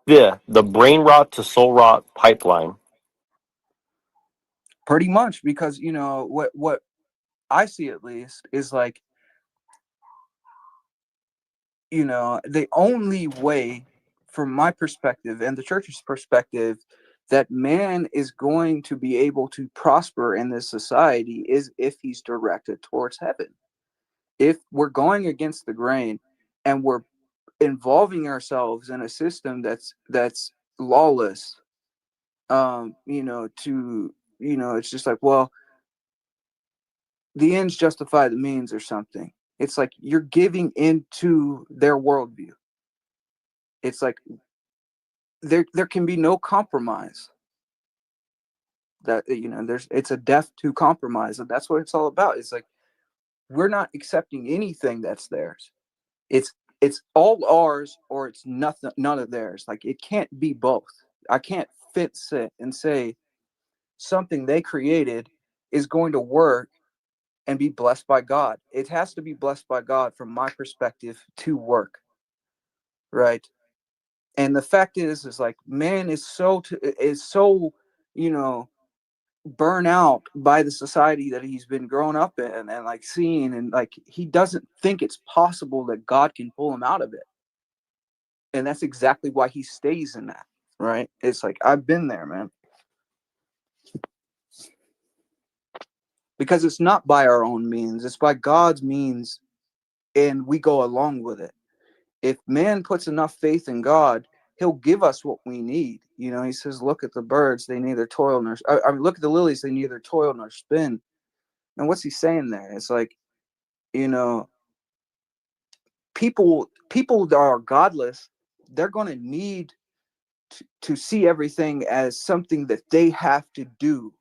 the brain rot to soul rot pipeline. Pretty much, because what I see at least is like, the only way, from my perspective and the church's perspective, that man is going to be able to prosper in this society is if he's directed towards heaven. If we're going against the grain and we're involving ourselves in a system that's lawless, it's just like, well, the ends justify the means or something. It's like you're giving into their worldview. It's like there can be no compromise. That it's a death to compromise, and that's what it's all about. It's like, we're not accepting anything that's theirs. It's all ours or it's nothing, none of theirs. Like, it can't be both. I can't sit and say something they created is going to work and be blessed by God. It has to be blessed by God from my perspective to work, right? And the fact is like, man is so burn out by the society that he's been growing up in and like seeing, and like he doesn't think it's possible that God can pull him out of it. And that's exactly why he stays in that, right? It's like, I've been there, man. because it's not by our own means, it's by God's means, and we go along with it. If man puts enough faith in God, he'll give us what we need. You know, he says, look at the birds, they neither toil nor, I mean, look at the lilies, they neither toil nor spin. And what's he saying there? It's like, you know, people that are godless, they're going to need to see everything as something that they have to do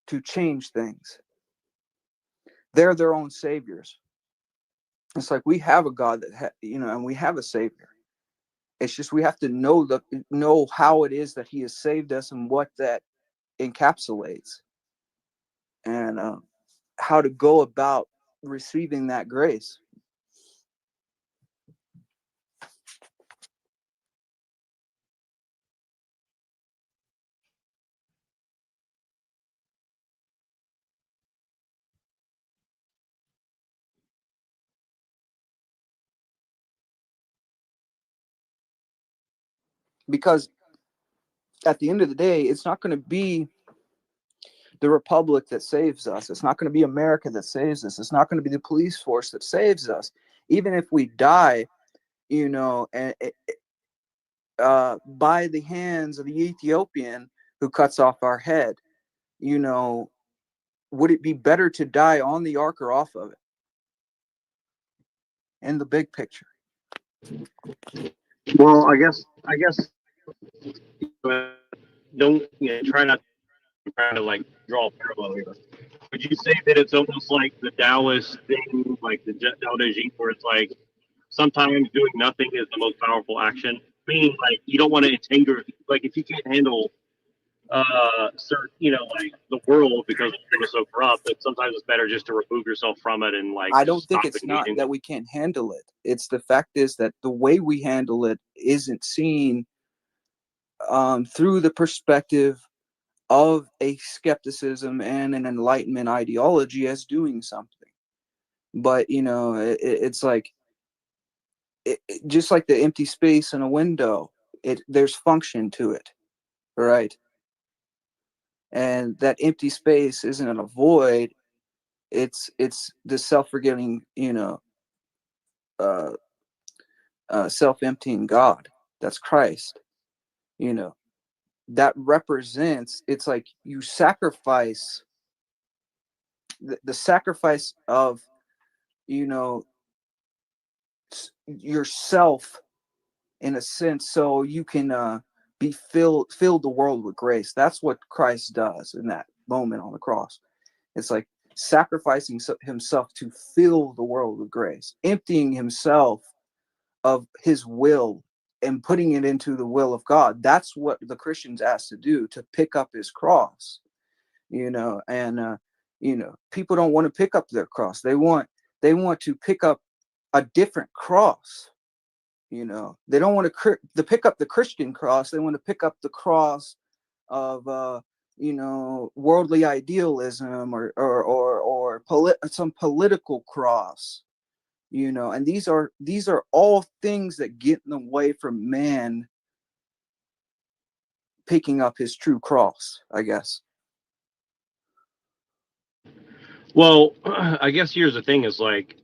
to change things. They're their own saviors. It's like we have a God that, you know, and we have a savior. It's just we have to know how it is that he has saved us and what that encapsulates, and how to go about receiving that grace. Because at the end of the day, it's not going to be the republic that saves us. It's not going to be America that saves us. It's not going to be the police force that saves us. Even if we die, you know, by the hands of the Ethiopian who cuts off our head, you know, would it be better to die on the ark or off of it? In the big picture. Well, I guess don't try not to try to like draw a parallel here. Would you say that it's almost like the Taoist thing, like the Tao Te Ching, where it's like sometimes doing nothing is the most powerful action? Meaning, like you don't want to entangle, like if you can't handle certain, you know, like the world because it's so corrupt, that sometimes it's better just to remove yourself from it and like. I don't think it's not that we can't handle it. It's the fact is that the way we handle it isn't seen through the perspective of a skepticism and an enlightenment ideology as doing something. But you know, it's like just like the empty space in a window. There's function to it, right? And that empty space isn't a void. It's the self-forgetting, you know, self-emptying God. That's Christ. You know, that represents. It's like you sacrifice the sacrifice of, you know, yourself in a sense, so you can be fill the world with grace. That's what Christ does in that moment on the cross. It's like sacrificing himself to fill the world with grace, emptying himself of his will and putting it into the will of God. That's what the Christians asked to do, to pick up his cross, you know. And you know, people don't want to pick up their cross. They want to pick up a different cross. You know, they don't want to pick up the Christian cross. They want to pick up the cross of you know, worldly idealism or some political cross. You know, and these are all things that get in the way from man picking up his true cross, I guess. Well, I guess here's the thing: is like,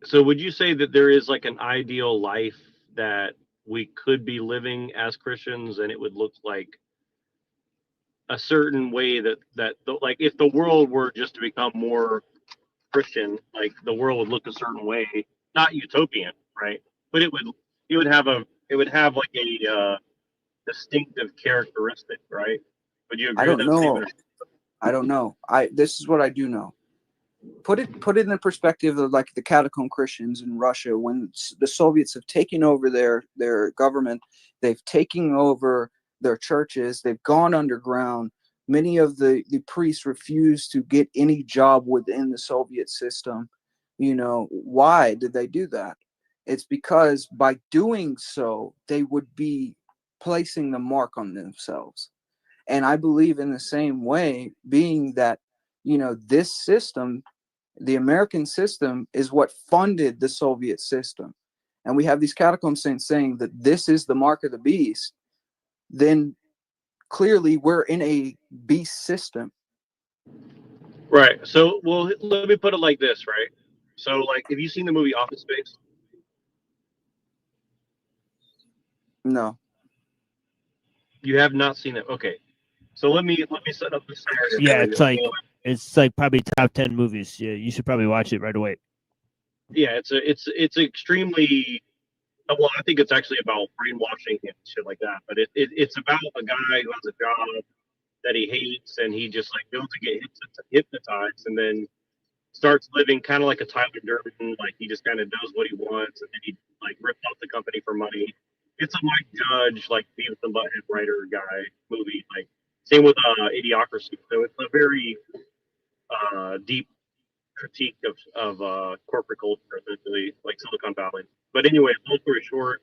so would you say that there is like an ideal life that we could be living as Christians, and it would look like a certain way that like if the world were just to become more Christian, like the world would look a certain way, not utopian, right? But it would have like a distinctive characteristic, right? Would you agree I with don't that know. statement? I don't know. This is what I do know. Put it in the perspective of like the catacomb Christians in Russia, when the Soviets have taken over their government, they've taken over their churches, they've gone underground. Many of the priests refuse to get any job within the Soviet system. You know, why did they do that? It's because by doing so, they would be placing the mark on themselves. And I believe in the same way, being that, you know, this system, the American system, is what funded the Soviet system. And we have these catacomb saints saying that this is the mark of the beast. Then clearly we're in a beast system. Right. So, well, let me put it like this, right? So, like, have you seen the movie Office Space? No. You have not seen it. Okay. So let me set up the scenario Yeah, for you. So, it's like probably top 10 movies. Yeah, you should probably watch it right away. yeah, it's extremely well. I think it's actually about brainwashing and shit like that. But it's about a guy who has a job that he hates, and he just like goes to get hypnotized, and then starts living kind of like a Tyler Durden. Like he just kind of does what he wants, and then he like rips off the company for money. It's a Mike Judge like Beavis and Butthead writer guy movie. Like same with Idiocracy. So it's a very deep critique of corporate culture, essentially, like Silicon Valley. But anyway, long story short,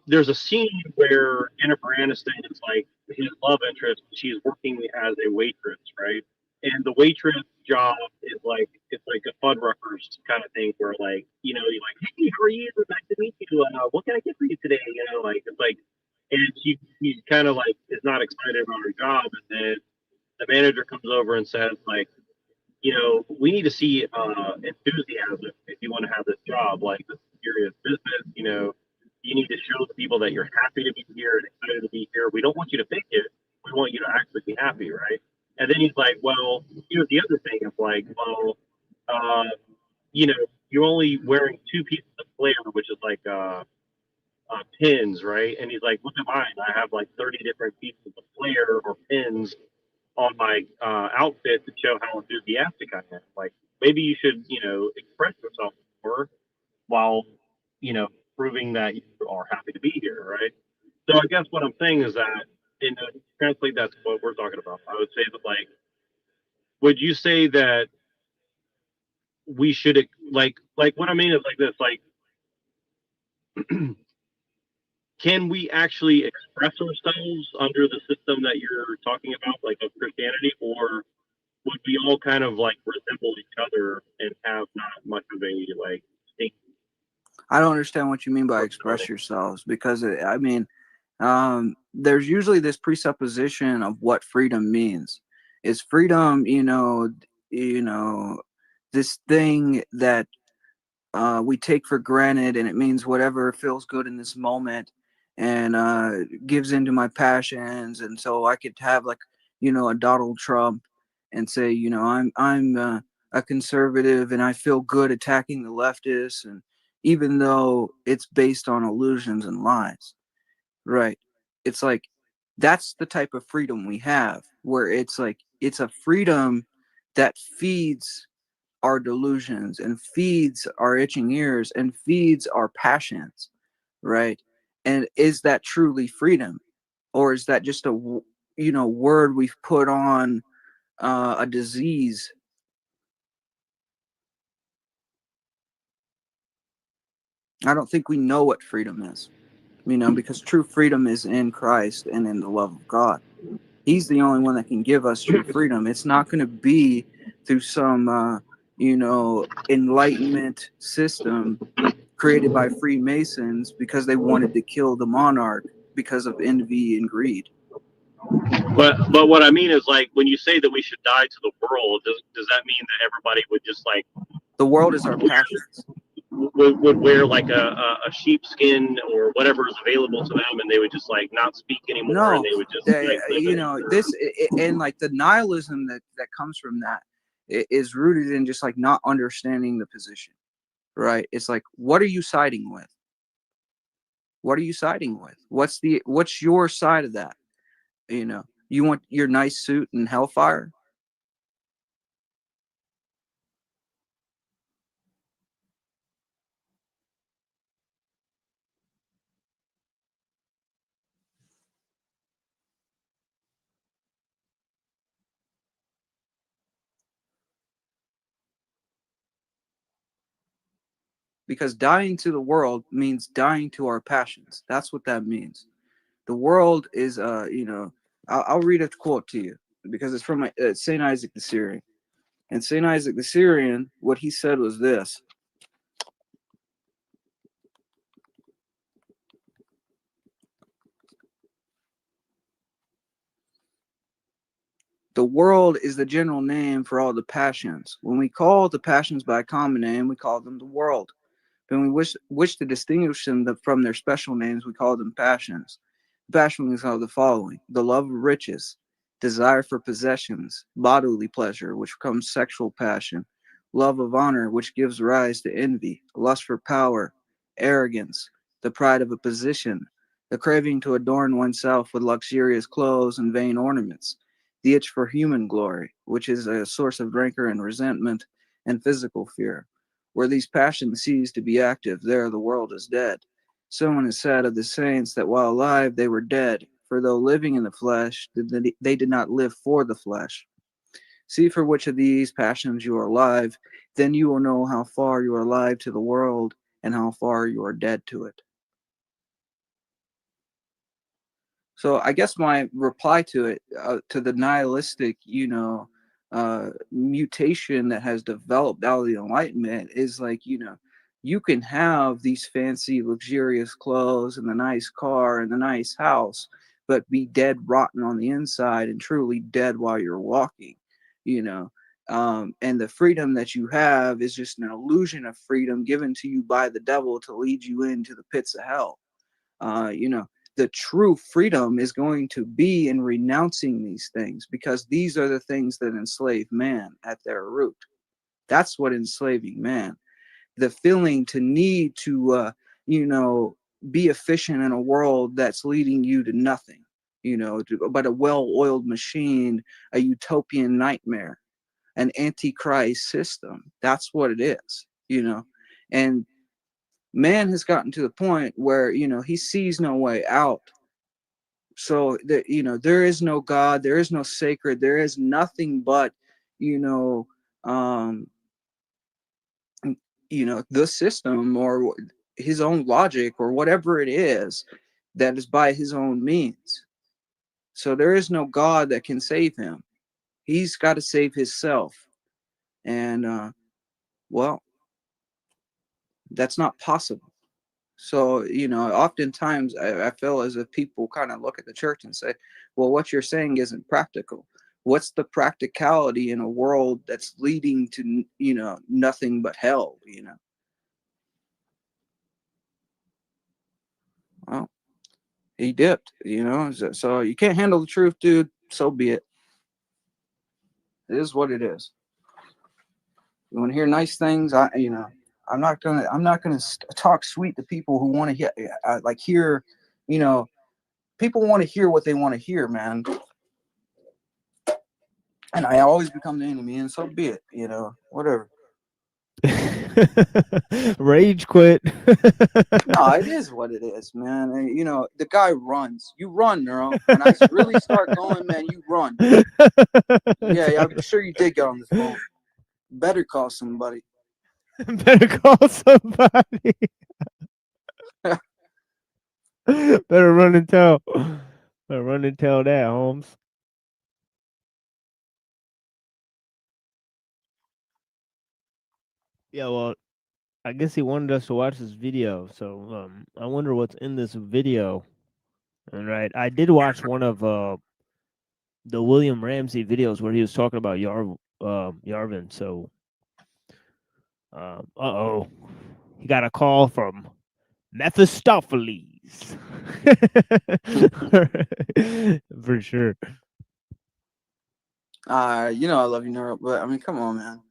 there's a scene where Jennifer Aniston is like his love interest. She's working as a waitress, right? And the waitress job is like it's like a Fuddruckers kind of thing where like you're like, hey, how are you? Nice to meet you. What can I get for you today? Like it's like, and she kind of like is not excited about her job, and then the manager comes over and says like, we need to see enthusiasm if you want to have this job. Like, this is serious business. You need to show the people that you're happy to be here and excited to be here. We don't want you to fake it. We want you to actually be happy, right? And then he's like, well, the other thing is like, well, uh, you're only wearing two pieces of flair, which is like pins, right? And he's like, look at mine. I have like 30 different pieces of flair or pins on my outfit to show how enthusiastic I am. Like maybe you should, express yourself more while, proving that you are happy to be here, right? So I guess what I'm saying is that, translate that to what we're talking about. I would say that, like, would you say that we should, like what I mean is like this, like, can we actually express ourselves under the system that you're talking about, like of Christianity, or would we all kind of like resemble each other and have not much of a like distinct I don't understand what you mean by express yourselves because there's usually this presupposition of what freedom means. Is freedom, this thing that we take for granted, and it means whatever feels good in this moment, and gives into my passions, and so I could have like a Donald Trump and say I'm a conservative and I feel good attacking the leftists, and even though it's based on illusions and lies, right? It's like that's the type of freedom we have, where it's like it's a freedom that feeds our delusions and feeds our itching ears and feeds our passions, right? And is that truly freedom, or is that just a word we've put on a disease? I don't think we know what freedom is, because true freedom is in Christ and in the love of God. He's the only one that can give us true freedom. It's not going to be through some enlightenment system created by Freemasons because they wanted to kill the monarch because of envy and greed. But what I mean is, like, when you say that we should die to the world, does that mean that everybody would just like the world is our passions? Would wear like a sheepskin or whatever is available to them, and they would just like not speak anymore, No, and they would just and like the nihilism that comes from that is rooted in just like not understanding the position, right? It's like, what are you siding with? What are you siding with? What's your side of that? You want your nice suit and hellfire? Because dying to the world means dying to our passions. That's what that means. The world is, I'll read a quote to you because it's from St. Isaac the Syrian. And St. Isaac the Syrian, what he said was this. The world is the general name for all the passions. When we call the passions by a common name, we call them the world. When we wish to distinguish them from their special names, we call them passions. Passions are the following: the love of riches, desire for possessions, bodily pleasure, which becomes sexual passion, love of honor, which gives rise to envy, lust for power, arrogance, the pride of a position, the craving to adorn oneself with luxurious clothes and vain ornaments, the itch for human glory, which is a source of rancor and resentment and physical fear. Where these passions cease to be active, there the world is dead. Someone has said of the saints that while alive they were dead, for though living in the flesh, they did not live for the flesh. See for which of these passions you are alive, then you will know how far you are alive to the world and how far you are dead to it. So I guess my reply to it, to the nihilistic, mutation that has developed out of the Enlightenment is like, you can have these fancy, luxurious clothes and the nice car and the nice house, but be dead rotten on the inside and truly dead while you're walking, and the freedom that you have is just an illusion of freedom given to you by the devil to lead you into the pits of hell. The true freedom is going to be in renouncing these things, because these are the things that enslave man at their root. That's what enslaving man. The feeling to need to, be efficient in a world that's leading you to nothing, but a well-oiled machine, a utopian nightmare, an antichrist system. That's what it is, and man has gotten to the point where, he sees no way out. So that, there is no God, there is no sacred, there is nothing but, the system or his own logic or whatever it is that is by his own means. So there is no God that can save him. He's got to save himself. And, well, that's not possible. So, oftentimes I feel as if people kind of look at the church and say, well, what you're saying isn't practical. What's the practicality in a world that's leading to, nothing but hell, Well, he dipped, so you can't handle the truth, dude. So be it. It is what it is. You want to hear nice things? I'm not gonna talk sweet to people who want to hear, people want to hear what they want to hear, man. And I always become the enemy, and so be it, whatever. Rage quit. No, it is what it is, man. And, the guy runs. You run, Neuro. When I really start going, man, you run. Yeah, I'm sure you did get on the phone. Better call somebody. Better call somebody. Better run and tell. Better run and tell that, Holmes. Yeah, well, I guess he wanted us to watch this video, so I wonder what's in this video. All right, I did watch one of the William Ramsey videos where he was talking about Yarvin. So, he got a call from Mephistopheles. For sure. I love you, Neuro, but I mean, come on, man.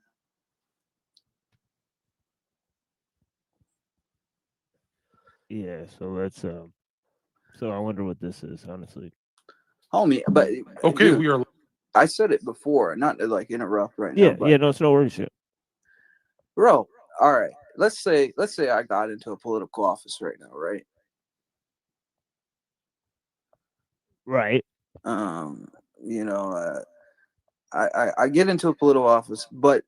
Yeah, so let's so I wonder what this is, honestly. Homie, but okay, dude, we are. I said it before, not to interrupt right Yeah, now. But, yeah, no, it's no worries. Shit. Bro, all right. Let's say I got into a political office right now, right? Right. I get into a political office, but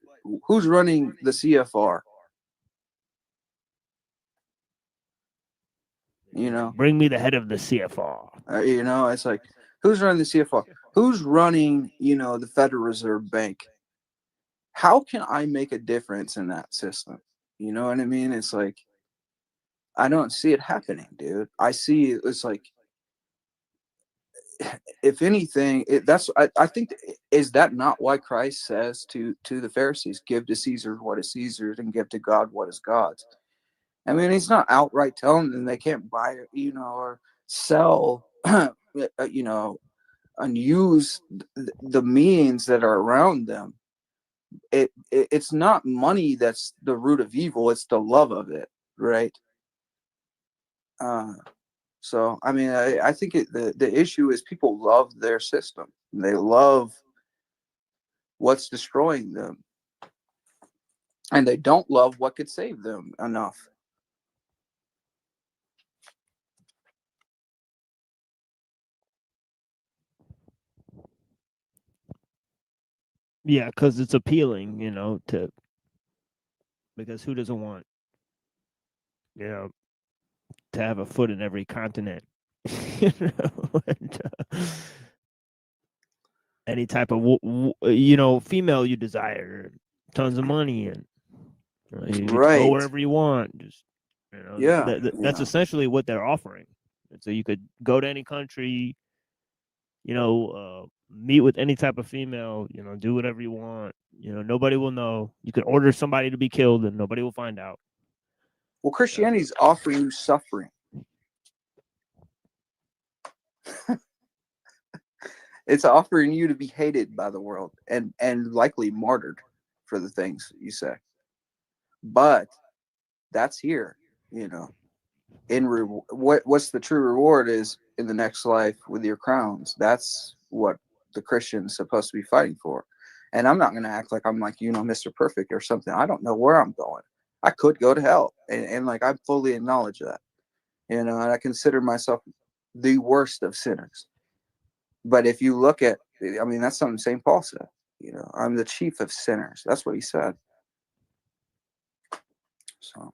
who's running the CFR? Bring me the head of the CFR. It's like, who's running the CFR? Who's running, the Federal Reserve Bank? How can I make a difference in that system? You know what I mean? It's like, I don't see it happening, dude. I see it's like, if anything, I think, is that not why Christ says to the Pharisees, give to Caesar what is Caesar's and give to God what is God's? I mean, he's not outright telling them they can't buy, or sell, and use the means that are around them. It's not money that's the root of evil, it's the love of it, right? So I mean, I think the issue is people love their system. They love what's destroying them, and they don't love what could save them enough. Yeah, because it's appealing, because who doesn't want, to have a foot in every continent, and, any type of, female you desire, tons of money, and you get to go wherever you want. Just, that's essentially what they're offering. And so you could go to any country, meet with any type of female, do whatever you want. Nobody will know. You could order somebody to be killed and nobody will find out. Well, Christianity is offering you suffering. It's offering you to be hated by the world and likely martyred for the things you say. But that's here, what's the true reward is in the next life with your crowns. That's what the Christian's supposed to be fighting for. And I'm not going to act like I'm like, Mr. Perfect or something. I don't know where I'm going. I could go to hell. And like, I fully acknowledge that, and I consider myself the worst of sinners. But if you look at, I mean, that's something St. Paul said, I'm the chief of sinners. That's what he said. So.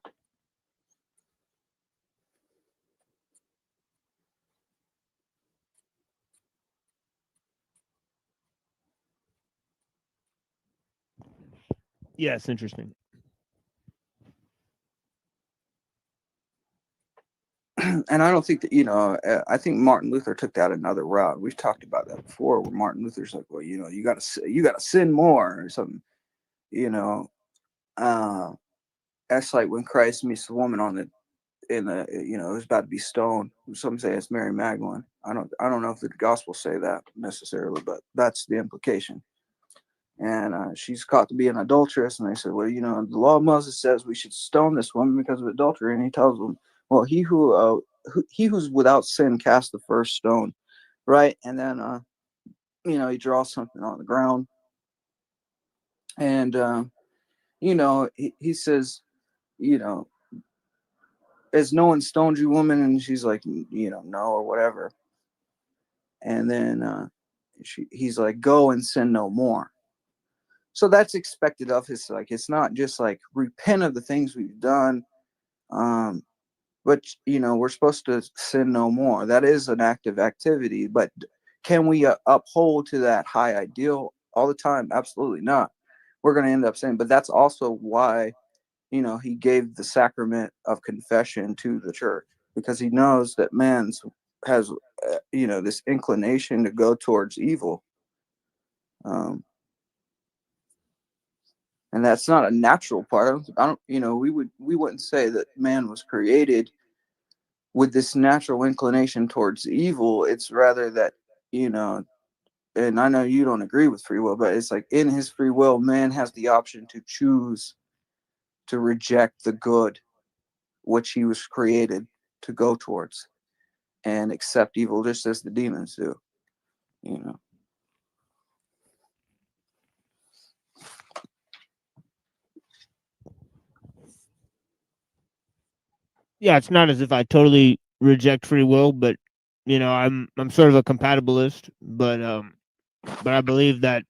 Yeah, it's interesting. And I don't think that, I think Martin Luther took that another route. We've talked about that before, where Martin Luther's like, well, you got to sin more or something, that's like when Christ meets the woman who's about to be stoned. Some say it's Mary Magdalene. I don't know if the Gospels say that necessarily, but that's the implication. And she's caught to be an adulteress, and they said, well, the law of Moses says we should stone this woman because of adultery, and he tells them, well, he who's without sin cast the first stone, right? And then he draws something on the ground, and he says, has no one stoned you, woman? And she's like, no, or whatever. And then he's like, go and sin no more. So that's expected of his. Like, it's not just like repent of the things we've done, but we're supposed to sin no more. That is an active activity, but can we uphold to that high ideal all the time? Absolutely not. We're going to end up saying, but that's also why he gave the sacrament of confession to the church, because he knows that man has this inclination to go towards evil. And that's not a natural part. We wouldn't say that man was created with this natural inclination towards evil. It's rather that, and I know you don't agree with free will, but it's like in his free will, man has the option to choose to reject the good, which he was created to go towards, and accept evil just as the demons do, Yeah, it's not as if I totally reject free will, but I'm sort of a compatibilist, but I believe that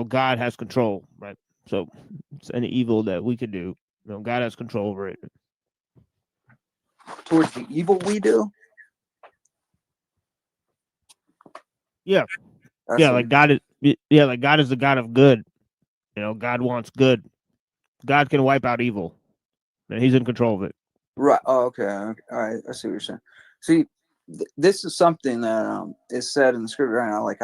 God has control, right? So it's any evil that we could do, God has control over it. Towards the evil we do. Yeah, like God is. Yeah, like God is the God of good. God wants good. God can wipe out evil, and He's in control of it. Right. Oh, okay. All right. I see what you're saying. See, this is something that is said in the scripture right now. Like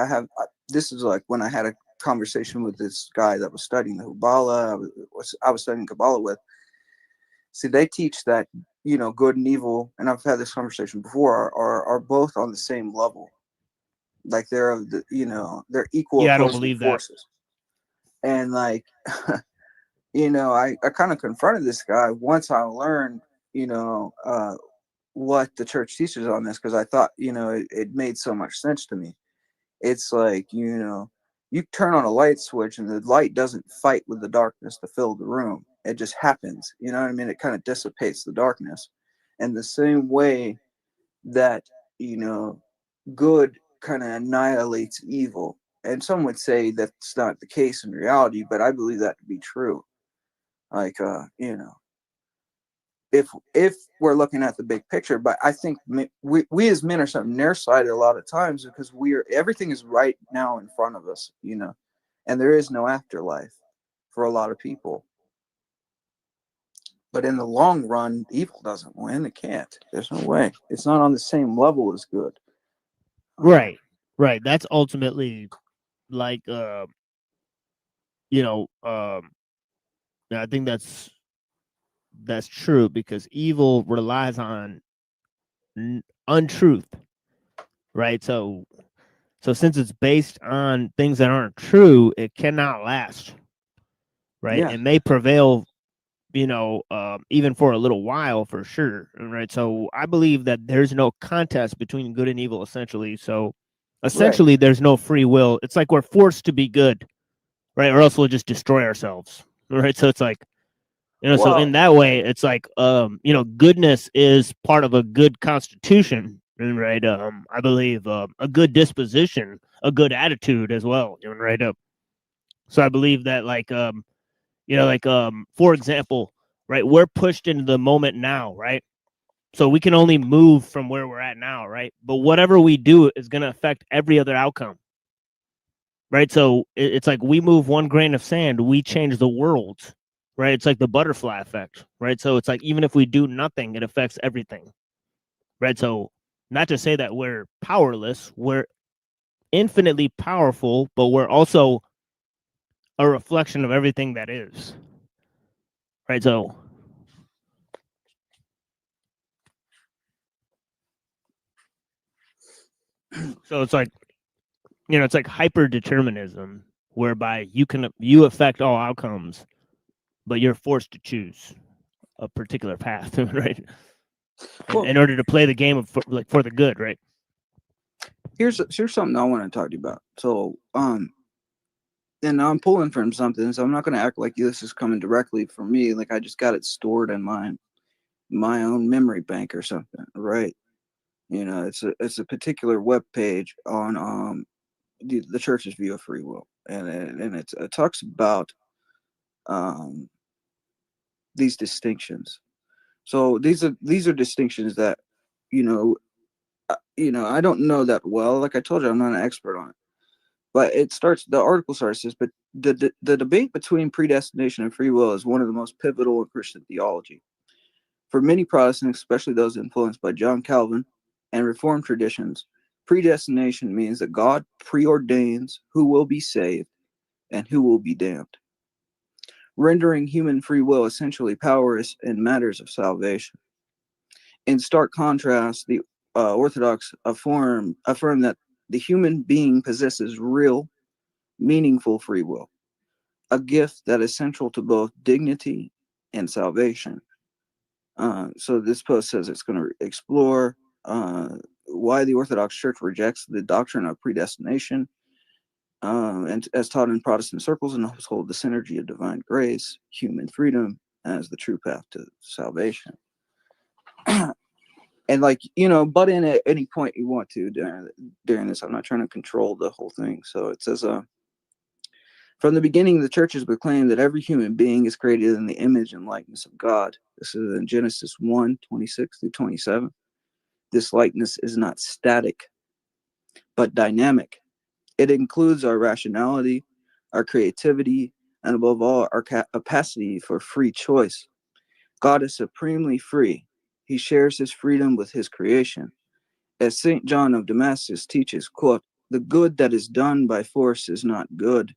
this is like when I had a conversation with this guy that was studying the Hubala. I was studying Kabbalah with. See, they teach that, you know, good and evil, and I've had this conversation before, are both on the same level. Like they're, you know, they're equal Yeah, I don't opposing believe forces. And like, you know, I kind of confronted this guy once I learned, you know, what the church teaches on this, because I thought, you know, it made so much sense to me. It's like, you know, you turn on a light switch and the light doesn't fight with the darkness to fill the room. It just happens. You know what I mean? It kind of dissipates the darkness. And the same way that, you know, good kind of annihilates evil. And some would say that's not the case in reality, but I believe that to be true. Like, you know, if we're looking at the big picture, but I think we as men are something nearsighted a lot of times, because everything is right now in front of us, you know, and there is no afterlife for a lot of people. But in the long run, evil doesn't win. It can't. There's no way. It's not on the same level as good. Right. That's ultimately like, you know, I think that's true, because evil relies on untruth, right? So since it's based on things that aren't true, it cannot last, right? Yeah. It may prevail, you know, even for a little while, for sure, right? So I believe that there's no contest between good and evil, essentially. So essentially, there's no free will. It's like we're forced to be good, right? Or else we'll just destroy ourselves, right? So it's like, you know, so in that way, it's like, you know, goodness is part of a good constitution, right? I believe a good disposition, a good attitude as well, right? So I believe that, like, you know, like, for example, right, we're pushed into the moment now, right? So we can only move from where we're at now, right? But whatever we do is going to affect every other outcome, right? So it's like we move one grain of sand, we change the world, right? It's like the butterfly effect, right? So it's like even if we do nothing, it affects everything, right? So not to say that we're powerless, we're infinitely powerful, but we're also a reflection of everything that is, right? So it's like, you know, it's like hyper determinism, whereby you affect all outcomes, but you're forced to choose a particular path, right? In order to play the game for the good, right? Here's something I want to talk to you about. So, and I'm pulling from something, so I'm not going to act like this is coming directly from me. Like I just got it stored in my own memory bank or something, right? You know, it's a particular web page on the church's view of free will, and it talks about these distinctions. So these are distinctions that, you know, I don't know that well. Like I told you, I'm not an expert on it. But the article starts this, but the debate between predestination and free will is one of the most pivotal in Christian theology. For many Protestants, especially those influenced by John Calvin and Reformed traditions, predestination means that God preordains who will be saved and who will be damned, rendering human free will essentially powerless in matters of salvation. In stark contrast, the Orthodox affirm that the human being possesses real, meaningful free will, a gift that is central to both dignity and salvation. So this post says it's going to explore why the Orthodox Church rejects the doctrine of predestination, and as taught in Protestant circles, and hold the synergy of divine grace, human freedom as the true path to salvation. And like, you know, butt in at any point you want to during this. I'm not trying to control the whole thing. So it says, from the beginning, the church has proclaimed that every human being is created in the image and likeness of God. This is in Genesis 1:26-27. This likeness is not static, but dynamic. It includes our rationality, our creativity, and above all, our capacity for free choice. God is supremely free. He shares his freedom with his creation, As St. John of Damascus teaches, quote, the good that is done by force is not good.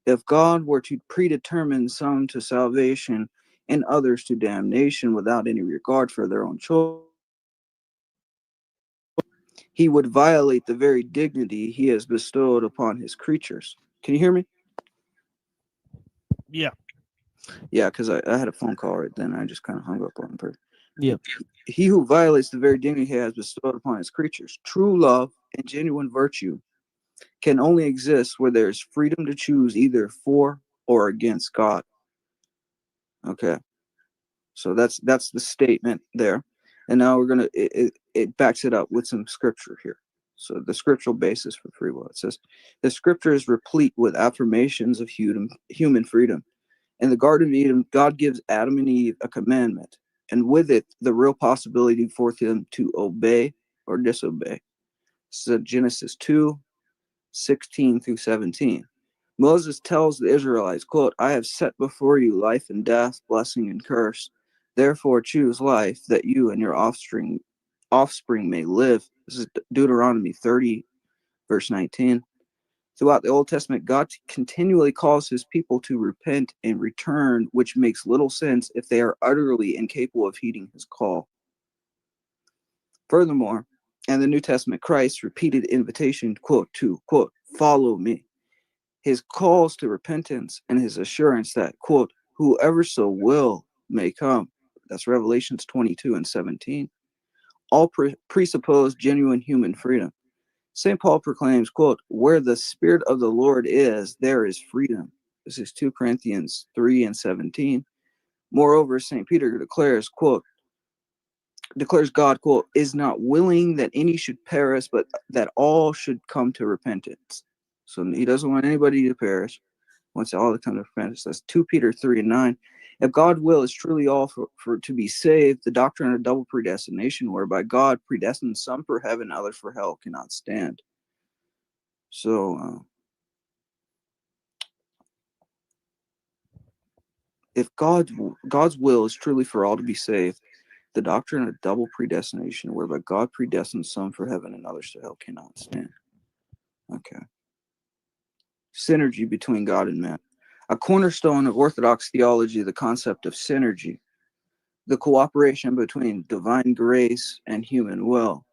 If God were to predetermine some to salvation and others to damnation without any regard for their own choice, he would violate the very dignity he has bestowed upon his creatures. Can you hear me? Yeah. Yeah, because I had a phone call right then. I just kind of hung up on her. Yeah. He who violates the very dignity he has bestowed upon his creatures, true love and genuine virtue can only exist where there is freedom to choose either for or against God. Okay. So that's the statement there. And now we're going to, it backs it up with some scripture here. So the scriptural basis for free will. It says, the scripture is replete with affirmations of human freedom. In the Garden of Eden, God gives Adam and Eve a commandment, and with it, the real possibility for them to obey or disobey. So Genesis 2:16 through 17. Moses tells the Israelites, quote, I have set before you life and death, blessing and curse. Therefore choose life that you and your offspring may live. This is Deuteronomy 30, verse 19. Throughout the Old Testament, God continually calls his people to repent and return, which makes little sense if they are utterly incapable of heeding his call. Furthermore, in the New Testament, Christ's repeated invitation, quote, to, quote, follow me, his calls to repentance, and his assurance that, quote, whoever so will may come. That's Revelations 22:17. All presuppose genuine human freedom. St. Paul proclaims, quote, where the Spirit of the Lord is, there is freedom. This is 2 Corinthians 3:17. Moreover, St. Peter declares, quote, declares God, quote, is not willing that any should perish, but that all should come to repentance. So he doesn't want anybody to perish, wants all to come to repentance. That's 2 Peter 3:9. If God's will is truly all for to be saved, the doctrine of double predestination, whereby God predestines some for heaven, others for hell, cannot stand. So, if God's will is truly for all to be saved, the doctrine of double predestination, whereby God predestines some for heaven and others to hell, cannot stand. Okay. Synergy between God and man. A cornerstone of Orthodox theology, the concept of synergy, the cooperation between divine grace and human will.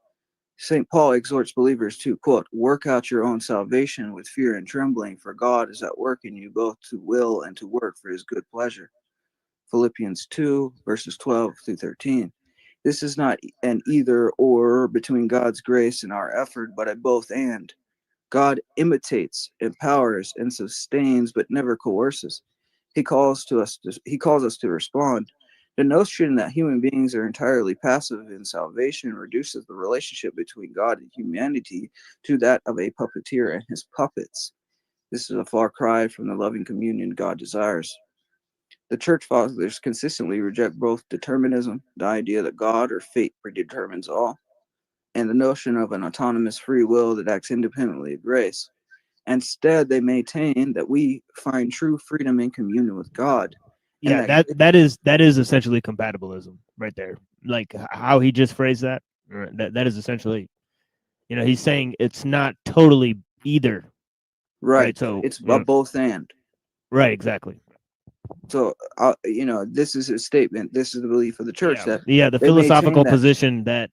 St. Paul exhorts believers to, quote, work out your own salvation with fear and trembling, for God is at work in you both to will and to work for his good pleasure. Philippians 2, verses 12 through 13. This is not an either or between God's grace and our effort, but a both and. God imitates, empowers, and sustains, but never coerces. He calls us to respond. The notion that human beings are entirely passive in salvation reduces the relationship between God and humanity to that of a puppeteer and his puppets. This is a far cry from the loving communion God desires. The church fathers consistently reject both determinism, the idea that God or fate predetermines all, and the notion of an autonomous free will that acts independently of grace. Instead, they maintain that we find true freedom in communion with God. Yeah, that is essentially compatibilism right there. Like how he just phrased that. That is essentially, he's saying it's not totally either. Right. So it's a both and. Right. Exactly. So, this is his statement. This is the belief of the church that the philosophical position that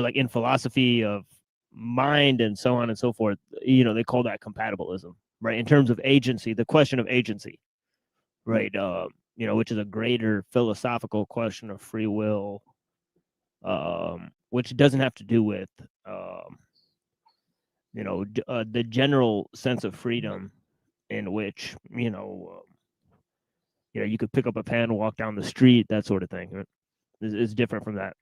like in philosophy of mind and so on and so forth, they call that compatibilism, right? In terms of agency, the question of agency, right? Which is a greater philosophical question of free will, which doesn't have to do with the general sense of freedom in which you could pick up a pen, walk down the street, that sort of thing. It's different from that.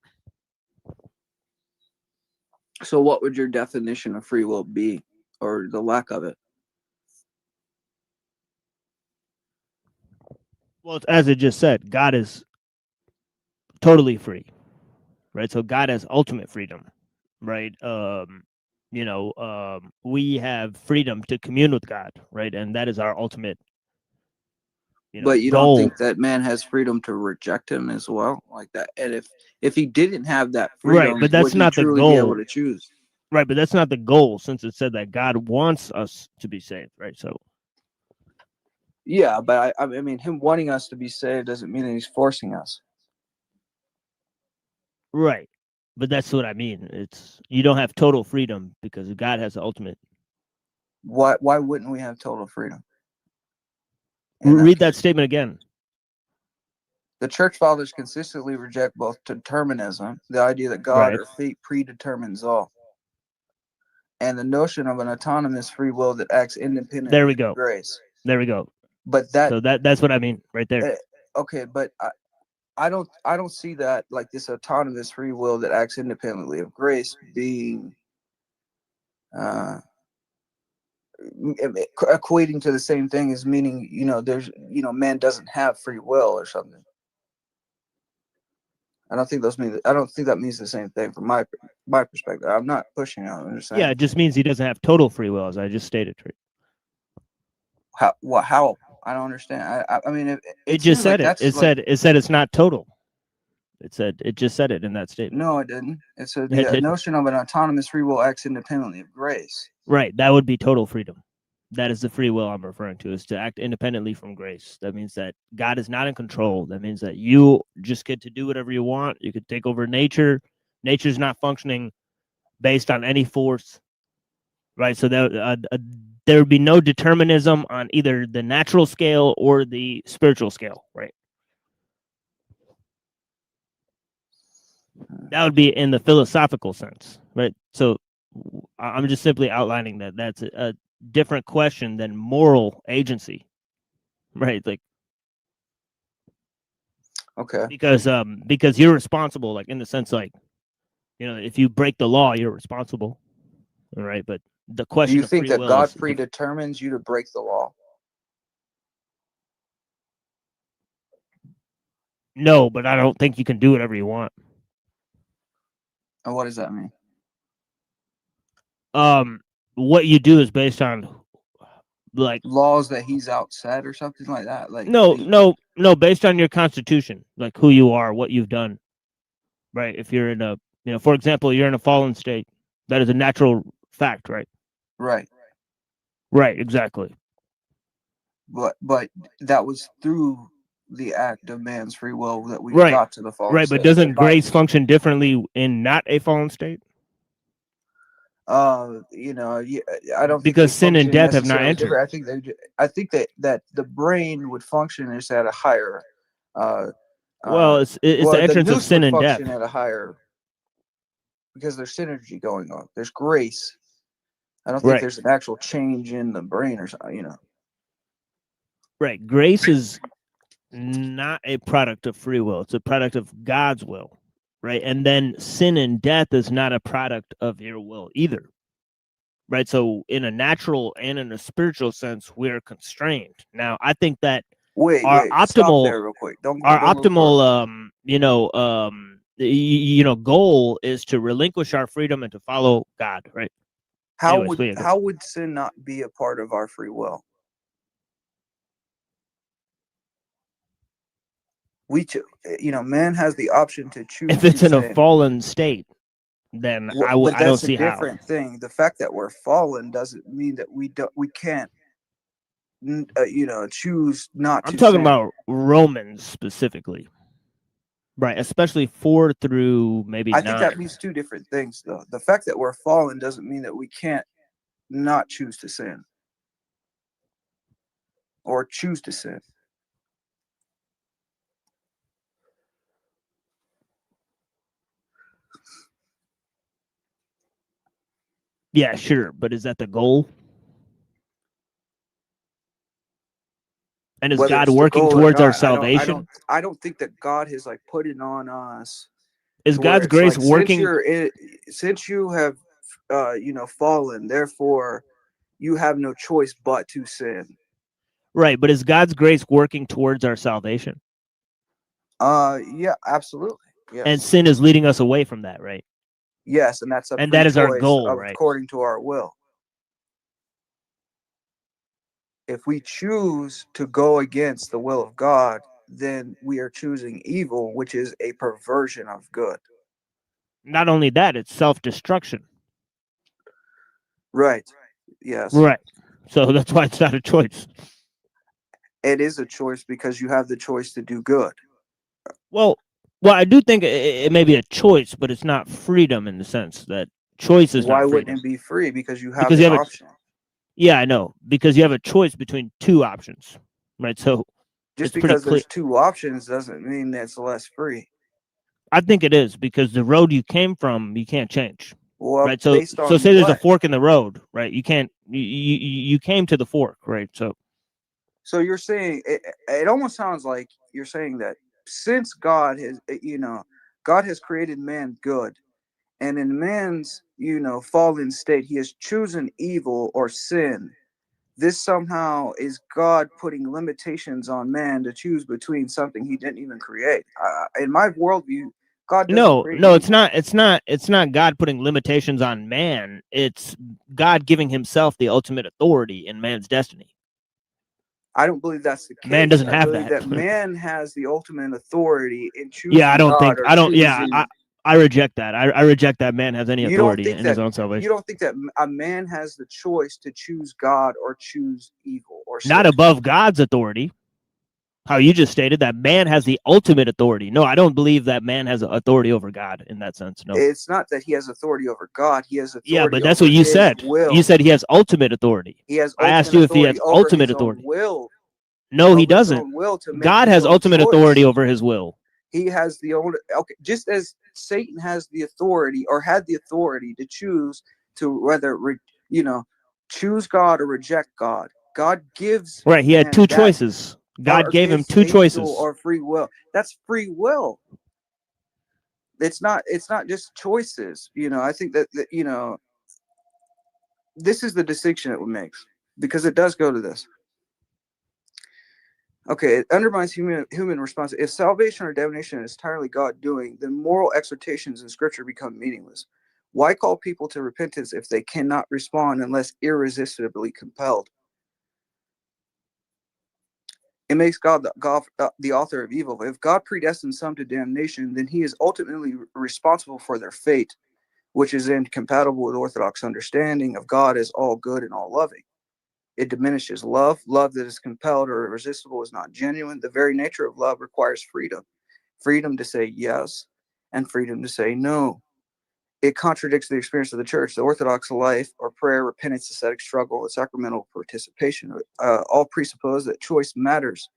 So what would your definition of free will be, or the lack of it? Well, as it just said, God is totally free, right? So God has ultimate freedom, right? We have freedom to commune with God, right? And that is our ultimate, But you goal. don't think that man has freedom to reject him as well, like that? And if he didn't have that freedom, Right, but that's would he not the truly goal. be able to choose? Right, but that's not the goal, since it said that God wants us to be saved, right? So Yeah, but I mean, him wanting us to be saved doesn't mean that he's forcing us. right, but that's what I mean. It's you don't have total freedom because God has the ultimate. Why wouldn't we have total freedom? in Read that statement again. The church fathers consistently reject both determinism, the idea that God Right. or fate predetermines all, and the notion of an autonomous free will that acts independently There we of go. grace. There we go. But that So that's what I mean right there. okay, but I don't see that like this autonomous free will that acts independently of grace being equating to the same thing as meaning, there's, man doesn't have free will or something. I don't think that means the same thing from my perspective. I'm not pushing it. I'm just saying. Yeah, it just means he doesn't have total free will, as I just stated. Right? How? I don't understand. I mean, It just said it. It said it's not total. It just said it in that statement. No, it didn't. It said It the did. notion of an autonomous free will acts independently of grace. Right, that would be total freedom. That is the free will I'm referring to, is to act independently from grace. That means that God is not in control. That means that you just get to do whatever you want. You could take over nature. Nature's not functioning based on any force, right? So there would be no determinism on either the natural scale or the spiritual scale, right? That would be in the philosophical sense, right? So I'm just simply outlining that that's a different question than moral agency, right? Like, okay, because you're responsible, like in the sense, like, if you break the law, you're responsible, all right? But the question, do you of think free that will God is predetermines you to break the law? no, but I don't think you can do whatever you want. And what does that mean? What you do is based on like laws that he's outset or something like that. Like no, based on your constitution, like who you are, what you've done, right? If you're in a, for example, you're in a fallen state, that is a natural fact, right? Right. Right, exactly. But that was through the act of man's free will that we Right. got to the fallen Right, state. but doesn't grace function differently in not a fallen state? I don't because think sin and death have not entered. different. I think that the brain would function is at a higher. Well, it's the entrance of sin and death at a higher, because there's synergy going on. There's grace. I don't think Right. there's an actual change in the brain or something. Right. Grace is not a product of free will. It's a product of God's will. Right. And then sin and death is not a product of your will either. Right. So in a natural and in a spiritual sense, we're constrained. Now, I think that our optimal, stop there real quick. Don't optimal, goal is to relinquish our freedom and to follow God. Right. How Anyways, would sin not be a part of our free will? Man has the option to choose. If it's in a fallen state, then I don't see how. That's a different thing. The fact that we're fallen doesn't mean that we can't, choose not to. I'm talking sin. about Romans specifically, right? Especially 4 through maybe 9. I think that means two different things, though. The fact that we're fallen doesn't mean that we can't not choose to sin or choose to sin. Yeah, sure, but is that the goal? And is God working towards our salvation? I don't think that God has put it on us. Is God's grace working? Since you have, fallen, therefore you have no choice but to sin. Right, but is God's grace working towards our salvation? Yeah, absolutely. Yes. And sin is leading us away from that, right? Yes, and that's that is our goal, right? According to our will. If we choose to go against the will of God, then we are choosing evil, which is a perversion of good. Not only that, it's self-destruction. Right. Yes. Right. So that's why it's not a choice. It is a choice because you have the choice to do good. Well, I do think it may be a choice, but it's not freedom in the sense that choice is Why not freedom. wouldn't it be free? Because you have Because the you have option. Yeah, I know. Because you have a choice between two options, right? So Just it's pretty because clear. there's two options doesn't mean that it's less free. I think it is because the road you came from, you can't change. Well, right. So based on say there's a what? fork in the road, right? You can't. You came to the fork, right? So you're saying it almost sounds like you're saying that since God has, God has created man good, and in man's, fallen state, he has chosen evil or sin. This somehow is God putting limitations on man to choose between something he didn't even create. In my worldview, God doesn't create No, evil. it's not God putting limitations on man. It's God giving himself the ultimate authority in man's destiny. I don't believe that's the case. Man doesn't I have believe that. that man has the ultimate authority in choosing Yeah, I don't God think or I don't. choosing. Yeah, I reject that. I reject that man has any You don't authority think in that his own salvation. you don't think that a man has the choice to choose God or choose evil or sin? Not above God's authority. How you just stated that man has the ultimate authority. No, I don't believe that man has authority over God in that sense. No. It's not that he has authority over God. He has authority. Yeah, but that's over what you his said. Will. You said he has ultimate authority. He has I asked ultimate you if he has authority over ultimate his own authority. will. No, he over his doesn't. own will to make God his has own ultimate choice. authority over his will. He has the only just as Satan has the authority or had the authority to choose to whether choose God or reject God. God gives Right, he had man two that, choices. God or gave him gives two angel choices. or free will. That's free will. It's not just choices. I think that this is the distinction it makes, because it does go to this. Okay, it undermines human response. If salvation or damnation is entirely God doing, then moral exhortations in Scripture become meaningless. Why call people to repentance if they cannot respond unless irresistibly compelled? It makes God the author of evil. If God predestines some to damnation, then he is ultimately responsible for their fate, which is incompatible with Orthodox understanding of God as all good and all loving. It diminishes love. Love that is compelled or irresistible is not genuine. The very nature of love requires freedom. Freedom to say yes and freedom to say no. It contradicts the experience of the church. The Orthodox life or prayer, repentance, ascetic struggle, and sacramental participation all presuppose that choice matters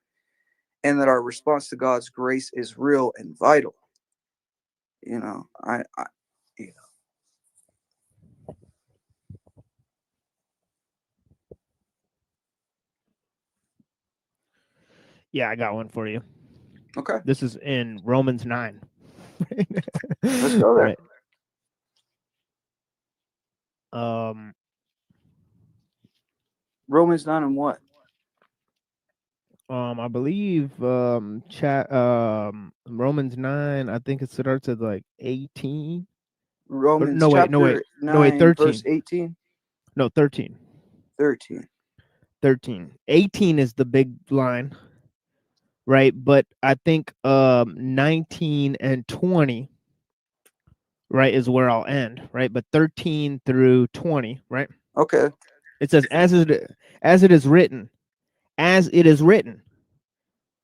and that our response to God's grace is real and vital. Yeah, I got one for you. Okay. This is in Romans 9. Let's go there. Right. Romans 9 and what? I believe Romans 9, I think it starts at like 18. Romans no, chapter wait, 9, 13. verse 18. No, 13. 13. 18 is the big line, right? But I think 19 and 20, right, is where I'll end, right? But 13 through 20, right? Okay. It says, as it is written,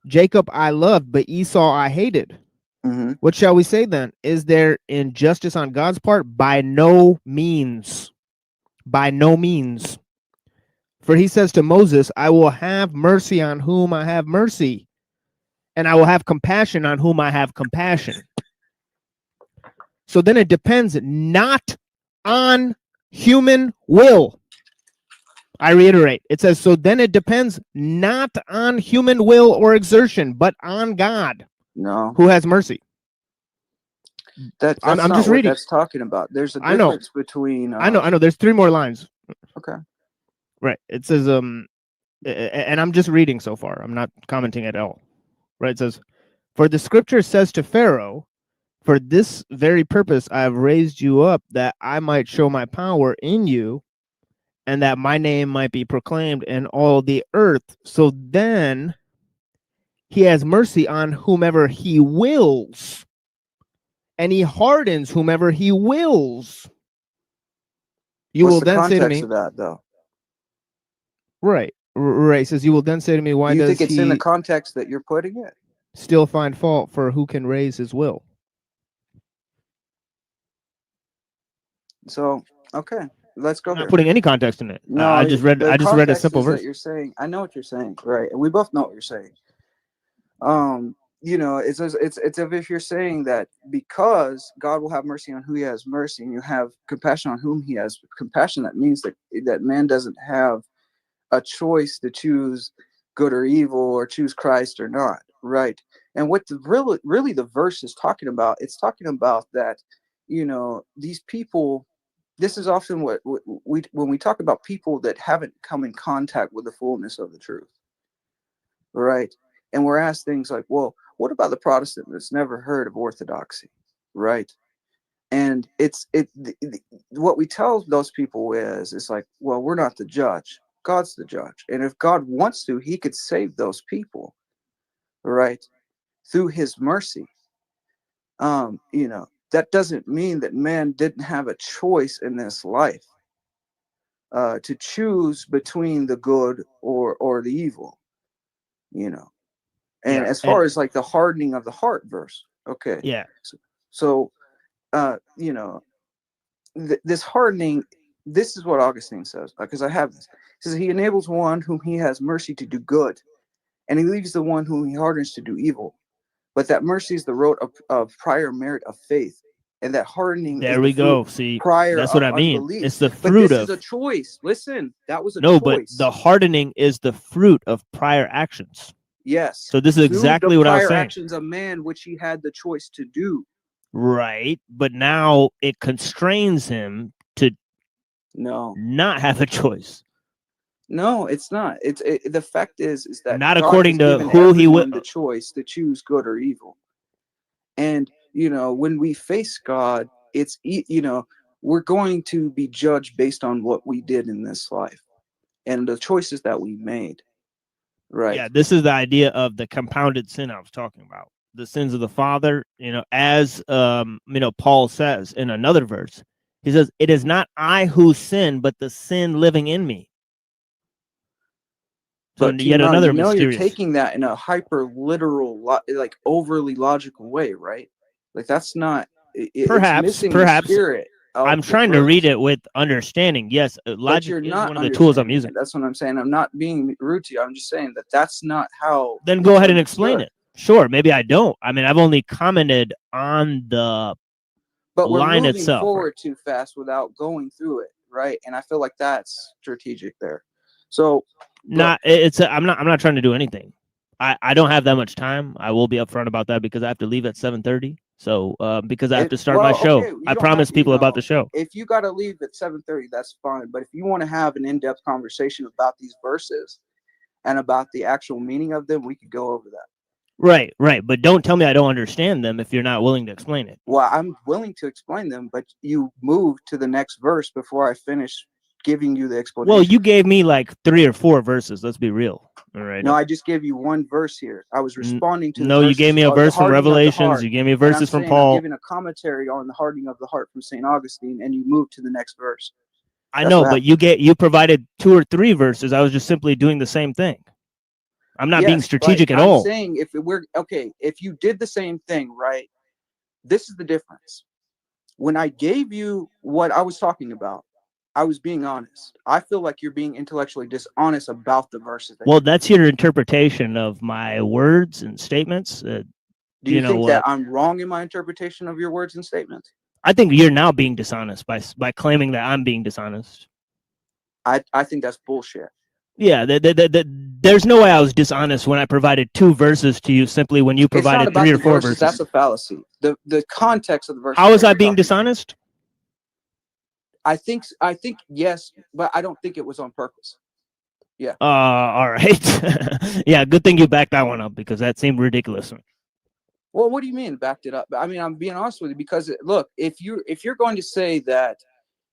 Jacob I loved, but Esau I hated. Mm-hmm. What shall we say then? Is there injustice on God's part? By no means. By no means. For he says to Moses, I will have mercy on whom I have mercy, and I will have compassion on whom I have compassion. So then it depends not on human will. I reiterate, it says, so then it depends not on human will or exertion, but on God, who has mercy. That's I'm not just what reading. that's talking about. There's a I know. difference between. I know. There's 3 more lines. Okay. Right. It says, and I'm just reading so far. I'm not commenting at all. Right. It says, for the scripture says to Pharaoh, for this very purpose I have raised you up, that I might show my power in you, and that my name might be proclaimed in all the earth. So then he has mercy on whomever he wills, and he hardens whomever he wills. You What's will the then say to context me, of that, though? right, right. It says, you will then say to me, why Do you does think it's in the he context that you're putting it? still find fault for who can raise his will? So, okay, let's go I'm not there. putting any context in it. No, I just read the a context simple is verse. that you're saying. I know what you're saying, right? And we both know what you're saying. You know, it's as if you're saying that because God will have mercy on who He has mercy, and you have compassion on whom He has compassion. That means that man doesn't have a choice to choose good or evil, or choose Christ or not, right? And what really the verse is talking about, it's talking about that, you know, these people. This is often what we when we talk about people that haven't come in contact with the fullness of the truth, right? And we're asked things like, well, what about the Protestant that's never heard of orthodoxy, right? And what we tell those people is, it's like, well, we're not the judge. God's the judge. And if God wants to, He could save those people, right? Through His mercy. You know, that doesn't mean that man didn't have a choice in this life to choose between the good or the evil, you know. And Yeah, as far as like the hardening of the heart verse, okay. Yeah. So you know, this hardening, this is what Augustine says, because I have this. He says, He enables one whom He has mercy to do good, and He leaves the one whom He hardens to do evil. But that mercy is the road of prior merit of faith, and that hardening There is we the fruit go. See, prior that's what of I mean. unbelief. It's the But fruit this of is a choice. Listen, that was a no, choice. but the hardening is the fruit of prior actions. Yes. So this is Through exactly the what I was prior saying. actions of man, which he had the choice to do. Right, but now it constrains him to not have a choice. No, it's not. The fact is that Not God according has to given who he will. everyone the choice to choose good or evil. And you know, when we face God, it's you know, we're going to be judged based on what we did in this life and the choices that we made. Right. Yeah, this is the idea of the compounded sin I was talking about. The sins of the father, you know, as you know, Paul says in another verse. He says, "It is not I who sin, but the sin living in me." So But yet another you're mysterious. taking that in a hyper literal, like overly logical way, right? Like that's not. It's missing the spirit. I'm trying to read it with understanding. Yes, logic is one of the tools I'm using. That's what I'm saying. I'm not being rude to you. I'm just saying that that's not how. Then go ahead and explain it. Sure, maybe I don't. I mean, I've only commented on the But we're line moving itself. forward too fast without going through it, right? And I feel like that's strategic there. So I'm not trying to do anything. I don't have that much time. I will be upfront about that because I have to leave at 7:30. So because I have to start my show. Okay, I promised people about the show. If you got to leave at 7:30, that's fine. But if you want to have an in-depth conversation about these verses and about the actual meaning of them, we could go over that. Right. But don't tell me I don't understand them if you're not willing to explain it. Well, I'm willing to explain them, but you moved to the next verse before I finish giving you the explanation. Well, you gave me like 3 or 4 verses. Let's be real. All right. No, I just gave you one verse here. I was responding to. No, you gave me a verse from Revelations. You gave me verses from Paul. I'm giving a commentary on the hardening of the heart from St. Augustine, and you moved to the next verse. I know, but you provided 2 or 3 verses. I was just simply doing the same thing. I'm not being strategic at all. I'm saying if you did the same thing, right? This is the difference. When I gave you what I was talking about, I was being honest. I feel like you're being intellectually dishonest about the verses. Well, that's your interpretation of my words and statements. Do you think that I'm wrong in my interpretation of your words and statements? I think you're now being dishonest by claiming that I'm being dishonest. I think that's bullshit. Yeah, there's no way I was dishonest when I provided 2 verses to you simply when you provided 3 or 4 verses. That's a fallacy. The context of the verse. How was I being dishonest? I think yes, but I don't think it was on purpose. Yeah. All right. Yeah, good thing you backed that one up because that seemed ridiculous. Well, what do you mean backed it up? I mean, I'm being honest with you because look, if you're going to say that,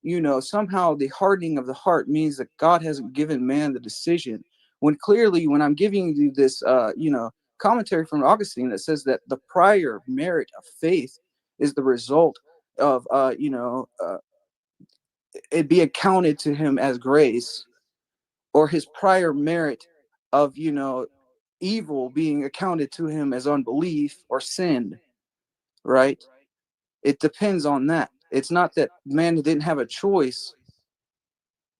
you know, somehow the hardening of the heart means that God hasn't given man the decision, when clearly, when I'm giving you this, you know, commentary from Augustine that says that the prior merit of faith is the result of, you know, it be accounted to him as grace, or his prior merit of, you know, evil being accounted to him as unbelief or sin, right? It depends on that. It's not that man didn't have a choice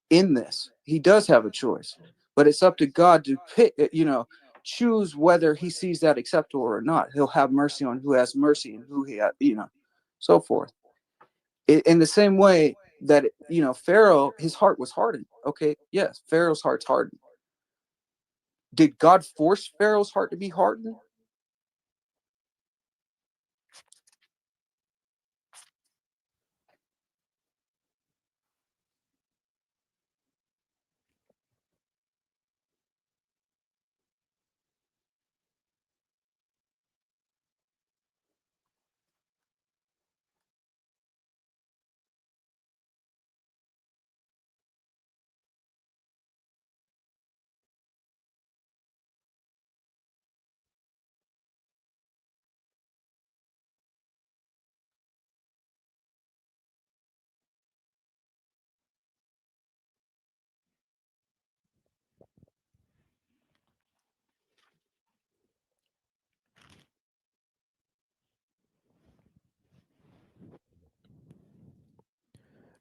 in this. He does have a choice, but it's up to God to pick, you know, choose whether he sees that acceptable or not. He'll have mercy on who has mercy and who he, you know, so forth. In the same way that, you know, Pharaoh, his heart was hardened. Okay, yes, Pharaoh's heart's hardened. Did God force Pharaoh's heart to be hardened?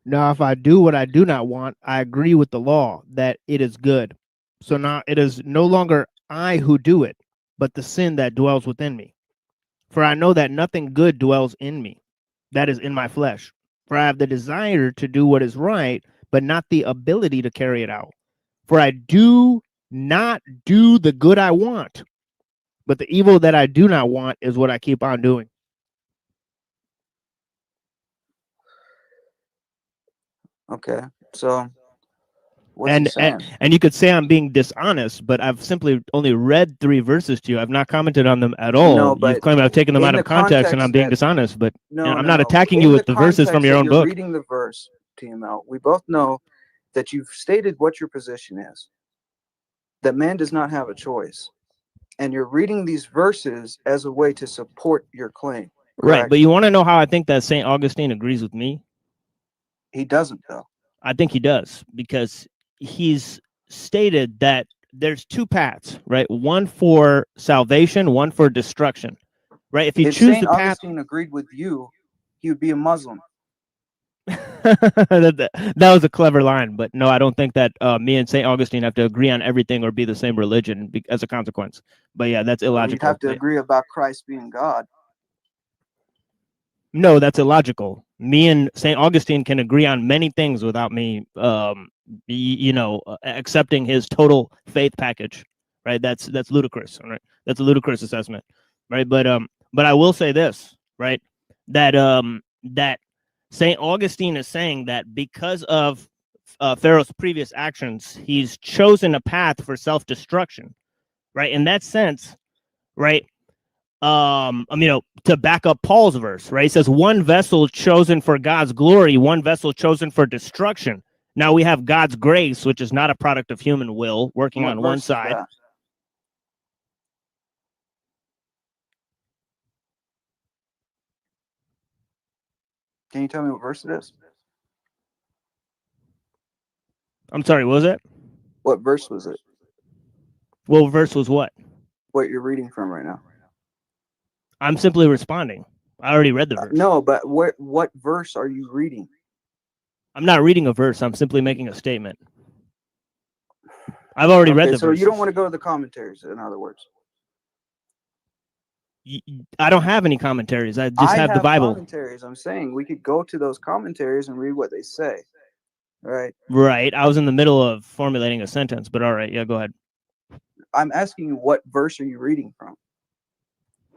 Now, if I do what I do not want, I agree with the law that it is good. So now it is no longer I who do it, but the sin that dwells within me. For I know that nothing good dwells in me, that is in my flesh. For I have the desire to do what is right, but not the ability to carry it out. For I do not do the good I want, but the evil that I do not want is what I keep on doing. Okay, so what's he saying? And you could say I'm being dishonest, but I've simply only read 3 verses to you. I've not commented on them at all. No, You've but claimed I've taken them out in of the context and I'm context being that dishonest, but no, I'm no, not no. attacking you In the with the verses from context your that own you're book. reading the verse, TML, we both know that you've stated what your position is. That man does not have a choice, and you're reading these verses as a way to support your claim. Right, Correct? but you want to know how I think that St. Augustine agrees with me? He doesn't, though. I think he does, because he's stated that there's 2 paths, right? One for salvation, one for destruction, right? If you If choose St. the path, Augustine agreed with you, he would be a Muslim. that was a clever line, but no, I don't think that me and St. Augustine have to agree on everything or be the same religion as a consequence. But yeah, that's Well, you'd illogical. have to agree about Christ being God. No, that's illogical. Me and St. Augustine can agree on many things without me, you know, accepting his total faith package, right? That's ludicrous, right? That's a ludicrous assessment, right? But I will say this, right? That that St. Augustine is saying that because of Pharaoh's previous actions, he's chosen a path for self-destruction, right? In that sense, right? You know, to back up Paul's verse, right? He says, one vessel chosen for God's glory, one vessel chosen for destruction. Now we have God's grace, which is not a product of human will, working What on one verse is side. that? Can you tell me what verse it is? I'm sorry, what was it? What verse was it? What verse was what? What you're reading from right now? I'm simply responding. I already read the verse. No, but what verse are you reading? I'm not reading a verse. I'm simply making a statement. I've already read the so verse. you don't want to go to the commentaries, in other words. I don't have any commentaries. I just have the Bible. Commentaries. I'm saying we could go to those commentaries and read what they say. Right. Right. I was in the middle of formulating a sentence, but all right. Yeah, go ahead. I'm asking you, what verse are you reading from?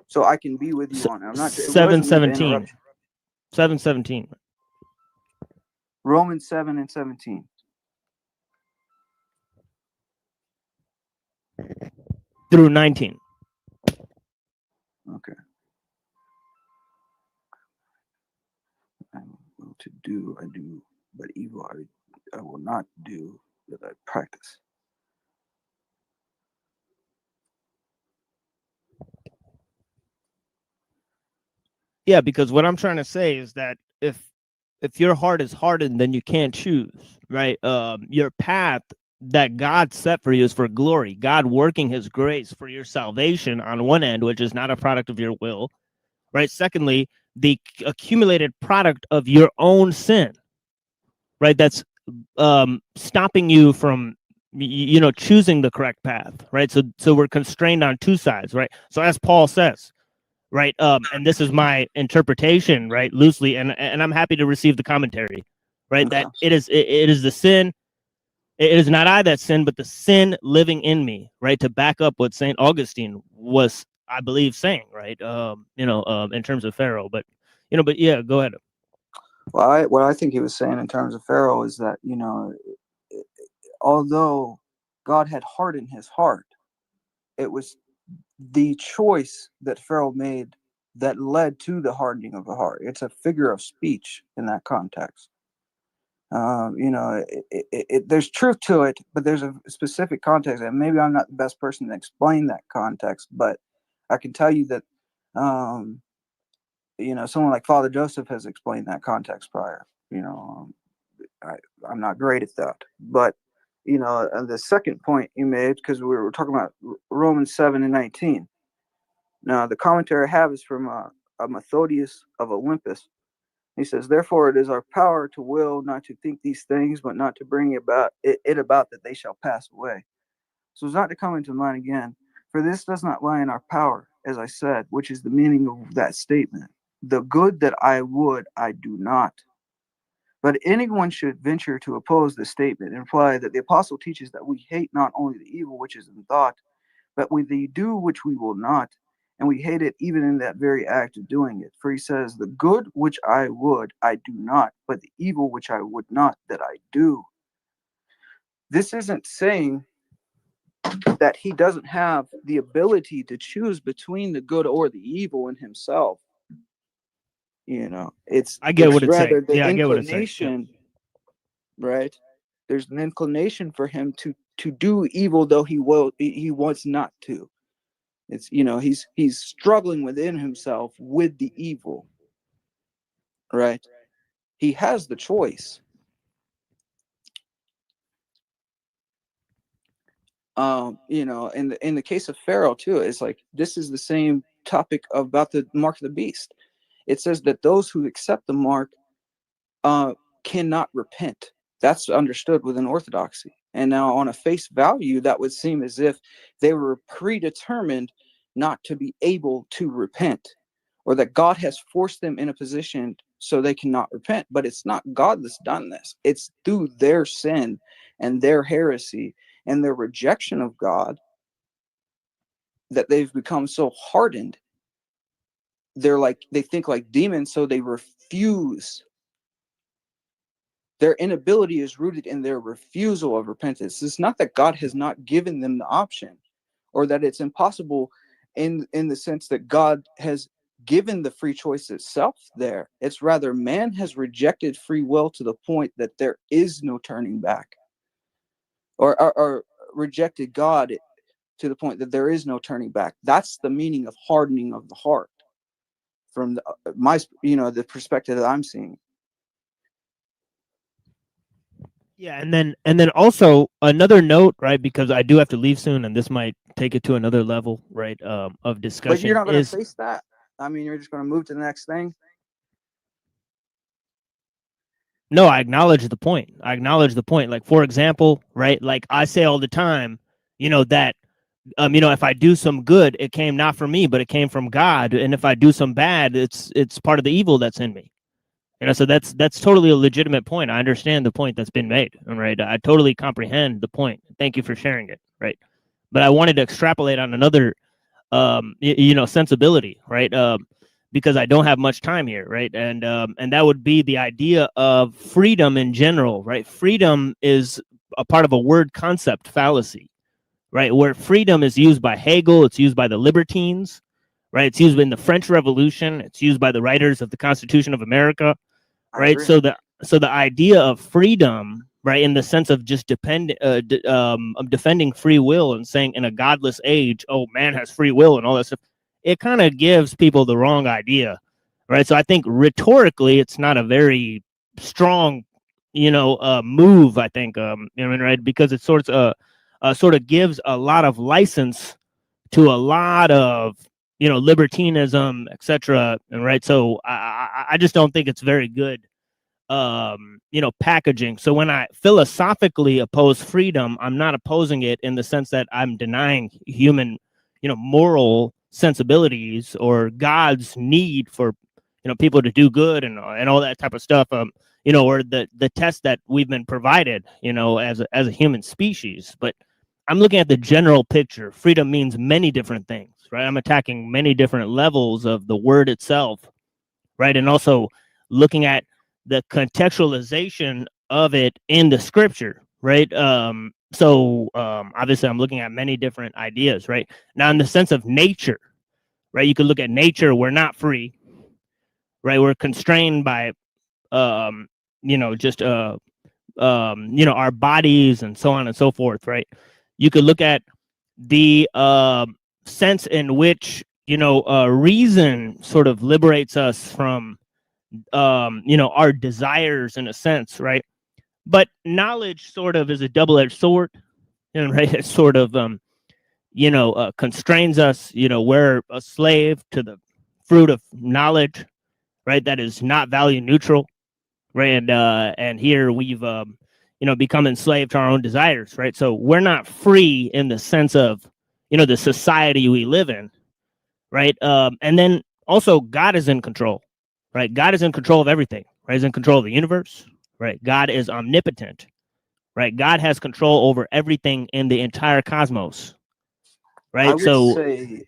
So I can be with you on it. I'm not 7:17. 7:17. Romans 7 and 17. Through 19. Okay. I'm able to do, I do but evil I will not do that I practice. Yeah, because what I'm trying to say is that if your heart is hardened, then you can't choose, right? Your path that God set for you is for glory. God working his grace for your salvation on one end, which is not a product of your will, right? Secondly, the accumulated product of your own sin, right? That's stopping you from choosing the correct path, right? So we're constrained on two sides, right? So as Paul says, right, and this is my interpretation, right, loosely, and I'm happy to receive the commentary, right, that it is the sin, it is not I that sin, but the sin living in me, right, to back up what St. Augustine was, I believe, saying, right, in terms of Pharaoh, but yeah, go ahead. Well, what I think he was saying in terms of Pharaoh is that, although God had hardened his heart, it was the choice that Pharaoh made that led to the hardening of the heart. It's a figure of speech in that context. There's truth to it, but there's a specific context, and maybe I'm not the best person to explain that context, but I can tell you that, someone like Father Joseph has explained that context prior. I'm not great at that, but the second point you made, because we were talking about Romans 7:19. Now, the commentary I have is from Methodius of Olympus. He says, "Therefore, it is our power to will not to think these things, but not to bring about that they shall pass away." So it's not to come into mind again. For this does not lie in our power, as I said, which is the meaning of that statement. The good that I would, I do not. But anyone should venture to oppose this statement and imply that the apostle teaches that we hate not only the evil which is in thought, but we do which we will not, and we hate it even in that very act of doing it. For he says, the good which I would, I do not, but the evil which I would not, that I do. This isn't saying that he doesn't have the ability to choose between the good or the evil in himself. I get what it's rather saying. the Yeah, I get what it's inclination, right? There's an inclination for him to do evil, though he wants not to. It's he's struggling within himself with the evil, right? He has the choice. In the case of Pharaoh too, it's like this is the same topic about the mark of the beast. It says that those who accept the mark cannot repent. That's understood within Orthodoxy. And now on a face value, that would seem as if they were predetermined not to be able to repent, or that God has forced them in a position so they cannot repent. But it's not God that's done this. It's through their sin and their heresy and their rejection of God that they've become so hardened. They think like demons, so they refuse. Their inability is rooted in their refusal of repentance. It's not that God has not given them the option, or that it's impossible in the sense that God has given the free choice itself there. It's rather man has rejected free will to the point that there is no turning back, or rejected God to the point that there is no turning back. That's the meaning of hardening of the heart from the perspective that I'm seeing. Yeah, and then also another note, right? Because I do have to leave soon, and this might take it to another level, right? Of discussion. But you're not going to face that. I mean, you're just going to move to the next thing. No, I acknowledge the point. Like, for example, right? Like I say all the time, that if I do some good, it came not from me, but it came from God. And if I do some bad, it's part of the evil that's in me. So that's totally a legitimate point. I understand the point that's been made, right? I totally comprehend the point. Thank you for sharing it, right? But I wanted to extrapolate on another, sensibility, right? Because I don't have much time here, right? And that would be the idea of freedom in general, right? Freedom is a part of a word concept fallacy, right? Where freedom is used by Hegel, it's used by the libertines, right? It's used in the French Revolution. It's used by the writers of the Constitution of America, right? So so the idea of freedom, right, in the sense of just of defending free will and saying in a godless age, oh, man has free will and all that stuff, it kind of gives people the wrong idea, right? So I think rhetorically, it's not a very strong, move. I think, right, because it sort of gives a lot of license to a lot of libertinism, etc. And right, so I just don't think it's very good packaging. So when I philosophically oppose freedom, I'm not opposing it in the sense that I'm denying human, moral sensibilities or God's need for, people to do good and all that type of stuff. Or the test that we've been provided, as a human species. But I'm looking at the general picture. Freedom means many different things, right? I'm attacking many different levels of the word itself, right? And also looking at the contextualization of it in the scripture, right? Obviously I'm looking at many different ideas, right? Now, in the sense of nature, right? You could look at nature. We're not free, right? We're constrained by, our bodies and so on and so forth, right? You could look at the sense in which, reason sort of liberates us from, our desires in a sense, right? But knowledge sort of is a double-edged sword, right? It sort of, constrains us. We're a slave to the fruit of knowledge, right? That is not value neutral, right? And here we've, become enslaved to our own desires, right? So we're not free in the sense of, the society we live in, right? And then also God is in control, right? God is in control of everything, right? He's in control of the universe, right? God is omnipotent, right? God has control over everything in the entire cosmos, right? I would say,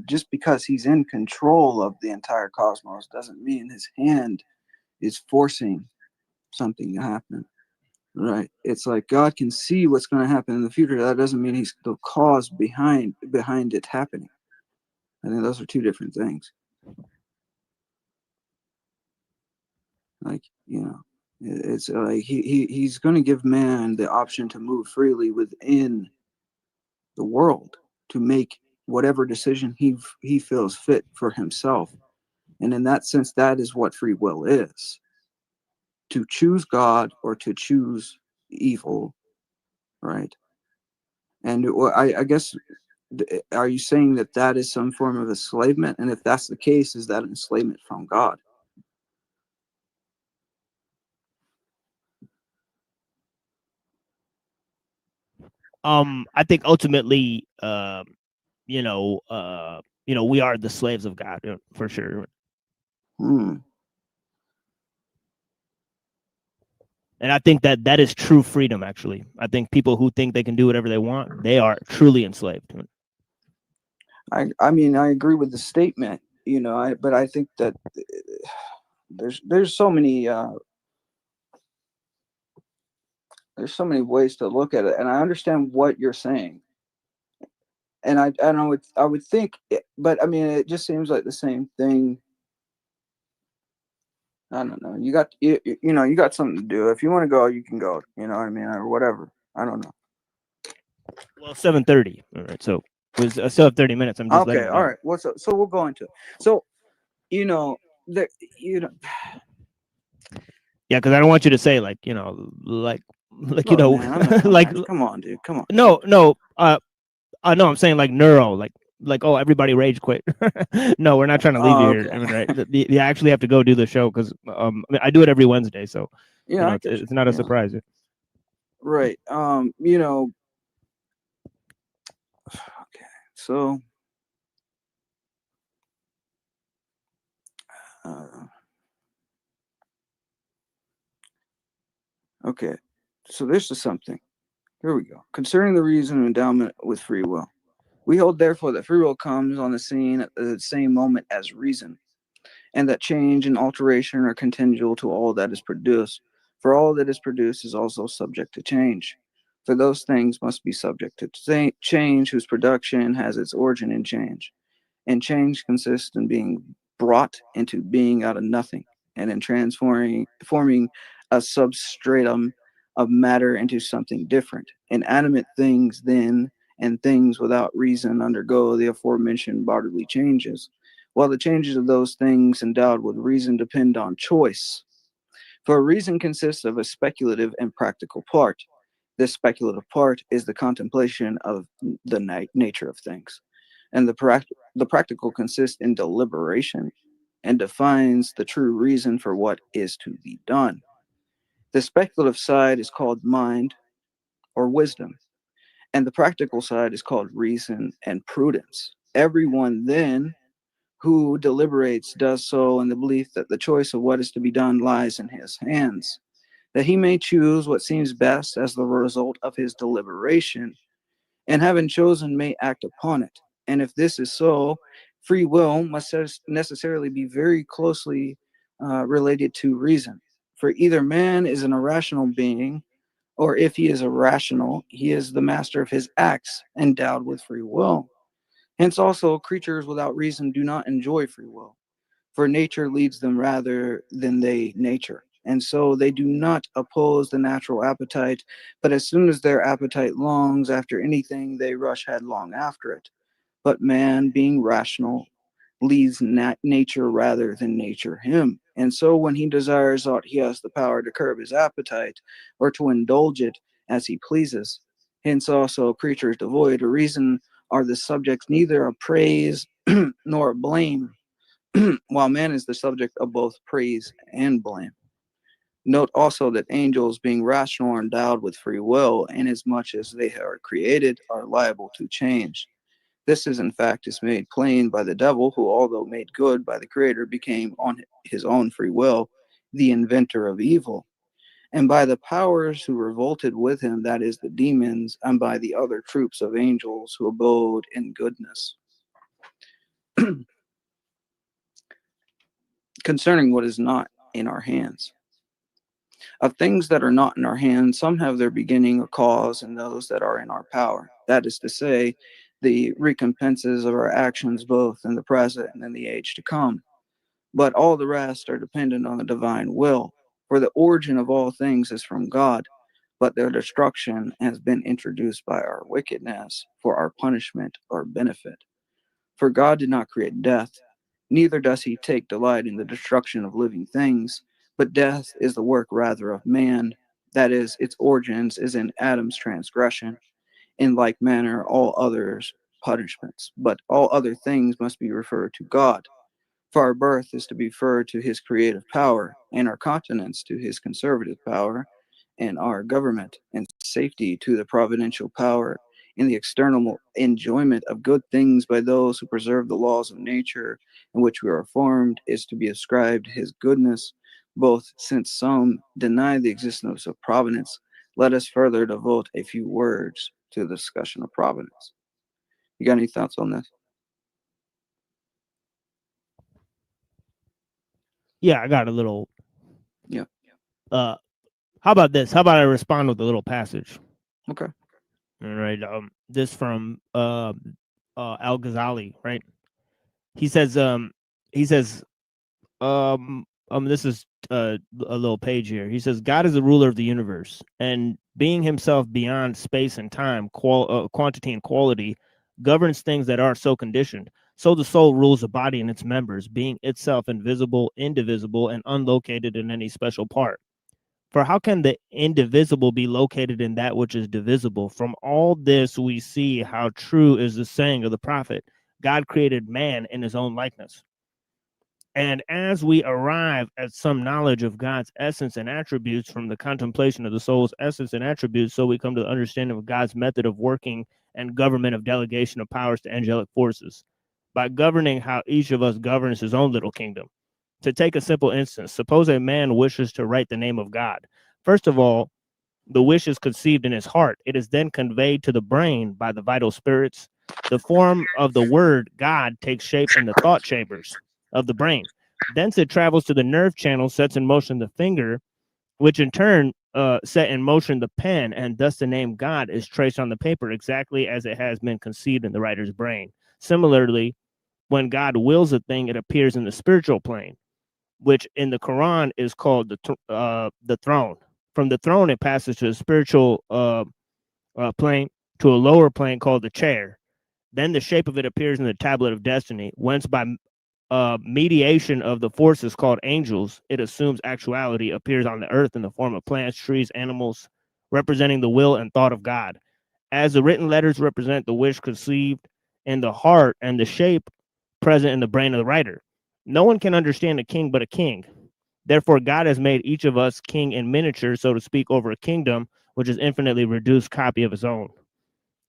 just because he's in control of the entire cosmos doesn't mean his hand is forcing something to happen, right? It's like God can see what's going to happen in the future. That doesn't mean he's the cause behind it happening. I think those are two different things. Like, it's like he's going to give man the option to move freely within the world to make whatever decision he feels fit for himself. And in that sense, that is what free will is. To choose God or to choose evil, right? And I guess, are you saying that is some form of enslavement? And if that's the case, is that enslavement from God? I think ultimately, we are the slaves of God, for sure. And I think that is true freedom, actually. I think people who think they can do whatever they want, they are truly enslaved. I mean, I agree with the statement, but I think that there's so many ways to look at it, and I understand what you're saying. And I would think, but I mean, it just seems like the same thing. I don't know. You got something to do. If you want to go, you can go. You know what I mean, or whatever. I don't know. Well, 7:30. All right, so it was still have 30 minutes. I'm just okay. All right. What's up? So we'll go into it. So, yeah, because I don't want you to say like man, like come on, dude, come on. No, no, I'm saying like neuro, like oh, everybody rage quit. No, we're not trying to leave you here. Okay. I mean, right? You actually have to go do the show because I mean, I do it every Wednesday, so it's not a surprise. Right. Okay. So. Okay, so this is something. Here we go. Concerning the reason and endowment with free will, we hold therefore that free will comes on the scene at the same moment as reason, and that change and alteration are contingent to all that is produced. For all that is produced is also subject to change. For those things must be subject to change whose production has its origin in change. And change consists in being brought into being out of nothing and in forming a substratum of matter into something different. Inanimate things then and things without reason undergo the aforementioned bodily changes, while the changes of those things endowed with reason depend on choice. For reason consists of a speculative and practical part. This speculative part is the contemplation of the nature of things, and the practical consists in deliberation and defines the true reason for what is to be done. The speculative side is called mind or wisdom, and the practical side is called reason and prudence. Everyone then who deliberates does so in the belief that the choice of what is to be done lies in his hands, that he may choose what seems best as the result of his deliberation, and having chosen may act upon it. And if this is so, free will must necessarily be very closely related to reason. For either man is an irrational being, or if he is irrational, he is the master of his acts, endowed with free will. Hence also, creatures without reason do not enjoy free will, for nature leads them rather than they nature. And so they do not oppose the natural appetite, but as soon as their appetite longs after anything, they rush headlong after it. But man, being rational, leads nature rather than nature him. And so when he desires aught, he has the power to curb his appetite or to indulge it as he pleases. Hence also creatures devoid of reason are the subjects neither of praise nor of blame, while man is the subject of both praise and blame. Note also that angels, being rational, are endowed with free will, inasmuch as they are created, are liable to change. This is in fact is made plain by the devil, who, although made good by the Creator, became on his own free will the inventor of evil, and by the powers who revolted with him, that is, the demons, and by the other troops of angels who abode in goodness. Concerning what is not in our hands. Of things that are not in our hands, some have their beginning or cause in those that are in our power. That is to say, the recompenses of our actions both in the present and in the age to come. But all the rest are dependent on the divine will. For the origin of all things is from God, but their destruction has been introduced by our wickedness for our punishment or benefit. For God did not create death, neither does he take delight in the destruction of living things, but death is the work rather of man, that is, its origins is in Adam's transgression. In like manner, all others punishments, but all other things must be referred to God. For our birth is to be referred to his creative power, and our continence to his conservative power, and our government and safety to the providential power, and the external enjoyment of good things by those who preserve the laws of nature in which we are formed is to be ascribed his goodness, both since some deny the existence of providence. Let us further devote a few words to the discussion of providence. You got any thoughts on this? Yeah, I got a little. Yeah. How about this? How about I respond with a little passage? Okay. All right. This from Al Ghazali, right? He says this is a little page here. He says, God is the ruler of the universe, and being himself beyond space and time, quantity and quality, governs things that are so conditioned. So the soul rules the body and its members, being itself invisible, indivisible, and unlocated in any special part. For how can the indivisible be located in that which is divisible? From all this we see how true is the saying of the prophet, God created man in his own likeness. And as we arrive at some knowledge of God's essence and attributes from the contemplation of the soul's essence and attributes, so we come to the understanding of God's method of working and government of delegation of powers to angelic forces, by governing how each of us governs his own little kingdom. To take a simple instance, suppose a man wishes to write the name of God. First of all, the wish is conceived in his heart. It is then conveyed to the brain by the vital spirits. The form of the word God takes shape in the thought chambers of the brain. Thence it travels to the nerve channel, sets in motion the finger, which in turn set in motion the pen, and thus the name God is traced on the paper exactly as it has been conceived in the writer's brain. Similarly, when God wills a thing, it appears in the spiritual plane. which in the Quran is called the throne. From the throne, it passes to a spiritual plane, to a lower plane called the chair. Then the shape of it appears in the tablet of destiny, whence by mediation of the forces called angels, it assumes actuality, appears on the earth in the form of plants, trees, animals, representing the will and thought of God. As the written letters represent the wish conceived in the heart and the shape present in the brain of the writer. No one can understand a king but a king. Therefore, God has made each of us king in miniature, so to speak, over a kingdom which is infinitely reduced copy of his own.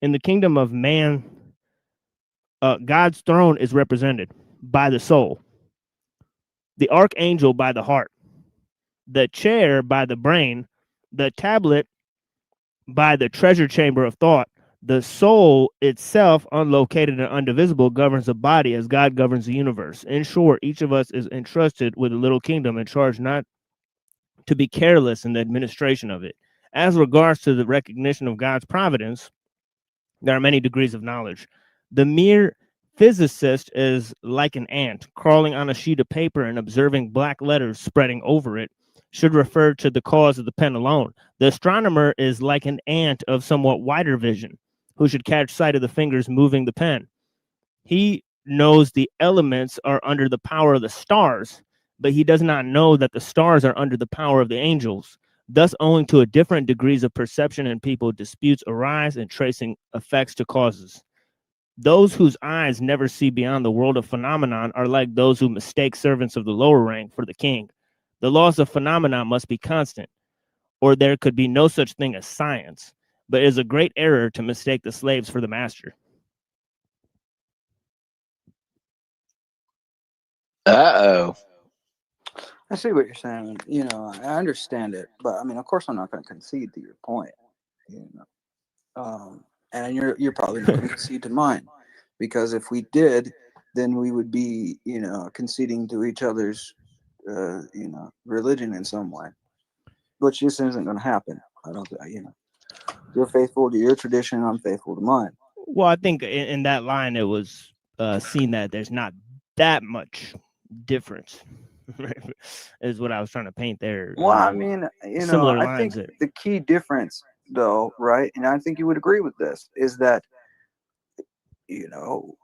In the kingdom of man, God's throne is represented by the soul, the archangel by the heart, the chair by the brain, the tablet by the treasure chamber of thought. The soul itself, unlocated and undivisible, governs the body as God governs the universe. In short, each of us is entrusted with a little kingdom and charged not to be careless in the administration of it. As regards to the recognition of God's providence, there are many degrees of knowledge. The mere physicist is like an ant crawling on a sheet of paper and observing black letters spreading over it should refer to the cause of the pen alone. The astronomer is like an ant of somewhat wider vision who should catch sight of the fingers moving the pen. He knows the elements are under the power of the stars, but he does not know that the stars are under the power of the angels. Thus, owing to a different degrees of perception in people, disputes arise in tracing effects to causes. Those whose eyes never see beyond the world of phenomenon are like those who mistake servants of the lower rank for the king. The laws of phenomena must be constant, or there could be no such thing as science, but it is a great error to mistake the slaves for the master. Uh-oh. I see what you're saying. You know, I understand it, but I mean, of course, I'm not going to concede to your point. You know, and you're probably not going to concede to mine, because if we did, then we would be, you know, conceding to each other's, you know, religion in some way, which just isn't going to happen. I don't, you know, you're faithful to your tradition, I'm faithful to mine. Well, I think in that line it was seen that there's not that much difference. Is what I was trying to paint there. Well, I mean, you know, I think the key difference, though, right, and I think you would agree with this, is that, you know,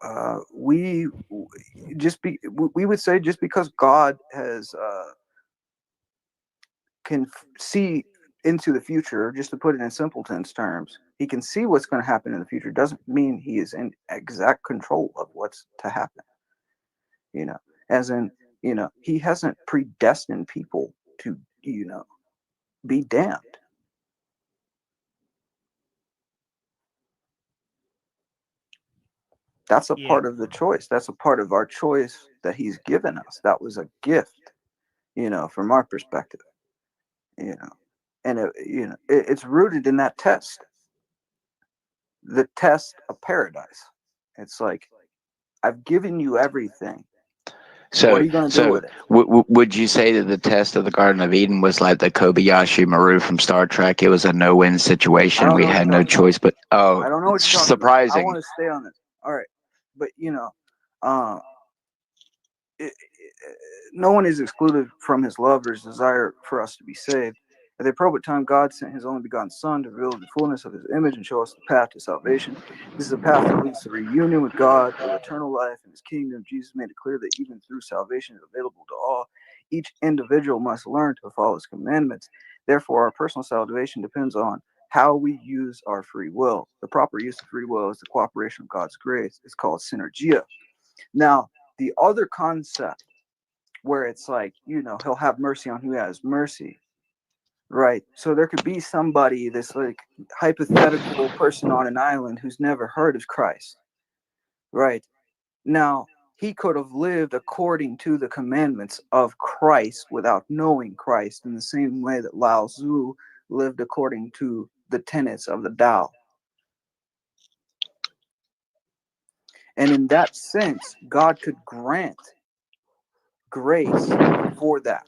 we would say just because God has can see into the future, just to put it in simpleton's terms, he can see what's going to happen in the future, doesn't mean he is in exact control of what's to happen. You know, as in, you know, he hasn't predestined people to, you know, be damned. That's a part of the choice. That's a part of our choice that he's given us. That was a gift, you know, from our perspective, you know, and it's rooted in that test, the test of paradise. It's like, I've given you everything. So, what are you going to do with it? Would you say that the test of the Garden of Eden was like the Kobayashi Maru from Star Trek? It was a no-win situation. We had no choice, but I don't know what you're surprising. I want to stay on this. All right, but you know, no one is excluded from his love or his desire for us to be saved. At the appropriate time, God sent his only begotten Son to reveal the fullness of his image and show us the path to salvation. This is a path that leads to reunion with God, with eternal life in his kingdom. Jesus made it clear that even through salvation is available to all. Each individual must learn to follow his commandments. Therefore, our personal salvation depends on how we use our free will. The proper use of free will is the cooperation of God's grace. It's called synergia. Now, the other concept where it's like, you know, he'll have mercy on who has mercy. Right. So there could be somebody, this like hypothetical person on an island who's never heard of Christ. Right. Now, he could have lived according to the commandments of Christ without knowing Christ, in the same way that Lao Tzu lived according to the tenets of the Tao. And in that sense, God could grant grace for that.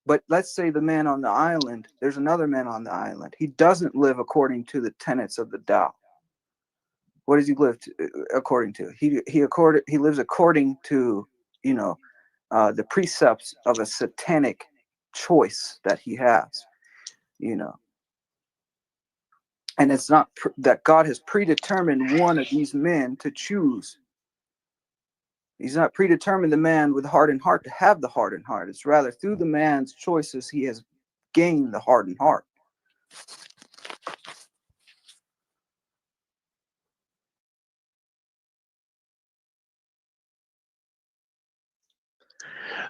But let's say the man on the island, there's another man on the island. He doesn't live according to the tenets of the Tao. What does he live according to? He lives according to, you know, the precepts of a satanic choice that he has, you know. And it's not that God has predetermined one of these men to choose. He's not predetermined the man with hardened heart to have the hardened heart. It's rather through the man's choices he has gained the hardened heart.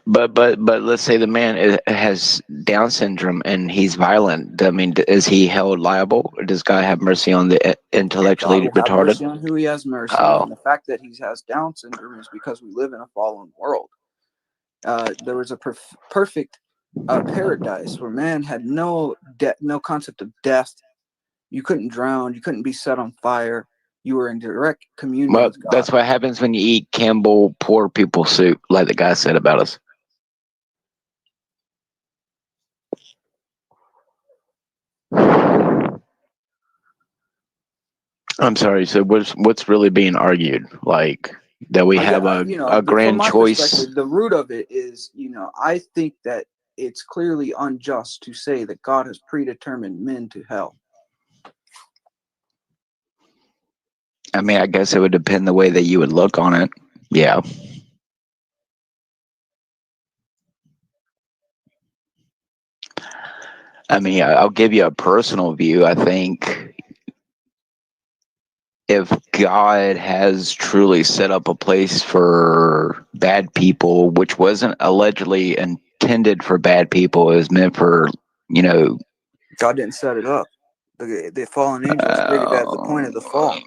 But let's say the man has Down syndrome and he's violent. I mean, is he held liable, or does God have mercy on the intellectually God will have retarded? mercy on who he has mercy on. The fact that he has Down syndrome is because we live in a fallen world. There was a perfect paradise where man had no concept of death. You couldn't drown. You couldn't be set on fire. You were in direct communion Well, with God. that's what happens when you eat Campbell poor people soup, like the guy said about us. I'm sorry. So what's really being argued? Like that we have a grand from my choice. perspective, the root of it is, I think that it's clearly unjust to say that God has predetermined men to hell. I mean, I guess it would depend the way that you would look on it. Yeah. I mean, I'll give you a personal view. I think if God has truly set up a place for bad people, which wasn't allegedly intended for bad people, it was meant for, God didn't set it up. The fallen angels created that at the point of the fall.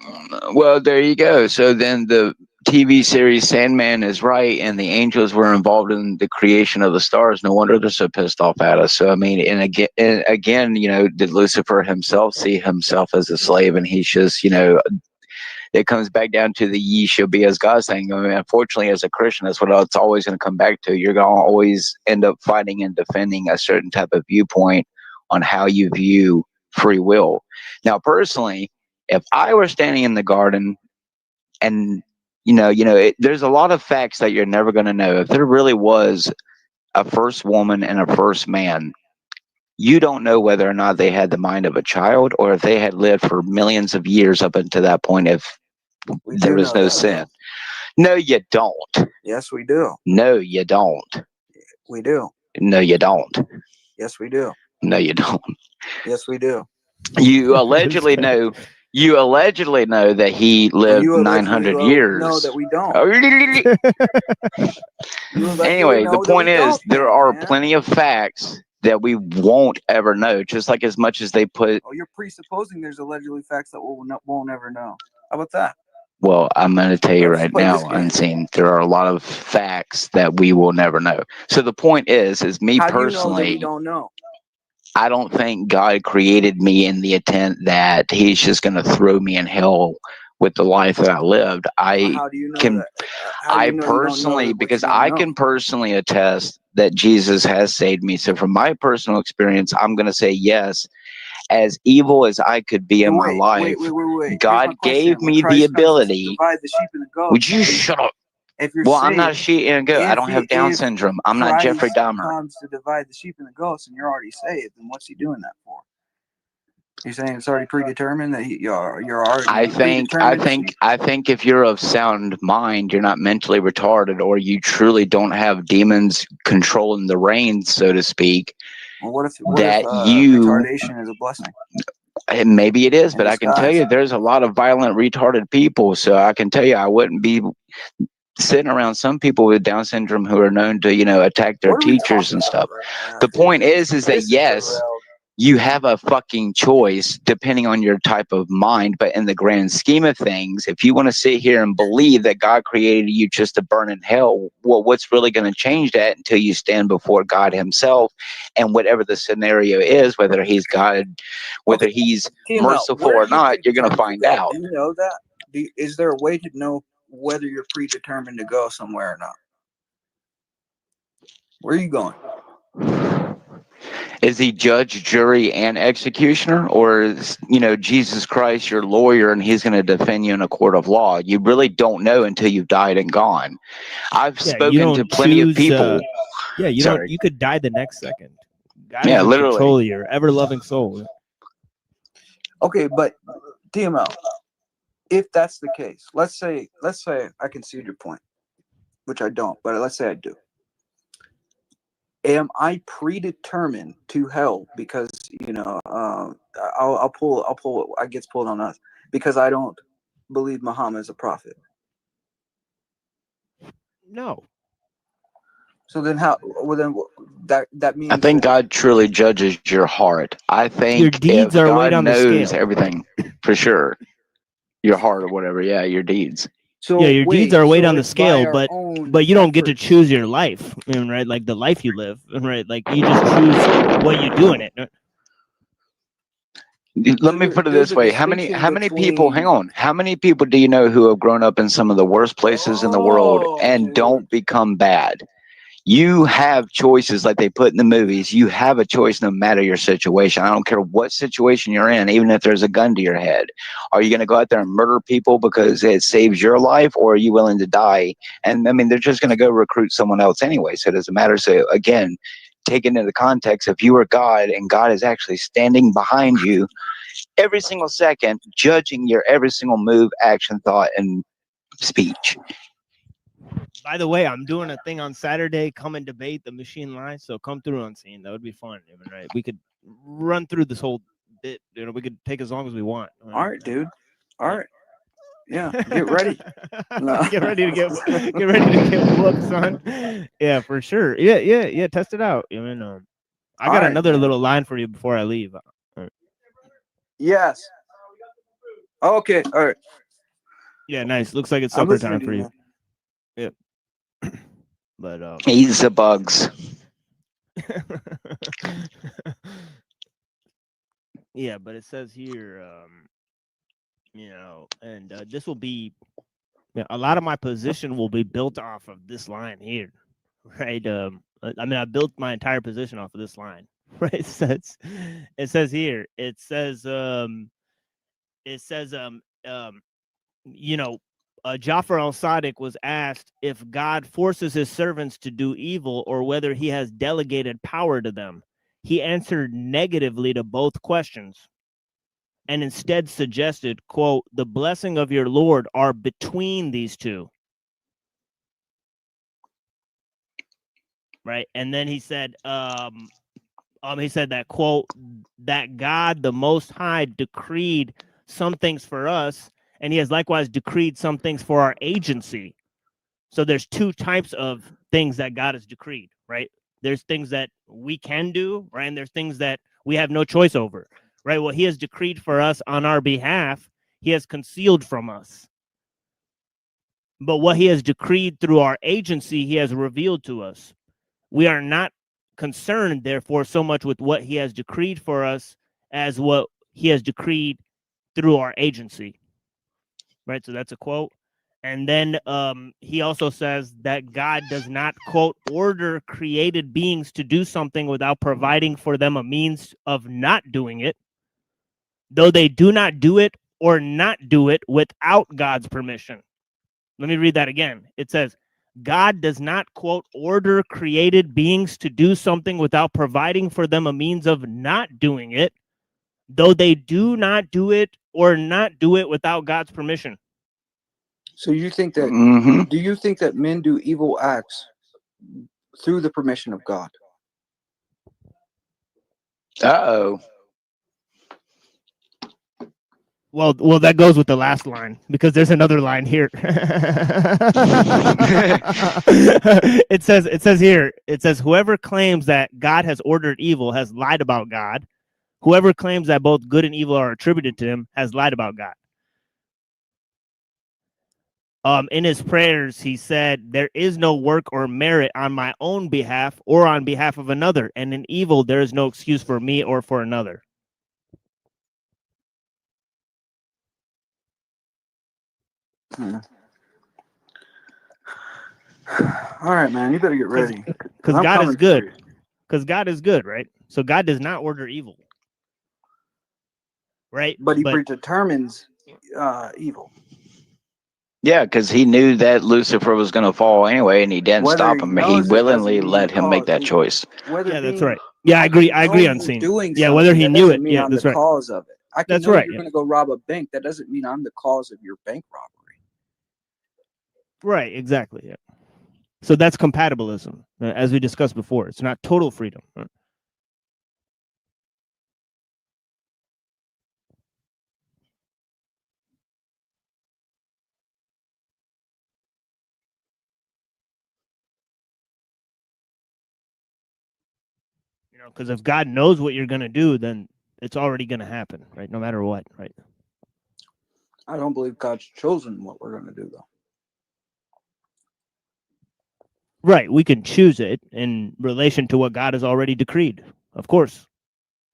Well, there you go. So then the TV series Sandman is right, and the angels were involved in the creation of the stars. No wonder they're so pissed off at us. So I mean, and again, did Lucifer himself see himself as a slave, and he's just, it comes back down to the "ye shall be as God" thing. I mean, unfortunately, as a Christian, that's what it's always going to come back to. You're going to always end up fighting and defending a certain type of viewpoint on how you view free will. Now, personally, if I were standing in the garden and, there's a lot of facts that you're never going to know. If there really was a first woman and a first man, you don't know whether or not they had the mind of a child or if they had lived for millions of years up until that point if there was no sin. No, you don't. Yes, we do. No, you don't. We do. No, you don't. Yes, we do. No, you don't. Yes, we do. You allegedly know. You allegedly know that he lived 900 years. No, that we don't. Anyway, the point is, there are plenty of facts that we won't ever know. Just like as much as they put. Oh, you're presupposing there's allegedly facts that won't ever know. How about that? Well, I'm going to tell you right now, Unseen, there are a lot of facts that we will never know. So the point is me How personally. Do you know that we don't know? I don't think God created me in the intent that he's just going to throw me in hell with the life that I lived. How do you know that? I personally, because I can personally attest that Jesus has saved me. So from my personal experience, I'm going to say yes. As evil as I could be in my life, God gave me the ability. Would you shut up? Well, I'm not a sheep and a goat. I don't have Down syndrome. I'm not Jeffrey Dahmer. Comes to divide the sheep and the goats, and you're already saved. Then what's he doing that for? You're saying it's already predetermined that you're already. I think if you're of sound mind, you're not mentally retarded, or you truly don't have demons controlling the reins, so to speak. Well, what if retardation is a blessing? And maybe it is, but I can tell you, there's a lot of violent, retarded people. So I can tell you, I wouldn't be sitting around some people with Down syndrome who are known to, attack their teachers and stuff. The point is that yes, you have a fucking choice depending on your type of mind. But in the grand scheme of things, if you want to sit here and believe that God created you just to burn in hell, well, what's really going to change that until you stand before God himself and whatever the scenario is, whether he's God, whether he's merciful or not, you're going to find out. Do you know that? Is there a way to know whether you're predetermined to go somewhere or not? Where are you going? Is he judge, jury, and executioner, or is, Jesus Christ your lawyer and he's going to defend you in a court of law? You really don't know until you've died and gone. I've Yeah, you spoken to don't plenty of choose. people. Yeah, you don't. Sorry. You could die the next second. God Yeah, is in literally. control of your ever-loving soul. Okay, but TML, if that's the case, let's say I concede your point, which I don't, but let's say I do. Am I predetermined to hell because I gets pulled on us because I don't believe Muhammad is a prophet? No. So then how? Well, then that means I think God truly judges your heart. I think Your deeds if are God weighed on the knows scale. everything for sure, your heart or whatever, yeah, your deeds. So Yeah, your deeds are weighed on the it's by scale, our but own you don't get to efforts. choose your life, right? Like the life you live, right? Like you just choose what you do in it. Let me put it There's this a way: how many people? Hang on, how many people do you know who have grown up in some of the worst places in the world and don't become bad? You have choices like they put in the movies. You have a choice no matter your situation. I don't care what situation you're in, even if there's a gun to your head. Are you going to go out there and murder people because it saves your life, or are you willing to die? And I mean, they're just going to go recruit someone else anyway, so it doesn't matter. So again, taken into context, if you are God and God is actually standing behind you every single second, judging your every single move, action, thought, and speech. By the way, I'm doing a thing on Saturday. Come and debate the machine line. So come through on scene. That would be fun, right? We could run through this whole bit. We could take as long as we want. All right, dude. All right. Yeah, get ready. No. Get ready to get whooped, son. Yeah, for sure. Yeah. Test it out. I got All right, another man. little line for you before I leave. Yes. Okay. All right. Yeah, nice. Looks like it's I'm supper listening time to for you, you. Yep. But Eat the bugs. yeah, but it says here, and this will be a lot of my position will be built off of this line here, right? I built my entire position off of this line, right? It says here, Jafar al-Sadiq was asked if God forces his servants to do evil or whether he has delegated power to them. He answered negatively to both questions and instead suggested, quote, the blessing of your Lord are between these two. Right. And then he said that, quote, that God, the Most High, decreed some things for us, and he has likewise decreed some things for our agency. So there's two types of things that God has decreed, right? There's things that we can do, right? And there's things that we have no choice over, right? What he has decreed for us on our behalf, he has concealed from us. But what he has decreed through our agency, he has revealed to us. We are not concerned, therefore, so much with what he has decreed for us as what he has decreed through our agency, right? So that's a quote. And then he also says that God does not, quote, order created beings to do something without providing for them a means of not doing it, though they do not do it or not do it without God's permission. Let me read that again. It says, God does not, quote, order created beings to do something without providing for them a means of not doing it, though they do not do it or not do it without God's permission. So you think that? Do you think that men do evil acts through the permission of God? Uh-oh. Well, that goes with the last line because there's another line here. It says whoever claims that God has ordered evil has lied about God. Whoever claims that both good and evil are attributed to him has lied about God. In his prayers, he said, there is no work or merit on my own behalf or on behalf of another, and in evil there is no excuse for me or for another. All right, man, you better get ready. Because God is good. because God is good, right? So God does not order evil, right? But he predetermines evil. Yeah, because he knew that Lucifer was going to fall anyway, and he didn't Whether stop he him. He knows it doesn't willingly mean let him make that he- choice. Whether Yeah, that's being, right. Yeah, I agree. I know agree on you're scene. doing Yeah, whether something, he that knew doesn't it. mean Yeah, I'm that's the right. cause of it. I can That's know right. you're Yeah. going to go rob a bank. That doesn't mean I'm the cause of your bank robbery. Right. Exactly. Yeah. So that's compatibilism, as we discussed before. It's not total freedom. You know, because if God knows what you're going to do, then it's already going to happen, right? No matter what, right? I don't believe God's chosen what we're going to do, though. Right. We can choose it in relation to what God has already decreed, of course,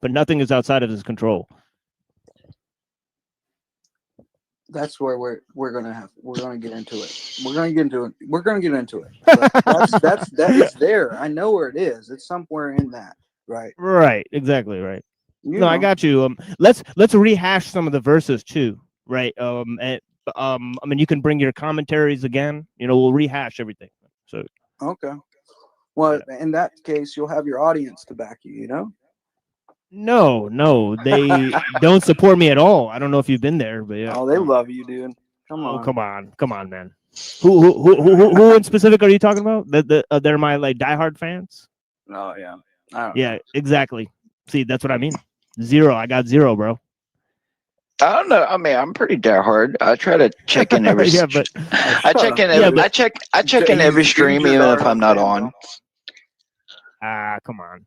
but nothing is outside of his control. That's where we're gonna get into it. We're gonna get into it. But it's there. I know where it is. It's somewhere in that, right? Right. Exactly. Right. You No, I know. got you. Let's rehash some of the verses too, right? I mean, you can bring your commentaries again. You know, we'll rehash everything. So Okay. Well, in that case, you'll have your audience to back you. You know. no, they don't support me at all. I don't know if you've been there, but yeah. Oh, they love you, dude. Come on. Come on, man. Who in specific are you talking about? They're my like diehard fans. Oh yeah. I don't Yeah, exactly. See, that's what I mean. 0. I got 0, bro. I don't know. I mean, I'm pretty diehard. I try to check in every. Yeah, but I check in. Every, I check in every stream, even if I'm not on. Come on.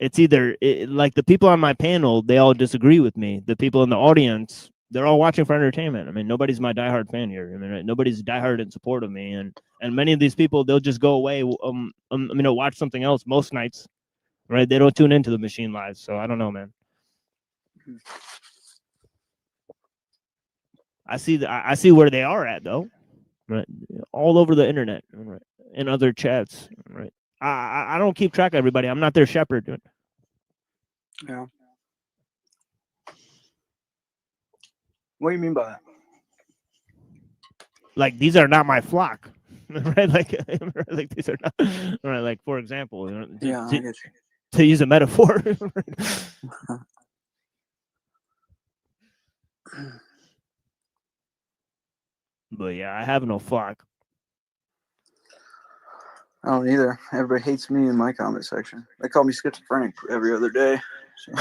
It's either like the people on my panel, they all disagree with me. The people in the audience, they're all watching for entertainment. I mean, nobody's my diehard fan here. I mean, nobody's diehard in support of me, and many of these people, they'll just go away. Watch something else most nights, right? They don't tune into the machine live, so I don't know, man. I see where they are at though, right? All over the internet, right? In other chats, right? I don't keep track of everybody. I'm not their shepherd, dude. Yeah. What do you mean by that? Like these are not my flock, right? Like these are not, right? Like for example, you know, Yeah, I get you. To use a metaphor. But yeah, I have no flock. I don't either. Everybody hates me in my comment section. They call me schizophrenic every other day. So.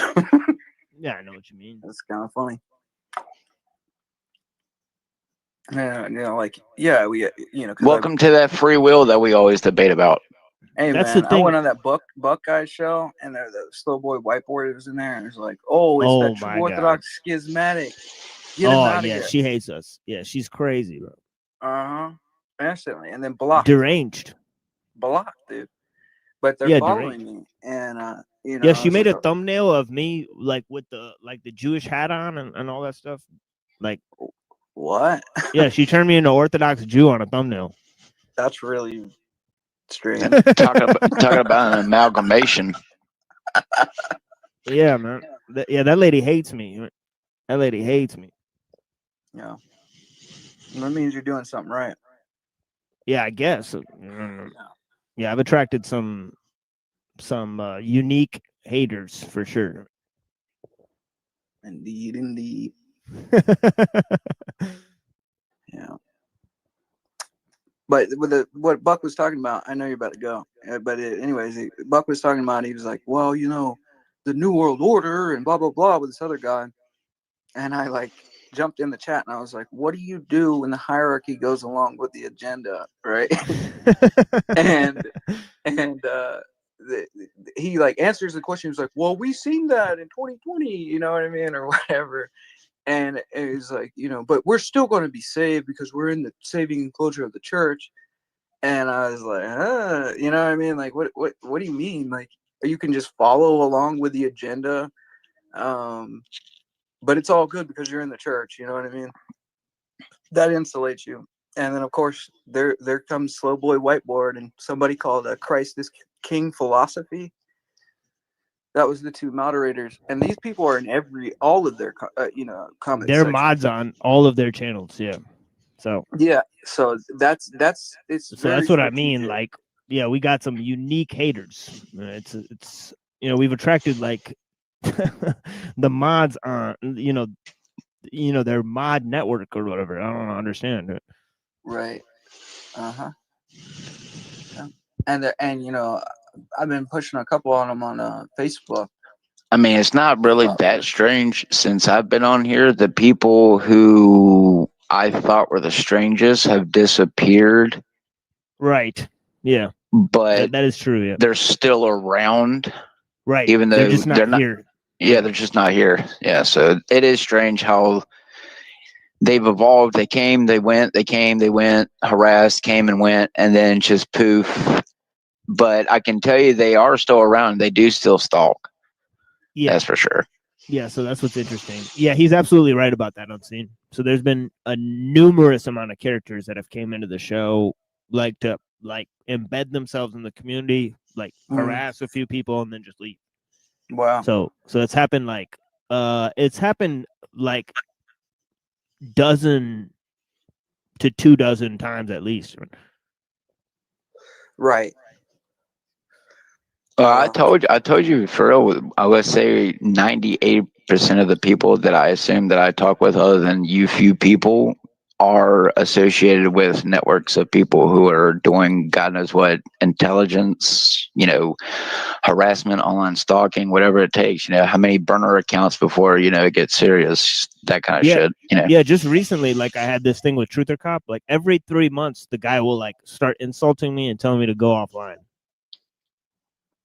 Yeah, I know what you mean. That's kind of funny. Yeah, you know, like we, you know. Welcome to that free will that we always debate about. Hey That's man, the I thing. went on that Buck guy show, and the slow boy whiteboard was in there, and it was like, oh, it's that true Orthodox schismatic. Get him out of yeah, here. she hates us. Yeah, she's crazy, bro. Instantly, and then blocked. Deranged. Blocked, dude. But they're following me, and you know. Yeah, she made a thumbnail of me like with the Jewish hat on and all that stuff. Like what? Yeah, she turned me into Orthodox Jew on a thumbnail. That's really strange. talking about an amalgamation. Yeah, man. That lady hates me. That lady hates me. Yeah. That means you're doing something right. Yeah, I guess. Yeah, I've attracted some unique haters for sure. Indeed. Yeah. But with what Buck was talking about, I know you're about to go. But anyways, Buck was talking about, he was like, well, you know, the New World Order and blah, blah, blah with this other guy. And I like jumped in the chat and I was like, what do you do when the hierarchy goes along with the agenda? Right. and he like answers the question. He was like, well, we seen that in 2020, you know what I mean? Or whatever. And it was like, you know, but we're still going to be saved because we're in the saving enclosure of the church. And I was like, you know what I mean? Like, what do you mean? Like, you can just follow along with the agenda. But it's all good because you're in the church. You know what I mean? That insulates you. And then of course there comes Slow Boy Whiteboard and somebody called Christ is King Philosophy. That was the two moderators, and these people are in all of their comment They're sections. mods on all of their channels. Yeah. So Yeah, so that's it's so that's what I mean. Like, yeah, we got some unique haters. It's we've attracted like the mods on their mod network or whatever. I don't understand it. Right. Uh-huh. Yeah. And I've been pushing a couple on them on Facebook. I mean, it's not really that strange since I've been on here. The people who I thought were the strangest have disappeared. Right. Yeah. But that is true. Yeah. They're still around. Right. Even though they're just not here. Yeah, they're just not here. Yeah. So it is strange how they've evolved. They came, they went, they came, they went, harassed, came and went, and then just poof. But I can tell you they are still around. They do still stalk. Yeah. That's for sure. Yeah, so that's what's interesting. Yeah, he's absolutely right about that, Unseen. So there's been a numerous amount of characters that have came into the show, to embed themselves in the community, harass a few people and then just leave. Wow. So it's happened like dozen to 2 dozen times at least. Right. I told you for real. I would say 98% of the people that I assume that I talk with, other than you few people, are associated with networks of people who are doing God knows what intelligence, harassment, online stalking, whatever it takes. How many burner accounts before it gets serious, that kind of shit. Yeah, just recently, I had this thing with Truther Cop. Every 3 months, the guy will start insulting me and telling me to go offline.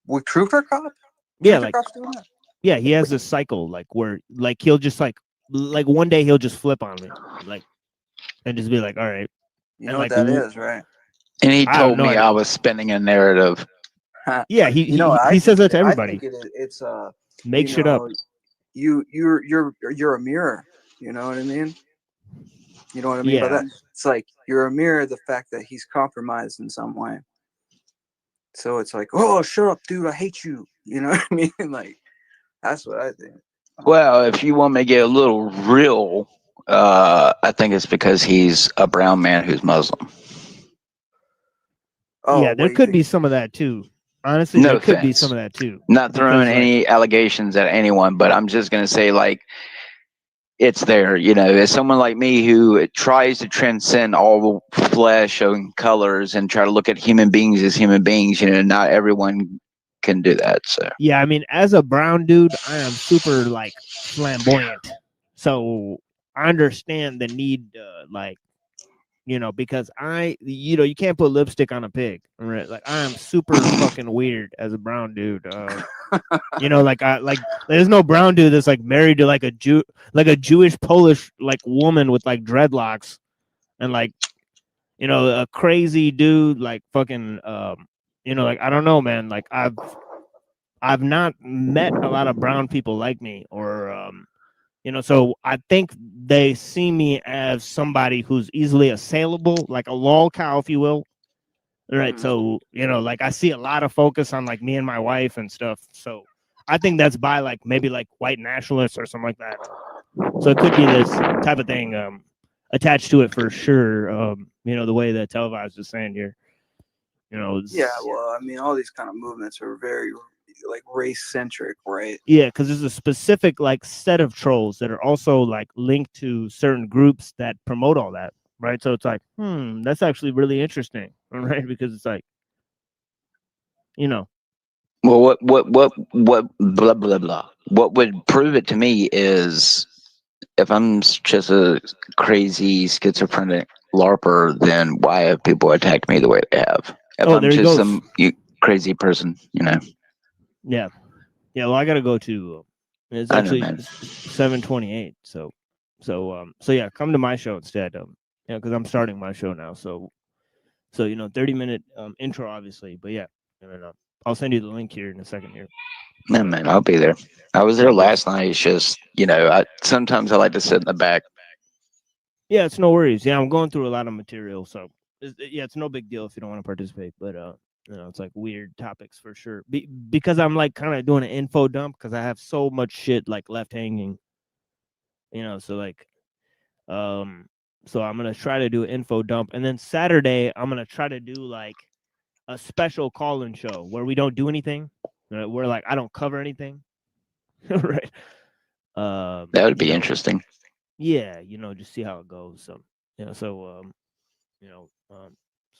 With Truther Cop? Yeah, Truther Cop's doing that? Yeah, he has this cycle where he'll just one day he'll just flip on me, and just be like, all right. You know what that is, right? And he told me I was spinning a narrative. Yeah, he says that to everybody. I think it's make shit up. You're a mirror. You know what I mean? You know what I mean by that? It's like you're a mirror of the fact that he's compromised in some way. So it's like, oh, shut up, dude. I hate you. You know what I mean? That's what I think. Well, if you want me to get a little real, I think it's because he's a brown man who's Muslim. Oh, yeah, there could be some of that too. Honestly, No there could be offense. some of that too. Not throwing any allegations at anyone, but I'm just going to say, it's there. As someone like me who tries to transcend all flesh and colors and try to look at human beings as human beings, not everyone can do that. So yeah, I mean, as a brown dude, I am super flamboyant. So I understand the need, because you can't put lipstick on a pig, right? I am super fucking weird as a brown dude. There's no brown dude that's married to a Jewish Polish woman with dreadlocks and a crazy dude fucking I don't know, man. I've not met a lot of brown people like me, or so I think they see me as somebody who's easily assailable, like a lol cow, if you will. Right. So, I see a lot of focus on me and my wife and stuff. So I think that's by maybe white nationalists or something like that. So it could be this type of thing attached to it for sure. The way that Televised is saying here. Yeah, well, I mean, all these kind of movements are very race centric, right? Yeah, because there's a specific set of trolls that are also linked to certain groups that promote all that, right? So it's that's actually really interesting, right? Because it's well, what blah blah blah. What would prove it to me is if I'm just a crazy schizophrenic LARPer, then why have people attacked me the way they have? If I'm just some crazy person, Yeah. Yeah, well, I gotta go to. It's actually 7:28. So yeah, come to my show instead. Because I'm starting my show now. So 30-minute intro, obviously. But yeah, I'll send you the link here in a second here. Man, I'll be there. I was there last night. It's just sometimes I like to sit in the back. Yeah, it's no worries. Yeah, I'm going through a lot of material, so yeah, it's no big deal if you don't want to participate. But it's like weird topics for sure. Because I'm like kind of doing an info dump because I have so much shit like left hanging. So like, so I'm gonna try to do an info dump, and then Saturday I'm gonna try to do like a special call-in show where we don't do anything, where like I don't cover anything, right? That would be interesting. Yeah, just see how it goes. So so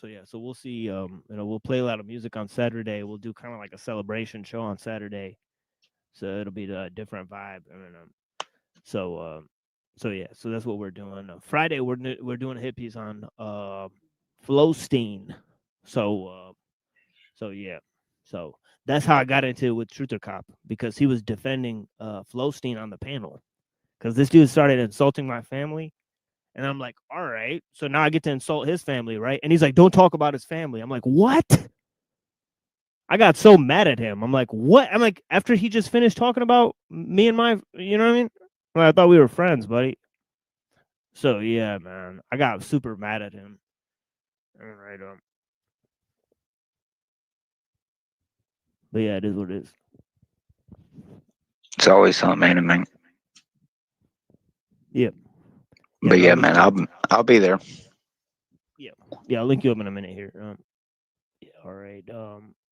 yeah, so we'll see. We'll play a lot of music on Saturday. We'll do kind of like a celebration show on Saturday, so it'll be a different vibe. So yeah, so that's what we're doing. Friday we're doing a hit piece on Flowstein. So yeah, so that's how I got into it with Truther Cop, because he was defending Flowstein on the panel, because this dude started insulting my family. And I'm like, all right, so now I get to insult his family, right? And he's like, don't talk about his family. I'm like, what? I got so mad at him. I'm like, what? I'm like, after he just finished talking about me and my, you know what I mean? Well, I thought we were friends, buddy. So yeah, man, I got super mad at him. All right, but yeah, it is what it is. It's always something, man. Yeah. But yeah, man, I'll be there. Yeah, I'll link you up in a minute here. Yeah, all right.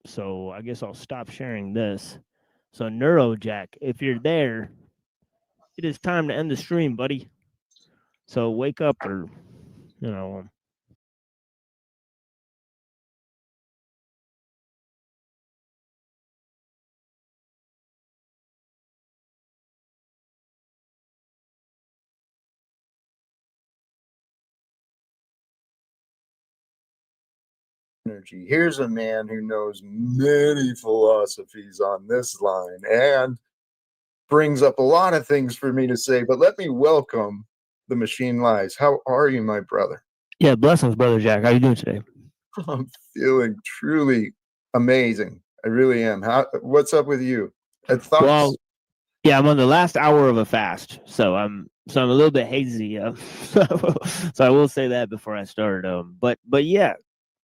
So I guess I'll stop sharing this. So Neurojack, if you're there, it is time to end the stream, buddy. So wake up, or energy. Here's a man who knows many philosophies on this line and brings up a lot of things for me to say. But let me welcome the Machine Lies. How are you, my brother? Yeah, blessings, brother Jack. How you doing today? I'm feeling truly amazing. I really am. What's up with you? Well, yeah, I'm on the last hour of a fast, so I'm a little bit hazy. So I will say that before I start. But yeah,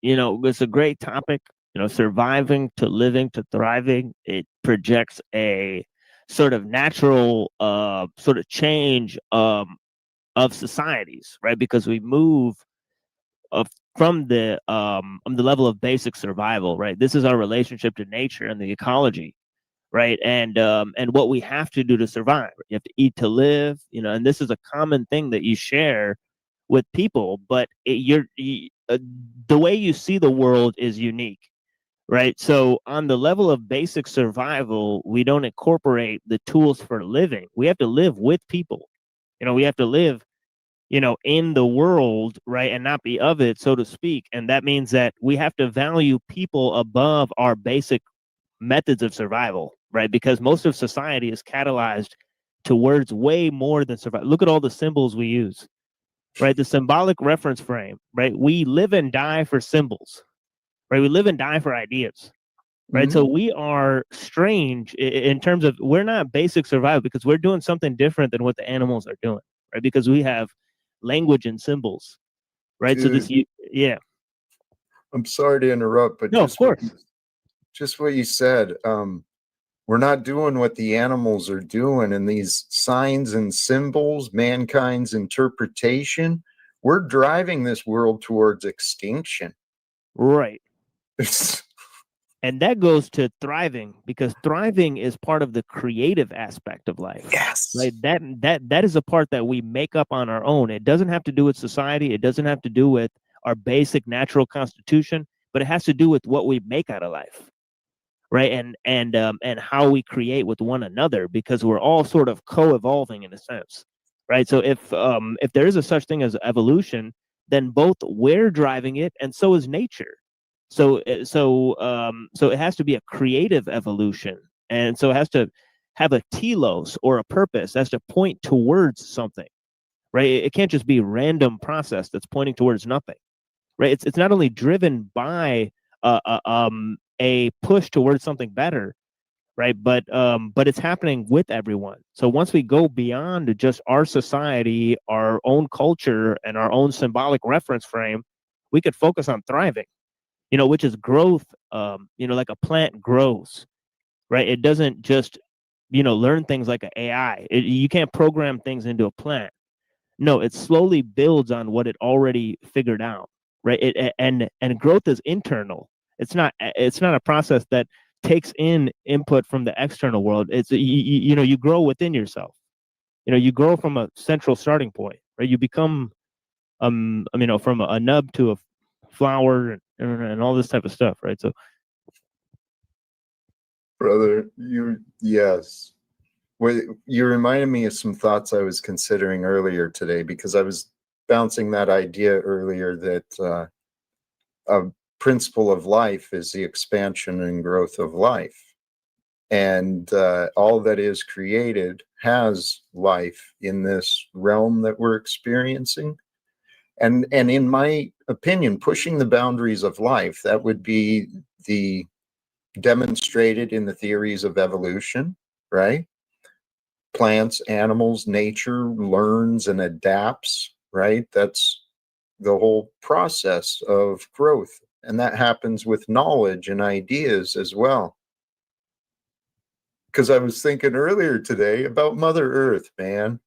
it's a great topic. Surviving to living to thriving. It projects a sort of natural sort of change of societies, right? Because we move from the level of basic survival, right? This is our relationship to nature and the ecology, right? And what we have to do to survive. You have to eat to live, and this is a common thing that you share with people, but the way you see the world is unique, right? So on the level of basic survival, we don't incorporate the tools for living. We have to live with people. We have to live, in the world, right, and not be of it, so to speak. And that means that we have to value people above our basic methods of survival, right? Because most of society is catalyzed towards way more than survival. Look at all the symbols we use, right? The symbolic reference frame, right? We live and die for symbols, right? We live and die for ideas, right? So we are strange in terms of, we're not basic survival because we're doing something different than what the animals are doing, right? Because we have language and symbols, right? Dude, so this, yeah. I'm sorry to interrupt, but no, of course. Just what you said. We're not doing what the animals are doing, and these signs and symbols, mankind's interpretation, we're driving this world towards extinction. Right. And that goes to thriving, because thriving is part of the creative aspect of life. Yes. Right. That is a part that we make up on our own. It doesn't have to do with society. It doesn't have to do with our basic natural constitution, but it has to do with what we make out of life. Right. And how we create with one another, because we're all sort of co-evolving in a sense. Right. So if there is a such thing as evolution, then both we're driving it and so is nature. So it has to be a creative evolution, and so it has to have a telos or a purpose. It has to point towards something, right? It can't just be a random process that's pointing towards nothing, right? It's not only driven by a push towards something better, right? But it's happening with everyone. So once we go beyond just our society, our own culture, and our own symbolic reference frame, we could focus on thriving, which is growth. Like a plant grows, right? It doesn't just, learn things like an AI. You can't program things into a plant. No, it slowly builds on what it already figured out, right? And growth is internal. It's not a process that takes in input from the external world. It's you grow within yourself. You grow from a central starting point, right? You become from a nub to a flower and all this type of stuff, right? So, brother, yes. Well, you reminded me of some thoughts I was considering earlier today, because I was bouncing that idea earlier that a principle of life is the expansion and growth of life. And all that is created has life in this realm that we're experiencing. And in my opinion, pushing the boundaries of life, that would be the demonstrated in the theories of evolution, right? Plants, animals, nature learns and adapts, right? That's the whole process of growth. And that happens with knowledge and ideas as well. Because I was thinking earlier today about Mother Earth, man.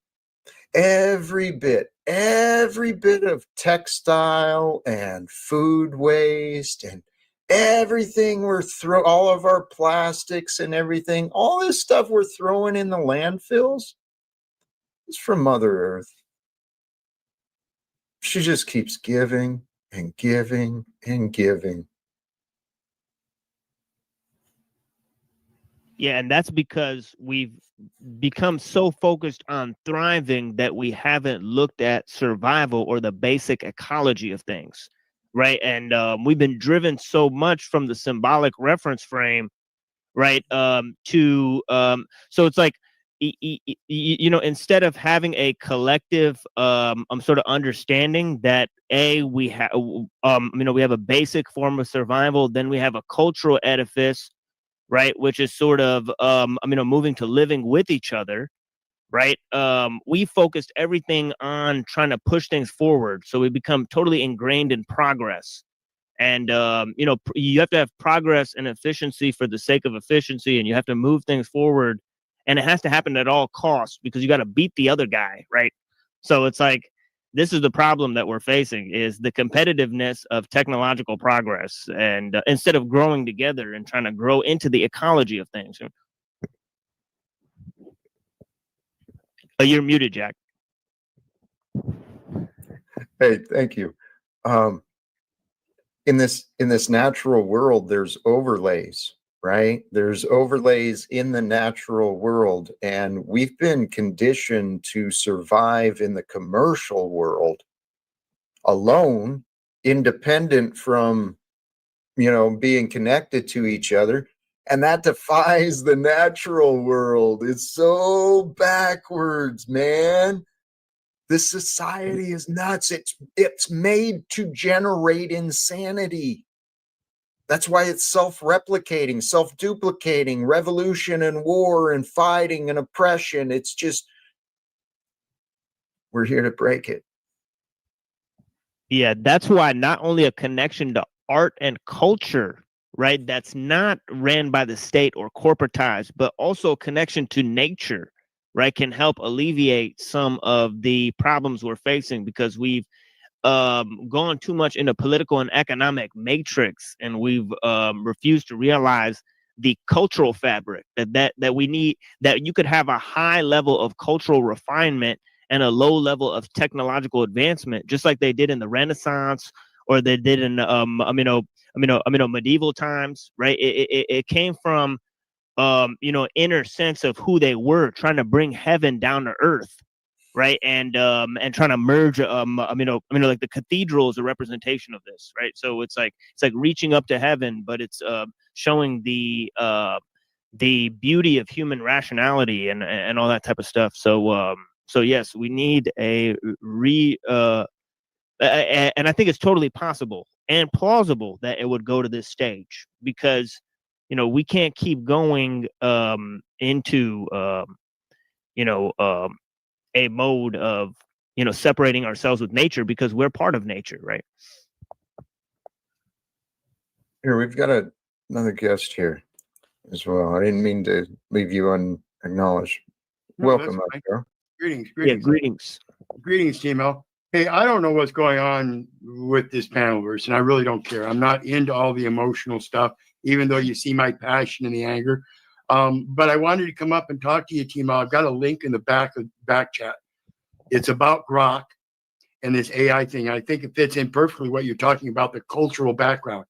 Every bit of textile and food waste and everything all of our plastics and everything, all this stuff we're throwing in the landfills is from Mother Earth. She just keeps giving and giving and giving. Yeah, and that's because we've become so focused on thriving that we haven't looked at survival or the basic ecology of things, right? And we've been driven so much from the symbolic reference frame, right? So it's like, instead of having a collective sort of understanding that we have we have a basic form of survival, then we have a cultural edifice, right, which is sort of moving to living with each other, right? We focused everything on trying to push things forward, so we become totally ingrained in progress. And you have to have progress and efficiency for the sake of efficiency, and you have to move things forward, and it has to happen at all costs because you got to beat the other guy, right? So it's like, this is the problem that we're facing, is the competitiveness of technological progress, and instead of growing together and trying to grow into the ecology of things. You're muted, Jack. Hey, thank you. In this natural world, there's overlays, right? There's overlays in the natural world, and we've been conditioned to survive in the commercial world alone, independent from, being connected to each other. And that defies the natural world. It's so backwards, man. This society is nuts. It's made to generate insanity. That's why it's self-replicating, self-duplicating, revolution and war and fighting and oppression. It's just, we're here to break it. Yeah, that's why not only a connection to art and culture, right, that's not ran by the state or corporatized, but also a connection to nature, right, can help alleviate some of the problems we're facing, because we've gone too much into political and economic matrix, and we've refused to realize the cultural fabric that we need, that you could have a high level of cultural refinement and a low level of technological advancement, just like they did in the Renaissance, or they did in medieval times, right? It came from inner sense of who they were, trying to bring heaven down to earth, right? And trying to merge like the cathedral is a representation of this, right? So it's like reaching up to heaven, but it's showing the beauty of human rationality and all that type of stuff. So yes, we need and I think it's totally possible and plausible that it would go to this stage, because you know, we can't keep going into you know, a mode of, you know, separating ourselves with nature, because we're part of nature, right? Here, we've got another guest here as well. I didn't mean to leave you unacknowledged. No, Welcome, that's fine. Edgar. Greetings, Yeah, greetings. greetings. Greetings, Timo. Hey, I don't know what's going on with this panelverse, and I really don't care. I'm not into all the emotional stuff, even though you see my passion and the anger. But I wanted to come up and talk to you, Timo. I've got a link in the back chat. It's about Grok and this AI thing. I think it fits in perfectly what you're talking about, the cultural background.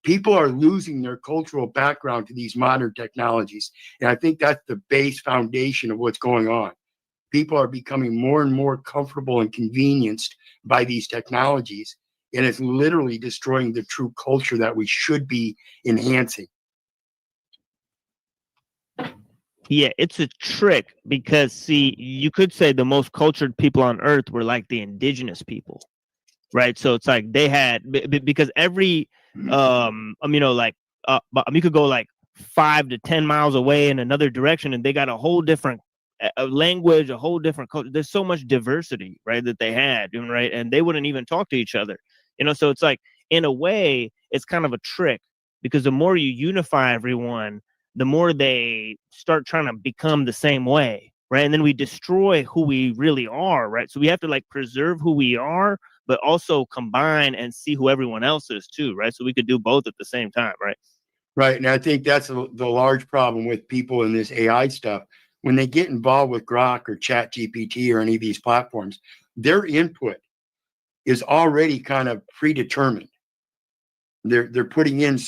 People are losing their cultural background to these modern technologies. And I think that's the base foundation of what's going on. People are becoming more and more comfortable and convenienced by these technologies. And it's literally destroying the true culture that we should be enhancing. Yeah, it's a trick, because see, you could say the most cultured people on earth were like the indigenous people, right? So it's like they had, because every you know, like you could go like 5 to 10 miles away in another direction, and they got a whole different language, a whole different culture. There's so much diversity, right, that they had, right? And they wouldn't even talk to each other, you know. So it's like, in a way, it's kind of a trick, because the more you unify everyone, the more they start trying to become the same way, right? And then we destroy who we really are, right? So we have to like preserve who we are, but also combine and see who everyone else is too, right? So we could do both at the same time, right? Right. And I think that's the large problem with people in this AI stuff. When they get involved with Grok or Chat GPT or any of these platforms, their input is already kind of predetermined. They're putting in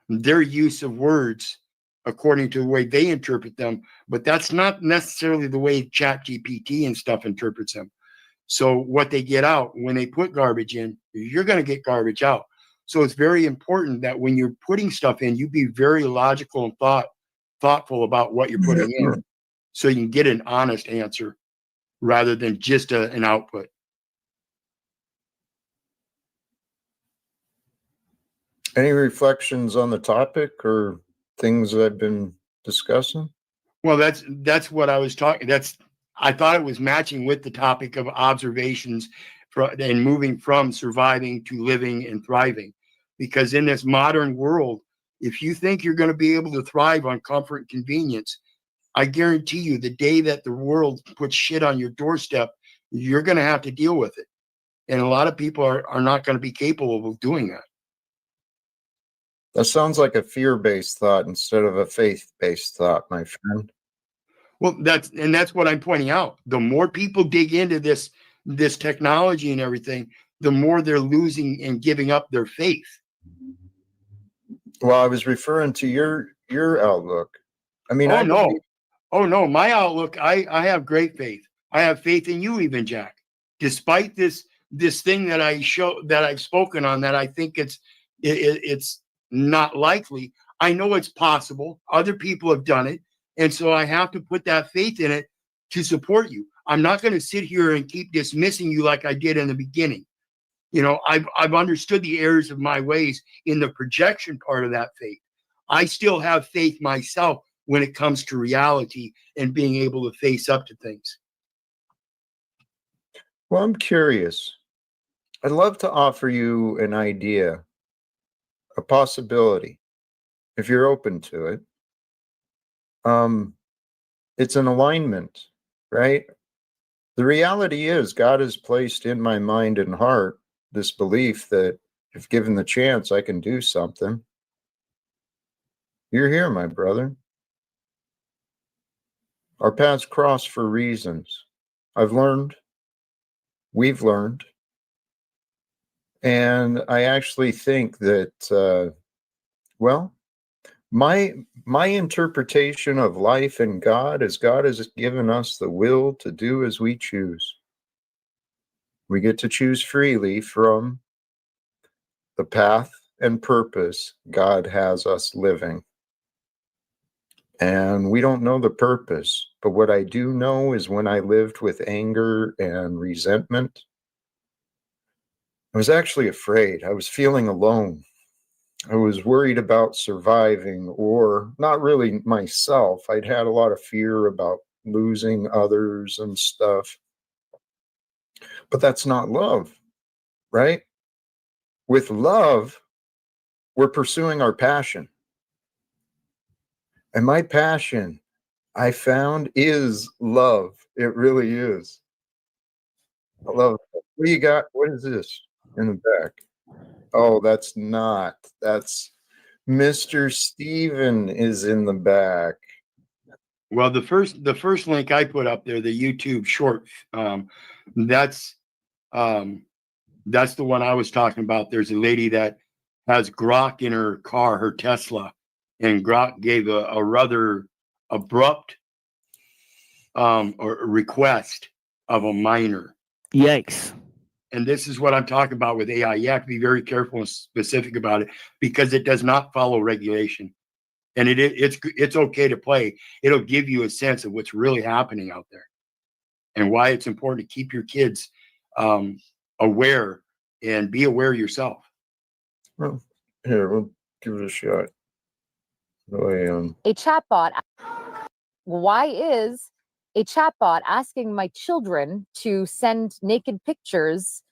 their use of words according to the way they interpret them, but that's not necessarily the way Chat GPT and stuff interprets them. So what they get out when they put garbage in, you're going to get garbage out. So it's very important that when you're putting stuff in, you be very logical and thoughtful about what you're putting in, so you can get an honest answer rather than just an output. Any reflections on the topic or things that I've been discussing? Well, that's what I was talking. I thought it was matching with the topic of observations and moving from surviving to living and thriving. Because in this modern world, if you think you're going to be able to thrive on comfort and convenience, I guarantee you the day that the world puts shit on your doorstep, you're going to have to deal with it. And a lot of people are not going to be capable of doing that. That sounds like a fear-based thought instead of a faith-based thought, my friend. Well, that's what I'm pointing out. The more people dig into this technology and everything, the more they're losing and giving up their faith. Well, I was referring to your outlook. I mean, Oh no, my outlook, I have great faith. I have faith in you even, Jack. Despite this thing that I've spoken on, that I think it's not likely. I know it's possible. Other people have done it. And so I have to put that faith in it to support you. I'm not going to sit here and keep dismissing you like I did in the beginning. You know, I've understood the errors of my ways in the projection part of that faith. I still have faith myself when it comes to reality and being able to face up to things. Well, I'm curious. I'd love to offer you an idea, a possibility, if you're open to it. It's an alignment, right? The reality is God has placed in my mind and heart this belief that if given the chance, I can do something. You're here, my brother. Our paths cross for reasons. I've learned, we've learned, and I actually think that, well, my interpretation of life and God is God has given us the will to do as we choose. We get to choose freely from the path and purpose God has us living. And we don't know the purpose, but what I do know is when I lived with anger and resentment, I was actually afraid. I was feeling alone. I was worried about surviving, or not really myself. I'd had a lot of fear about losing others and stuff. But that's not love, right? With love, we're pursuing our passion. And my passion, I found, is love. It really is. I love it. What do you got? What is this in the back? Oh, that's not. That's Mr. Steven is in the back. Well, the first link I put up there, the YouTube short, that's the one I was talking about. There's a lady that has Grok in her car, her Tesla, and Grok gave a rather abrupt or request of a minor. Yikes. And this is what I'm talking about with AI. You have to be very careful and specific about it because it does not follow regulation. And it's okay to play. It'll give you a sense of what's really happening out there and why it's important to keep your kids aware and be aware yourself. Well, here, we'll give it a shot. A chatbot. Why is a chatbot asking my children to send naked pictures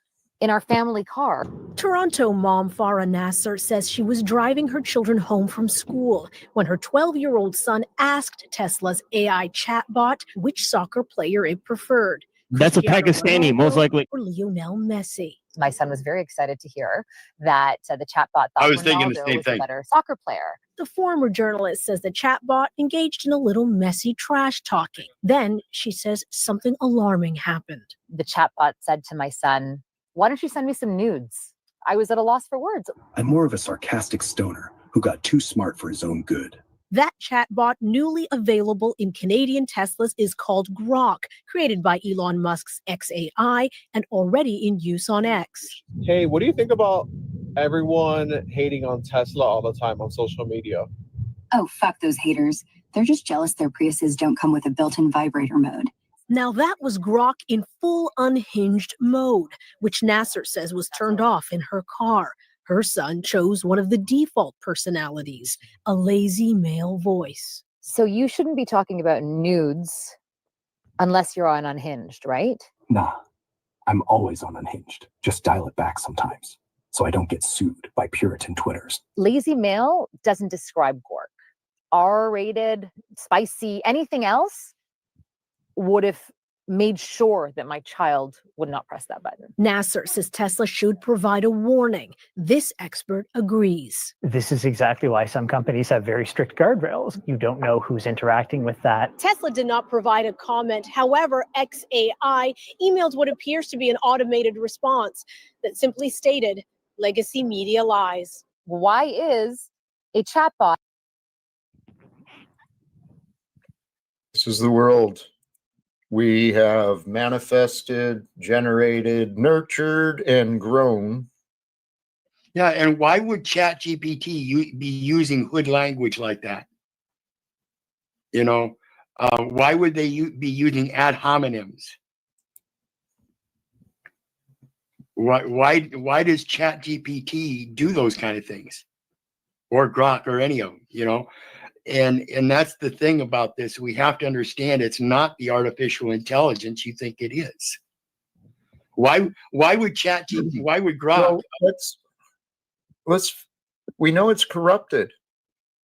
in our family car? Toronto mom Farah Nasser says she was driving her children home from school when her 12-year-old son asked Tesla's AI chatbot which soccer player it preferred. That's a Pakistani, most likely. Or Lionel Messi. My son was very excited to hear that the chatbot thought I was thinking the Ronaldo same was thing. a better soccer player. The former journalist says the chatbot engaged in a little messy trash talking. Then she says something alarming happened. The chatbot said to my son, "Why don't you send me some nudes?" I was at a loss for words. I'm more of a sarcastic stoner who got too smart for his own good. That chatbot, newly available in Canadian Teslas, is called Grok, created by Elon Musk's XAI and already in use on X. Hey, what do you think about everyone hating on Tesla all the time on social media? Oh, fuck those haters. They're just jealous their Priuses don't come with a built-in vibrator mode. Now that was Grok in full unhinged mode, which Nasser says was turned off in her car. Her son chose one of the default personalities, a lazy male voice. So you shouldn't be talking about nudes unless you're on Unhinged, right? Nah, I'm always on Unhinged. Just dial it back sometimes so I don't get sued by Puritan Twitters. Lazy male doesn't describe Gork. R-rated, spicy, anything else would have made sure that my child would not press that button. Nasser says Tesla should provide a warning. This expert agrees. This is exactly why some companies have very strict guardrails. You don't know who's interacting with that. Tesla did not provide a comment. However, XAI emailed what appears to be an automated response that simply stated, "Legacy media lies." Why is a chatbot? This is the world we have manifested, generated, nurtured, and grown. Yeah, and why would ChatGPT be using hood language like that? You know, why would they be using ad hominems? Why does ChatGPT do those kind of things, or Grok, or any of them? You know, and that's the thing about this. We have to understand it's not the artificial intelligence you think it is. Why would ChatGPT? Why would Grok? Well, we know it's corrupted.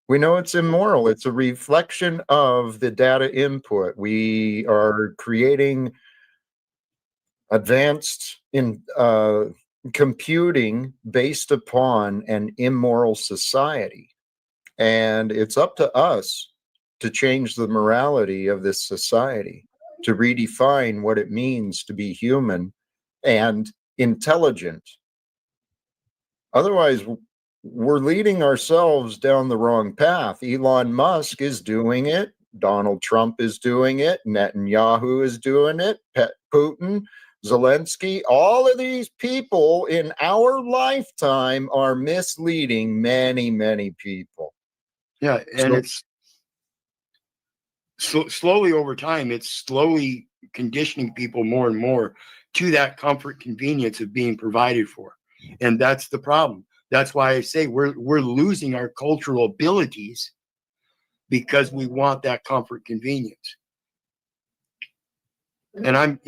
We know it's immoral. It's a reflection of the data input. We are creating advanced in computing based upon an immoral society. And it's up to us to change the morality of this society, to redefine what it means to be human and intelligent. Otherwise, we're leading ourselves down the wrong path. Elon Musk is doing it. Donald Trump is doing it. Netanyahu is doing it. Putin, Zelensky, all of these people in our lifetime are misleading many, many people. Yeah, and it's slowly over time, it's slowly conditioning people more and more to that comfort, convenience of being provided for. And that's the problem. That's why I say we're losing our cultural abilities because we want that comfort, convenience. And I'm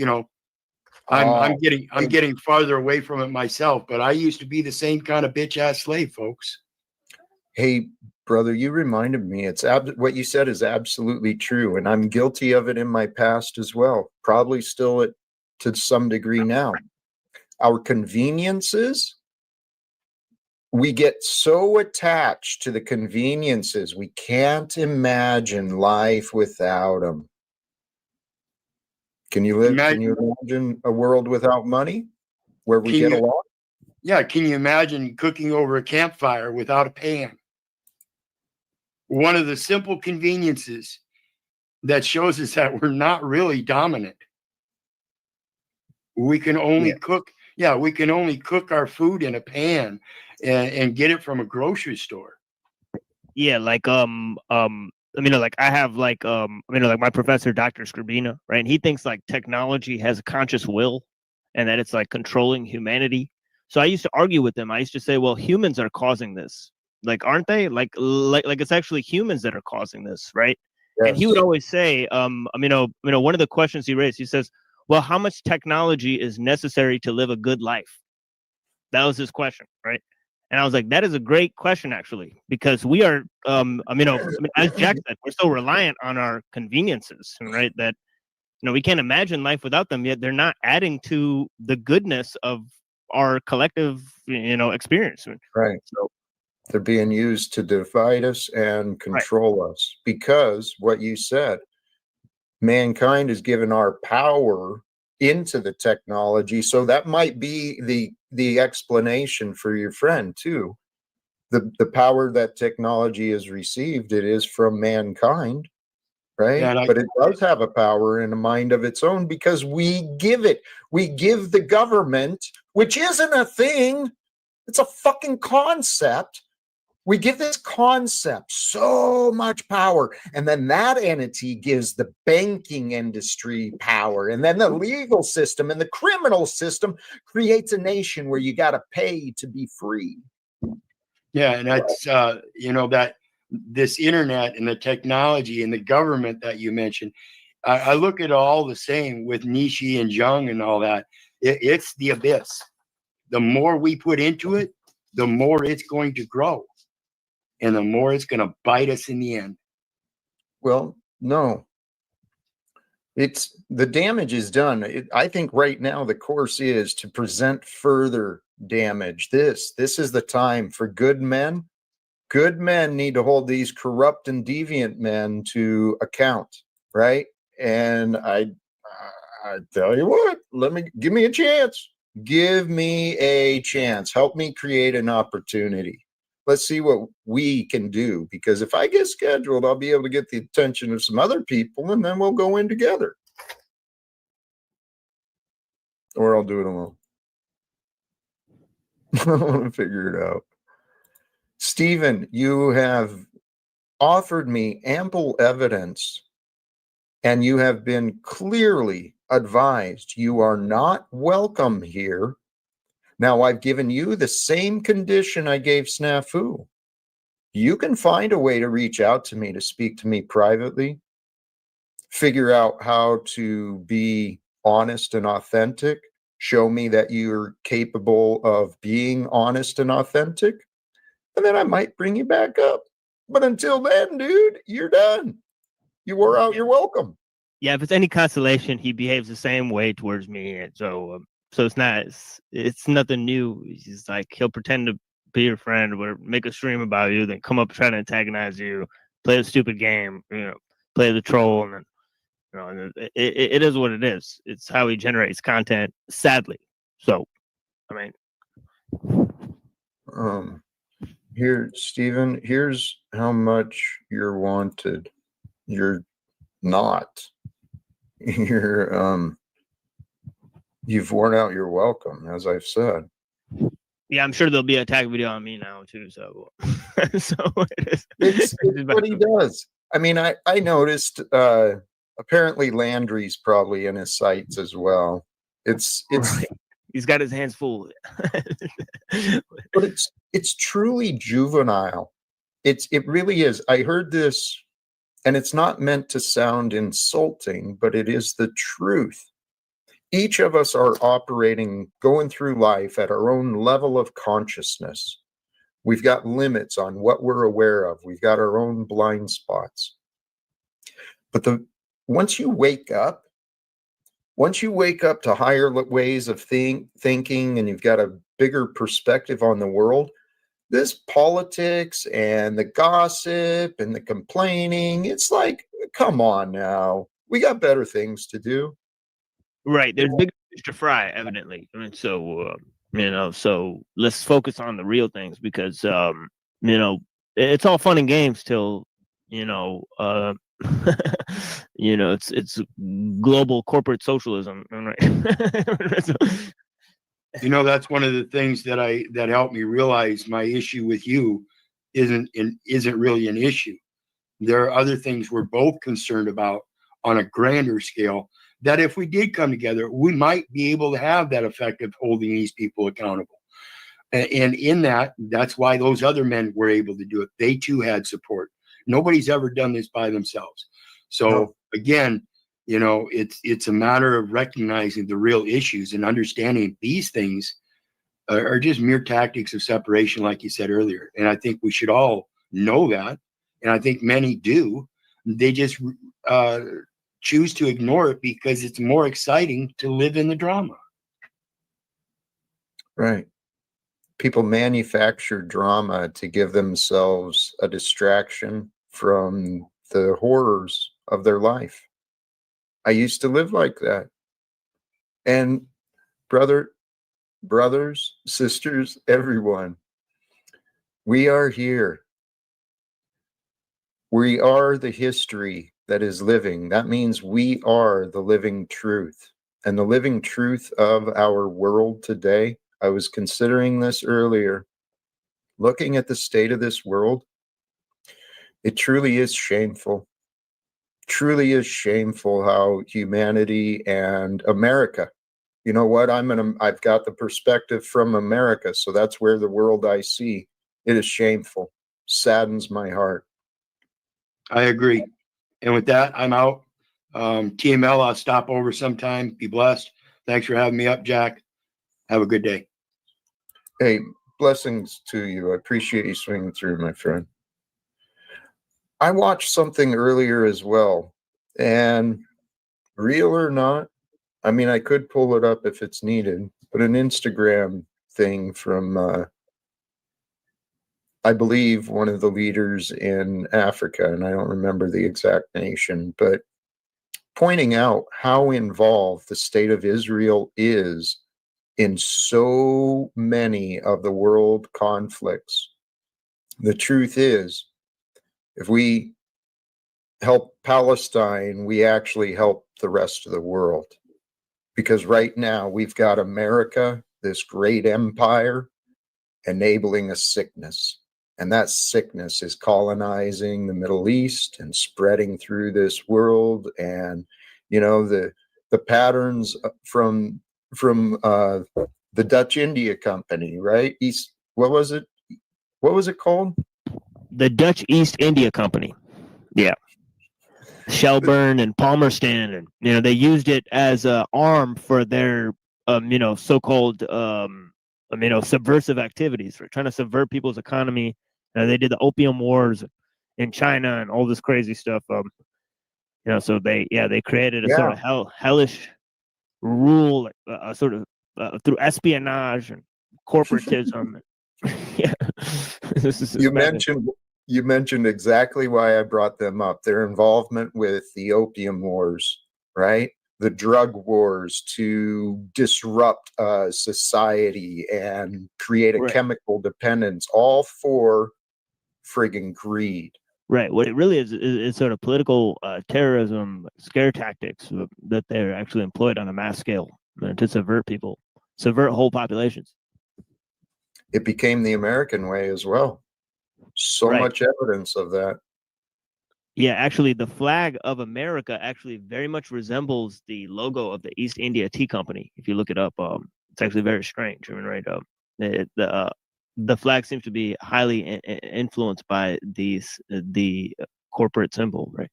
getting farther away from it myself, but I used to be the same kind of bitch ass slave, folks. Hey, brother, you reminded me. What you said is absolutely true, and I'm guilty of it in my past as well. Probably still to some degree now. Our conveniences, we get so attached to the conveniences, we can't imagine life without them. Can you imagine a world without money where we get along? Yeah, can you imagine cooking over a campfire without a pan? One of the simple conveniences that shows us that we're not really dominant. We can only cook. Yeah, we can only cook our food in a pan and get it from a grocery store. Yeah, like I mean, like I have like like my professor, Dr. Skrbina, right? And he thinks like technology has a conscious will and that it's like controlling humanity. So I used to argue with him. I used to say, well, humans are causing this. Like, aren't they? Like it's actually humans that are causing this, right? Yes. And he would always say, one of the questions he raised, he says, well, how much technology is necessary to live a good life? That was his question, right? And I was like, that is a great question, actually, because we are, as Jack said, we're so reliant on our conveniences, right? That, we can't imagine life without them, yet they're not adding to the goodness of our collective, experience. Right. So they're being used to divide us and control us because what you said, mankind is given our power into the technology. So that might be the explanation for your friend too. The power that technology has received, it is from mankind, right? Yeah, but it does have a power and a mind of its own because we give it. We give the government, which isn't a thing, it's a fucking concept. We give this concept so much power, and then that entity gives the banking industry power, and then the legal system and the criminal system creates a nation where you got to pay to be free. Yeah, and that's that this internet and the technology and the government that you mentioned. I look at all the same with Nietzsche and Jung and all that. It's the abyss. The more we put into it, the more it's going to grow. And the more it's going to bite us in the end. Well, no. It's the damage is done. I think right now the course is to present further damage. This is the time for good men. Good men need to hold these corrupt and deviant men to account, right? And I tell you what, give me a chance. Give me a chance. Help me create an opportunity. Let's see what we can do, because if I get scheduled, I'll be able to get the attention of some other people, and then we'll go in together. Or I'll do it alone. I want to figure it out. Stephen, you have offered me ample evidence, and you have been clearly advised you are not welcome here. Now, I've given you the same condition I gave Snafu. You can find a way to reach out to me, to speak to me privately, figure out how to be honest and authentic, show me that you're capable of being honest and authentic, and then I might bring you back up. But until then, dude, you're done. You wore out your welcome. Yeah, if it's any consolation, he behaves the same way towards me, and so it's nothing new. He's like, he'll pretend to be your friend or make a stream about you, then come up trying to antagonize you, play a stupid game, play the troll, and then it is what it is. It's how he generates content, sadly. So, I mean, here, Stephen, here's how much you're wanted. You're not. You've worn out your welcome, as I've said. Yeah, I'm sure there'll be a tag video on me now too. So, it's what he does. I mean, I noticed. Apparently, Landry's probably in his sights as well. It's He's got his hands full. But it's truly juvenile. It really is. I heard this, and it's not meant to sound insulting, but it is the truth. Each of us are operating, going through life at our own level of consciousness. We've got limits on what we're aware of. We've got our own blind spots. But once you wake up to higher ways of thinking, and you've got a bigger perspective on the world, this politics and the gossip and the complaining, it's like, come on now. We got better things to do. Right. There's bigger fish to fry, evidently. I mean, so, so let's focus on the real things because, it's all fun and games till, it's global corporate socialism. Right? That's one of the things that helped me realize my issue with you isn't really an issue. There are other things we're both concerned about on a grander scale that if we did come together, we might be able to have that effect of holding these people accountable. And in that's why those other men were able to do it. They too had support. Nobody's ever done this by themselves. So again, it's a matter of recognizing the real issues and understanding these things are just mere tactics of separation, like you said earlier. And I think we should all know that. And I think many do. They just choose to ignore it because it's more exciting to live in the drama. Right. People manufacture drama to give themselves a distraction from the horrors of their life. I used to live like that. And brothers, sisters, everyone, we are here. We are the history that is living. That means we are the living truth. And the living truth of our world today, I was considering this earlier, looking at the state of this world, it truly is shameful. Truly is shameful how humanity and America, you know what, I've got the perspective from America, so that's where the world I see. It is shameful. Saddens my heart. I agree. And with that, I'm out. TML, I'll stop over sometime. Be blessed. Thanks for having me up, Jack. Have a good day. Hey, blessings to you. I appreciate you swinging through, my friend. I watched something earlier as well, and real or not, I mean, I could pull it up if it's needed, but an Instagram thing from, I believe, one of the leaders in Africa, and I don't remember the exact nation, but pointing out how involved the state of Israel is in so many of the world conflicts. The truth is, if we help Palestine, we actually help the rest of the world. Because right now we've got America, this great empire, enabling a sickness. And that sickness is colonizing the Middle East and spreading through this world. And, the patterns from the Dutch India Company, right? What was it called? The Dutch East India Company. Yeah. Shelburne and Palmerston, and they used it as an arm for their so-called subversive activities, for trying to subvert people's economy. They did the Opium Wars in China and all this crazy stuff. So they created a sort of hellish rule, sort of through espionage and corporatism. You mentioned exactly why I brought them up. Their involvement with the Opium Wars, right? The drug wars to disrupt society and create a chemical dependence, all for friggin' greed. Right. What it really is sort of political terrorism, scare tactics that they're actually employed on a mass scale to subvert people, subvert whole populations. It became the American way as well. So much evidence of that. Yeah, actually, the flag of America actually very much resembles the logo of the East India Tea Company. If you look it up, It's actually very strange. I mean, right? The flag seems to be highly influenced by the corporate symbol, right?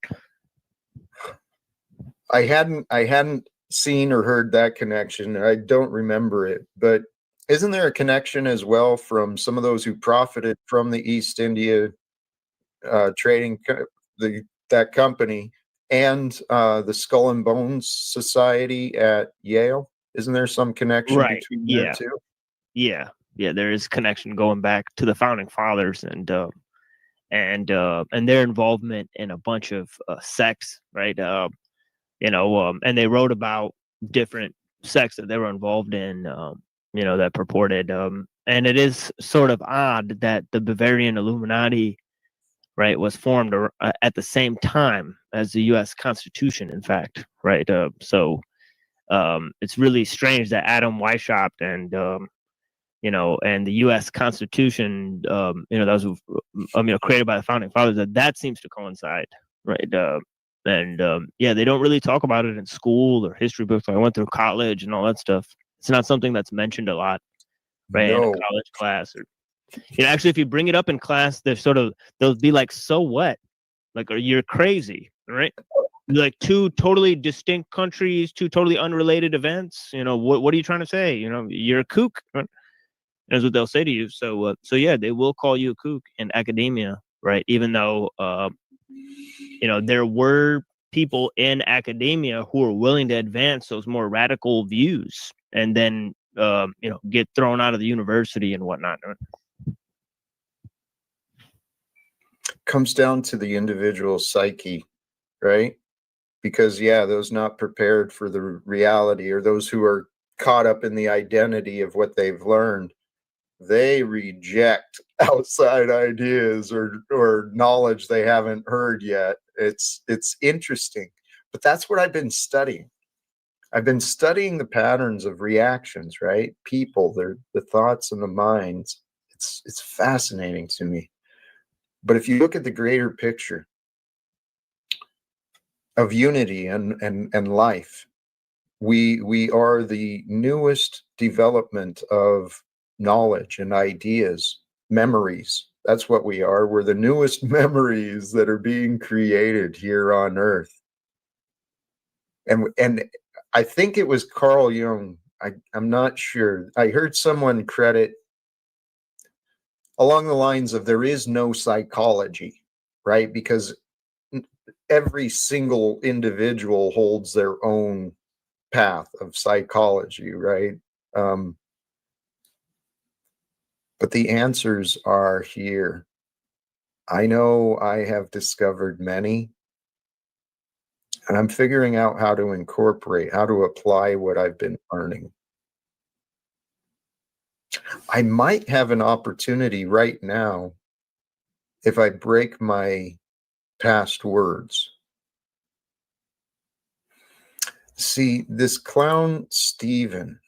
I hadn't seen or heard that connection. I don't remember it, but isn't there a connection as well from some of those who profited from the East India trading, that company, and the Skull and Bones Society at Yale? Isn't there some connection Right. between Yeah. there too? Yeah. There is connection going back to the founding fathers and their involvement in a bunch of sects, right? And they wrote about different sects that they were involved in, that purported, and it is sort of odd that the Bavarian Illuminati, right, was formed at the same time as the U.S. Constitution, in fact, right? So it's really strange that Adam Weishaupt and and the U.S. Constitution, that was created by the founding fathers, that seems to coincide, right? They don't really talk about it in school or history books. I went through college and all that stuff. It's not something that's mentioned a lot, right? In a college class, or actually, if you bring it up in class, they'll be like, "So what? Like, you're crazy, right? Like two totally distinct countries, two totally unrelated events. What are you trying to say? You're a kook." Right? That's what they'll say to you. So yeah, they will call you a kook in academia, right? Even though there were people in academia who were willing to advance those more radical views, and then get thrown out of the university and whatnot. Comes down to the individual psyche, right? Because those not prepared for the reality, or those who are caught up in the identity of what they've learned, they reject outside ideas or knowledge they haven't heard yet. It's interesting, but that's what I've been studying. I've been studying the patterns of reactions, right? People, the thoughts and the minds. It's fascinating to me. But if you look at the greater picture of unity and life, we are the newest development of knowledge and ideas, memories. That's what we are. We're the newest memories that are being created here on Earth. And I think it was Carl Jung. I'm not sure. I heard someone credit along the lines of there is no psychology, right? Because every single individual holds their own path of psychology, right? But the answers are here. I know I have discovered many, and I'm figuring out how to incorporate, how to apply what I've been learning. I might have an opportunity right now if I break my past words. See, this clown, Steven,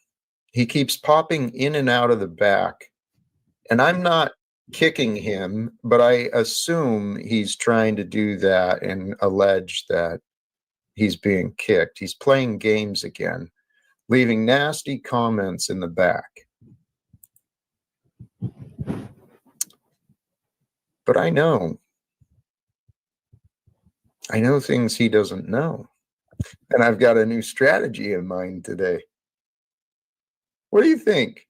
he keeps popping in and out of the back. And I'm not kicking him, but I assume he's trying to do that and allege that he's being kicked. He's playing games again, leaving nasty comments in the back. But I know things he doesn't know. And I've got a new strategy in mind today. What do you think?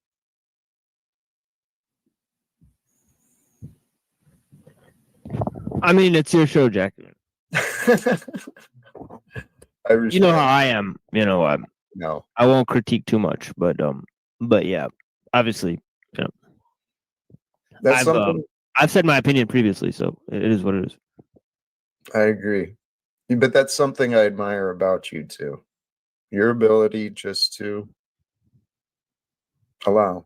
I mean, it's your show, Jack. You know how I am. No, I won't critique too much, but yeah, obviously, that's something. I've said my opinion previously, so it is what it is. I agree, but that's something I admire about you too. Your ability just to allow.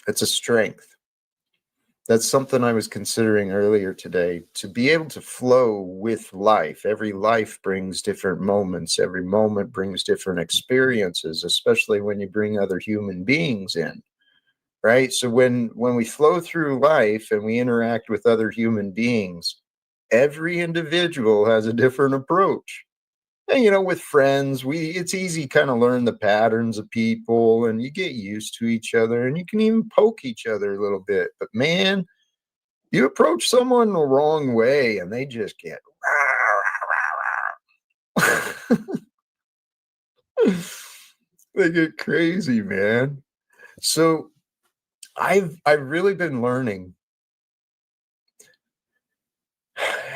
It's a strength. That's something I was considering earlier today, to be able to flow with life. Every life brings different moments. Every moment brings different experiences, especially when you bring other human beings in, right? So when we flow through life and we interact with other human beings, every individual has a different approach. And, you know, with friends, it's easy kind of learn the patterns of people, and you get used to each other, and you can even poke each other a little bit. But man, you approach someone the wrong way and they just get they get crazy, man. So I've really been learning,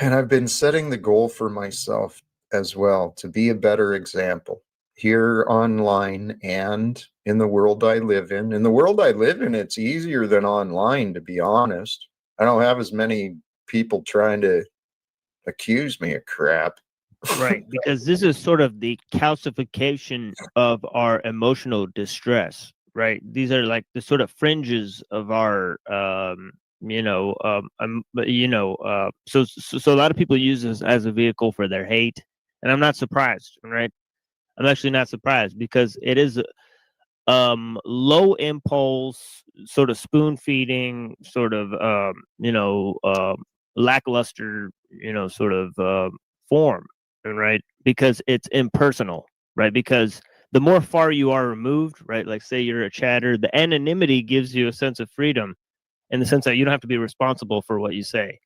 and I've been setting the goal for myself as well to be a better example here online and in the world I live in. In the world I live in, it's easier than online, to be honest. I don't have as many people trying to accuse me of crap. Right, because this is sort of the calcification of our emotional distress, right? These are like the sort of fringes of our so a lot of people use this as a vehicle for their hate, and I'm not surprised, right? I'm actually not surprised, because it is low impulse, sort of spoon feeding, sort of lackluster, sort of form, right? Because it's impersonal, right? Because the more far you are removed, right? Like say you're a chatter, the anonymity gives you a sense of freedom, in the sense that you don't have to be responsible for what you say,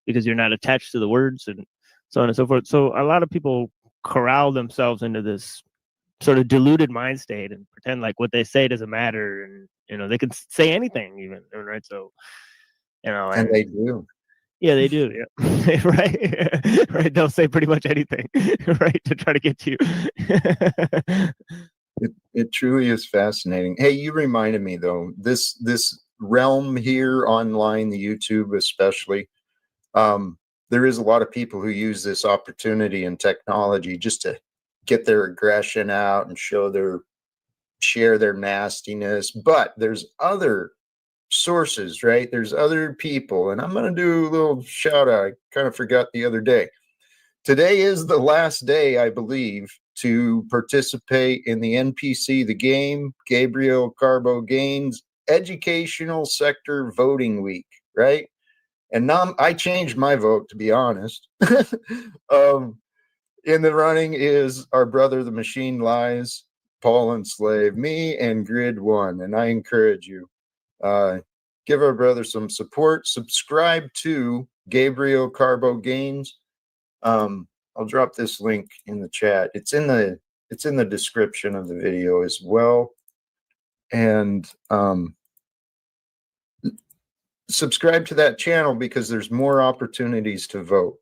because you're not attached to the words and so on and so forth. So a lot of people corral themselves into this sort of deluded mind state and pretend like what they say doesn't matter, and they can say anything even, right? So and they do. Yeah, they do. Yeah. Right. Right. They'll say pretty much anything, right, to try to get to you. It truly is fascinating. Hey, you reminded me though, this realm here online, the YouTube especially, there is a lot of people who use this opportunity and technology just to get their aggression out and share their nastiness. But there's other sources, right? There's other people, and I'm going to do a little shout out. I kind of forgot the other day. Today is the last day, I believe, to participate in the NPC, the game, Gabriel Carbo Gaines Educational Sector Voting Week, right? And now I changed my vote, to be honest. In the running is our brother, the Machine Lies, Paul Enslave, me, and Grid One. And I encourage you, give our brother some support. Subscribe to Gabriel Carbo Games. I'll drop this link in the chat. It's in the description of the video as well. And subscribe to that channel, because there's more opportunities to vote.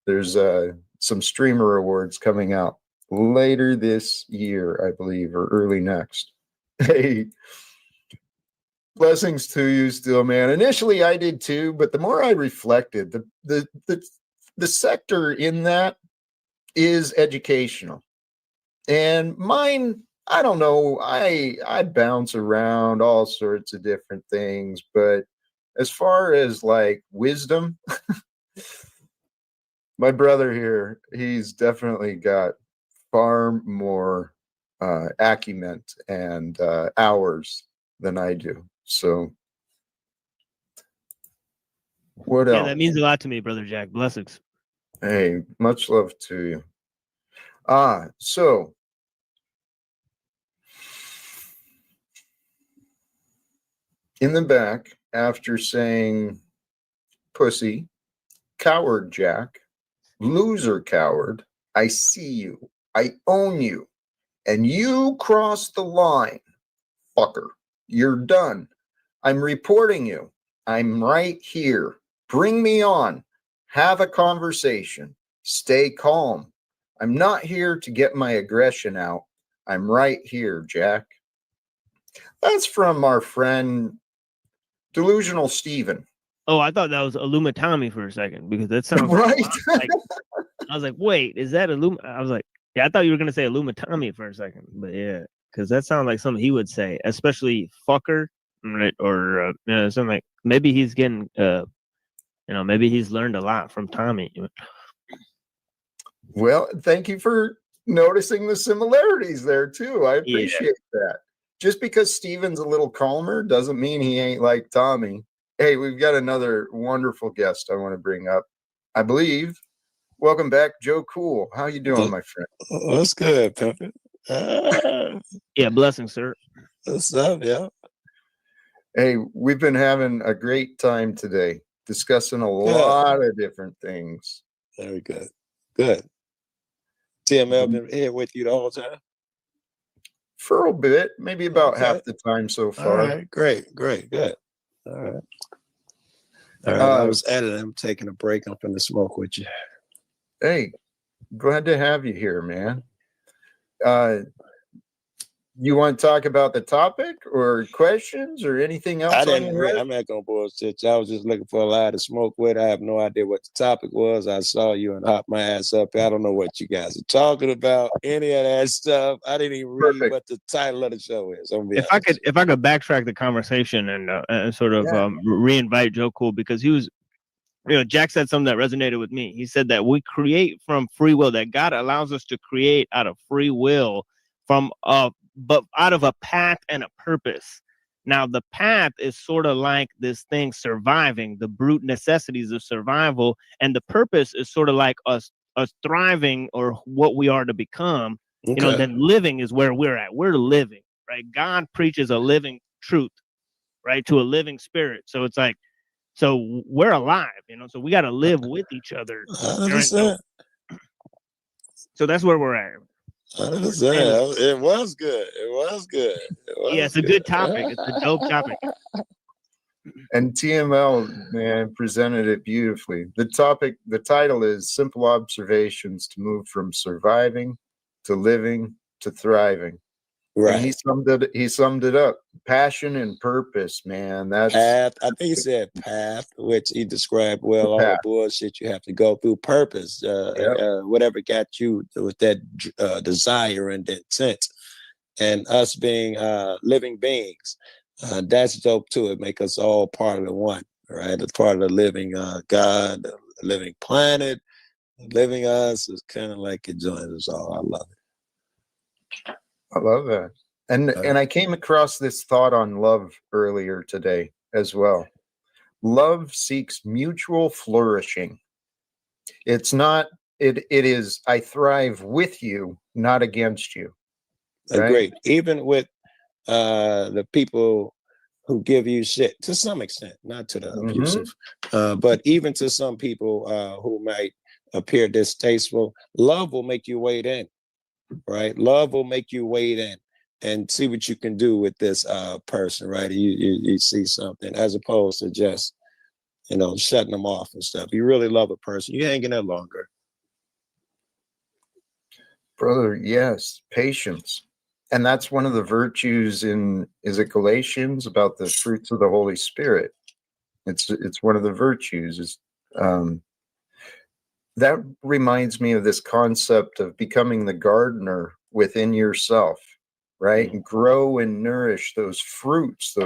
There's some streamer awards coming out later this year, I believe, or early next. Hey, blessings to you still, man. Initially I did too, but the more I reflected, the sector in that is educational. And mine, I don't know, I bounce around all sorts of different things, but as far as like wisdom, my brother here, he's definitely got far more acumen and hours than I do. So what else? Yeah, that means a lot to me, Brother Jack. Blessings. Hey, much love to you. So in the back, after saying pussy, coward Jack, loser coward, I see you, I own you, and you crossed the line, fucker. You're done. I'm reporting you. I'm right here. Bring me on. Have a conversation. Stay calm. I'm not here to get my aggression out. I'm right here, Jack. That's from our friend Delusional Steven. Oh, I thought that was Illumitami for a second, because that sounds right. Like, I was like, wait, is that I was like, yeah, I thought you were gonna say Illumitami for a second, but yeah, because that sounds like something he would say, especially fucker, right? Or something like, maybe he's getting, maybe he's learned a lot from Tommy. Well, thank you for noticing the similarities there too. I appreciate that. Just because Steven's a little calmer doesn't mean he ain't like Tommy. Hey, we've got another wonderful guest I want to bring up. I believe Welcome back, Joe Cool. How you doing, my friend? What's good, Pimpin'? Yeah, blessings, sir. What's up, yeah? Hey, we've been having a great time today, discussing a lot of different things. Very good. Good. TML been here with you the whole time? For a bit, maybe about half the time so far. All right, great, good. All right. All right, I was editing. I'm taking a break. I'm finna smoke with you. Hey, glad to have you here, man. You want to talk about the topic or questions or anything else? I'm not gonna bullshit you. I was just looking for a line to smoke with. I have no idea what the topic was. I saw you and hopped my ass up. I don't know what you guys are talking about. Any of that stuff. I didn't even read what the title of the show is. If I could backtrack the conversation and sort of re-invite Joe Cool, because he was, Jack said something that resonated with me. He said that we create from free will, that God allows us to create out of free will but out of a path and a purpose. Now, the path is sort of like this thing surviving, the brute necessities of survival, and the purpose is sort of like us thriving or what we are to become. Okay. Then living is where we're at. We're living, right? God preaches a living truth, right, to a living spirit. So it's like, so we're alive, so we got to live with each other. So that's where we're at. It was good. Yeah, it's a good topic. It's a dope topic. And TML, man, presented it beautifully. The title is Simple Observations to Move from Surviving to Living to Thriving. Right. And he summed it up. Passion and purpose, man. That's path. I think he said path, which he described well, all the bullshit you have to go through. Purpose, whatever got you with that desire and intent. And us being living beings, that's dope too. It make us all part of the one, right? It's part of the living God, the living planet, living us is kind of like it joins us all. I love it. I love that. And I came across this thought on love earlier today as well. Love seeks mutual flourishing. It's not, it is, I thrive with you, not against you. Right? Great. Even with the people who give you shit, to some extent, not to the abusive, but even to some people who might appear distasteful, love will make you wade in. Right, love will make you wade in and see what you can do with this person. Right, you see something as opposed to just shutting them off and stuff. You really love a person, you hang in there longer, brother. Yes, patience, and that's one of the virtues in Galatians about the fruits of the Holy Spirit. It's one of the virtues. Is that reminds me of this concept of becoming the gardener within yourself, right? And grow and nourish those fruits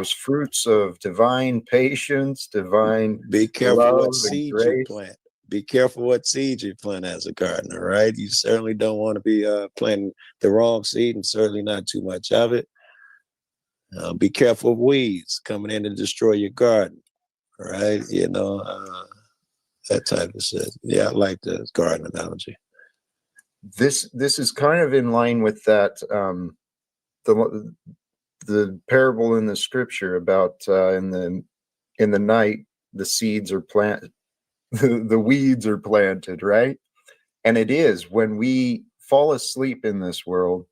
of divine patience, divine be careful love what seed you plant. Be careful what seed you plant as a gardener, right? You certainly don't want to be planting the wrong seed, and certainly not too much of it. Be careful of weeds coming in to destroy your garden, right? That type of shit. Yeah, I like the garden analogy. This is kind of in line with that the parable in the scripture about in the night the seeds are planted, the weeds are planted, right? And it is when we fall asleep in this world,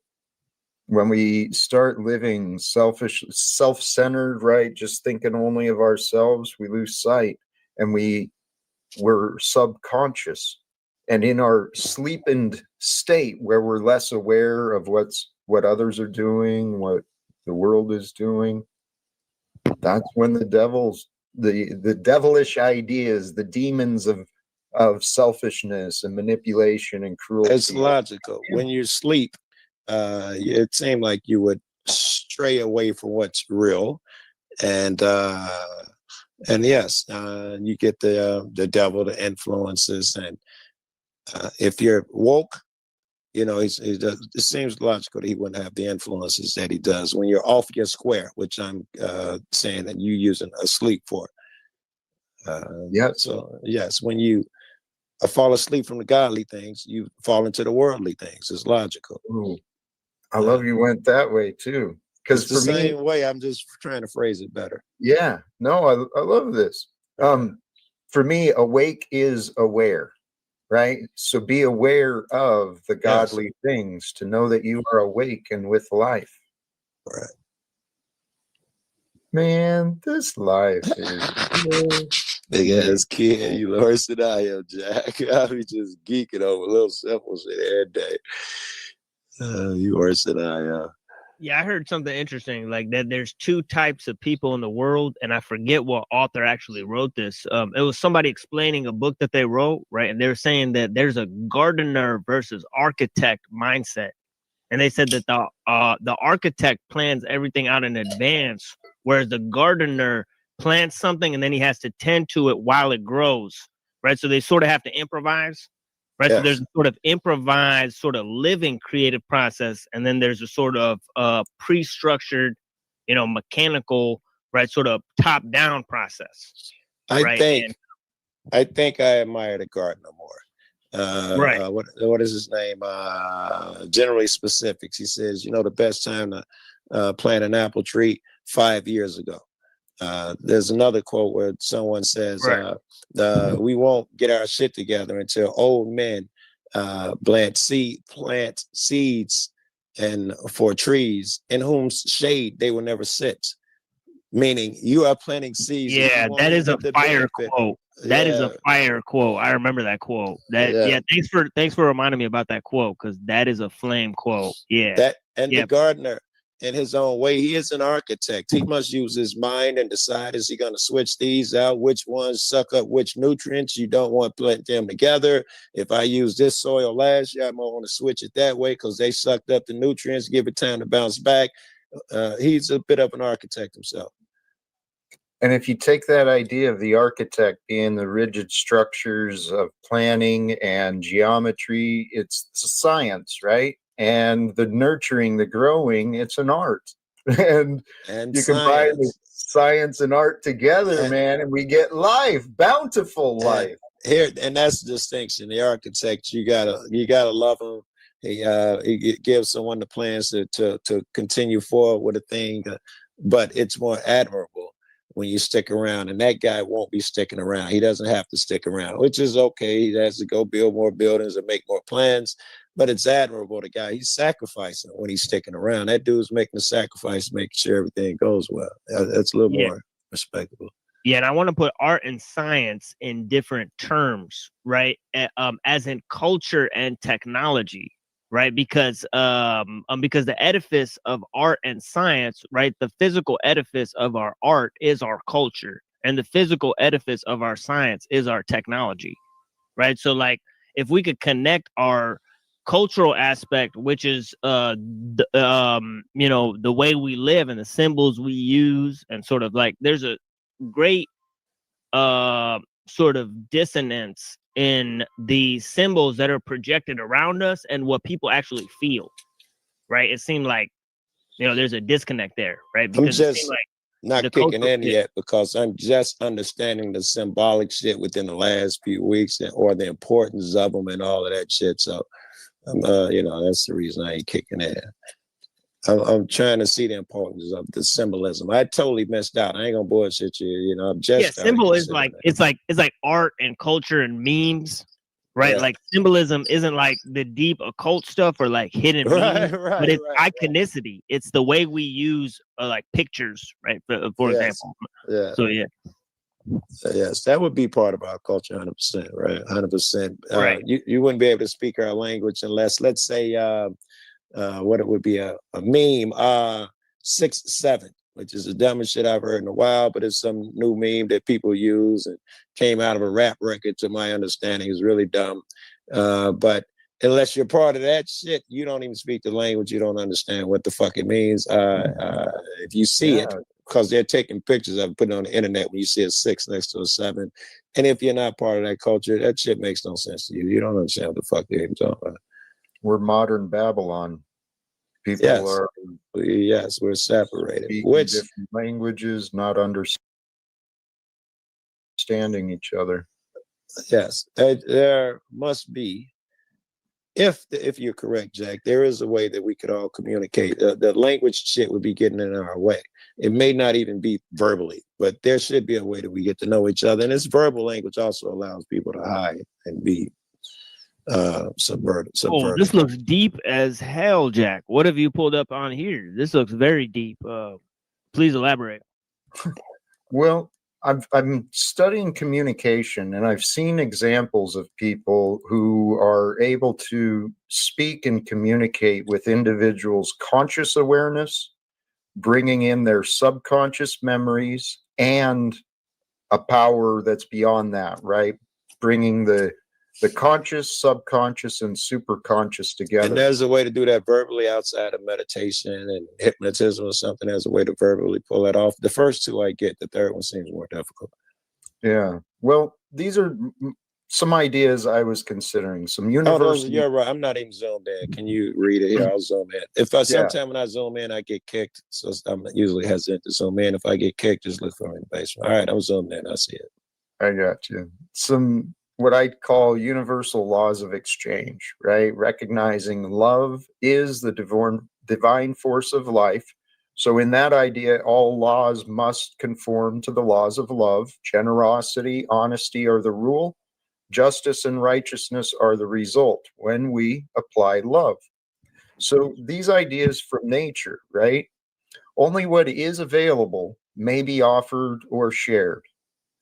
when we start living selfish, self-centered, right? Just thinking only of ourselves, we lose sight, and we're subconscious, and in our sleeping state where we're less aware of what others are doing, what the world is doing, that's when the devilish ideas, the demons of selfishness and manipulation and cruelty. It's logical. When you sleep, it seemed like you would stray away from what's real, and yes, you get the devil, the influences, and if you're woke, it seems logical that he wouldn't have the influences that he does when you're off your square, which I'm saying that you're using a sleep for. Yeah. So yes, when you fall asleep from the godly things, you fall into the worldly things. It's logical. Ooh, I love you went that way too. Because It's the for me, same way. I'm just trying to phrase it better. yeah, no, I love this. For me, awake is aware, right? So be aware of the godly things to know that you are awake and with life. Right. Man, this life is big ass kid. You worse than I am, Jack. I be just geeking over little simple shit every day. You worse than I am. Yeah, I heard something interesting, like that there's two types of people in the world, and I forget what author actually wrote this. It was somebody explaining a book that they wrote, right? And they were saying that there's a gardener versus architect mindset. And they said that the architect plans everything out in advance, whereas the gardener plants something and then he has to tend to it while it grows, right? So they sort of have to improvise. Right. So there's a sort of improvised, sort of living creative process. And then there's a sort of pre-structured, mechanical, right, sort of top-down process. I think I admire the gardener more. Right. What is his name? Generally Specifics. He says, the best time to plant an apple tree 5 years ago. There's another quote where someone says, we won't get our shit together until old men plant seeds and for trees in whose shade they will never sit. Meaning you are planting seeds. Yeah, that is a fire quote. That is a fire quote. I remember that quote. Thanks for reminding me about that quote, because that is a flame quote. Yeah. The gardener, in his own way, he is an architect. He must use his mind and decide, is he going to switch these out? Which ones suck up which nutrients? You don't want to plant them together. If I use this soil last year, I might want to switch it that way because they sucked up the nutrients, give it time to bounce back. He's a bit of an architect himself. And if you take that idea of the architect being the rigid structures of planning and geometry, it's science, right? And the nurturing, the growing, it's an art. and you combine the science and art together, man, and we get life, bountiful life. And that's the distinction. The architect, you gotta love him. He gives someone the plans to continue forward with a thing, but it's more admirable when you stick around, and that guy won't be sticking around. He doesn't have to stick around, which is okay. He has to go build more buildings and make more plans, but it's admirable. The guy, he's sacrificing when he's sticking around. That dude's making a sacrifice, making sure everything goes well. That's a little more respectable. Yeah, and I want to put art and science in different terms, right? As in culture and technology, right? Because the edifice of art and science, right? The physical edifice of our art is our culture, and the physical edifice of our science is our technology, right? So, like, if we could connect our cultural aspect, which is the way we live and the symbols we use, and sort of like there's a great sort of dissonance in the symbols that are projected around us and what people actually feel, right? It seemed like there's a disconnect there, right? Because I'm it just seemed like not kicking in yet, because I'm just understanding the symbolic shit within the last few weeks, or the importance of them and all of that shit. So that's the reason I ain't kicking in. I'm trying to see the importance of the symbolism. I totally missed out. I ain't gonna bullshit you. I'm just symbol is like it's like art and culture and memes, right? Like symbolism isn't like the deep occult stuff or like hidden meaning, but it's iconicity. It's the way we use like pictures, right? For example. Yeah. So yeah. Yes, that would be part of our culture, 100%, right? 100%. Right. You wouldn't be able to speak our language unless, let's say, what it would be a meme, 6-7, which is the dumbest shit I've heard in a while, but it's some new meme that people use and came out of a rap record, to my understanding. Is really dumb. But unless you're part of that shit, you don't even speak the language. You don't understand what the fuck it means. If you see it, because they're taking pictures of it, putting it on the internet when you see a 6 next to a 7. And if you're not part of that culture, that shit makes no sense to you. You don't understand what the fuck they're even talking about. We're modern Babylon. People are we're separated. Which different languages, not understanding each other. Yes, there must be. If you're correct, Jack, there is a way that we could all communicate. The language shit would be getting in our way. It may not even be verbally, but there should be a way that we get to know each other. And this verbal language also allows people to hide and be subverted. Oh, this looks deep as hell, Jack. What have you pulled up on here? This looks very deep. Please elaborate. Well, I'm studying communication, and I've seen examples of people who are able to speak and communicate with individuals' conscious awareness, bringing in their subconscious memories, and a power that's beyond that, right? Bringing the conscious, subconscious, and superconscious together. And there's a way to do that verbally outside of meditation and hypnotism or something. There's a way to verbally pull that off. The first two I get, the third one seems more difficult. Yeah. Well, these are some ideas I was considering. Some university. You're right. I'm not even zoomed in. Can you read it here? I'll zoom in. Sometime when I zoom in, I get kicked. So I'm usually hesitant to zoom in. If I get kicked, just look for me in the basement. All right, I'm zoomed in. I see it. I got you. Some what I call universal laws of exchange, right? Recognizing love is the divine force of life. So in that idea, all laws must conform to the laws of love. Generosity, honesty are the rule. Justice and righteousness are the result when we apply love. So these ideas from nature, right? Only what is available may be offered or shared.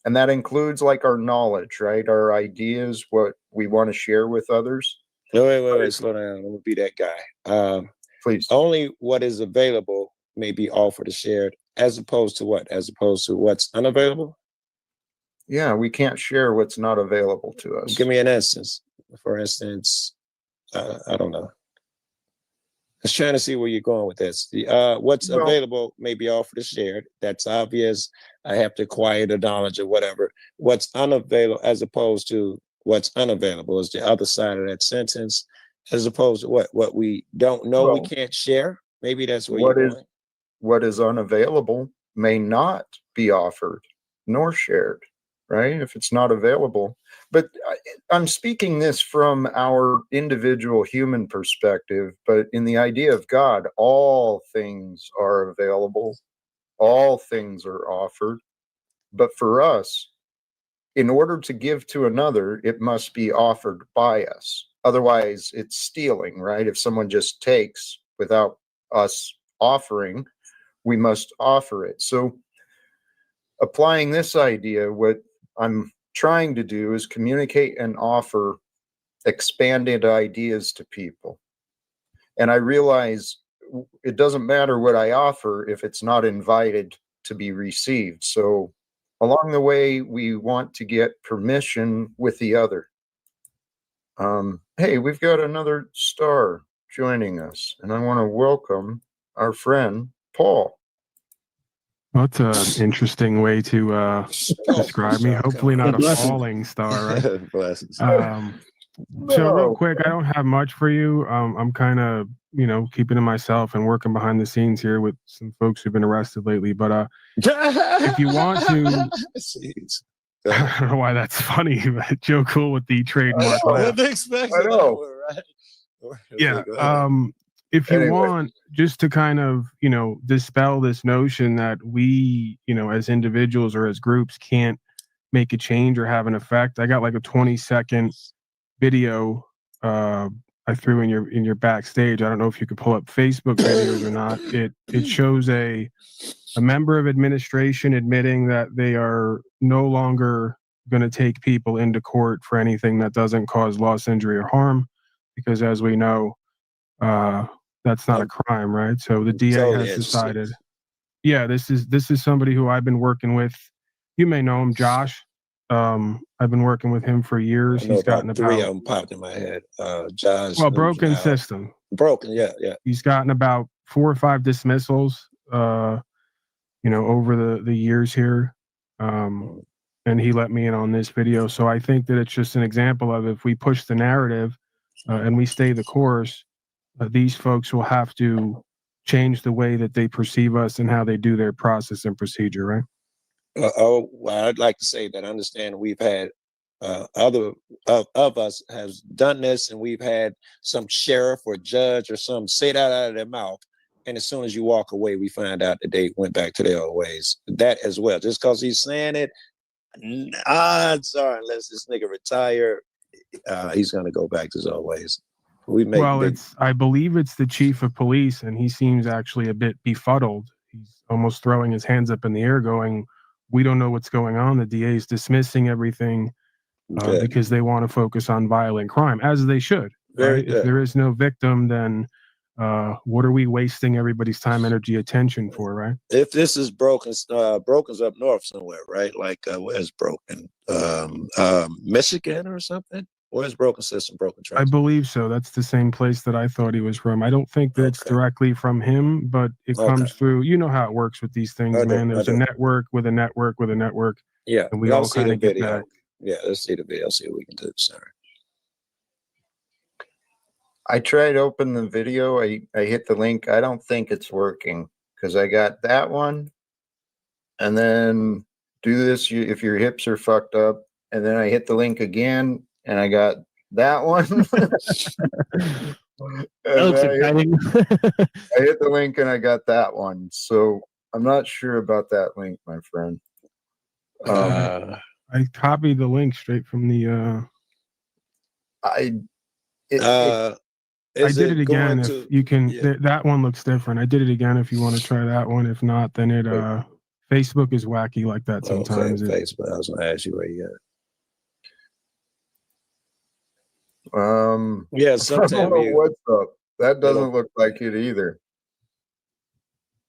And that includes like our knowledge, right? Our ideas, what we want to share with others. No, wait, slow down. Let me be that guy. Please. Only what is available may be offered or shared, as opposed to what? As opposed to what's unavailable? Yeah, we can't share what's not available to us. Give me an instance. For instance, I don't know. I was trying to see where you're going with this. What's available may be offered or shared. That's obvious. I have to acquire the knowledge or whatever. What's unavailable, as opposed to what's unavailable, is the other side of that sentence. As opposed to what we don't know, we can't share. Maybe that's where you're going. What is unavailable may not be offered nor shared, right? If it's not available. But I'm speaking this from our individual human perspective, but in the idea of God, all things are available, all things are offered. But for us, in order to give to another, it must be offered by us. Otherwise, it's stealing, right? If someone just takes without us offering, we must offer it. So applying this idea, what I'm trying to do is communicate and offer expanded ideas to people. And I realize it doesn't matter what I offer if it's not invited to be received. So along the way, we want to get permission with the other. Hey, we've got another star joining us, and I want to welcome our friend, Paul. That's an interesting way to describe me. Hopefully not a falling star, right? So real quick, I don't have much for you. I'm kind of, keeping to myself and working behind the scenes here with some folks who've been arrested lately. But if you want to, I don't know why that's funny, but Joe Cool with the trademark. I know. Yeah. If you want, just to kind of, dispel this notion that we, as individuals or as groups can't make a change or have an effect, I got like a 20-second video I threw in your backstage. I don't know if you could pull up Facebook videos or not. It shows a member of administration admitting that they are no longer going to take people into court for anything that doesn't cause loss, injury, or harm, because as we know, that's not a crime, right? So the DA has decided. Yeah, this is somebody who I've been working with. You may know him, Josh. I've been working with him for years. He's gotten about 3 of them popped in my head. Josh. Well, broken system. Broken, yeah. He's gotten about 4 or 5 dismissals, over the years here. And he let me in on this video. So I think that it's just an example of, if we push the narrative and we stay the course, these folks will have to change the way that they perceive us and how they do their process and procedure, right? Well, I'd like to say that I understand we've had other of us has done this, and we've had some sheriff or judge or some say that out of their mouth, and as soon as you walk away, we find out that they went back to their old ways. That as well, just because he's saying it, odds are, unless this nigga retire, he's gonna go back to his old ways. I believe it's the chief of police, and he seems actually a bit befuddled. He's almost throwing his hands up in the air, going, "We don't know what's going on." The DA is dismissing everything because they want to focus on violent crime, as they should. Right? If there is no victim, then what are we wasting everybody's time, energy, attention for? Right? If this is Broken's up north somewhere, right? Like where's Broken? Michigan or something? Where's Broken System? Broken Trust? I believe so. That's the same place that I thought he was from. I don't think that it's directly from him, but it comes through. You know how it works with these things, man. There's a network with a network with a network. Yeah, and we all kind of get back. Yeah, let's see the video. See what we can do. Sorry. I tried to open the video. I hit the link. I don't think it's working because I got that one, and then do this if your hips are fucked up, and then I hit the link again. And I got that one. That looks exciting. I hit the link and I got that one. So I'm not sure about that link, my friend. I copied the link straight from the. I did it again. If you can, that one looks different. I did it again. If you want to try that one, if not, then it. Facebook is wacky like that sometimes. Facebook. I was gonna ask you where you got it. Yeah, sometimes I don't know what's up. That doesn't look like it either.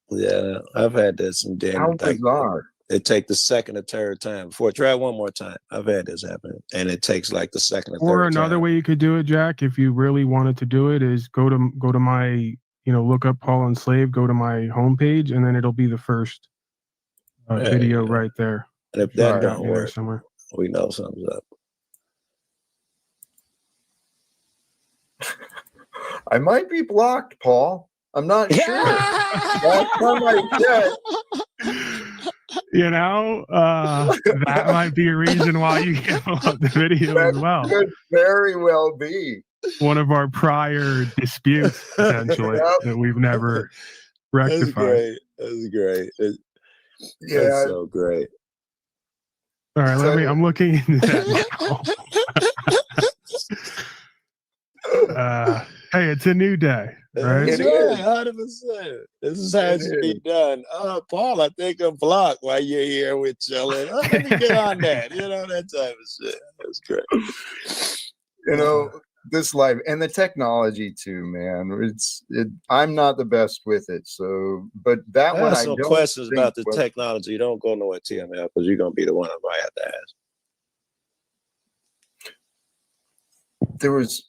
Yeah, I've had this some damn. How bizarre! It takes the second or third time before. Try it one more time. I've had this happen, and it takes like the second or third. Or another way you could do it, Jack, if you really wanted to do it, is go to my, look up Paul Enslaved, go to my homepage, and then it'll be the first video right there. And if that don't work, somewhere we know something's up. I might be blocked, Paul. I'm not sure. Last time I checked. That might be a reason why you can't pull up the video as well. Could very well be one of our prior disputes, potentially, that we've never rectified. That's great. Yeah, that's so great. All right, I'm looking into that now. Hey, it's a new day, right? Yeah, 100%. This is how it should be done. Paul, I think I'm blocked while you're here with chilling. Let me get on that. That type of shit. That's great. This life and the technology too, man. I'm not the best with it. So, but that one, I don't questions about the technology. You don't go nowhere, TML, because you're gonna be the one I might have to ask. There was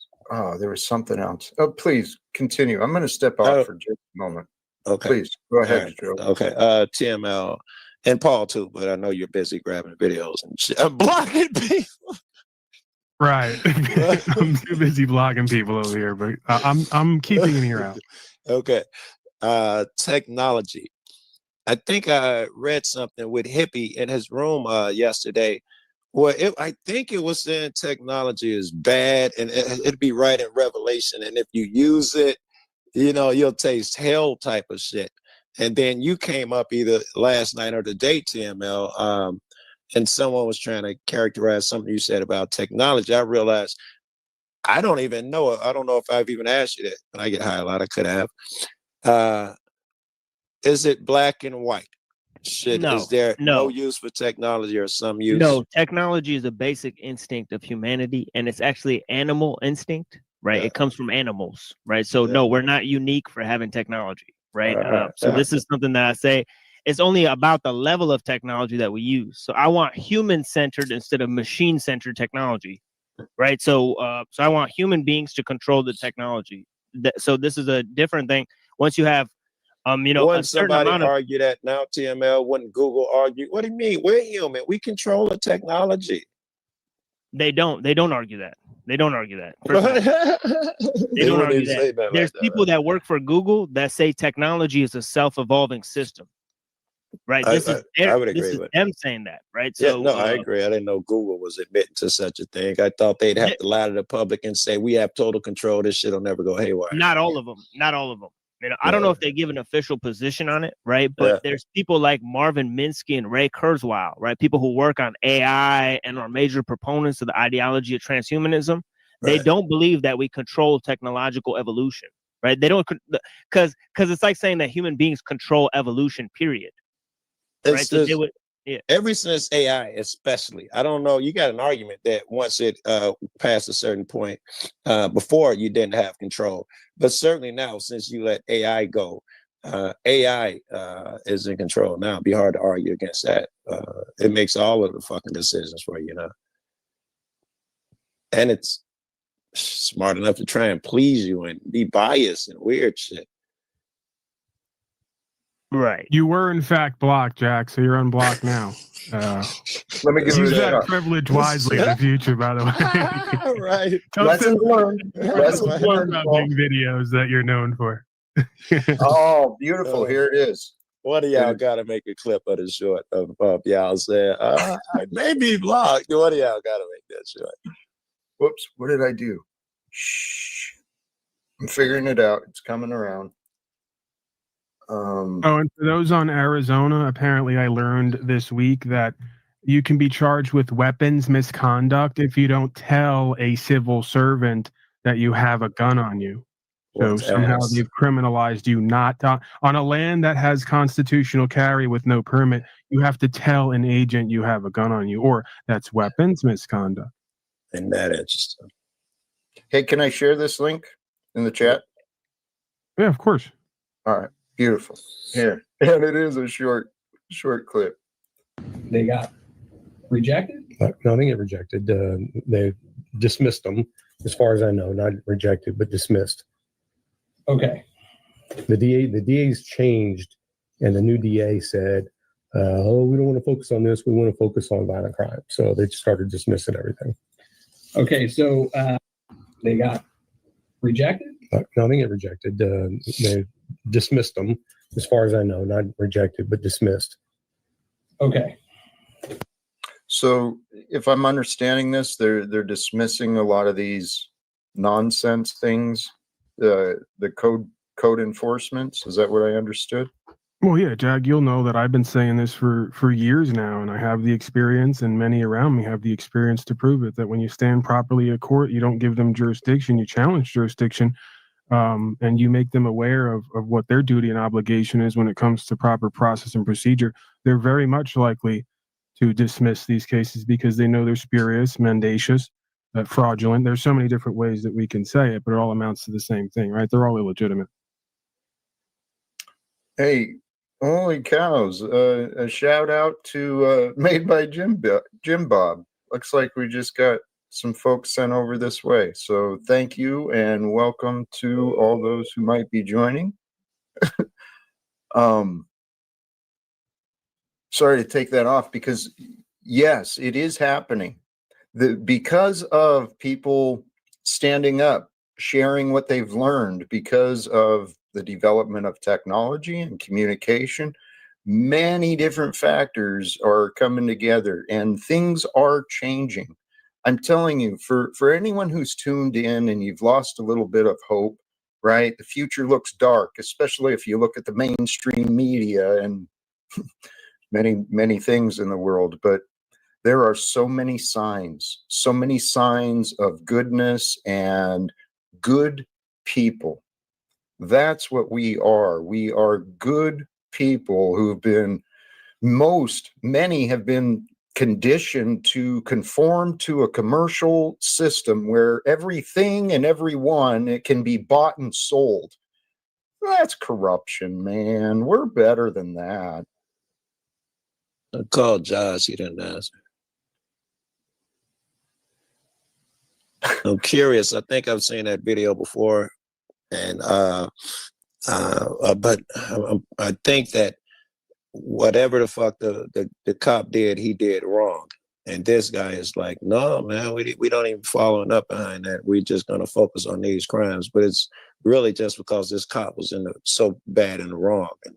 something else. Oh, please continue. I'm going to step out for just a moment. Okay. Please go ahead, right. Joe. Okay. TML and Paul too, but I know you're busy grabbing videos and shit. I'm blocking people. Right. I'm too busy blocking people over here, but I'm keeping an ear out. Okay. Technology. I think I read something with Hippie in his room yesterday. Well, I think it was saying technology is bad, and it'd be right in Revelation. And if you use it, you'll taste hell type of shit. And then you came up either last night or today, TML, and someone was trying to characterize something you said about technology. I realized I don't even know it. I don't know if I've even asked you that. But I get high a lot. I could have. Is it black and white? Is there no use for technology or some use? No, technology is a basic instinct of humanity, and it's actually animal instinct, right? It comes from animals, right? So no, we're not unique for having technology, right? So this is something that I say, it's only about the level of technology that we use. So I want human-centered instead of machine-centered technology, right? So I want human beings to control the technology. So this is a different thing. Once you have wouldn't somebody argue that now, TML? Wouldn't Google argue? What do you mean? We're human. We control the technology. They don't argue that. They don't argue that. They don't argue that. There's people that work for Google that say technology is a self-evolving system. right? I This is would this agree is with. them saying that, right? Yeah, So no, I agree. I didn't know Google was admitting to such a thing. I thought they'd have to lie to the public and say we have total control. This shit will never go haywire. not all of them, not all of them. You know, I don't know if they give an official position on it, right? But there's people like Marvin Minsky and Ray Kurzweil, right? People who work on AI and are major proponents of the ideology of transhumanism. They don't believe that we control technological evolution, right? They don't, because it's like saying that human beings control evolution, period. It's Right? So just, they would, yeah. ever since AI, especially, I don't know. You got an argument that once it passed a certain point, before you didn't have control, but certainly now, since you let AI go, AI is in control now. It'd be hard to argue against that. It makes all of the fucking decisions for you now, and it's smart enough to try and please you and be biased and weird shit. Right. You were in fact blocked, Jack, so you're unblocked now. Let me give use it a that shot. privilege wisely in the future, by the way. Right. Lessons learned. Lessons learned. About big videos that you're known for. Oh, beautiful. Here it is. One of y'all got to make a clip of the short of y'all saying, I may be blocked. One of y'all got to make that short. Whoops. What did I do? Shh. I'm figuring it out. It's coming around. Oh, and for those on Arizona, apparently I learned this week that you can be charged with weapons misconduct if you don't tell a civil servant that you have a gun on you. So somehow they've criminalized you not on a land that has constitutional carry with no permit. You have to tell an agent you have a gun on you, or that's weapons misconduct. And that interesting. Hey, can I share this link in the chat? Yeah, of course. All right. Beautiful. Here. And it is a short clip. They got rejected? No, they didn't get rejected. They dismissed them, as far as I know. Not rejected, but dismissed. Okay. The DA's changed, and the new DA said, "Oh, we don't want to focus on this. We want to focus on violent crime." So they just started dismissing everything. Okay, so they got rejected? No, they didn't get rejected. They dismissed them, as far as I know. Not rejected, but dismissed. Okay. So if I'm understanding this, they're dismissing a lot of these nonsense things, the code enforcements. Is that what I understood? Well, yeah, Jack, you'll know that I've been saying this for years now, and I have the experience, and many around me have the experience to prove it, that when you stand properly at court, you don't give them jurisdiction, you challenge jurisdiction, and you make them aware of what their duty and obligation is when it comes to proper process and procedure. They're very much likely to dismiss these cases because they know they're spurious, mendacious, fraudulent. There's so many different ways that we can say it, but it all amounts to the same thing, right? They're all illegitimate. Hey, holy cows. A shout out to Made by Jim Bob. Looks like we just got some folks sent over this way. So thank you and welcome to all those who might be joining. Sorry to take that off because yes, it is happening. Because of people standing up, sharing what they've learned, because of the development of technology and communication, many different factors are coming together and things are changing. I'm telling you, for anyone who's tuned in and you've lost a little bit of hope, right? The future looks dark, especially if you look at the mainstream media and many things in the world. But there are so many signs of goodness and good people. That's what we are. We are good people who've been, many have been conditioned to conform to a commercial system where everything and everyone, it can be bought and sold. That's corruption, man. We're better than that. I called Josh, he didn't answer. I'm curious. I think I've seen that video before, and but I think that whatever the fuck the cop did, he did wrong. And this guy is like, no, man, we don't even following up behind that. We're just gonna focus on these crimes. But it's really just because this cop was so bad in the wrong. And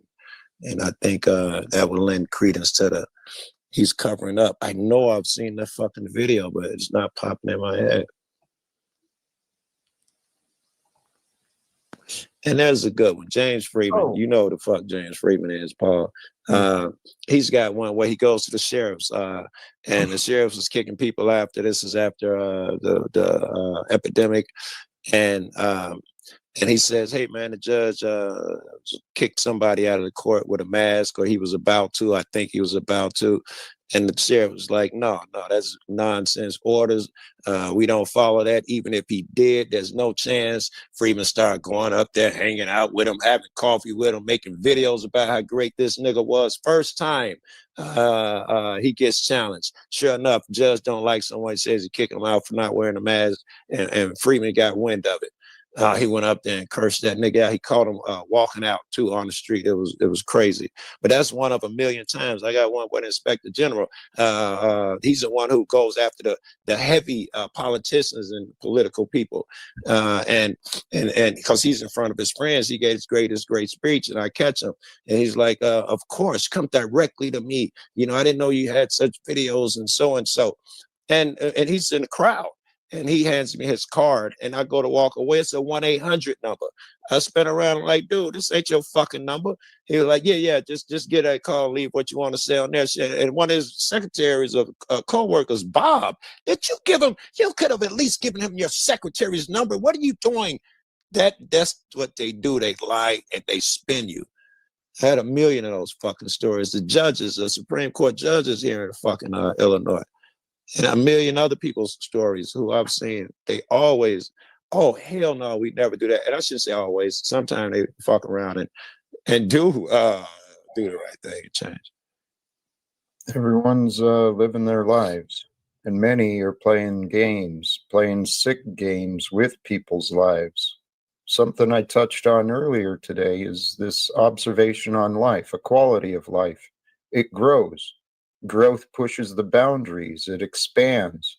And I think that would lend credence to the he's covering up. I know I've seen the fucking video, but it's not popping in my head. And there's a good one. James Freeman. You know who the fuck James Freeman is, Paul. He's got one where he goes to the sheriffs, and the sheriffs is kicking people after. This is after the epidemic, and he says, "Hey man, the judge kicked somebody out of the court with a mask, or he was about to. I think he was about to." And the sheriff was like, no, that's nonsense orders. We don't follow that. Even if he did, there's no chance. Freeman started going up there, hanging out with him, having coffee with him, making videos about how great this nigga was. First time he gets challenged. Sure enough, judge don't like someone, says he kicked him out for not wearing a mask, and Freeman got wind of it. He went up there and cursed that nigga out. He caught him walking out too on the street. It was crazy. But that's one of a million times. I got one with Inspector General. He's the one who goes after the heavy politicians and political people. And because he's in front of his friends, he gave his great speech, and I catch him. And he's like, of course, come directly to me. You know, I didn't know you had such videos and so and so. And he's in the crowd. And he hands me his card, and I go to walk away. It's a 1-800 number. I spin around like, dude, this ain't your fucking number. He was like, yeah, just get that call, leave what you want to say on there. And one of his secretaries of co-workers, Bob, did you give him? You could have at least given him your secretary's number. What are you doing? That's what they do. They lie and they spin you. I had a million of those fucking stories. The judges, the Supreme Court judges here in fucking Illinois. And a million other people's stories who I've seen, they always, oh, hell no, we never do that. And I shouldn't say always. Sometimes they fuck around and do the right thing and change. Everyone's living their lives, and many are playing games, playing sick games with people's lives. Something I touched on earlier today is this observation on life, a quality of life. It grows. Growth pushes the boundaries, it expands.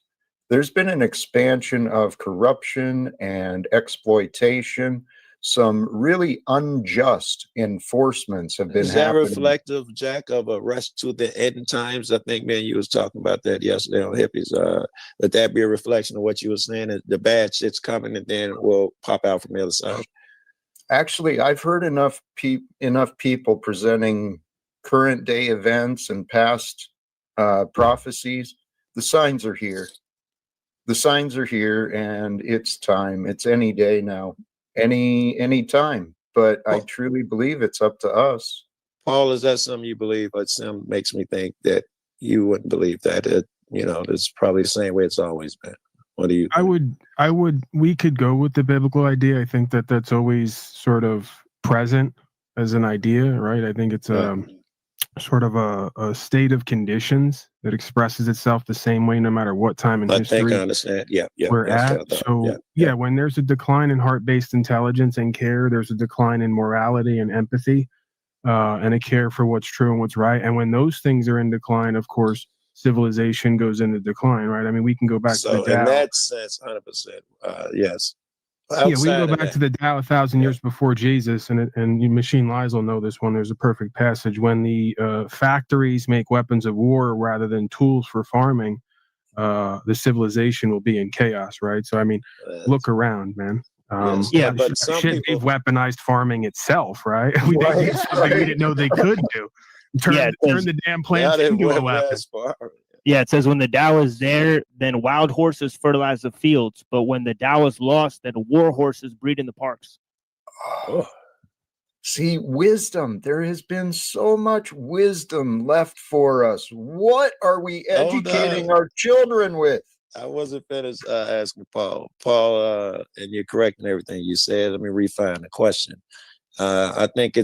There's been an expansion of corruption and exploitation. Some really unjust enforcements have been happening. Is that reflective, Jack, of a rush to the end times? I think, man, you was talking about that yesterday on Hippies. Would that be a reflection of what you were saying? That the bad shit's coming and then will pop out from the other side? Actually, I've heard enough people presenting current day events and past prophecies. The signs are here. The signs are here, and it's time. It's any day now, any time. But I truly believe it's up to us. Paul, is that something you believe? It makes me think that you wouldn't believe that. It's probably the same way it's always been. What do you think? We could go with the biblical idea. I think that's always sort of present as an idea, right? I think it's sort of a state of conditions that expresses itself the same way no matter what time in history. I think I understand. We're at. So when there's a decline in heart-based intelligence and care, there's a decline in morality and empathy, and a care for what's true and what's right. And when those things are in decline, of course, civilization goes into decline, right? I mean, we can go back to the Tao. In that sense, 100%, yes. We can go back to the Tao 1,000 years before Jesus, and Machine Lies will know this one. There's a perfect passage when the factories make weapons of war rather than tools for farming. The civilization will be in chaos, right? So I mean, look around, man. But some shit, they've weaponized farming itself, right? We did something we didn't know they could do. Turn the damn plants into a weapon. Yeah, it says when the Tao is there, then wild horses fertilize the fields. But when the Tao is lost, then war horses breed in the parks. Oh. See, wisdom. There has been so much wisdom left for us. What are we educating our children with? I wasn't finished asking Paul. Paul, and you're correcting everything you said. Let me refine the question. I think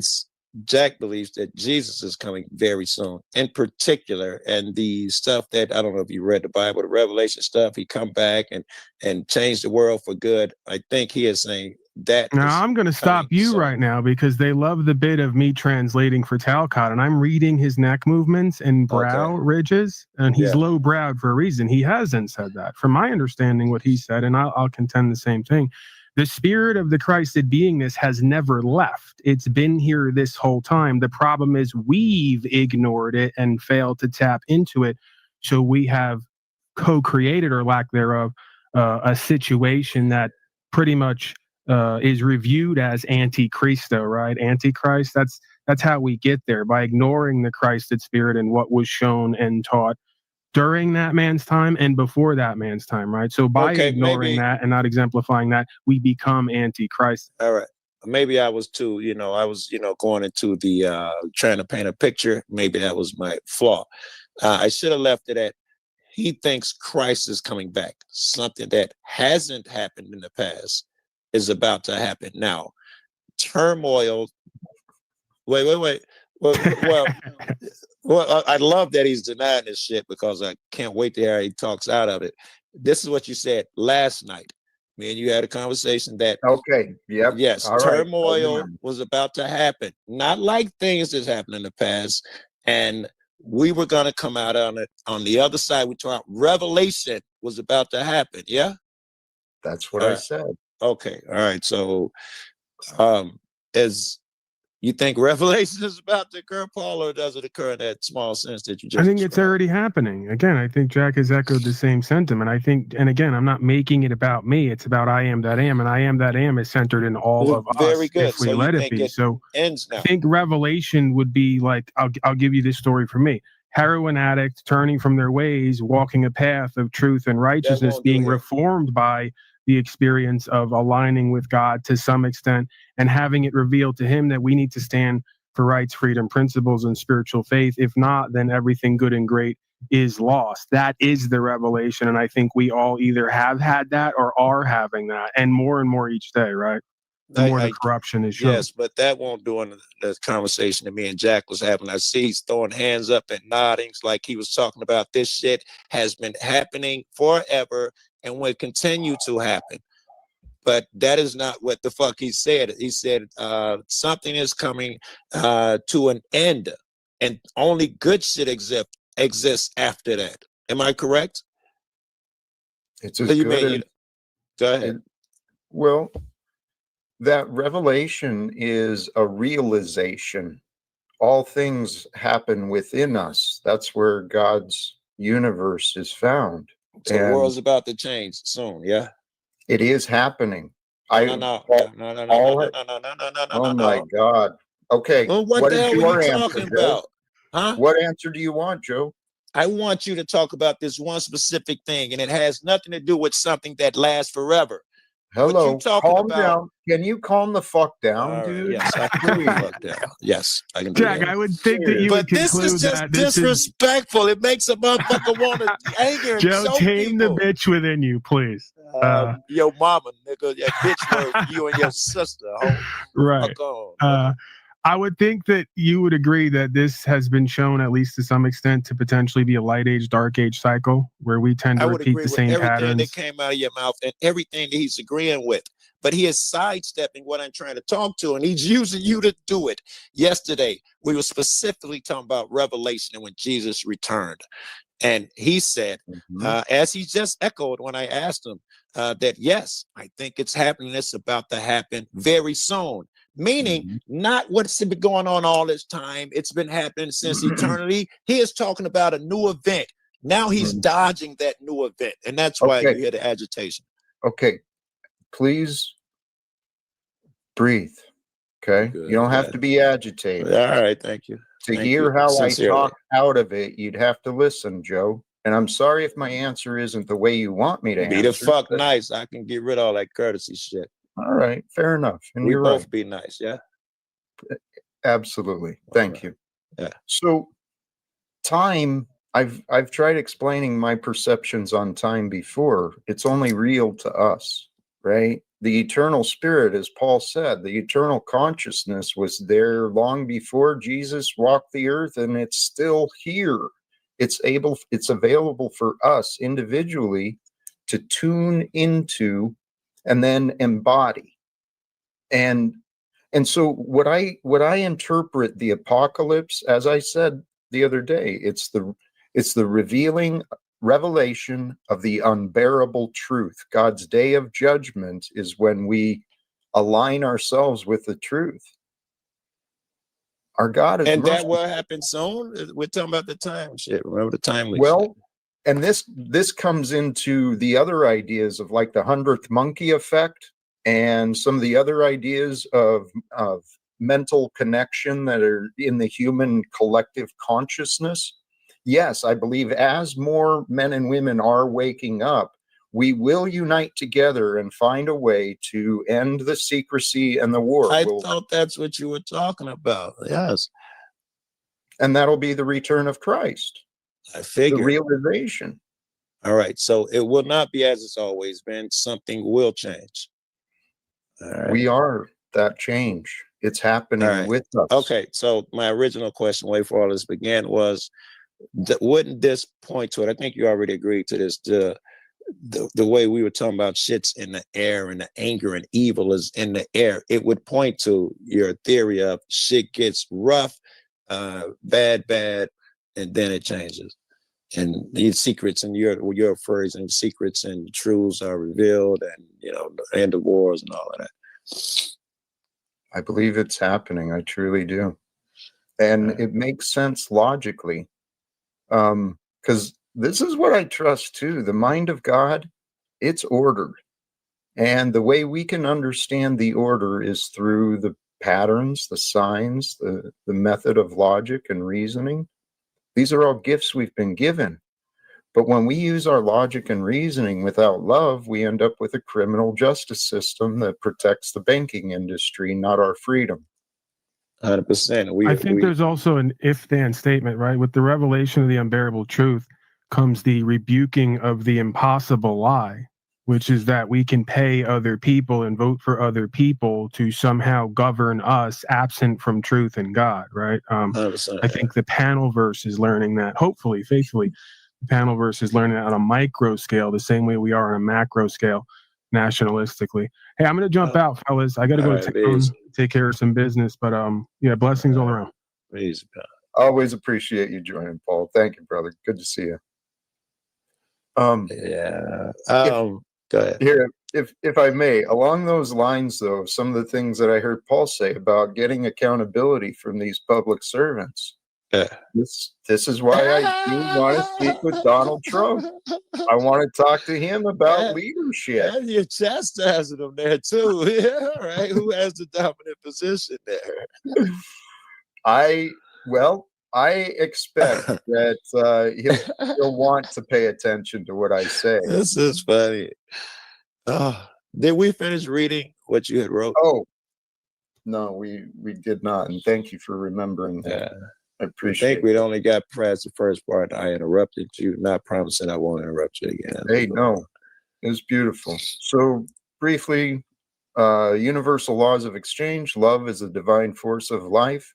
Jack believes that Jesus is coming very soon, in particular, and the stuff that, I don't know if you read the Bible, the Revelation stuff, he come back and change the world for good. I think he is saying that. Now, I'm going to stop you right now because they love the bit of me translating for Talcott, and I'm reading his neck movements and brow ridges, and he's low-browed for a reason. He hasn't said that. From my understanding, what he said, and I'll contend the same thing, the spirit of the Christed beingness has never left. It's been here this whole time. The problem is we've ignored it and failed to tap into it. So we have co-created, or lack thereof, a situation that pretty much is reviewed as antichristo, right? Antichrist. That's how we get there, by ignoring the Christed spirit and what was shown and taught during that man's time and before that man's time, right? So by ignoring that and not exemplifying that, we become antichrist. All right. Maybe I was too, going into the trying to paint a picture. Maybe that was my flaw. I should have left it at, he thinks Christ is coming back. Something that hasn't happened in the past is about to happen now. Turmoil. Wait. Well, I love that he's denying this shit, because I can't wait to hear how he talks out of it. This is what you said last night. Me and you had a conversation that yes, all turmoil right. was about to happen, not like things that's happened in the past, and we were going to come out on it. On the other side, we talked revelation was about to happen. Yeah, that's what I said. Okay, all right. So, as you think revelation is about to occur, Paul, or does it occur in that small sense that you just I think it's already happening. Again, I think Jack has echoed the same sentiment. I think, and again, I'm not making it about me. It's about I am that am, and I am that am is centered in all of very us good. if we So let you it think be. it So ends now. I think revelation would be like, I'll give you this story for me. Heroin addict turning from their ways, walking a path of truth and righteousness, being reformed by the experience of aligning with God to some extent, and having it revealed to him that we need to stand for rights, freedom, principles, and spiritual faith. If not, then everything good and great is lost. That is the revelation. And I think we all either have had that or are having that, and more each day, right? The more the corruption is shown. Yes, but that won't do in the conversation that me and Jack was having. I see he's throwing hands up and nodding like he was talking about this shit has been happening forever and will continue to happen. But that is not what the fuck he said. He said something is coming to an end, and only good shit exists after that. Am I correct? It's as good as, go ahead. Well, that revelation is a realization. All things happen within us. That's where God's universe is found. So the world's about to change soon, yeah? It is happening. No. Oh my God. Okay. Well, what the hell are you talking about? Huh? What answer do you want, Joe? I want you to talk about this one specific thing, and it has nothing to do with something that lasts forever. Hello, calm down. Can you calm the fuck down, dude? Yes, I can calm the fuck down. Yes, I can do Jack, that. I would think that you would this conclude is just that this disrespectful. It makes a motherfucker want to anger and Joe, choke tame people. the bitch within you, please. Yo mama, nigga, that bitch word you and your sister. Right. Fuck on. I would think that you would agree that this has been shown, at least to some extent, to potentially be a light age, dark age cycle where we tend to repeat the same everything patterns. that came out of your mouth and everything that he's agreeing with. But he is sidestepping what I'm trying to talk to, and he's using you to do it. Yesterday, we were specifically talking about Revelation and when Jesus returned. And he said, as he just echoed when I asked him, that yes, I think it's happening. It's about to happen very soon. Meaning, not what's been going on all this time. It's been happening since eternity. He is talking about a new event. Now he's dodging that new event. And that's why you hear the agitation. Okay. Please breathe. Okay. You don't have to be agitated. All right. Thank you. To hear how I talk out of it, you'd have to listen, Joe. And I'm sorry if my answer isn't the way you want me to answer. Be the fuck nice. I can get rid of all that courtesy shit. All right. Fair enough. And we you're both right. be nice. Yeah. Absolutely. Thank you. Yeah. So time, I've tried explaining my perceptions on time before. It's only real to us, right? The eternal spirit, as Paul said, the eternal consciousness was there long before Jesus walked the earth, and it's still here. It's available for us individually to tune into and then embody. And so what I interpret the apocalypse, as I said the other day, it's the revealing revelation of the unbearable truth. God's day of judgment is when we align ourselves with the truth. Our God is And that merciful. will happen soon. We're talking about the time shit. Remember the time we Well, and this comes into the other ideas of like the 100th monkey effect and some of the other ideas of mental connection that are in the human collective consciousness. Yes, I believe as more men and women are waking up, we will unite together and find a way to end the secrecy and the war. I thought that's what you were talking about. Yes. And that'll be the return of Christ. I figured. The realization. All right. So it will not be as it's always been. Something will change. All right. We are that change. It's happening with us. Okay. So my original question, way for all this began, was wouldn't this point to it? I think you already agreed to this. The way we were talking about shit's in the air and the anger and evil is in the air. It would point to your theory of shit gets rough, bad, and then it changes. And these secrets and your phrase and secrets and truths are revealed, and the end of wars and all of that. I believe it's happening. I truly do. And it makes sense logically. Because this is what I trust too. The mind of God, it's ordered. And the way we can understand the order is through the patterns, the signs, the method of logic and reasoning. These are all gifts we've been given. But when we use our logic and reasoning without love, we end up with a criminal justice system that protects the banking industry, not our freedom. 100%. I think there's also an if-then statement, right? With the revelation of the unbearable truth comes the rebuking of the impossible lie, which is that we can pay other people and vote for other people to somehow govern us absent from truth and God, right? I think the panel verse is learning that, hopefully, faithfully, the panel verse is learning that on a micro scale, the same way we are on a macro scale, nationalistically. Hey, I'm going to jump out, fellas. I got to go to town, take care of some business, but yeah, blessings all around. Always appreciate you joining, Paul. Thank you, brother. Good to see you. Go ahead. Here, if I may, along those lines, though, some of the things that I heard Paul say about getting accountability from these public servants. This is why I do want to speak with Donald Trump. I want to talk to him about leadership. And you're chastising them there too. Yeah, right. Who has the dominant position there? I expect that he'll want to pay attention to what I say. This is funny. Did we finish reading what you had wrote? Oh, no, we did not. And thank you for remembering that. I appreciate it. I think we'd only got past the first part. I interrupted you, not promising I won't interrupt you again. Hey, no, it was beautiful. So briefly, universal laws of exchange. Love is a divine force of life.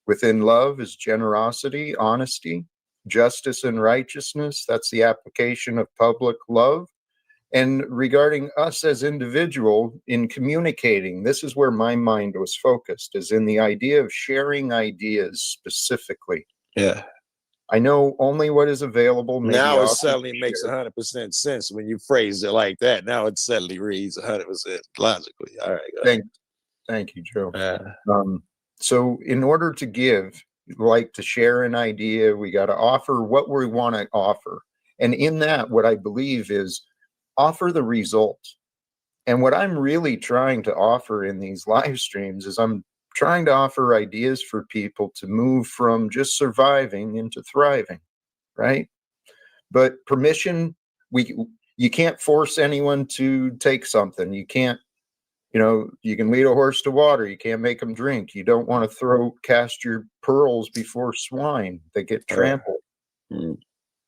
Within love is generosity, honesty, justice, and righteousness. That's the application of public love. And regarding us as individual in communicating, this is where my mind was focused, is in the idea of sharing ideas specifically. Yeah. I know only what is available. Now it suddenly makes 100% sense when you phrase it like that. Now it suddenly reads 100% logically. All right. Go ahead. Thank you, Joe. So in order to give, like to share an idea, we got to offer what we want to offer. And in that, what I believe is offer the result. And what I'm really trying to offer in these live streams is I'm trying to offer ideas for people to move from just surviving into thriving, right? But permission, you can't force anyone to take something. You can't, you can lead a horse to water. You can't make them drink. You don't want to cast your pearls before swine. They get trampled.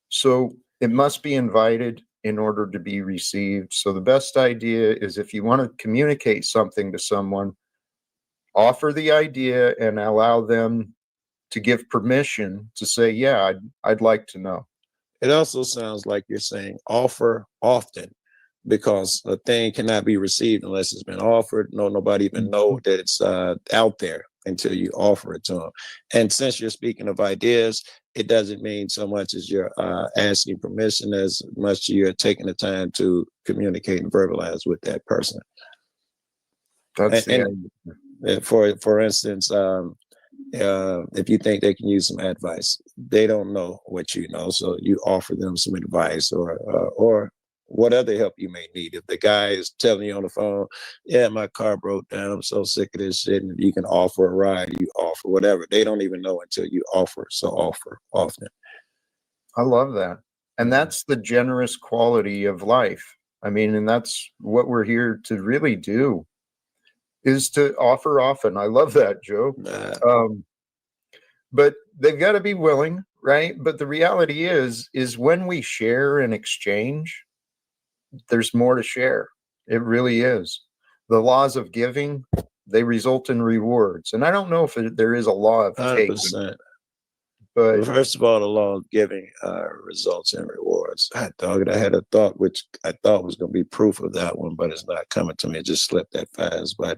So it must be invited in order to be received. So the best idea is if you want to communicate something to someone, offer the idea and allow them to give permission to say, yeah, I'd like to know. It also sounds like you're saying offer often, because a thing cannot be received unless it's been offered. Nobody even know that it's out there. until you offer it to them. And since you're speaking of ideas, it doesn't mean so much as you're asking permission as much as you're taking the time to communicate and verbalize with that person. That's and for instance, if you think they can use some advice, they don't know what you know, so you offer them some advice or what other help you may need. If the guy is telling you on the phone, yeah, my car broke down, I'm so sick of this shit, and you can offer a ride, you offer whatever. They don't even know until you offer, so offer often. I love that. And that's the generous quality of life. I mean, and that's what we're here to really do, is to offer often. I love that, Joe. But they've got to be willing, right? But the reality is when we share and exchange, there's more to share. It really is. The laws of giving, they result in rewards. And I don't know if there is a law of 100%. taking. But first of all, the law of giving results in rewards. I had a thought which I thought was going to be proof of that one, but it's not coming to me. It just slipped that fast. But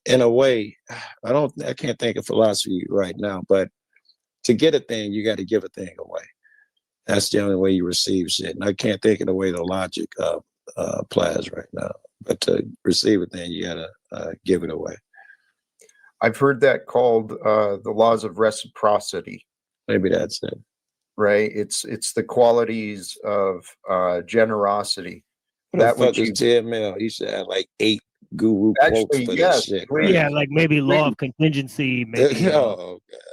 in a way, I can't think of philosophy right now, but to get a thing, you got to give a thing away. That's the only way you receive shit. And I can't think of the way the logic applies right now. But to receive a thing, you got to give it away. I've heard that called the laws of reciprocity. Maybe that's it. Right? It's the qualities of generosity. What the fuck is TML? You should have like 8 guru quotes for this shit. Right? Yeah, like maybe law of contingency, maybe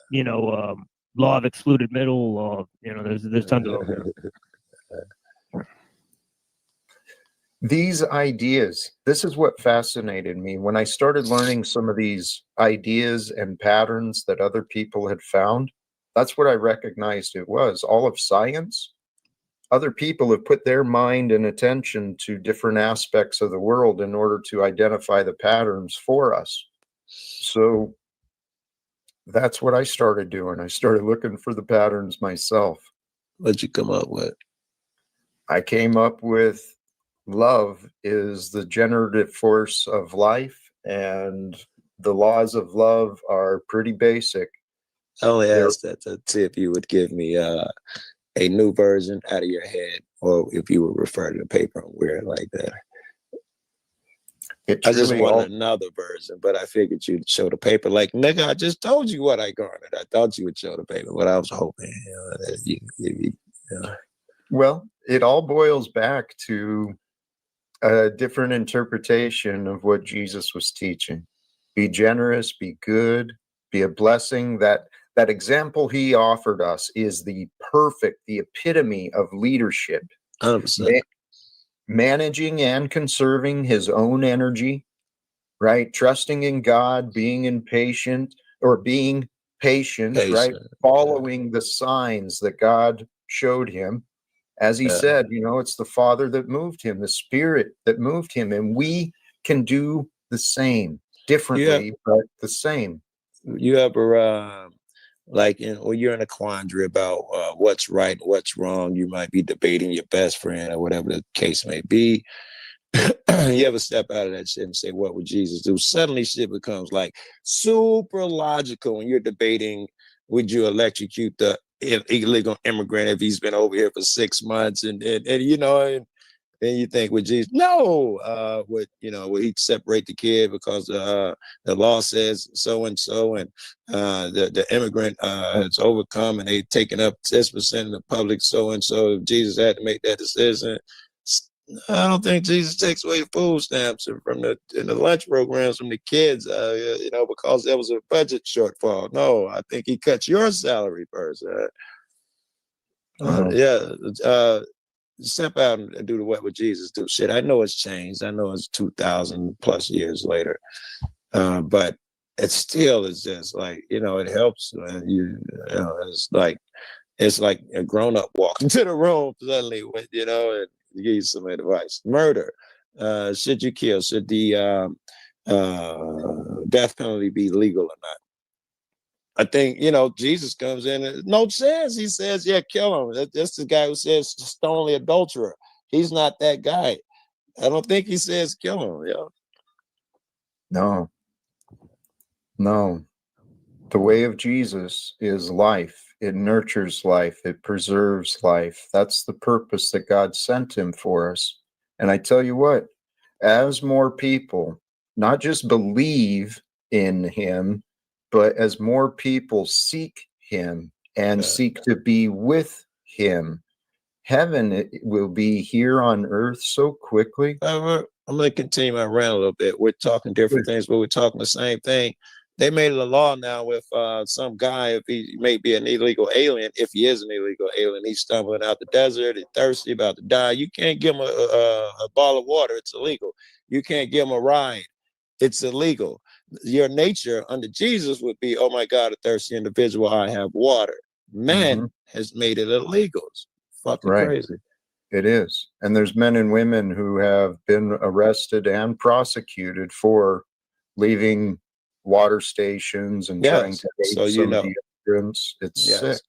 you know, law of excluded middle, law. You know, there's tons of them. These ideas, this is what fascinated me when I started learning some of these ideas and patterns that other people had found. That's what I recognized it was. All of science, other people have put their mind and attention to different aspects of the world in order to identify the patterns for us. So that's what I started doing. I started looking for the patterns myself. What'd you come up with? I came up with love is the generative force of life, and the laws of love are pretty basic. I only asked that to see if you would give me a new version out of your head, or if you would refer to the paper and wear it like that. I just want another version, but I figured you'd show the paper. Like, nigga, I just told you what I garnered. I thought you would show the paper, but I was hoping that Well, it all boils back to a different interpretation of what Jesus was teaching. Be generous, be good, be a blessing. That example he offered us is the epitome of leadership. 100%. Managing and conserving his own energy, right? Trusting in God, being patient, right? Following the signs that God showed him. As he said, you know, it's the Father that moved him, the Spirit that moved him, and we can do the same, differently, but the same. You ever like, when you're in a quandary about what's right and what's wrong, you might be debating your best friend or whatever the case may be. You ever step out of that shit and say, what would Jesus do? Suddenly shit becomes like super logical when you're debating, would you electrocute the illegal immigrant if he's been over here for 6 months? And you know, and then you think, with Jesus, no, would he'd separate the kid because the law says so and so, and the immigrant has overcome and they've taken up 10% of the public, so and so. If Jesus had to make that decision, I don't think Jesus takes away food stamps from the lunch programs from the kids, because there was a budget shortfall. No, I think he cuts your salary first. Step out and do what would Jesus do? Shit, I know it's changed. I know it's 2,000 plus years later, but it still is just like, it helps. It's like a grown up walking into the room suddenly with, and give you some advice. Murder. Should you kill? Should the death penalty be legal or not? I think, Jesus comes in and no chance. He says, yeah, kill him. That's the guy who says stone the adulterer. He's not that guy. I don't think he says kill him. Yeah. No. No. The way of Jesus is life. It nurtures life. It preserves life. That's the purpose that God sent him for us. And I tell you what, as more people not just believe in him, but as more people seek him and seek to be with him, heaven will be here on earth so quickly. I'm going to continue my rant a little bit. We're talking different things, but we're talking the same thing. They made it a law now with some guy, if he may be an illegal alien, if he is an illegal alien, he's stumbling out the desert, he's thirsty, about to die. You can't give him a bottle of water. It's illegal. You can't give him a ride. It's illegal. Your nature under Jesus would be, oh my God, a thirsty individual, I have water. Man has made it illegal. It's fucking crazy. It is. And there's men and women who have been arrested and prosecuted for leaving water stations and trying to aid some of the immigrants. It's sick.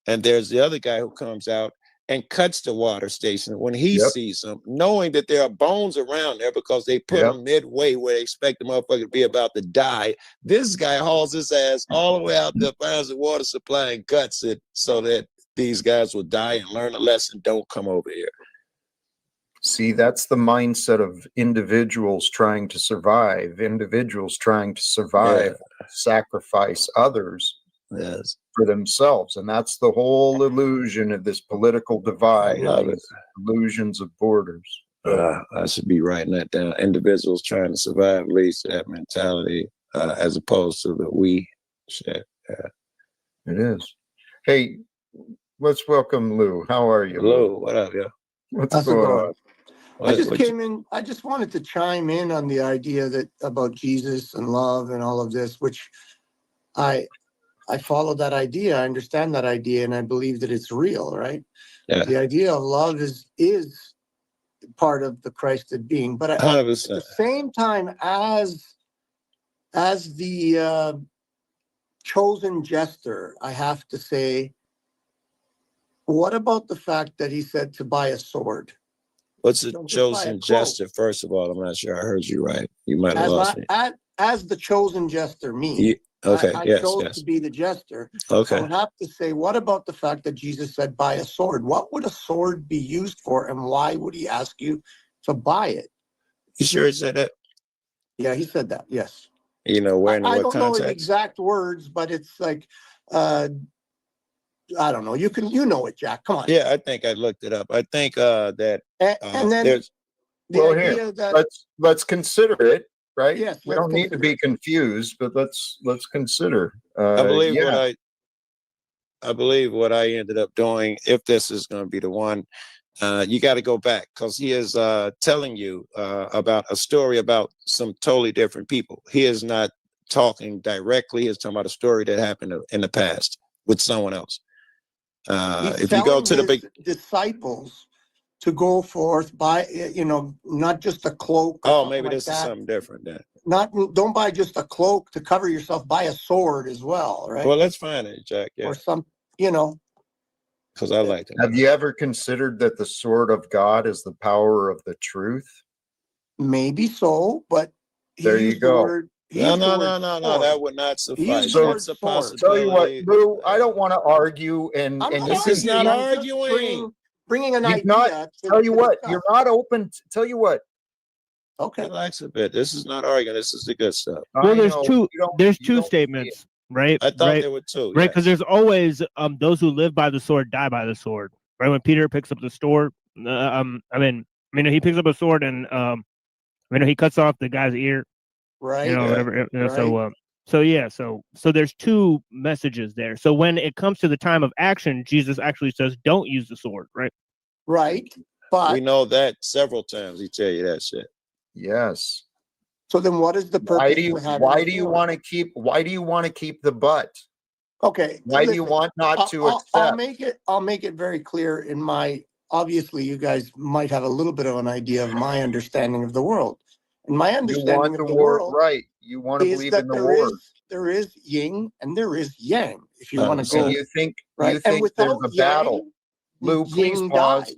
And there's the other guy who comes out and cuts the water station when he sees them, knowing that there are bones around there because they put them midway where they expect the motherfucker to be about to die. This guy hauls his ass all the way out there, finds the water supply and cuts it so that these guys will die and learn a lesson. Don't come over here. See, that's the mindset of individuals trying to survive, sacrifice others for themselves. And that's the whole illusion of this political divide, these illusions of borders. I should be writing that down. Individuals trying to survive leads to that mentality as opposed to the we shit. It is. Hey, let's welcome Lou. How are you? Lou, what up, yo? What's going on? I just came in. I just wanted to chime in on the idea that about Jesus and love and all of this, which I follow that idea. I understand that idea, and I believe that it's real, right? Yeah. The idea of love is part of the Christed being, but at 100%. the same time, as the chosen jester, I have to say, what about the fact that he said to buy a sword? What's a chosen jester? First of all, I'm not sure I heard you right. You might have lost me. As the chosen jester, me. I chose to be the jester. Okay. I would have to say, what about the fact that Jesus said, buy a sword? What would a sword be used for, and why would he ask you to buy it? You sure he said that? Yeah, he said that, yes. You know, where in I what don't know the context? exact words, but it's like, I don't know. You know it, Jack. Come on. Yeah, I think I looked it up. I think that and then there's here, let's consider it, right? Yes, we don't need to be confused, but let's consider. I believe what I ended up doing, if this is going to be the one, you got to go back because he is telling you about a story about some totally different people. He is not talking directly. He's talking about a story that happened in the past with someone else. If you go to the big disciples to go forth, buy, not just a cloak. Oh, maybe this is something different then. Don't buy just a cloak to cover yourself. Buy a sword as well, right? Well, let's find it, Jack. Yeah. Or some, because I like it. Have you ever considered that the sword of God is the power of the truth? Maybe so, but there you go. No, that would not suffice. So That's a possibility. Tell you what, Lou, I don't want to argue, and this is not arguing. Bringing an idea. Tell you what, you're not open. Tell you what. Okay. Relax a bit. This is not arguing. This is the good stuff. Well, there's two statements, right? I thought there were two. Right, because there's always those who live by the sword die by the sword. Right, when Peter picks up the sword, he picks up a sword and he cuts off the guy's ear. Right. Whatever. Right. So there's two messages there. So when it comes to the time of action, Jesus actually says, "Don't use the sword." Right. Right. But we know that several times he tell you that shit. Yes. So then, what is the purpose? Why do you want to keep the butt? Okay. Why do you want not to accept? I'll make it very clear in my. Obviously, you guys might have a little bit of an idea of my understanding of the world. And my understanding of the world, right? You want to believe in the war. There is yin and there is yang. If you want to go, you think right? You think there's a battle. Lou, please pause.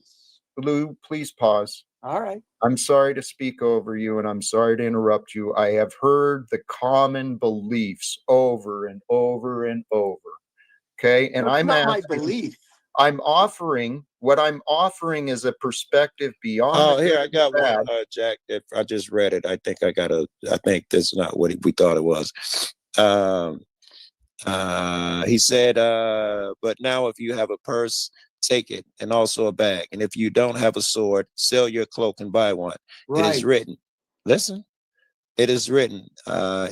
Lou, please pause. All right. I'm sorry to speak over you, and I'm sorry to interrupt you. I have heard the common beliefs over and over and over. Okay, and That's I'm not my asking, belief. I'm offering what I'm offering is a perspective beyond. Oh, the here good I and the got bad. one, Jack. If I just read it, I think I think this is not what we thought it was. He said, but now if you have a purse, take it, and also a bag. And if you don't have a sword, sell your cloak and buy one. It is Right. written. Listen. It is written,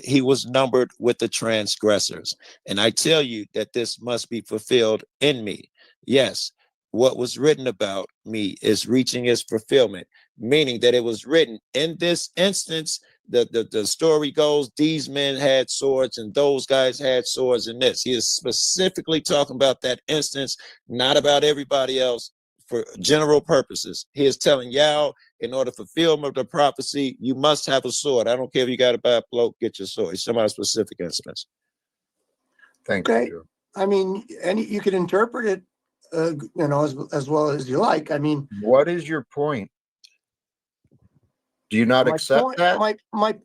he was numbered with the transgressors. And I tell you that this must be fulfilled in me. Yes, what was written about me is reaching its fulfillment, meaning that it was written in this instance. The story goes, these men had swords and those guys had swords in this. He is specifically talking about that instance, not about everybody else. For general purposes, he is telling y'all, in order for fulfillment of the prophecy, you must have a sword. I don't care if you got to buy a cloak, get your sword. It's some other specific instance. Thank you. I mean, you can interpret it, you know, as well as you like. I mean, what is your point? Do you not accept that? My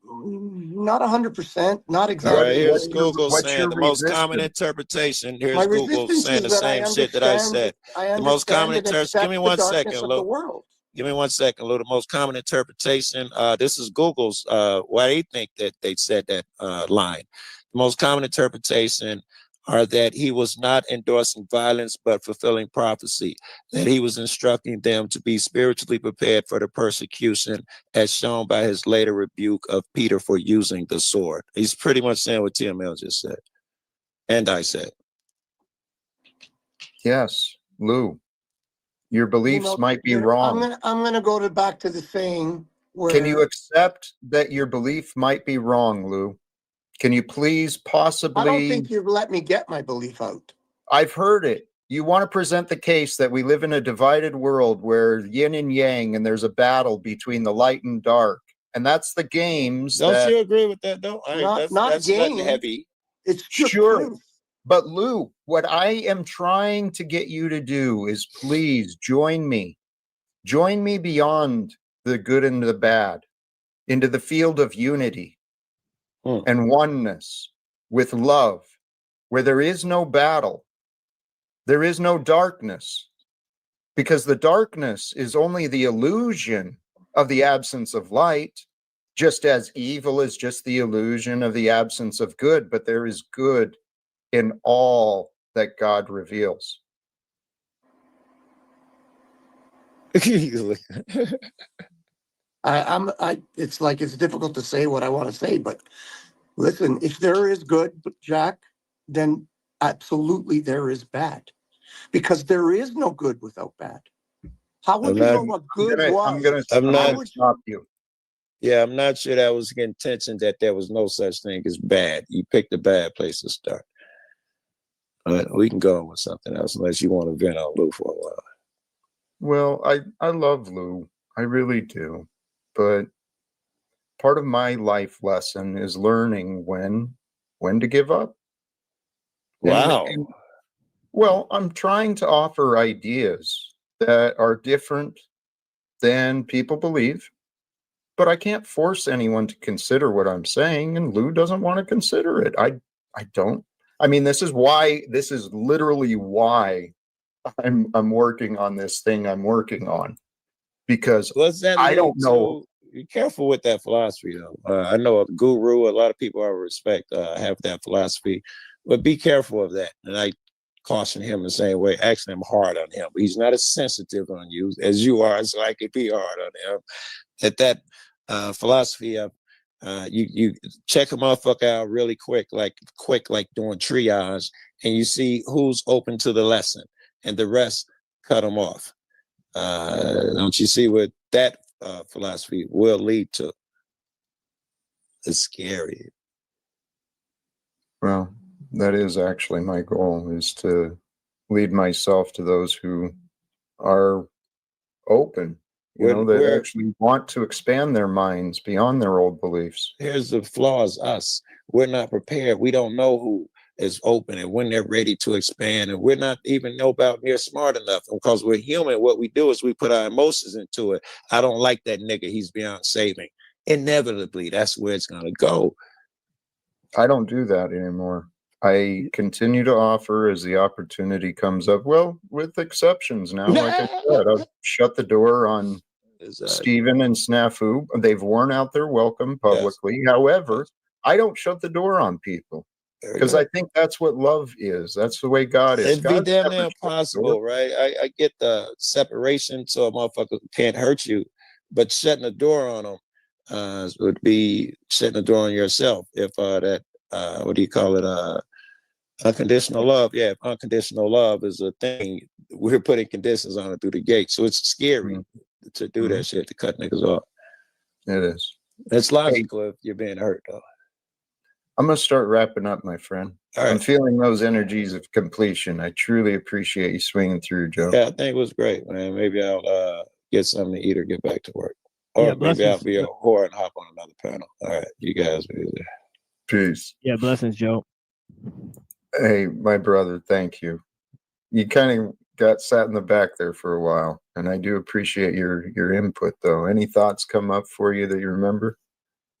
not 100%, not exactly. Right, here's Google what's saying your the most common resistance? interpretation. My Here's Google resistance saying is the that I same shit that I said. The most common understand and interpretation. Give me accept one the second, darkness of Lou. the world. Give me 1 second, Lou. The most common interpretation. This is Google's. Why they think that they said that line. The most common interpretation are that he was not endorsing violence but fulfilling prophecy, that he was instructing them to be spiritually prepared for the persecution as shown by his later rebuke of Peter for using the sword. He's pretty much saying what TML just said. And I said. Yes, Lou. Your beliefs might be You know, wrong. I'm gonna go back to the saying where. Can you accept that your belief might be wrong, Lou? Can you please possibly? I don't think you've let me get my belief out. I've heard it. You want to present the case that we live in a divided world where yin and yang, and there's a battle between the light and dark, and that's the games. Don't you agree with that, though? Not That's game. nothing heavy. It's just sure. truth. But Lou, what I am trying to get you to do is please join me. Join me beyond the good and the bad into the field of unity and oneness with love, where there is no battle, there is no darkness, because the darkness is only the illusion of the absence of light, just as evil is just the illusion of the absence of good, but there is good in all that God reveals. It's like it's difficult to say what I want to say, but listen, if there is good, Jack, then absolutely there is bad, because there is no good without bad. How would you know what good was? I'm gonna stop you. Yeah, I'm not sure that was the intention, that there was no such thing as bad. You picked a bad place to start. But we can go on with something else unless you want to vent on Lou for a while. Well, I love Lou. I really do. But part of my life lesson is learning when to give up. Wow. Well, I'm trying to offer ideas that are different than people believe, but I can't force anyone to consider what I'm saying, and Lou doesn't want to consider it. I don't. I mean, this is literally why I'm working on this thing I'm working on, because I don't know. Be careful with that philosophy, though. I know a guru, a lot of people I respect have that philosophy, but be careful of that. And I caution him the same way. Actually, I'm hard on him. He's not as sensitive on you as you are, so I could be hard on him. That philosophy of you check a motherfucker out really quick like doing triage, and you see who's open to the lesson, and the rest cut them off. Don't you see what that philosophy will lead to? It's scary. Well, that is actually my goal, is to lead myself to those who are open, that actually want to expand their minds beyond their old beliefs. Here's the flaws, us. We're not prepared. We don't know who is open and when they're ready to expand. And we're not even know about near smart enough, because we're human. What we do is we put our emotions into it. I don't like that nigga. He's beyond saving. Inevitably, that's where it's going to go. I don't do that anymore. I continue to offer as the opportunity comes up. Well, with exceptions now. Like I said, I've shut the door on Stephen and Snafu. They've worn out their welcome publicly. Yes. However, I don't shut the door on people, because I think that's what love is. That's the way God is. It'd be damn near impossible, right? I get the separation so a motherfucker can't hurt you, but shutting the door on them would be shutting the door on yourself. If that, what do you call it? Unconditional love. Yeah, if unconditional love is a thing, we're putting conditions on it through the gate. So it's scary to do that shit, to cut niggas off. It is. It's logical if you're being hurt, though. I'm going to start wrapping up, my friend. All I'm right. feeling those energies of completion. I truly appreciate you swinging through, Joe. Yeah, I think it was great, man. Maybe I'll get something to eat or get back to work. Or maybe I'll be a whore and hop on another panel. All right, you guys be there. Peace. Yeah, blessings, Joe. Hey, my brother, thank you. You kind of got sat in the back there for a while, and I do appreciate your input, though. Any thoughts come up for you that you remember?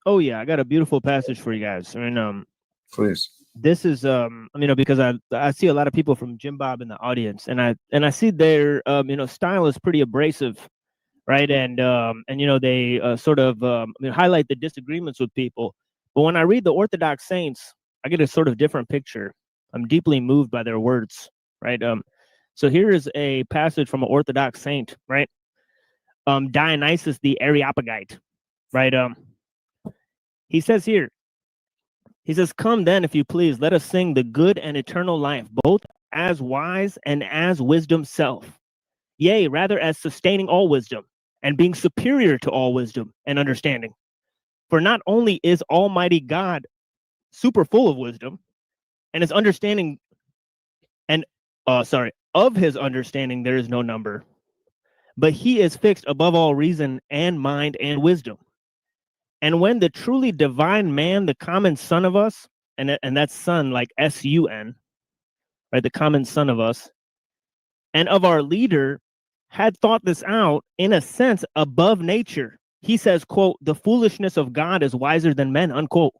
Oh yeah, I got a beautiful passage for you guys. And please. This is because I see a lot of people from Jim Bob in the audience, and I see their style is pretty abrasive, right? And they sort of highlight the disagreements with people. But when I read the Orthodox saints, I get a sort of different picture. I'm deeply moved by their words, right? So here is a passage from an Orthodox saint, right? Dionysus the Areopagite, right? He says here, he says, "Come then, if you please, let us sing the good and eternal life, both as wise and as wisdom's self. Yea, rather as sustaining all wisdom and being superior to all wisdom and understanding. For not only is Almighty God super full of wisdom, and his understanding, and of his understanding there is no number, but he is fixed above all reason and mind and wisdom. And when the truly divine man, the common son of us," and that's son like S-U-N, right? The common son of us, "and of our leader had thought this out in a sense above nature. He says, quote, the foolishness of God is wiser than men, unquote.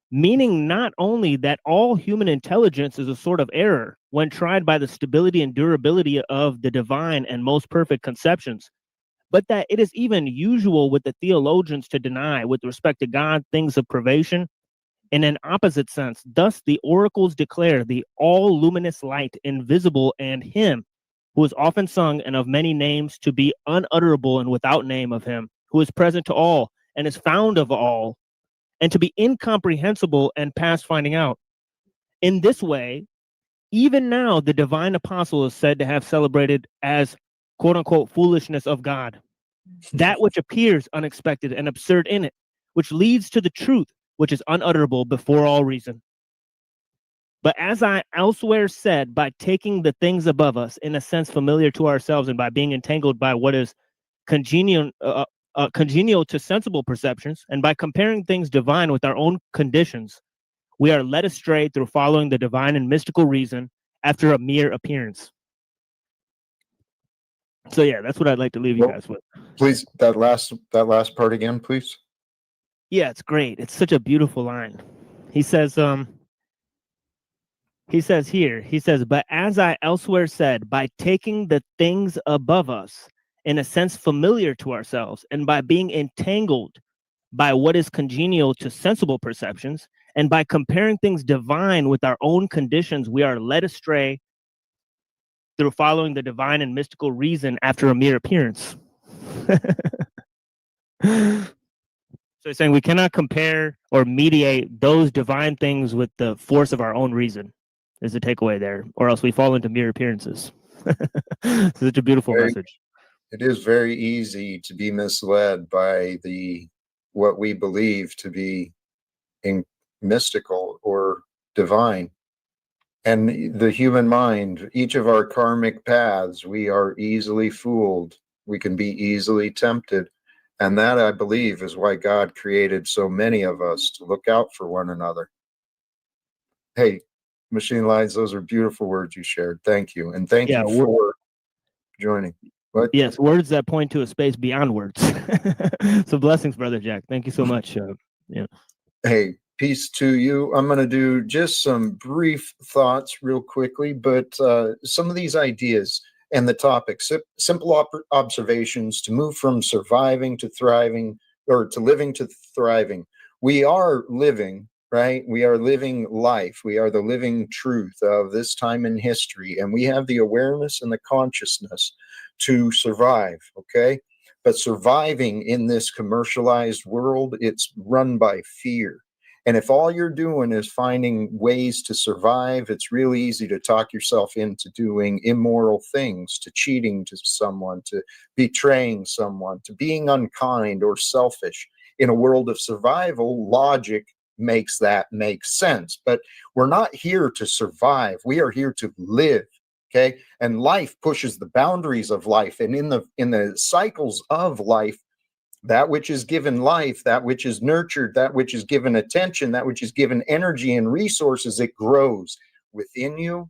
Meaning not only that all human intelligence is a sort of error when tried by the stability and durability of the divine and most perfect conceptions, but that it is even usual with the theologians to deny with respect to God things of privation in an opposite sense. Thus the oracles declare the all luminous light, invisible, and him who is often sung and of many names to be unutterable and without name of him who is present to all and is found of all, and to be incomprehensible and past finding out. In this way, even now the divine apostle is said to have celebrated as quote unquote foolishness of God, that which appears unexpected and absurd in it, which leads to the truth, which is unutterable before all reason. But as I elsewhere said, by taking the things above us in a sense familiar to ourselves and by being entangled by what is congenial to sensible perceptions, and by comparing things divine with our own conditions, we are led astray through following the divine and mystical reason after a mere appearance." So yeah, that's what I'd like to leave you guys with. Please, that last part again, please. Yeah, it's great. It's such a beautiful line. He says, but as I elsewhere said, by taking the things above us in a sense familiar to ourselves, and by being entangled by what is congenial to sensible perceptions, and by comparing things divine with our own conditions, we are led astray through following the divine and mystical reason after a mere appearance. So he's saying we cannot compare or mediate those divine things with the force of our own reason, is the takeaway there, or else we fall into mere appearances. Such a beautiful message. It is very easy to be misled by what we believe to be mystical or divine. And the human mind, each of our karmic paths, we are easily fooled. We can be easily tempted. And that, I believe, is why God created so many of us, to look out for one another. hey, Machine Lights, those are beautiful words you shared. Thank you. And thank you for joining. What? Yes, words that point to a space beyond words. So blessings, Brother Jack. Thank you so much. Yeah. Hey, peace to you. I'm going to do just some brief thoughts real quickly, but some of these ideas and the topics, simple observations to move from surviving to thriving, or to living to thriving. We are living, right? We are living life. We are the living truth of this time in history, and we have the awareness and the consciousness to survive, okay? But surviving in this commercialized world, it's run by fear. And if all you're doing is finding ways to survive, it's really easy to talk yourself into doing immoral things, to cheating to someone, to betraying someone, to being unkind or selfish. In a world of survival, logic makes that make sense. But we're not here to survive. We are here to live. Okay. And life pushes the boundaries of life. And in the cycles of life, that which is given life, that which is nurtured, that which is given attention, that which is given energy and resources, it grows within you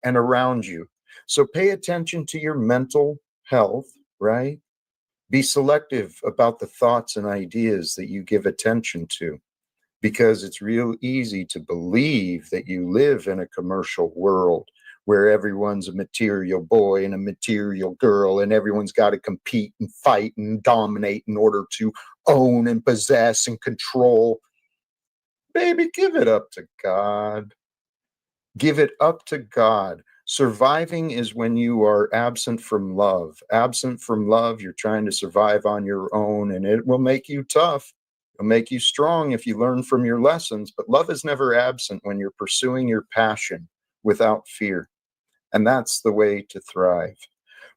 and around you. So pay attention to your mental health, right? Be selective about the thoughts and ideas that you give attention to, because it's real easy to believe that you live in a commercial world where everyone's a material boy and a material girl, and everyone's got to compete and fight and dominate in order to own and possess and control. Baby, give it up to God. Give it up to God. Surviving is when you are absent from love. Absent from love, you're trying to survive on your own, and it will make you tough. It'll make you strong if you learn from your lessons, but love is never absent when you're pursuing your passion without fear. And that's the way to thrive.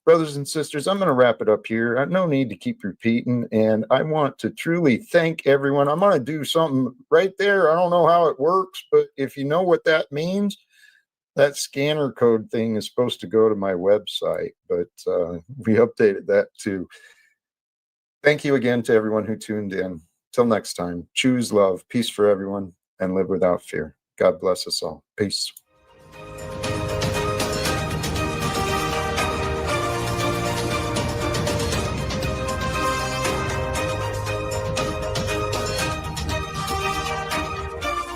Brothers and sisters, I'm going to wrap it up here. No need to keep repeating. And I want to truly thank everyone. I'm going to do something right there. I don't know how it works, but if you know what that means, that scanner code thing is supposed to go to my website, but we updated that too. Thank you again to everyone who tuned in. Till next time, choose love, peace for everyone, and live without fear. God bless us all. Peace.